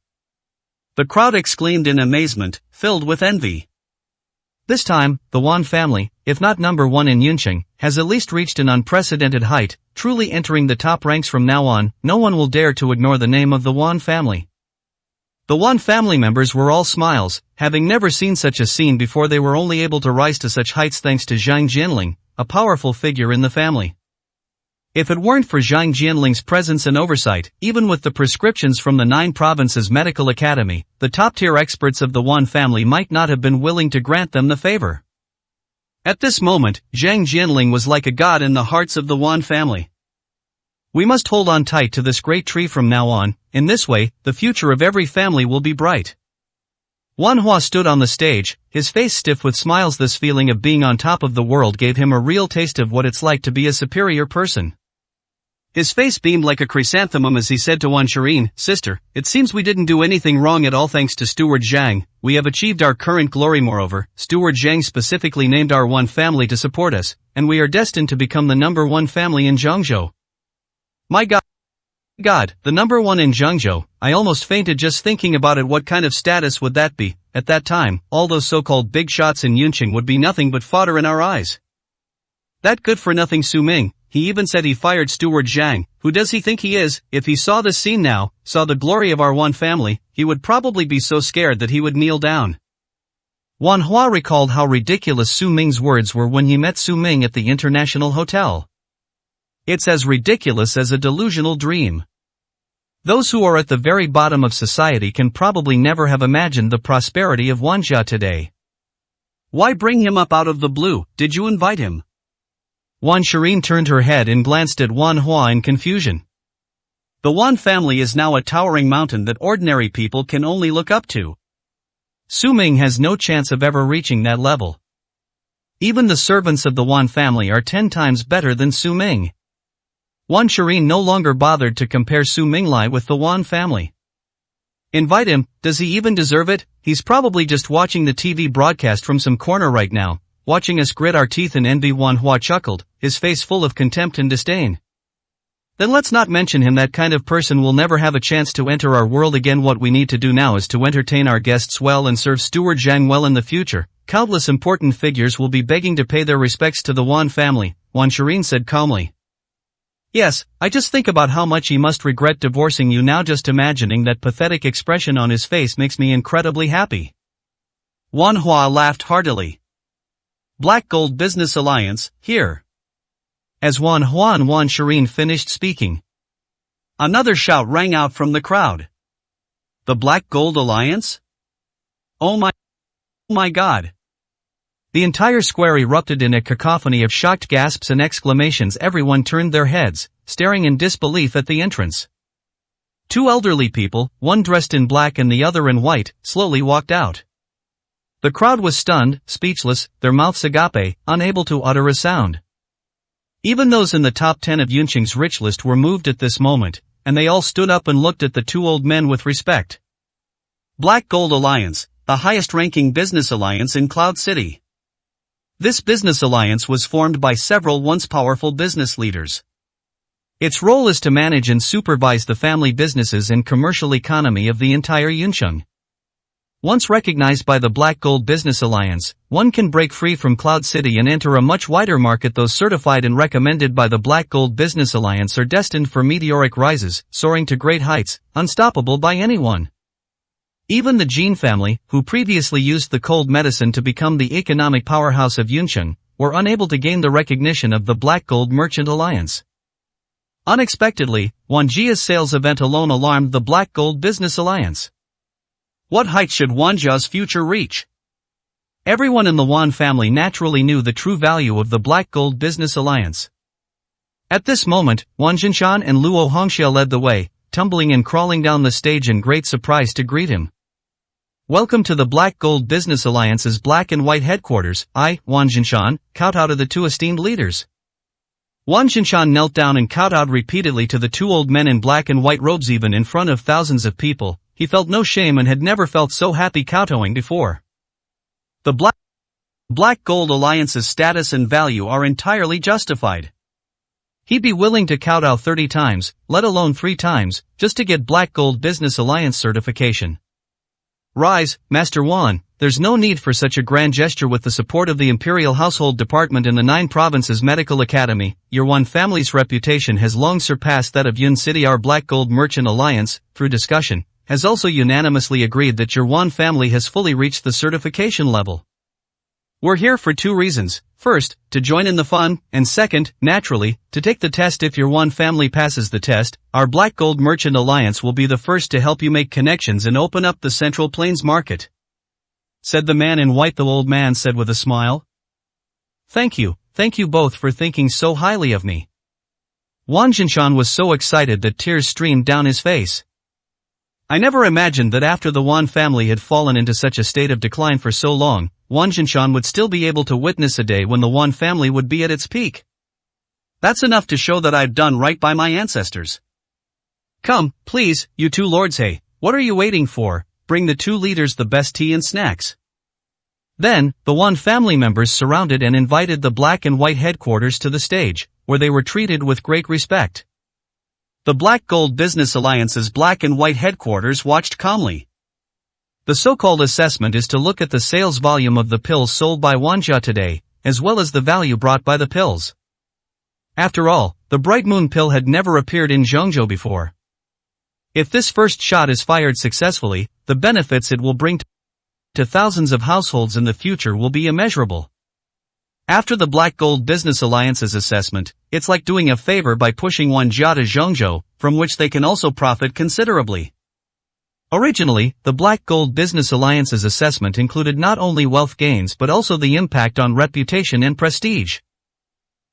The crowd exclaimed in amazement, filled with envy. This time, the Wan family, if not number one in Yunqing, has at least reached an unprecedented height, truly entering the top ranks from now on. No one will dare to ignore the name of the Wan family. The Wan family members were all smiles, having never seen such a scene before. They were only able to rise to such heights thanks to Zhang Jianling, a powerful figure in the family. If it weren't for Zhang Jianling's presence and oversight, even with the prescriptions from the 9 provinces medical academy, the top-tier experts of the Wan family might not have been willing to grant them the favor. At this moment, Zhang Jianling was like a god in the hearts of the Wan family. We must hold on tight to this great tree from now on. In this way, the future of every family will be bright. Wan Hua stood on the stage, his face stiff with smiles. This feeling of being on top of the world gave him a real taste of what it's like to be a superior person. His face beamed like a chrysanthemum as he said to Wan Shirin, "Sister, it seems we didn't do anything wrong at all thanks to Steward Zhang. We have achieved our current glory. Moreover, Steward Zhang specifically named our Wan family to support us, and we are destined to become the number 1 family in Zhangzhou." My God, the number 1 in Zhangzhou. I almost fainted just thinking about it. What kind of status would that be? At that time, all those so-called big shots in Yunqing would be nothing but fodder in our eyes. That good-for-nothing Su Ming, he even said he fired Steward Zhang. Who does he think he is? If he saw this scene now, saw the glory of our Wan family, he would probably be so scared that he would kneel down. Wan Hua recalled how ridiculous Su Ming's words were when he met Su Ming at the International Hotel. It's as ridiculous as a delusional dream. Those who are at the very bottom of society can probably never have imagined the prosperity of Wanja today. Why bring him up out of the blue? Did you invite him? Wan Shirin turned her head and glanced at Wan Hua in confusion. The Wan family is now a towering mountain that ordinary people can only look up to. Su Ming has no chance of ever reaching that level. Even the servants of the Wan family are 10 times better than Su Ming. Wan Shirin no longer bothered to compare Su Minglai with the Wan family. Invite him, does he even deserve it? He's probably just watching the TV broadcast from some corner right now, watching us grit our teeth in envy. Wan Hua chuckled, his face full of contempt and disdain. Then let's not mention him. That kind of person will never have a chance to enter our world again. What we need to do now is to entertain our guests well and serve Steward Zhang well. In the future, countless important figures will be begging to pay their respects to the Wan family, Wan Shirin said calmly. Yes, I just think about how much he must regret divorcing you now. Just imagining that pathetic expression on his face makes me incredibly happy. Wan Hua laughed heartily. Black Gold Business Alliance, here. As Wan Hua and Wan Shirin finished speaking, another shout rang out from the crowd. The Black Gold Alliance? Oh my God. The entire square erupted in a cacophony of shocked gasps and exclamations. Everyone turned their heads, staring in disbelief at the entrance. 2 elderly people, one dressed in black and the other in white, slowly walked out. The crowd was stunned, speechless, their mouths agape, unable to utter a sound. Even those in the top 10 of Yunqing's rich list were moved at this moment, and they all stood up and looked at the 2 old men with respect. Black Gold Alliance, the highest-ranking business alliance in Cloud City. This business alliance was formed by several once powerful business leaders. Its role is to manage and supervise the family businesses and commercial economy of the entire Yunqing. Once recognized by the Black Gold Business Alliance, one can break free from Cloud City and enter a much wider market. Those certified and recommended by the Black Gold Business Alliance are destined for meteoric rises, soaring to great heights, unstoppable by anyone. Even the Jin family, who previously used the cold medicine to become the economic powerhouse of Yunqing, were unable to gain the recognition of the Black Gold Merchant Alliance. Unexpectedly, Wanjia's sales event alone alarmed the Black Gold Business Alliance. What height should Wanjia's future reach? Everyone in the Wan family naturally knew the true value of the Black Gold Business Alliance. At this moment, Wan Jinshan and Luo Hongxia led the way, tumbling and crawling down the stage in great surprise to greet him. Welcome to the Black Gold Business Alliance's black and white headquarters. I, Wan Jinshan, kowtowed to the 2 esteemed leaders. Wan Jinshan knelt down and kowtowed repeatedly to the 2 old men in black and white robes. Even in front of thousands of people, he felt no shame and had never felt so happy kowtowing before. The Black Gold Alliance's status and value are entirely justified. He'd be willing to kowtow 30 times, let alone 3 times, just to get Black Gold Business Alliance certification. Rise, Master Wan, there's no need for such a grand gesture. With the support of the Imperial Household Department and the 9 Provinces Medical Academy, your Wan family's reputation has long surpassed that of Yun City. Our Black Gold Merchant Alliance, through discussion, has also unanimously agreed that your Wan family has fully reached the certification level. We're here for 2 reasons. First, to join in the fun, and second, naturally, to take the test. If your Wan family passes the test, our Black Gold Merchant Alliance will be the first to help you make connections and open up the Central Plains market," said the man in white. The old man said with a smile. Thank you both for thinking so highly of me." Wan Jinshan was so excited that tears streamed down his face. I never imagined that after the Wan family had fallen into such a state of decline for so long, Wan Jinshan would still be able to witness a day when the Wan family would be at its peak. That's enough to show that I've done right by my ancestors. Come, please, you 2 lords. Hey, what are you waiting for? Bring the 2 leaders the best tea and snacks. Then, the Wan family members surrounded and invited the Black and White headquarters to the stage, where they were treated with great respect. The Black Gold Business Alliance's Black and White headquarters watched calmly. The so-called assessment is to look at the sales volume of the pills sold by Wanja today, as well as the value brought by the pills. After all, the Bright Moon pill had never appeared in Zhengzhou before. If this first shot is fired successfully, the benefits it will bring to thousands of households in the future will be immeasurable. After the Black Gold Business Alliance's assessment, it's like doing a favor by pushing Wanja to Zhengzhou, from which they can also profit considerably. Originally, the Black Gold Business Alliance's assessment included not only wealth gains but also the impact on reputation and prestige.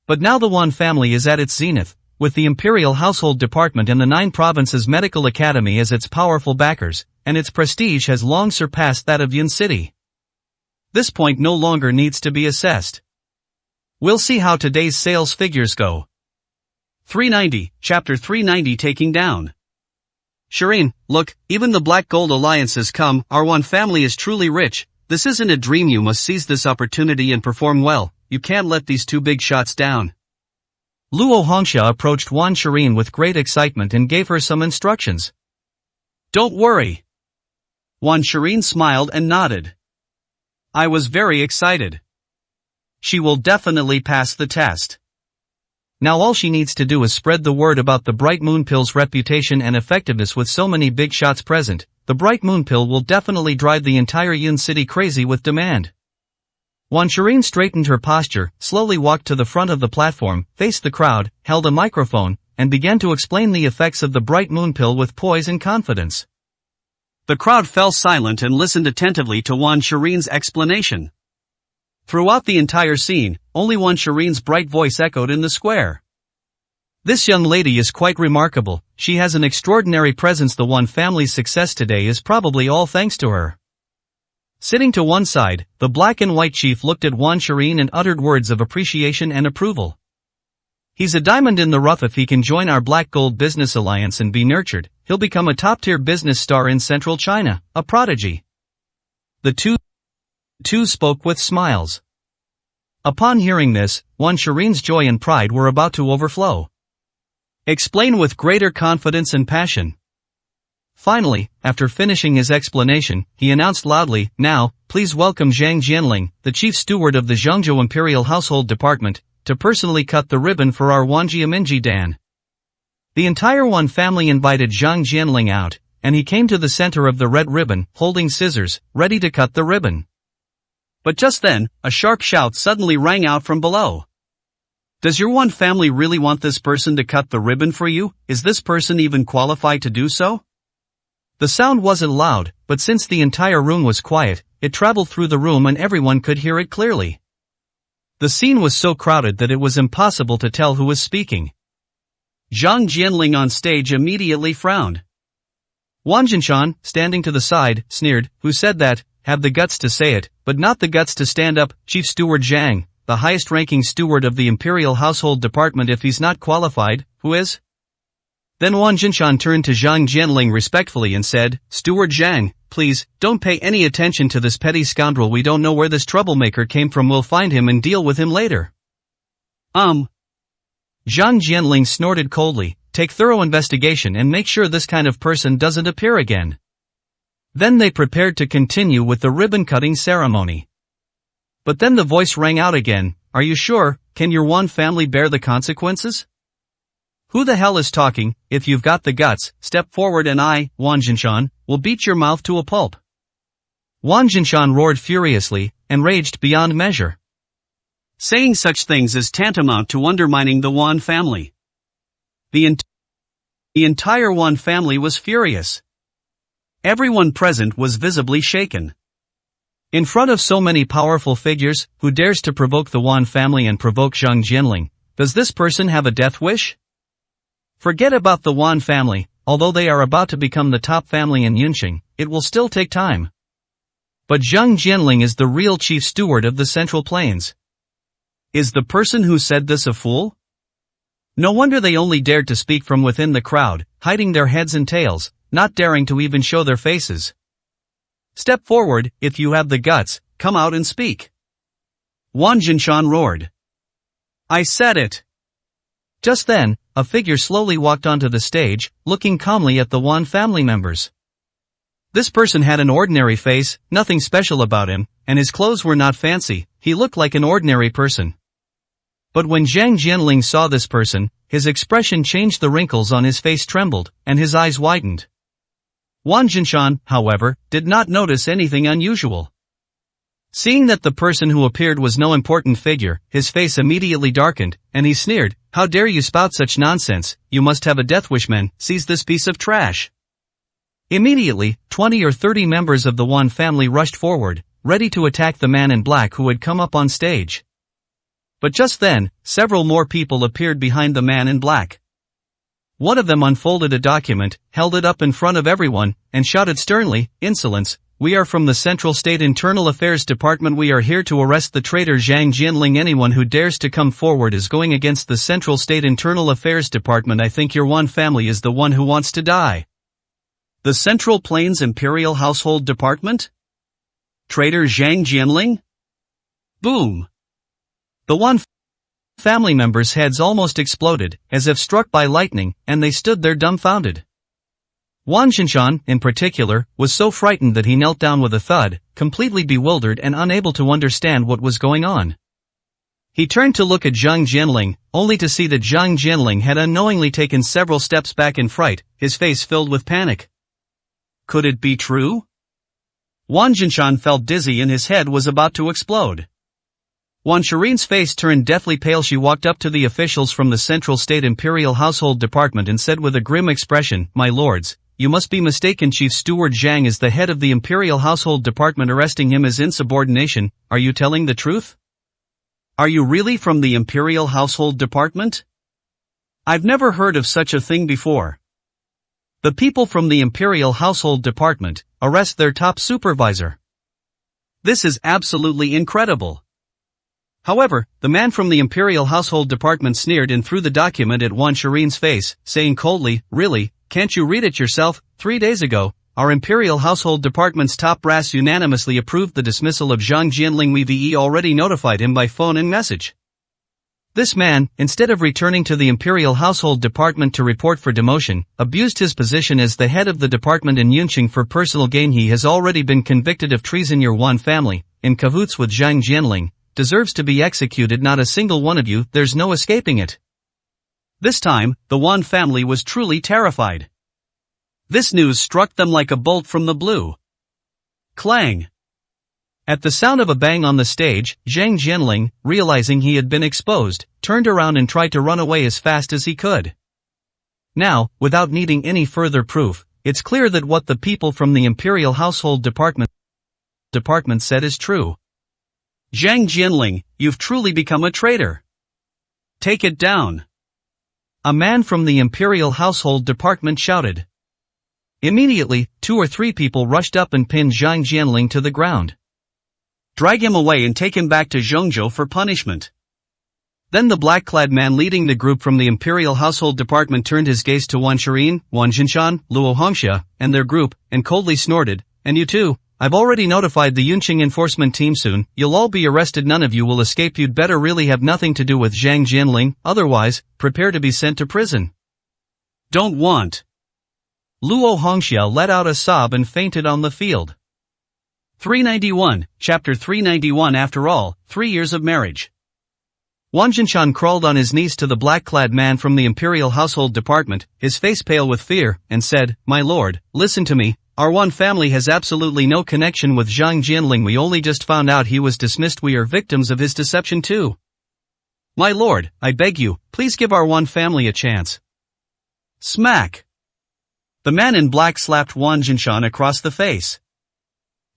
But now the Wan family is at its zenith, with the Imperial Household Department and the 9 Provinces Medical Academy as its powerful backers, and its prestige has long surpassed that of Yun City. This point no longer needs to be assessed. We'll see how today's sales figures go. 390, Chapter 390 Taking Down. Shireen, look, even the Black Gold Alliance has come. Our Wan family is truly rich. This isn't a dream. You must seize this opportunity and perform well. You can't let these 2 big shots down. Luo Hongxia approached Wan Shireen with great excitement and gave her some instructions. Don't worry. Wan Shireen smiled and nodded. I was very excited. She will definitely pass the test. Now all she needs to do is spread the word about the Bright Moon pill's reputation and effectiveness. With so many big shots present, the Bright Moon pill will definitely drive the entire Yun City crazy with demand. Wan Shireen straightened her posture, slowly walked to the front of the platform, faced the crowd, held a microphone, and began to explain the effects of the Bright Moon pill with poise and confidence. The crowd fell silent and listened attentively to Wan Shireen's explanation. Throughout the entire scene, only Wan Shireen's bright voice echoed in the square. This young lady is quite remarkable. She has an extraordinary presence. The Wan family's success today is probably all thanks to her. Sitting to one side, the Black and White chief looked at Wan Shireen and uttered words of appreciation and approval. He's a diamond in the rough. If he can join our Black Gold Business Alliance and be nurtured, he'll become a top-tier business star in central China, a prodigy. The two spoke with smiles. Upon hearing this, Wan Shireen's joy and pride were about to overflow. Explain with greater confidence and passion. Finally, after finishing his explanation, he announced loudly, now, please welcome Zhang Jianling, the chief steward of the Zhengzhou Imperial Household Department, to personally cut the ribbon for our Wanjiaminji Dan. The entire Wan family invited Zhang Jianling out, and he came to the center of the red ribbon, holding scissors, ready to cut the ribbon. But just then, a sharp shout suddenly rang out from below. Does your Wan family really want this person to cut the ribbon for you? Is this person even qualified to do so? The sound wasn't loud, but since the entire room was quiet, it traveled through the room and everyone could hear it clearly. The scene was so crowded that it was impossible to tell who was speaking. Zhang Jianling on stage immediately frowned. Wan Jinshan, standing to the side, sneered, who said that? Have the guts to say it, but not the guts to stand up. Chief Steward Zhang, the highest-ranking steward of the Imperial Household Department. If he's not qualified, who is? Then Wang Jinshan turned to Zhang Jianling respectfully and said, "Steward Zhang, please, don't pay any attention to this petty scoundrel. We don't know where this troublemaker came from. We'll find him and deal with him later." Zhang Jianling snorted coldly, "Take thorough investigation and make sure this kind of person doesn't appear again." Then they prepared to continue with the ribbon-cutting ceremony. But then the voice rang out again, "Are you sure? Can your Wan family bear the consequences?" "Who the hell is talking? If you've got the guts, step forward and I, Wang Jinshan, will beat your mouth to a pulp." Wang Jinshan roared furiously, and raged beyond measure. Saying such things is tantamount to undermining the Wan family. The entire Wan family was furious. Everyone present was visibly shaken. In front of so many powerful figures, who dares to provoke the Wan family and provoke Zhang Jianling? Does this person have a death wish? Forget about the Wan family. Although they are about to become the top family in Yunqing, it will still take time. But Zhang Jianling is the real chief steward of the Central Plains. Is the person who said this a fool? No wonder they only dared to speak from within the crowd, hiding their heads and tails, not daring to even show their faces. Step forward, if you have the guts, come out and speak. Wang Jinshan roared. I said it. Just then, a figure slowly walked onto the stage, looking calmly at the Wan family members. This person had an ordinary face, nothing special about him, and his clothes were not fancy. He looked like an ordinary person. But when Zhang Jianling saw this person, his expression changed. The wrinkles on his face trembled, and his eyes widened. Wang Jinshan, however, did not notice anything unusual. Seeing that the person who appeared was no important figure, his face immediately darkened, and he sneered, "How dare you spout such nonsense? You must have a death wish, man. Seize this piece of trash." Immediately, 20 or 30 members of the Wan family rushed forward, ready to attack the man in black who had come up on stage. But just then, several more people appeared behind the man in black. One of them unfolded a document, held it up in front of everyone, and shouted sternly, "Insolence! We are from the Central State Internal Affairs Department. We are here to arrest the traitor Zhang Jianling. Anyone who dares to come forward is going against the Central State Internal Affairs Department. I think your Wan family is the one who wants to die." The Central Plains Imperial Household Department? Traitor Zhang Jianling? Boom! The Wan family members' heads almost exploded, as if struck by lightning, and they stood there dumbfounded. Wang Jinshan, in particular, was so frightened that he knelt down with a thud, completely bewildered and unable to understand what was going on. He turned to look at Zhang Jianling, only to see that Zhang Jianling had unknowingly taken several steps back in fright, his face filled with panic. Could it be true? Wang Jinshan felt dizzy and his head was about to explode. Wan Shirin's face turned deathly pale. She walked up to the officials from the Central State Imperial Household Department and said with a grim expression, "My lords, you must be mistaken. Chief Steward Zhang is the head of the Imperial Household Department. Arresting him is insubordination. Are you telling the truth? Are you really from the Imperial Household Department? I've never heard of such a thing before. The people from the Imperial Household Department arrest their top supervisor. This is absolutely incredible." However, the man from the Imperial Household Department sneered and threw the document at Wan Shirin's face, saying coldly, "Really, can't you read it yourself? 3 days ago, our Imperial Household Department's top brass unanimously approved the dismissal of Zhang Jianling. We've already notified him by phone and message." This man, instead of returning to the Imperial Household Department to report for demotion, abused his position as the head of the department in Yunqing for personal gain. He has already been convicted of treason. Your Wan family, in cahoots with Zhang Jianling, deserves to be executed. Not a single one of you. There's no escaping it. This time, the Wan family was truly terrified. This news struck them like a bolt from the blue. Clang! At the sound of a bang on the stage, Zhang Jianling, realizing he had been exposed, turned around and tried to run away as fast as he could. Now, without needing any further proof, it's clear that what the people from the Imperial Household Department said is true. Zhang Jianling, you've truly become a traitor. Take it down. A man from the Imperial Household Department shouted. Immediately, 2 or 3 people rushed up and pinned Zhang Jianling to the ground. Drag him away and take him back to Zhongzhou for punishment. Then the black-clad man leading the group from the Imperial Household Department turned his gaze to Wan Shirin, Wan Jinshan, Luo Hongxia, and their group, and coldly snorted, "And you too? I've already notified the Yunqing enforcement team soon, you'll all be arrested, none of you will escape, you'd better really have nothing to do with Zhang Jianling, otherwise, prepare to be sent to prison." "Don't want." Luo Hongxia let out a sob and fainted on the field. 391, Chapter 391. After all, 3 years of marriage. Wan Jinshan crawled on his knees to the black-clad man from the Imperial Household Department, his face pale with fear, and said, "My lord, listen to me. Our Wan family has absolutely no connection with Zhang Jianling. We only just found out he was dismissed. We are victims of his deception too. My lord, I beg you, please give our Wan family a chance." Smack! The man in black slapped Wan Jinshan across the face.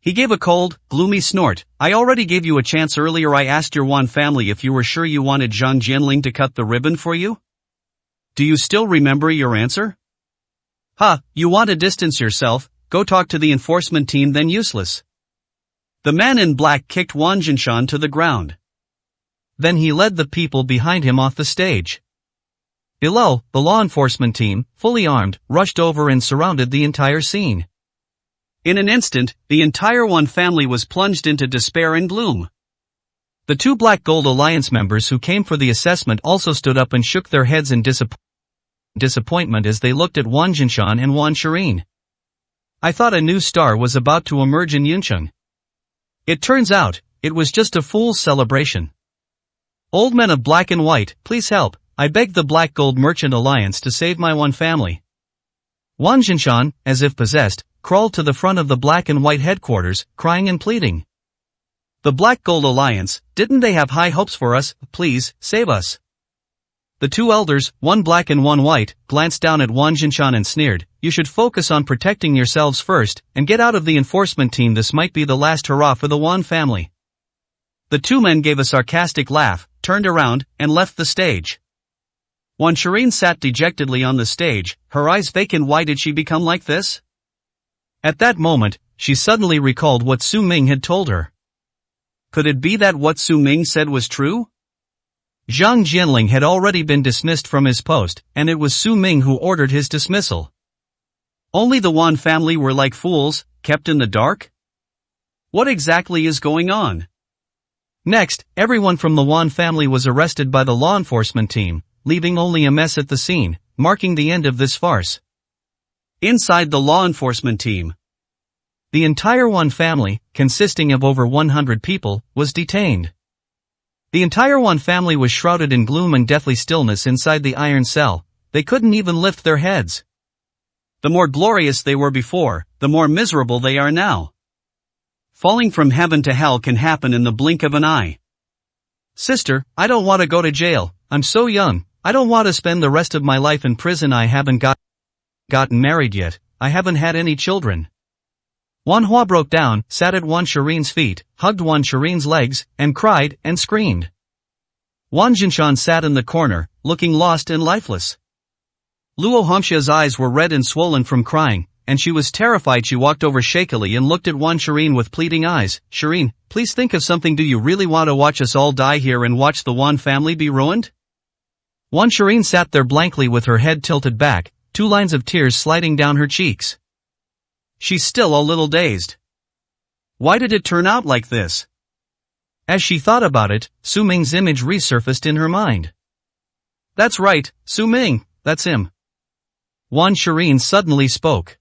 He gave a cold, gloomy snort. "I already gave you a chance earlier. I asked your Wan family if you were sure you wanted Zhang Jianling to cut the ribbon for you. Do you still remember your answer? Ha, you want to distance yourself, go talk to the enforcement team then, useless." The man in black kicked Wan Jinshan to the ground. Then he led the people behind him off the stage. Below, the law enforcement team, fully armed, rushed over and surrounded the entire scene. In an instant, the entire Wan family was plunged into despair and gloom. The 2 Black Gold Alliance members who came for the assessment also stood up and shook their heads in disappointment as they looked at Wan Jinshan and Wan Shirin. I thought a new star was about to emerge in Yuncheng. It turns out, it was just a fool's celebration. "Old men of black and white, please help, I beg the Black Gold Merchant Alliance to save my Wan family." Wan Jinshan, as if possessed, crawled to the front of the black and white headquarters, crying and pleading. "The Black Gold Alliance, didn't they have high hopes for us? Please, save us." The 2 elders, one black and one white, glanced down at Wan Jinshan and sneered, "You should focus on protecting yourselves first, and get out of the enforcement team. This might be the last hurrah for the Wan family." The 2 men gave a sarcastic laugh, turned around, and left the stage. Wan Shirin sat dejectedly on the stage, her eyes vacant. Why did she become like this? At that moment, she suddenly recalled what Su Ming had told her. Could it be that what Su Ming said was true? Zhang Jianling had already been dismissed from his post, and it was Su Ming who ordered his dismissal. Only the Wan family were like fools, kept in the dark? What exactly is going on? Next, everyone from the Wan family was arrested by the law enforcement team, leaving only a mess at the scene, marking the end of this farce. Inside the law enforcement team, the entire Wan family, consisting of over 100 people, was detained. The entire Wan family was shrouded in gloom and deathly stillness inside the iron cell. They couldn't even lift their heads. The more glorious they were before, the more miserable they are now. Falling from heaven to hell can happen in the blink of an eye. "Sister, I don't want to go to jail. I'm so young. I don't want to spend the rest of my life in prison. I haven't gotten married yet. I haven't had any children." Wan Hua broke down, sat at Wan Shirin's feet, hugged Wan Shirin's legs, and cried and screamed. Wan Jinshan sat in the corner, looking lost and lifeless. Luo Hongxia's eyes were red and swollen from crying, and she was terrified. She walked over shakily and looked at Wan Shirin with pleading eyes. "Shirin, please think of something. Do you really want to watch us all die here and watch the Wan family be ruined?" Wan Shirin sat there blankly with her head tilted back, 2 lines of tears sliding down her cheeks. She's still a little dazed. Why did it turn out like this? As she thought about it, Su Ming's image resurfaced in her mind. That's right, Su Ming, that's him. Wan Shirin suddenly spoke.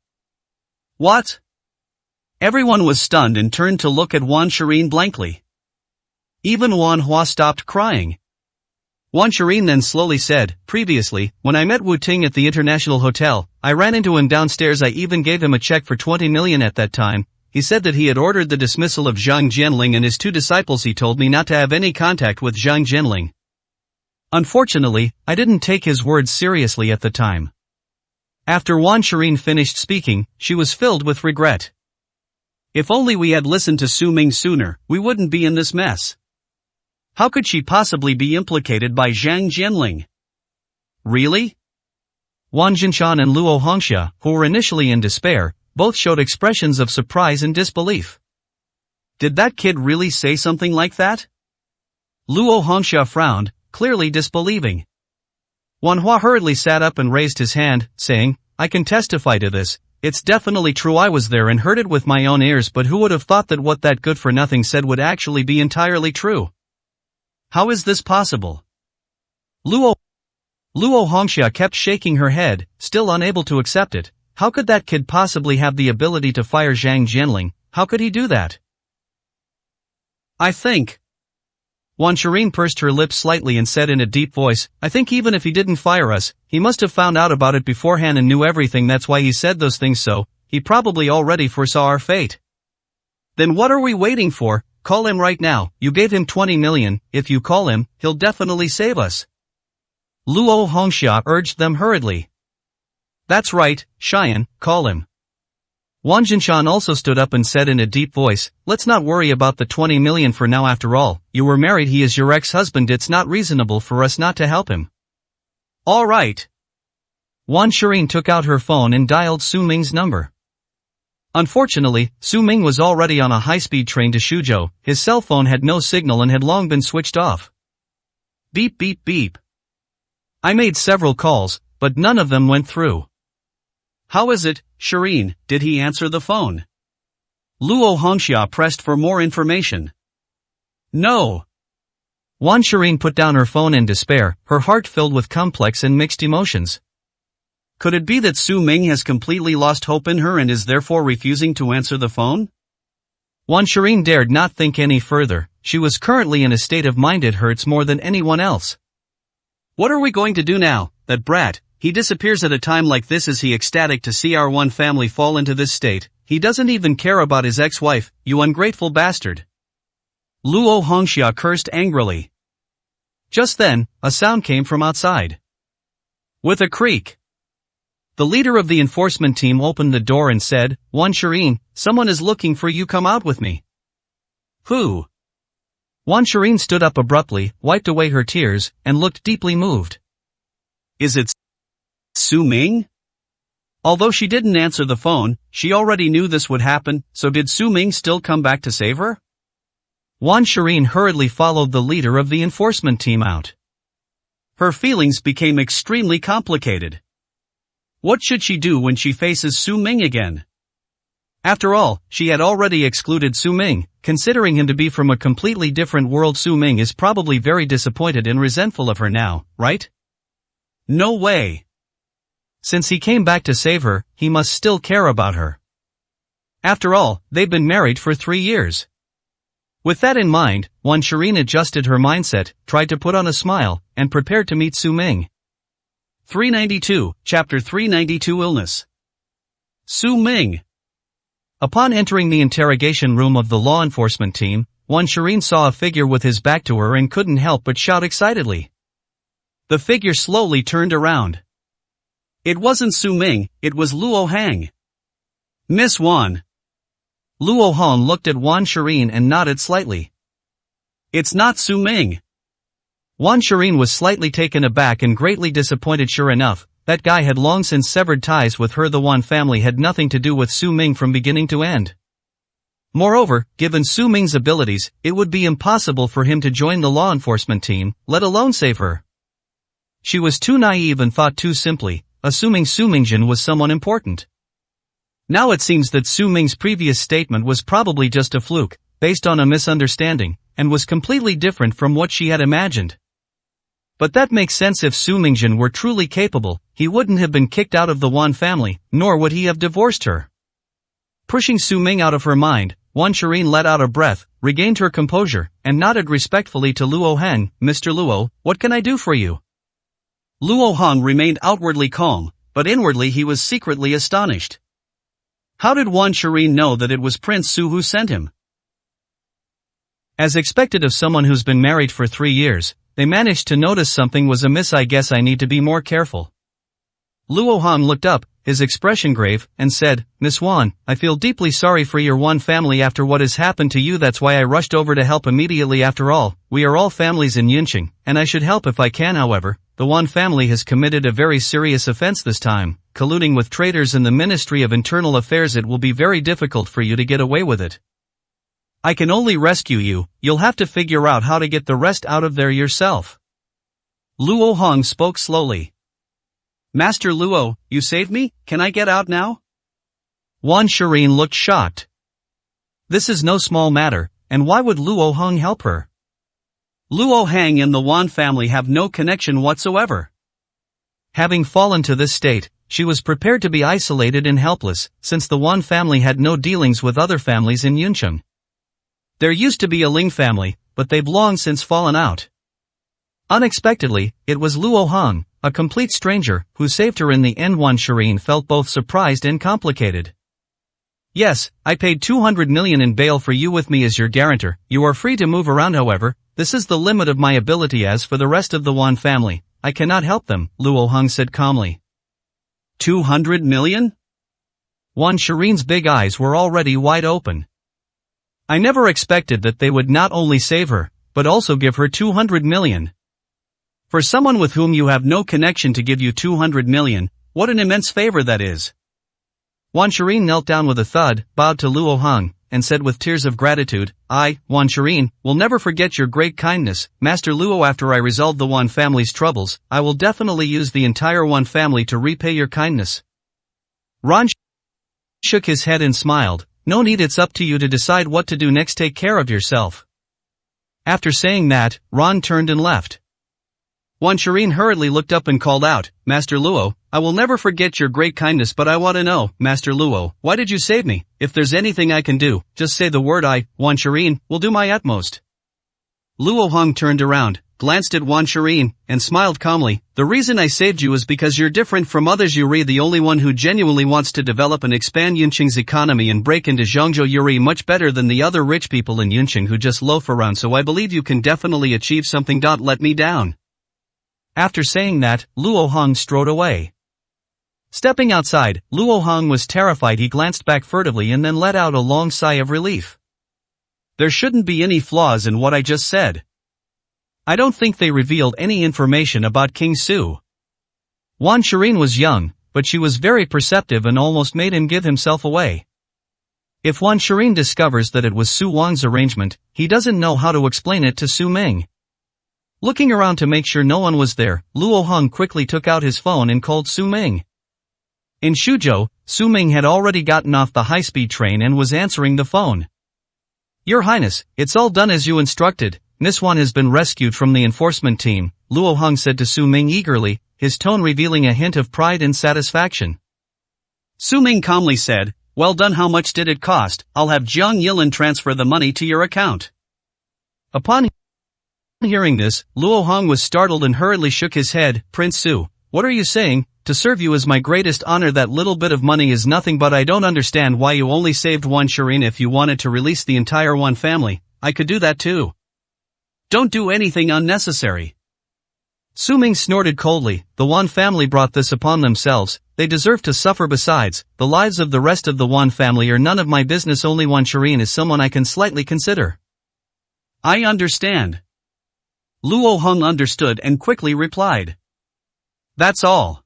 What? Everyone was stunned and turned to look at Wan Shirin blankly. Even Wan Hua stopped crying. Wan Shirin then slowly said, "Previously, when I met Wu Ting at the International Hotel, I ran into him downstairs. I even gave him a check for 20 million at that time. He said that he had ordered the dismissal of Zhang Jianling and his 2 disciples. He told me not to have any contact with Zhang Jianling. Unfortunately, I didn't take his words seriously at the time." After Wan Shirin finished speaking, she was filled with regret. If only we had listened to Su Ming sooner, we wouldn't be in this mess. How could she possibly be implicated by Zhang Jianling? Really? Wan Jinshan and Luo Hongxia, who were initially in despair, both showed expressions of surprise and disbelief. Did that kid really say something like that? Luo Hongxia frowned, clearly disbelieving. Wanhua hurriedly sat up and raised his hand, saying, I can testify to this. It's definitely true, I was there and heard it with my own ears, but who would have thought that what that good-for-nothing said would actually be entirely true? How is this possible? Luo Hongxia kept shaking her head, still unable to accept it. How could that kid possibly have the ability to fire Zhang Jianling? How could he do that? I think. Wan Shirin pursed her lips slightly and said in a deep voice, I think even if he didn't fire us, he must have found out about it beforehand and knew everything. That's why he said those things, so he probably already foresaw our fate. Then what are we waiting for? Call him right now. You gave him 20 million, if you call him, he'll definitely save us. Luo Hongxia urged them hurriedly. That's right, Xian, call him. Wang Jinshan also stood up and said in a deep voice, let's not worry about the 20 million for now. After all, you were married, he is your ex-husband, it's not reasonable for us not to help him. All right. Wan Shirin took out her phone and dialed Su Ming's number. Unfortunately, Su Ming was already on a high-speed train to Suzhou. His cell phone had no signal and had long been switched off. Beep beep beep. I made several calls, but none of them went through. How is it, Shirin, did he answer the phone? Luo Hongxia pressed for more information. No. Wan Shirin put down her phone in despair, her heart filled with complex and mixed emotions. Could it be that Su Ming has completely lost hope in her and is therefore refusing to answer the phone? Wan Shirin dared not think any further. She was currently in a state of mind it hurts more than anyone else. What are we going to do now? That brat, he disappears at a time like this. Is he ecstatic to see our one family fall into this state? He doesn't even care about his ex-wife, you ungrateful bastard. Luo Hongxia cursed angrily. Just then, a sound came from outside. With a creak, the leader of the enforcement team opened the door and said, Wan Shirin, someone is looking for you, come out with me. Who? Wan Shirin stood up abruptly, wiped away her tears, and looked deeply moved. Is it Su Ming? Although she didn't answer the phone, she already knew this would happen, so did Su Ming still come back to save her? Wan Shirin hurriedly followed the leader of the enforcement team out. Her feelings became extremely complicated. What should she do when she faces Su Ming again? After all, she had already excluded Su Ming. Considering him to be from a completely different world, Su Ming is probably very disappointed and resentful of her now, right? No way. Since he came back to save her, he must still care about her. After all, they've been married for 3 years. With that in mind, Wan Shirin adjusted her mindset, tried to put on a smile, and prepared to meet Su Ming. 392, Chapter 392 Illness. Su Ming. Upon entering the interrogation room of the law enforcement team, Wan Shirin saw a figure with his back to her and couldn't help but shout excitedly. The figure slowly turned around. It wasn't Su Ming, it was Luo Hang. Miss Wan. Luo Hong looked at Wan Shirin and nodded slightly. It's not Su Ming. Wan Shirin was slightly taken aback and greatly disappointed. Sure enough, that guy had long since severed ties with her. The Wan family had nothing to do with Su Ming from beginning to end. Moreover, given Su Ming's abilities, it would be impossible for him to join the law enforcement team, let alone save her. She was too naive and thought too simply, assuming Su Mingjin was someone important. Now it seems that Su Ming's previous statement was probably just a fluke, based on a misunderstanding, and was completely different from what she had imagined. But that makes sense. If Su Mingjin were truly capable, he wouldn't have been kicked out of the Wan family, nor would he have divorced her. Pushing Su Ming out of her mind, Wan Shirin let out a breath, regained her composure, and nodded respectfully to Luo Heng. Mr. Luo, what can I do for you? Luo Heng remained outwardly calm, but inwardly he was secretly astonished. How did Wan Shirin know that it was Prince Su who sent him? As expected of someone who's been married for 3 years, they managed to notice something was amiss. I guess I need to be more careful. Luo Hong looked up, his expression grave, and said, Miss Wan, I feel deeply sorry for your Wan family after what has happened to you. That's why I rushed over to help immediately. After all, we are all families in Yunqing, and I should help if I can. However, the Wan family has committed a very serious offense this time, colluding with traitors in the Ministry of Internal Affairs. It will be very difficult for you to get away with it. I can only rescue you. You'll have to figure out how to get the rest out of there yourself. Luo Hong spoke slowly. Master Luo, you saved me, can I get out now? Wan Shireen looked shocked. This is no small matter, and why would Luo Hong help her? Luo Hang and the Wan family have no connection whatsoever. Having fallen to this state, she was prepared to be isolated and helpless, since the Wan family had no dealings with other families in Yuncheng. There used to be a Ling family, but they've long since fallen out. Unexpectedly, it was Luo Hong, a complete stranger, who saved her in the end. Wan Shireen felt both surprised and complicated. Yes, I paid 200 million in bail for you with me as your guarantor. You are free to move around, however, this is the limit of my ability. As for the rest of the Wan family, I cannot help them, Luo Hong said calmly. 200 million? Wan Shireen's big eyes were already wide open. I never expected that they would not only save her, but also give her 200 million. For someone with whom you have no connection to give you 200 million, what an immense favor that is. Wan Shireen knelt down with a thud, bowed to Luo Hong, and said with tears of gratitude, I, Wan Shireen, will never forget your great kindness, Master Luo. After I resolve the Wan family's troubles, I will definitely use the entire Wan family to repay your kindness. Ran shook his head and smiled, no need, it's up to you to decide what to do next, take care of yourself. After saying that, Ran turned and left. Wan Shireen hurriedly looked up and called out, Master Luo, I will never forget your great kindness, but I want to know, Master Luo, why did you save me? If there's anything I can do, just say the word. I, Wan Shireen, will do my utmost. Luo Hong turned around, glanced at Wan Shireen, and smiled calmly. The reason I saved you is because you're different from others. You're the only one who genuinely wants to develop and expand Yuncheng's economy and break into Zhongzhou. You're much better than the other rich people in Yuncheng who just loaf around, so I believe you can definitely achieve something. Let me down. After saying that, Luo Hong strode away. Stepping outside, Luo Hong was terrified. He glanced back furtively and then let out a long sigh of relief. There shouldn't be any flaws in what I just said. I don't think they revealed any information about King Su. Wan Shireen was young, but she was very perceptive and almost made him give himself away. If Wan Shireen discovers that it was Su Wang's arrangement, he doesn't know how to explain it to Su Ming. Looking around to make sure no one was there, Luo Hong quickly took out his phone and called Su Ming. In Suzhou, Su Ming had already gotten off the high-speed train and was answering the phone. Your Highness, it's all done as you instructed. Miss Wan has been rescued from the enforcement team, Luo Hong said to Su Ming eagerly, his tone revealing a hint of pride and satisfaction. Su Ming calmly said, well done. How much did it cost? I'll have Jiang Yilin transfer the money to your account. Upon hearing this, Luo Hong was startled and hurriedly shook his head. Prince Su, what are you saying? To serve you is my greatest honor. That little bit of money is nothing, but I don't understand why you only saved Wan Shireen. If you wanted to release the entire Wan family, I could do that too. Don't do anything unnecessary. Su Ming snorted coldly, the Wan family brought this upon themselves, they deserve to suffer. Besides, the lives of the rest of the Wan family are none of my business. Only Wan Shireen is someone I can slightly consider. I understand. Luo Hong understood and quickly replied. That's all.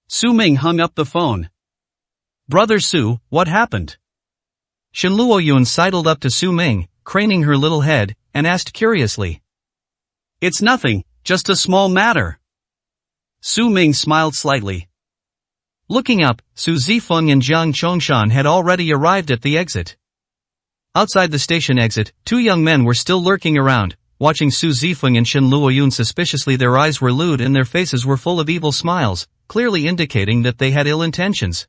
Su Ming hung up the phone. Brother Su, what happened? Shen Luo Yun sidled up to Su Ming, craning her little head, and asked curiously. It's nothing, just a small matter. Su Ming smiled slightly. Looking up, Su Zifeng and Jiang Chongshan had already arrived at the exit. Outside the station exit, two young men were still lurking around, watching Su Zifeng and Shen Luo Yun suspiciously. Their eyes were lewd and their faces were full of evil smiles, clearly indicating that they had ill intentions.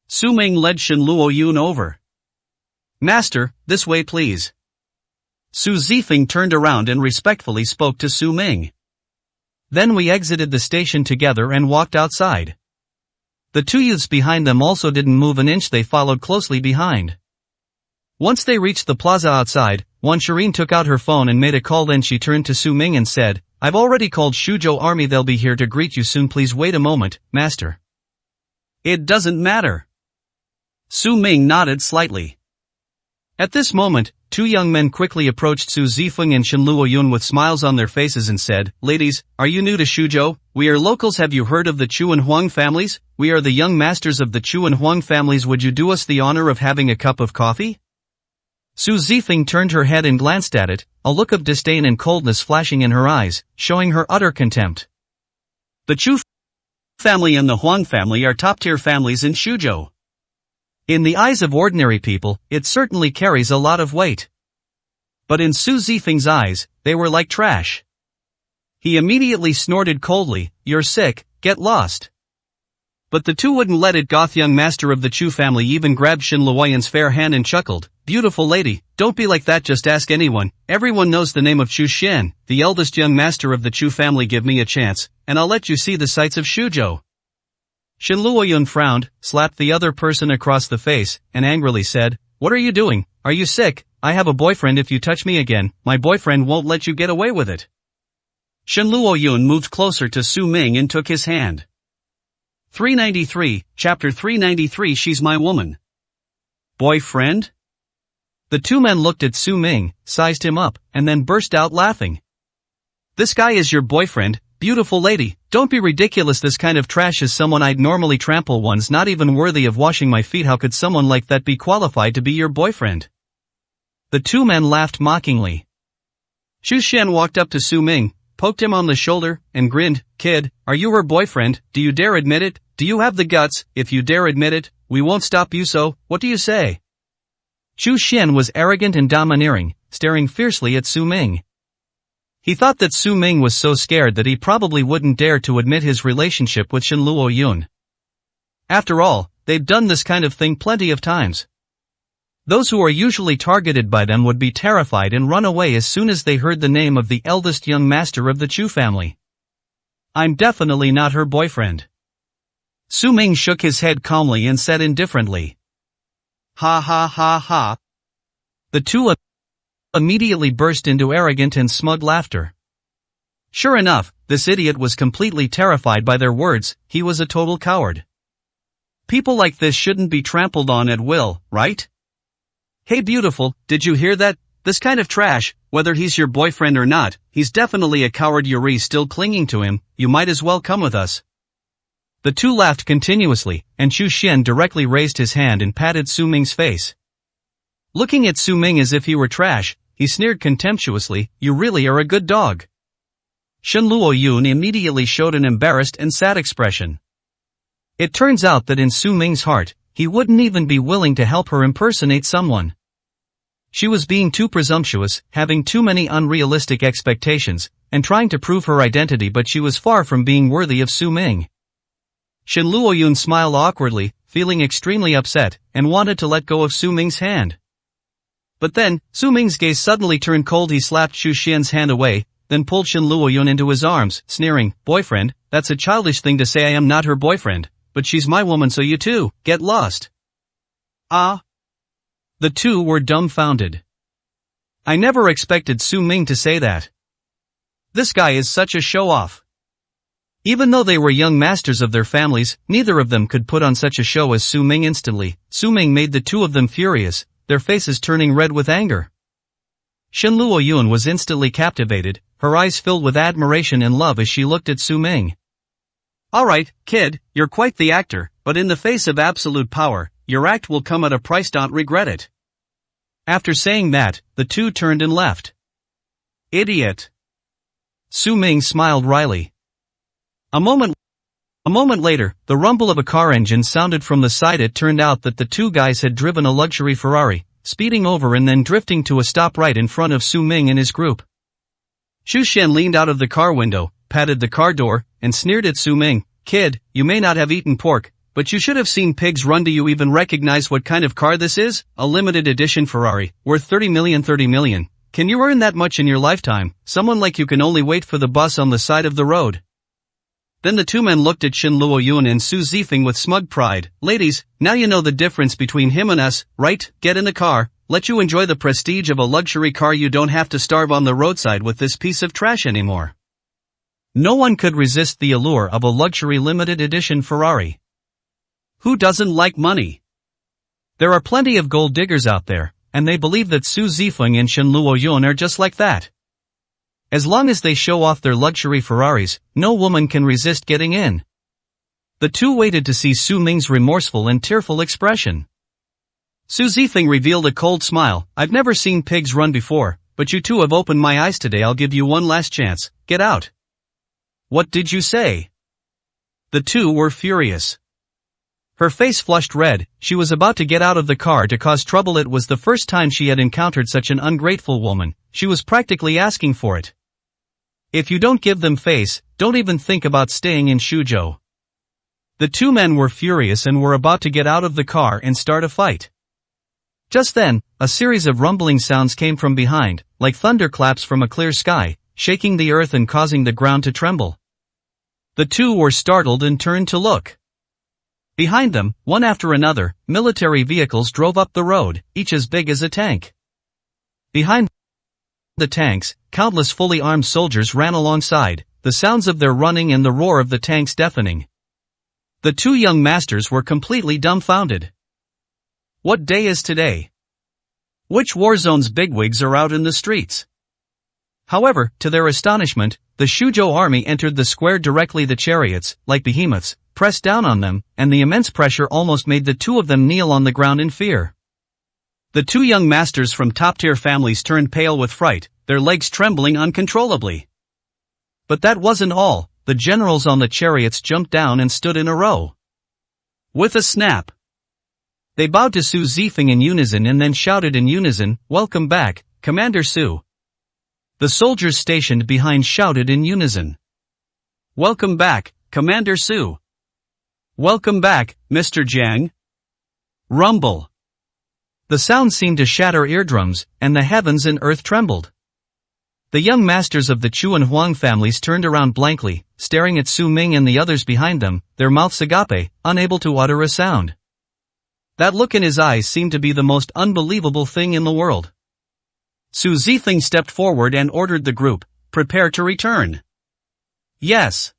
Su Ming led Shen Luo Yun over. Master, this way please. Su Zifeng turned around and respectfully spoke to Su Ming. Then we exited the station together and walked outside. The two youths behind them also didn't move an inch. They followed closely behind. Once they reached the plaza outside, Wan Shireen took out her phone and made a call. Then she turned to Su Ming and said, I've already called Suzhou Army. They'll be here to greet you soon. Please wait a moment, master. It doesn't matter. Su Ming nodded slightly. At this moment, two young men quickly approached Su Zifeng and Shen Luo Yun with smiles on their faces and said, Ladies, are you new to Suzhou? We are locals. Have you heard of the Chu and Huang families? We are the young masters of the Chu and Huang families. Would you do us the honor of having a cup of coffee? Su Zifeng turned her head and glanced at it, a look of disdain and coldness flashing in her eyes, showing her utter contempt. The Chu family and the Huang family are top-tier families in Shuzhou. In the eyes of ordinary people, it certainly carries a lot of weight. But in Su Zifeng's eyes, they were like trash. He immediately snorted coldly, "You're sick, get lost." But the two wouldn't let it. Goth young master of the Chu family even grabbed Shen Luoyan's fair hand and chuckled, "Beautiful lady, don't be like that, just ask anyone. Everyone knows the name of Chu Xian, the eldest young master of the Chu family. Give me a chance, and I'll let you see the sights of Shuzhou." Shen Luoyun frowned, slapped the other person across the face, and angrily said, "What are you doing? Are you sick? I have a boyfriend. If you touch me again, my boyfriend won't let you get away with it." Shen Luoyun moved closer to Su Ming and took his hand. 393, Chapter 393. She's my woman. Boyfriend? The two men looked at Su Ming, sized him up, and then burst out laughing. "This guy is your boyfriend? Beautiful lady, don't be ridiculous. This kind of trash is someone I'd normally trample. One's not even worthy of washing my feet. How could someone like that be qualified to be your boyfriend?" The two men laughed mockingly. Xu Xian walked up to Su Ming, poked him on the shoulder, and grinned. "Kid, are you her boyfriend? Do you dare admit it? Do you have the guts? If you dare admit it, we won't stop you, so, what do you say?" Xu Xian was arrogant and domineering, staring fiercely at Su Ming. He thought that Su Ming was so scared that he probably wouldn't dare to admit his relationship with Shen Luoyun. After all, they've done this kind of thing plenty of times. Those who are usually targeted by them would be terrified and run away as soon as they heard the name of the eldest young master of the Chu family. "I'm definitely not her boyfriend." Su Ming shook his head calmly and said indifferently, "Ha ha ha ha." The two immediately burst into arrogant and smug laughter. Sure enough, this idiot was completely terrified by their words. He was a total coward. People like this shouldn't be trampled on at will, right? "Hey beautiful, did you hear that? This kind of trash, whether he's your boyfriend or not, he's definitely a coward. You're still clinging to him, you might as well come with us." The two laughed continuously, and Xu Xian directly raised his hand and patted Su Ming's face. Looking at Su Ming as if he were trash, he sneered contemptuously, "You really are a good dog." Shen Luoyun immediately showed an embarrassed and sad expression. It turns out that in Su Ming's heart, he wouldn't even be willing to help her impersonate someone. She was being too presumptuous, having too many unrealistic expectations, and trying to prove her identity, but she was far from being worthy of Su Ming. Shen Luoyun smiled awkwardly, feeling extremely upset, and wanted to let go of Su Ming's hand. But then, Su Ming's gaze suddenly turned cold. He slapped Xu Xian's hand away, then pulled Shen Luoyun into his arms, sneering, "Boyfriend, that's a childish thing to say. I am not her boyfriend, but she's my woman, so you too, get lost." Ah! The two were dumbfounded. I never expected Su Ming to say that. This guy is such a show-off. Even though they were young masters of their families, neither of them could put on such a show as Su Ming. Instantly, Su Ming made the two of them furious, their faces turning red with anger. Shen Luoyun was instantly captivated, her eyes filled with admiration and love as she looked at Su Ming. "Alright, kid, you're quite the actor, but in the face of absolute power, your act will come at a price. Don't regret it." After saying that, the two turned and left. "Idiot." Su Ming smiled wryly. A moment later, the rumble of a car engine sounded from the side. It turned out that the two guys had driven a luxury Ferrari, speeding over and then drifting to a stop right in front of Su Ming and his group. Xu Xian leaned out of the car window, patted the car door, and sneered at Su Ming, "Kid, you may not have eaten pork, but you should have seen pigs run. Do you even recognize what kind of car this is? A limited edition Ferrari, worth 30 million. 30 million. Can you earn that much in your lifetime? Someone like you can only wait for the bus on the side of the road." Then the two men looked at Shen Luoyun and Su Zifeng with smug pride. "Ladies, now you know the difference between him and us, right? Get in the car, let you enjoy the prestige of a luxury car. You don't have to starve on the roadside with this piece of trash anymore." No one could resist the allure of a luxury limited edition Ferrari. Who doesn't like money? There are plenty of gold diggers out there, and they believe that Su Zifeng and Shen Luoyun are just like that. As long as they show off their luxury Ferraris, no woman can resist getting in. The two waited to see Su Ming's remorseful and tearful expression. Su Zifeng revealed a cold smile. I've never seen pigs run before, but you two have opened my eyes today. I'll give you one last chance. Get out. What did you say? The two were furious. Her face flushed red. She was about to get out of the car to cause trouble. It was the first time she had encountered such an ungrateful woman. She was practically asking for it. If you don't give them face, don't even think about staying in Shuzhou. The two men were furious and were about to get out of the car and start a fight. Just then, a series of rumbling sounds came from behind, like thunderclaps from a clear sky, shaking the earth and causing the ground to tremble. The two were startled and turned to look. Behind them, one after another, military vehicles drove up the road, each as big as a tank. Behind the tanks, countless fully armed soldiers ran alongside, the sounds of their running and the roar of the tanks deafening. The two young masters were completely dumbfounded. What day is today? Which war zone's bigwigs are out in the streets? However, to their astonishment, the Shuzhou army entered the square directly. The chariots, like behemoths, pressed down on them, and the immense pressure almost made the two of them kneel on the ground in fear. The two young masters from top-tier families turned pale with fright, their legs trembling uncontrollably. But that wasn't all. The generals on the chariots jumped down and stood in a row. With a snap, they bowed to Su Zifeng in unison and then shouted in unison, "Welcome back, Commander Su." The soldiers stationed behind shouted in unison, "Welcome back, Commander Su." "Welcome back, Mr. Jiang." Rumble. The sound seemed to shatter eardrums, and the heavens and earth trembled. The young masters of the Chu and Huang families turned around blankly, staring at Su Ming and the others behind them, their mouths agape, unable to utter a sound. That look in his eyes seemed to be the most unbelievable thing in the world. Su Zifeng stepped forward and ordered the group, "Prepare to return." "Yes."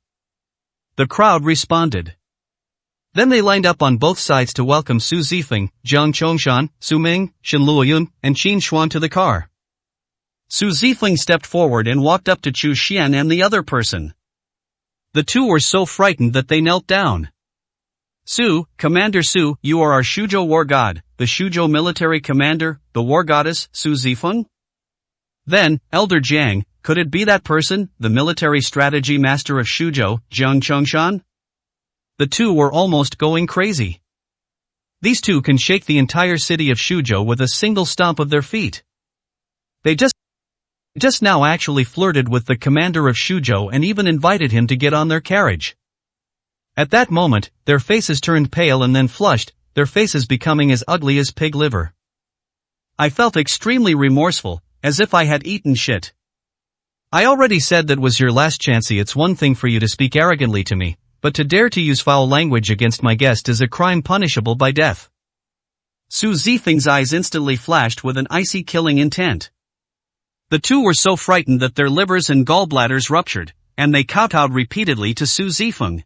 The crowd responded. Then they lined up on both sides to welcome Su Zifeng, Zhang Chongshan, Su Ming, Shen Luoyun, and Qin Xuan to the car. Su Zifeng stepped forward and walked up to Chu Xian and the other person. The two were so frightened that they knelt down. "Su, Commander Su, you are our Shuzhou war god, the Shuzhou military commander, the war goddess, Su Zifeng?" Then, Elder Jiang, could it be that person, the military strategy master of Shuzhou, Zhang Chongshan? The two were almost going crazy. These two can shake the entire city of Shuzhou with a single stomp of their feet. They just now actually flirted with the commander of Shuzhou and even invited him to get on their carriage. At that moment, their faces turned pale and then flushed, their faces becoming as ugly as pig liver. I felt extremely remorseful, as if I had eaten shit. "I already said that was your last chance. It's one thing for you to speak arrogantly to me, but to dare to use foul language against my guest is a crime punishable by death." Su Zifeng's eyes instantly flashed with an icy killing intent. The two were so frightened that their livers and gallbladders ruptured, and they kowtowed repeatedly to Su Zifeng.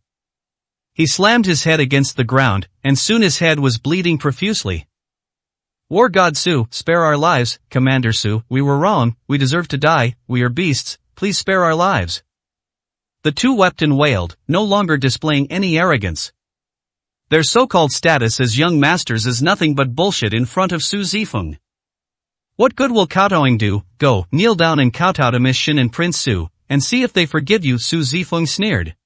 He slammed his head against the ground, and soon his head was bleeding profusely. "War God Su, spare our lives, Commander Su, we were wrong, we deserve to die, we are beasts, please spare our lives." The two wept and wailed, no longer displaying any arrogance. Their so-called status as young masters is nothing but bullshit in front of Su Zifeng. "What good will kowtowing do? Go, kneel down and kowtow to Miss Shin and Prince Su, and see if they forgive you," Su Zifeng sneered.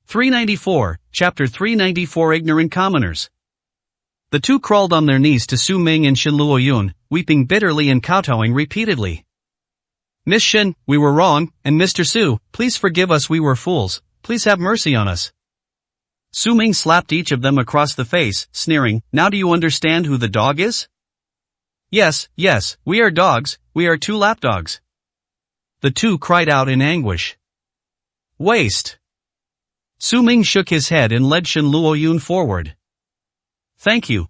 394, Chapter 394 Ignorant Commoners. The two crawled on their knees to Su Ming and Shen Luoyun, weeping bitterly and kowtowing repeatedly. "Miss Shen, we were wrong, and Mr. Su, please forgive us, we were fools, please have mercy on us." Su Ming slapped each of them across the face, sneering, "Now do you understand who the dog is?" Yes, we are dogs, we are two lapdogs." The two cried out in anguish. "Waste." Su Ming shook his head and led Shen Luoyun forward. Thank you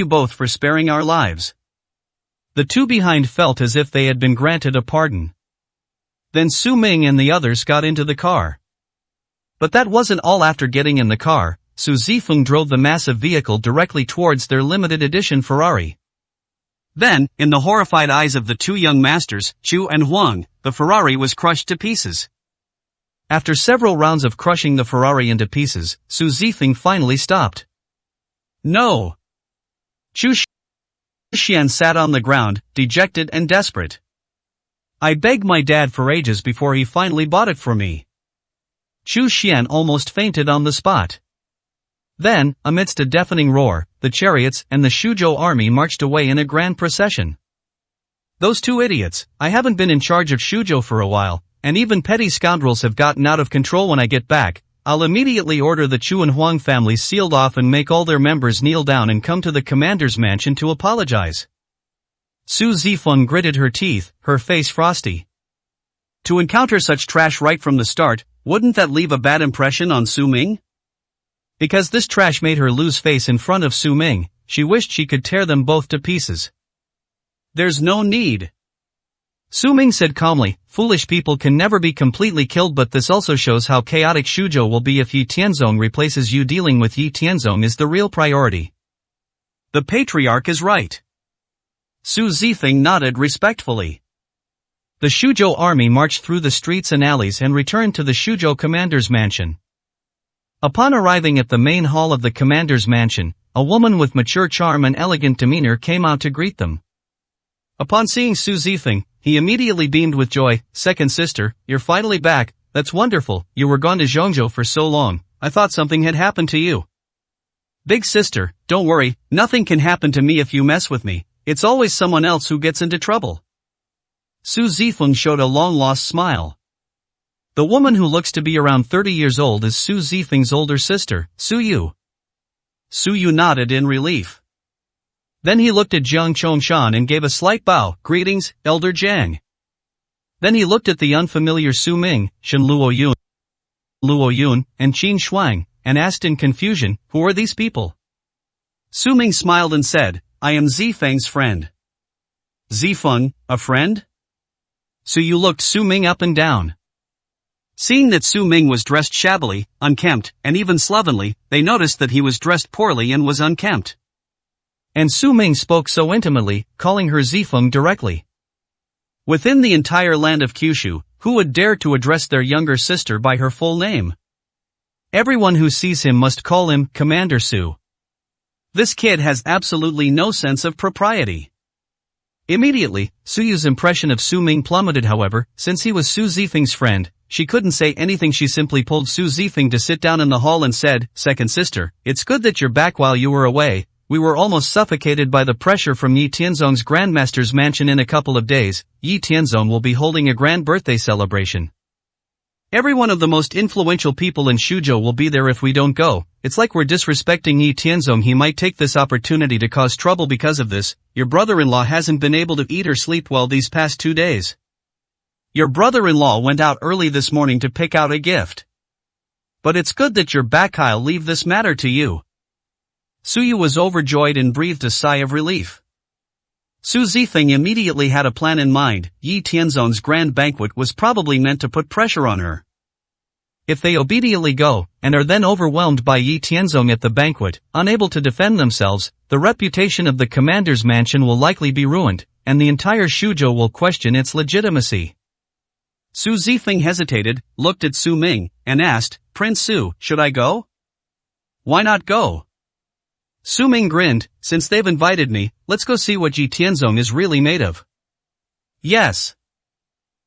both for sparing our lives." The two behind felt as if they had been granted a pardon. Then Su Ming and the others got into the car. But that wasn't all. After getting in the car, Su Zifeng drove the massive vehicle directly towards their limited edition Ferrari. Then, in the horrified eyes of the two young masters, Chu and Huang, the Ferrari was crushed to pieces. After several rounds of crushing the Ferrari into pieces, Su Zifeng finally stopped. "No!" Chu Xian sat on the ground, dejected and desperate. I begged my dad for ages before he finally bought it for me. Chu Xian almost fainted on the spot. Then, amidst a deafening roar, the chariots and the Shuzhou army marched away in a grand procession. Those two idiots, I haven't been in charge of Shuzhou for a while, and even petty scoundrels have gotten out of control. When I get back, I'll immediately order the Chu and Huang families sealed off and make all their members kneel down and come to the commander's mansion to apologize. Su Zifeng gritted her teeth, her face frosty. To encounter such trash right from the start, wouldn't that leave a bad impression on Su Ming? Because this trash made her lose face in front of Su Ming, she wished she could tear them both to pieces. There's no need. Su Ming said calmly, foolish people can never be completely killed, but this also shows how chaotic Shuzhou will be if Yi Tianzong replaces you. Dealing with Yi Tianzong is the real priority. The patriarch is right. Su Zifeng nodded respectfully. The Shuzhou army marched through the streets and alleys and returned to the Shuzhou commander's mansion. Upon arriving at the main hall of the commander's mansion, a woman with mature charm and elegant demeanor came out to greet them. Upon seeing Su Zifeng, he immediately beamed with joy. Second sister, you're finally back. That's wonderful. You were gone to Zhongzhou for so long, I thought something had happened to you. Big sister, don't worry, nothing can happen to me if you mess with me. It's always someone else who gets into trouble. Su Zifeng showed a long-lost smile. The woman who looks to be around 30 years old is Su Zifeng's older sister, Su Yu. Su Yu nodded in relief. Then he looked at Jiang Chongshan and gave a slight bow. Greetings, Elder Jiang. Then he looked at the unfamiliar Su Ming, Shen Luoyun, and Qin Shuang, and asked in confusion, who are these people? Su Ming smiled and said, I am Zifeng's friend. Zifeng, a friend? Su Yu looked Su Ming up and down. Seeing that Su Ming was dressed shabbily, unkempt, and even slovenly, they noticed that he was dressed poorly and was unkempt. And Su Ming spoke so intimately, calling her Zifeng directly. Within the entire land of Kyushu, who would dare to address their younger sister by her full name? Everyone who sees him must call him Commander Su. This kid has absolutely no sense of propriety. Immediately, Su Yu's impression of Su Ming plummeted. However, since he was Su Zifeng's friend, she couldn't say anything. She simply pulled Su Zifeng to sit down in the hall and said, Second sister, it's good that you're back. While you were away, we were almost suffocated by the pressure from Yi Tianzong's Grandmaster's mansion. In a couple of days, Yi Tianzong will be holding a grand birthday celebration. Every one of the most influential people in Shuzhou will be there. If we don't go, it's like we're disrespecting Yi Tianzong. He might take this opportunity to cause trouble. Because of this, your brother-in-law hasn't been able to eat or sleep well these past 2 days. Your brother-in-law went out early this morning to pick out a gift. But it's good that you're back. I'll leave this matter to you. Su Yu was overjoyed and breathed a sigh of relief. Su Zifeng immediately had a plan in mind. Yi Tianzong's grand banquet was probably meant to put pressure on her. If they obediently go, and are then overwhelmed by Yi Tianzong at the banquet, unable to defend themselves, the reputation of the commander's mansion will likely be ruined, and the entire Shuzhou will question its legitimacy. Su Zifeng hesitated, looked at Su Ming, and asked, Prince Su, should I go? Why not go? Su Ming grinned, since they've invited me, let's go see what Yi Tianzong is really made of. Yes.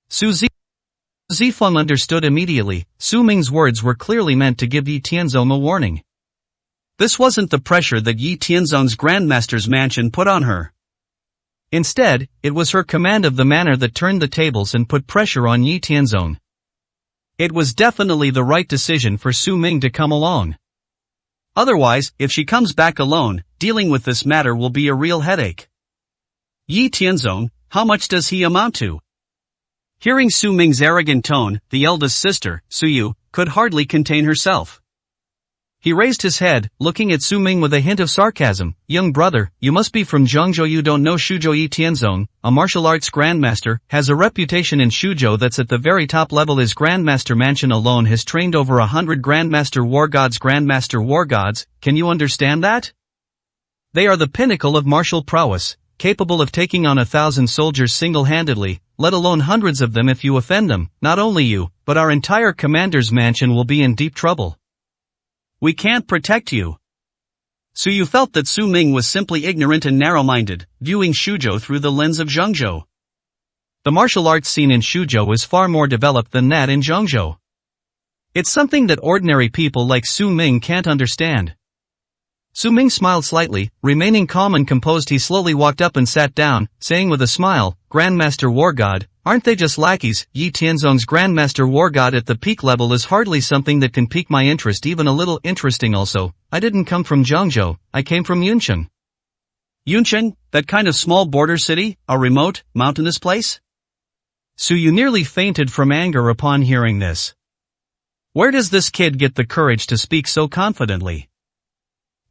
Su Zifeng understood immediately. Su Ming's words were clearly meant to give Yi Tianzong a warning. This wasn't the pressure that Yi Tianzong's Grandmaster's mansion put on her. Instead, it was her command of the manor that turned the tables and put pressure on Yi Tianzong. It was definitely the right decision for Su Ming to come along. Otherwise, if she comes back alone, dealing with this matter will be a real headache. Yi Tianzong, how much does he amount to? Hearing Su Ming's arrogant tone, the eldest sister, Su Yu, could hardly contain herself. He raised his head, looking at Su Ming with a hint of sarcasm. Young brother, you must be from Zhongzhou. You don't know Shuzhou. Yi Tianzong, a martial arts grandmaster, has a reputation in Shuzhou that's at the very top level. His grandmaster mansion alone has trained over 100 grandmaster war gods. Grandmaster war gods, can you understand that? They are the pinnacle of martial prowess, capable of taking on 1,000 soldiers single-handedly, let alone hundreds of them. If you offend them, not only you, but our entire commander's mansion will be in deep trouble. We can't protect you. Su Yu felt that Su Ming was simply ignorant and narrow-minded, viewing Shuzhou through the lens of Zhengzhou. The martial arts scene in Shuzhou is far more developed than that in Zhengzhou. It's something that ordinary people like Su Ming can't understand. Su Ming smiled slightly, remaining calm and composed. He slowly walked up and sat down, saying with a smile, "Grandmaster War God, aren't they just lackeys? Yi Tianzong's Grandmaster War God at the peak level is hardly something that can pique my interest, even a little interesting also. I didn't come from Zhengzhou, I came from Yuncheng." Yuncheng, that kind of small border city, a remote, mountainous place? Su Yu nearly fainted from anger upon hearing this. Where does this kid get the courage to speak so confidently?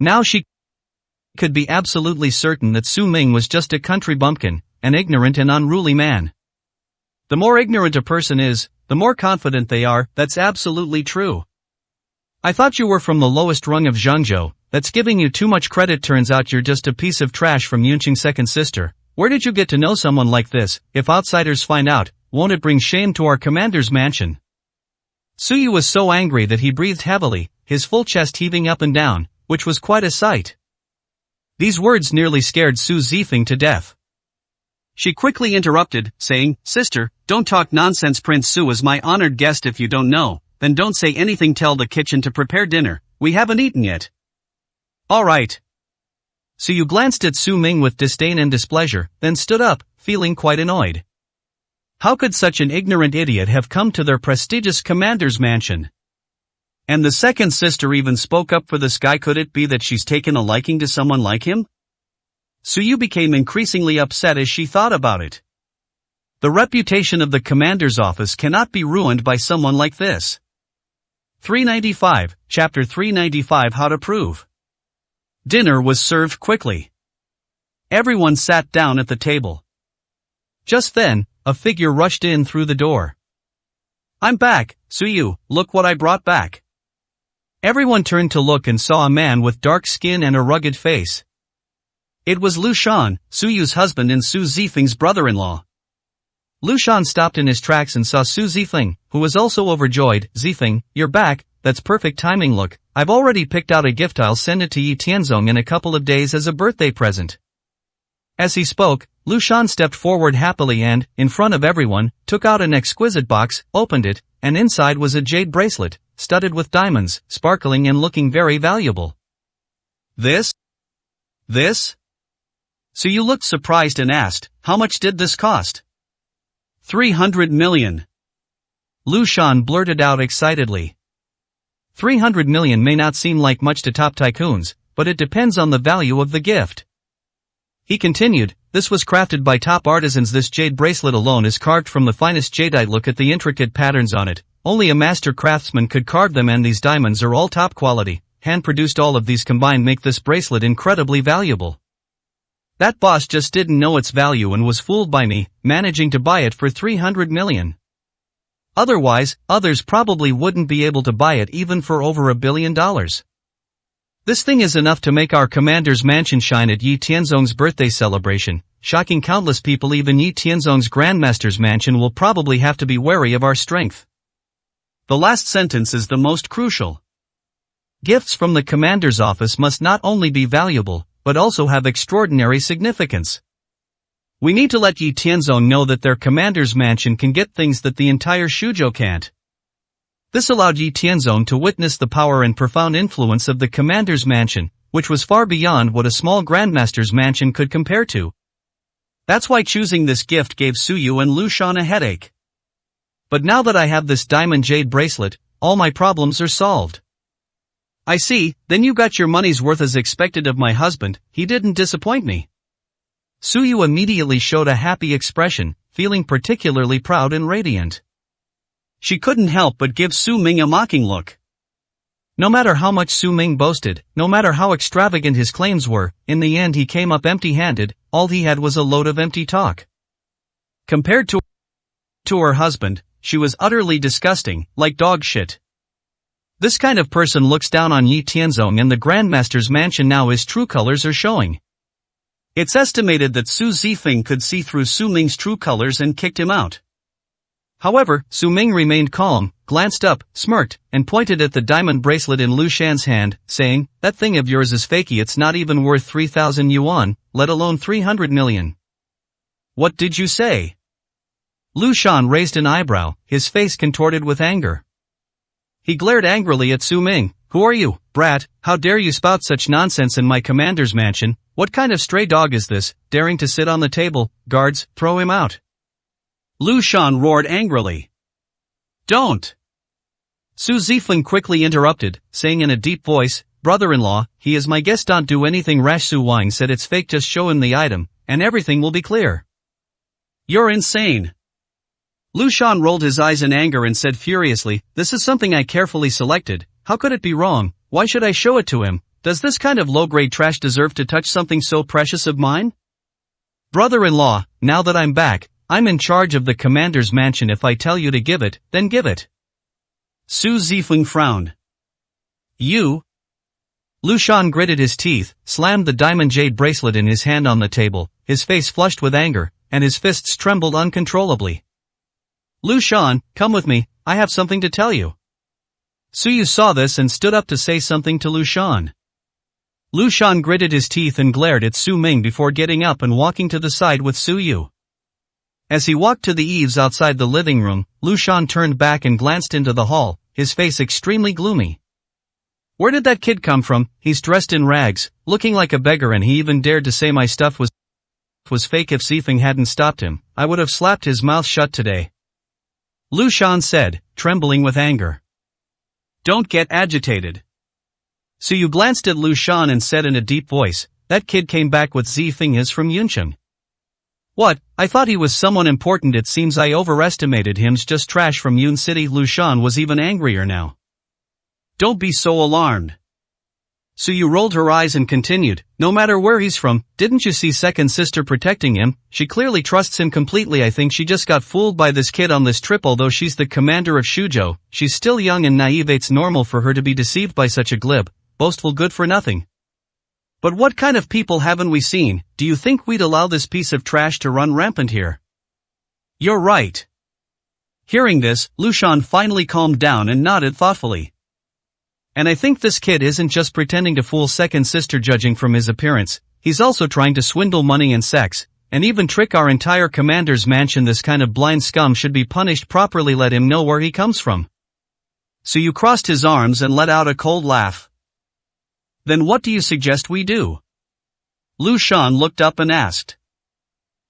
Now she could be absolutely certain that Su Ming was just a country bumpkin, an ignorant and unruly man. The more ignorant a person is, the more confident they are. That's absolutely true. I thought you were from the lowest rung of Zhengzhou. That's giving you too much credit. Turns out you're just a piece of trash from Yunqing's second sister. Where did you get to know someone like this? If outsiders find out, won't it bring shame to our commander's mansion? Su Yu was so angry that he breathed heavily, his full chest heaving up and down, which was quite a sight. These words nearly scared Su Zifeng to death. She quickly interrupted, saying, "Sister, don't talk nonsense. Prince Su is my honored guest. If you don't know, then don't say anything. Tell the kitchen to prepare dinner. We haven't eaten yet." "All right." Su Yu glanced at Su Ming with disdain and displeasure, then stood up, feeling quite annoyed. How could such an ignorant idiot have come to their prestigious commander's mansion? And the second sister even spoke up for this guy. Could it be that she's taken a liking to someone like him? Su Yu became increasingly upset as she thought about it. The reputation of the commander's office cannot be ruined by someone like this. 395, Chapter 395, How to Prove. Dinner was served quickly. Everyone sat down at the table. Just then, a figure rushed in through the door. "I'm back, Su Yu, look what I brought back." Everyone turned to look and saw a man with dark skin and a rugged face. It was Lu Shan, Su Yu's husband and Su Zifeng's brother-in-law. Lu Shan stopped in his tracks and saw Su Zifeng, who was also overjoyed. "Zifeng, you're back, that's perfect timing. Look, I've already picked out a gift. I'll send it to Yi Tianzong in a couple of days as a birthday present." As he spoke, Lu Shan stepped forward happily and, in front of everyone, took out an exquisite box, opened it, and inside was a jade bracelet, studded with diamonds, sparkling and looking very valuable. This? Su Yu looked surprised and asked, "How much did this cost?" 300 million. Lu Shan blurted out excitedly. 300 million may not seem like much to top tycoons, but it depends on the value of the gift. He continued, "This was crafted by top artisans. This jade bracelet alone is carved from the finest jadeite. Look at the intricate patterns on it. Only a master craftsman could carve them, and these diamonds are all top quality, hand-produced. All of these combined make this bracelet incredibly valuable. That boss just didn't know its value and was fooled by me, managing to buy it for 300 million. Otherwise, others probably wouldn't be able to buy it even for over $1 billion. This thing is enough to make our commander's mansion shine at Yi Tianzong's birthday celebration, shocking countless people. Even Yi Tianzong's grandmaster's mansion will probably have to be wary of our strength." The last sentence is the most crucial. Gifts from the commander's office must not only be valuable, but also have extraordinary significance. We need to let Yi Tianzong know that their commander's mansion can get things that the entire Shuzhou can't. This allowed Yi Tianzong to witness the power and profound influence of the commander's mansion, which was far beyond what a small grandmaster's mansion could compare to. That's why choosing this gift gave Su Yu and Lu Shan a headache. But now that I have this diamond jade bracelet, all my problems are solved. I see, then you got your money's worth. As expected of my husband, he didn't disappoint me. Su Yu immediately showed a happy expression, feeling particularly proud and radiant. She couldn't help but give Su Ming a mocking look. No matter how much Su Ming boasted, no matter how extravagant his claims were, in the end he came up empty-handed. All he had was a load of empty talk. Compared to her husband, she was utterly disgusting, like dog shit. This kind of person looks down on Yi Tianzong, and the Grandmaster's mansion now his true colors are showing. It's estimated that Su Zifeng could see through Su Ming's true colors and kicked him out. However, Su Ming remained calm, glanced up, smirked, and pointed at the diamond bracelet in Lu Shan's hand, saying, "That thing of yours is fakey, it's not even worth 3,000 yuan, let alone 300 million. What did you say?" Lu Shan raised an eyebrow, his face contorted with anger. He glared angrily at Su Ming. "Who are you, brat? How dare you spout such nonsense in my commander's mansion? What kind of stray dog is this, daring to sit on the table? Guards, throw him out." Lu Shan roared angrily. "Don't!" Su Zifeng quickly interrupted, saying in a deep voice, "Brother-in-law, he is my guest, don't do anything rash." Su Wang said, "It's fake, just show him the item, and everything will be clear." "You're insane." Lu Shan rolled his eyes in anger and said furiously, "This is something I carefully selected, how could it be wrong? Why should I show it to him? Does this kind of low-grade trash deserve to touch something so precious of mine?" "Brother-in-law, now that I'm back, I'm in charge of the commander's mansion. If I tell you to give it, then give it." Su Zifeng frowned. "You?" Lu Shan gritted his teeth, slammed the diamond jade bracelet in his hand on the table, his face flushed with anger, and his fists trembled uncontrollably. "Lu Shan, come with me, I have something to tell you." Su Yu saw this and stood up to say something to Lu Shan. Lu Shan gritted his teeth and glared at Su Ming before getting up and walking to the side with Su Yu. As he walked to the eaves outside the living room, Lu Shan turned back and glanced into the hall, his face extremely gloomy. "Where did that kid come from? He's dressed in rags, looking like a beggar, and he even dared to say my stuff was fake. If Zifeng hadn't stopped him, I would have slapped his mouth shut today." Lu Shan said, trembling with anger. "Don't get agitated." Su Yu glanced at Lu Shan and said in a deep voice, "That kid came back with Zifeng is from Yuncheng." "What, I thought he was someone important, it seems I overestimated him's just trash from Yun City." Lu Shan was even angrier now. "Don't be so alarmed." Su Yu rolled her eyes and continued, "No matter where he's from, didn't you see second sister protecting him? She clearly trusts him completely. I think she just got fooled by this kid on this trip. Although she's the commander of Shuzhou, she's still young and naive. It's normal for her to be deceived by such a glib, boastful good-for-nothing. But what kind of people haven't we seen? Do you think we'd allow this piece of trash to run rampant here?" "You're right." Hearing this, Lu Shan finally calmed down and nodded thoughtfully. "And I think this kid isn't just pretending to fool second sister. Judging from his appearance, he's also trying to swindle money and sex, and even trick our entire commander's mansion. This kind of blind scum should be punished properly. Let him know where he comes from." So you crossed his arms and let out a cold laugh. "Then what do you suggest we do?" Lu Shan looked up and asked.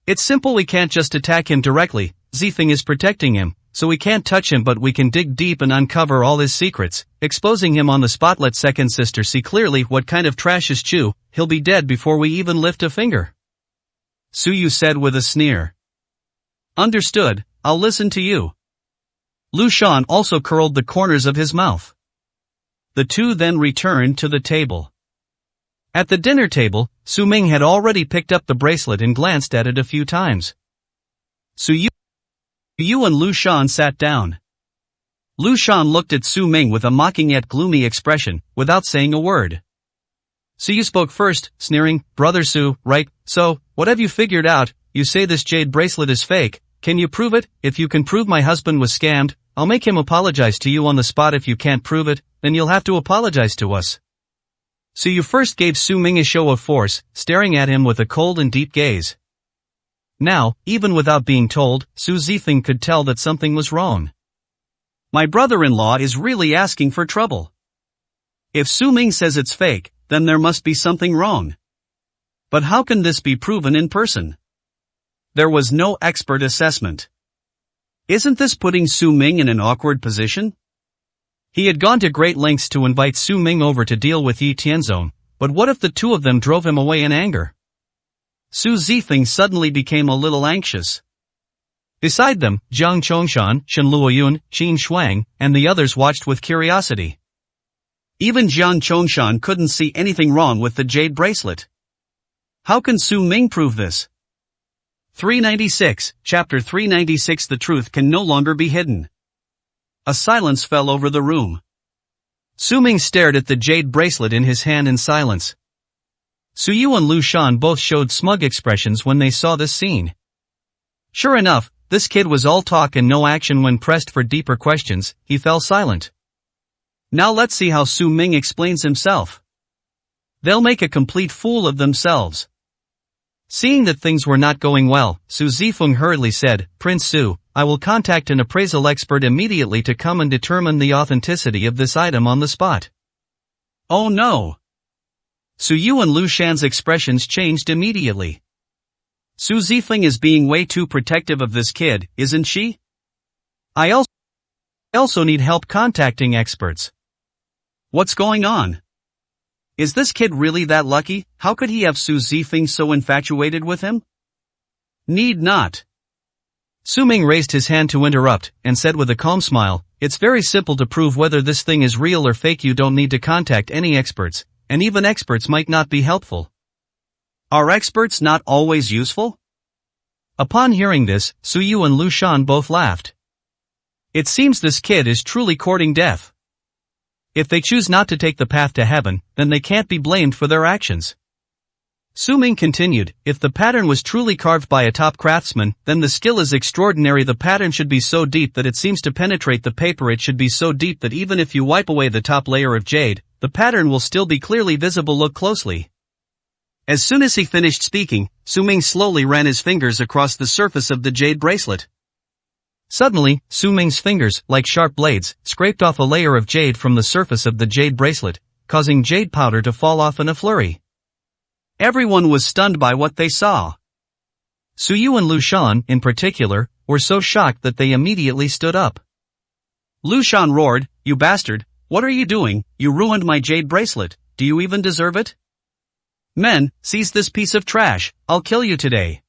"It's simple, we can't just attack him directly. Zifeng is protecting him, so we can't touch him, but we can dig deep and uncover all his secrets, exposing him on the spot. Let second sister see clearly what kind of trash is Chu, he'll be dead before we even lift a finger." Su Yu said with a sneer. "Understood, I'll listen to you." Lu Shan also curled the corners of his mouth. The two then returned to the table. At the dinner table, Su Ming had already picked up the bracelet and glanced at it a few times. Su Yu and Lu Shan sat down. Lu Shan looked at Su Ming with a mocking yet gloomy expression, without saying a word. Su Yu spoke first, sneering, "Brother Su, right, so, what have you figured out? You say this jade bracelet is fake, can you prove it? If you can prove my husband was scammed, I'll make him apologize to you on the spot. If you can't prove it, then you'll have to apologize to us." Su Yu first gave Su Ming a show of force, staring at him with a cold and deep gaze. Now, even without being told, Su Zifeng could tell that something was wrong. My brother-in-law is really asking for trouble. If Su Ming says it's fake, then there must be something wrong. But how can this be proven in person? There was no expert assessment. Isn't this putting Su Ming in an awkward position? He had gone to great lengths to invite Su Ming over to deal with Yi Tianzong, but what if the two of them drove him away in anger? Su Zifeng suddenly became a little anxious. Beside them, Jiang Chongshan, Shen Luoyun, Qin Shuang, and the others watched with curiosity. Even Jiang Chongshan couldn't see anything wrong with the jade bracelet. How can Su Ming prove this? 396, Chapter 396. The truth can no longer be hidden. A silence fell over the room. Su Ming stared at the jade bracelet in his hand in silence. Su Yu and Lu Shan both showed smug expressions when they saw this scene. Sure enough, this kid was all talk and no action. When pressed for deeper questions, he fell silent. Now let's see how Su Ming explains himself. They'll make a complete fool of themselves. Seeing that things were not going well, Su Zifeng hurriedly said, Prince Su, I will contact an appraisal expert immediately to come and determine the authenticity of this item on the spot. Oh no! Su Yu and Lu Shan's expressions changed immediately. Su Zifeng is being way too protective of this kid, isn't she? I also need help contacting experts. What's going on? Is this kid really that lucky? How could he have Su Zifeng so infatuated with him? Need not. Su Ming raised his hand to interrupt, and said with a calm smile, It's very simple to prove whether this thing is real or fake. You don't need to contact any experts, and even experts might not be helpful. Are experts not always useful? Upon hearing this, Su Yu and Lu Shan both laughed. It seems this kid is truly courting death. If they choose not to take the path to heaven, then they can't be blamed for their actions. Su Ming continued, If the pattern was truly carved by a top craftsman, then the skill is extraordinary. The pattern should be so deep that it seems to penetrate the paper. It should be so deep that even if you wipe away the top layer of jade, the pattern will still be clearly visible. Look closely. As soon as he finished speaking, Su Ming slowly ran his fingers across the surface of the jade bracelet. Suddenly, Su Ming's fingers, like sharp blades, scraped off a layer of jade from the surface of the jade bracelet, causing jade powder to fall off in a flurry. Everyone was stunned by what they saw. Su Yu and Lu Shan, in particular, were so shocked that they immediately stood up. Lu Shan roared, You bastard, what are you doing? You ruined my jade bracelet. Do you even deserve it? Men, seize this piece of trash, I'll kill you today.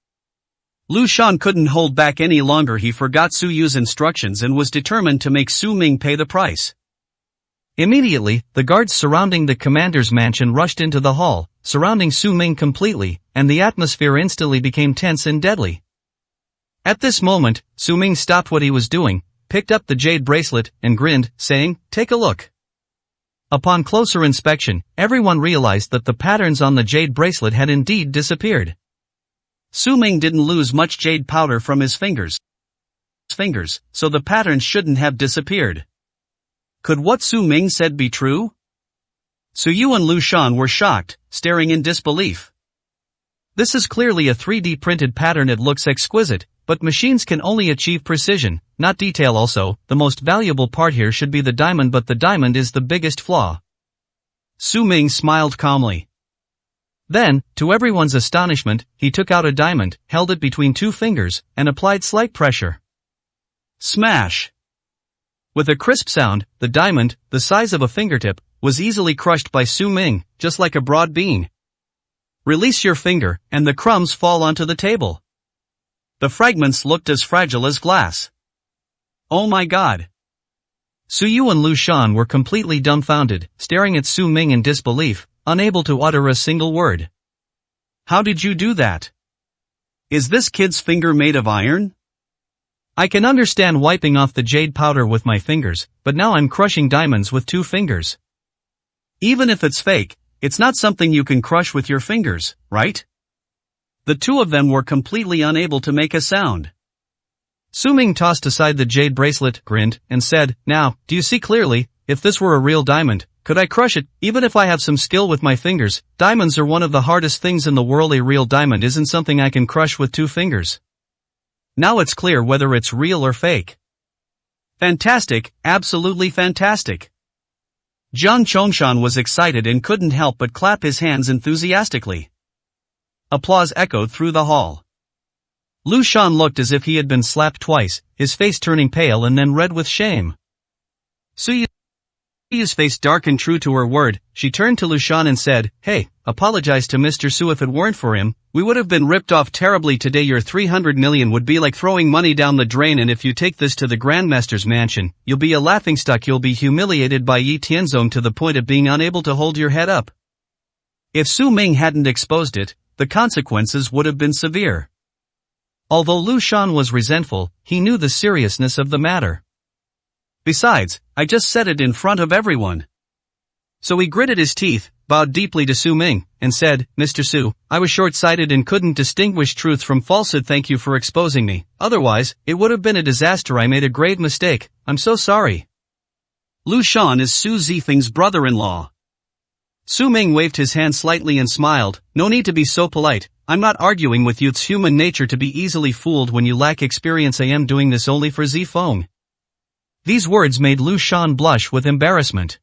Lu Shan couldn't hold back any longer. He forgot Su Yu's instructions and was determined to make Su Ming pay the price. Immediately, the guards surrounding the commander's mansion rushed into the hall, surrounding Su Ming completely, and the atmosphere instantly became tense and deadly. At this moment, Su Ming stopped what he was doing, picked up the jade bracelet, and grinned, saying, Take a look. Upon closer inspection, everyone realized that the patterns on the jade bracelet had indeed disappeared. Su Ming didn't lose much jade powder from his fingers, so the patterns shouldn't have disappeared. Could what Su Ming said be true? Su Yu and Lu Shan were shocked, staring in disbelief. This is clearly a 3D printed pattern. It looks exquisite, but machines can only achieve precision, not detail. Also, the most valuable part here should be the diamond, but the diamond is the biggest flaw. Su Ming smiled calmly. Then, to everyone's astonishment, he took out a diamond, held it between two fingers, and applied slight pressure. Smash! With a crisp sound, the diamond, the size of a fingertip, was easily crushed by Su Ming, just like a broad bean. Release your finger, and the crumbs fall onto the table. The fragments looked as fragile as glass. Oh my God! Su Yu and Lu Shan were completely dumbfounded, staring at Su Ming in disbelief, unable to utter a single word. How did you do that? Is this kid's finger made of iron? I can understand wiping off the jade powder with my fingers, but now I'm crushing diamonds with 2 fingers. Even if it's fake, it's not something you can crush with your fingers, right? The two of them were completely unable to make a sound. Su Ming tossed aside the jade bracelet, grinned, and said, Now, do you see clearly? If this were a real diamond, could I crush it? Even if I have some skill with my fingers, diamonds are one of the hardest things in the world. A real diamond isn't something I can crush with 2 fingers. Now it's clear whether it's real or fake. Fantastic, absolutely fantastic. Zhang Chongshan was excited and couldn't help but clap his hands enthusiastically. Applause echoed through the hall. Lu Shan looked as if he had been slapped twice, his face turning pale and then red with shame. Su Yu's face darkened. True to her word, she turned to Lu Shan and said, Hey, apologize to Mr. Su. If it weren't for him, we would have been ripped off terribly today. Your 300 million would be like throwing money down the drain, and if you take this to the Grandmaster's mansion, you'll be a laughingstock. You'll be humiliated by Yi Tianzong to the point of being unable to hold your head up. If Su Ming hadn't exposed it, the consequences would have been severe. Although Lu Shan was resentful, he knew the seriousness of the matter. Besides, I just said it in front of everyone. So he gritted his teeth, bowed deeply to Su Ming, and said, Mr. Su, I was short-sighted and couldn't distinguish truth from falsehood. Thank you for exposing me. Otherwise, it would have been a disaster. I made a grave mistake. I'm so sorry. Lu Shan is Su Zifeng's brother-in-law. Su Ming waved his hand slightly and smiled. No need to be so polite. I'm not arguing with you. It's human nature to be easily fooled when you lack experience. I am doing this only for Zifeng. These words made Lu Shan blush with embarrassment.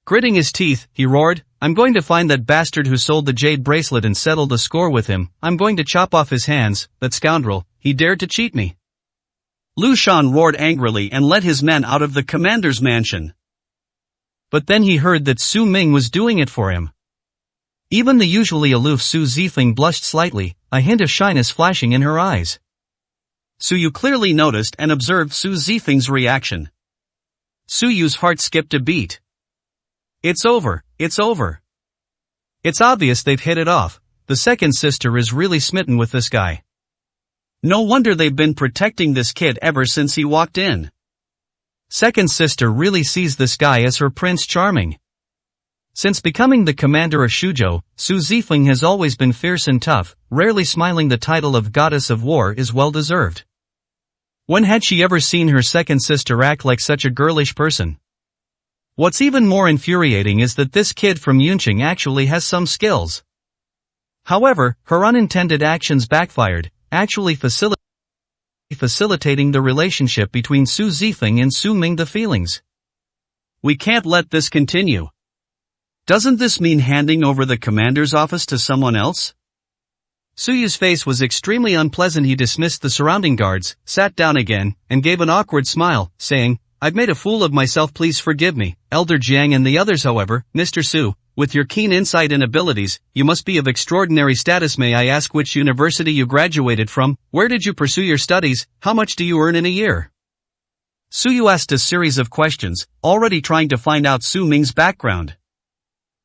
Gritting his teeth, he roared, I'm going to find that bastard who sold the jade bracelet and settle the score with him. I'm going to chop off his hands. That scoundrel, he dared to cheat me. Lu Shan roared angrily and led his men out of the commander's mansion. But then he heard that Su Ming was doing it for him. Even the usually aloof Su Zifeng blushed slightly, a hint of shyness flashing in her eyes. Su Yu clearly noticed and observed Su Zifeng's reaction. Su Yu's heart skipped a beat. It's over, it's over. It's obvious they've hit it off. The second sister is really smitten with this guy. No wonder they've been protecting this kid ever since he walked in. Second sister really sees this guy as her Prince Charming. Since becoming the commander of Shuzhou, Su Zifeng has always been fierce and tough, rarely smiling. The title of Goddess of War is well deserved. When had she ever seen her second sister act like such a girlish person? What's even more infuriating is that this kid from Yunqing actually has some skills. However, her unintended actions backfired, actually facilitating the relationship between Su Zifeng and Su Ming. The feelings. We can't let this continue. Doesn't this mean handing over the commander's office to someone else? Su Yu's face was extremely unpleasant. He dismissed the surrounding guards, sat down again, and gave an awkward smile, saying, I've made a fool of myself. Please forgive me, Elder Jiang and the others. However, Mr. Su, with your keen insight and abilities, you must be of extraordinary status. May I ask which university you graduated from? Where did you pursue your studies? How much do you earn in a year? Su Yu asked a series of questions, already trying to find out Su Ming's background.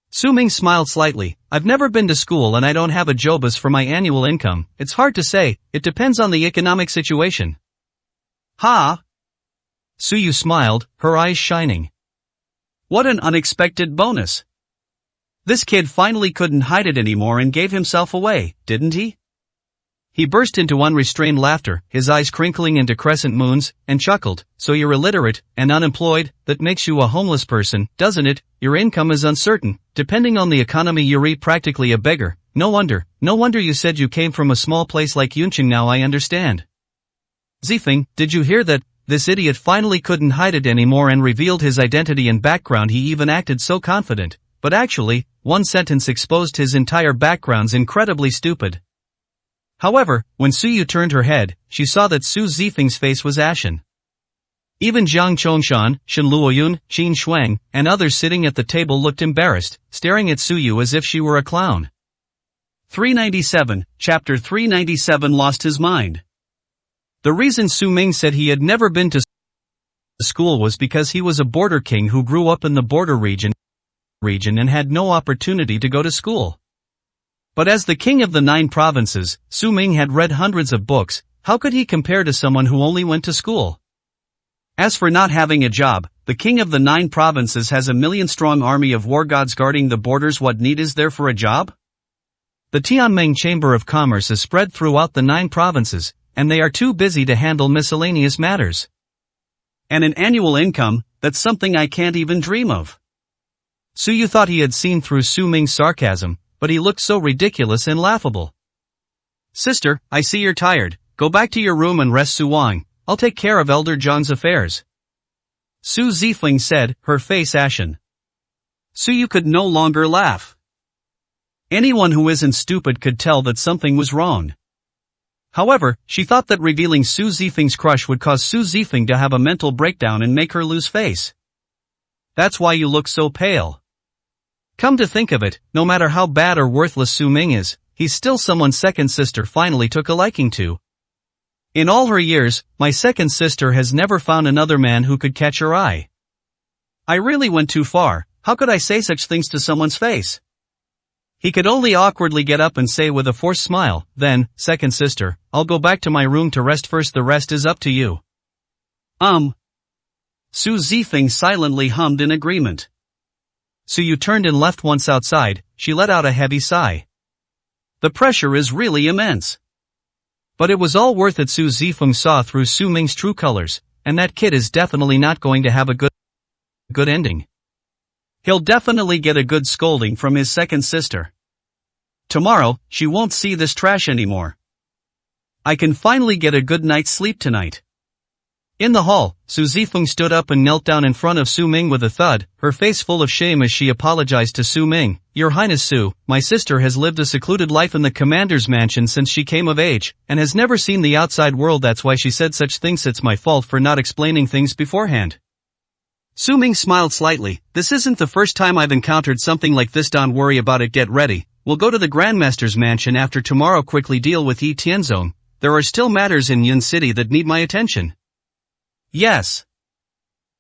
Su Ming smiled slightly. I've never been to school and I don't have a job. As for my annual income, it's hard to say, it depends on the economic situation. Ha! Su Yu smiled, her eyes shining. What an unexpected bonus. This kid finally couldn't hide it anymore and gave himself away, didn't he? He burst into unrestrained laughter, his eyes crinkling into crescent moons, and chuckled, so you're illiterate and unemployed, that makes you a homeless person, doesn't it? Your income is uncertain, depending on the economy. You're practically a beggar. No wonder you said you came from a small place like Yunqing. Now I understand. Zifeng, did you hear that? This idiot finally couldn't hide it anymore and revealed his identity and background. He even acted so confident, but actually, one sentence exposed his entire background's incredibly stupid. However, when Su Yu turned her head, she saw that Su Zifeng's face was ashen. Even Jiang Chongshan, Shen Luoyun, Qin Shuang, and others sitting at the table looked embarrassed, staring at Su Yu as if she were a clown. 397, Chapter 397. Lost his mind. The reason Su Ming said he had never been to school was because he was a border king who grew up in the border region and had no opportunity to go to school. But as the king of the 9 provinces, Su Ming had read hundreds of books. How could he compare to someone who only went to school? As for not having a job, the king of the 9 provinces has a 1,000,000-strong army of war gods guarding the borders. What need is there for a job? The Tianming Chamber of Commerce is spread throughout the 9 provinces, and they are too busy to handle miscellaneous matters. And an annual income, that's something I can't even dream of. Su Yu thought he had seen through Su Ming's sarcasm, but he looked so ridiculous and laughable. Sister, I see you're tired. Go back to your room and rest. Su Wang, I'll take care of Elder Zhang's affairs. Su Zifeng said, her face ashen. Su Yu could no longer laugh. Anyone who isn't stupid could tell that something was wrong. However, she thought that revealing Su Zifeng's crush would cause Su Zifeng to have a mental breakdown and make her lose face. That's why you look so pale. Come to think of it, no matter how bad or worthless Su Ming is, he's still someone's second sister finally took a liking to. In all her years, my second sister has never found another man who could catch her eye. I really went too far. How could I say such things to someone's face? He could only awkwardly get up and say with a forced smile, then, second sister, I'll go back to my room to rest first. The rest is up to you. Su Zifeng silently hummed in agreement. So you turned and left once outside, she let out a heavy sigh. The pressure is really immense. But it was all worth it. Su Zifeng saw through Su Ming's true colors, and that kid is definitely not going to have a good ending. He'll definitely get a good scolding from his second sister. Tomorrow, she won't see this trash anymore. I can finally get a good night's sleep tonight. In the hall, Su Zifeng stood up and knelt down in front of Su Ming with a thud, her face full of shame as she apologized to Su Ming. Your Highness Su, my sister has lived a secluded life in the commander's mansion since she came of age, and has never seen the outside world. That's why she said such things. It's my fault for not explaining things beforehand. Su Ming smiled slightly. This isn't the first time I've encountered something like this. Don't worry about it. Get ready. We'll go to the Grandmaster's mansion after tomorrow. Quickly deal with Yi Tianzong. There are still matters in Yun City that need my attention. Yes.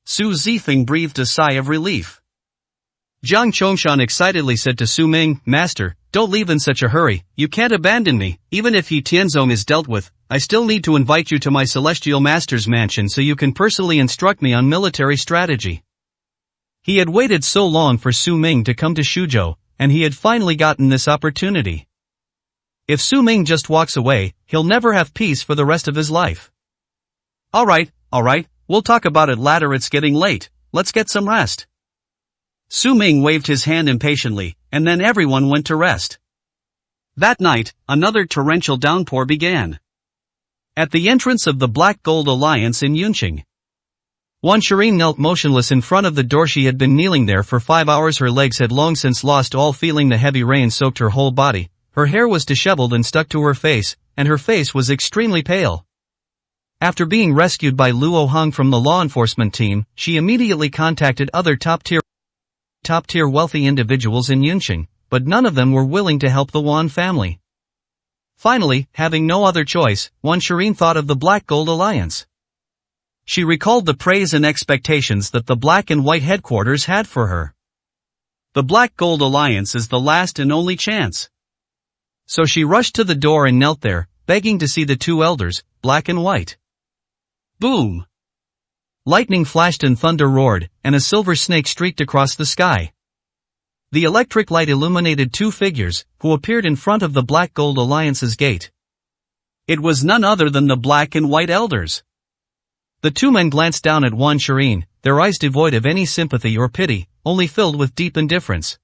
Su Zifeng breathed a sigh of relief. Zhang Chongshan excitedly said to Su Ming, Master, don't leave in such a hurry. You can't abandon me. Even if Yi Tianzong is dealt with, I still need to invite you to my celestial master's mansion so you can personally instruct me on military strategy. He had waited so long for Su Ming to come to Shuzhou, and he had finally gotten this opportunity. If Su Ming just walks away, he'll never have peace for the rest of his life. Alright, we'll talk about it later. It's getting late, let's get some rest. Su Ming waved his hand impatiently, and then everyone went to rest. That night, another torrential downpour began. At the entrance of the Black Gold Alliance in Yunqing, Wan Shireen knelt motionless in front of the door. She had been kneeling there for 5 hours. Her legs had long since lost all feeling. The heavy rain soaked her whole body, her hair was disheveled and stuck to her face, and her face was extremely pale. After being rescued by Luo Hong from the law enforcement team, she immediately contacted other top-tier wealthy individuals in Yunqing, but none of them were willing to help the Wan family. Finally, having no other choice, Wan Shireen thought of the Black Gold Alliance. She recalled the praise and expectations that the Black and White headquarters had for her. The Black Gold Alliance is the last and only chance. So she rushed to the door and knelt there, begging to see the two elders, Black and White. Boom! Lightning flashed and thunder roared, and a silver snake streaked across the sky. The electric light illuminated two figures, who appeared in front of the Black Gold Alliance's gate. It was none other than the Black and White elders. The two men glanced down at Wan Shireen, their eyes devoid of any sympathy or pity, only filled with deep indifference.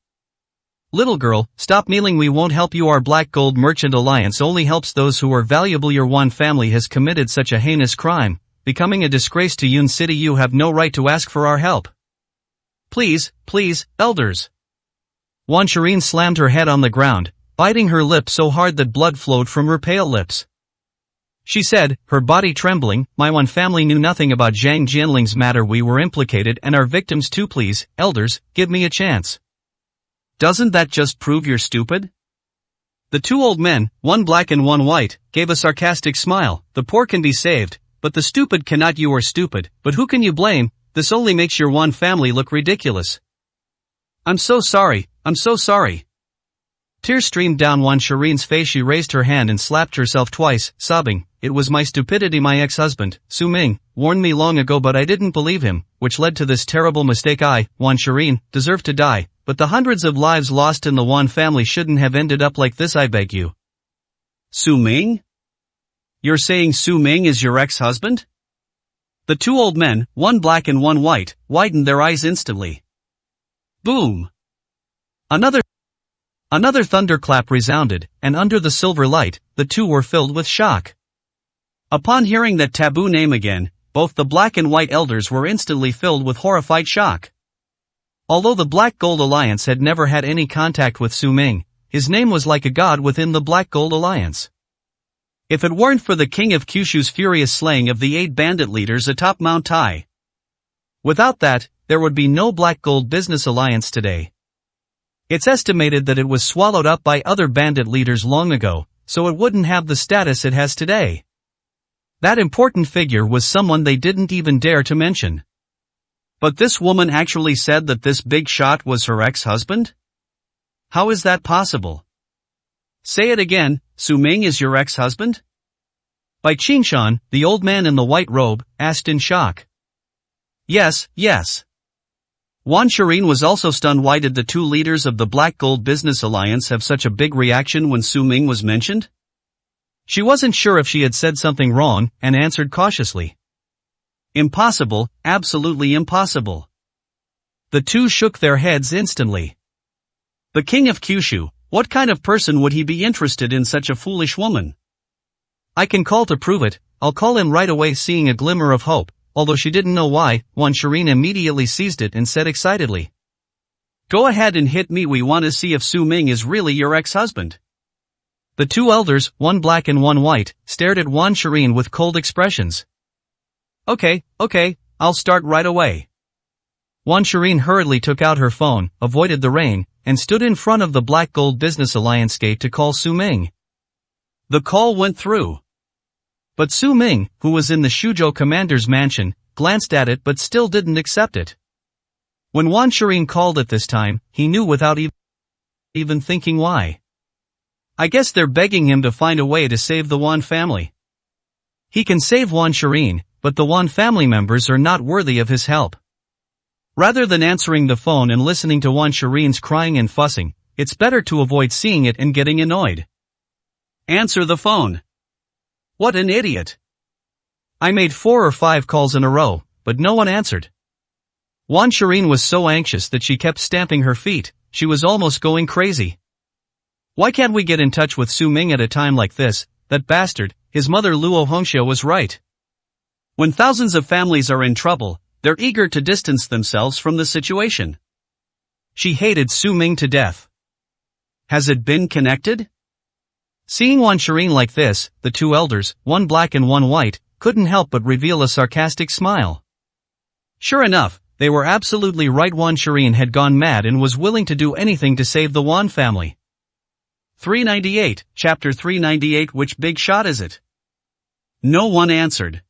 Little girl, stop kneeling. We won't help you. Our Black Gold Merchant Alliance only helps those who are valuable. Your Wan family has committed such a heinous crime, becoming a disgrace to Yun City. You have no right to ask for our help. Please, elders. Wan Shireen slammed her head on the ground, biting her lip so hard that blood flowed from her pale lips. She said, her body trembling, my Wan family knew nothing about Zhang Jianling's matter. We were implicated and our victims too. Please, elders, give me a chance. Doesn't that just prove you're stupid? The two old men, one black and one white, gave a sarcastic smile. The poor can be saved, but the stupid cannot. You are stupid, but who can you blame? This only makes your Wan family look ridiculous. I'm so sorry. Tears streamed down Wan Shireen's face. She raised her hand and slapped herself twice, sobbing, it was my stupidity. My ex-husband, Su Ming, warned me long ago, but I didn't believe him, which led to this terrible mistake. I, Wan Shireen, deserve to die, but the hundreds of lives lost in the Wan family shouldn't have ended up like this. I beg you. Su Ming? You're saying Su Ming is your ex-husband? The two old men, one black and one white, widened their eyes instantly. Boom! Another thunderclap resounded, and under the silver light, the two were filled with shock. Upon hearing that taboo name again, both the Black and White elders were instantly filled with horrified shock. Although the Black Gold Alliance had never had any contact with Su Ming, his name was like a god within the Black Gold Alliance. If it weren't for the king of Kyushu's furious slaying of the 8 bandit leaders atop Mount Tai. Without that, there would be no Black Gold Business Alliance today. It's estimated that it was swallowed up by other bandit leaders long ago, so it wouldn't have the status it has today. That important figure was someone they didn't even dare to mention. But this woman actually said that this big shot was her ex-husband? How is that possible? Say it again, Su Ming is your ex-husband? Bai Qingshan, the old man in the white robe, asked in shock. Yes. Wan Shireen was also stunned. Why did the two leaders of the Black Gold Business Alliance have such a big reaction when Su Ming was mentioned? She wasn't sure if she had said something wrong, and answered cautiously. Impossible, absolutely impossible. The two shook their heads instantly. The king of Kyushu, what kind of person would he be interested in such a foolish woman? I can call to prove it, I'll call him right away. Seeing a glimmer of hope, although she didn't know why, Wan Shireen immediately seized it and said excitedly. Go ahead and hit me. We want to see if Su Ming is really your ex-husband. The two elders, one black and one white, stared at Wan Shireen with cold expressions. Okay, I'll start right away. Wan Shireen hurriedly took out her phone, avoided the rain, and stood in front of the Black Gold Business Alliance gate to call Su Ming. The call went through. But Su Ming, who was in the Shuzhou commander's mansion, glanced at it but still didn't accept it. When Wan Shireen called it this time, he knew without even thinking why. I guess they're begging him to find a way to save the Wan family. He can save Wan Shireen, but the Wan family members are not worthy of his help. Rather than answering the phone and listening to Wan Shireen's crying and fussing, it's better to avoid seeing it and getting annoyed. Answer the phone. What an idiot. I made 4 or 5 calls in a row, but no one answered. Wan Shireen was so anxious that she kept stamping her feet. She was almost going crazy. Why can't we get in touch with Su Ming at a time like this? That bastard, his mother Luo Hongxia was right. When thousands of families are in trouble, they're eager to distance themselves from the situation. She hated Su Ming to death. Has it been connected? Seeing Wan Shireen like this, the two elders, one black and one white, couldn't help but reveal a sarcastic smile. Sure enough, they were absolutely right. Wan Shireen had gone mad and was willing to do anything to save the Wan family. 398, Chapter 398. Which big shot is it? No one answered.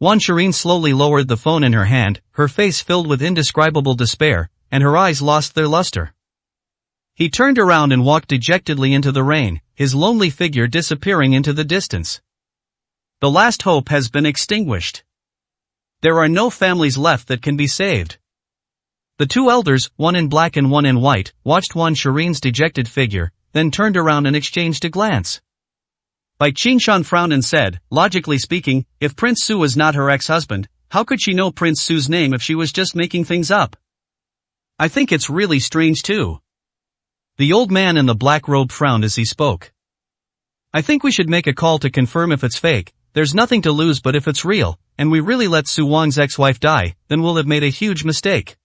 Wan Shireen slowly lowered the phone in her hand, her face filled with indescribable despair, and her eyes lost their luster. He turned around and walked dejectedly into the rain, his lonely figure disappearing into the distance. The last hope has been extinguished. There are no families left that can be saved. The two elders, one in black and one in white, watched Wan Shireen's dejected figure, then turned around and exchanged a glance. Bai Qingshan frowned and said, logically speaking, if Prince Su was not her ex-husband, how could she know Prince Su's name if she was just making things up? I think it's really strange too. The old man in the black robe frowned as he spoke. I think we should make a call to confirm if it's fake. There's nothing to lose, but if it's real, and we really let Su Wang's ex-wife die, then we'll have made a huge mistake.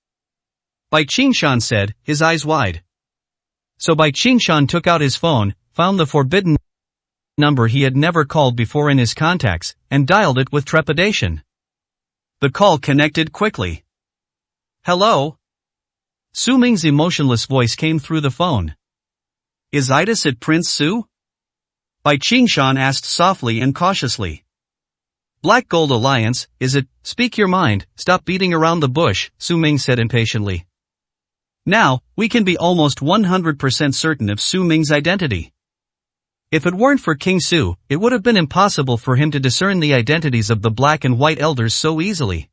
Bai Qingshan said, his eyes wide. So Bai Qingshan took out his phone, found the forbidden number he had never called before in his contacts, and dialed it with trepidation. The call connected quickly. Hello? Su Ming's emotionless voice came through the phone. Is Itis at Prince Su? Bai Qingshan asked softly and cautiously. Black Gold Alliance, is it? Speak your mind, stop beating around the bush, Su Ming said impatiently. Now, we can be almost 100% certain of Su Ming's identity. If it weren't for King Su, it would have been impossible for him to discern the identities of the black and white elders so easily.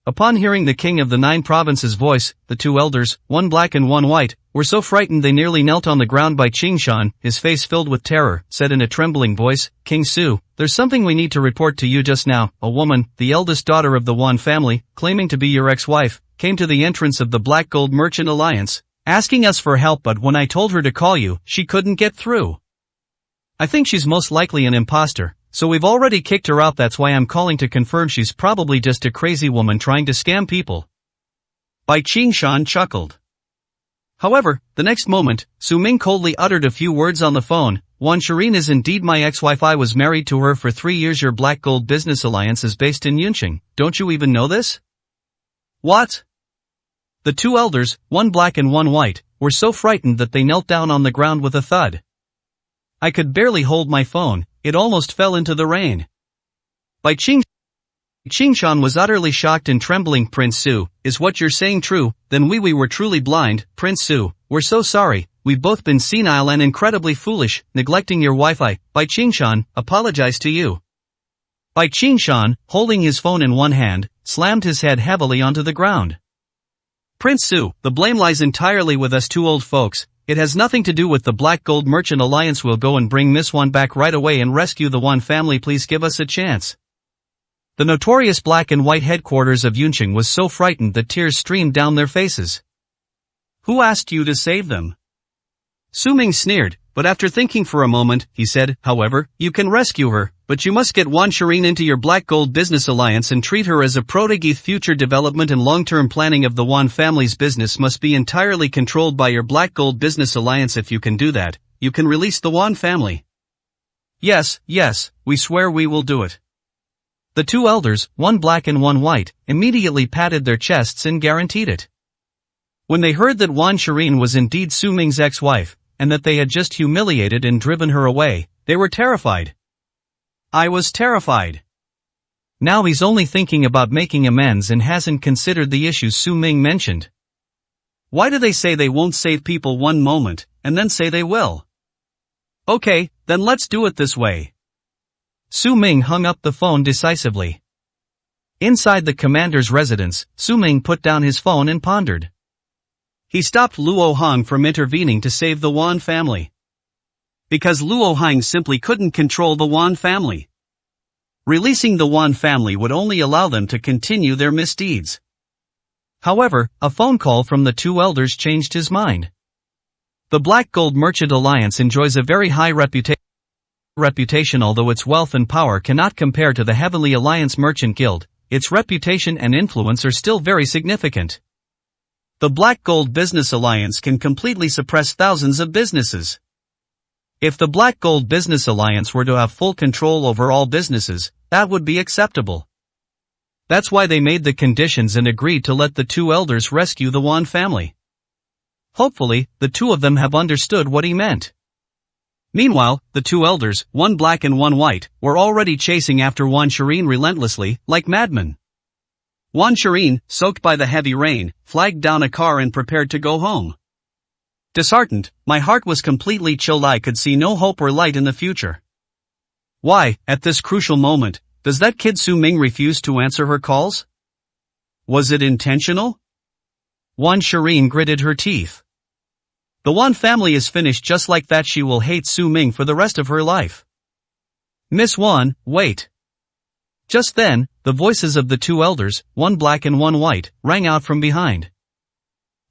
Upon hearing the king of the 9 provinces' voice, the two elders, one black and one white, were so frightened they nearly knelt on the ground. Bai Qingshan, his face filled with terror, said in a trembling voice, King Su, there's something we need to report to you just now. A woman, the eldest daughter of the Wan family, claiming to be your ex-wife, came to the entrance of the Black Gold Merchant Alliance, asking us for help, but when I told her to call you, she couldn't get through. I think she's most likely an imposter. So we've already kicked her out. That's why I'm calling to confirm she's probably just a crazy woman trying to scam people. Bai Qingshan chuckled. However, the next moment, Su Ming coldly uttered a few words on the phone. Wan Shireen is indeed my ex-wife. I was married to her for 3 years. Your Black Gold Business Alliance is based in Yunqing. Don't you even know this? What? The two elders, one black and one white, were so frightened that they knelt down on the ground with a thud. I could barely hold my phone. It almost fell into the rain. Bai Qingshan was utterly shocked and trembling. Prince Su, is what you're saying true? Then we were truly blind. Prince Su, we're so sorry. We've both been senile and incredibly foolish, neglecting your wife. Bai Qingshan, apologize to you. Bai Qingshan, holding his phone in one hand, slammed his head heavily onto the ground. Prince Su, the blame lies entirely with us two old folks. It has nothing to do with the Black Gold Merchant Alliance. We'll go and bring Miss Wan back right away and rescue the Wan family. Please give us a chance. The notorious black and white headquarters of Yunqing was so frightened that tears streamed down their faces. Who asked you to save them? Su Ming sneered, but after thinking for a moment, he said, however, you can rescue her, but you must get Wan Shireen into your Black Gold Business Alliance and treat her as a protege. Future development and long-term planning of the Wan family's business must be entirely controlled by your Black Gold Business Alliance. If you can do that, you can release the Wan family. Yes, we swear we will do it. The two elders, one black and one white, immediately patted their chests and guaranteed it. When they heard that Wan Shireen was indeed Su Ming's ex-wife, and that they had just humiliated and driven her away, they were terrified. I was terrified. Now he's only thinking about making amends and hasn't considered the issues Su Ming mentioned. Why do they say they won't save people one moment, and then say they will? Okay, then let's do it this way. Su Ming hung up the phone decisively. Inside the commander's residence, Su Ming put down his phone and pondered. He stopped Luo Hong from intervening to save the Wan family. Because Luo Hong simply couldn't control the Wan family. Releasing the Wan family would only allow them to continue their misdeeds. However, a phone call from the two elders changed his mind. The Black Gold Merchant Alliance enjoys a very high reputation. Although its wealth and power cannot compare to the Heavenly Alliance Merchant Guild, its reputation and influence are still very significant. The Black Gold Business Alliance can completely suppress thousands of businesses. If the Black Gold Business Alliance were to have full control over all businesses, that would be acceptable. That's why they made the conditions and agreed to let the two elders rescue the Wan family. Hopefully, the two of them have understood what he meant. Meanwhile, the two elders, one black and one white, were already chasing after Wan Shireen relentlessly, like madmen. Wan Shireen, soaked by the heavy rain, flagged down a car and prepared to go home. Disheartened, my heart was completely chilled. I could see no hope or light in the future. Why, at this crucial moment, does that kid Su Ming refuse to answer her calls? Was it intentional? Wan Shireen gritted her teeth. The Wan family is finished just like that. She will hate Su Ming for the rest of her life. Miss Wan, wait. Just then, the voices of the two elders, one black and one white, rang out from behind.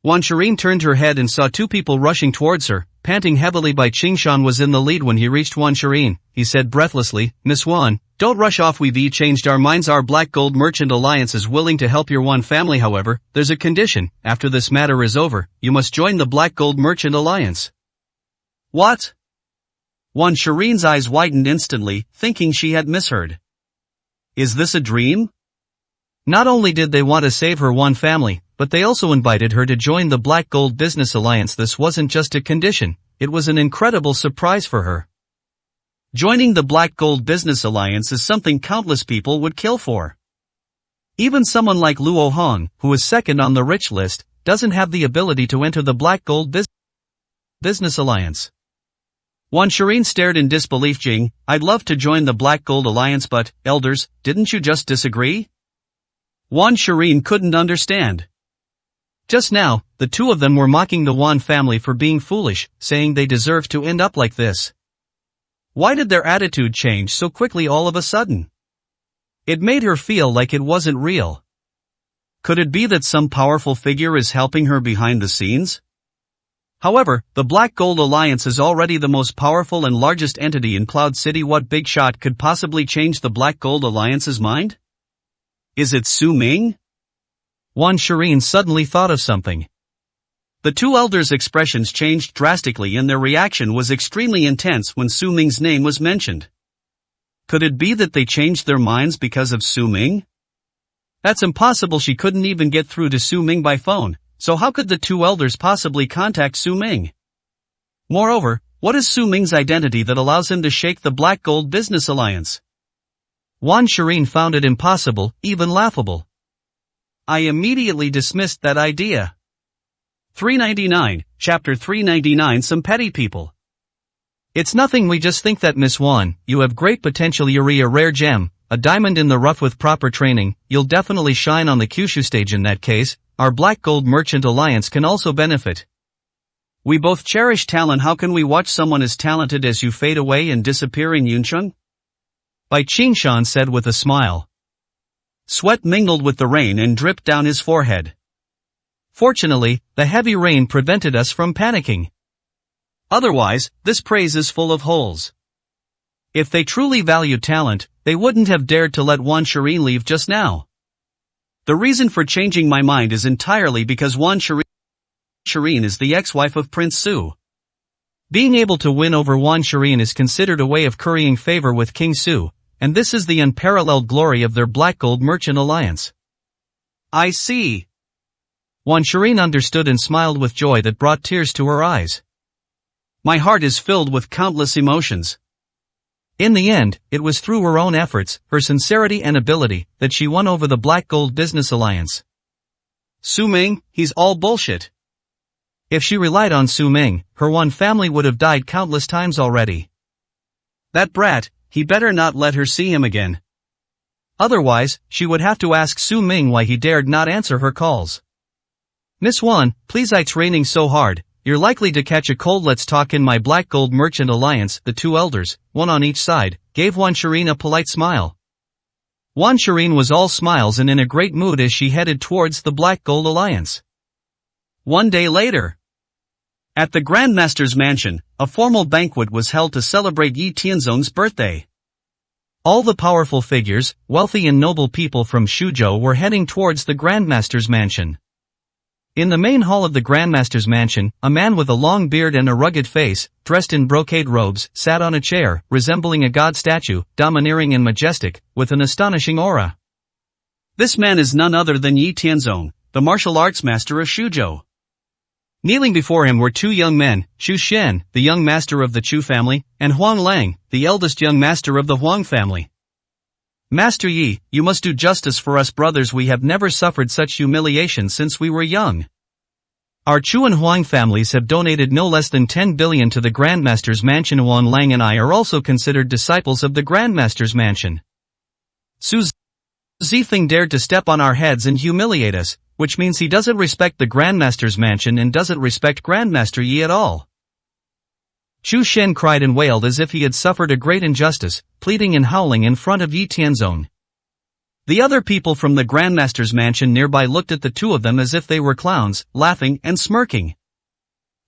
Wan Shireen turned her head and saw two people rushing towards her, panting heavily. Bai Qingshan was in the lead. When he reached Wan Shireen, he said breathlessly, Miss Wan, don't rush off. We've changed our minds. Our Black Gold Merchant Alliance is willing to help your Wan family. However, there's a condition. After this matter is over, you must join the Black Gold Merchant Alliance. What? Wan Shireen's eyes widened instantly, thinking she had misheard. Is this a dream? Not only did they want to save her Wan family, but they also invited her to join the Black Gold Business Alliance. This wasn't just a condition, it was an incredible surprise for her. Joining the Black Gold Business Alliance is something countless people would kill for. Even someone like Luo Hong, who is second on the rich list, doesn't have the ability to enter the Black Gold Business Alliance. Wan Shireen stared in disbelief. Jing, I'd love to join the Black Gold Alliance, but, elders, didn't you just disagree? Wan Shireen couldn't understand. Just now, the two of them were mocking the Wan family for being foolish, saying they deserved to end up like this. Why did their attitude change so quickly all of a sudden? It made her feel like it wasn't real. Could it be that some powerful figure is helping her behind the scenes? However, the Black Gold Alliance is already the most powerful and largest entity in Cloud City. What big shot could possibly change the Black Gold Alliance's mind? Is it Su Ming? Wan Shireen suddenly thought of something. The two elders' expressions changed drastically and their reaction was extremely intense when Su Ming's name was mentioned. Could it be that they changed their minds because of Su Ming? That's impossible. She couldn't even get through to Su Ming by phone, so how could the two elders possibly contact Su Ming? Moreover, what is Su Ming's identity that allows him to shake the Black Gold Business Alliance? Wan Shireen found it impossible, even laughable. I immediately dismissed that idea. 399, Chapter 399. Some petty people. It's nothing. We just think that Miss Wan, you have great potential. You're a rare gem, a diamond in the rough. With proper training, you'll definitely shine on the Kyushu stage. In that case, our Black Gold Merchant Alliance can also benefit. We both cherish talent. How can we watch someone as talented as you fade away and disappear in Yuncheng? Bai Qingshan said with a smile. Sweat mingled with the rain and dripped down his forehead. Fortunately, the heavy rain prevented us from panicking. Otherwise, this praise is full of holes. If they truly valued talent, they wouldn't have dared to let Wan Shireen leave just now. The reason for changing my mind is entirely because Wan Shireen is the ex-wife of Prince Su. Being able to win over Wan Shireen is considered a way of currying favor with King Su, and this is the unparalleled glory of their Black Gold Merchant Alliance. I see. Wan Shireen understood and smiled with joy that brought tears to her eyes. My heart is filled with countless emotions. In the end, it was through her own efforts, her sincerity and ability, that she won over the Black Gold Business Alliance. Su Ming, he's all bullshit. If she relied on Su Ming, her Wan family would have died countless times already. That brat, he better not let her see him again. Otherwise, she would have to ask Su Ming why he dared not answer her calls. Miss Wan, please, it's raining so hard, you're likely to catch a cold. Let's talk in my Black Gold Merchant Alliance. The two elders, one on each side, gave Wan Shireen a polite smile. Wan Shireen was all smiles and in a great mood as she headed towards the Black Gold Alliance. One day later, at the Grandmaster's mansion, a formal banquet was held to celebrate Yi Tianzong's birthday. All the powerful figures, wealthy and noble people from Shuzhou were heading towards the Grandmaster's mansion. In the main hall of the Grandmaster's mansion, a man with a long beard and a rugged face, dressed in brocade robes, sat on a chair, resembling a god statue, domineering and majestic, with an astonishing aura. This man is none other than Yi Tianzong, the martial arts master of Shuzhou. Kneeling before him were two young men, Xu Shen, the young master of the Chu family, and Huang Lang, the eldest young master of the Huang family. Master Yi, you must do justice for us brothers. We have never suffered such humiliation since we were young. Our Chu and Huang families have donated no less than 10 billion to the Grandmaster's mansion. Huang Lang and I are also considered disciples of the Grandmaster's mansion. Su Zifeng dared to step on our heads and humiliate us, which means he doesn't respect the Grandmaster's mansion and doesn't respect Grandmaster Yi at all. Xu Shen cried and wailed as if he had suffered a great injustice, pleading and howling in front of Yi Tianzong. The other people from the Grandmaster's mansion nearby looked at the two of them as if they were clowns, laughing and smirking.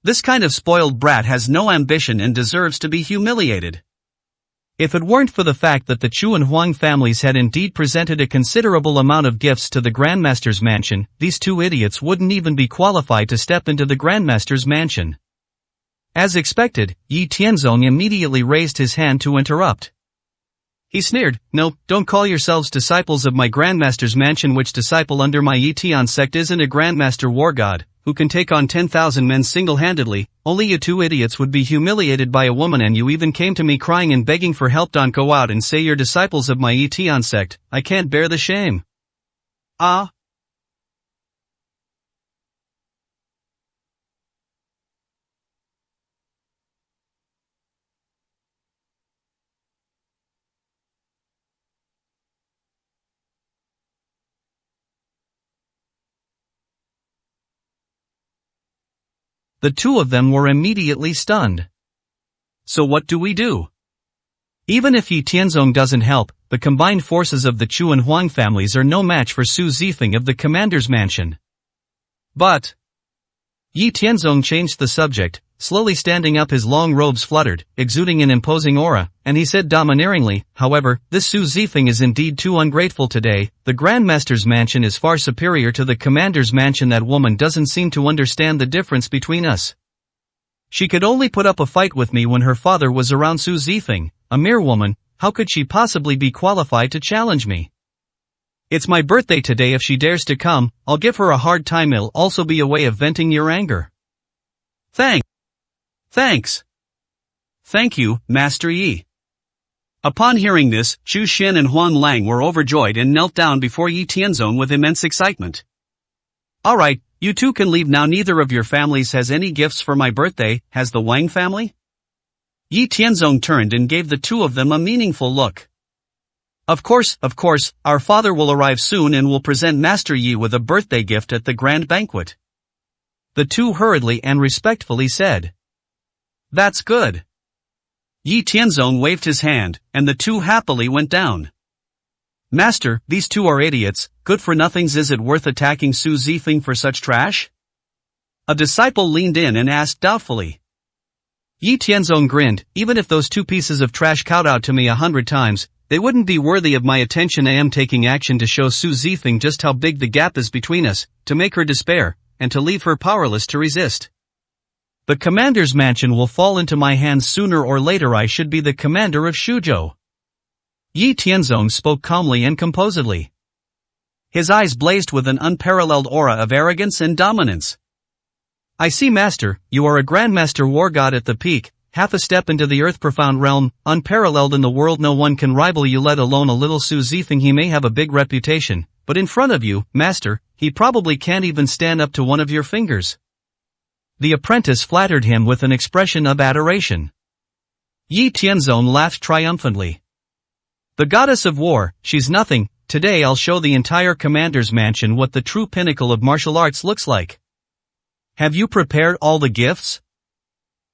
This kind of spoiled brat has no ambition and deserves to be humiliated. If it weren't for the fact that the Chu and Huang families had indeed presented a considerable amount of gifts to the Grandmaster's mansion, these two idiots wouldn't even be qualified to step into the Grandmaster's mansion. As expected, Yi Tianzong immediately raised his hand to interrupt. He sneered, "No, don't call yourselves disciples of my Grandmaster's mansion. Which disciple under my Yi Tian sect isn't a Grandmaster war god, who can take on 10,000 men single-handedly? Only you two idiots would be humiliated by a woman, and you even came to me crying and begging for help. Don't go out and say you're disciples of my Yi Tian sect. I can't bear the shame." Ah. The two of them were immediately stunned. So what do we do? Even if Yi Tianzong doesn't help, the combined forces of the Chu and Huang families are no match for Su Zifeng of the Commander's mansion. But Yi Tianzong changed the subject, slowly standing up. His long robes fluttered, exuding an imposing aura, and he said domineeringly, "However, this Su Zifeng is indeed too ungrateful today. The Grandmaster's mansion is far superior to the Commander's mansion. That woman doesn't seem to understand the difference between us. She could only put up a fight with me when her father was around. Su Zifeng, a mere woman, how could she possibly be qualified to challenge me? It's my birthday today. If she dares to come, I'll give her a hard time. It'll also be a way of venting your anger." Thanks. Thank you, Master Yi. Upon hearing this, Xu Shen and Huang Lang were overjoyed and knelt down before Yi Tianzong with immense excitement. Alright, you two can leave now. Neither of your families has any gifts for my birthday, has the Wang family? Yi Tianzong turned and gave the two of them a meaningful look. Of course, our father will arrive soon and will present Master Yi with a birthday gift at the grand banquet. The two hurriedly and respectfully said. That's good. Yi Tianzong waved his hand, and the two happily went down. Master, these two are idiots, good-for-nothings. Is it worth attacking Su Zifeng for such trash? A disciple leaned in and asked doubtfully. Yi Tianzong grinned. Even if those two pieces of trash kowtowed to me 100 times, they wouldn't be worthy of my attention. I am taking action to show Su Zifeng just how big the gap is between us, to make her despair, and to leave her powerless to resist. The commander's mansion will fall into my hands sooner or later. I should be the commander of Shuzhou. Yi Tianzong spoke calmly and composedly. His eyes blazed with an unparalleled aura of arrogance and dominance. I see, Master, you are a grandmaster war god at the peak, half a step into the earth-profound realm, unparalleled in the world. No one can rival you, let alone a little Su Zifeng. He may have a big reputation, but in front of you, Master, he probably can't even stand up to one of your fingers. The apprentice flattered him with an expression of adoration. Yi Tianzong laughed triumphantly. The goddess of war, she's nothing. Today I'll show the entire commander's mansion what the true pinnacle of martial arts looks like. Have you prepared all the gifts?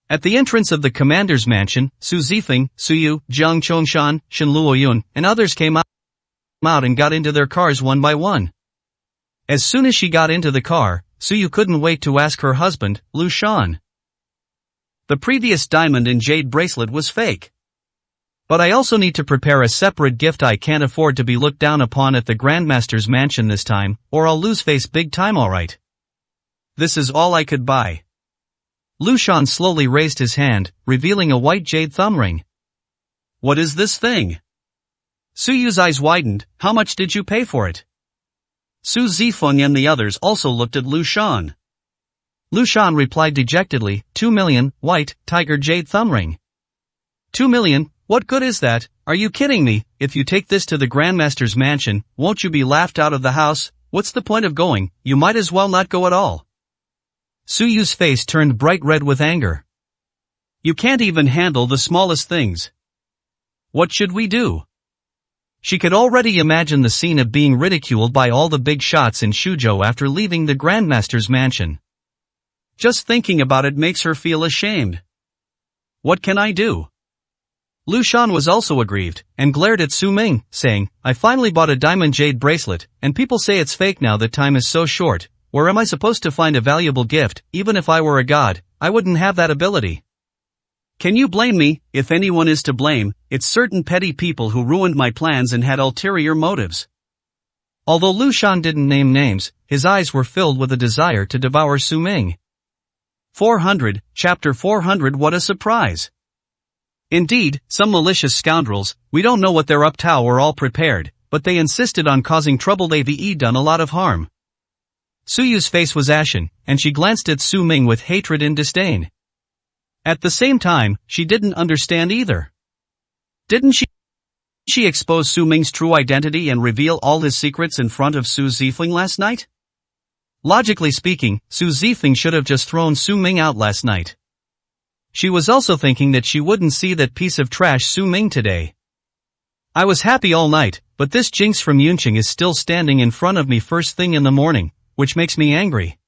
At the entrance of the commander's mansion, Su Zifeng, Su Yu, Jiang Chongshan, Shen Luoyun, and others came out and got into their cars one by one. As soon as she got into the car, Su Yu couldn't wait to ask her husband, Lu Shan. The previous diamond and jade bracelet was fake. But I also need to prepare a separate gift. I can't afford to be looked down upon at the Grandmaster's mansion this time, or I'll lose face big time. Alright. This is all I could buy. Lu Shan slowly raised his hand, revealing a white jade thumb ring. What is this thing? Su Yu's eyes widened. How much did you pay for it? Su Zifeng and the others also looked at Lu Shan. Lu Shan replied dejectedly, 2 million, white, tiger jade thumb ring. 2 million? What good is that? Are you kidding me? If you take this to the Grandmaster's mansion, won't you be laughed out of the house? What's the point of going? You might as well not go at all. Su Yu's face turned bright red with anger. You can't even handle the smallest things. What should we do? She could already imagine the scene of being ridiculed by all the big shots in Shuzhou after leaving the Grandmaster's mansion. Just thinking about it makes her feel ashamed. What can I do? Lu Shan was also aggrieved, and glared at Su Ming, saying, I finally bought a diamond jade bracelet, and people say it's fake now that time is so short. Where am I supposed to find a valuable gift? Even if I were a god, I wouldn't have that ability. Can you blame me? If anyone is to blame, it's certain petty people who ruined my plans and had ulterior motives. Although Lu Shan didn't name names, his eyes were filled with a desire to devour Su Ming. 400, Chapter 400. What a surprise! Indeed, some malicious scoundrels, we don't know what they're up to, were all prepared, but they insisted on causing trouble. They've done a lot of harm. Su Yu's face was ashen, and she glanced at Su Ming with hatred and disdain. At the same time, she didn't understand either. Didn't she expose Su Ming's true identity and reveal all his secrets in front of Su Zifeng last night? Logically speaking, Su Zifeng should have just thrown Su Ming out last night. She was also thinking that she wouldn't see that piece of trash Su Ming today. I was happy all night, but this jinx from Yunqing is still standing in front of me first thing in the morning, which makes me angry.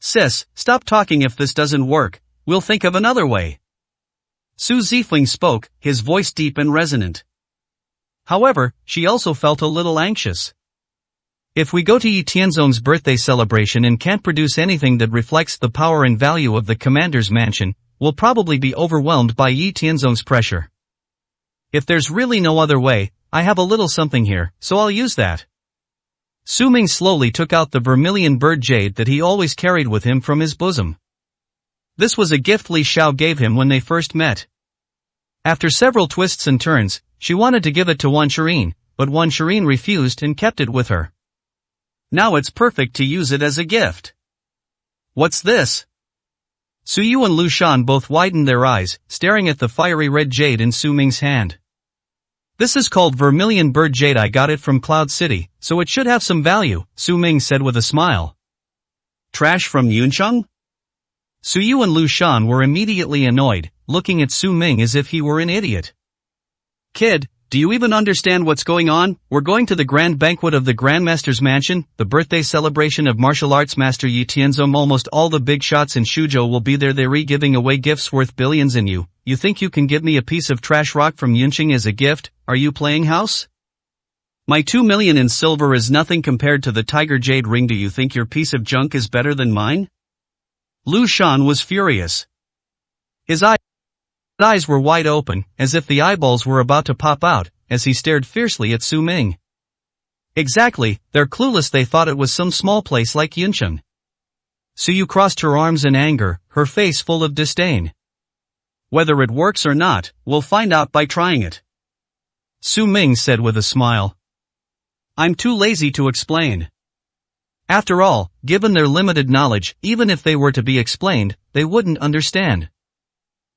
Sis, stop talking. If this doesn't work, we'll think of another way. Su Zifeng spoke, his voice deep and resonant. However, she also felt a little anxious. If we go to Yi Tianzong's birthday celebration and can't produce anything that reflects the power and value of the commander's mansion, we'll probably be overwhelmed by Yi Tianzong's pressure. If there's really no other way, I have a little something here, so I'll use that. Su Ming slowly took out the vermilion bird jade that he always carried with him from his bosom. This was a gift Li Xiao gave him when they first met. After several twists and turns, she wanted to give it to Wan Shirin, but Wan Shirin refused and kept it with her. Now it's perfect to use it as a gift. What's this? Su Yu and Lu Shan both widened their eyes, staring at the fiery red jade in Su Ming's hand. This is called vermilion bird jade. I got it from Cloud City, so it should have some value, Su Ming said with a smile. Trash from Yuncheng? Su Yu and Lu Shan were immediately annoyed, looking at Su Ming as if he were an idiot. Kid, Do you even understand what's going on? We're going to the grand banquet of the Grandmaster's mansion, the birthday celebration of martial arts master Yi Tianzong. Almost all the big shots in Suzhou will be there. They're giving away gifts worth billions, and you think you can give me a piece of trash rock from Yunqing as a gift? Are you playing house? My 2 million in silver is nothing compared to the tiger jade ring. Do you think your piece of junk is better than mine? Lu Shan was furious. His eyes were wide open, as if the eyeballs were about to pop out, as he stared fiercely at Su Ming. Exactly, they're clueless. They thought it was some small place like Yuncheng. Su Yu crossed her arms in anger, her face full of disdain. Whether it works or not, we'll find out by trying it. Su Ming said with a smile. I'm too lazy to explain. After all, given their limited knowledge, even if they were to be explained, they wouldn't understand.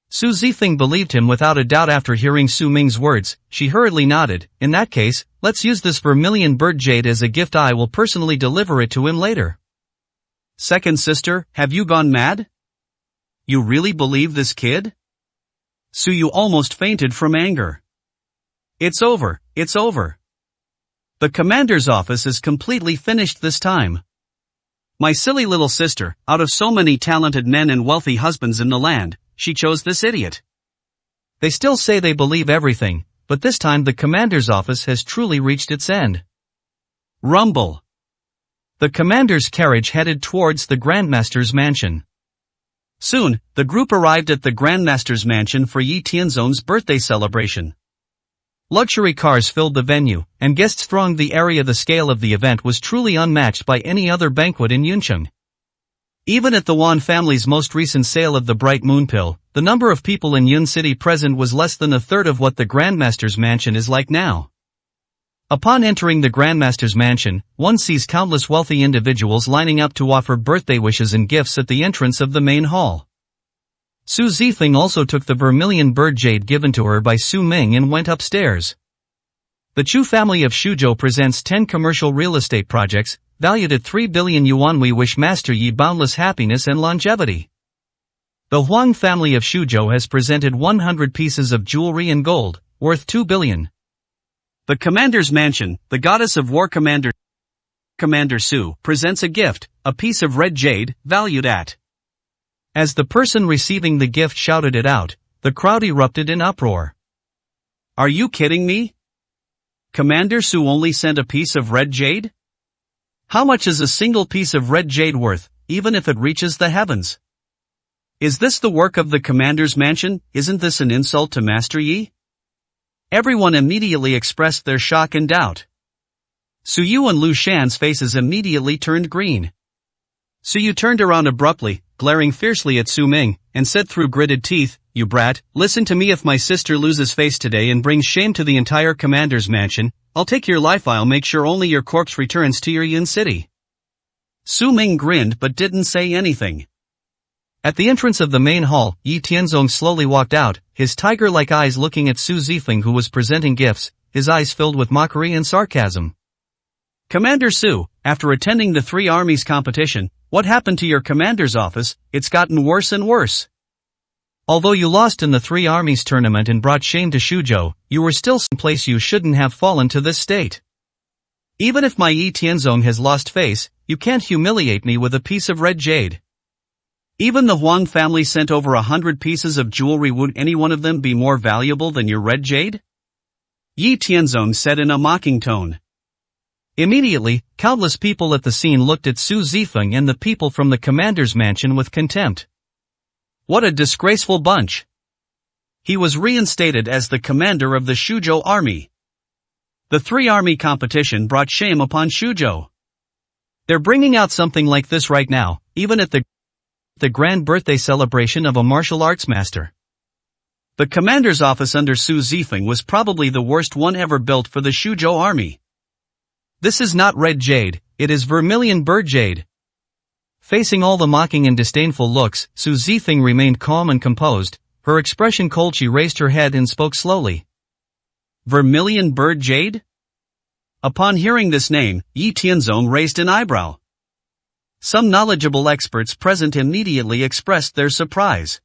Su Zifeng believed him without a doubt. After hearing Su Ming's words, she hurriedly nodded. In that case, let's use this vermilion bird jade as a gift. I will personally deliver it to him later. Second sister, have you gone mad? You really believe this kid? Su Yu almost fainted from anger. It's over, it's over. The commander's office is completely finished this time. My silly little sister, out of so many talented men and wealthy husbands in the land, she chose this idiot. They still say they believe everything, but this time the commander's office has truly reached its end. Rumble. The commander's carriage headed towards the Grandmaster's mansion. Soon, the group arrived at the Grandmaster's mansion for Yi Tianzong's birthday celebration. Luxury cars filled the venue, and guests thronged the area. The scale of the event was truly unmatched by any other banquet in Yuncheng. Even at the Wan family's most recent sale of the Bright Moon Pill, the number of people in Yun City present was less than a third of what the Grandmaster's mansion is like now. Upon entering the Grandmaster's mansion, one sees countless wealthy individuals lining up to offer birthday wishes and gifts at the entrance of the main hall. Su Zifeng also took the vermilion bird jade given to her by Su Ming and went upstairs. The Chu family of Suzhou presents 10 commercial real estate projects, valued at 3 billion yuan. We wish Master Yi boundless happiness and longevity. The Huang family of Suzhou has presented 100 pieces of jewelry and gold, worth 2 billion. The commander's mansion, the goddess of war Commander Su, presents a gift, a piece of red jade, valued at. As the person receiving the gift shouted it out, the crowd erupted in uproar. Are you kidding me? Commander Su only sent a piece of red jade? How much is a single piece of red jade worth, even if it reaches the heavens? Is this the work of the commander's mansion? Isn't this an insult to Master Yi? Everyone immediately expressed their shock and doubt. Su Yu and Lu Shan's faces immediately turned green. Su Yu turned around abruptly, glaring fiercely at Su Ming, and said through gritted teeth, "You brat, listen to me. If my sister loses face today and brings shame to the entire commander's mansion, I'll take your life. I'll make sure only your corpse returns to your Yun city." Su Ming grinned but didn't say anything. At the entrance of the main hall, Yi Tianzong slowly walked out, his tiger-like eyes looking at Su Zifeng, who was presenting gifts, his eyes filled with mockery and sarcasm. Commander Su, after attending the 3 armies competition, what happened to your commander's office? It's gotten worse and worse. Although you lost in the 3 armies tournament and brought shame to Suzhou, you were still someplace you shouldn't have fallen to this state. Even if my Yi Tianzong has lost face, you can't humiliate me with a piece of red jade. Even the Huang family sent over 100 pieces of jewelry. Would any one of them be more valuable than your red jade? Yi Tianzong said in a mocking tone. Immediately, countless people at the scene looked at Su Zifeng and the people from the commander's mansion with contempt. What a disgraceful bunch! He was reinstated as the commander of the Suzhou army. The 3-army competition brought shame upon Suzhou. They're bringing out something like this right now, even at the grand birthday celebration of a martial arts master. The commander's office under Su Zifeng was probably the worst one ever built for the Suzhou army. This is not red jade, it is vermilion bird jade. Facing all the mocking and disdainful looks, Su Zifeng remained calm and composed, her expression cold. She raised her head and spoke slowly. Vermilion bird jade? Upon hearing this name, Yi Tianzong raised an eyebrow. Some knowledgeable experts present immediately expressed their surprise.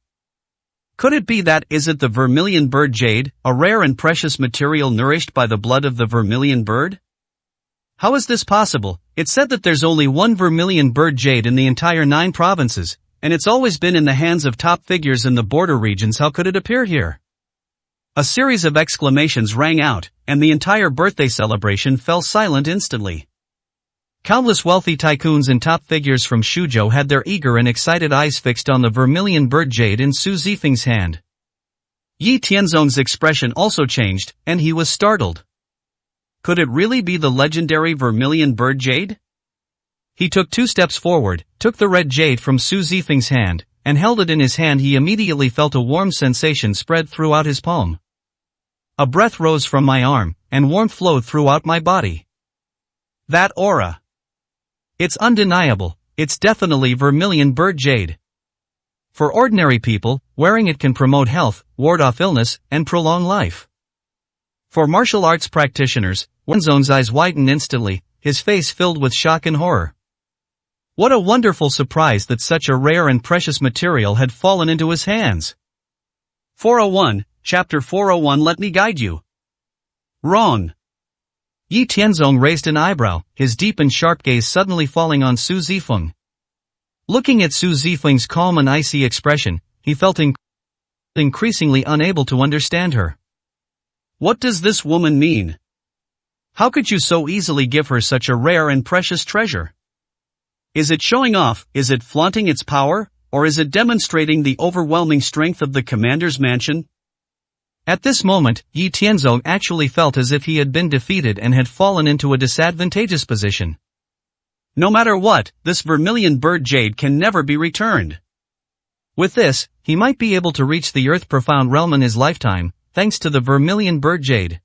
Could it be that is it the vermilion bird jade, a rare and precious material nourished by the blood of the vermilion bird? How is this possible? It's said that there's only one vermilion bird jade in the entire 9 provinces, and it's always been in the hands of top figures in the border regions. How could it appear here? A series of exclamations rang out, and the entire birthday celebration fell silent instantly. Countless wealthy tycoons and top figures from Suzhou had their eager and excited eyes fixed on the vermilion bird jade in Su Zifeng's hand. Yi Tianzong's expression also changed, and he was startled. Could it really be the legendary vermilion bird jade? He took 2 steps forward, took the red jade from Su Zifeng's hand, and held it in his hand. He immediately felt a warm sensation spread throughout his palm. A breath rose from my arm, and warmth flowed throughout my body. That aura. It's undeniable, it's definitely vermilion bird jade. For ordinary people, wearing it can promote health, ward off illness, and prolong life. For martial arts practitioners, Wenzong's eyes widened instantly, his face filled with shock and horror. What a wonderful surprise that such a rare and precious material had fallen into his hands. 401, Chapter 401. Let me guide you. Wrong. Yi Tianzong raised an eyebrow, his deep and sharp gaze suddenly falling on Su Zifeng. Looking at Su Zifeng's calm and icy expression, he felt increasingly unable to understand her. What does this woman mean? How could you so easily give her such a rare and precious treasure? Is it showing off, is it flaunting its power, or is it demonstrating the overwhelming strength of the commander's mansion? At this moment, Yi Tianzong actually felt as if he had been defeated and had fallen into a disadvantageous position. No matter what, this vermilion bird jade can never be returned. With this, he might be able to reach the earth-profound realm in his lifetime, thanks to the vermilion bird jade.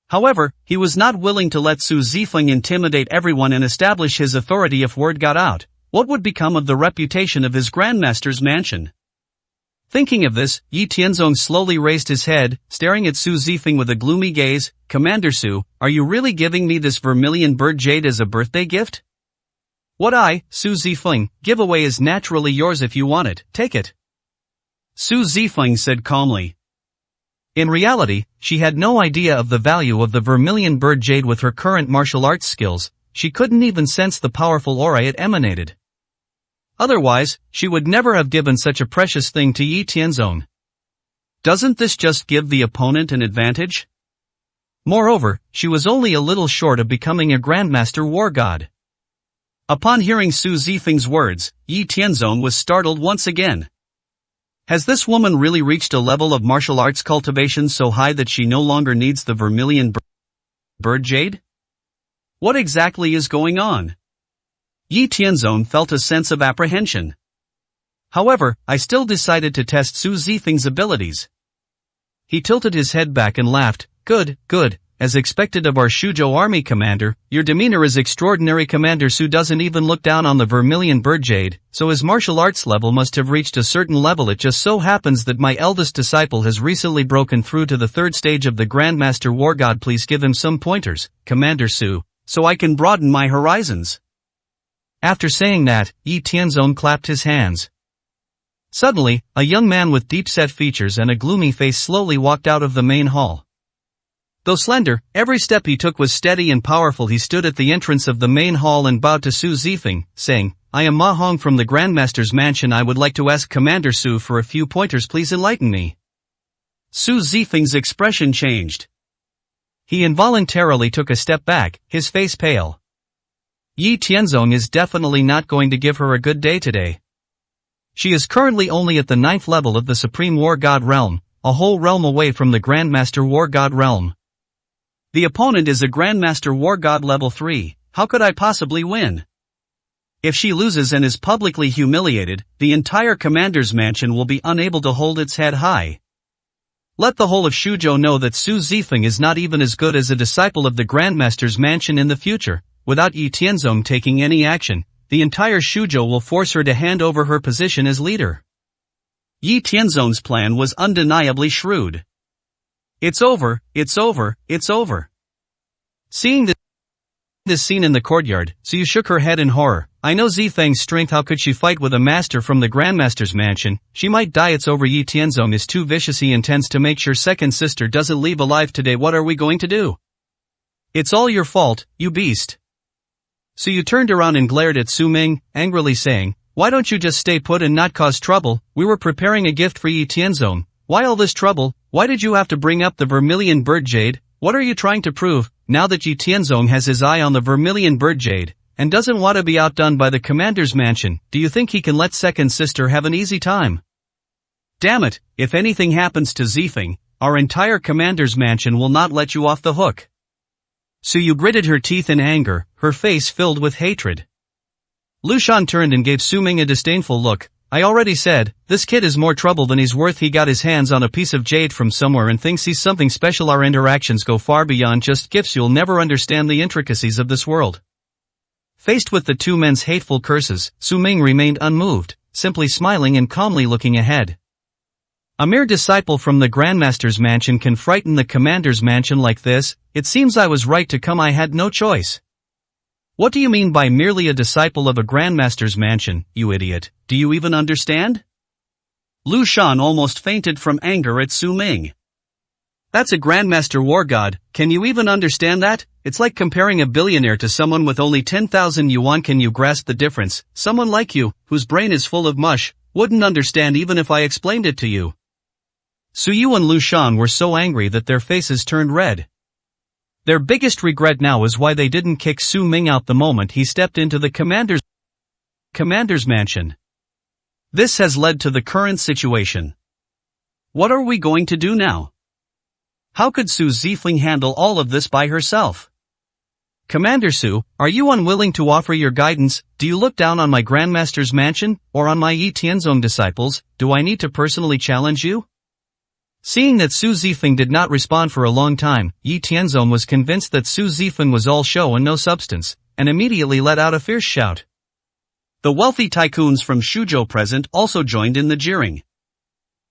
However, he was not willing to let Su Zifeng intimidate everyone and establish his authority. If word got out, what would become of the reputation of his grandmaster's mansion? Thinking of this, Yi Tianzong slowly raised his head, staring at Su Zifeng with a gloomy gaze. Commander Su, are you really giving me this vermilion bird jade as a birthday gift? What I, Su Zifeng, give away is naturally yours. If you want it, take it. Su Zifeng said calmly. In reality, she had no idea of the value of the vermilion bird jade. With her current martial arts skills, she couldn't even sense the powerful aura it emanated. Otherwise, she would never have given such a precious thing to Yi Tianzong. Doesn't this just give the opponent an advantage? Moreover, she was only a little short of becoming a grandmaster war god. Upon hearing Su Zifeng's words, Yi Tianzong was startled once again. Has this woman really reached a level of martial arts cultivation so high that she no longer needs the vermilion bird jade? What exactly is going on? Yi Tianzong felt a sense of apprehension. However, I still decided to test Su Zifeng's abilities. He tilted his head back and laughed. Good, good, as expected of our Suzhou army commander, your demeanor is extraordinary. Commander Su doesn't even look down on the vermilion bird jade, so his martial arts level must have reached a certain level. It just so happens that my eldest disciple has recently broken through to the 3rd stage of the Grandmaster War God. Please give him some pointers, Commander Su, so I can broaden my horizons. After saying that, Yi Tianzong clapped his hands. Suddenly, a young man with deep-set features and a gloomy face slowly walked out of the main hall. Though slender, every step he took was steady and powerful. He stood at the entrance of the main hall and bowed to Su Zifeng, saying, I am Ma Hong from the Grandmaster's mansion. I would like to ask Commander Su for a few pointers. Please enlighten me. Su Zifeng's expression changed. He involuntarily took a step back, his face pale. Yi Tianzong is definitely not going to give her a good day today. She is currently only at the 9th level of the Supreme War God realm, a whole realm away from the Grandmaster War God realm. The opponent is a Grandmaster War God level 3, how could I possibly win? If she loses and is publicly humiliated, the entire commander's mansion will be unable to hold its head high. Let the whole of Suzhou know that Su Zifeng is not even as good as a disciple of the Grandmaster's mansion in the future. Without Yi Tianzong taking any action, the entire Suzhou will force her to hand over her position as leader. Yi Tianzong's plan was undeniably shrewd. It's over, it's over, it's over. Seeing this scene in the courtyard, Su shook her head in horror. I know Zifeng's strength, how could she fight with a master from the Grandmaster's mansion? She might die. It's over. Yi Tianzong is too vicious. He intends to make sure second sister doesn't leave alive today. What are we going to do? It's all your fault, you beast. Su turned around and glared at Su Ming, angrily saying, why don't you just stay put and not cause trouble? We were preparing a gift for Yi Tianzong. Why all this trouble? Why did you have to bring up the vermilion bird jade? What are you trying to prove, now that Yi Tianzong has his eye on the vermilion bird jade, and doesn't want to be outdone by the commander's mansion? Do you think he can let second sister have an easy time? Damn it, if anything happens to Zifeng, our entire commander's mansion will not let you off the hook. Su gritted her teeth in anger, her face filled with hatred. Lu Shan turned and gave Su Ming a disdainful look. I already said, this kid is more trouble than he's worth. He got his hands on a piece of jade from somewhere and thinks he's something special. Our interactions go far beyond just gifts. You'll never understand the intricacies of this world. Faced with the two men's hateful curses, Su Ming remained unmoved, simply smiling and calmly looking ahead. A mere disciple from the Grandmaster's mansion can frighten the commander's mansion like this. It seems I was right to come. I had no choice. What do you mean by merely a disciple of a Grandmaster's mansion, you idiot? Do you even understand? Lu Shan almost fainted from anger at Su Ming. That's a Grandmaster war god. Can you even understand that? It's like comparing a billionaire to someone with only 10,000 yuan. Can you grasp the difference? Someone like you, whose brain is full of mush, wouldn't understand even if I explained it to you. Su Yu and Lu Shan were so angry that their faces turned red. Their biggest regret now is why they didn't kick Su Ming out the moment he stepped into the commander's mansion. This has led to the current situation. What are we going to do now? How could Su Zifeng handle all of this by herself? Commander Su, are you unwilling to offer your guidance? Do you look down on my Grandmaster's mansion, or on my Yi Tianzong disciples? Do I need to personally challenge you? Seeing that Su Zifeng did not respond for a long time, Yi Tianzong was convinced that Su Zifeng was all show and no substance, and immediately let out a fierce shout. The wealthy tycoons from Shuzhou present also joined in the jeering.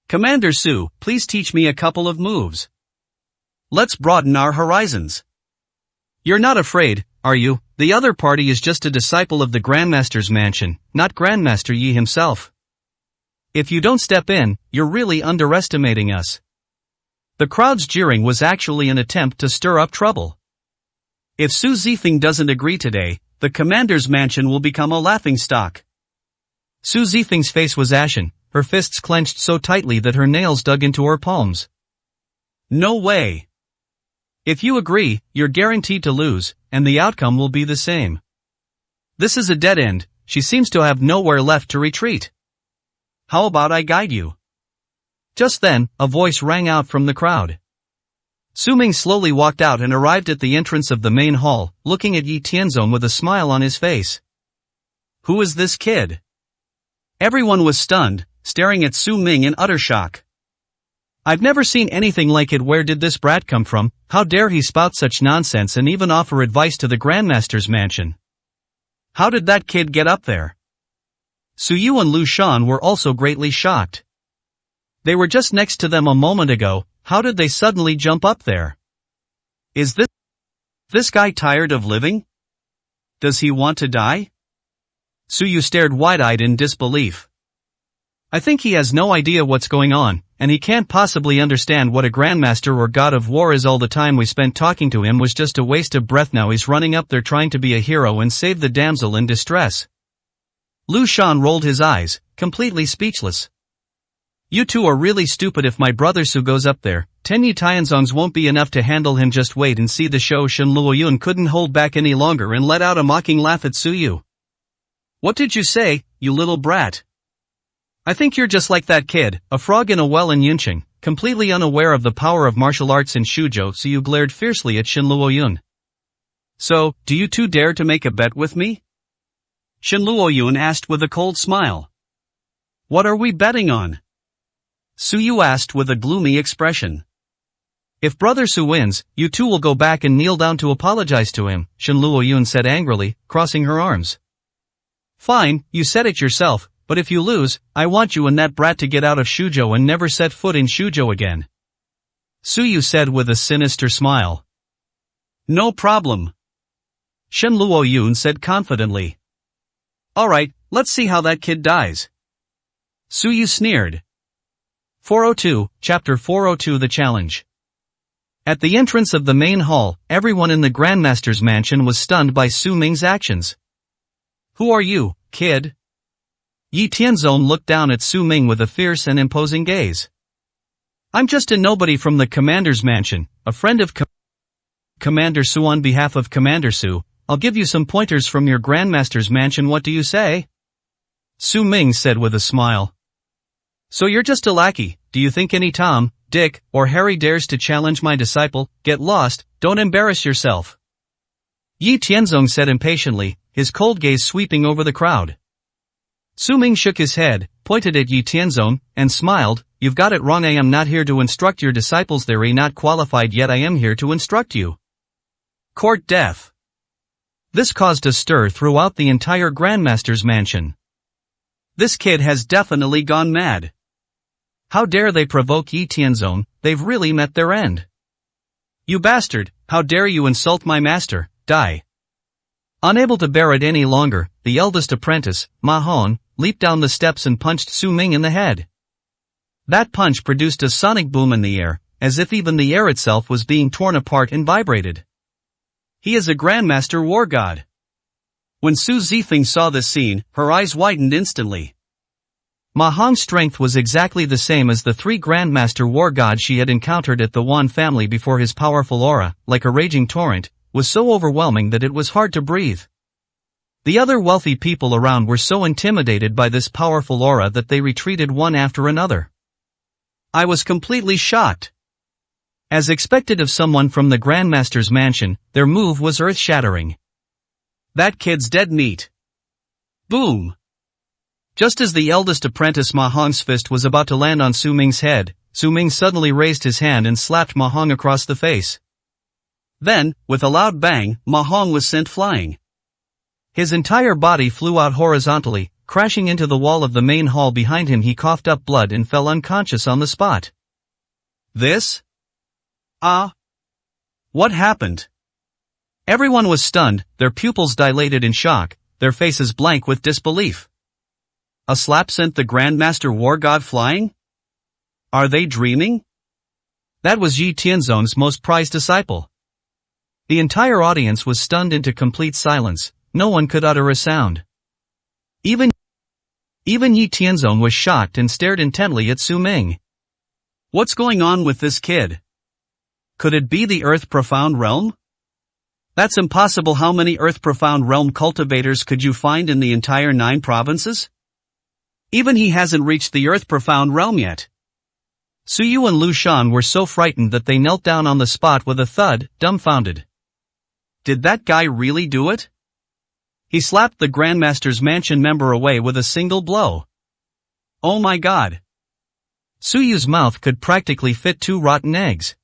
Commander Su, please teach me a couple of moves. Let's broaden our horizons. You're not afraid, are you? The other party is just a disciple of the Grandmaster's mansion, not Grandmaster Yi himself. If you don't step in, you're really underestimating us. The crowd's jeering was actually an attempt to stir up trouble. If Su Zifeng doesn't agree today, the commander's mansion will become a laughingstock. Su Zifeng's face was ashen, her fists clenched so tightly that her nails dug into her palms. No way. If you agree, you're guaranteed to lose, and the outcome will be the same. This is a dead end. She seems to have nowhere left to retreat. How about I guide you? Just then, a voice rang out from the crowd. Su Ming slowly walked out and arrived at the entrance of the main hall, looking at Yi Tianzong with a smile on his face. Who is this kid? Everyone was stunned, staring at Su Ming in utter shock. I've never seen anything like it. Where did this brat come from? How dare he spout such nonsense and even offer advice to the Grandmaster's mansion? How did that kid get up there? Su Yu and Lu Shan were also greatly shocked. They were just next to them a moment ago. How did they suddenly jump up there? Is this guy tired of living? Does he want to die? Su Yu stared wide-eyed in disbelief. I think he has no idea what's going on, and he can't possibly understand what a Grandmaster or God of War is. All the time we spent talking to him was just a waste of breath. Now he's running up there trying to be a hero and save the damsel in distress. Lu Shan rolled his eyes, completely speechless. You two are really stupid. If my brother Su goes up there, 10 Yi Tianzongs won't be enough to handle him. Just wait and see the show. Shen Luoyun couldn't hold back any longer and let out a mocking laugh at Su Yu. What did you say, you little brat? I think you're just like that kid, a frog in a well in Yunqing, completely unaware of the power of martial arts in Shuzhou. Su Yu glared fiercely at Shen Luoyun. So, do you two dare to make a bet with me? Shen Luoyun asked with a cold smile. What are we betting on? Su Yu asked with a gloomy expression. If Brother Su wins, you two will go back and kneel down to apologize to him, Shen Luoyun said angrily, crossing her arms. Fine, you said it yourself, but if you lose, I want you and that brat to get out of Shuzhou and never set foot in Shuzhou again. Su Yu said with a sinister smile. No problem. Shen Luoyun said confidently. Alright, let's see how that kid dies. Su Yu sneered. 402, Chapter 402 The Challenge. At the entrance of the main hall, everyone in the Grandmaster's mansion was stunned by Su Ming's actions. Who are you, kid? Yi Tianzong looked down at Su Ming with a fierce and imposing gaze. I'm just a nobody from the Commander's mansion, a friend of Commander Su. On behalf of Commander Su, I'll give you some pointers from your Grandmaster's mansion. What do you say? Su Ming said with a smile. So you're just a lackey. Do you think any Tom, Dick, or Harry dares to challenge my disciple? Get lost, don't embarrass yourself. Yi Tianzong said impatiently, his cold gaze sweeping over the crowd. Su Ming shook his head, pointed at Yi Tianzong, and smiled. You've got it wrong. I am not here to instruct your disciples. They're not qualified yet. I am here to instruct you. Court death. This caused a stir throughout the entire Grandmaster's mansion. This kid has definitely gone mad. How dare they provoke Yi Tianzong? They've really met their end. You bastard, how dare you insult my master, die. Unable to bear it any longer, the eldest apprentice, Ma Hong, leaped down the steps and punched Su Ming in the head. That punch produced a sonic boom in the air, as if even the air itself was being torn apart and vibrated. He is a Grandmaster war god. When Su Zifeng saw this scene, her eyes widened instantly. Ma Hong's strength was exactly the same as the three Grandmaster war gods she had encountered at the Wan family before. His powerful aura, like a raging torrent, was so overwhelming that it was hard to breathe. The other wealthy people around were so intimidated by this powerful aura that they retreated one after another. I was completely shocked. As expected of someone from the Grandmaster's mansion, their move was earth-shattering. That kid's dead meat. Boom! Just as the eldest apprentice Ma Hong's fist was about to land on Su Ming's head, Su Ming suddenly raised his hand and slapped Ma Hong across the face. Then, with a loud bang, Ma Hong was sent flying. His entire body flew out horizontally, crashing into the wall of the main hall behind him. He coughed up blood and fell unconscious on the spot. This? What happened? Everyone was stunned, their pupils dilated in shock, their faces blank with disbelief. A slap sent the Grandmaster war god flying? Are they dreaming? That was Yi Tianzong's most prized disciple. The entire audience was stunned into complete silence. No one could utter a sound. Even Yi Tianzong was shocked and stared intently at Su Ming. What's going on with this kid? Could it be the Earth Profound Realm? That's impossible. How many Earth Profound Realm cultivators could you find in the entire 9 provinces? Even he hasn't reached the Earth Profound Realm yet. Su Yu and Lu Shan were so frightened that they knelt down on the spot with a thud, dumbfounded. Did that guy really do it? He slapped the Grandmaster's mansion member away with a single blow. Oh my god. Su Yu's mouth could practically fit 2 rotten eggs.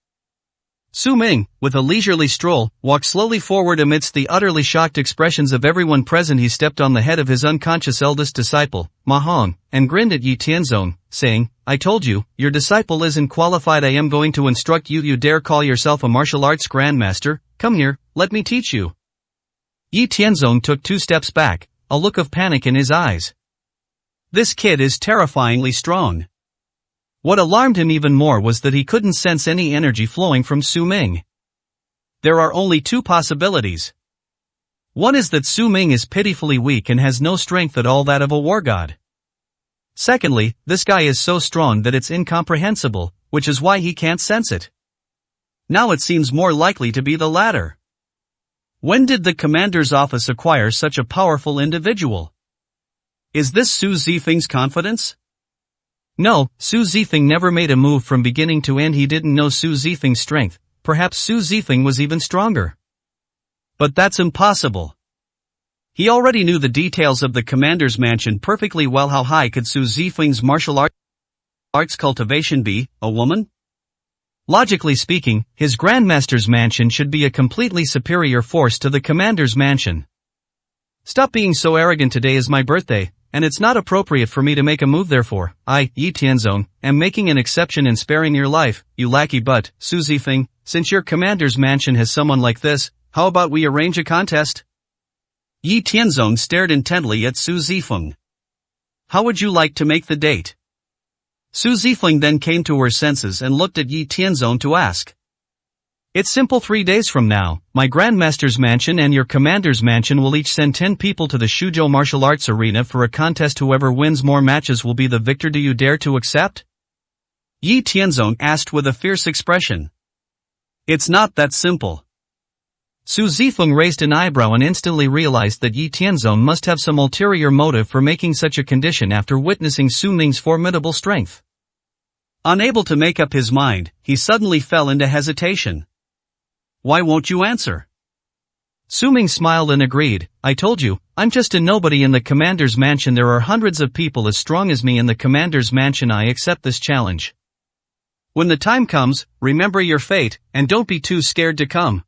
Su Ming, with a leisurely stroll, walked slowly forward amidst the utterly shocked expressions of everyone present. He stepped on the head of his unconscious eldest disciple, Ma Hong, and grinned at Yi Tianzong, saying, I told you, your disciple isn't qualified. I am going to instruct you. You dare call yourself a martial arts grandmaster? Come here, let me teach you. Yi Tianzong took 2 steps back, a look of panic in his eyes. This kid is terrifyingly strong. What alarmed him even more was that he couldn't sense any energy flowing from Su Ming. There are only 2 possibilities. One is that Su Ming is pitifully weak and has no strength at all, that of a war god. Secondly, this guy is so strong that it's incomprehensible, which is why he can't sense it. Now it seems more likely to be the latter. When did the commander's office acquire such a powerful individual? Is this Su Zifeng's confidence? No, Su Zifeng never made a move from beginning to end. He didn't know Su Zifeng's strength. Perhaps Su Zifeng was even stronger. But that's impossible. He already knew the details of the commander's mansion perfectly well. How high could Su Zifeng's martial arts cultivation be, a woman? Logically speaking, his Grandmaster's mansion should be a completely superior force to the commander's mansion. Stop being so arrogant. Today is my birthday, and it's not appropriate for me to make a move. Therefore, I, Yi Tianzong, am making an exception and sparing your life, you lackey. But, Su Zifeng, since your commander's mansion has someone like this, how about we arrange a contest? Yi Tianzong stared intently at Su Zifeng. How would you like to make the date? Su Zifeng then came to her senses and looked at Yi Tianzong to ask. It's simple. 3 days from now, my Grandmaster's mansion and your Commander's mansion will each send 10 people to the Shuzhou martial arts arena for a contest. Whoever wins more matches will be the victor. Do you dare to accept? Yi Tianzong asked with a fierce expression. It's not that simple. Su Zifeng raised an eyebrow and instantly realized that Yi Tianzong must have some ulterior motive for making such a condition after witnessing Su Ming's formidable strength. Unable to make up his mind, he suddenly fell into hesitation. Why won't you answer? Su Ming smiled and agreed. I told you, I'm just a nobody in the Commander's mansion. There are hundreds of people as strong as me in the Commander's mansion. I accept this challenge. When the time comes, remember your fate, and don't be too scared to come.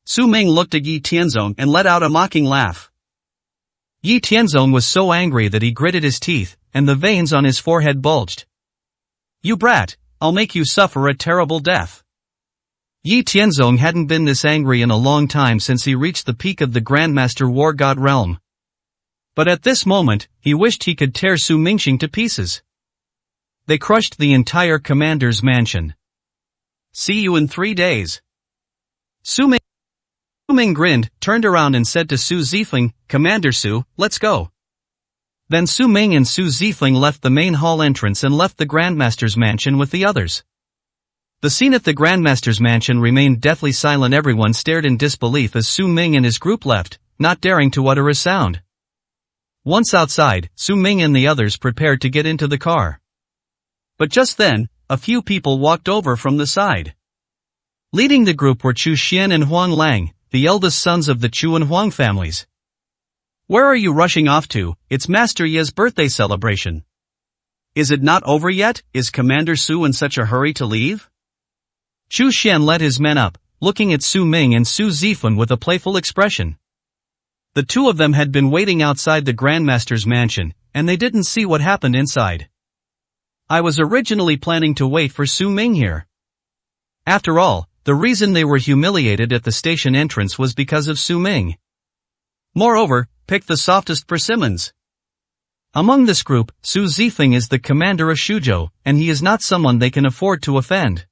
Su Ming looked at Yi Tianzong and let out a mocking laugh. Yi Tianzong was so angry that he gritted his teeth, and the veins on his forehead bulged. You brat, I'll make you suffer a terrible death. Yi Tianzong hadn't been this angry in a long time since he reached the peak of the Grandmaster War God realm. But at this moment, he wished he could tear Su Mingxing to pieces. They crushed the entire Commander's mansion. See you in 3 days. Su Ming grinned, turned around and said to Su Zifeng, Commander Su, let's go. Then Su Ming and Su Zifeng left the main hall entrance and left the Grandmaster's mansion with the others. The scene at the Grandmaster's mansion remained deathly silent. Everyone stared in disbelief as Su Ming and his group left, not daring to utter a sound. Once outside, Su Ming and the others prepared to get into the car. But just then, a few people walked over from the side. Leading the group were Chu Xian and Huang Lang, the eldest sons of the Chu and Huang families. Where are you rushing off to? It's Master Ye's birthday celebration. Is it not over yet? Is Commander Su in such a hurry to leave? Chu Xian led his men up, looking at Su Ming and Su Zifeng with a playful expression. The two of them had been waiting outside the Grandmaster's mansion, and they didn't see what happened inside. I was originally planning to wait for Su Ming here. After all, the reason they were humiliated at the station entrance was because of Su Ming. Moreover, pick the softest persimmons. Among this group, Su Zifeng is the commander of Shuzhou, and he is not someone they can afford to offend.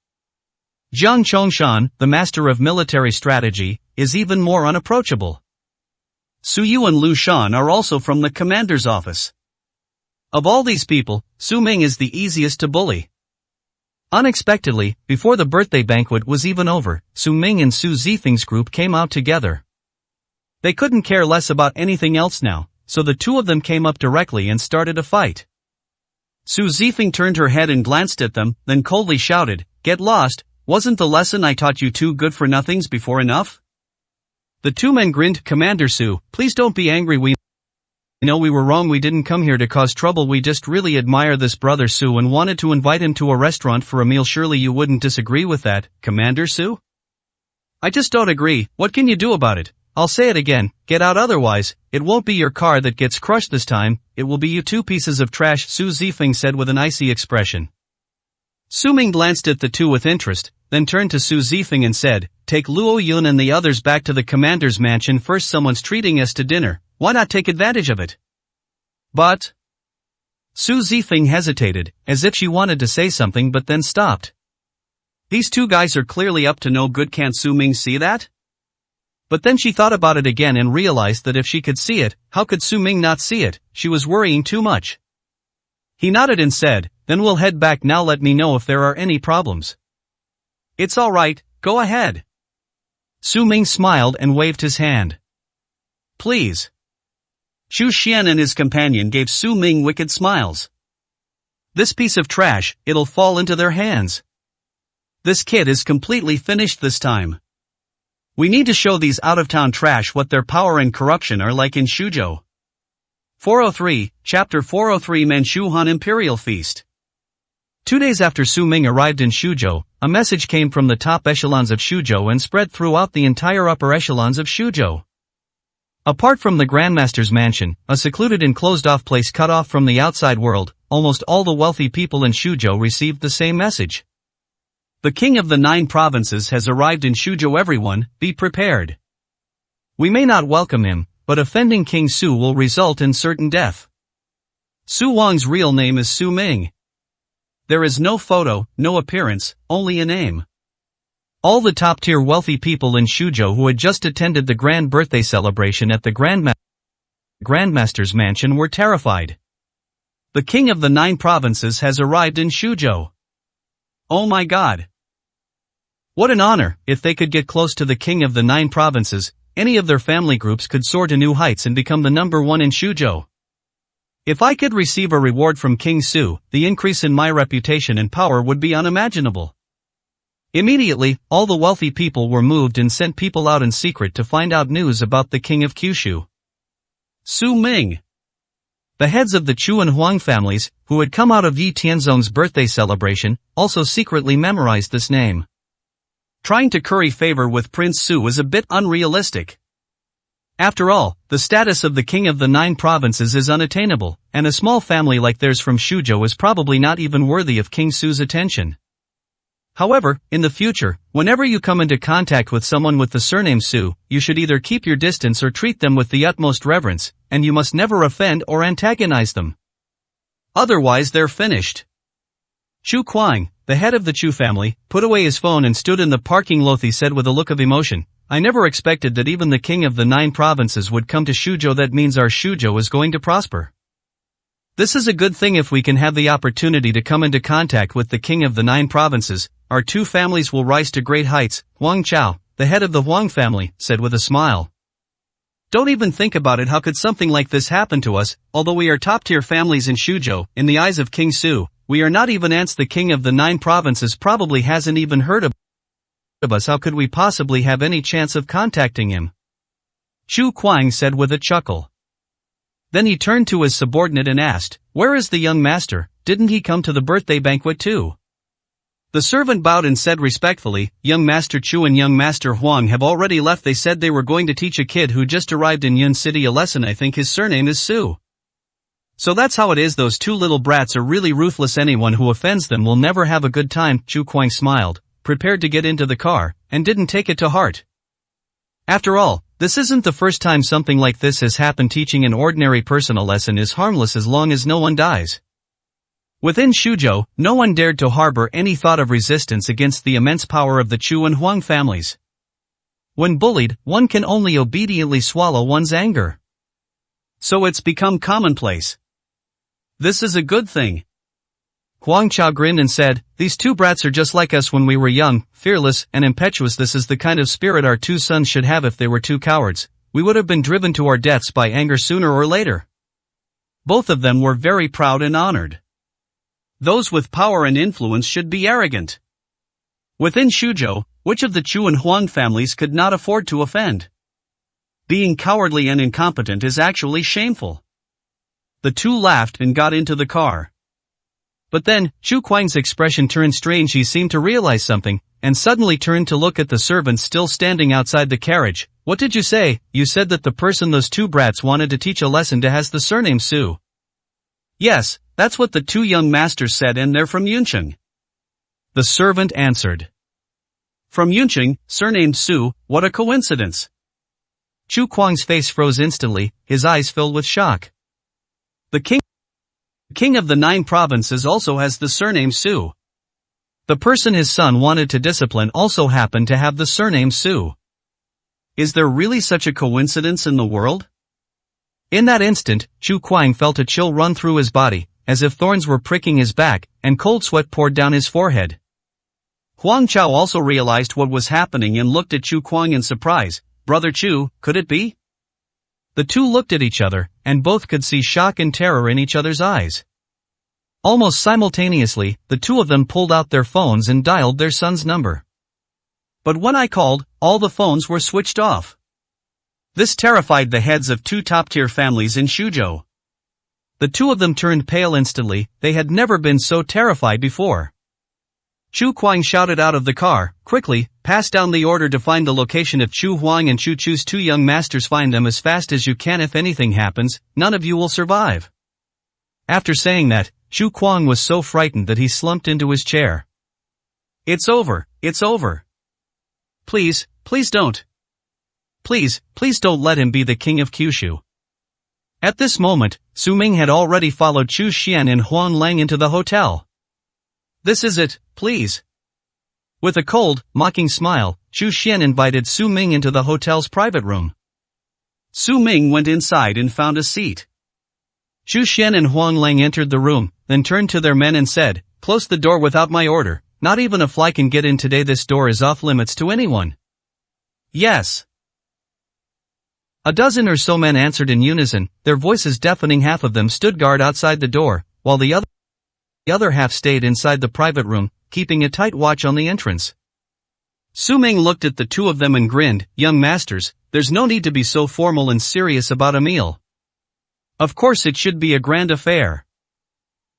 Zhang Chongshan, the master of military strategy, is even more unapproachable. Su Yu and Lu Shan are also from the commander's office. Of all these people, Su Ming is the easiest to bully. Unexpectedly, before the birthday banquet was even over, Su Ming and Su Zifeng's group came out together. They couldn't care less about anything else now, so the two of them came up directly and started a fight. Su Zifeng turned her head and glanced at them, then coldly shouted, Get lost, wasn't the lesson I taught you two good-for-nothings before enough? The two men grinned. Commander Su, please don't be angry. We know we were wrong. We didn't come here to cause trouble. We just really admire this brother Su and wanted to invite him to a restaurant for a meal. Surely you wouldn't disagree with that, Commander Su? I just don't agree. What can you do about it? I'll say it again, get out, otherwise, it won't be your car that gets crushed this time, it will be you two pieces of trash, Su Zifeng said with an icy expression. Su Ming glanced at the two with interest, then turned to Su Zifeng and said, Take Luo Yun and the others back to the commander's mansion first. Someone's treating us to dinner, why not take advantage of it? But Su Zifeng hesitated, as if she wanted to say something but then stopped. These two guys are clearly up to no good. Can't Su Ming see that? But then she thought about it again and realized that if she could see it, how could Su Ming not see it? She was worrying too much. He nodded and said, Then we'll head back now. Let me know if there are any problems. It's all right, go ahead. Su Ming smiled and waved his hand. Please. Chu Xian and his companion gave Su Ming wicked smiles. This piece of trash, it'll fall into their hands. This kid is completely finished this time. We need to show these out-of-town trash what their power and corruption are like in Shuzhou. 403, Chapter 403 Manchu Han Imperial Feast. 2 days after Su Ming arrived in Shuzhou, a message came from the top echelons of Shuzhou and spread throughout the entire upper echelons of Shuzhou. Apart from the Grandmaster's mansion, a secluded and closed-off place cut off from the outside world, almost all the wealthy people in Shuzhou received the same message. The king of the 9 provinces has arrived in Shuzhou. Everyone, be prepared. We may not welcome him, but offending King Su will result in certain death. Su Wang's real name is Su Ming. There is no photo, no appearance, only a name. All the top-tier wealthy people in Shuzhou who had just attended the grand birthday celebration at the Grandmaster's mansion were terrified. The king of the 9 provinces has arrived in Shuzhou. Oh my god! What an honor! If they could get close to the king of the 9 provinces, any of their family groups could soar to new heights and become the number 1 in Shuzhou. If I could receive a reward from King Su, the increase in my reputation and power would be unimaginable. Immediately, all the wealthy people were moved and sent people out in secret to find out news about the king of Kyushu. Su Ming. The heads of the Chu and Huang families, who had come out of Yi Tianzong's birthday celebration, also secretly memorized this name. Trying to curry favor with Prince Su was a bit unrealistic. After all, the status of the king of the 9 provinces is unattainable, and a small family like theirs from Shuzhou is probably not even worthy of King Su's attention. However, in the future, whenever you come into contact with someone with the surname Su, you should either keep your distance or treat them with the utmost reverence, and you must never offend or antagonize them. Otherwise they're finished. Chu Kuang, the head of the Chu family, put away his phone and stood in the parking lot. He said with a look of emotion, I never expected that even the king of the 9 provinces would come to Shuzhou. That means our Shuzhou is going to prosper. This is a good thing. If we can have the opportunity to come into contact with the king of the 9 provinces, our 2 families will rise to great heights. Huang Chao, the head of the Huang family, said with a smile. Don't even think about it. How could something like this happen to us? Although we are top-tier families in Shuzhou, in the eyes of King Su, we are not even ants. The king of the 9 provinces probably hasn't even heard of us. How could we possibly have any chance of contacting him? Chu Kuang said with a chuckle. Then he turned to his subordinate and asked, where is the young master? Didn't he come to the birthday banquet too? The servant bowed and said respectfully, young master Chu and young master Huang have already left. They said they were going to teach a kid who just arrived in Yun City a lesson. I think his surname is Su. So that's how it is. Those 2 little brats are really ruthless. Anyone who offends them will never have a good time. Chu Kuang smiled, prepared to get into the car, and didn't take it to heart. After all, this isn't the first time something like this has happened. Teaching an ordinary person a lesson is harmless as long as no one dies. Within Shuzhou, no one dared to harbor any thought of resistance against the immense power of the Chu and Huang families. When bullied, one can only obediently swallow one's anger. So it's become commonplace. This is a good thing. Huang Chao grinned and said, these 2 brats are just like us when we were young, fearless and impetuous. This is the kind of spirit our 2 sons should have. If they were 2 cowards, we would have been driven to our deaths by anger sooner or later. Both of them were very proud and honored. Those with power and influence should be arrogant. Within Shuzhou, which of the Chu and Huang families could not afford to offend? Being cowardly and incompetent is actually shameful. The 2 laughed and got into the car. But then, Chu Kuang's expression turned strange. He seemed to realize something, and suddenly turned to look at the servant still standing outside the carriage. What did you say? You said that the person those 2 brats wanted to teach a lesson to has the surname Su. Yes, that's what the 2 young masters said, and they're from Yuncheng. The servant answered. From Yuncheng, surnamed Su, what a coincidence. Chu Kuang's face froze instantly, his eyes filled with shock. The king of the 9 provinces also has the surname Su. The person his son wanted to discipline also happened to have the surname Su. Is there really such a coincidence in the world? In that instant, Chu Kuang felt a chill run through his body, as if thorns were pricking his back, and cold sweat poured down his forehead. Huang Chao also realized what was happening and looked at Chu Kuang in surprise. Brother Chu, could it be? The 2 looked at each other, and both could see shock and terror in each other's eyes. Almost simultaneously, the 2 of them pulled out their phones and dialed their son's number. But when I called, all the phones were switched off. This terrified the heads of 2 top-tier families in Shuzhou. The 2 of them turned pale instantly. They had never been so terrified before. Chu Kuang shouted out of the car, quickly, pass down the order to find the location of Chu Huang and Chu Chu's 2 young masters. Find them as fast as you can. If anything happens, none of you will survive. After saying that, Chu Kuang was so frightened that he slumped into his chair. It's over, it's over. Please, please don't. Please don't let him be the king of Kyushu. At this moment, Su Ming had already followed Chu Xian and Huan Lang into the hotel. This is it, please. With a cold, mocking smile, Chu Xian invited Su Ming into the hotel's private room. Su Ming went inside and found a seat. Chu Xian and Huan Lang entered the room, then turned to their men and said, "Close the door without my order. Not even a fly can get in today. This door is off limits to anyone." Yes. A dozen or so men answered in unison, their voices deafening. Half of them stood guard outside the door, while the other half stayed inside the private room, keeping a tight watch on the entrance. Su Ming looked at the two of them and grinned. "Young masters, there's no need to be so formal and serious about a meal. Of course it should be a grand affair."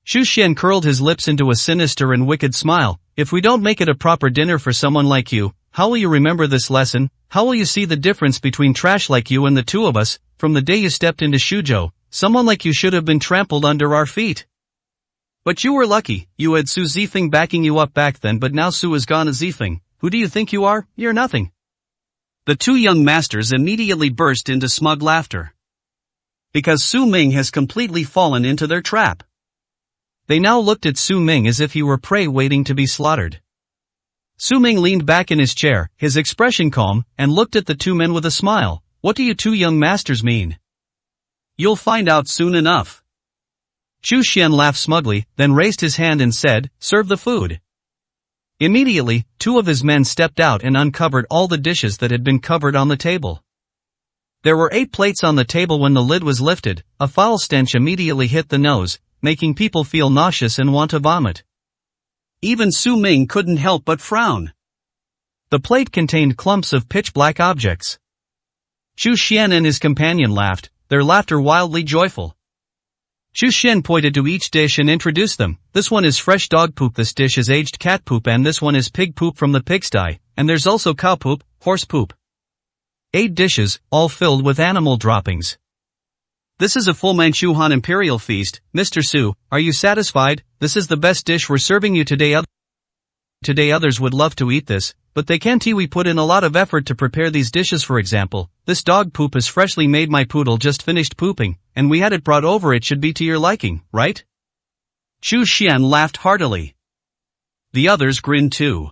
Chu Xian curled his lips into a sinister and wicked smile. "If we don't make it a proper dinner for someone like you, how will you remember this lesson? How will you see the difference between trash like you and the two of us? From the day you stepped into Shuzhou, someone like you should have been trampled under our feet." "But you were lucky, you had Su Zifeng backing you up back then, but now Su is gone. Zifeng, who do you think you are? You're nothing." The two young masters immediately burst into smug laughter. Because Su Ming has completely fallen into their trap. They now looked at Su Ming as if he were prey waiting to be slaughtered. Su Ming leaned back in his chair, his expression calm, and looked at the two men with a smile. "What do you two young masters mean?" "You'll find out soon enough." Chu Xian laughed smugly, then raised his hand and said, "Serve the food." Immediately, two of his men stepped out and uncovered all the dishes that had been covered on the table. There were 8 plates on the table. When the lid was lifted, a foul stench immediately hit the nose, making people feel nauseous and want to vomit. Even Su Ming couldn't help but frown. The plate contained clumps of pitch-black objects. Chu Xian and his companion laughed, their laughter wildly joyful. Chu Xian pointed to each dish and introduced them. "This one is fresh dog poop, this dish is aged cat poop, and this one is pig poop from the pigsty, and there's also cow poop, horse poop." 8 dishes, all filled with animal droppings. "This is a full Manchu Han imperial feast, Mr. Su, are you satisfied? This is the best dish we're serving you today. Others would love to eat this, but they can't. We put in a lot of effort to prepare these dishes. For example, this dog poop is freshly made. My poodle just finished pooping, and we had it brought over. It should be to your liking, right?" Chu Xian laughed heartily. The others grinned too.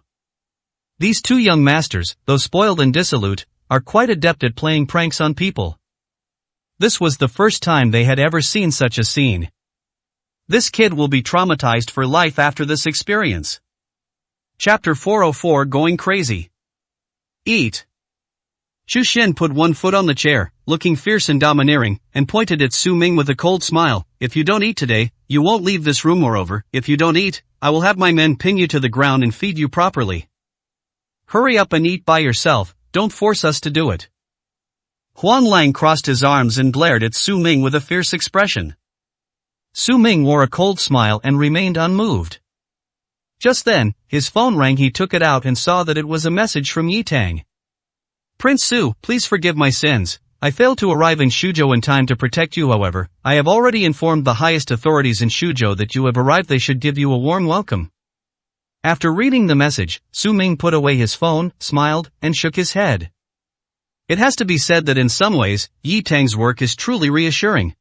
These two young masters, though spoiled and dissolute, are quite adept at playing pranks on people. This was the first time they had ever seen such a scene. This kid will be traumatized for life after this experience. Chapter 404, Going Crazy. Eat. Chu Xian put one foot on the chair, looking fierce and domineering, and pointed at Su Ming with a cold smile. "If you don't eat today, you won't leave this room. Moreover, if you don't eat, I will have my men pin you to the ground and feed you properly. Hurry up and eat by yourself, don't force us to do it." Huan Lang crossed his arms and glared at Su Ming with a fierce expression. Su Ming wore a cold smile and remained unmoved. Just then, his phone rang. He took it out and saw that it was a message from Yi Tang. "Prince Su, please forgive my sins. I failed to arrive in Shuzhou in time to protect you. However, I have already informed the highest authorities in Shuzhou that you have arrived. They should give you a warm welcome." After reading the message, Su Ming put away his phone, smiled, and shook his head. It has to be said that in some ways, Yi Tang's work is truly reassuring.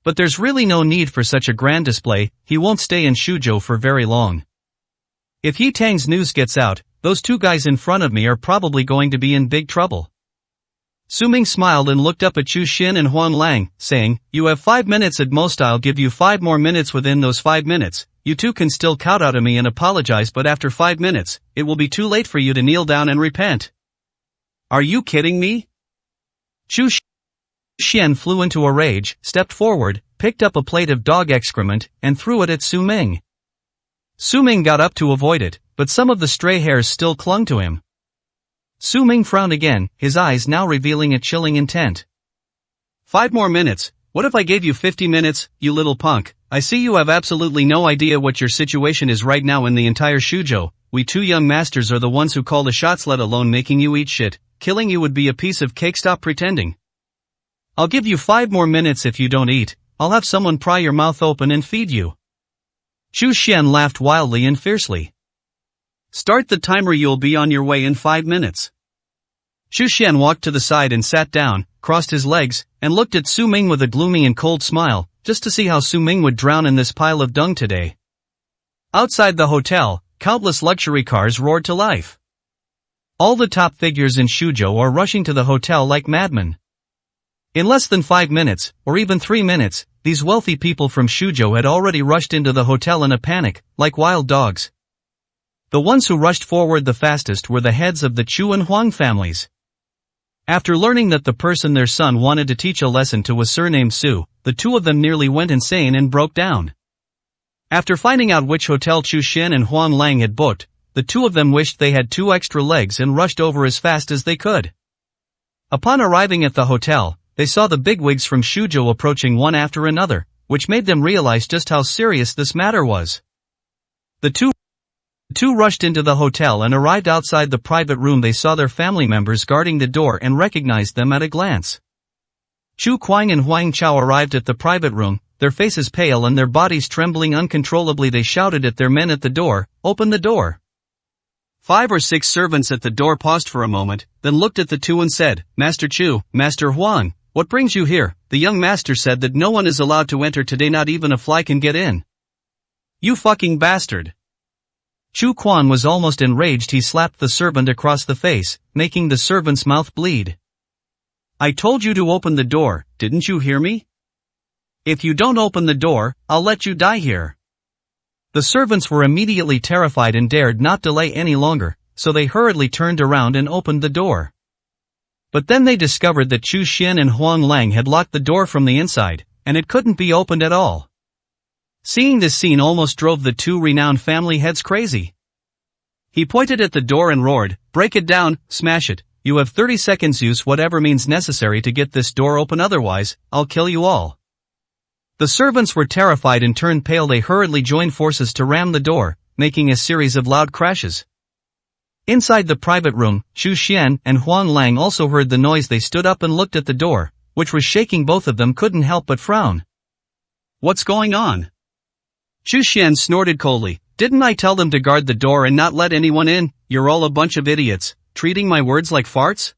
But there's really no need for such a grand display. He won't stay in Shuzhou for very long. If Yi Tang's news gets out, those two guys in front of me are probably going to be in big trouble. Su Ming smiled and looked up at Chu Xian and Huan Lang, saying, "You have 5 minutes at most. I'll give you 5 more minutes. Within those 5 minutes, you two can still kowtow to me and apologize, but after 5 minutes, it will be too late for you to kneel down and repent." "Are you kidding me?" Chu Xian flew into a rage, stepped forward, picked up a plate of dog excrement, and threw it at Su Ming. Su Ming got up to avoid it, but some of the stray hairs still clung to him. Su Ming frowned again, his eyes now revealing a chilling intent. 5 more minutes, what if I gave you 50 minutes, you little punk? I see you have absolutely no idea what your situation is right now in the entire Shuzhou. We two young masters are the ones who call the shots, let alone making you eat shit. Killing you would be a piece of cake. Stop pretending. I'll give you 5 more minutes. If you don't eat, I'll have someone pry your mouth open and feed you. Chu Xian laughed wildly and fiercely. Start the timer. You'll be on your way in 5 minutes. Xu Xian walked to the side and sat down, crossed his legs, and looked at Su Ming with a gloomy and cold smile, just to see how Su Ming would drown in this pile of dung today. Outside the hotel, countless luxury cars roared to life. All the top figures in Shuzhou are rushing to the hotel like madmen. In less than 5 minutes, or even 3 minutes, these wealthy people from Shuzhou had already rushed into the hotel in a panic, like wild dogs. The ones who rushed forward the fastest were the heads of the Chu and Huang families. After learning that the person their son wanted to teach a lesson to was surnamed Su, the two of them nearly went insane and broke down. After finding out which hotel Chu Xin and Huang Lang had booked, the two of them wished they had 2 extra legs and rushed over as fast as they could. Upon arriving at the hotel, they saw the bigwigs from Shuzhou approaching one after another, which made them realize just how serious this matter was. The two rushed into the hotel and arrived outside the private room. They saw their family members guarding the door and recognized them at a glance. Chu Kuang and Huang Chao arrived at the private room, their faces pale and their bodies trembling uncontrollably. They shouted at their men at the door, "Open the door." 5 or 6 servants at the door paused for a moment, then looked at the two and said, "Master Chu, Master Huang, what brings you here?" The young master said that no one is allowed to enter today, not even a fly can get in. "You fucking bastard." Chu Quan was almost enraged. He slapped the servant across the face, making the servant's mouth bleed. "I told you to open the door, didn't you hear me? If you don't open the door, I'll let you die here." The servants were immediately terrified and dared not delay any longer, so they hurriedly turned around and opened the door. But then they discovered that Chu Xin and Huang Lang had locked the door from the inside, and it couldn't be opened at all. Seeing this scene almost drove the two renowned family heads crazy. He pointed at the door and roared, "Break it down, smash it, you have 30 seconds, use whatever means necessary to get this door open, otherwise, I'll kill you all." The servants were terrified and turned pale. They hurriedly joined forces to ram the door, making a series of loud crashes. Inside the private room, Xu Xian and Huang Lang also heard the noise. They stood up and looked at the door, which was shaking. Both of them couldn't help but frown. "What's going on?" Xu Xian snorted coldly. "Didn't I tell them to guard the door and not let anyone in? You're all a bunch of idiots, treating my words like farts?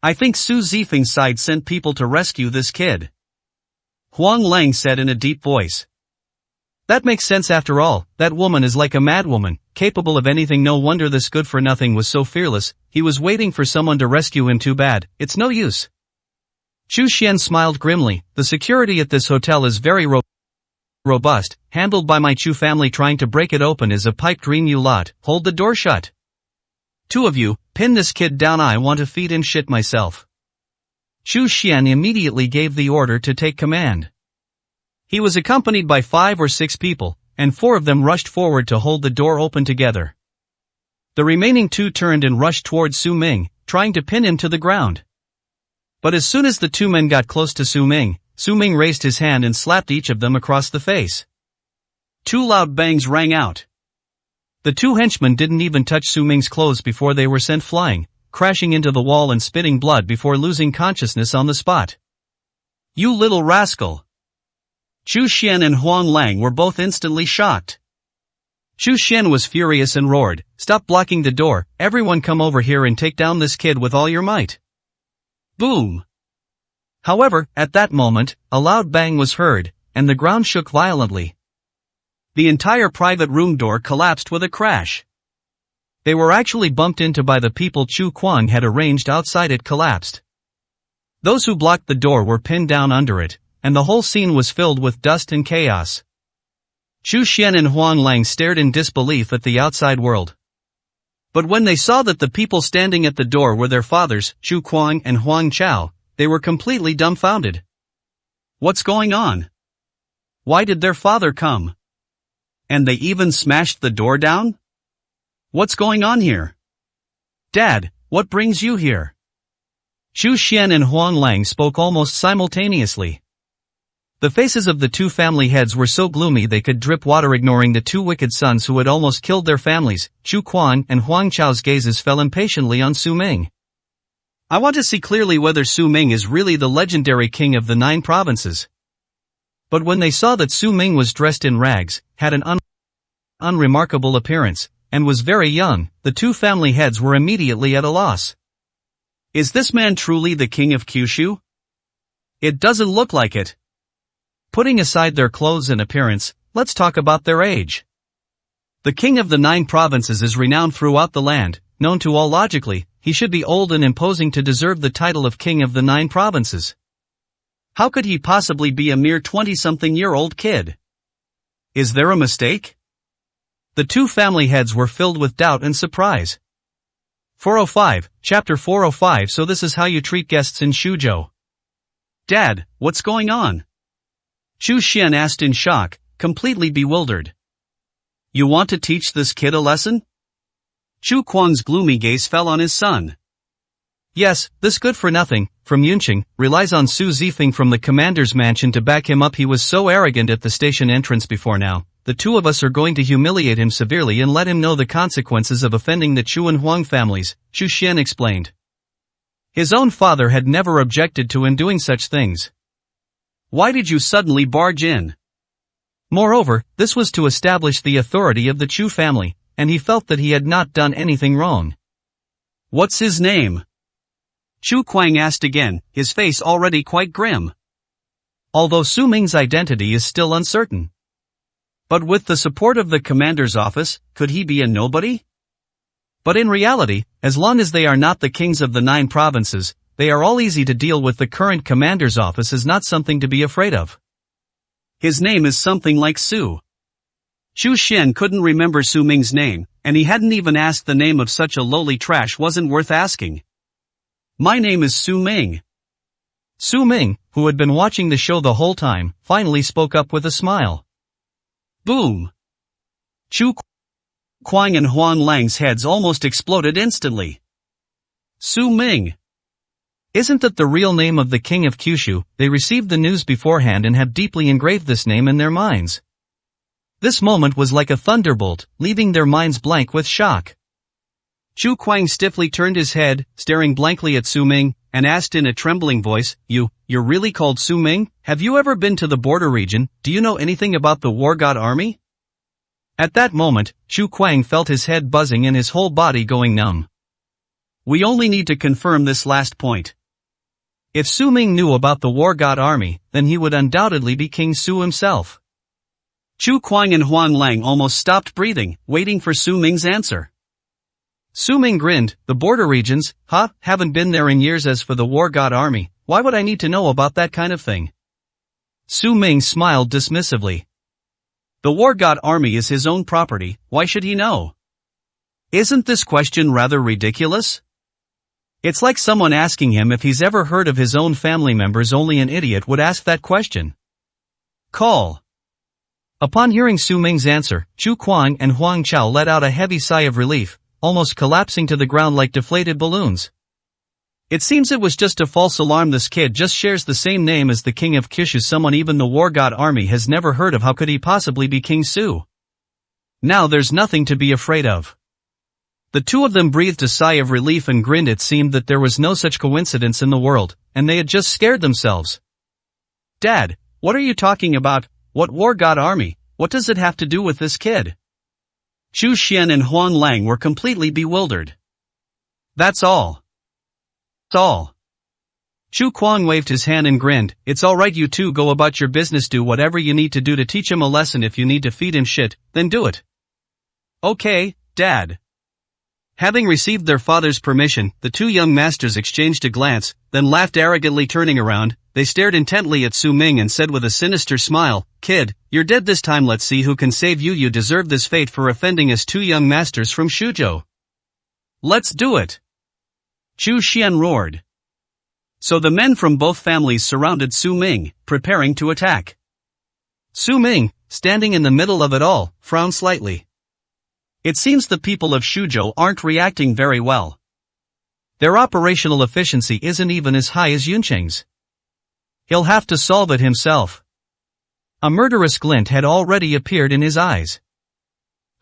I think Su Zifeng's side sent people to rescue this kid." Huang Lang said in a deep voice. "That makes sense. After all, that woman is like a madwoman, capable of anything. No wonder this good-for-nothing was so fearless. He was waiting for someone to rescue him. Too bad, it's no use." Xu Xian smiled grimly. "The security at this hotel is very robust, handled by my Chu family. Trying to break it open is a pipe dream. You lot, hold the door shut. Two of you, pin this kid down. I want to feed and shit myself." Xu Xian immediately gave the order to take command. He was accompanied by 5 or 6 people, and 4 of them rushed forward to hold the door open together. The remaining 2 turned and rushed towards Su Ming, trying to pin him to the ground. But as soon as the 2 men got close to Su Ming raised his hand and slapped each of them across the face. 2 loud bangs rang out. The 2 henchmen didn't even touch Su Ming's clothes before they were sent flying, crashing into the wall and spitting blood before losing consciousness on the spot. "You little rascal!" Xu Xian and Huang Lang were both instantly shocked. Xu Xian was furious and roared, "Stop blocking the door, everyone come over here and take down this kid with all your might." Boom! However, at that moment, a loud bang was heard, and the ground shook violently. The entire private room door collapsed with a crash. They were actually bumped into by the people Chu Kuang had arranged outside. It collapsed. Those who blocked the door were pinned down under it, and the whole scene was filled with dust and chaos. Xu Xian and Huang Lang stared in disbelief at the outside world. But when they saw that the people standing at the door were their fathers, Chu Kuang and Huang Chao, they were completely dumbfounded. What's going on? Why did their father come? And they even smashed the door down? What's going on here? Dad, what brings you here? Xu Xian and Huang Lang spoke almost simultaneously. The faces of the 2 family heads were so gloomy they could drip water. Ignoring the 2 wicked sons who had almost killed their families, Chu Quan and Huang Chao's gazes fell impatiently on Su Ming. "I want to see clearly whether Su Ming is really the legendary king of the 9 provinces." But when they saw that Su Ming was dressed in rags, had an unremarkable appearance, and was very young, the 2 family heads were immediately at a loss. Is this man truly the king of Kyushu? It doesn't look like it. Putting aside their clothes and appearance, let's talk about their age. The king of the 9 provinces is renowned throughout the land, known to all. Logically, he should be old and imposing to deserve the title of king of the 9 provinces. How could he possibly be a mere 20-something-year-old kid? Is there a mistake? The 2 family heads were filled with doubt and surprise. 405, Chapter 405. So this is how you treat guests in Shuzhou. Dad, what's going on? Chu Xian asked in shock, completely bewildered. You want to teach this kid a lesson? Chu Kuang's gloomy gaze fell on his son. Yes, this good-for-nothing, from Yunqing, relies on Su Zifeng from the commander's mansion to back him up. He was so arrogant at the station entrance before now. The 2 of us are going to humiliate him severely and let him know the consequences of offending the Chu and Huang families, Chu Xian explained. His own father had never objected to him doing such things. Why did you suddenly barge in? Moreover, this was to establish the authority of the Chu family, and he felt that he had not done anything wrong. What's his name? Chu Kuang asked again, his face already quite grim. Although Su Ming's identity is still uncertain. But with the support of the commander's office, could he be a nobody? But in reality, as long as they are not the kings of the 9 provinces, they are all easy to deal with. The current commander's office is not something to be afraid of. His name is something like Su. Chu Xian couldn't remember Su Ming's name, and he hadn't even asked. The name of such a lowly trash wasn't worth asking. My name is Su Ming. Su Ming, who had been watching the show the whole time, finally spoke up with a smile. Boom! Chu Kuang and Huan Lang's heads almost exploded instantly. Su Ming! Isn't that the real name of the king of Kyushu? They received the news beforehand and have deeply engraved this name in their minds. This moment was like a thunderbolt, leaving their minds blank with shock. Chu Kuang stiffly turned his head, staring blankly at Su Ming, and asked in a trembling voice, You're really called Su Ming? Have you ever been to the border region? Do you know anything about the war god army? At that moment, Chu Kuang felt his head buzzing and his whole body going numb. We only need to confirm this last point. If Su Ming knew about the war god army, then he would undoubtedly be King Su himself. Chu Kuang and Huan Lang almost stopped breathing, waiting for Su Ming's answer. Su Ming grinned, the border regions, haven't been there in years. As for the war god army, why would I need to know about that kind of thing? Su Ming smiled dismissively. The war god army is his own property, why should he know? Isn't this question rather ridiculous? It's like someone asking him if he's ever heard of his own family members. Only an idiot would ask that question. Call. Upon hearing Su Ming's answer, Chu Kuang and Huang Chao let out a heavy sigh of relief, almost collapsing to the ground like deflated balloons. It seems it was just a false alarm. This kid just shares the same name as the king of Kyushu, someone even the war god army has never heard of. How could he possibly be King Su? Now there's nothing to be afraid of. The 2 of them breathed a sigh of relief and grinned. It seemed that there was no such coincidence in the world, and they had just scared themselves. Dad, what are you talking about? What war god army? What does it have to do with this kid? Chu Xian and Huan Lang were completely bewildered. That's all. Chu Kuang waved his hand and grinned. It's alright, you 2 go about your business. Do whatever you need to do to teach him a lesson. If you need to feed him shit, then do it. Okay, Dad. Having received their father's permission, the 2 young masters exchanged a glance, then laughed arrogantly. Turning around, they stared intently at Su Ming and said with a sinister smile, Kid, you're dead this time. Let's see who can save you. You deserve this fate for offending us 2 young masters from Shuzhou. Let's do it. Chu Xian roared. So the men from both families surrounded Su Ming, preparing to attack. Su Ming, standing in the middle of it all, frowned slightly. It seems the people of Shuzhou aren't reacting very well. Their operational efficiency isn't even as high as Yunqing's. He'll have to solve it himself. A murderous glint had already appeared in his eyes.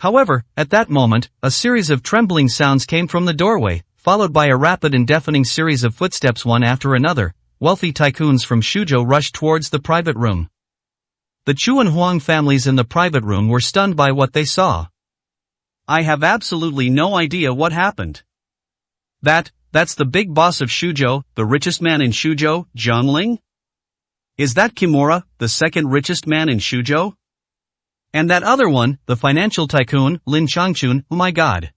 However, at that moment, a series of trembling sounds came from the doorway, followed by a rapid and deafening series of footsteps. One after another, wealthy tycoons from Shuzhou rushed towards the private room. The Chu and Huang families in the private room were stunned by what they saw. I have absolutely no idea what happened. That that's the big boss of Shuzhou, the richest man in Shuzhou, Zhang Ling? Is that Kimura, the second richest man in Shuzhou? And that other one, the financial tycoon, Lin Changchun, oh my god.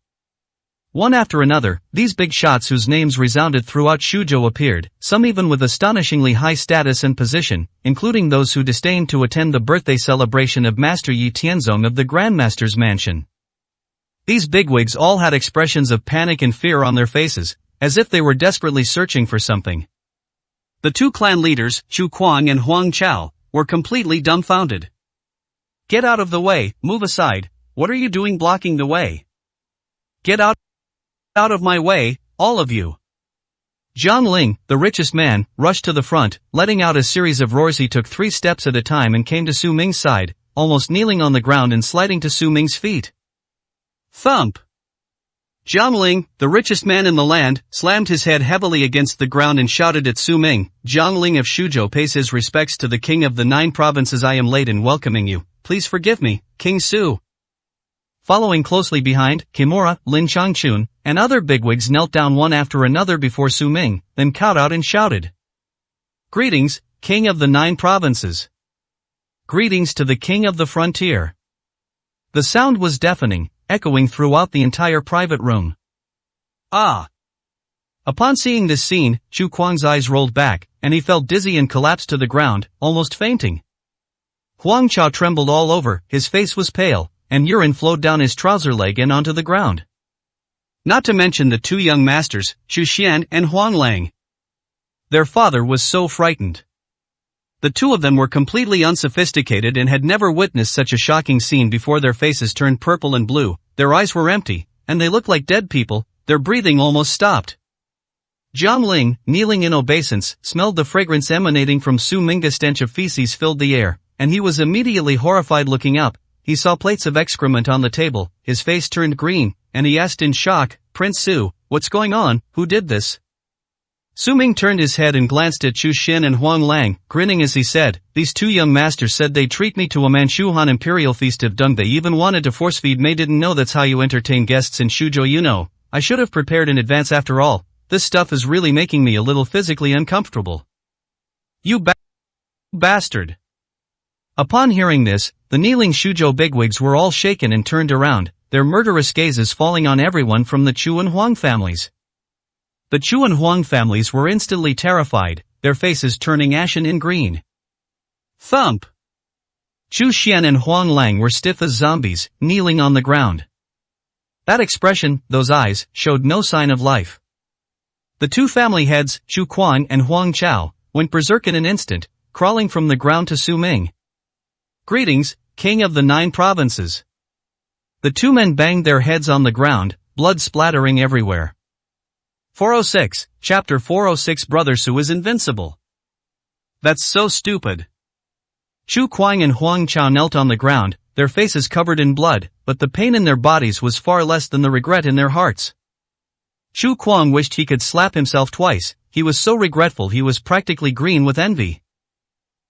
One after another, these big shots whose names resounded throughout Shuzhou appeared, some even with astonishingly high status and position, including those who disdained to attend the birthday celebration of Master Yi Tianzong of the Grandmaster's mansion. These bigwigs all had expressions of panic and fear on their faces, as if they were desperately searching for something. The two clan leaders, Chu Kuang and Huang Chao, were completely dumbfounded. Get out of the way, move aside, what are you doing blocking the way? Get out of my way, all of you. Zhang Ling, the richest man, rushed to the front, letting out a series of roars. He took 3 steps at a time and came to Su Ming's side, almost kneeling on the ground and sliding to Su Ming's feet. Thump! Zhang Ling, the richest man in the land, slammed his head heavily against the ground and shouted at Su Ming, Zhang Ling of Shuzhou pays his respects to the king of the 9 provinces. I am late in welcoming you, please forgive me, King Su. Following closely behind, Kimura, Lin Changchun, and other bigwigs knelt down one after another before Su Ming, then kowed out and shouted. Greetings, king of the 9 provinces. Greetings to the king of the frontier. The sound was deafening, echoing throughout the entire private room. Ah! Upon seeing this scene, Chu Kuang's eyes rolled back, and he felt dizzy and collapsed to the ground, almost fainting. Huang Chao trembled all over, his face was pale, and urine flowed down his trouser leg and onto the ground. Not to mention the 2 young masters, Xu Xian and Huang Lang. Their father was so frightened. The 2 of them were completely unsophisticated and had never witnessed such a shocking scene before. Their faces turned purple and blue, their eyes were empty, and they looked like dead people, their breathing almost stopped. Zhang Ling, kneeling in obeisance, smelled the fragrance emanating from Su Ming. A stench of feces filled the air, and he was immediately horrified. Looking up, he saw plates of excrement on the table, his face turned green, and he asked in shock, Prince Su, what's going on, who did this? Su Ming turned his head and glanced at Chu Xin and Huang Lang, grinning as he said, these 2 young masters said they'd treat me to a Manchu Han imperial feast of dung. They even wanted to force feed me. Didn't know that's how you entertain guests in Shuzhou. You know, I should have prepared in advance. After all, this stuff is really making me a little physically uncomfortable. You bastard. Upon hearing this, the kneeling Shuzhou bigwigs were all shaken and turned around, their murderous gazes falling on everyone from the Chu and Huang families. The Chu and Huang families were instantly terrified, their faces turning ashen and green. Thump! Chu Xian and Huang Lang were stiff as zombies, kneeling on the ground. That expression, those eyes, showed no sign of life. The 2 family heads, Chu Kuang and Huang Chao, went berserk in an instant, crawling from the ground to Su Ming. Greetings, king of the 9 provinces. The 2 men banged their heads on the ground, blood splattering everywhere. 406, Chapter 406. Brother Su is invincible. That's so stupid. Chu Kuang and Huang Chao knelt on the ground, their faces covered in blood, but the pain in their bodies was far less than the regret in their hearts. Chu Kuang wished he could slap himself twice, he was so regretful he was practically green with envy.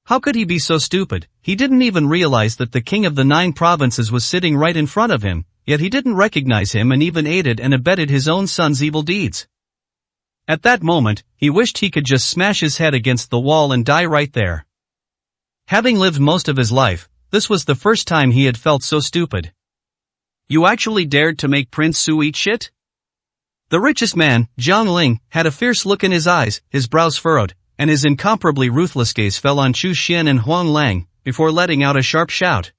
How could he be so stupid? He didn't even realize that the king of the 9 provinces was sitting right in front of him, yet he didn't recognize him and even aided and abetted his own son's evil deeds. At that moment, he wished he could just smash his head against the wall and die right there. Having lived most of his life, this was the first time he had felt so stupid. You actually dared to make Prince Su eat shit? The richest man, Zhang Ling, had a fierce look in his eyes, his brows furrowed, and his incomparably ruthless gaze fell on Chu Xian and Huang Lang, before letting out a sharp shout.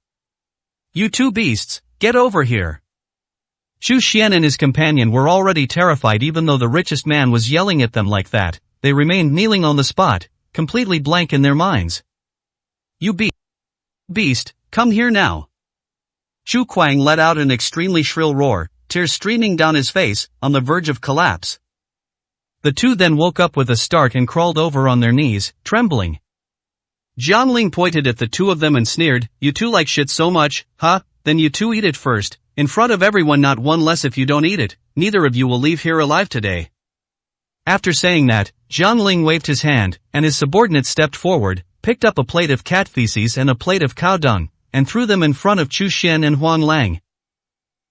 You 2 beasts, get over here. Chu Xian and his companion were already terrified. Even though the richest man was yelling at them like that, they remained kneeling on the spot, completely blank in their minds. You beast, come here now. Chu Kuang let out an extremely shrill roar, tears streaming down his face, on the verge of collapse. The 2 then woke up with a start and crawled over on their knees, trembling. Zhang Ling pointed at the 2 of them and sneered, you 2 like shit so much, huh? Then you 2 eat it first, in front of everyone. Not one less. If you don't eat it, neither of you will leave here alive today. After saying that, Zhang Ling waved his hand, and his subordinate stepped forward, picked up a plate of cat feces and a plate of cow dung, and threw them in front of Chu Xian and Huang Lang.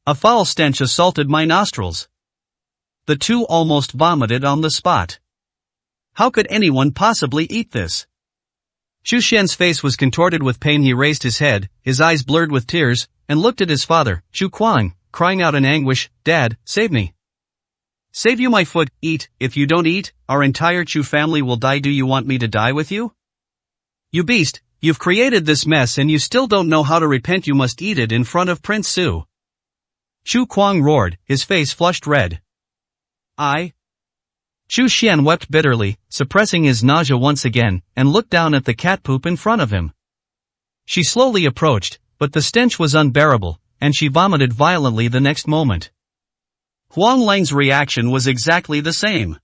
A foul stench assaulted my nostrils. The two almost vomited on the spot. How could anyone possibly eat this? Chu Xian's face was contorted with pain. He raised his head, his eyes blurred with tears, and looked at his father, Chu Kuang, crying out in anguish, "Dad, save me. Save you my foot, eat. If you don't eat, our entire Chu family will die. Do you want me to die with you? You beast, you've created this mess and you still don't know how to repent. You must eat it in front of Prince Su." Chu Kuang roared, his face flushed red. Chu Xian wept bitterly, suppressing his nausea once again, and looked down at the cat poop in front of him. She slowly approached, but the stench was unbearable, and she vomited violently the next moment. Huang Lang's reaction was exactly the same.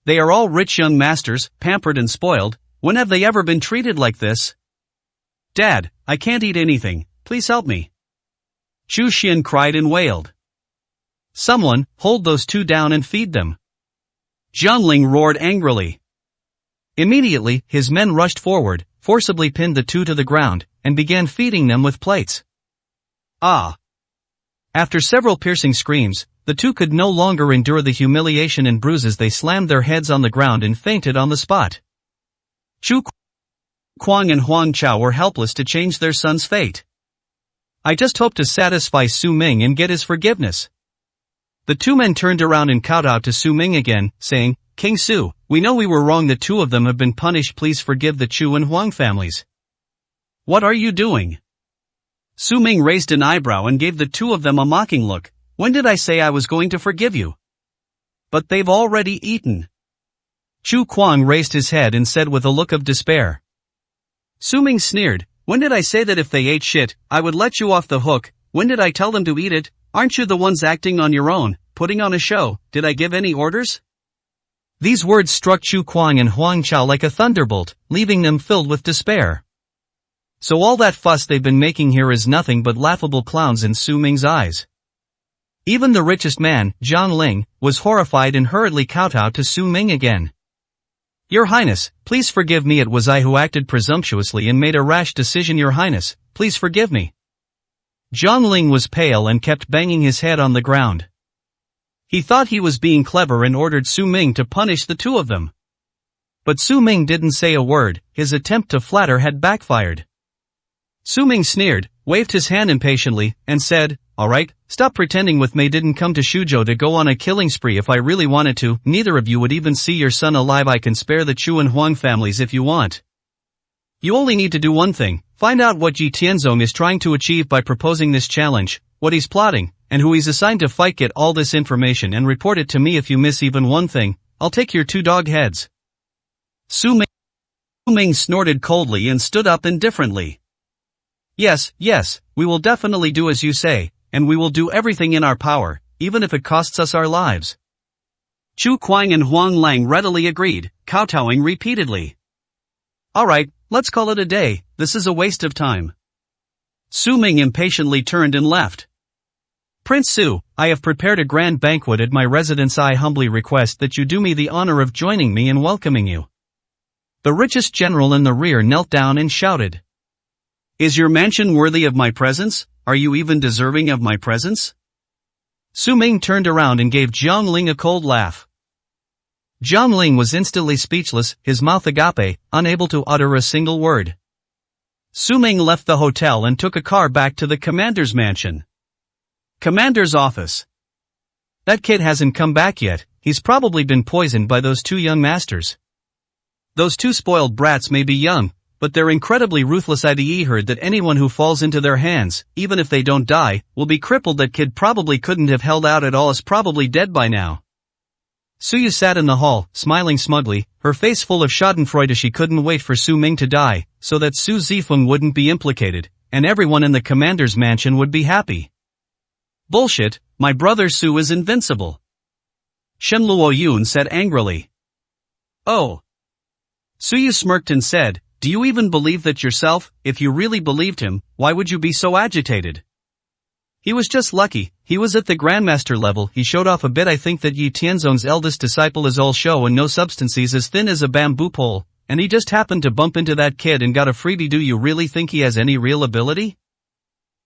They are all rich young masters, pampered and spoiled. When have they ever been treated like this? "Dad, I can't eat anything, please help me." Chu Xian cried and wailed. "Someone, hold those two down and feed them." Jiang Ling roared angrily. Immediately, his men rushed forward, forcibly pinned the two to the ground, and began feeding them with plates. After several piercing screams, the two could no longer endure the humiliation and bruises. They slammed their heads on the ground and fainted on the spot. Chu Kuang and Huang Chao were helpless to change their son's fate. "I just hope to satisfy Su Ming and get his forgiveness." The two men turned around and kowtowed to Su Ming again, saying, "King Su, we know we were wrong. The two of them have been punished. Please forgive the Chu and Huang families." "What are you doing?" Su Ming raised an eyebrow and gave the two of them a mocking look. "When did I say I was going to forgive you? But they've already eaten." Chu Kuang raised his head and said with a look of despair. Su Ming sneered, "When did I say that if they ate shit, I would let you off the hook? When did I tell them to eat it? Aren't you the ones acting on your own, putting on a show? Did I give any orders?" These words struck Chu Kuang and Huang Chao like a thunderbolt, leaving them filled with despair. So all that fuss they've been making here is nothing but laughable clowns in Su Ming's eyes. Even the richest man, Jiang Ling, was horrified and hurriedly kowtowed to Su Ming again. "Your Highness, please forgive me. It was I who acted presumptuously and made a rash decision. Your Highness, please forgive me." Jiang Ling was pale and kept banging his head on the ground. He thought he was being clever and ordered Su Ming to punish the two of them. But Su Ming didn't say a word. His attempt to flatter had backfired. Su Ming sneered, waved his hand impatiently, and said, "All right, stop pretending with me. Didn't come to Shuzhou to go on a killing spree. If I really wanted to, neither of you would even see your son alive. I can spare the Chu and Huang families if you want. You only need to do one thing, find out what Yi Tianzong is trying to achieve by proposing this challenge, what he's plotting, and who he's assigned to fight. Get all this information and report it to me. If you miss even one thing, I'll take your two dog heads." Su Ming snorted coldly and stood up indifferently. Yes, we will definitely do as you say, and we will do everything in our power, even if it costs us our lives." Chu Kuang and Huang Lang readily agreed, kowtowing repeatedly. "All right, let's call it a day. This is a waste of time." Su Ming impatiently turned and left. "Prince Su, I have prepared a grand banquet at my residence. I humbly request that you do me the honor of joining me in welcoming you." The richest general in the rear knelt down and shouted. "Is your mansion worthy of my presence? Are you even deserving of my presence?" Su Ming turned around and gave Jiang Ling a cold laugh. Jiang Ling was instantly speechless, his mouth agape, unable to utter a single word. Su Ming left the hotel and took a car back to the commander's mansion. Commander's office. "That kid hasn't come back yet. He's probably been poisoned by those two young masters. Those two spoiled brats may be young, but they're incredibly ruthless. I heard that anyone who falls into their hands, even if they don't die, will be crippled. That kid probably couldn't have held out at all. Is probably dead by now." Suyu sat in the hall, smiling smugly, her face full of schadenfreude. She couldn't wait for Su Ming to die, so that Su Zifeng wouldn't be implicated, and everyone in the commander's mansion would be happy. "Bullshit, my brother Su is invincible," Shen Luoyun said angrily. "Oh." Suyu smirked and said, "Do you even believe that yourself? If you really believed him, why would you be so agitated? He was just lucky. He was at the Grandmaster level. He showed off a bit. I think that Yi Tianzong's eldest disciple is all show and no substance. He's as thin as a bamboo pole, and he just happened to bump into that kid and got a freebie. Do you really think he has any real ability?"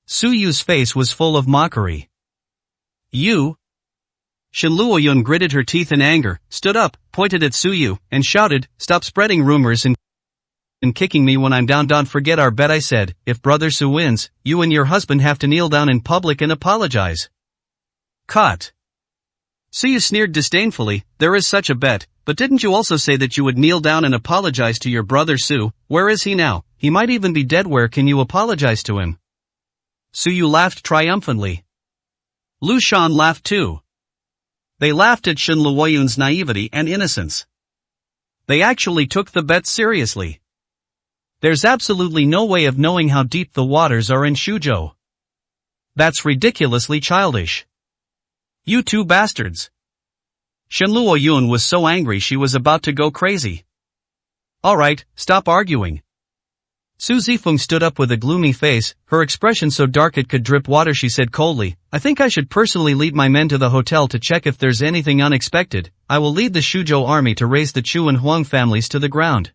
Su Yu's face was full of mockery. "You?" Shin Luoyun gritted her teeth in anger, stood up, pointed at Suyu, and shouted, "Stop spreading rumors and kicking me when I'm down. Don't forget our bet," I said. "If Brother Su wins, you and your husband have to kneel down in public and apologize." Caught. Suyu sneered disdainfully. "There is such a bet, but didn't you also say that you would kneel down and apologize to your brother Su? Where is he now? He might even be dead. Where can you apologize to him?" Suyu laughed triumphantly. Lu Shan laughed too. They laughed at Shin Luoyun's naivety and innocence. They actually took the bet seriously. There's absolutely no way of knowing how deep the waters are in Shuzhou. That's ridiculously childish. You two bastards. Shin Luoyun was so angry she was about to go crazy. Alright, stop arguing. Su Zifeng stood up with a gloomy face, her expression so dark it could drip water. She said coldly, "I think I should personally lead my men to the hotel to check if there's anything unexpected. I will lead the Shuzhou army to raze the Chu and Huang families to the ground."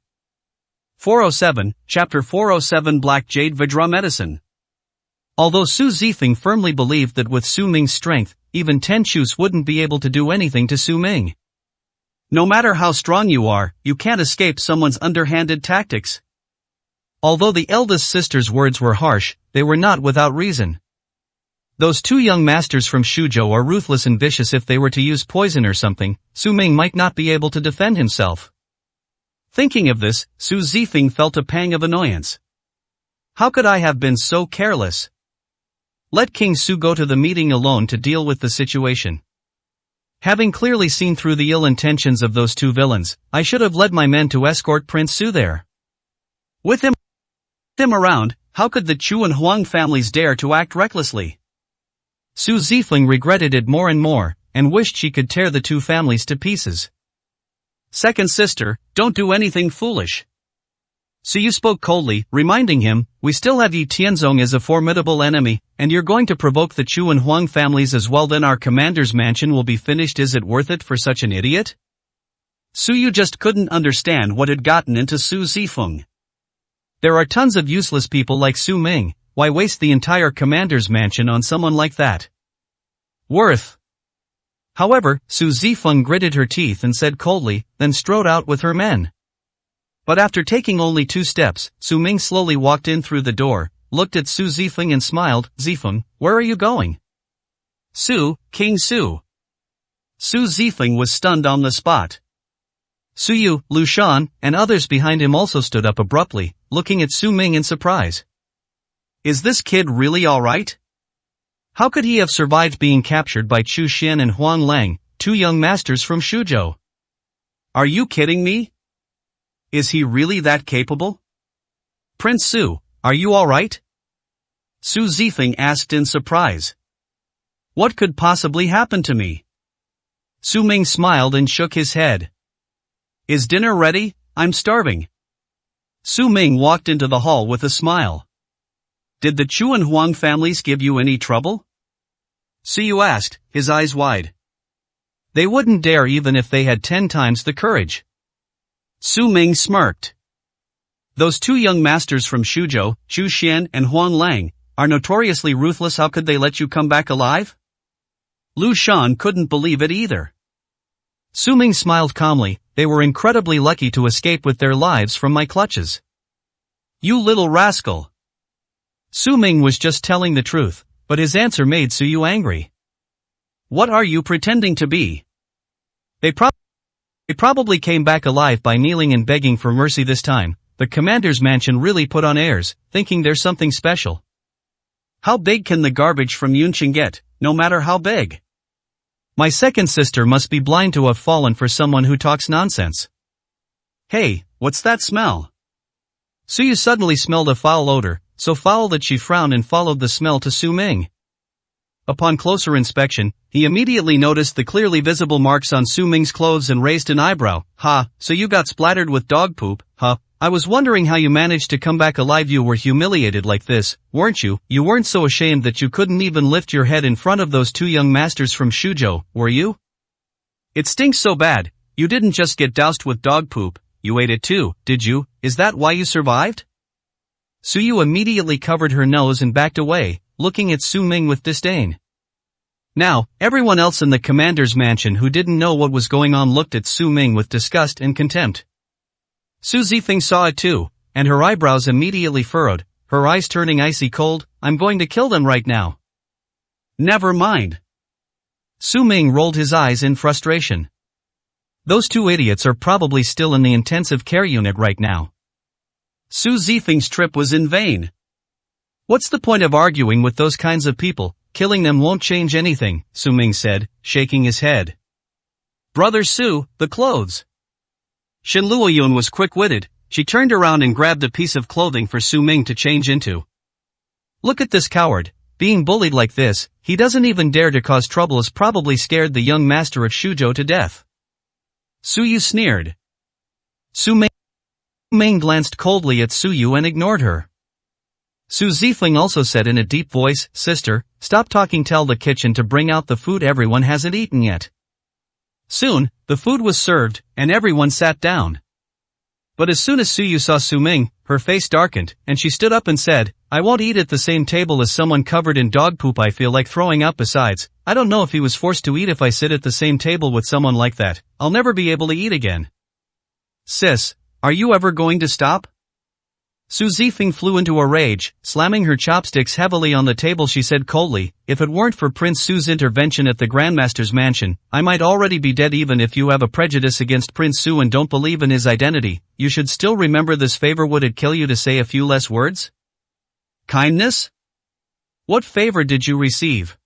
407, Chapter 407 Black Jade Withdrew Medicine. Although Su Zifeng firmly believed that with Su Ming's strength, even 10 Chus wouldn't be able to do anything to Su Ming. No matter how strong you are, you can't escape someone's underhanded tactics. Although the eldest sister's words were harsh, they were not without reason. Those two young masters from Shuzhou are ruthless and vicious. If they were to use poison or something, Su Ming might not be able to defend himself. Thinking of this, Su Zifeng felt a pang of annoyance. How could I have been so careless? Let King Su go to the meeting alone to deal with the situation. Having clearly seen through the ill intentions of those two villains, I should have led my men to escort Prince Su there. With him around, how could the Chu and Huang families dare to act recklessly? Su Zifeng regretted it more and more, and wished she could tear the two families to pieces. Second sister, don't do anything foolish. Suyu spoke coldly, reminding him, "We still have Yi Tianzong as a formidable enemy, and you're going to provoke the Chu and Huang families as well. Then our commander's mansion will be finished. Is it worth it for such an idiot?" Suyu just couldn't understand what had gotten into Su Zifeng. There are tons of useless people like Su Ming, why waste the entire commander's mansion on someone like that? Worth. However, Su Zifeng gritted her teeth and said coldly, then strode out with her men. But after taking only 2 steps, Su Ming slowly walked in through the door, looked at Su Zifeng and smiled. "Zifeng, where are you going?" King Su. Su Zifeng was stunned on the spot. Suyu, Lu Shan, and others behind him also stood up abruptly, looking at Su Ming in surprise. Is this kid really alright? How could he have survived being captured by Chu Xian and Huang Lang, 2 young masters from Shuzhou? Are you kidding me? Is he really that capable? Prince Su, are you alright? Su Zifeng asked in surprise. What could possibly happen to me? Su Ming smiled and shook his head. Is dinner ready? I'm starving. Su Ming walked into the hall with a smile. Did the Chu and Huang families give you any trouble? Suyu asked, his eyes wide. They wouldn't dare even if they had 10 times the courage. Su Ming smirked. Those 2 young masters from Shuzhou, Chu Xian and Huang Lang, are notoriously ruthless. How could they let you come back alive? Lu Shan couldn't believe it either. Su Ming smiled calmly. They were incredibly lucky to escape with their lives from my clutches. You little rascal. Su Ming was just telling the truth, but his answer made Suyu angry. What are you pretending to be? They probably came back alive by kneeling and begging for mercy this time. The commander's mansion really put on airs, thinking there's something special. How big can the garbage from Yunqing get, no matter how big? My second sister must be blind to have fallen for someone who talks nonsense. Hey, what's that smell? Suyu suddenly smelled a foul odor, so foul that she frowned and followed the smell to Su Ming. Upon closer inspection, he immediately noticed the clearly visible marks on Su Ming's clothes and raised an eyebrow. Ha, so you got splattered with dog poop, huh? I was wondering how you managed to come back alive. You were humiliated like this, weren't you? You weren't so ashamed that you couldn't even lift your head in front of those 2 young masters from Shuzhou, were you? It stinks so bad, you didn't just get doused with dog poop, you ate it too, did you? Is that why you survived? Suyu immediately covered her nose and backed away, looking at Su Ming with disdain. Now, everyone else in the commander's mansion who didn't know what was going on looked at Su Ming with disgust and contempt. Su Zifeng saw it too, and her eyebrows immediately furrowed, her eyes turning icy cold. I'm going to kill them right now. Never mind. Su Ming rolled his eyes in frustration. Those two idiots are probably still in the intensive care unit right now. Su Zifeng's trip was in vain. What's the point of arguing with those kinds of people? Killing them won't change anything, Su Ming said, shaking his head. Brother Su, the clothes. Shen Luoyun was quick-witted. She turned around and grabbed a piece of clothing for Su Ming to change into. Look at this coward. Being bullied like this, he doesn't even dare to cause trouble. Has probably scared the young master of Shuzhou to death. Su Yu sneered. Su Ming glanced coldly at Su Yu and ignored her. Su Zifeng also said in a deep voice, Sister, stop talking, tell the kitchen to bring out the food, everyone hasn't eaten yet. Soon, the food was served, and everyone sat down. But as soon as Su Yu saw Su Ming, her face darkened, and she stood up and said, I won't eat at the same table as someone covered in dog poop. I feel like throwing up. Besides, I don't know if he was forced to eat. If I sit at the same table with someone like that, I'll never be able to eat again. Sis, are you ever going to stop? Su Zifeng flew into a rage, slamming her chopsticks heavily on the table. She said coldly, if it weren't for Prince Su's intervention at the Grandmaster's mansion, I might already be dead. Even if you have a prejudice against Prince Su and don't believe in his identity, you should still remember this favor. Would it kill you to say a few less words? Kindness? What favor did you receive?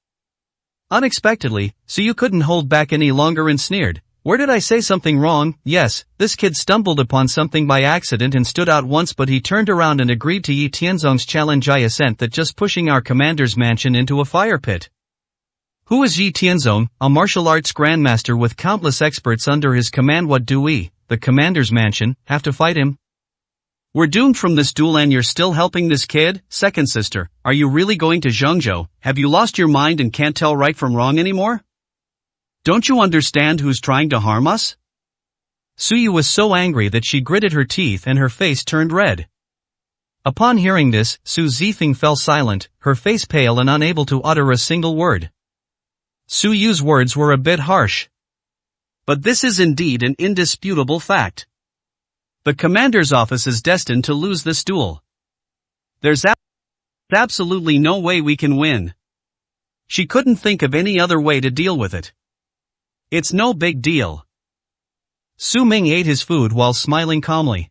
Unexpectedly, Su Yu couldn't hold back any longer and sneered. Where did I say something wrong? Yes, this kid stumbled upon something by accident and stood out once, but he turned around and agreed to Yi Tianzong's challenge. I assent that, just pushing our commander's mansion into a fire pit. Who is Yi Tianzong? A martial arts grandmaster with countless experts under his command. What do we, the commander's mansion, have to fight him? We're doomed from this duel and you're still helping this kid? Second sister, are you really going to Zhengzhou? Have you lost your mind and can't tell right from wrong anymore? Don't you understand who's trying to harm us? Su Yu was so angry that she gritted her teeth and her face turned red. Upon hearing this, Su Zifeng fell silent, her face pale and unable to utter a single word. Su Yu's words were a bit harsh. But this is indeed an indisputable fact. The commander's office is destined to lose this duel. There's absolutely no way we can win. She couldn't think of any other way to deal with it. It's no big deal. Su Ming ate his food while smiling calmly.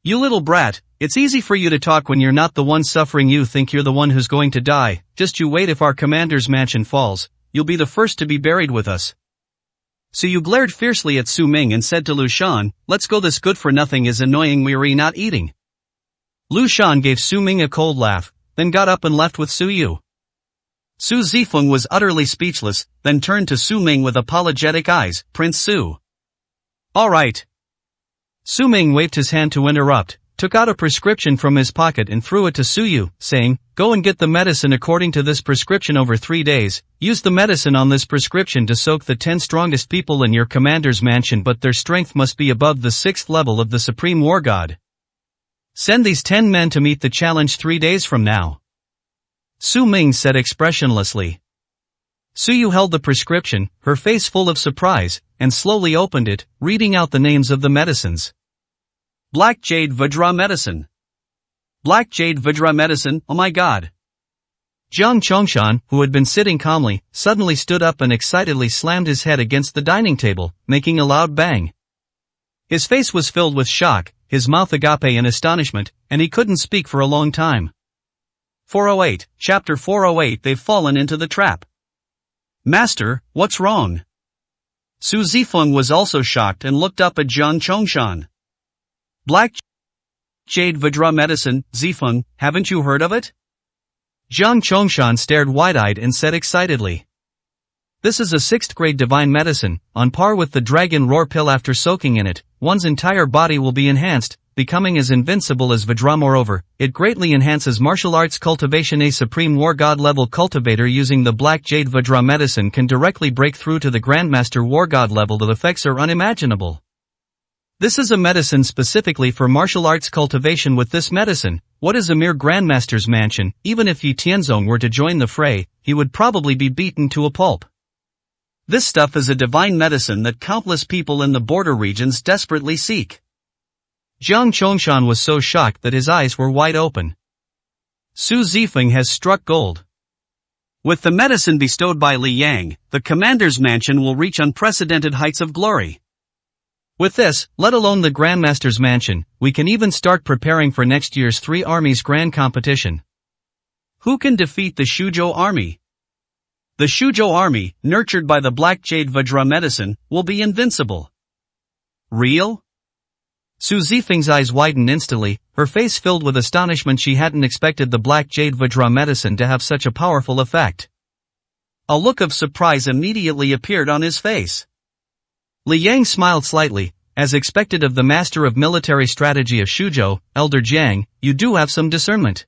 You little brat, it's easy for you to talk when you're not the one suffering. You think you're the one who's going to die. Just you wait. If our commander's mansion falls, you'll be the first to be buried with us. Su Yu glared fiercely at Su Ming and said to Lu Shan, let's go. This good-for-nothing is annoying. We're not eating. Lu Shan gave Su Ming a cold laugh, then got up and left with Su Yu. Su Zifeng was utterly speechless, then turned to Su Ming with apologetic eyes. Prince Su. All right. Su Ming waved his hand to interrupt, took out a prescription from his pocket and threw it to Su Yu, saying, go and get the medicine according to this prescription. Over 3 days, use the medicine on this prescription to soak the 10 strongest people in your commander's mansion, but their strength must be above the 6th level of the Supreme War God. Send these 10 men to meet the challenge 3 days from now. Su Ming said expressionlessly. Su Yu held the prescription, her face full of surprise, and slowly opened it, reading out the names of the medicines. Black Jade Withdrew Medicine. Black Jade Withdrew Medicine, oh my god. Jiang Chongshan, who had been sitting calmly, suddenly stood up and excitedly slammed his head against the dining table, making a loud bang. His face was filled with shock, his mouth agape in astonishment, and he couldn't speak for a long time. 408, Chapter 408. They've fallen into the trap. Master, what's wrong? Su Zifeng was also shocked and looked up at Jiang Chongshan. Black Jade Withdrew Medicine, Zifeng, haven't you heard of it? Jiang Chongshan stared wide-eyed and said excitedly. This is a 6th grade divine medicine, on par with the dragon roar pill. After soaking in it, one's entire body will be enhanced, becoming as invincible as Withdrew. Moreover, it greatly enhances martial arts cultivation. A Supreme War God level cultivator using the Black Jade Withdrew medicine can directly break through to the Grandmaster War God level. The effects are unimaginable. This is a medicine specifically for martial arts cultivation. With this medicine, what is a mere grandmaster's mansion? Even if Yi Tianzong were to join the fray, he would probably be beaten to a pulp. This stuff is a divine medicine that countless people in the border regions desperately seek. Jiang Chongshan was so shocked that his eyes were wide open. Su Zifeng has struck gold. With the medicine bestowed by Li Yang, the commander's mansion will reach unprecedented heights of glory. With this, let alone the Grandmaster's mansion, we can even start preparing for next year's Three Armies Grand Competition. Who can defeat the Shuzhou army? The Shuzhou army, nurtured by the Black Jade Vajra medicine, will be invincible. Real? Su Zifeng's eyes widened instantly, her face filled with astonishment. She hadn't expected the Black Jade Vajra medicine to have such a powerful effect. A look of surprise immediately appeared on his face. Li Yang smiled slightly. As expected of the master of military strategy of Shuzhou, Elder Jiang, you do have some discernment.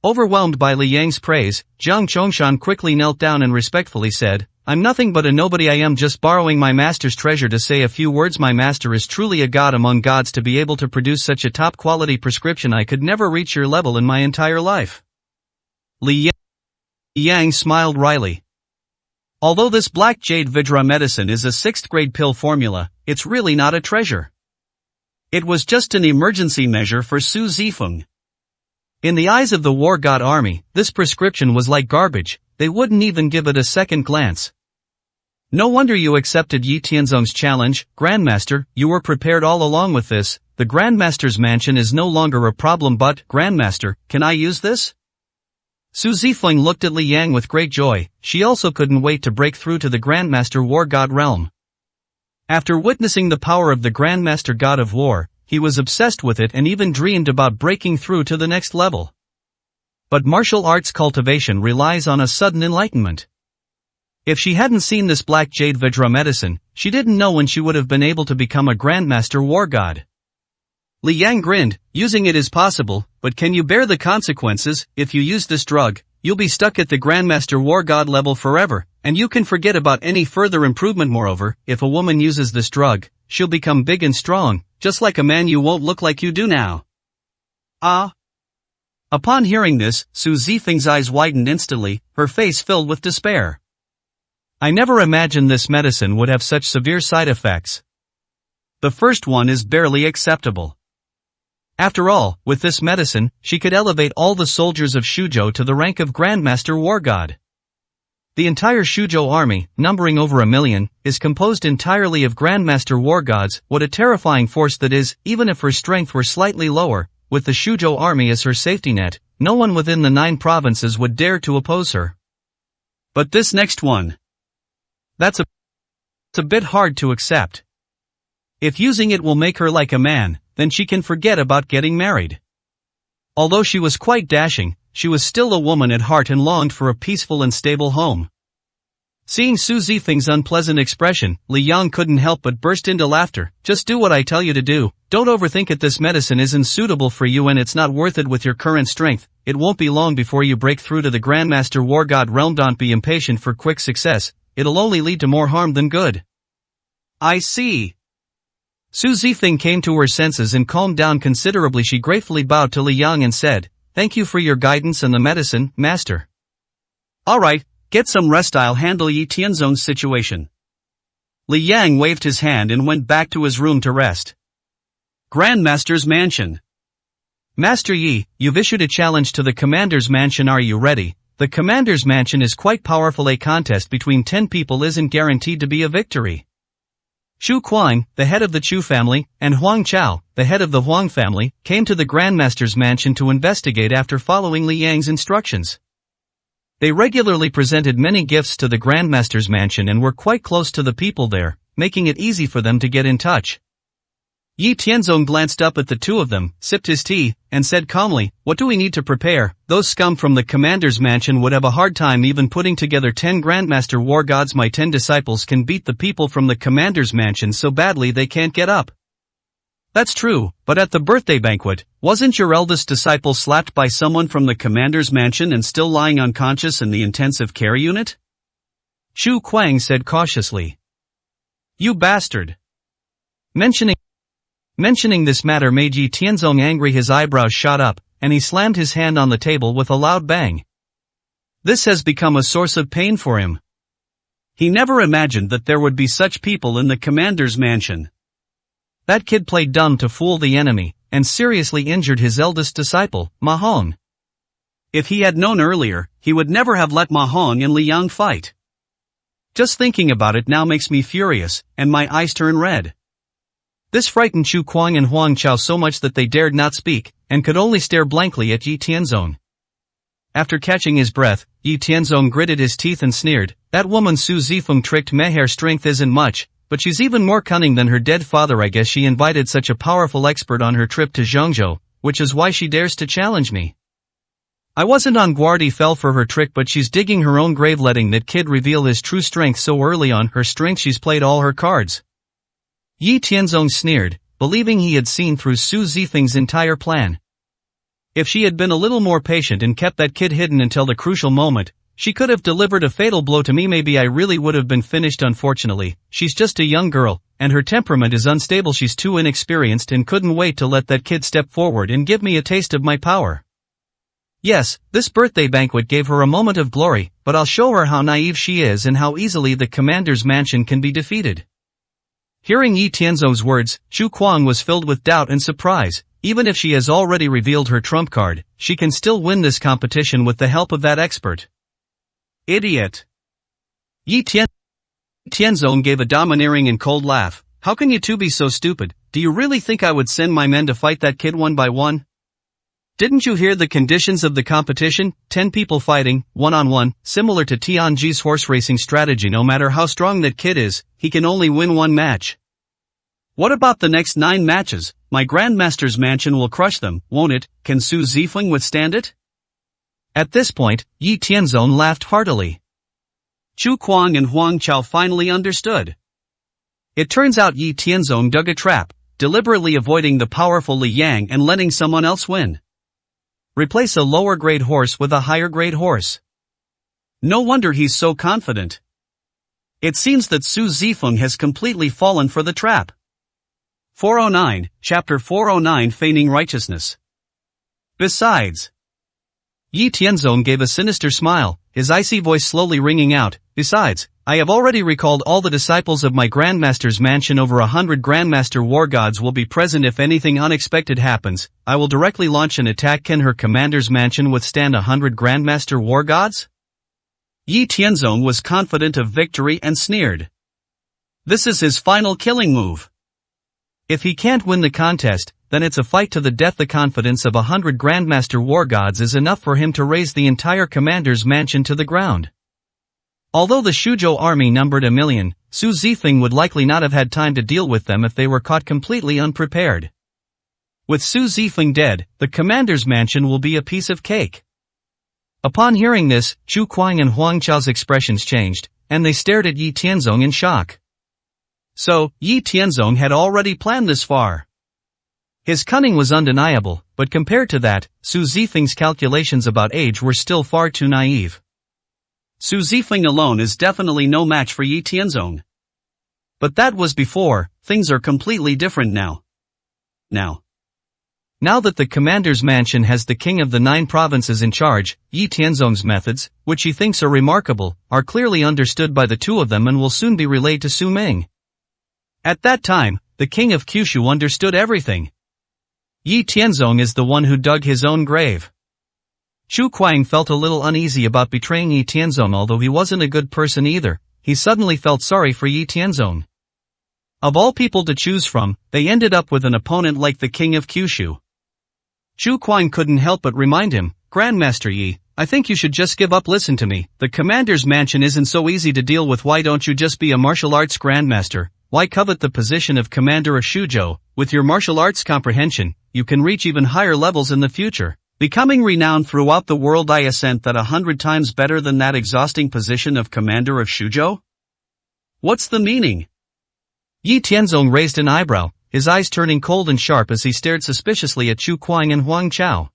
Overwhelmed by Li Yang's praise, Jiang Chongshan quickly knelt down and respectfully said, I'm nothing but a nobody. I am just borrowing my master's treasure to say a few words. My master is truly a god among gods. To be able to produce such a top-quality prescription, I could never reach your level in my entire life. Li Yang smiled wryly. Although this Black Jade Vajra medicine is a 6th grade pill formula, it's really not a treasure. It was just an emergency measure for Su Zifeng. In the eyes of the war god army, this prescription was like garbage. They wouldn't even give it a second glance. No wonder you accepted Yi Tianzong's challenge, Grandmaster. You were prepared all along with this. The Grandmaster's mansion is no longer a problem. But, Grandmaster, can I use this? Su Zifeng looked at Li Yang with great joy. She also couldn't wait to break through to the Grandmaster War God realm. After witnessing the power of the Grandmaster God of War, he was obsessed with it and even dreamed about breaking through to the next level. But martial arts cultivation relies on a sudden enlightenment. If she hadn't seen this Black Jade Vajra medicine, she didn't know when she would have been able to become a Grandmaster War God. Li Yang grinned. Using it is possible, but can you bear the consequences? If you use this drug, you'll be stuck at the Grandmaster War God level forever, and you can forget about any further improvement. Moreover, if a woman uses this drug, she'll become big and strong, just like a man. You won't look like you do now. Ah. Upon hearing this, Su Zifeng's eyes widened instantly, her face filled with despair. I never imagined this medicine would have such severe side effects. The first one is barely acceptable. After all, with this medicine, she could elevate all the soldiers of Shuzhou to the rank of Grandmaster War God. The entire Shuzhou army, numbering over 1 million, is composed entirely of Grandmaster War Gods. What a terrifying force that is. Even if her strength were slightly lower, with the Shuzhou army as her safety net, no one within the 9 provinces would dare to oppose her. But this next one. It's a bit hard to accept. If using it will make her like a man, then she can forget about getting married. Although she was quite dashing, she was still a woman at heart and longed for a peaceful and stable home. Seeing Su Zifeng's unpleasant expression, Li Yang couldn't help but burst into laughter. Just do what I tell you to do. Don't overthink it. This medicine isn't suitable for you and it's not worth it with your current strength. It won't be long before you break through to the Grandmaster War God realm. Don't be impatient for quick success. It'll only lead to more harm than good. I see. Su Zifeng came to her senses and calmed down considerably. She gratefully bowed to Li Yang and said, Thank you for your guidance and the medicine, Master. Alright, get some rest. I'll handle Yi Tianzong's situation. Li Yang waved his hand and went back to his room to rest. Grandmaster's mansion. Master Yi, you've issued a challenge to the Commander's mansion. Are you ready? The Commander's mansion is quite powerful. A contest between 10 people isn't guaranteed to be a victory. Xu Kuang, the head of the Chu family, and Huang Chao, the head of the Huang family, came to the Grandmaster's mansion to investigate after following Li Yang's instructions. They regularly presented many gifts to the Grandmaster's mansion and were quite close to the people there, making it easy for them to get in touch. Yi Tianzong glanced up at the two of them, sipped his tea, and said calmly, What do we need to prepare? Those scum from the Commander's mansion would have a hard time even putting together 10 Grandmaster War Gods. My 10 disciples can beat the people from the Commander's mansion so badly they can't get up. That's true, but at the birthday banquet, wasn't your eldest disciple slapped by someone from the Commander's mansion and still lying unconscious in the intensive care unit? Xu Kuang said cautiously. You bastard. Mentioning Mentioning this matter made Yi Tianzong angry. His eyebrows shot up, and he slammed his hand on the table with a loud bang. This has become a source of pain for him. He never imagined that there would be such people in the commander's mansion. That kid played dumb to fool the enemy, and seriously injured his eldest disciple, Ma Hong. If he had known earlier, he would never have let Ma Hong and Liang fight. Just thinking about it now makes me furious, and my eyes turn red. This frightened Chu Kuang and Huang Chao so much that they dared not speak, and could only stare blankly at Yi Tianzong. After catching his breath, Yi Tianzong gritted his teeth and sneered, "That woman Su Zifeng tricked me. Her strength isn't much, but she's even more cunning than her dead father. I guess she invited such a powerful expert on her trip to Zhengzhou, which is why she dares to challenge me. I wasn't on guard. He fell for her trick, but she's digging her own grave, letting that kid reveal his true strength so early on. Her strength, she's played all her cards." Yi Tianzong sneered, believing he had seen through Su Zifeng's entire plan. If she had been a little more patient and kept that kid hidden until the crucial moment, she could have delivered a fatal blow to me. Maybe I really would have been finished. Unfortunately, she's just a young girl, and her temperament is unstable. She's too inexperienced and couldn't wait to let that kid step forward and give me a taste of my power. Yes, this birthday banquet gave her a moment of glory, but I'll show her how naive she is and how easily the commander's mansion can be defeated. Hearing Yi Tianzong's words, Chu Kuang was filled with doubt and surprise. Even if she has already revealed her trump card, she can still win this competition with the help of that expert. Idiot! Yi Tianzong gave a domineering and cold laugh. How can you two be so stupid? Do you really think I would send my men to fight that kid one by one? Didn't you hear the conditions of the competition? 10 people fighting, one-on-one, similar to Tianji's horse racing strategy. No matter how strong that kid is, he can only win one match. What about the next 9 matches? My Grandmaster's mansion will crush them, won't it? Can Su Zifeng withstand it? At this point, Yi Tianzong laughed heartily. Chu Kuang and Huang Chao finally understood. It turns out Yi Tianzong dug a trap, deliberately avoiding the powerful Li Yang and letting someone else win. Replace a lower grade horse with a higher grade horse. No wonder he's so confident. It seems that Su Zifeng has completely fallen for the trap. 409, Chapter 409, Feigning Righteousness. Besides, Yi Tianzong gave a sinister smile, his icy voice slowly ringing out. Besides, I have already recalled all the disciples of my Grandmaster's mansion. Over 100 Grandmaster war gods will be present. If anything unexpected happens, I will directly launch an attack. Can her commander's mansion withstand 100 Grandmaster war gods? Yi Tianzong was confident of victory and sneered. This is his final killing move. If he can't win the contest, then it's a fight to the death. The confidence of 100 Grandmaster war gods is enough for him to raise the entire commander's mansion to the ground. Although the Shuzhou army numbered 1 million, Su Zifeng would likely not have had time to deal with them if they were caught completely unprepared. With Su Zifeng dead, the commander's mansion will be a piece of cake. Upon hearing this, Chu Kuang and Huang Chao's expressions changed, and they stared at Yi Tianzong in shock. So, Yi Tianzong had already planned this far. His cunning was undeniable, but compared to that, Su Zifeng's calculations about age were still far too naive. Su Zifeng alone is definitely no match for Yi Tianzong. But that was before. Things are completely different now. Now that the commander's mansion has the king of the 9 provinces in charge, Yi Tianzong's methods, which he thinks are remarkable, are clearly understood by the two of them and will soon be relayed to Su Ming. At that time, the king of Kyushu understood everything. Yi Tianzong is the one who dug his own grave. Chu Kuang felt a little uneasy about betraying Yi Tianzong. Although he wasn't a good person either, he suddenly felt sorry for Yi Tianzong. Of all people to choose from, they ended up with an opponent like the king of Kyushu. Chu Kuang couldn't help but remind him, "Grandmaster Yi, I think you should just give up. Listen to me, the commander's mansion isn't so easy to deal with. Why don't you just be a martial arts grandmaster? Why covet the position of commander of Shuzhou? With your martial arts comprehension, you can reach even higher levels in the future, becoming renowned throughout the world. I assent that 100 times better than that exhausting position of commander of Shuzhou. What's the meaning?" Yi Tianzong raised an eyebrow, his eyes turning cold and sharp as he stared suspiciously at Chu Kuang and Huang Chao.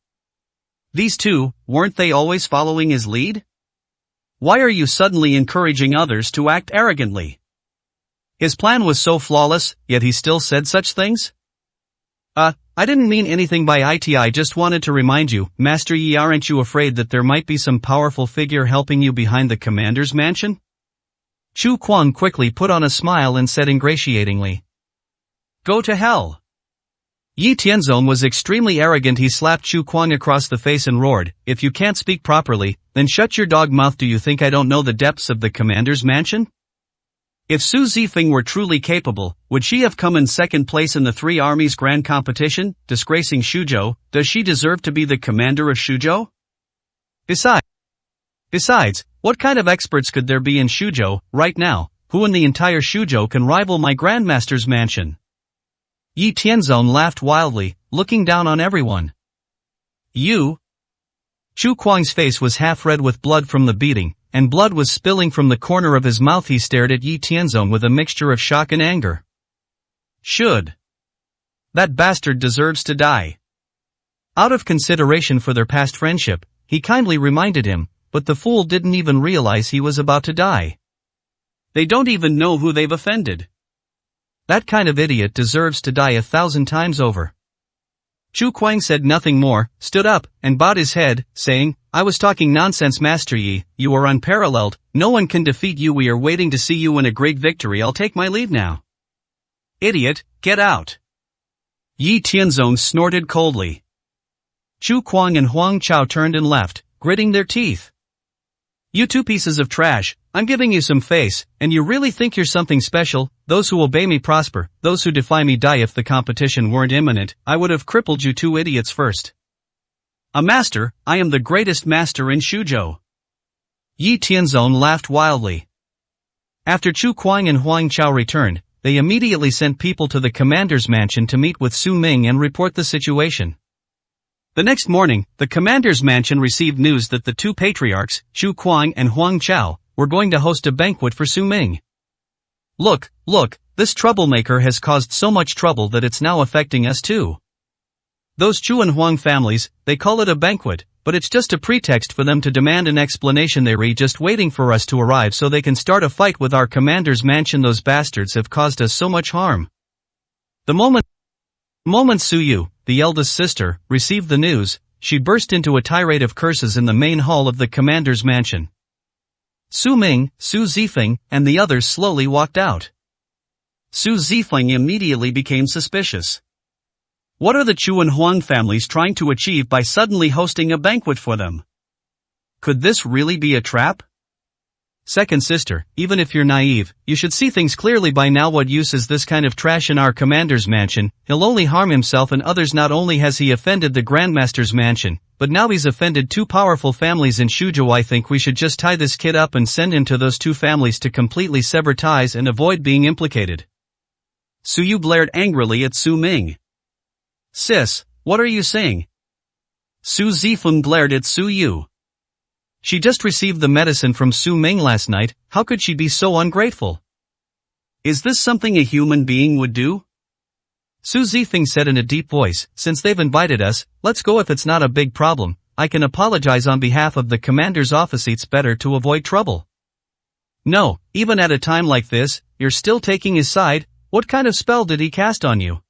These two, weren't they always following his lead? Why are you suddenly encouraging others to act arrogantly? His plan was so flawless, yet he still said such things? I didn't mean anything by it. I just wanted to remind you, Master Yi, aren't you afraid that there might be some powerful figure helping you behind the commander's mansion? Chu Kuang quickly put on a smile and said ingratiatingly. Go to hell. Yi Tianzong was extremely arrogant. He slapped Chu Kuang across the face and roared, if you can't speak properly, then shut your dog mouth. Do you think I don't know the depths of the commander's mansion? If Su Zifeng were truly capable, would she have come in second place in the Three Armies Grand Competition, disgracing Shuzhou? Does she deserve to be the commander of Shuzhou? Besides, what kind of experts could there be in Shuzhou, right now, who in the entire Shuzhou can rival my Grandmaster's mansion? Yi Tianzong laughed wildly, looking down on everyone. You? Chu Kuang's face was half red with blood from the beating, and blood was spilling from the corner of his mouth. He stared at Yi Tianzong with a mixture of shock and anger. That bastard deserves to die. Out of consideration for their past friendship, he kindly reminded him, but the fool didn't even realize he was about to die. They don't even know who they've offended. That kind of idiot deserves to die 1,000 times over. Chu Kuang said nothing more, stood up, and bowed his head, saying, I was talking nonsense, Master Yi, you are unparalleled, no one can defeat you. We are waiting to see you in a great victory. I'll take my leave now. Idiot, get out. Yi Tianzong snorted coldly. Chu Kuang and Huang Chao turned and left, gritting their teeth. You two pieces of trash, I'm giving you some face, and you really think you're something special. Those who obey me prosper, those who defy me die. If the competition weren't imminent, I would have crippled you two idiots first. A master, I am the greatest master in Shuzhou. Yi Tianzong laughed wildly. After Chu Kuang and Huang Chao returned, they immediately sent people to the commander's mansion to meet with Su Ming and report the situation. The next morning, the commander's mansion received news that the two patriarchs, Chu Kuang and Huang Chao, were going to host a banquet for Su Ming. Look, this troublemaker has caused so much trouble that it's now affecting us too. Those Chu and Huang families, they call it a banquet, but it's just a pretext for them to demand an explanation. They're just waiting for us to arrive so they can start a fight with our commander's mansion. Those bastards have caused us so much harm. The moment Su Yu, the eldest sister, received the news, she burst into a tirade of curses in the main hall of the commander's mansion. Su Ming, Su Zifeng, and the others slowly walked out. Su Zifeng immediately became suspicious. What are the Chu and Huang families trying to achieve by suddenly hosting a banquet for them? Could this really be a trap? Second sister, even if you're naive, you should see things clearly by now. What use is this kind of trash in our commander's mansion? He'll only harm himself and others. Not only has he offended the Grandmaster's mansion, but now he's offended two powerful families in Shuzhou. I think we should just tie this kid up and send him to those two families to completely sever ties and avoid being implicated. Su Yu glared angrily at Su Ming. Sis, what are you saying? Su Zifeng glared at Su Yu. She just received the medicine from Su Ming last night, how could she be so ungrateful? Is this something a human being would do? Su Zifeng said in a deep voice, since they've invited us, let's go. If it's not a big problem, I can apologize on behalf of the commander's office. It's better to avoid trouble. No, even at a time like this, you're still taking his side. What kind of spell did he cast on you?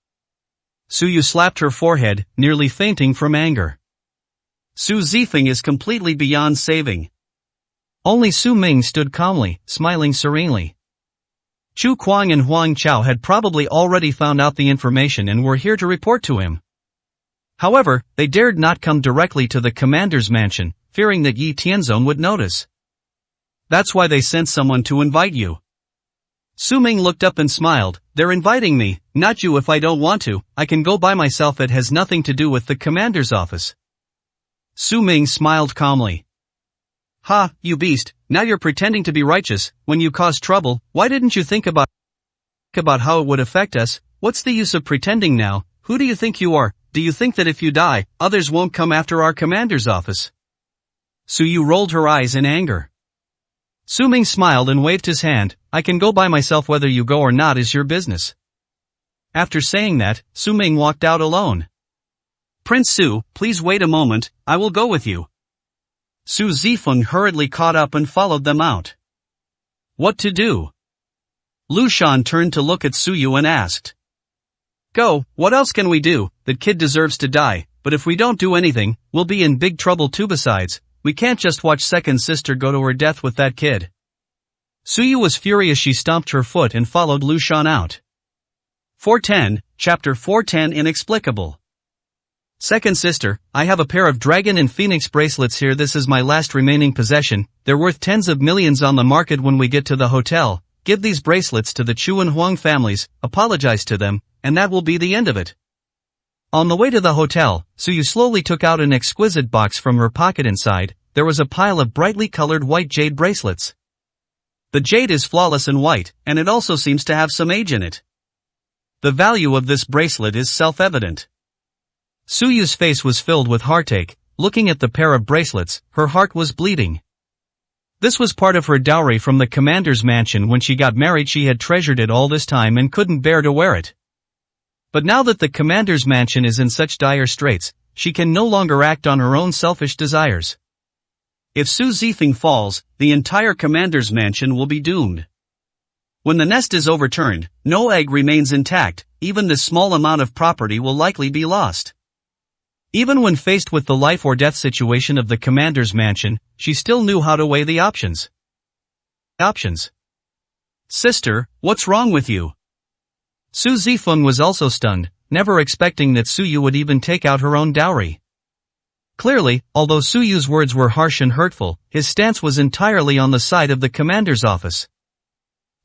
Su Yu slapped her forehead, nearly fainting from anger. Su Zifeng is completely beyond saving. Only Su Ming stood calmly, smiling serenely. Chu Kuang and Huang Chao had probably already found out the information and were here to report to him. However, they dared not come directly to the commander's mansion, fearing that Yi Tianzong would notice. That's why they sent someone to invite you. Su Ming looked up and smiled. They're inviting me, not you. If I don't want to, I can go by myself. It has nothing to do with the commander's office. Su Ming smiled calmly. Ha, you beast, now you're pretending to be righteous. When you cause trouble, why didn't you think about how it would affect us? What's the use of pretending now? Who do you think you are? Do you think that if you die, others won't come after our commander's office? Su Yu rolled her eyes in anger. Su Ming smiled and waved his hand. I can go by myself. Whether you go or not is your business. After saying that, Su Ming walked out alone. Prince Su, please wait a moment, I will go with you. Su Zifeng hurriedly caught up and followed them out. What to do? Lu Shan turned to look at Su Yu and asked. Go, what else can we do? That kid deserves to die, but if we don't do anything, we'll be in big trouble too. Besides, we can't just watch second sister go to her death with that kid. Suyu was furious. She stomped her foot and followed Lu Shan out. 410, Chapter 410 Inexplicable. Second sister, I have a pair of dragon and phoenix bracelets here. This is my last remaining possession. They're worth tens of millions on the market. When we get to the hotel, give these bracelets to the Chu and Huang families, apologize to them, and that will be the end of it. On the way to the hotel, Suyu slowly took out an exquisite box from her pocket. Inside, there was a pile of brightly colored white jade bracelets. The jade is flawless and white, and it also seems to have some age in it. The value of this bracelet is self-evident. Suyu's face was filled with heartache. Looking at the pair of bracelets, her heart was bleeding. This was part of her dowry from the commander's mansion when she got married. She had treasured it all this time and couldn't bear to wear it. But now that the commander's mansion is in such dire straits, she can no longer act on her own selfish desires. If Su Zifeng falls, the entire commander's mansion will be doomed. When the nest is overturned, no egg remains intact. Even this small amount of property will likely be lost. Even when faced with the life or death situation of the commander's mansion, she still knew how to weigh the options. Sister, what's wrong with you? Su Zifeng was also stunned, never expecting that Suyu would even take out her own dowry. Clearly, although Suyu's words were harsh and hurtful, his stance was entirely on the side of the commander's office.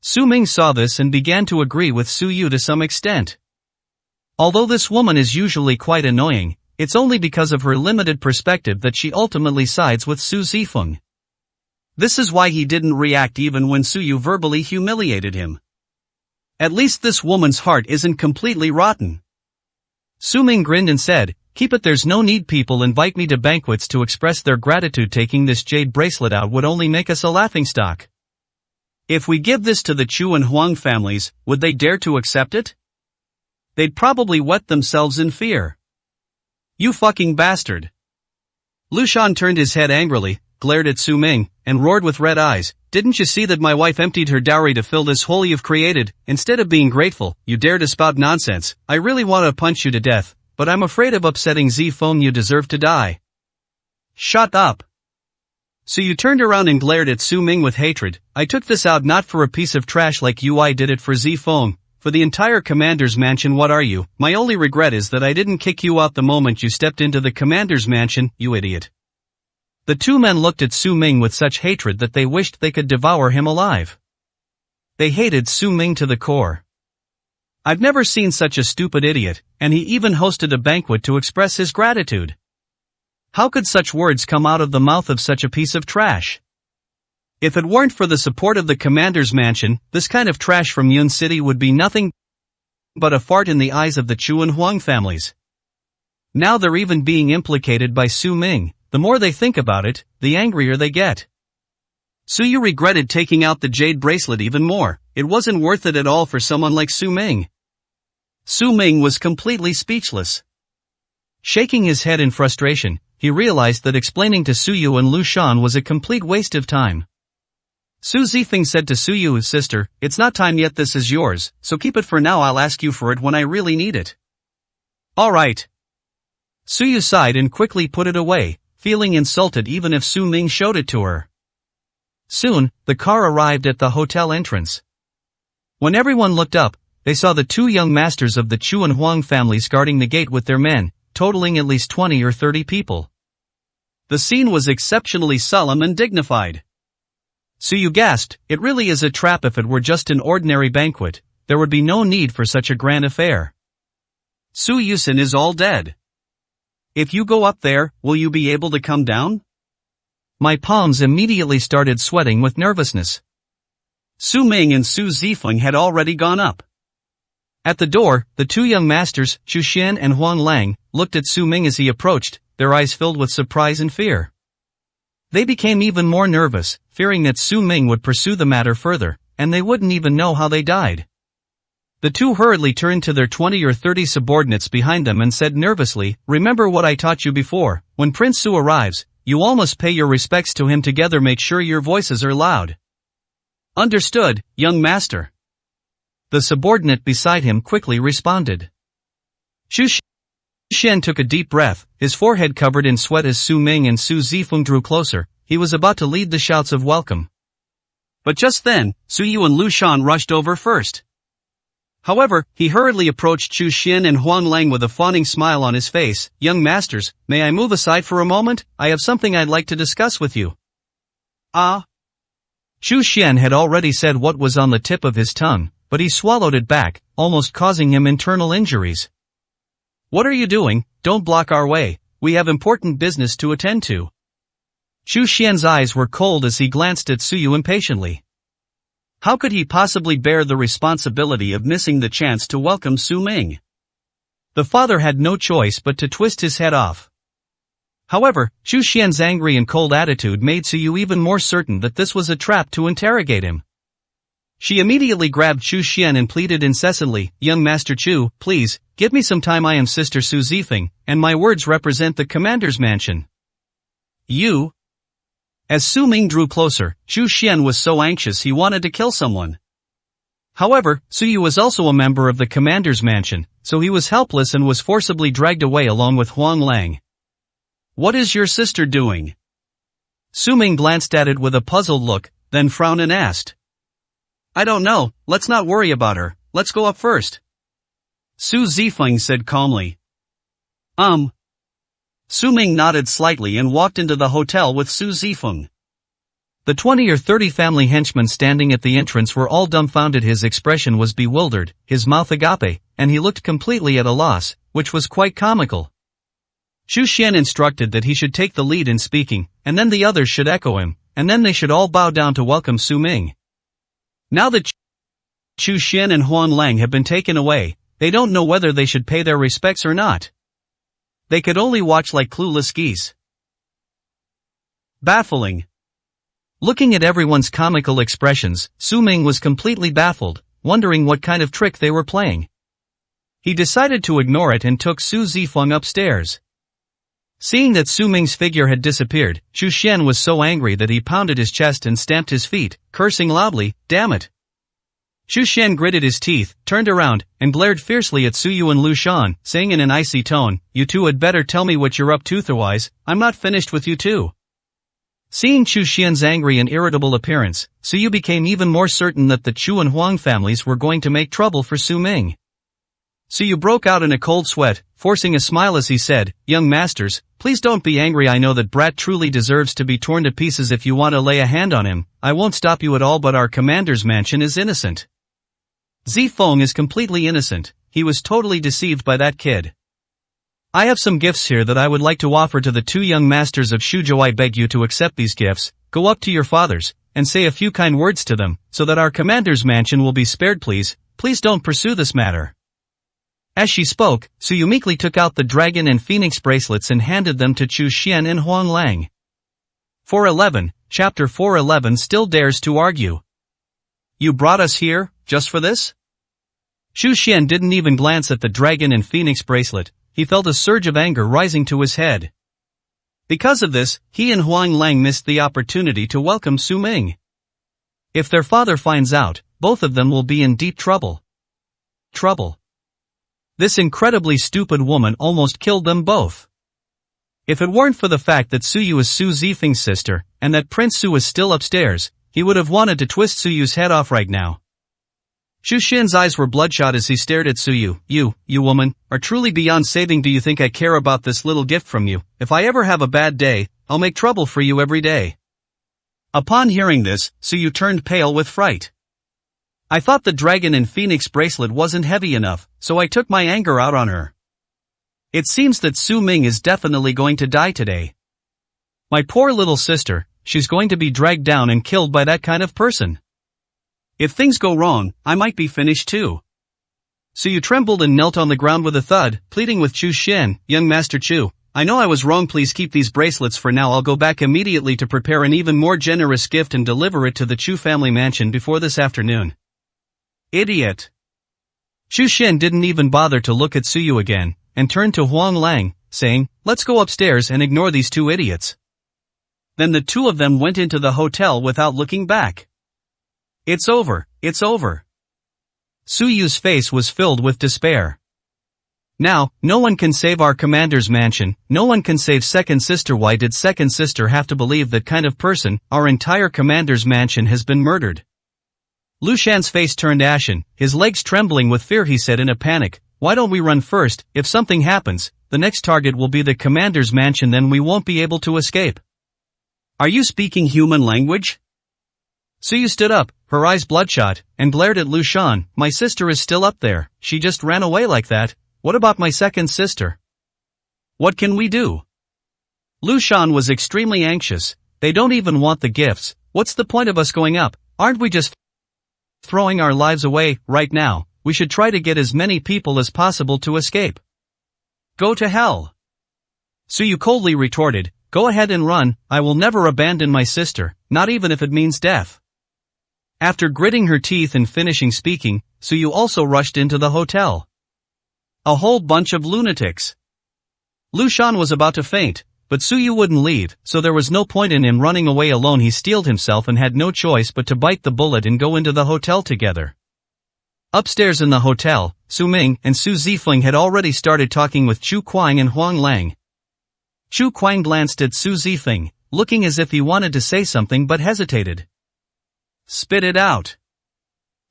Su Ming saw this and began to agree with Suyu to some extent. Although this woman is usually quite annoying, it's only because of her limited perspective that she ultimately sides with Su Zifeng. This is why he didn't react even when Suyu verbally humiliated him. At least this woman's heart isn't completely rotten. Su Ming grinned and said, keep it. There's no need. People invite me to banquets to express their gratitude. Taking this jade bracelet out would only make us a laughingstock. If we give this to the Chu and Huang families, would they dare to accept it? They'd probably wet themselves in fear. You fucking bastard. Lu Shan turned his head angrily, glared at Su Ming, and roared with red eyes, didn't you see that my wife emptied her dowry to fill this hole you've created? Instead of being grateful, you dare to spout nonsense. I really want to punch you to death, but I'm afraid of upsetting Zifeng. You deserve to die. Shut up. So you turned around and glared at Su Ming with hatred. I took this out not for a piece of trash like you. I did it for Zifeng. For the entire commander's mansion. What are you? My only regret is that I didn't kick you out the moment you stepped into the commander's mansion, you idiot. The two men looked at Su Ming with such hatred that they wished they could devour him alive. They hated Su Ming to the core. I've never seen such a stupid idiot, and he even hosted a banquet to express his gratitude. How could such words come out of the mouth of such a piece of trash? If it weren't for the support of the commander's mansion, this kind of trash from Yun City would be nothing but a fart in the eyes of the Chu and Huang families. Now they're even being implicated by Su Ming. The more they think about it, the angrier they get. Suyu regretted taking out the jade bracelet even more. It wasn't worth it at all for someone like Su Ming. Su Ming was completely speechless. Shaking his head in frustration, he realized that explaining to Suyu and Lu Shan was a complete waste of time. Su Zifeng said to Suyu, sister, it's not time yet. This is yours, so keep it for now. I'll ask you for it when I really need it. Alright. Suyu sighed and quickly put it away, feeling insulted even if Su Ming showed it to her. Soon, the car arrived at the hotel entrance. When everyone looked up, they saw the two young masters of the Chu and Huang families guarding the gate with their men, totaling at least 20 or 30 people. The scene was exceptionally solemn and dignified. Suyu gasped, it really is a trap. If it were just an ordinary banquet, there would be no need for such a grand affair. Su Yusen is all dead. If you go up there, will you be able to come down? My palms immediately started sweating with nervousness. Su Ming and Su Zifeng had already gone up. At the door, the two young masters, Xu Xian and Huang Lang, looked at Su Ming as he approached, their eyes filled with surprise and fear. They became even more nervous, fearing that Su Ming would pursue the matter further, and they wouldn't even know how they died. The two hurriedly turned to their 20 or 30 subordinates behind them and said nervously, remember what I taught you before, when Prince Su arrives, you all must pay your respects to him. Together make sure your voices are loud. Understood, young master. The subordinate beside him quickly responded. Xu Xian took a deep breath, his forehead covered in sweat as Su Ming and Su Zifeng drew closer. He was about to lead the shouts of welcome. But just then, Su Yu and Lu Shan rushed over first. However, he hurriedly approached Chu Xian and Huang Lang with a fawning smile on his face. Young masters, may I move aside for a moment? I have something I'd like to discuss with you. Ah. Chu Xian had already said what was on the tip of his tongue, but he swallowed it back, almost causing him internal injuries. What are you doing? Don't block our way. We have important business to attend to. Chu Xian's eyes were cold as he glanced at Su Yu impatiently. How could he possibly bear the responsibility of missing the chance to welcome Su Ming? The father had no choice but to twist his head off. However, Chu Xian's angry and cold attitude made Su Yu even more certain that this was a trap to interrogate him. She immediately grabbed Chu Xian and pleaded incessantly, Young Master Chu, please, give me some time. I am Sister Su Zifeng, and my words represent the commander's mansion. You? As Su Ming drew closer, Chu Xian was so anxious he wanted to kill someone. However, Su Yu was also a member of the commander's mansion, so he was helpless and was forcibly dragged away along with Huang Lang. What is your sister doing? Su Ming glanced at it with a puzzled look, then frowned and asked. I don't know, let's not worry about her, let's go up first. Su Zifeng said calmly. Su Ming nodded slightly and walked into the hotel with Su Zifeng. The 20 or 30 family henchmen standing at the entrance were all dumbfounded. His expression was bewildered, his mouth agape, and he looked completely at a loss, which was quite comical. Chu Xian instructed that he should take the lead in speaking, and then the others should echo him, and then they should all bow down to welcome Su Ming. Now that Chu Xian and Huang Lang have been taken away, they don't know whether they should pay their respects or not. They could only watch like clueless geese. Baffling. Looking at everyone's comical expressions, Su Ming was completely baffled, wondering what kind of trick they were playing. He decided to ignore it and took Su Zifeng upstairs. Seeing that Su Ming's figure had disappeared, Chu Xian was so angry that he pounded his chest and stamped his feet, cursing loudly, damn it. Chu Xian gritted his teeth, turned around, and glared fiercely at Su Yu and Lu Shan, saying in an icy tone, you two had better tell me what you're up to, otherwise, I'm not finished with you two. Seeing Chu Xian's angry and irritable appearance, Su Yu became even more certain that the Chu and Huang families were going to make trouble for Su Ming. Su Yu broke out in a cold sweat, forcing a smile as he said, young masters, please don't be angry. I know that brat truly deserves to be torn to pieces. If you want to lay a hand on him, I won't stop you at all, but our commander's mansion is innocent. Zifeng is completely innocent. He was totally deceived by that kid. I have some gifts here that I would like to offer to the two young masters of Shuzhou. I beg you to accept these gifts, go up to your fathers, and say a few kind words to them, so that our commander's mansion will be spared. Please don't pursue this matter. As she spoke, Su Yu meekly took out the dragon and phoenix bracelets and handed them to Chu Xian and Huang Lang. 411, Chapter 411 still dares to argue. You brought us here, just for this? Chu Xian didn't even glance at the dragon and phoenix bracelet. He felt a surge of anger rising to his head. Because of this, he and Huang Lang missed the opportunity to welcome Su Ming. If their father finds out, both of them will be in deep trouble. This incredibly stupid woman almost killed them both. If it weren't for the fact that Su Yu is Su Zifeng's sister, and that Prince Su is still upstairs, he would have wanted to twist Su Yu's head off right now. Chu Xian's eyes were bloodshot as he stared at Su Yu. You woman, are truly beyond saving. Do you think I care about this little gift from you? If I ever have a bad day, I'll make trouble for you every day. Upon hearing this, Su Yu turned pale with fright. I thought the dragon and phoenix bracelet wasn't heavy enough, so I took my anger out on her. It seems that Su Ming is definitely going to die today. My poor little sister, she's going to be dragged down and killed by that kind of person. If things go wrong, I might be finished too. Su Yu trembled and knelt on the ground with a thud, pleading with Chu Xian, young Master Chu, I know I was wrong, please keep these bracelets for now. I'll go back immediately to prepare an even more generous gift and deliver it to the Chu family mansion before this afternoon. Idiot. Chu Xian didn't even bother to look at Su Yu again, and turned to Huang Lang, saying, let's go upstairs and ignore these two idiots. Then the two of them went into the hotel without looking back. It's over. Su Yu's face was filled with despair. Now, no one can save our commander's mansion, no one can save second sister. Why did second sister have to believe that kind of person? Our entire commander's mansion has been murdered. Lu Shan's face turned ashen, his legs trembling with fear. He said in a panic, "Why don't we run first? If something happens, the next target will be the commander's mansion, then we won't be able to escape." Are you speaking human language? Suyu stood up, her eyes bloodshot, and glared at Lu Shan. "My sister is still up there, she just ran away like that. What about my second sister? What can we do?" Lu Shan was extremely anxious. "They don't even want the gifts. What's the point of us going up? Aren't we just throwing our lives away right now? We should try to get as many people as possible to escape." "Go to hell," Suyu coldly retorted. "Go ahead and run. I will never abandon my sister, not even if it means death." After gritting her teeth and finishing speaking, Suyu also rushed into the hotel. A whole bunch of lunatics. Lu Shan was about to faint, but Suyu wouldn't leave, so there was no point in him running away alone. He steeled himself and had no choice but to bite the bullet and go into the hotel together. Upstairs in the hotel, Su Ming and Su Zifeng had already started talking with Chu Kuang and Huang Lang. Chu Kuang glanced at Su Zifeng, looking as if he wanted to say something but hesitated. "Spit it out,"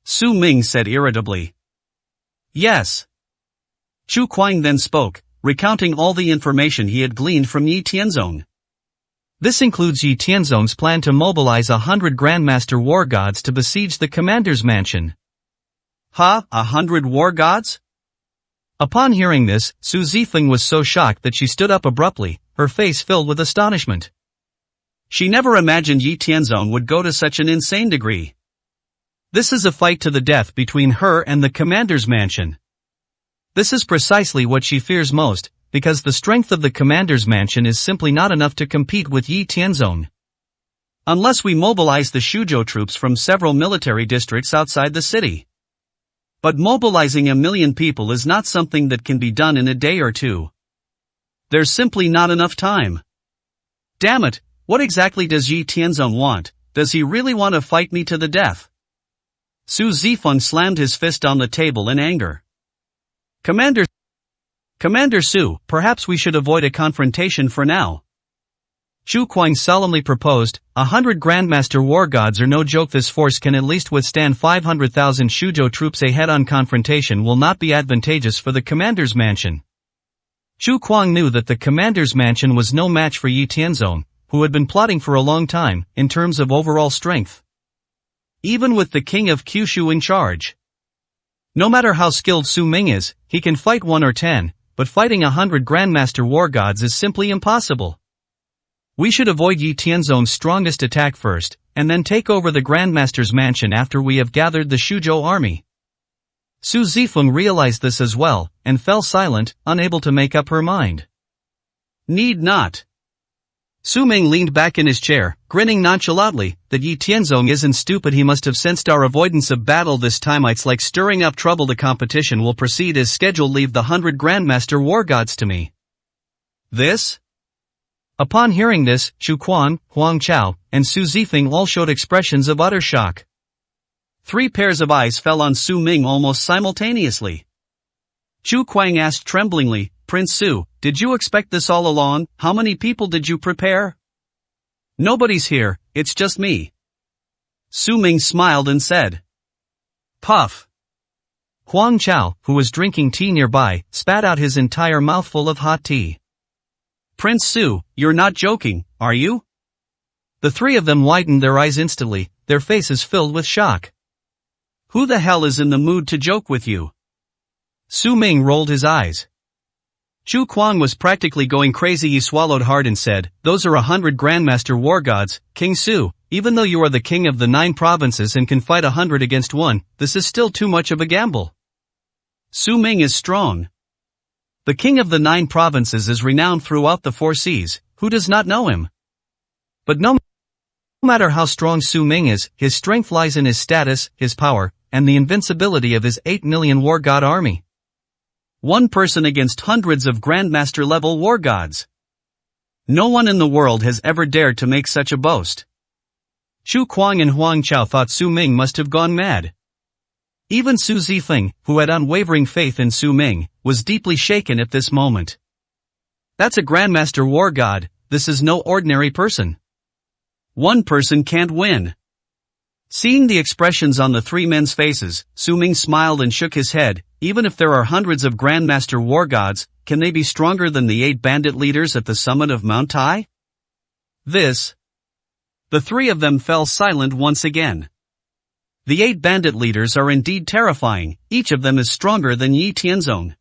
Su Ming said irritably. "Yes." Chu Kuang then spoke, recounting all the information he had gleaned from Yi Tianzong. This includes Yi Tianzong's plan to mobilize 100 Grandmaster War Gods to besiege the commander's mansion. 100 war gods? Upon hearing this, Su Zifeng was so shocked that she stood up abruptly, her face filled with astonishment. She never imagined Yi Tianzong would go to such an insane degree. This is a fight to the death between her and the commander's mansion. This is precisely what she fears most, because the strength of the commander's mansion is simply not enough to compete with Yi Tianzong. Unless we mobilize the Shuzhou troops from several military districts outside the city. But mobilizing 1 million people is not something that can be done in a day or two. There's simply not enough time. Damn it, what exactly does Yi Tianzong want? Does he really want to fight me to the death? Su Zifeng slammed his fist on the table in anger. Commander Su, perhaps we should avoid a confrontation for now. Chu Kuang solemnly proposed, 100 Grandmaster War Gods are no joke. This force can at least withstand 500,000 Shuzhou troops. A head-on confrontation will not be advantageous for the commander's mansion. Chu Kuang knew that the commander's mansion was no match for Yi Tianzong, who had been plotting for a long time, in terms of overall strength. Even with the king of Kyushu in charge. No matter how skilled Su Ming is, he can fight 1 or 10, but fighting 100 Grandmaster War Gods is simply impossible. We should avoid Yi Tianzong's strongest attack first, and then take over the Grandmaster's mansion after we have gathered the Shuzhou army. Su Zifeng realized this as well, and fell silent, unable to make up her mind. Need not. Su Ming leaned back in his chair, grinning nonchalantly. That Yi Tianzong isn't stupid. He must have sensed our avoidance of battle this time. It's like stirring up trouble. The competition will proceed as scheduled. Leave the 100 Grandmaster War Gods to me. This? Upon hearing this, Chu Kuang, Huang Chao, and Su Zifeng all showed expressions of utter shock. 3 pairs of eyes fell on Su Ming almost simultaneously. Chu Kuang asked tremblingly, "Prince Su, did you expect this all along? How many people did you prepare?" "Nobody's here, it's just me." Su Ming smiled and said. "Puff." Huang Chao, who was drinking tea nearby, spat out his entire mouthful of hot tea. "Prince Su, you're not joking, are you?" The 3 of them widened their eyes instantly, their faces filled with shock. "Who the hell is in the mood to joke with you?" Su Ming rolled his eyes. Chu Kuang was practically going crazy. He swallowed hard and said, "Those are 100 Grandmaster War Gods, King Su. Even though you are the king of the 9 provinces and can fight 100 against 1, this is still too much of a gamble." Su Ming is strong. The king of the 9 provinces is renowned throughout the 4 seas. Who does not know him? But no matter how strong Su Ming is, his strength lies in his status, his power, and the invincibility of his 8 million war god army. 1 person against hundreds of Grandmaster-level war gods. No one in the world has ever dared to make such a boast. Chu Kuang and Huang Chao thought Su Ming must have gone mad. Even Su Zifeng, who had unwavering faith in Su Ming, was deeply shaken at this moment. That's a Grandmaster War God, this is no ordinary person. One person can't win. Seeing the expressions on the three men's faces, Su Ming smiled and shook his head. Even if there are hundreds of Grandmaster War Gods, can they be stronger than the 8 bandit leaders at the summit of Mount Tai? The three of them fell silent once again. The 8 bandit leaders are indeed terrifying, each of them is stronger than Yi Tianzong.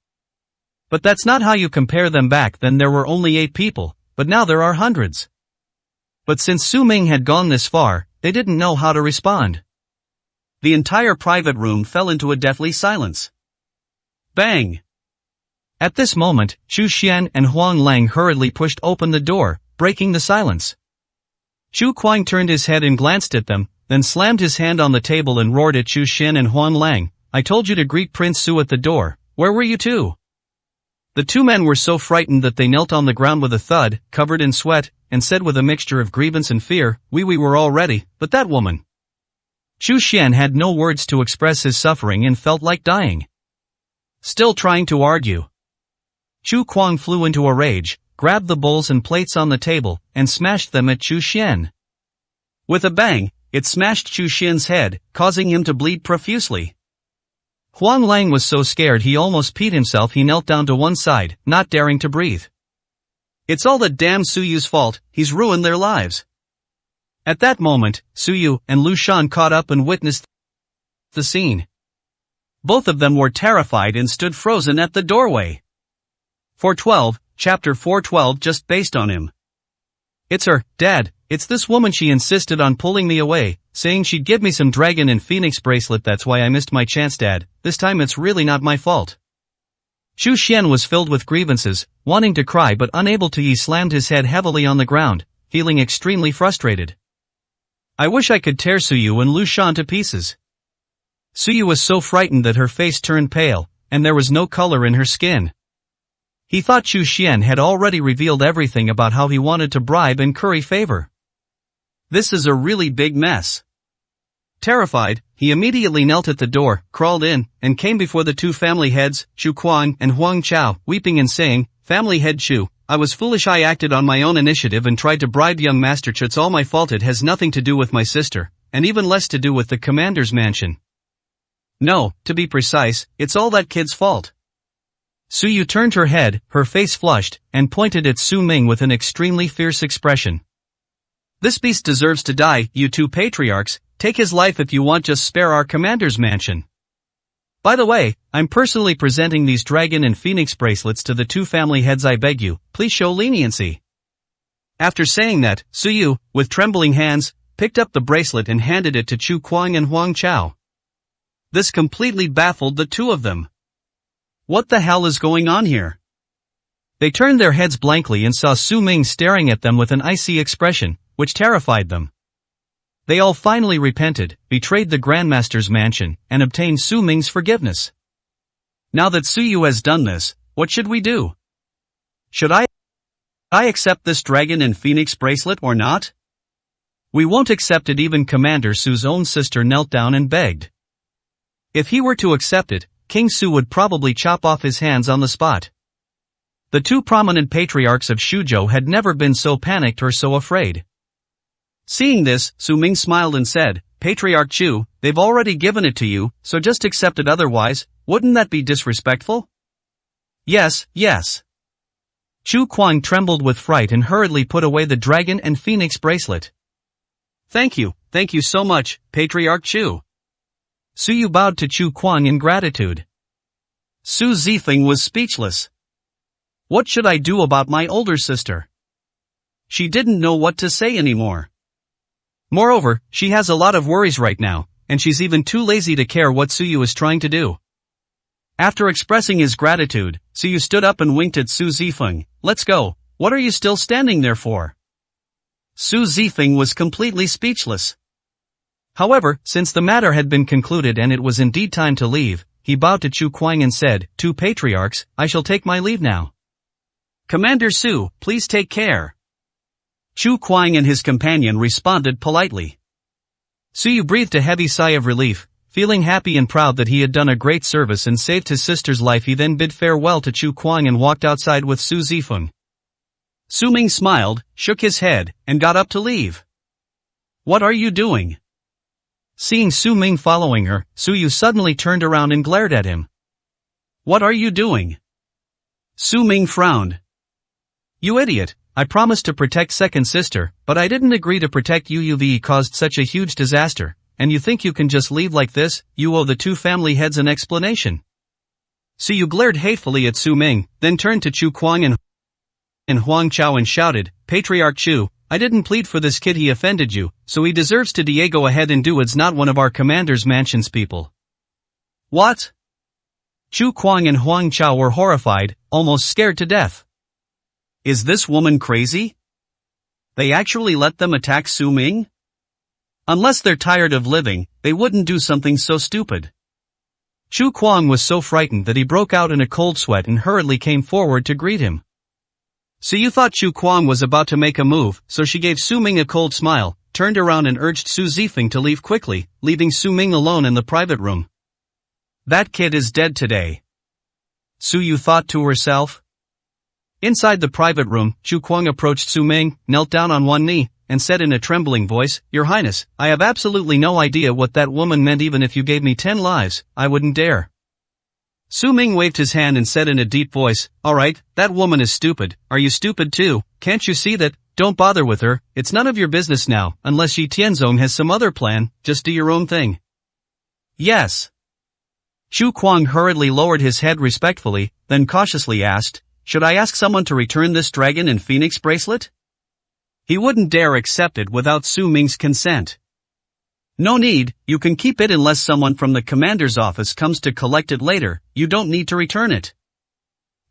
But that's not how you compare them. Back then there were only 8 people, but now there are hundreds. But since Su Ming had gone this far, they didn't know how to respond. The entire private room fell into a deathly silence. Bang! At this moment, Chu Xian and Huang Lang hurriedly pushed open the door, breaking the silence. Chu Kuang turned his head and glanced at them, then slammed his hand on the table and roared at Chu Xian and Huang Lang, "I told you to greet Prince Su at the door, where were you two?" The two men were so frightened that they knelt on the ground with a thud, covered in sweat, and said with a mixture of grievance and fear, we were all ready, but that woman." Chu Xian had no words to express his suffering and felt like dying. Still trying to argue. Chu Kuang flew into a rage, grabbed the bowls and plates on the table, and smashed them at Chu Xian. With a bang, it smashed Chu Xian's head, causing him to bleed profusely. Huang Lang was so scared he almost peed himself. He knelt down to one side, not daring to breathe. It's all that damn Su Yu's fault, he's ruined their lives. At that moment, Su Yu and Lu Shan caught up and witnessed the scene. Both of them were terrified and stood frozen at the doorway. 412, Chapter 412 just based on him. "It's her, Dad, it's this woman. She insisted on pulling me away, saying she'd give me some dragon and phoenix bracelet. That's why I missed my chance, Dad. This time it's really not my fault." Chu Xian was filled with grievances, wanting to cry but unable to. He slammed his head heavily on the ground, feeling extremely frustrated. "I wish I could tear Su Yu and Lu Shan to pieces." Su Yu was so frightened that her face turned pale, and there was no color in her skin. He thought Chu Xian had already revealed everything about how he wanted to bribe and curry favor. This is a really big mess. Terrified, he immediately knelt at the door, crawled in, and came before the two family heads, Chu Kuang and Huang Chao, weeping and saying, "Family head Chu, I was foolish. I acted on my own initiative and tried to bribe young Master Chu. It's all my fault. It has nothing to do with my sister, and even less to do with the commander's mansion. No, to be precise, it's all that kid's fault." Su Yu turned her head, her face flushed, and pointed at Su Ming with an extremely fierce expression. "This beast deserves to die, you two patriarchs. Take his life if you want, just spare our commander's mansion. By the way, I'm personally presenting these dragon and phoenix bracelets to the two family heads. I beg you, please show leniency." After saying that, Su Yu, with trembling hands, picked up the bracelet and handed it to Chu Kuang and Huang Chao. This completely baffled the two of them. What the hell is going on here? They turned their heads blankly and saw Su Ming staring at them with an icy expression, which terrified them. They all finally repented, betrayed the Grandmaster's mansion, and obtained Su Ming's forgiveness. Now that Su Yu has done this, what should we do? Should I accept this dragon and phoenix bracelet or not? We won't accept it. Even Commander Su's own sister knelt down and begged. If he were to accept it, King Su would probably chop off his hands on the spot. The two prominent patriarchs of Shuzhou had never been so panicked or so afraid. Seeing this, Su Ming smiled and said, "Patriarch Chu, they've already given it to you, so just accept it. Otherwise, wouldn't that be disrespectful?" Yes. Chu Kuang trembled with fright and hurriedly put away the dragon and phoenix bracelet. Thank you so much, Patriarch Chu." Su Yu bowed to Chu Kuang in gratitude. Su Zifeng was speechless. What should I do about my older sister? She didn't know what to say anymore. Moreover, she has a lot of worries right now, and she's even too lazy to care what Su Yu is trying to do. After expressing his gratitude, Su Yu stood up and winked at Su Zifeng. "Let's go, what are you still standing there for?" Su Zifeng was completely speechless. However, since the matter had been concluded and it was indeed time to leave, he bowed to Chu Kuang and said, "Two patriarchs, I shall take my leave now. Commander Su, please take care." Chu Kuang and his companion responded politely. Su Yu breathed a heavy sigh of relief, Feeling happy and proud that he had done a great service and saved his sister's life, he then bid farewell to Chu Kuang and walked outside with Su Zifeng. Su Ming smiled, shook his head, and got up to leave. What are you doing? Seeing Su Ming following her, Su Yu suddenly turned around and glared at him. What are you doing? Su Ming frowned. You idiot, I promised to protect second sister, but I didn't agree to protect you. You caused such a huge disaster, and you think you can just leave like this? You owe the two family heads an explanation. Su Yu glared hatefully at Su Ming, then turned to Chu Kuang and Huang Chao and shouted, Patriarch Chu, I didn't plead for this kid, he offended you, so he deserves to die. Go ahead and do. It's not one of our commander's mansion's people. What? Chu Kuang and Huang Chao were horrified, almost scared to death. Is this woman crazy? They actually let them attack Su Ming? Unless they're tired of living, they wouldn't do something so stupid. Chu Kuang was so frightened that he broke out in a cold sweat and hurriedly came forward to greet him. So you thought Chu Kuang was about to make a move, so she gave Su Ming a cold smile, turned around and urged Su Zifeng to leave quickly, leaving Su Ming alone in the private room. That kid is dead today. Su Yu thought to herself. Inside the private room, Chu Kuang approached Su Ming, knelt down on one knee, and said in a trembling voice, Your Highness, I have absolutely no idea what that woman meant. Even if you gave me 10 lives, I wouldn't dare. Su Ming waved his hand and said in a deep voice, Alright, that woman is stupid. Are you stupid too? Can't you see that? Don't bother with her, it's none of your business now, unless Yi Tianzong has some other plan, just do your own thing. Yes. Chu Kuang hurriedly lowered his head respectfully, then cautiously asked, Should I ask someone to return this dragon and phoenix bracelet? He wouldn't dare accept it without Su Ming's consent. No need, you can keep it unless someone from the commander's office comes to collect it later, you don't need to return it.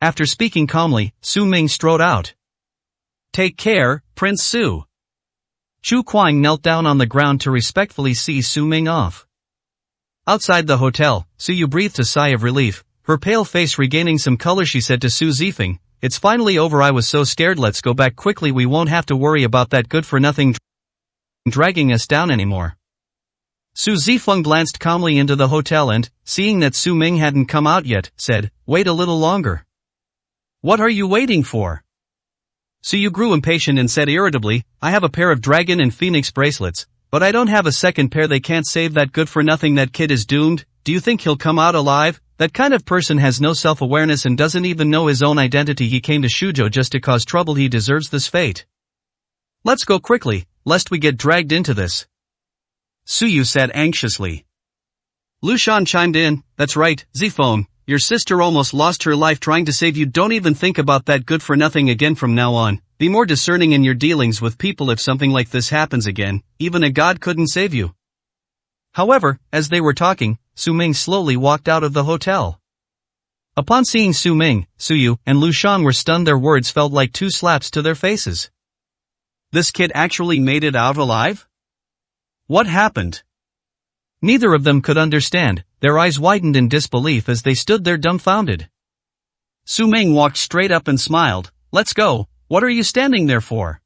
After speaking calmly, Su Ming strode out. Take care, Prince Su. Chu Kuang knelt down on the ground to respectfully see Su Ming off. Outside the hotel, Su Yu breathed a sigh of relief, her pale face regaining some color. She said to Su Zifeng, It's finally over. I was so scared. Let's go back quickly. We won't have to worry about that good-for-nothing dragging us down anymore. Su Zifeng glanced calmly into the hotel and, seeing that Su Ming hadn't come out yet, said, Wait a little longer. What are you waiting for? Su Yu grew impatient and said irritably, I have a pair of dragon and phoenix bracelets, but I don't have a second pair. They can't save that good-for-nothing. That kid is doomed. Do you think he'll come out alive? That kind of person has no self-awareness and doesn't even know his own identity. He came to Shuzhou just to cause trouble. He deserves this fate. Let's go quickly, lest we get dragged into this. Su Yu said anxiously. Lu Shan chimed in, That's right, Zifeng, your sister almost lost her life trying to save you. Don't even think about that good-for-nothing again from now on. Be more discerning in your dealings with people. If something like this happens again, even a god couldn't save you. However, as they were talking, Su Ming slowly walked out of the hotel. Upon seeing Su Ming, Su Yu and Lu Shan were stunned. Their words felt like two slaps to their faces. This kid actually made it out alive? What happened? Neither of them could understand, their eyes widened in disbelief as they stood there dumbfounded. Su Ming walked straight up and smiled, Let's go, what are you standing there for?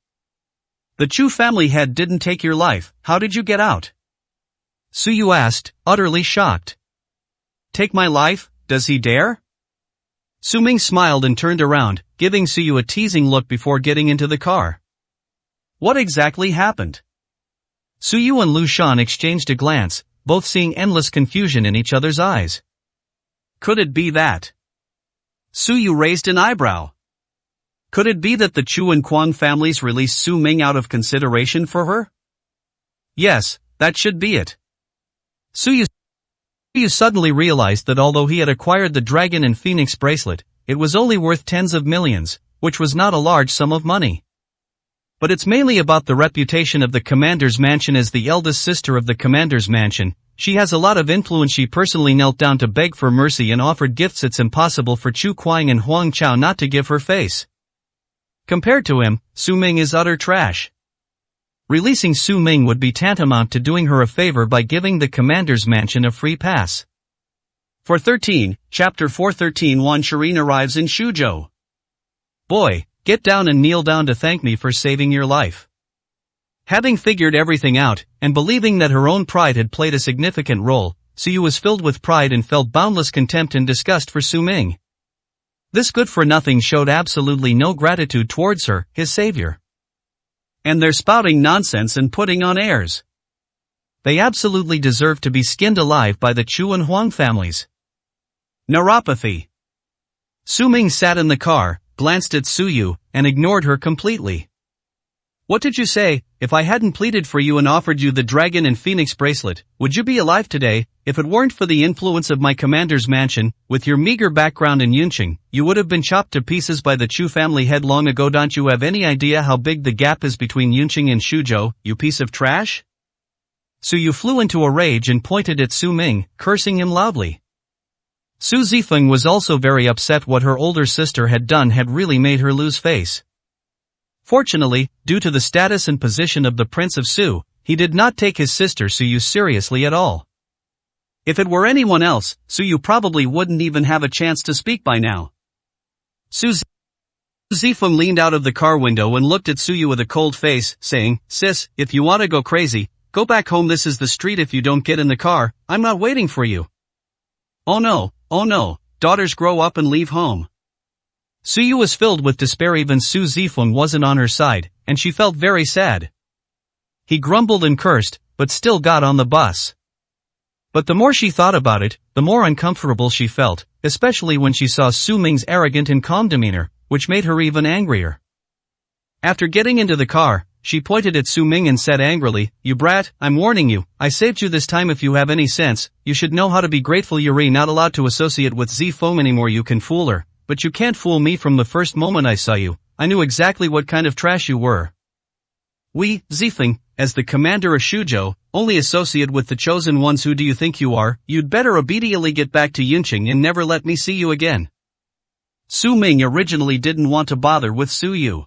The Chu family head didn't take your life, how did you get out? Su Yu asked, utterly shocked. Take my life, does he dare? Su Ming smiled and turned around, giving Su Yu a teasing look before getting into the car. What exactly happened? Su Yu and Lu Shan exchanged a glance, both seeing endless confusion in each other's eyes. Could it be that? Su Yu raised an eyebrow. Could it be that the Chu and Kuang families released Su Ming out of consideration for her? Yes, that should be it. Su Yu suddenly realized that although he had acquired the dragon and phoenix bracelet, it was only worth tens of millions, which was not a large sum of money. But it's mainly about the reputation of the commander's mansion. As the eldest sister of the commander's mansion, she has a lot of influence. She personally knelt down to beg for mercy and offered gifts. It's impossible for Chu Kuang and Huang Chao not to give her face. Compared to him, Su Ming is utter trash. Releasing Su Ming would be tantamount to doing her a favor by giving the commander's mansion a free pass. For 13, Chapter 413. Wan Shirin arrives in Shuzhou. Boy, get down and kneel down to thank me for saving your life. Having figured everything out, and believing that her own pride had played a significant role, Suyu was filled with pride and felt boundless contempt and disgust for Su Ming. This good-for-nothing showed absolutely no gratitude towards her, his savior. And they're spouting nonsense and putting on airs. They absolutely deserve to be skinned alive by the Chu and Huang families. Neuropathy. Su Ming sat in the car, glanced at Suyu, and ignored her completely. What did you say? If I hadn't pleaded for you and offered you the dragon and phoenix bracelet, would you be alive today? If it weren't for the influence of my commander's mansion, with your meager background in Yunqing, you would have been chopped to pieces by the Chu family head long ago. Don't you have any idea how big the gap is between Yunqing and Shuzhou, you piece of trash? Suyu flew into a rage and pointed at Su Ming, cursing him loudly. Su Zifeng was also very upset. What her older sister had done had really made her lose face. Fortunately, due to the status and position of the Prince of Su, he did not take his sister Suyu seriously at all. If it were anyone else, Suyu probably wouldn't even have a chance to speak by now. Su Zifeng leaned out of the car window and looked at Suyu with a cold face, saying, "Sis, if you want to go crazy, go back home. This is the street. If you don't get in the car, I'm not waiting for you." Oh no, daughters grow up and leave home. Suyu was filled with despair. Even Su Zifeng wasn't on her side, and she felt very sad. He grumbled and cursed, but still got on the bus. But the more she thought about it, the more uncomfortable she felt, especially when she saw Su Ming's arrogant and calm demeanor, which made her even angrier. After getting into the car, she pointed at Su Ming and said angrily, "You brat, I'm warning you, I saved you this time. If you have any sense, you should know how to be grateful. You're not allowed to associate with Zifeng anymore. You can fool her, but you can't fool me. From the first moment I saw you, I knew exactly what kind of trash you were. We, Zifeng, as the commander of Shuzhou, only associate with the chosen ones. Who do you think you are? You'd better obediently get back to Yunqing and never let me see you again." Su Ming originally didn't want to bother with Suyu.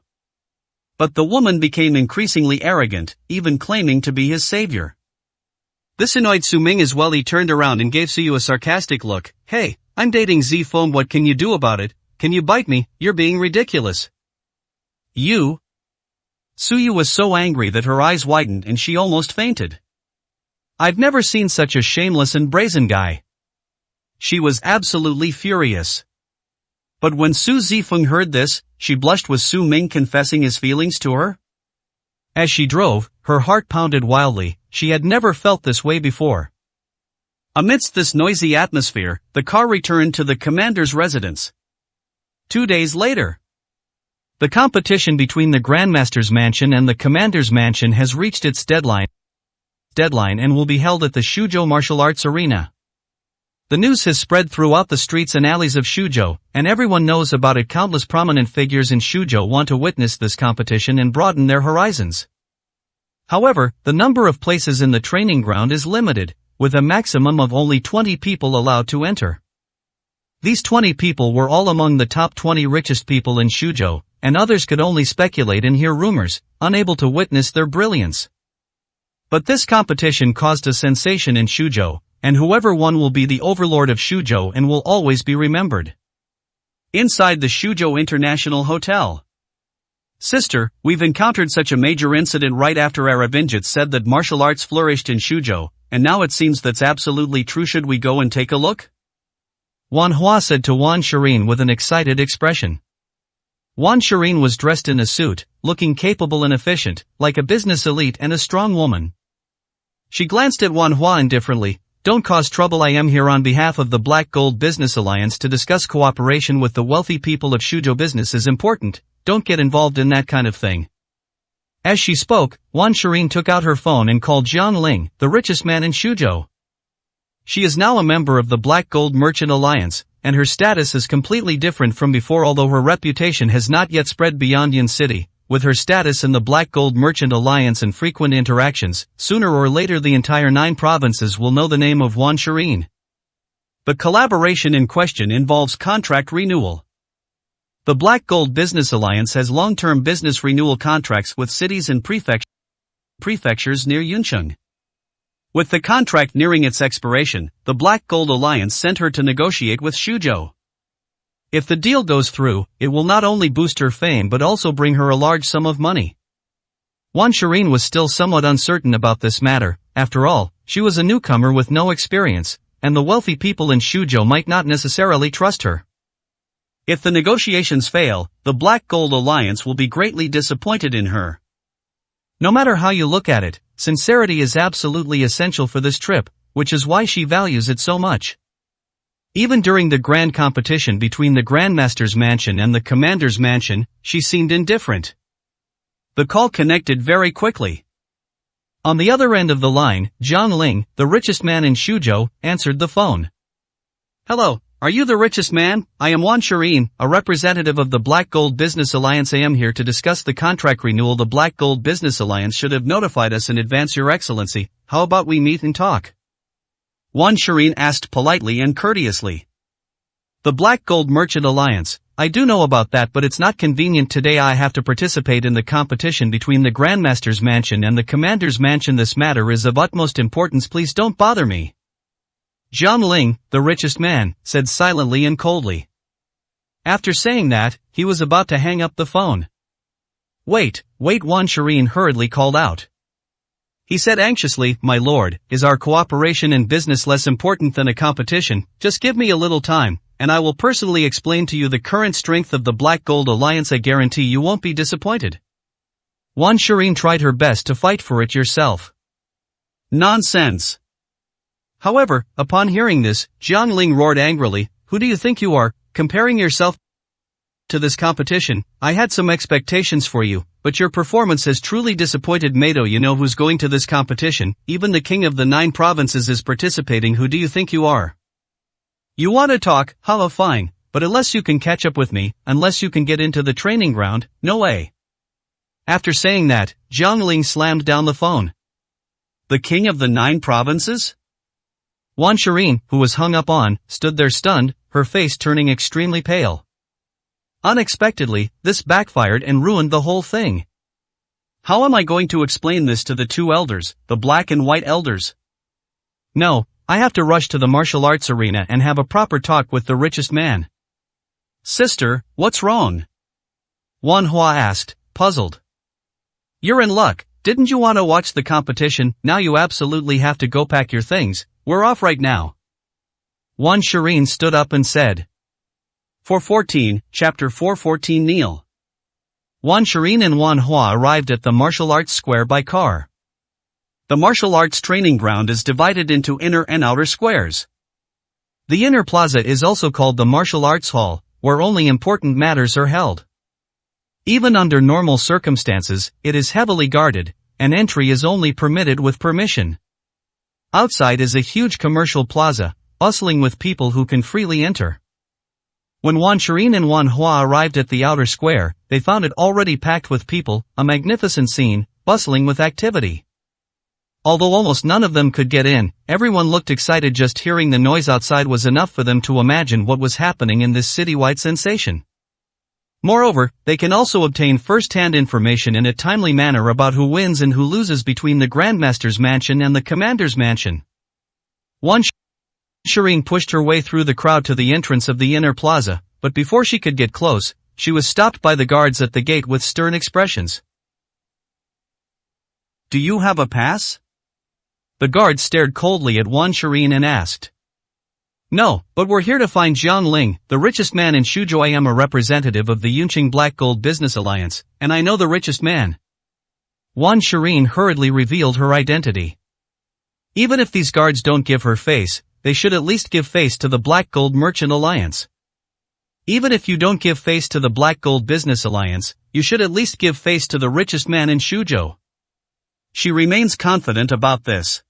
But the woman became increasingly arrogant, even claiming to be his savior. This annoyed Su Ming as well. He turned around and gave Suyu a sarcastic look. "Hey, I'm dating Zifeng. What can you do about it? Can you bite me? You're being ridiculous." "You?" Suyu was so angry that her eyes widened and she almost fainted. "I've never seen such a shameless and brazen guy." She was absolutely furious. But when Su Zifeng heard this, she blushed. Was Su Ming confessing his feelings to her? As she drove, her heart pounded wildly. She had never felt this way before. Amidst this noisy atmosphere, the car returned to the commander's residence. 2 days later, the competition between the Grandmaster's mansion and the commander's mansion has reached its deadline and will be held at the Shuzhou Martial Arts Arena. The news has spread throughout the streets and alleys of Shuzhou, and everyone knows about it. Countless prominent figures in Shuzhou want to witness this competition and broaden their horizons. However, the number of places in the training ground is limited, with a maximum of only 20 people allowed to enter. These 20 people were all among the top 20 richest people in Shuzhou, and others could only speculate and hear rumors, unable to witness their brilliance. But this competition caused a sensation in Shuzhou, and whoever won will be the overlord of Shuzhou and will always be remembered. Inside the Shuzhou International Hotel. "Sister, we've encountered such a major incident right after Aravinjit said that martial arts flourished in Shuzhou, and now it seems that's absolutely true. Should we go and take a look?" Wan Hua said to Wan Shirin with an excited expression. Wan Shirin was dressed in a suit, looking capable and efficient, like a business elite and a strong woman. She glanced at Wan Hua indifferently. "Don't cause trouble. I am here on behalf of the Black Gold Business Alliance to discuss cooperation with the wealthy people of Shuzhou. Business is important, don't get involved in that kind of thing." As she spoke, Wan Shirin took out her phone and called Jiang Ling, the richest man in Shuzhou. She is now a member of the Black Gold Merchant Alliance, and her status is completely different from before. Although her reputation has not yet spread beyond Yin City, with her status in the Black Gold Merchant Alliance and frequent interactions, sooner or later the entire 9 provinces will know the name of Wan Shirin. The collaboration in question involves contract renewal. The Black Gold Business Alliance has long-term business renewal contracts with cities and prefectures near Yuncheng. With the contract nearing its expiration, the Black Gold Alliance sent her to negotiate with Shuzhou. If the deal goes through, it will not only boost her fame but also bring her a large sum of money. Wan Shirin was still somewhat uncertain about this matter. After all, she was a newcomer with no experience, and the wealthy people in Shuzhou might not necessarily trust her. If the negotiations fail, the Black Gold Alliance will be greatly disappointed in her. No matter how you look at it, sincerity is absolutely essential for this trip, which is why she values it so much. Even during the grand competition between the Grandmaster's mansion and the Commander's mansion, she seemed indifferent. The call connected very quickly. On the other end of the line, Zhang Ling, the richest man in Shuzhou, answered the phone. Hello, are you the richest man? I am Wan Shirin, a representative of the Black Gold Business Alliance. I am here to discuss the contract renewal. The Black Gold Business Alliance should have notified us in advance, Your Excellency. How about we meet and talk? Wan Shirin asked politely and courteously. The Black Gold Merchant Alliance. I do know about that, but it's not convenient today. I have to participate in the competition between the Grandmaster's mansion and the Commander's mansion. This matter is of utmost importance. Please don't bother me. Zhang Ling, the richest man, said silently and coldly. After saying that, he was about to hang up the phone. Wait, Wan Shirin hurriedly called out. He said anxiously, My lord, is our cooperation in business less important than a competition? Just give me a little time, and I will personally explain to you the current strength of the Black Gold Alliance. I guarantee you won't be disappointed. Wan Shirin tried her best to fight for it yourself. Nonsense. However, upon hearing this, Zhang Ling roared angrily, Who do you think you are, comparing yourself to this competition? I had some expectations for you, but your performance has truly disappointed. Mado, you know who's going to this competition? Even the king of the 9 provinces is participating. Who do you think you are? You want to talk? Hala, fine, but unless you can catch up with me, unless you can get into the training ground, no way. After saying that, Zhang Ling slammed down the phone. The king of the 9 provinces? Wan Shirin, who was hung up on, stood there stunned, her face turning extremely pale. Unexpectedly, this backfired and ruined the whole thing. How am I going to explain this to the 2 elders, the black and white elders? No, I have to rush to the martial arts arena and have a proper talk with the richest man. Sister, what's wrong? Wan Hua asked, puzzled. You're in luck. Didn't you want to watch the competition? Now you absolutely have to go. Pack your things. We're off right now. Wan Shirin stood up and said. 414, Chapter 414. Kneel. Wan Shirin and Wan Hua arrived at the martial arts square by car. The martial arts training ground is divided into inner and outer squares. The inner plaza is also called the martial arts hall, where only important matters are held. Even under normal circumstances, it is heavily guarded, and entry is only permitted with permission. Outside is a huge commercial plaza, bustling with people who can freely enter. When Wan Shirin and Wan Hua arrived at the outer square, they found it already packed with people, a magnificent scene, bustling with activity. Although almost none of them could get in, everyone looked excited. Just hearing the noise outside was enough for them to imagine what was happening in this citywide sensation. Moreover, they can also obtain first-hand information in a timely manner about who wins and who loses between the Grandmaster's mansion and the Commander's mansion. Wan Shirin pushed her way through the crowd to the entrance of the inner plaza, but before she could get close, she was stopped by the guards at the gate with stern expressions. Do you have a pass? The guard stared coldly at Wan Shirin and asked. No, but we're here to find Zhang Ling, the richest man in Shuzhou. I am a representative of the Yunqing Black Gold Business Alliance, and I know the richest man. Wan Shirin hurriedly revealed her identity. Even if these guards don't give her face, they should at least give face to the Black Gold Merchant Alliance. Even if you don't give face to the Black Gold Business Alliance, you should at least give face to the richest man in Shuzhou. She remains confident about this.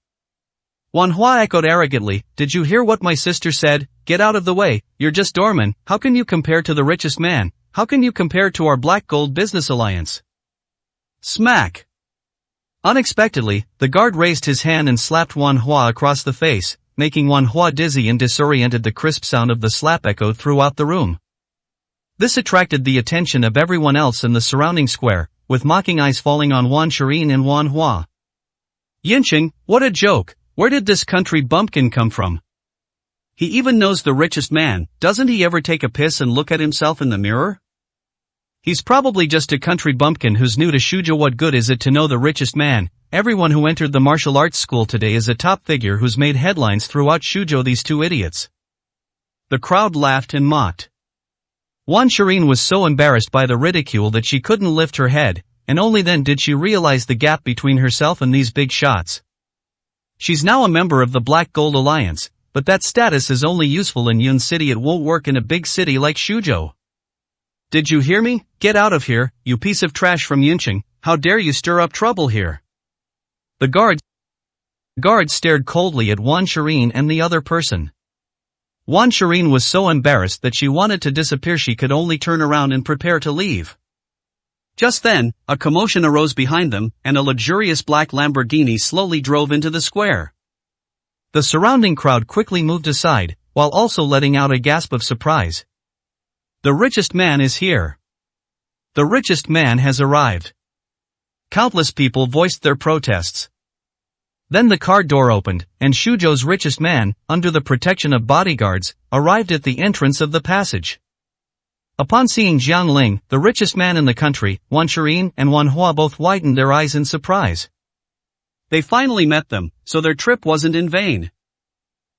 Wan Hua echoed arrogantly, Did you hear what my sister said? Get out of the way, you're just doorman. How can you compare to the richest man? How can you compare to our Black Gold Business Alliance? Smack! Unexpectedly, the guard raised his hand and slapped Wan Hua across the face, making Wan Hua dizzy and disoriented. The crisp sound of the slap echoed throughout the room. This attracted the attention of everyone else in the surrounding square, with mocking eyes falling on Wan Shirin and Wan Hua. Yinqing, what a joke! Where did this country bumpkin come from? He even knows the richest man. Doesn't he ever take a piss and look at himself in the mirror? He's probably just a country bumpkin who's new to Shuzhou. What good is it to know the richest man, everyone who entered the martial arts school today is a top figure who's made headlines throughout Shuzhou. These two idiots." The crowd laughed and mocked. Wan Shireen was so embarrassed by the ridicule that she couldn't lift her head, and only then did she realize the gap between herself and these big shots. She's now a member of the Black Gold Alliance, but that status is only useful in Yun City. It won't work in a big city like Shuzhou. "Did you hear me? Get out of here, you piece of trash from Yunqing. How dare you stir up trouble here?" The guards stared coldly at Wan Shireen and the other person. Wan Shireen was so embarrassed that she wanted to disappear. She could only turn around and prepare to leave. Just then, a commotion arose behind them, and a luxurious black Lamborghini slowly drove into the square. The surrounding crowd quickly moved aside, while also letting out a gasp of surprise. "The richest man is here. The richest man has arrived." Countless people voiced their protests. Then the car door opened, and Shuzhou's richest man, under the protection of bodyguards, arrived at the entrance of the passage. Upon seeing Jiang Ling, the richest man in the country, Wan Shireen and Wan Hua both widened their eyes in surprise. They finally met them, so their trip wasn't in vain.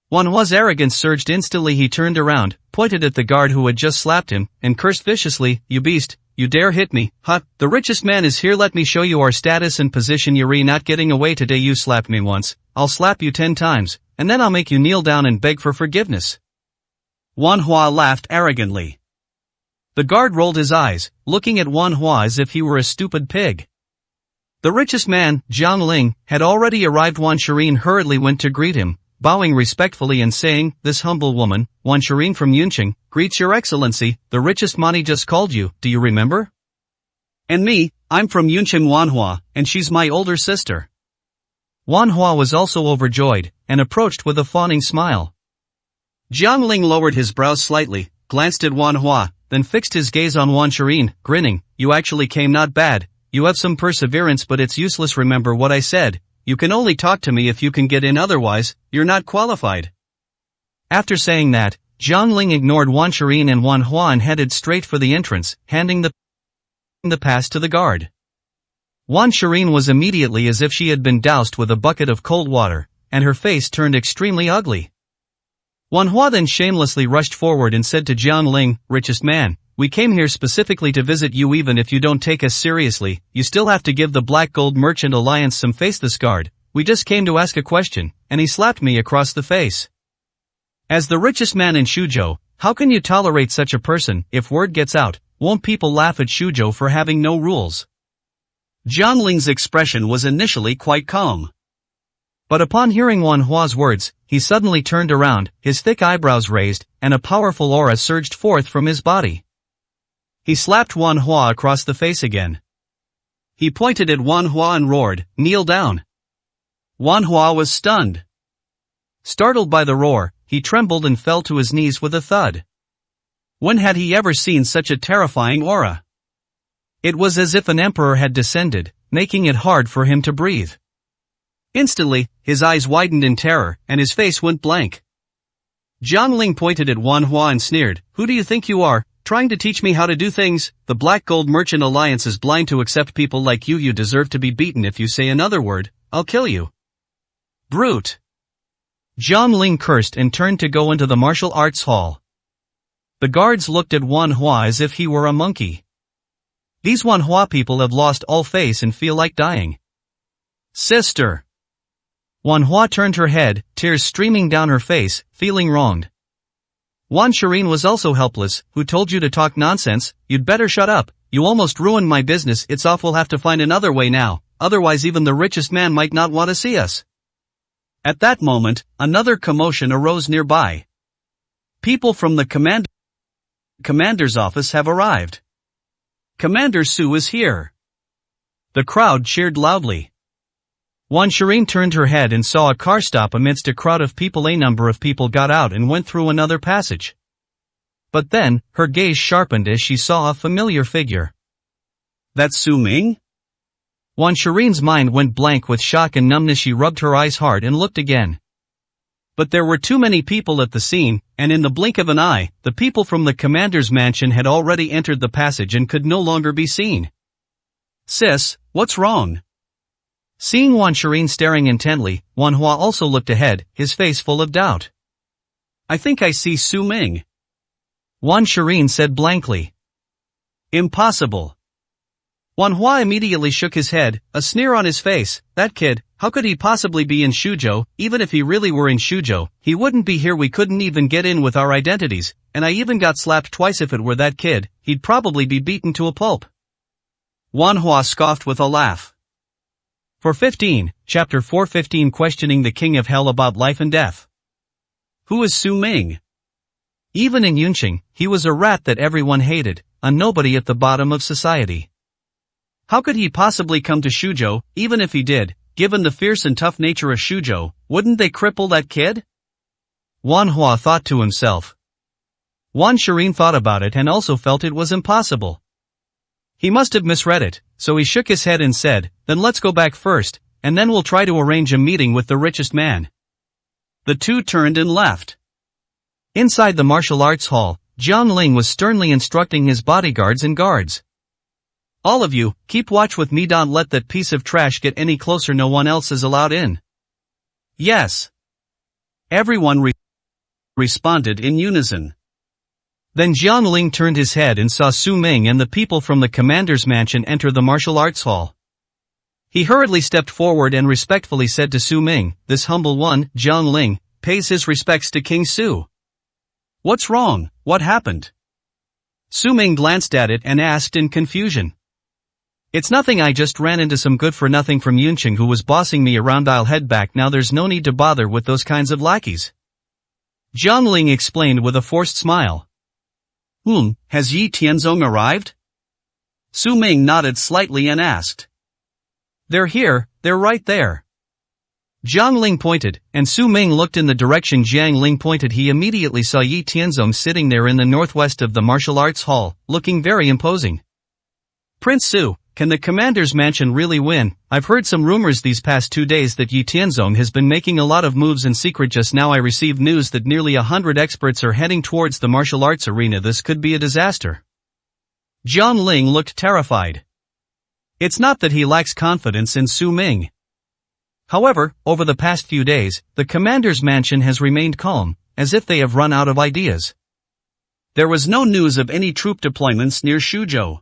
Wan Hua's arrogance surged instantly. He turned around, pointed at the guard who had just slapped him, and cursed viciously, "You beast, you dare hit me, huh? The richest man is here. Let me show you our status and position. You're not getting away today. You slapped me once, I'll slap you 10 times, and then I'll make you kneel down and beg for forgiveness." Wan Hua laughed arrogantly. The guard rolled his eyes, looking at Wan Hua as if he were a stupid pig. The richest man, Jiang Ling, had already arrived. Wan Shireen hurriedly went to greet him, bowing respectfully and saying, "This humble woman, Wan Shireen from Yunqing, greets your excellency. The richest Mani just called you, do you remember?" "And me, I'm from Yunqing, Wan Hua, and she's my older sister." Wan Hua was also overjoyed, and approached with a fawning smile. Jiang Ling lowered his brows slightly, glanced at Wan Hua, then fixed his gaze on Wan Shireen, grinning. "You actually came not bad. You have some perseverance, but it's useless. Remember what I said. You can only talk to me if you can get in, otherwise, you're not qualified." After saying that, Jiang Ling ignored Wan Shireen and Wan Hua and headed straight for the entrance, handing the pass to the guard. Wan Shireen was immediately as if she had been doused with a bucket of cold water, and her face turned extremely ugly. Wan Hua then shamelessly rushed forward and said to Jiang Ling, "Richest man, we came here specifically to visit you. Even if you don't take us seriously, you still have to give the Black Gold Merchant Alliance some face." This guard, "We just came to ask a question," and he slapped me across the face. As the richest man in Shuzhou, how can you tolerate such a person? If word gets out, won't people laugh at Shuzhou for having no rules? Jiang Ling's expression was initially quite calm. But upon hearing Wan Hua's words, he suddenly turned around, his thick eyebrows raised, and a powerful aura surged forth from his body. He slapped Wan Hua across the face again. He pointed at Wan Hua and roared, "Kneel down." Wan Hua was stunned. Startled by the roar, he trembled and fell to his knees with a thud. When had he ever seen such a terrifying aura? It was as if an emperor had descended, making it hard for him to breathe. Instantly, his eyes widened in terror, and his face went blank. Jiang Ling pointed at Wan Hua and sneered, "Who do you think you are, trying to teach me how to do things? The Black Gold Merchant Alliance is blind to accept people like you. You deserve to be beaten. If you say another word, I'll kill you." "Brute!" Jiang Ling cursed and turned to go into the martial arts hall. The guards looked at Wan Hua as if he were a monkey. These Wan Hua people have lost all face and feel like dying. "Sister!" Wan Hua turned her head, tears streaming down her face, feeling wronged. Wan Shireen was also helpless. "Who told you to talk nonsense? You'd better shut up. You almost ruined my business. It's off. We'll have to find another way now, otherwise even the richest man might not want to see us." At that moment, another commotion arose nearby. "People from the commander's office have arrived. Commander Su is here." The crowd cheered loudly. Wan Shireen turned her head and saw a car stop amidst a crowd of people. A number of people got out and went through another passage. But then, her gaze sharpened as she saw a familiar figure. "That's Su Ming?" Wan Shireen's mind went blank with shock and numbness. She rubbed her eyes hard and looked again. But there were too many people at the scene, and in the blink of an eye, the people from the commander's mansion had already entered the passage and could no longer be seen. "Sis, what's wrong?" Seeing Wan Shirin staring intently, Wan Hua also looked ahead, his face full of doubt. I think I see Su Ming. Wan Shirin said blankly. Impossible. Wan Hua immediately shook his head, a sneer on his face. That kid, how could he possibly be in Shuzhou? Even if he really were in Shuzhou, he wouldn't be here. We couldn't even get in with our identities, and I even got slapped twice. If it were that kid, he'd probably be beaten to a pulp. Wan Hua scoffed with a laugh. For 15, Chapter 415, questioning the King of Hell about life and death. Who is Su Ming? Even in Yunqing, he was a rat that everyone hated, a nobody at the bottom of society. How could he possibly come to Shuzhou? Even if he did, given the fierce and tough nature of Shuzhou, wouldn't they cripple that kid? Wan Hua thought to himself. Wan Shirin thought about it and also felt it was impossible. He must have misread it, so he shook his head and said, then let's go back first, and then we'll try to arrange a meeting with the richest man. The two turned and left. Inside the martial arts hall, Jiang Ling was sternly instructing his bodyguards and guards. All of you, keep watch with me. Don't let that piece of trash get any closer. No one else is allowed in. Yes. Everyone responded in unison. Then Jiang Ling turned his head and saw Su Ming and the people from the commander's mansion enter the martial arts hall. He hurriedly stepped forward and respectfully said to Su Ming, this humble one, Jiang Ling, pays his respects to King Su. What's wrong? What happened? Su Ming glanced at it and asked in confusion. It's nothing, I just ran into some good-for-nothing from Yunqing who was bossing me around. I'll head back now. There's no need to bother with those kinds of lackeys. Jiang Ling explained with a forced smile. Has Yi Tianzong arrived? Su Ming nodded slightly and asked. They're here, they're right there. Jiang Ling pointed, and Su Ming looked in the direction Jiang Ling pointed. He immediately saw Yi Tianzong sitting there in the northwest of the martial arts hall, looking very imposing. Prince Su, can the commander's mansion really win? I've heard some rumors these past 2 days that Yi Tianzong has been making a lot of moves in secret. Just now I received news that nearly 100 experts are heading towards the martial arts arena. This could be a disaster. Jiang Ling looked terrified. It's not that he lacks confidence in Su Ming. However, over the past few days, the commander's mansion has remained calm, as if they have run out of ideas. There was no news of any troop deployments near Shuzhou.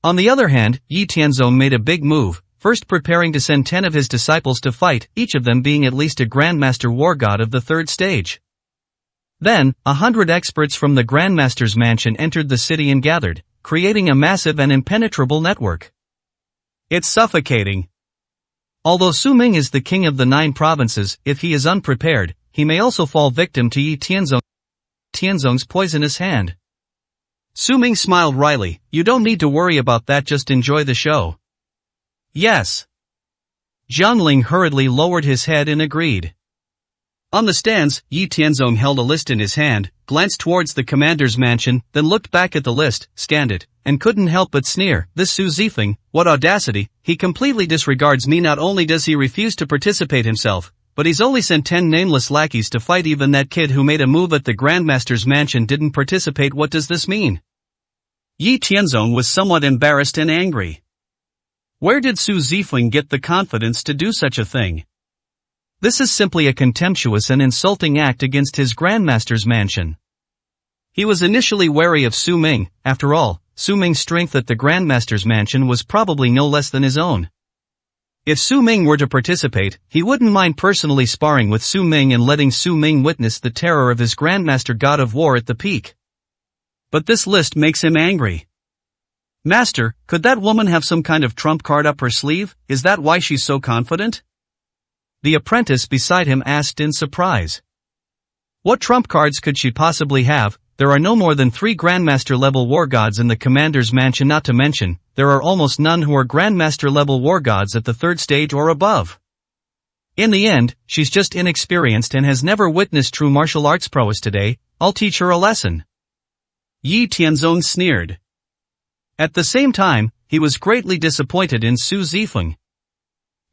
On the other hand, Yi Tianzong made a big move, first preparing to send 10 of his disciples to fight, each of them being at least a Grandmaster War God of the 3rd stage. Then, 100 experts from the Grandmaster's mansion entered the city and gathered, creating a massive and impenetrable network. It's suffocating. Although Su Ming is the king of the 9 provinces, if he is unprepared, he may also fall victim to Yi Tianzong's poisonous hand. Su Ming smiled wryly. You don't need to worry about that, just enjoy the show. Yes. Jiang Ling hurriedly lowered his head and agreed. On the stands, Yi Tianzong held a list in his hand, glanced towards the commander's mansion, then looked back at the list, scanned it, and couldn't help but sneer. This Su Zifeng, what audacity, he completely disregards me. Not only does he refuse to participate himself, but he's only sent 10 nameless lackeys to fight. Even that kid who made a move at the Grandmaster's mansion didn't participate. What does this mean? Yi Tianzong was somewhat embarrassed and angry. Where did Su Zifeng get the confidence to do such a thing? This is simply a contemptuous and insulting act against his Grandmaster's mansion. He was initially wary of Su Ming. After all, Su Ming's strength at the Grandmaster's mansion was probably no less than his own. If Su Ming were to participate, he wouldn't mind personally sparring with Su Ming and letting Su Ming witness the terror of his Grandmaster God of War at the peak. But this list makes him angry. Master, could that woman have some kind of trump card up her sleeve? Is that why she's so confident? The apprentice beside him asked in surprise. What trump cards could she possibly have? There are no more than 3 Grandmaster-level war gods in the commander's mansion. Not to mention, there are almost none who are Grandmaster-level war gods at the 3rd stage or above. In the end, she's just inexperienced and has never witnessed true martial arts prowess. Today, I'll teach her a lesson. Yi Tianzong sneered. At the same time, he was greatly disappointed in Su Zifeng.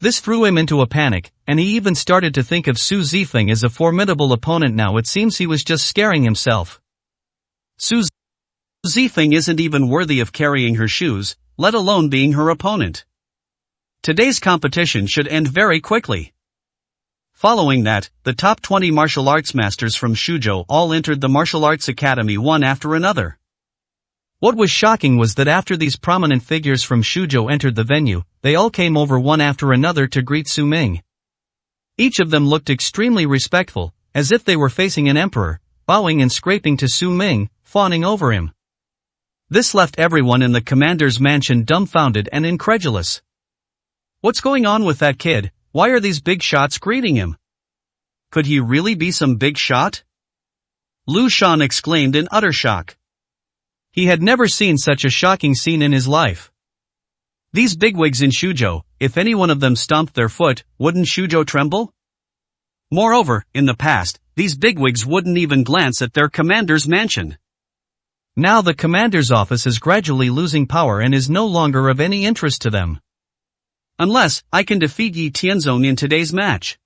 This threw him into a panic, and he even started to think of Su Zifeng as a formidable opponent. Now it seems he was just scaring himself. Su Zifeng isn't even worthy of carrying her shoes, let alone being her opponent. Today's competition should end very quickly. Following that, the top 20 martial arts masters from Suzhou all entered the martial arts academy one after another. What was shocking was that after these prominent figures from Suzhou entered the venue, they all came over one after another to greet Su Ming. Each of them looked extremely respectful, as if they were facing an emperor, bowing and scraping to Su Ming, fawning over him. This left everyone in the commander's mansion dumbfounded and incredulous. What's going on with that kid? Why are these big shots greeting him? Could he really be some big shot? Lu Shan exclaimed in utter shock. He had never seen such a shocking scene in his life. These bigwigs in Suzhou, if any one of them stomped their foot, wouldn't Suzhou tremble? Moreover, in the past, these bigwigs wouldn't even glance at their commander's mansion. Now the commander's office is gradually losing power and is no longer of any interest to them. Unless I can defeat Yi Tianzong in today's match.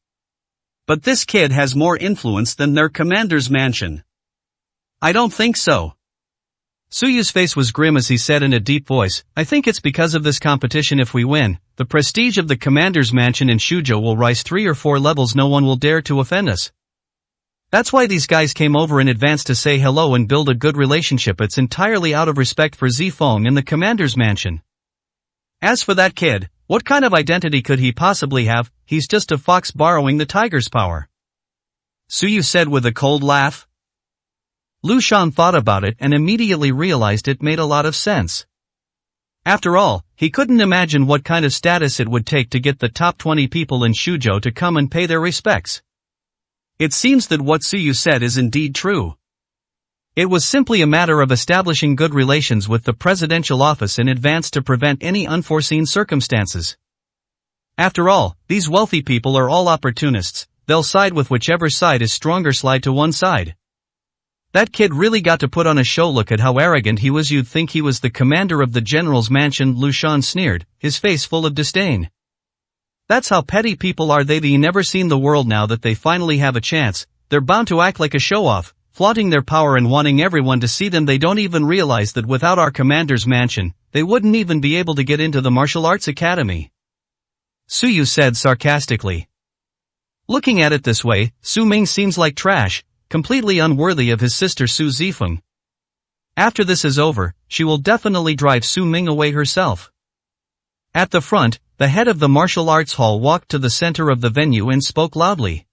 But this kid has more influence than their commander's mansion. I don't think so. Su Yu's face was grim as he said in a deep voice, I think it's because of this competition. If we win, the prestige of the commander's mansion in Suzhou will rise 3 or 4 levels. No one will dare to offend us. That's why these guys came over in advance to say hello and build a good relationship. It's entirely out of respect for Zifeng and the commander's mansion. As for that kid, what kind of identity could he possibly have? He's just a fox borrowing the tiger's power. Su Yu said with a cold laugh. Lu Shan thought about it and immediately realized it made a lot of sense. After all, he couldn't imagine what kind of status it would take to get the top 20 people in Suzhou to come and pay their respects. It seems that what Su Yu said is indeed true. It was simply a matter of establishing good relations with the presidential office in advance to prevent any unforeseen circumstances. After all, these wealthy people are all opportunists, they'll side with whichever side is stronger. Slide to one side. That kid really got to put on a show. Look at how arrogant he was. You'd think he was the commander of the general's mansion. Lu Shan sneered, his face full of disdain. That's how petty people are. They never seen the world. Now that they finally have a chance, they're bound to act like a show-off, flaunting their power and wanting everyone to see them. They don't even realize that without our commander's mansion, they wouldn't even be able to get into the martial arts academy. Su Yu said sarcastically. Looking at it this way, Su Ming seems like trash, completely unworthy of his sister Su Zifeng. After this is over, she will definitely drive Su Ming away herself. At the front, the head of the martial arts hall walked to the center of the venue and spoke loudly.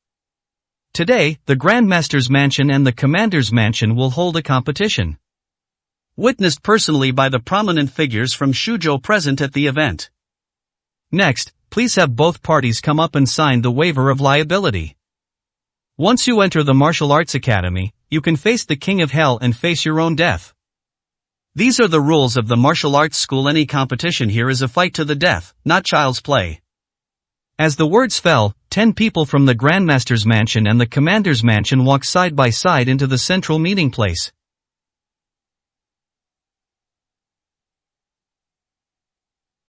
Today, the Grandmaster's mansion and the Commander's mansion will hold a competition. Witnessed personally by the prominent figures from Suzhou present at the event. Next, please have both parties come up and sign the waiver of liability. Once you enter the martial arts academy, you can face the King of Hell and face your own death. These are the rules of the martial arts school. Any competition here is a fight to the death, not child's play. As the words fell, 10 people from the Grandmaster's mansion and the Commander's mansion walked side by side into the central meeting place.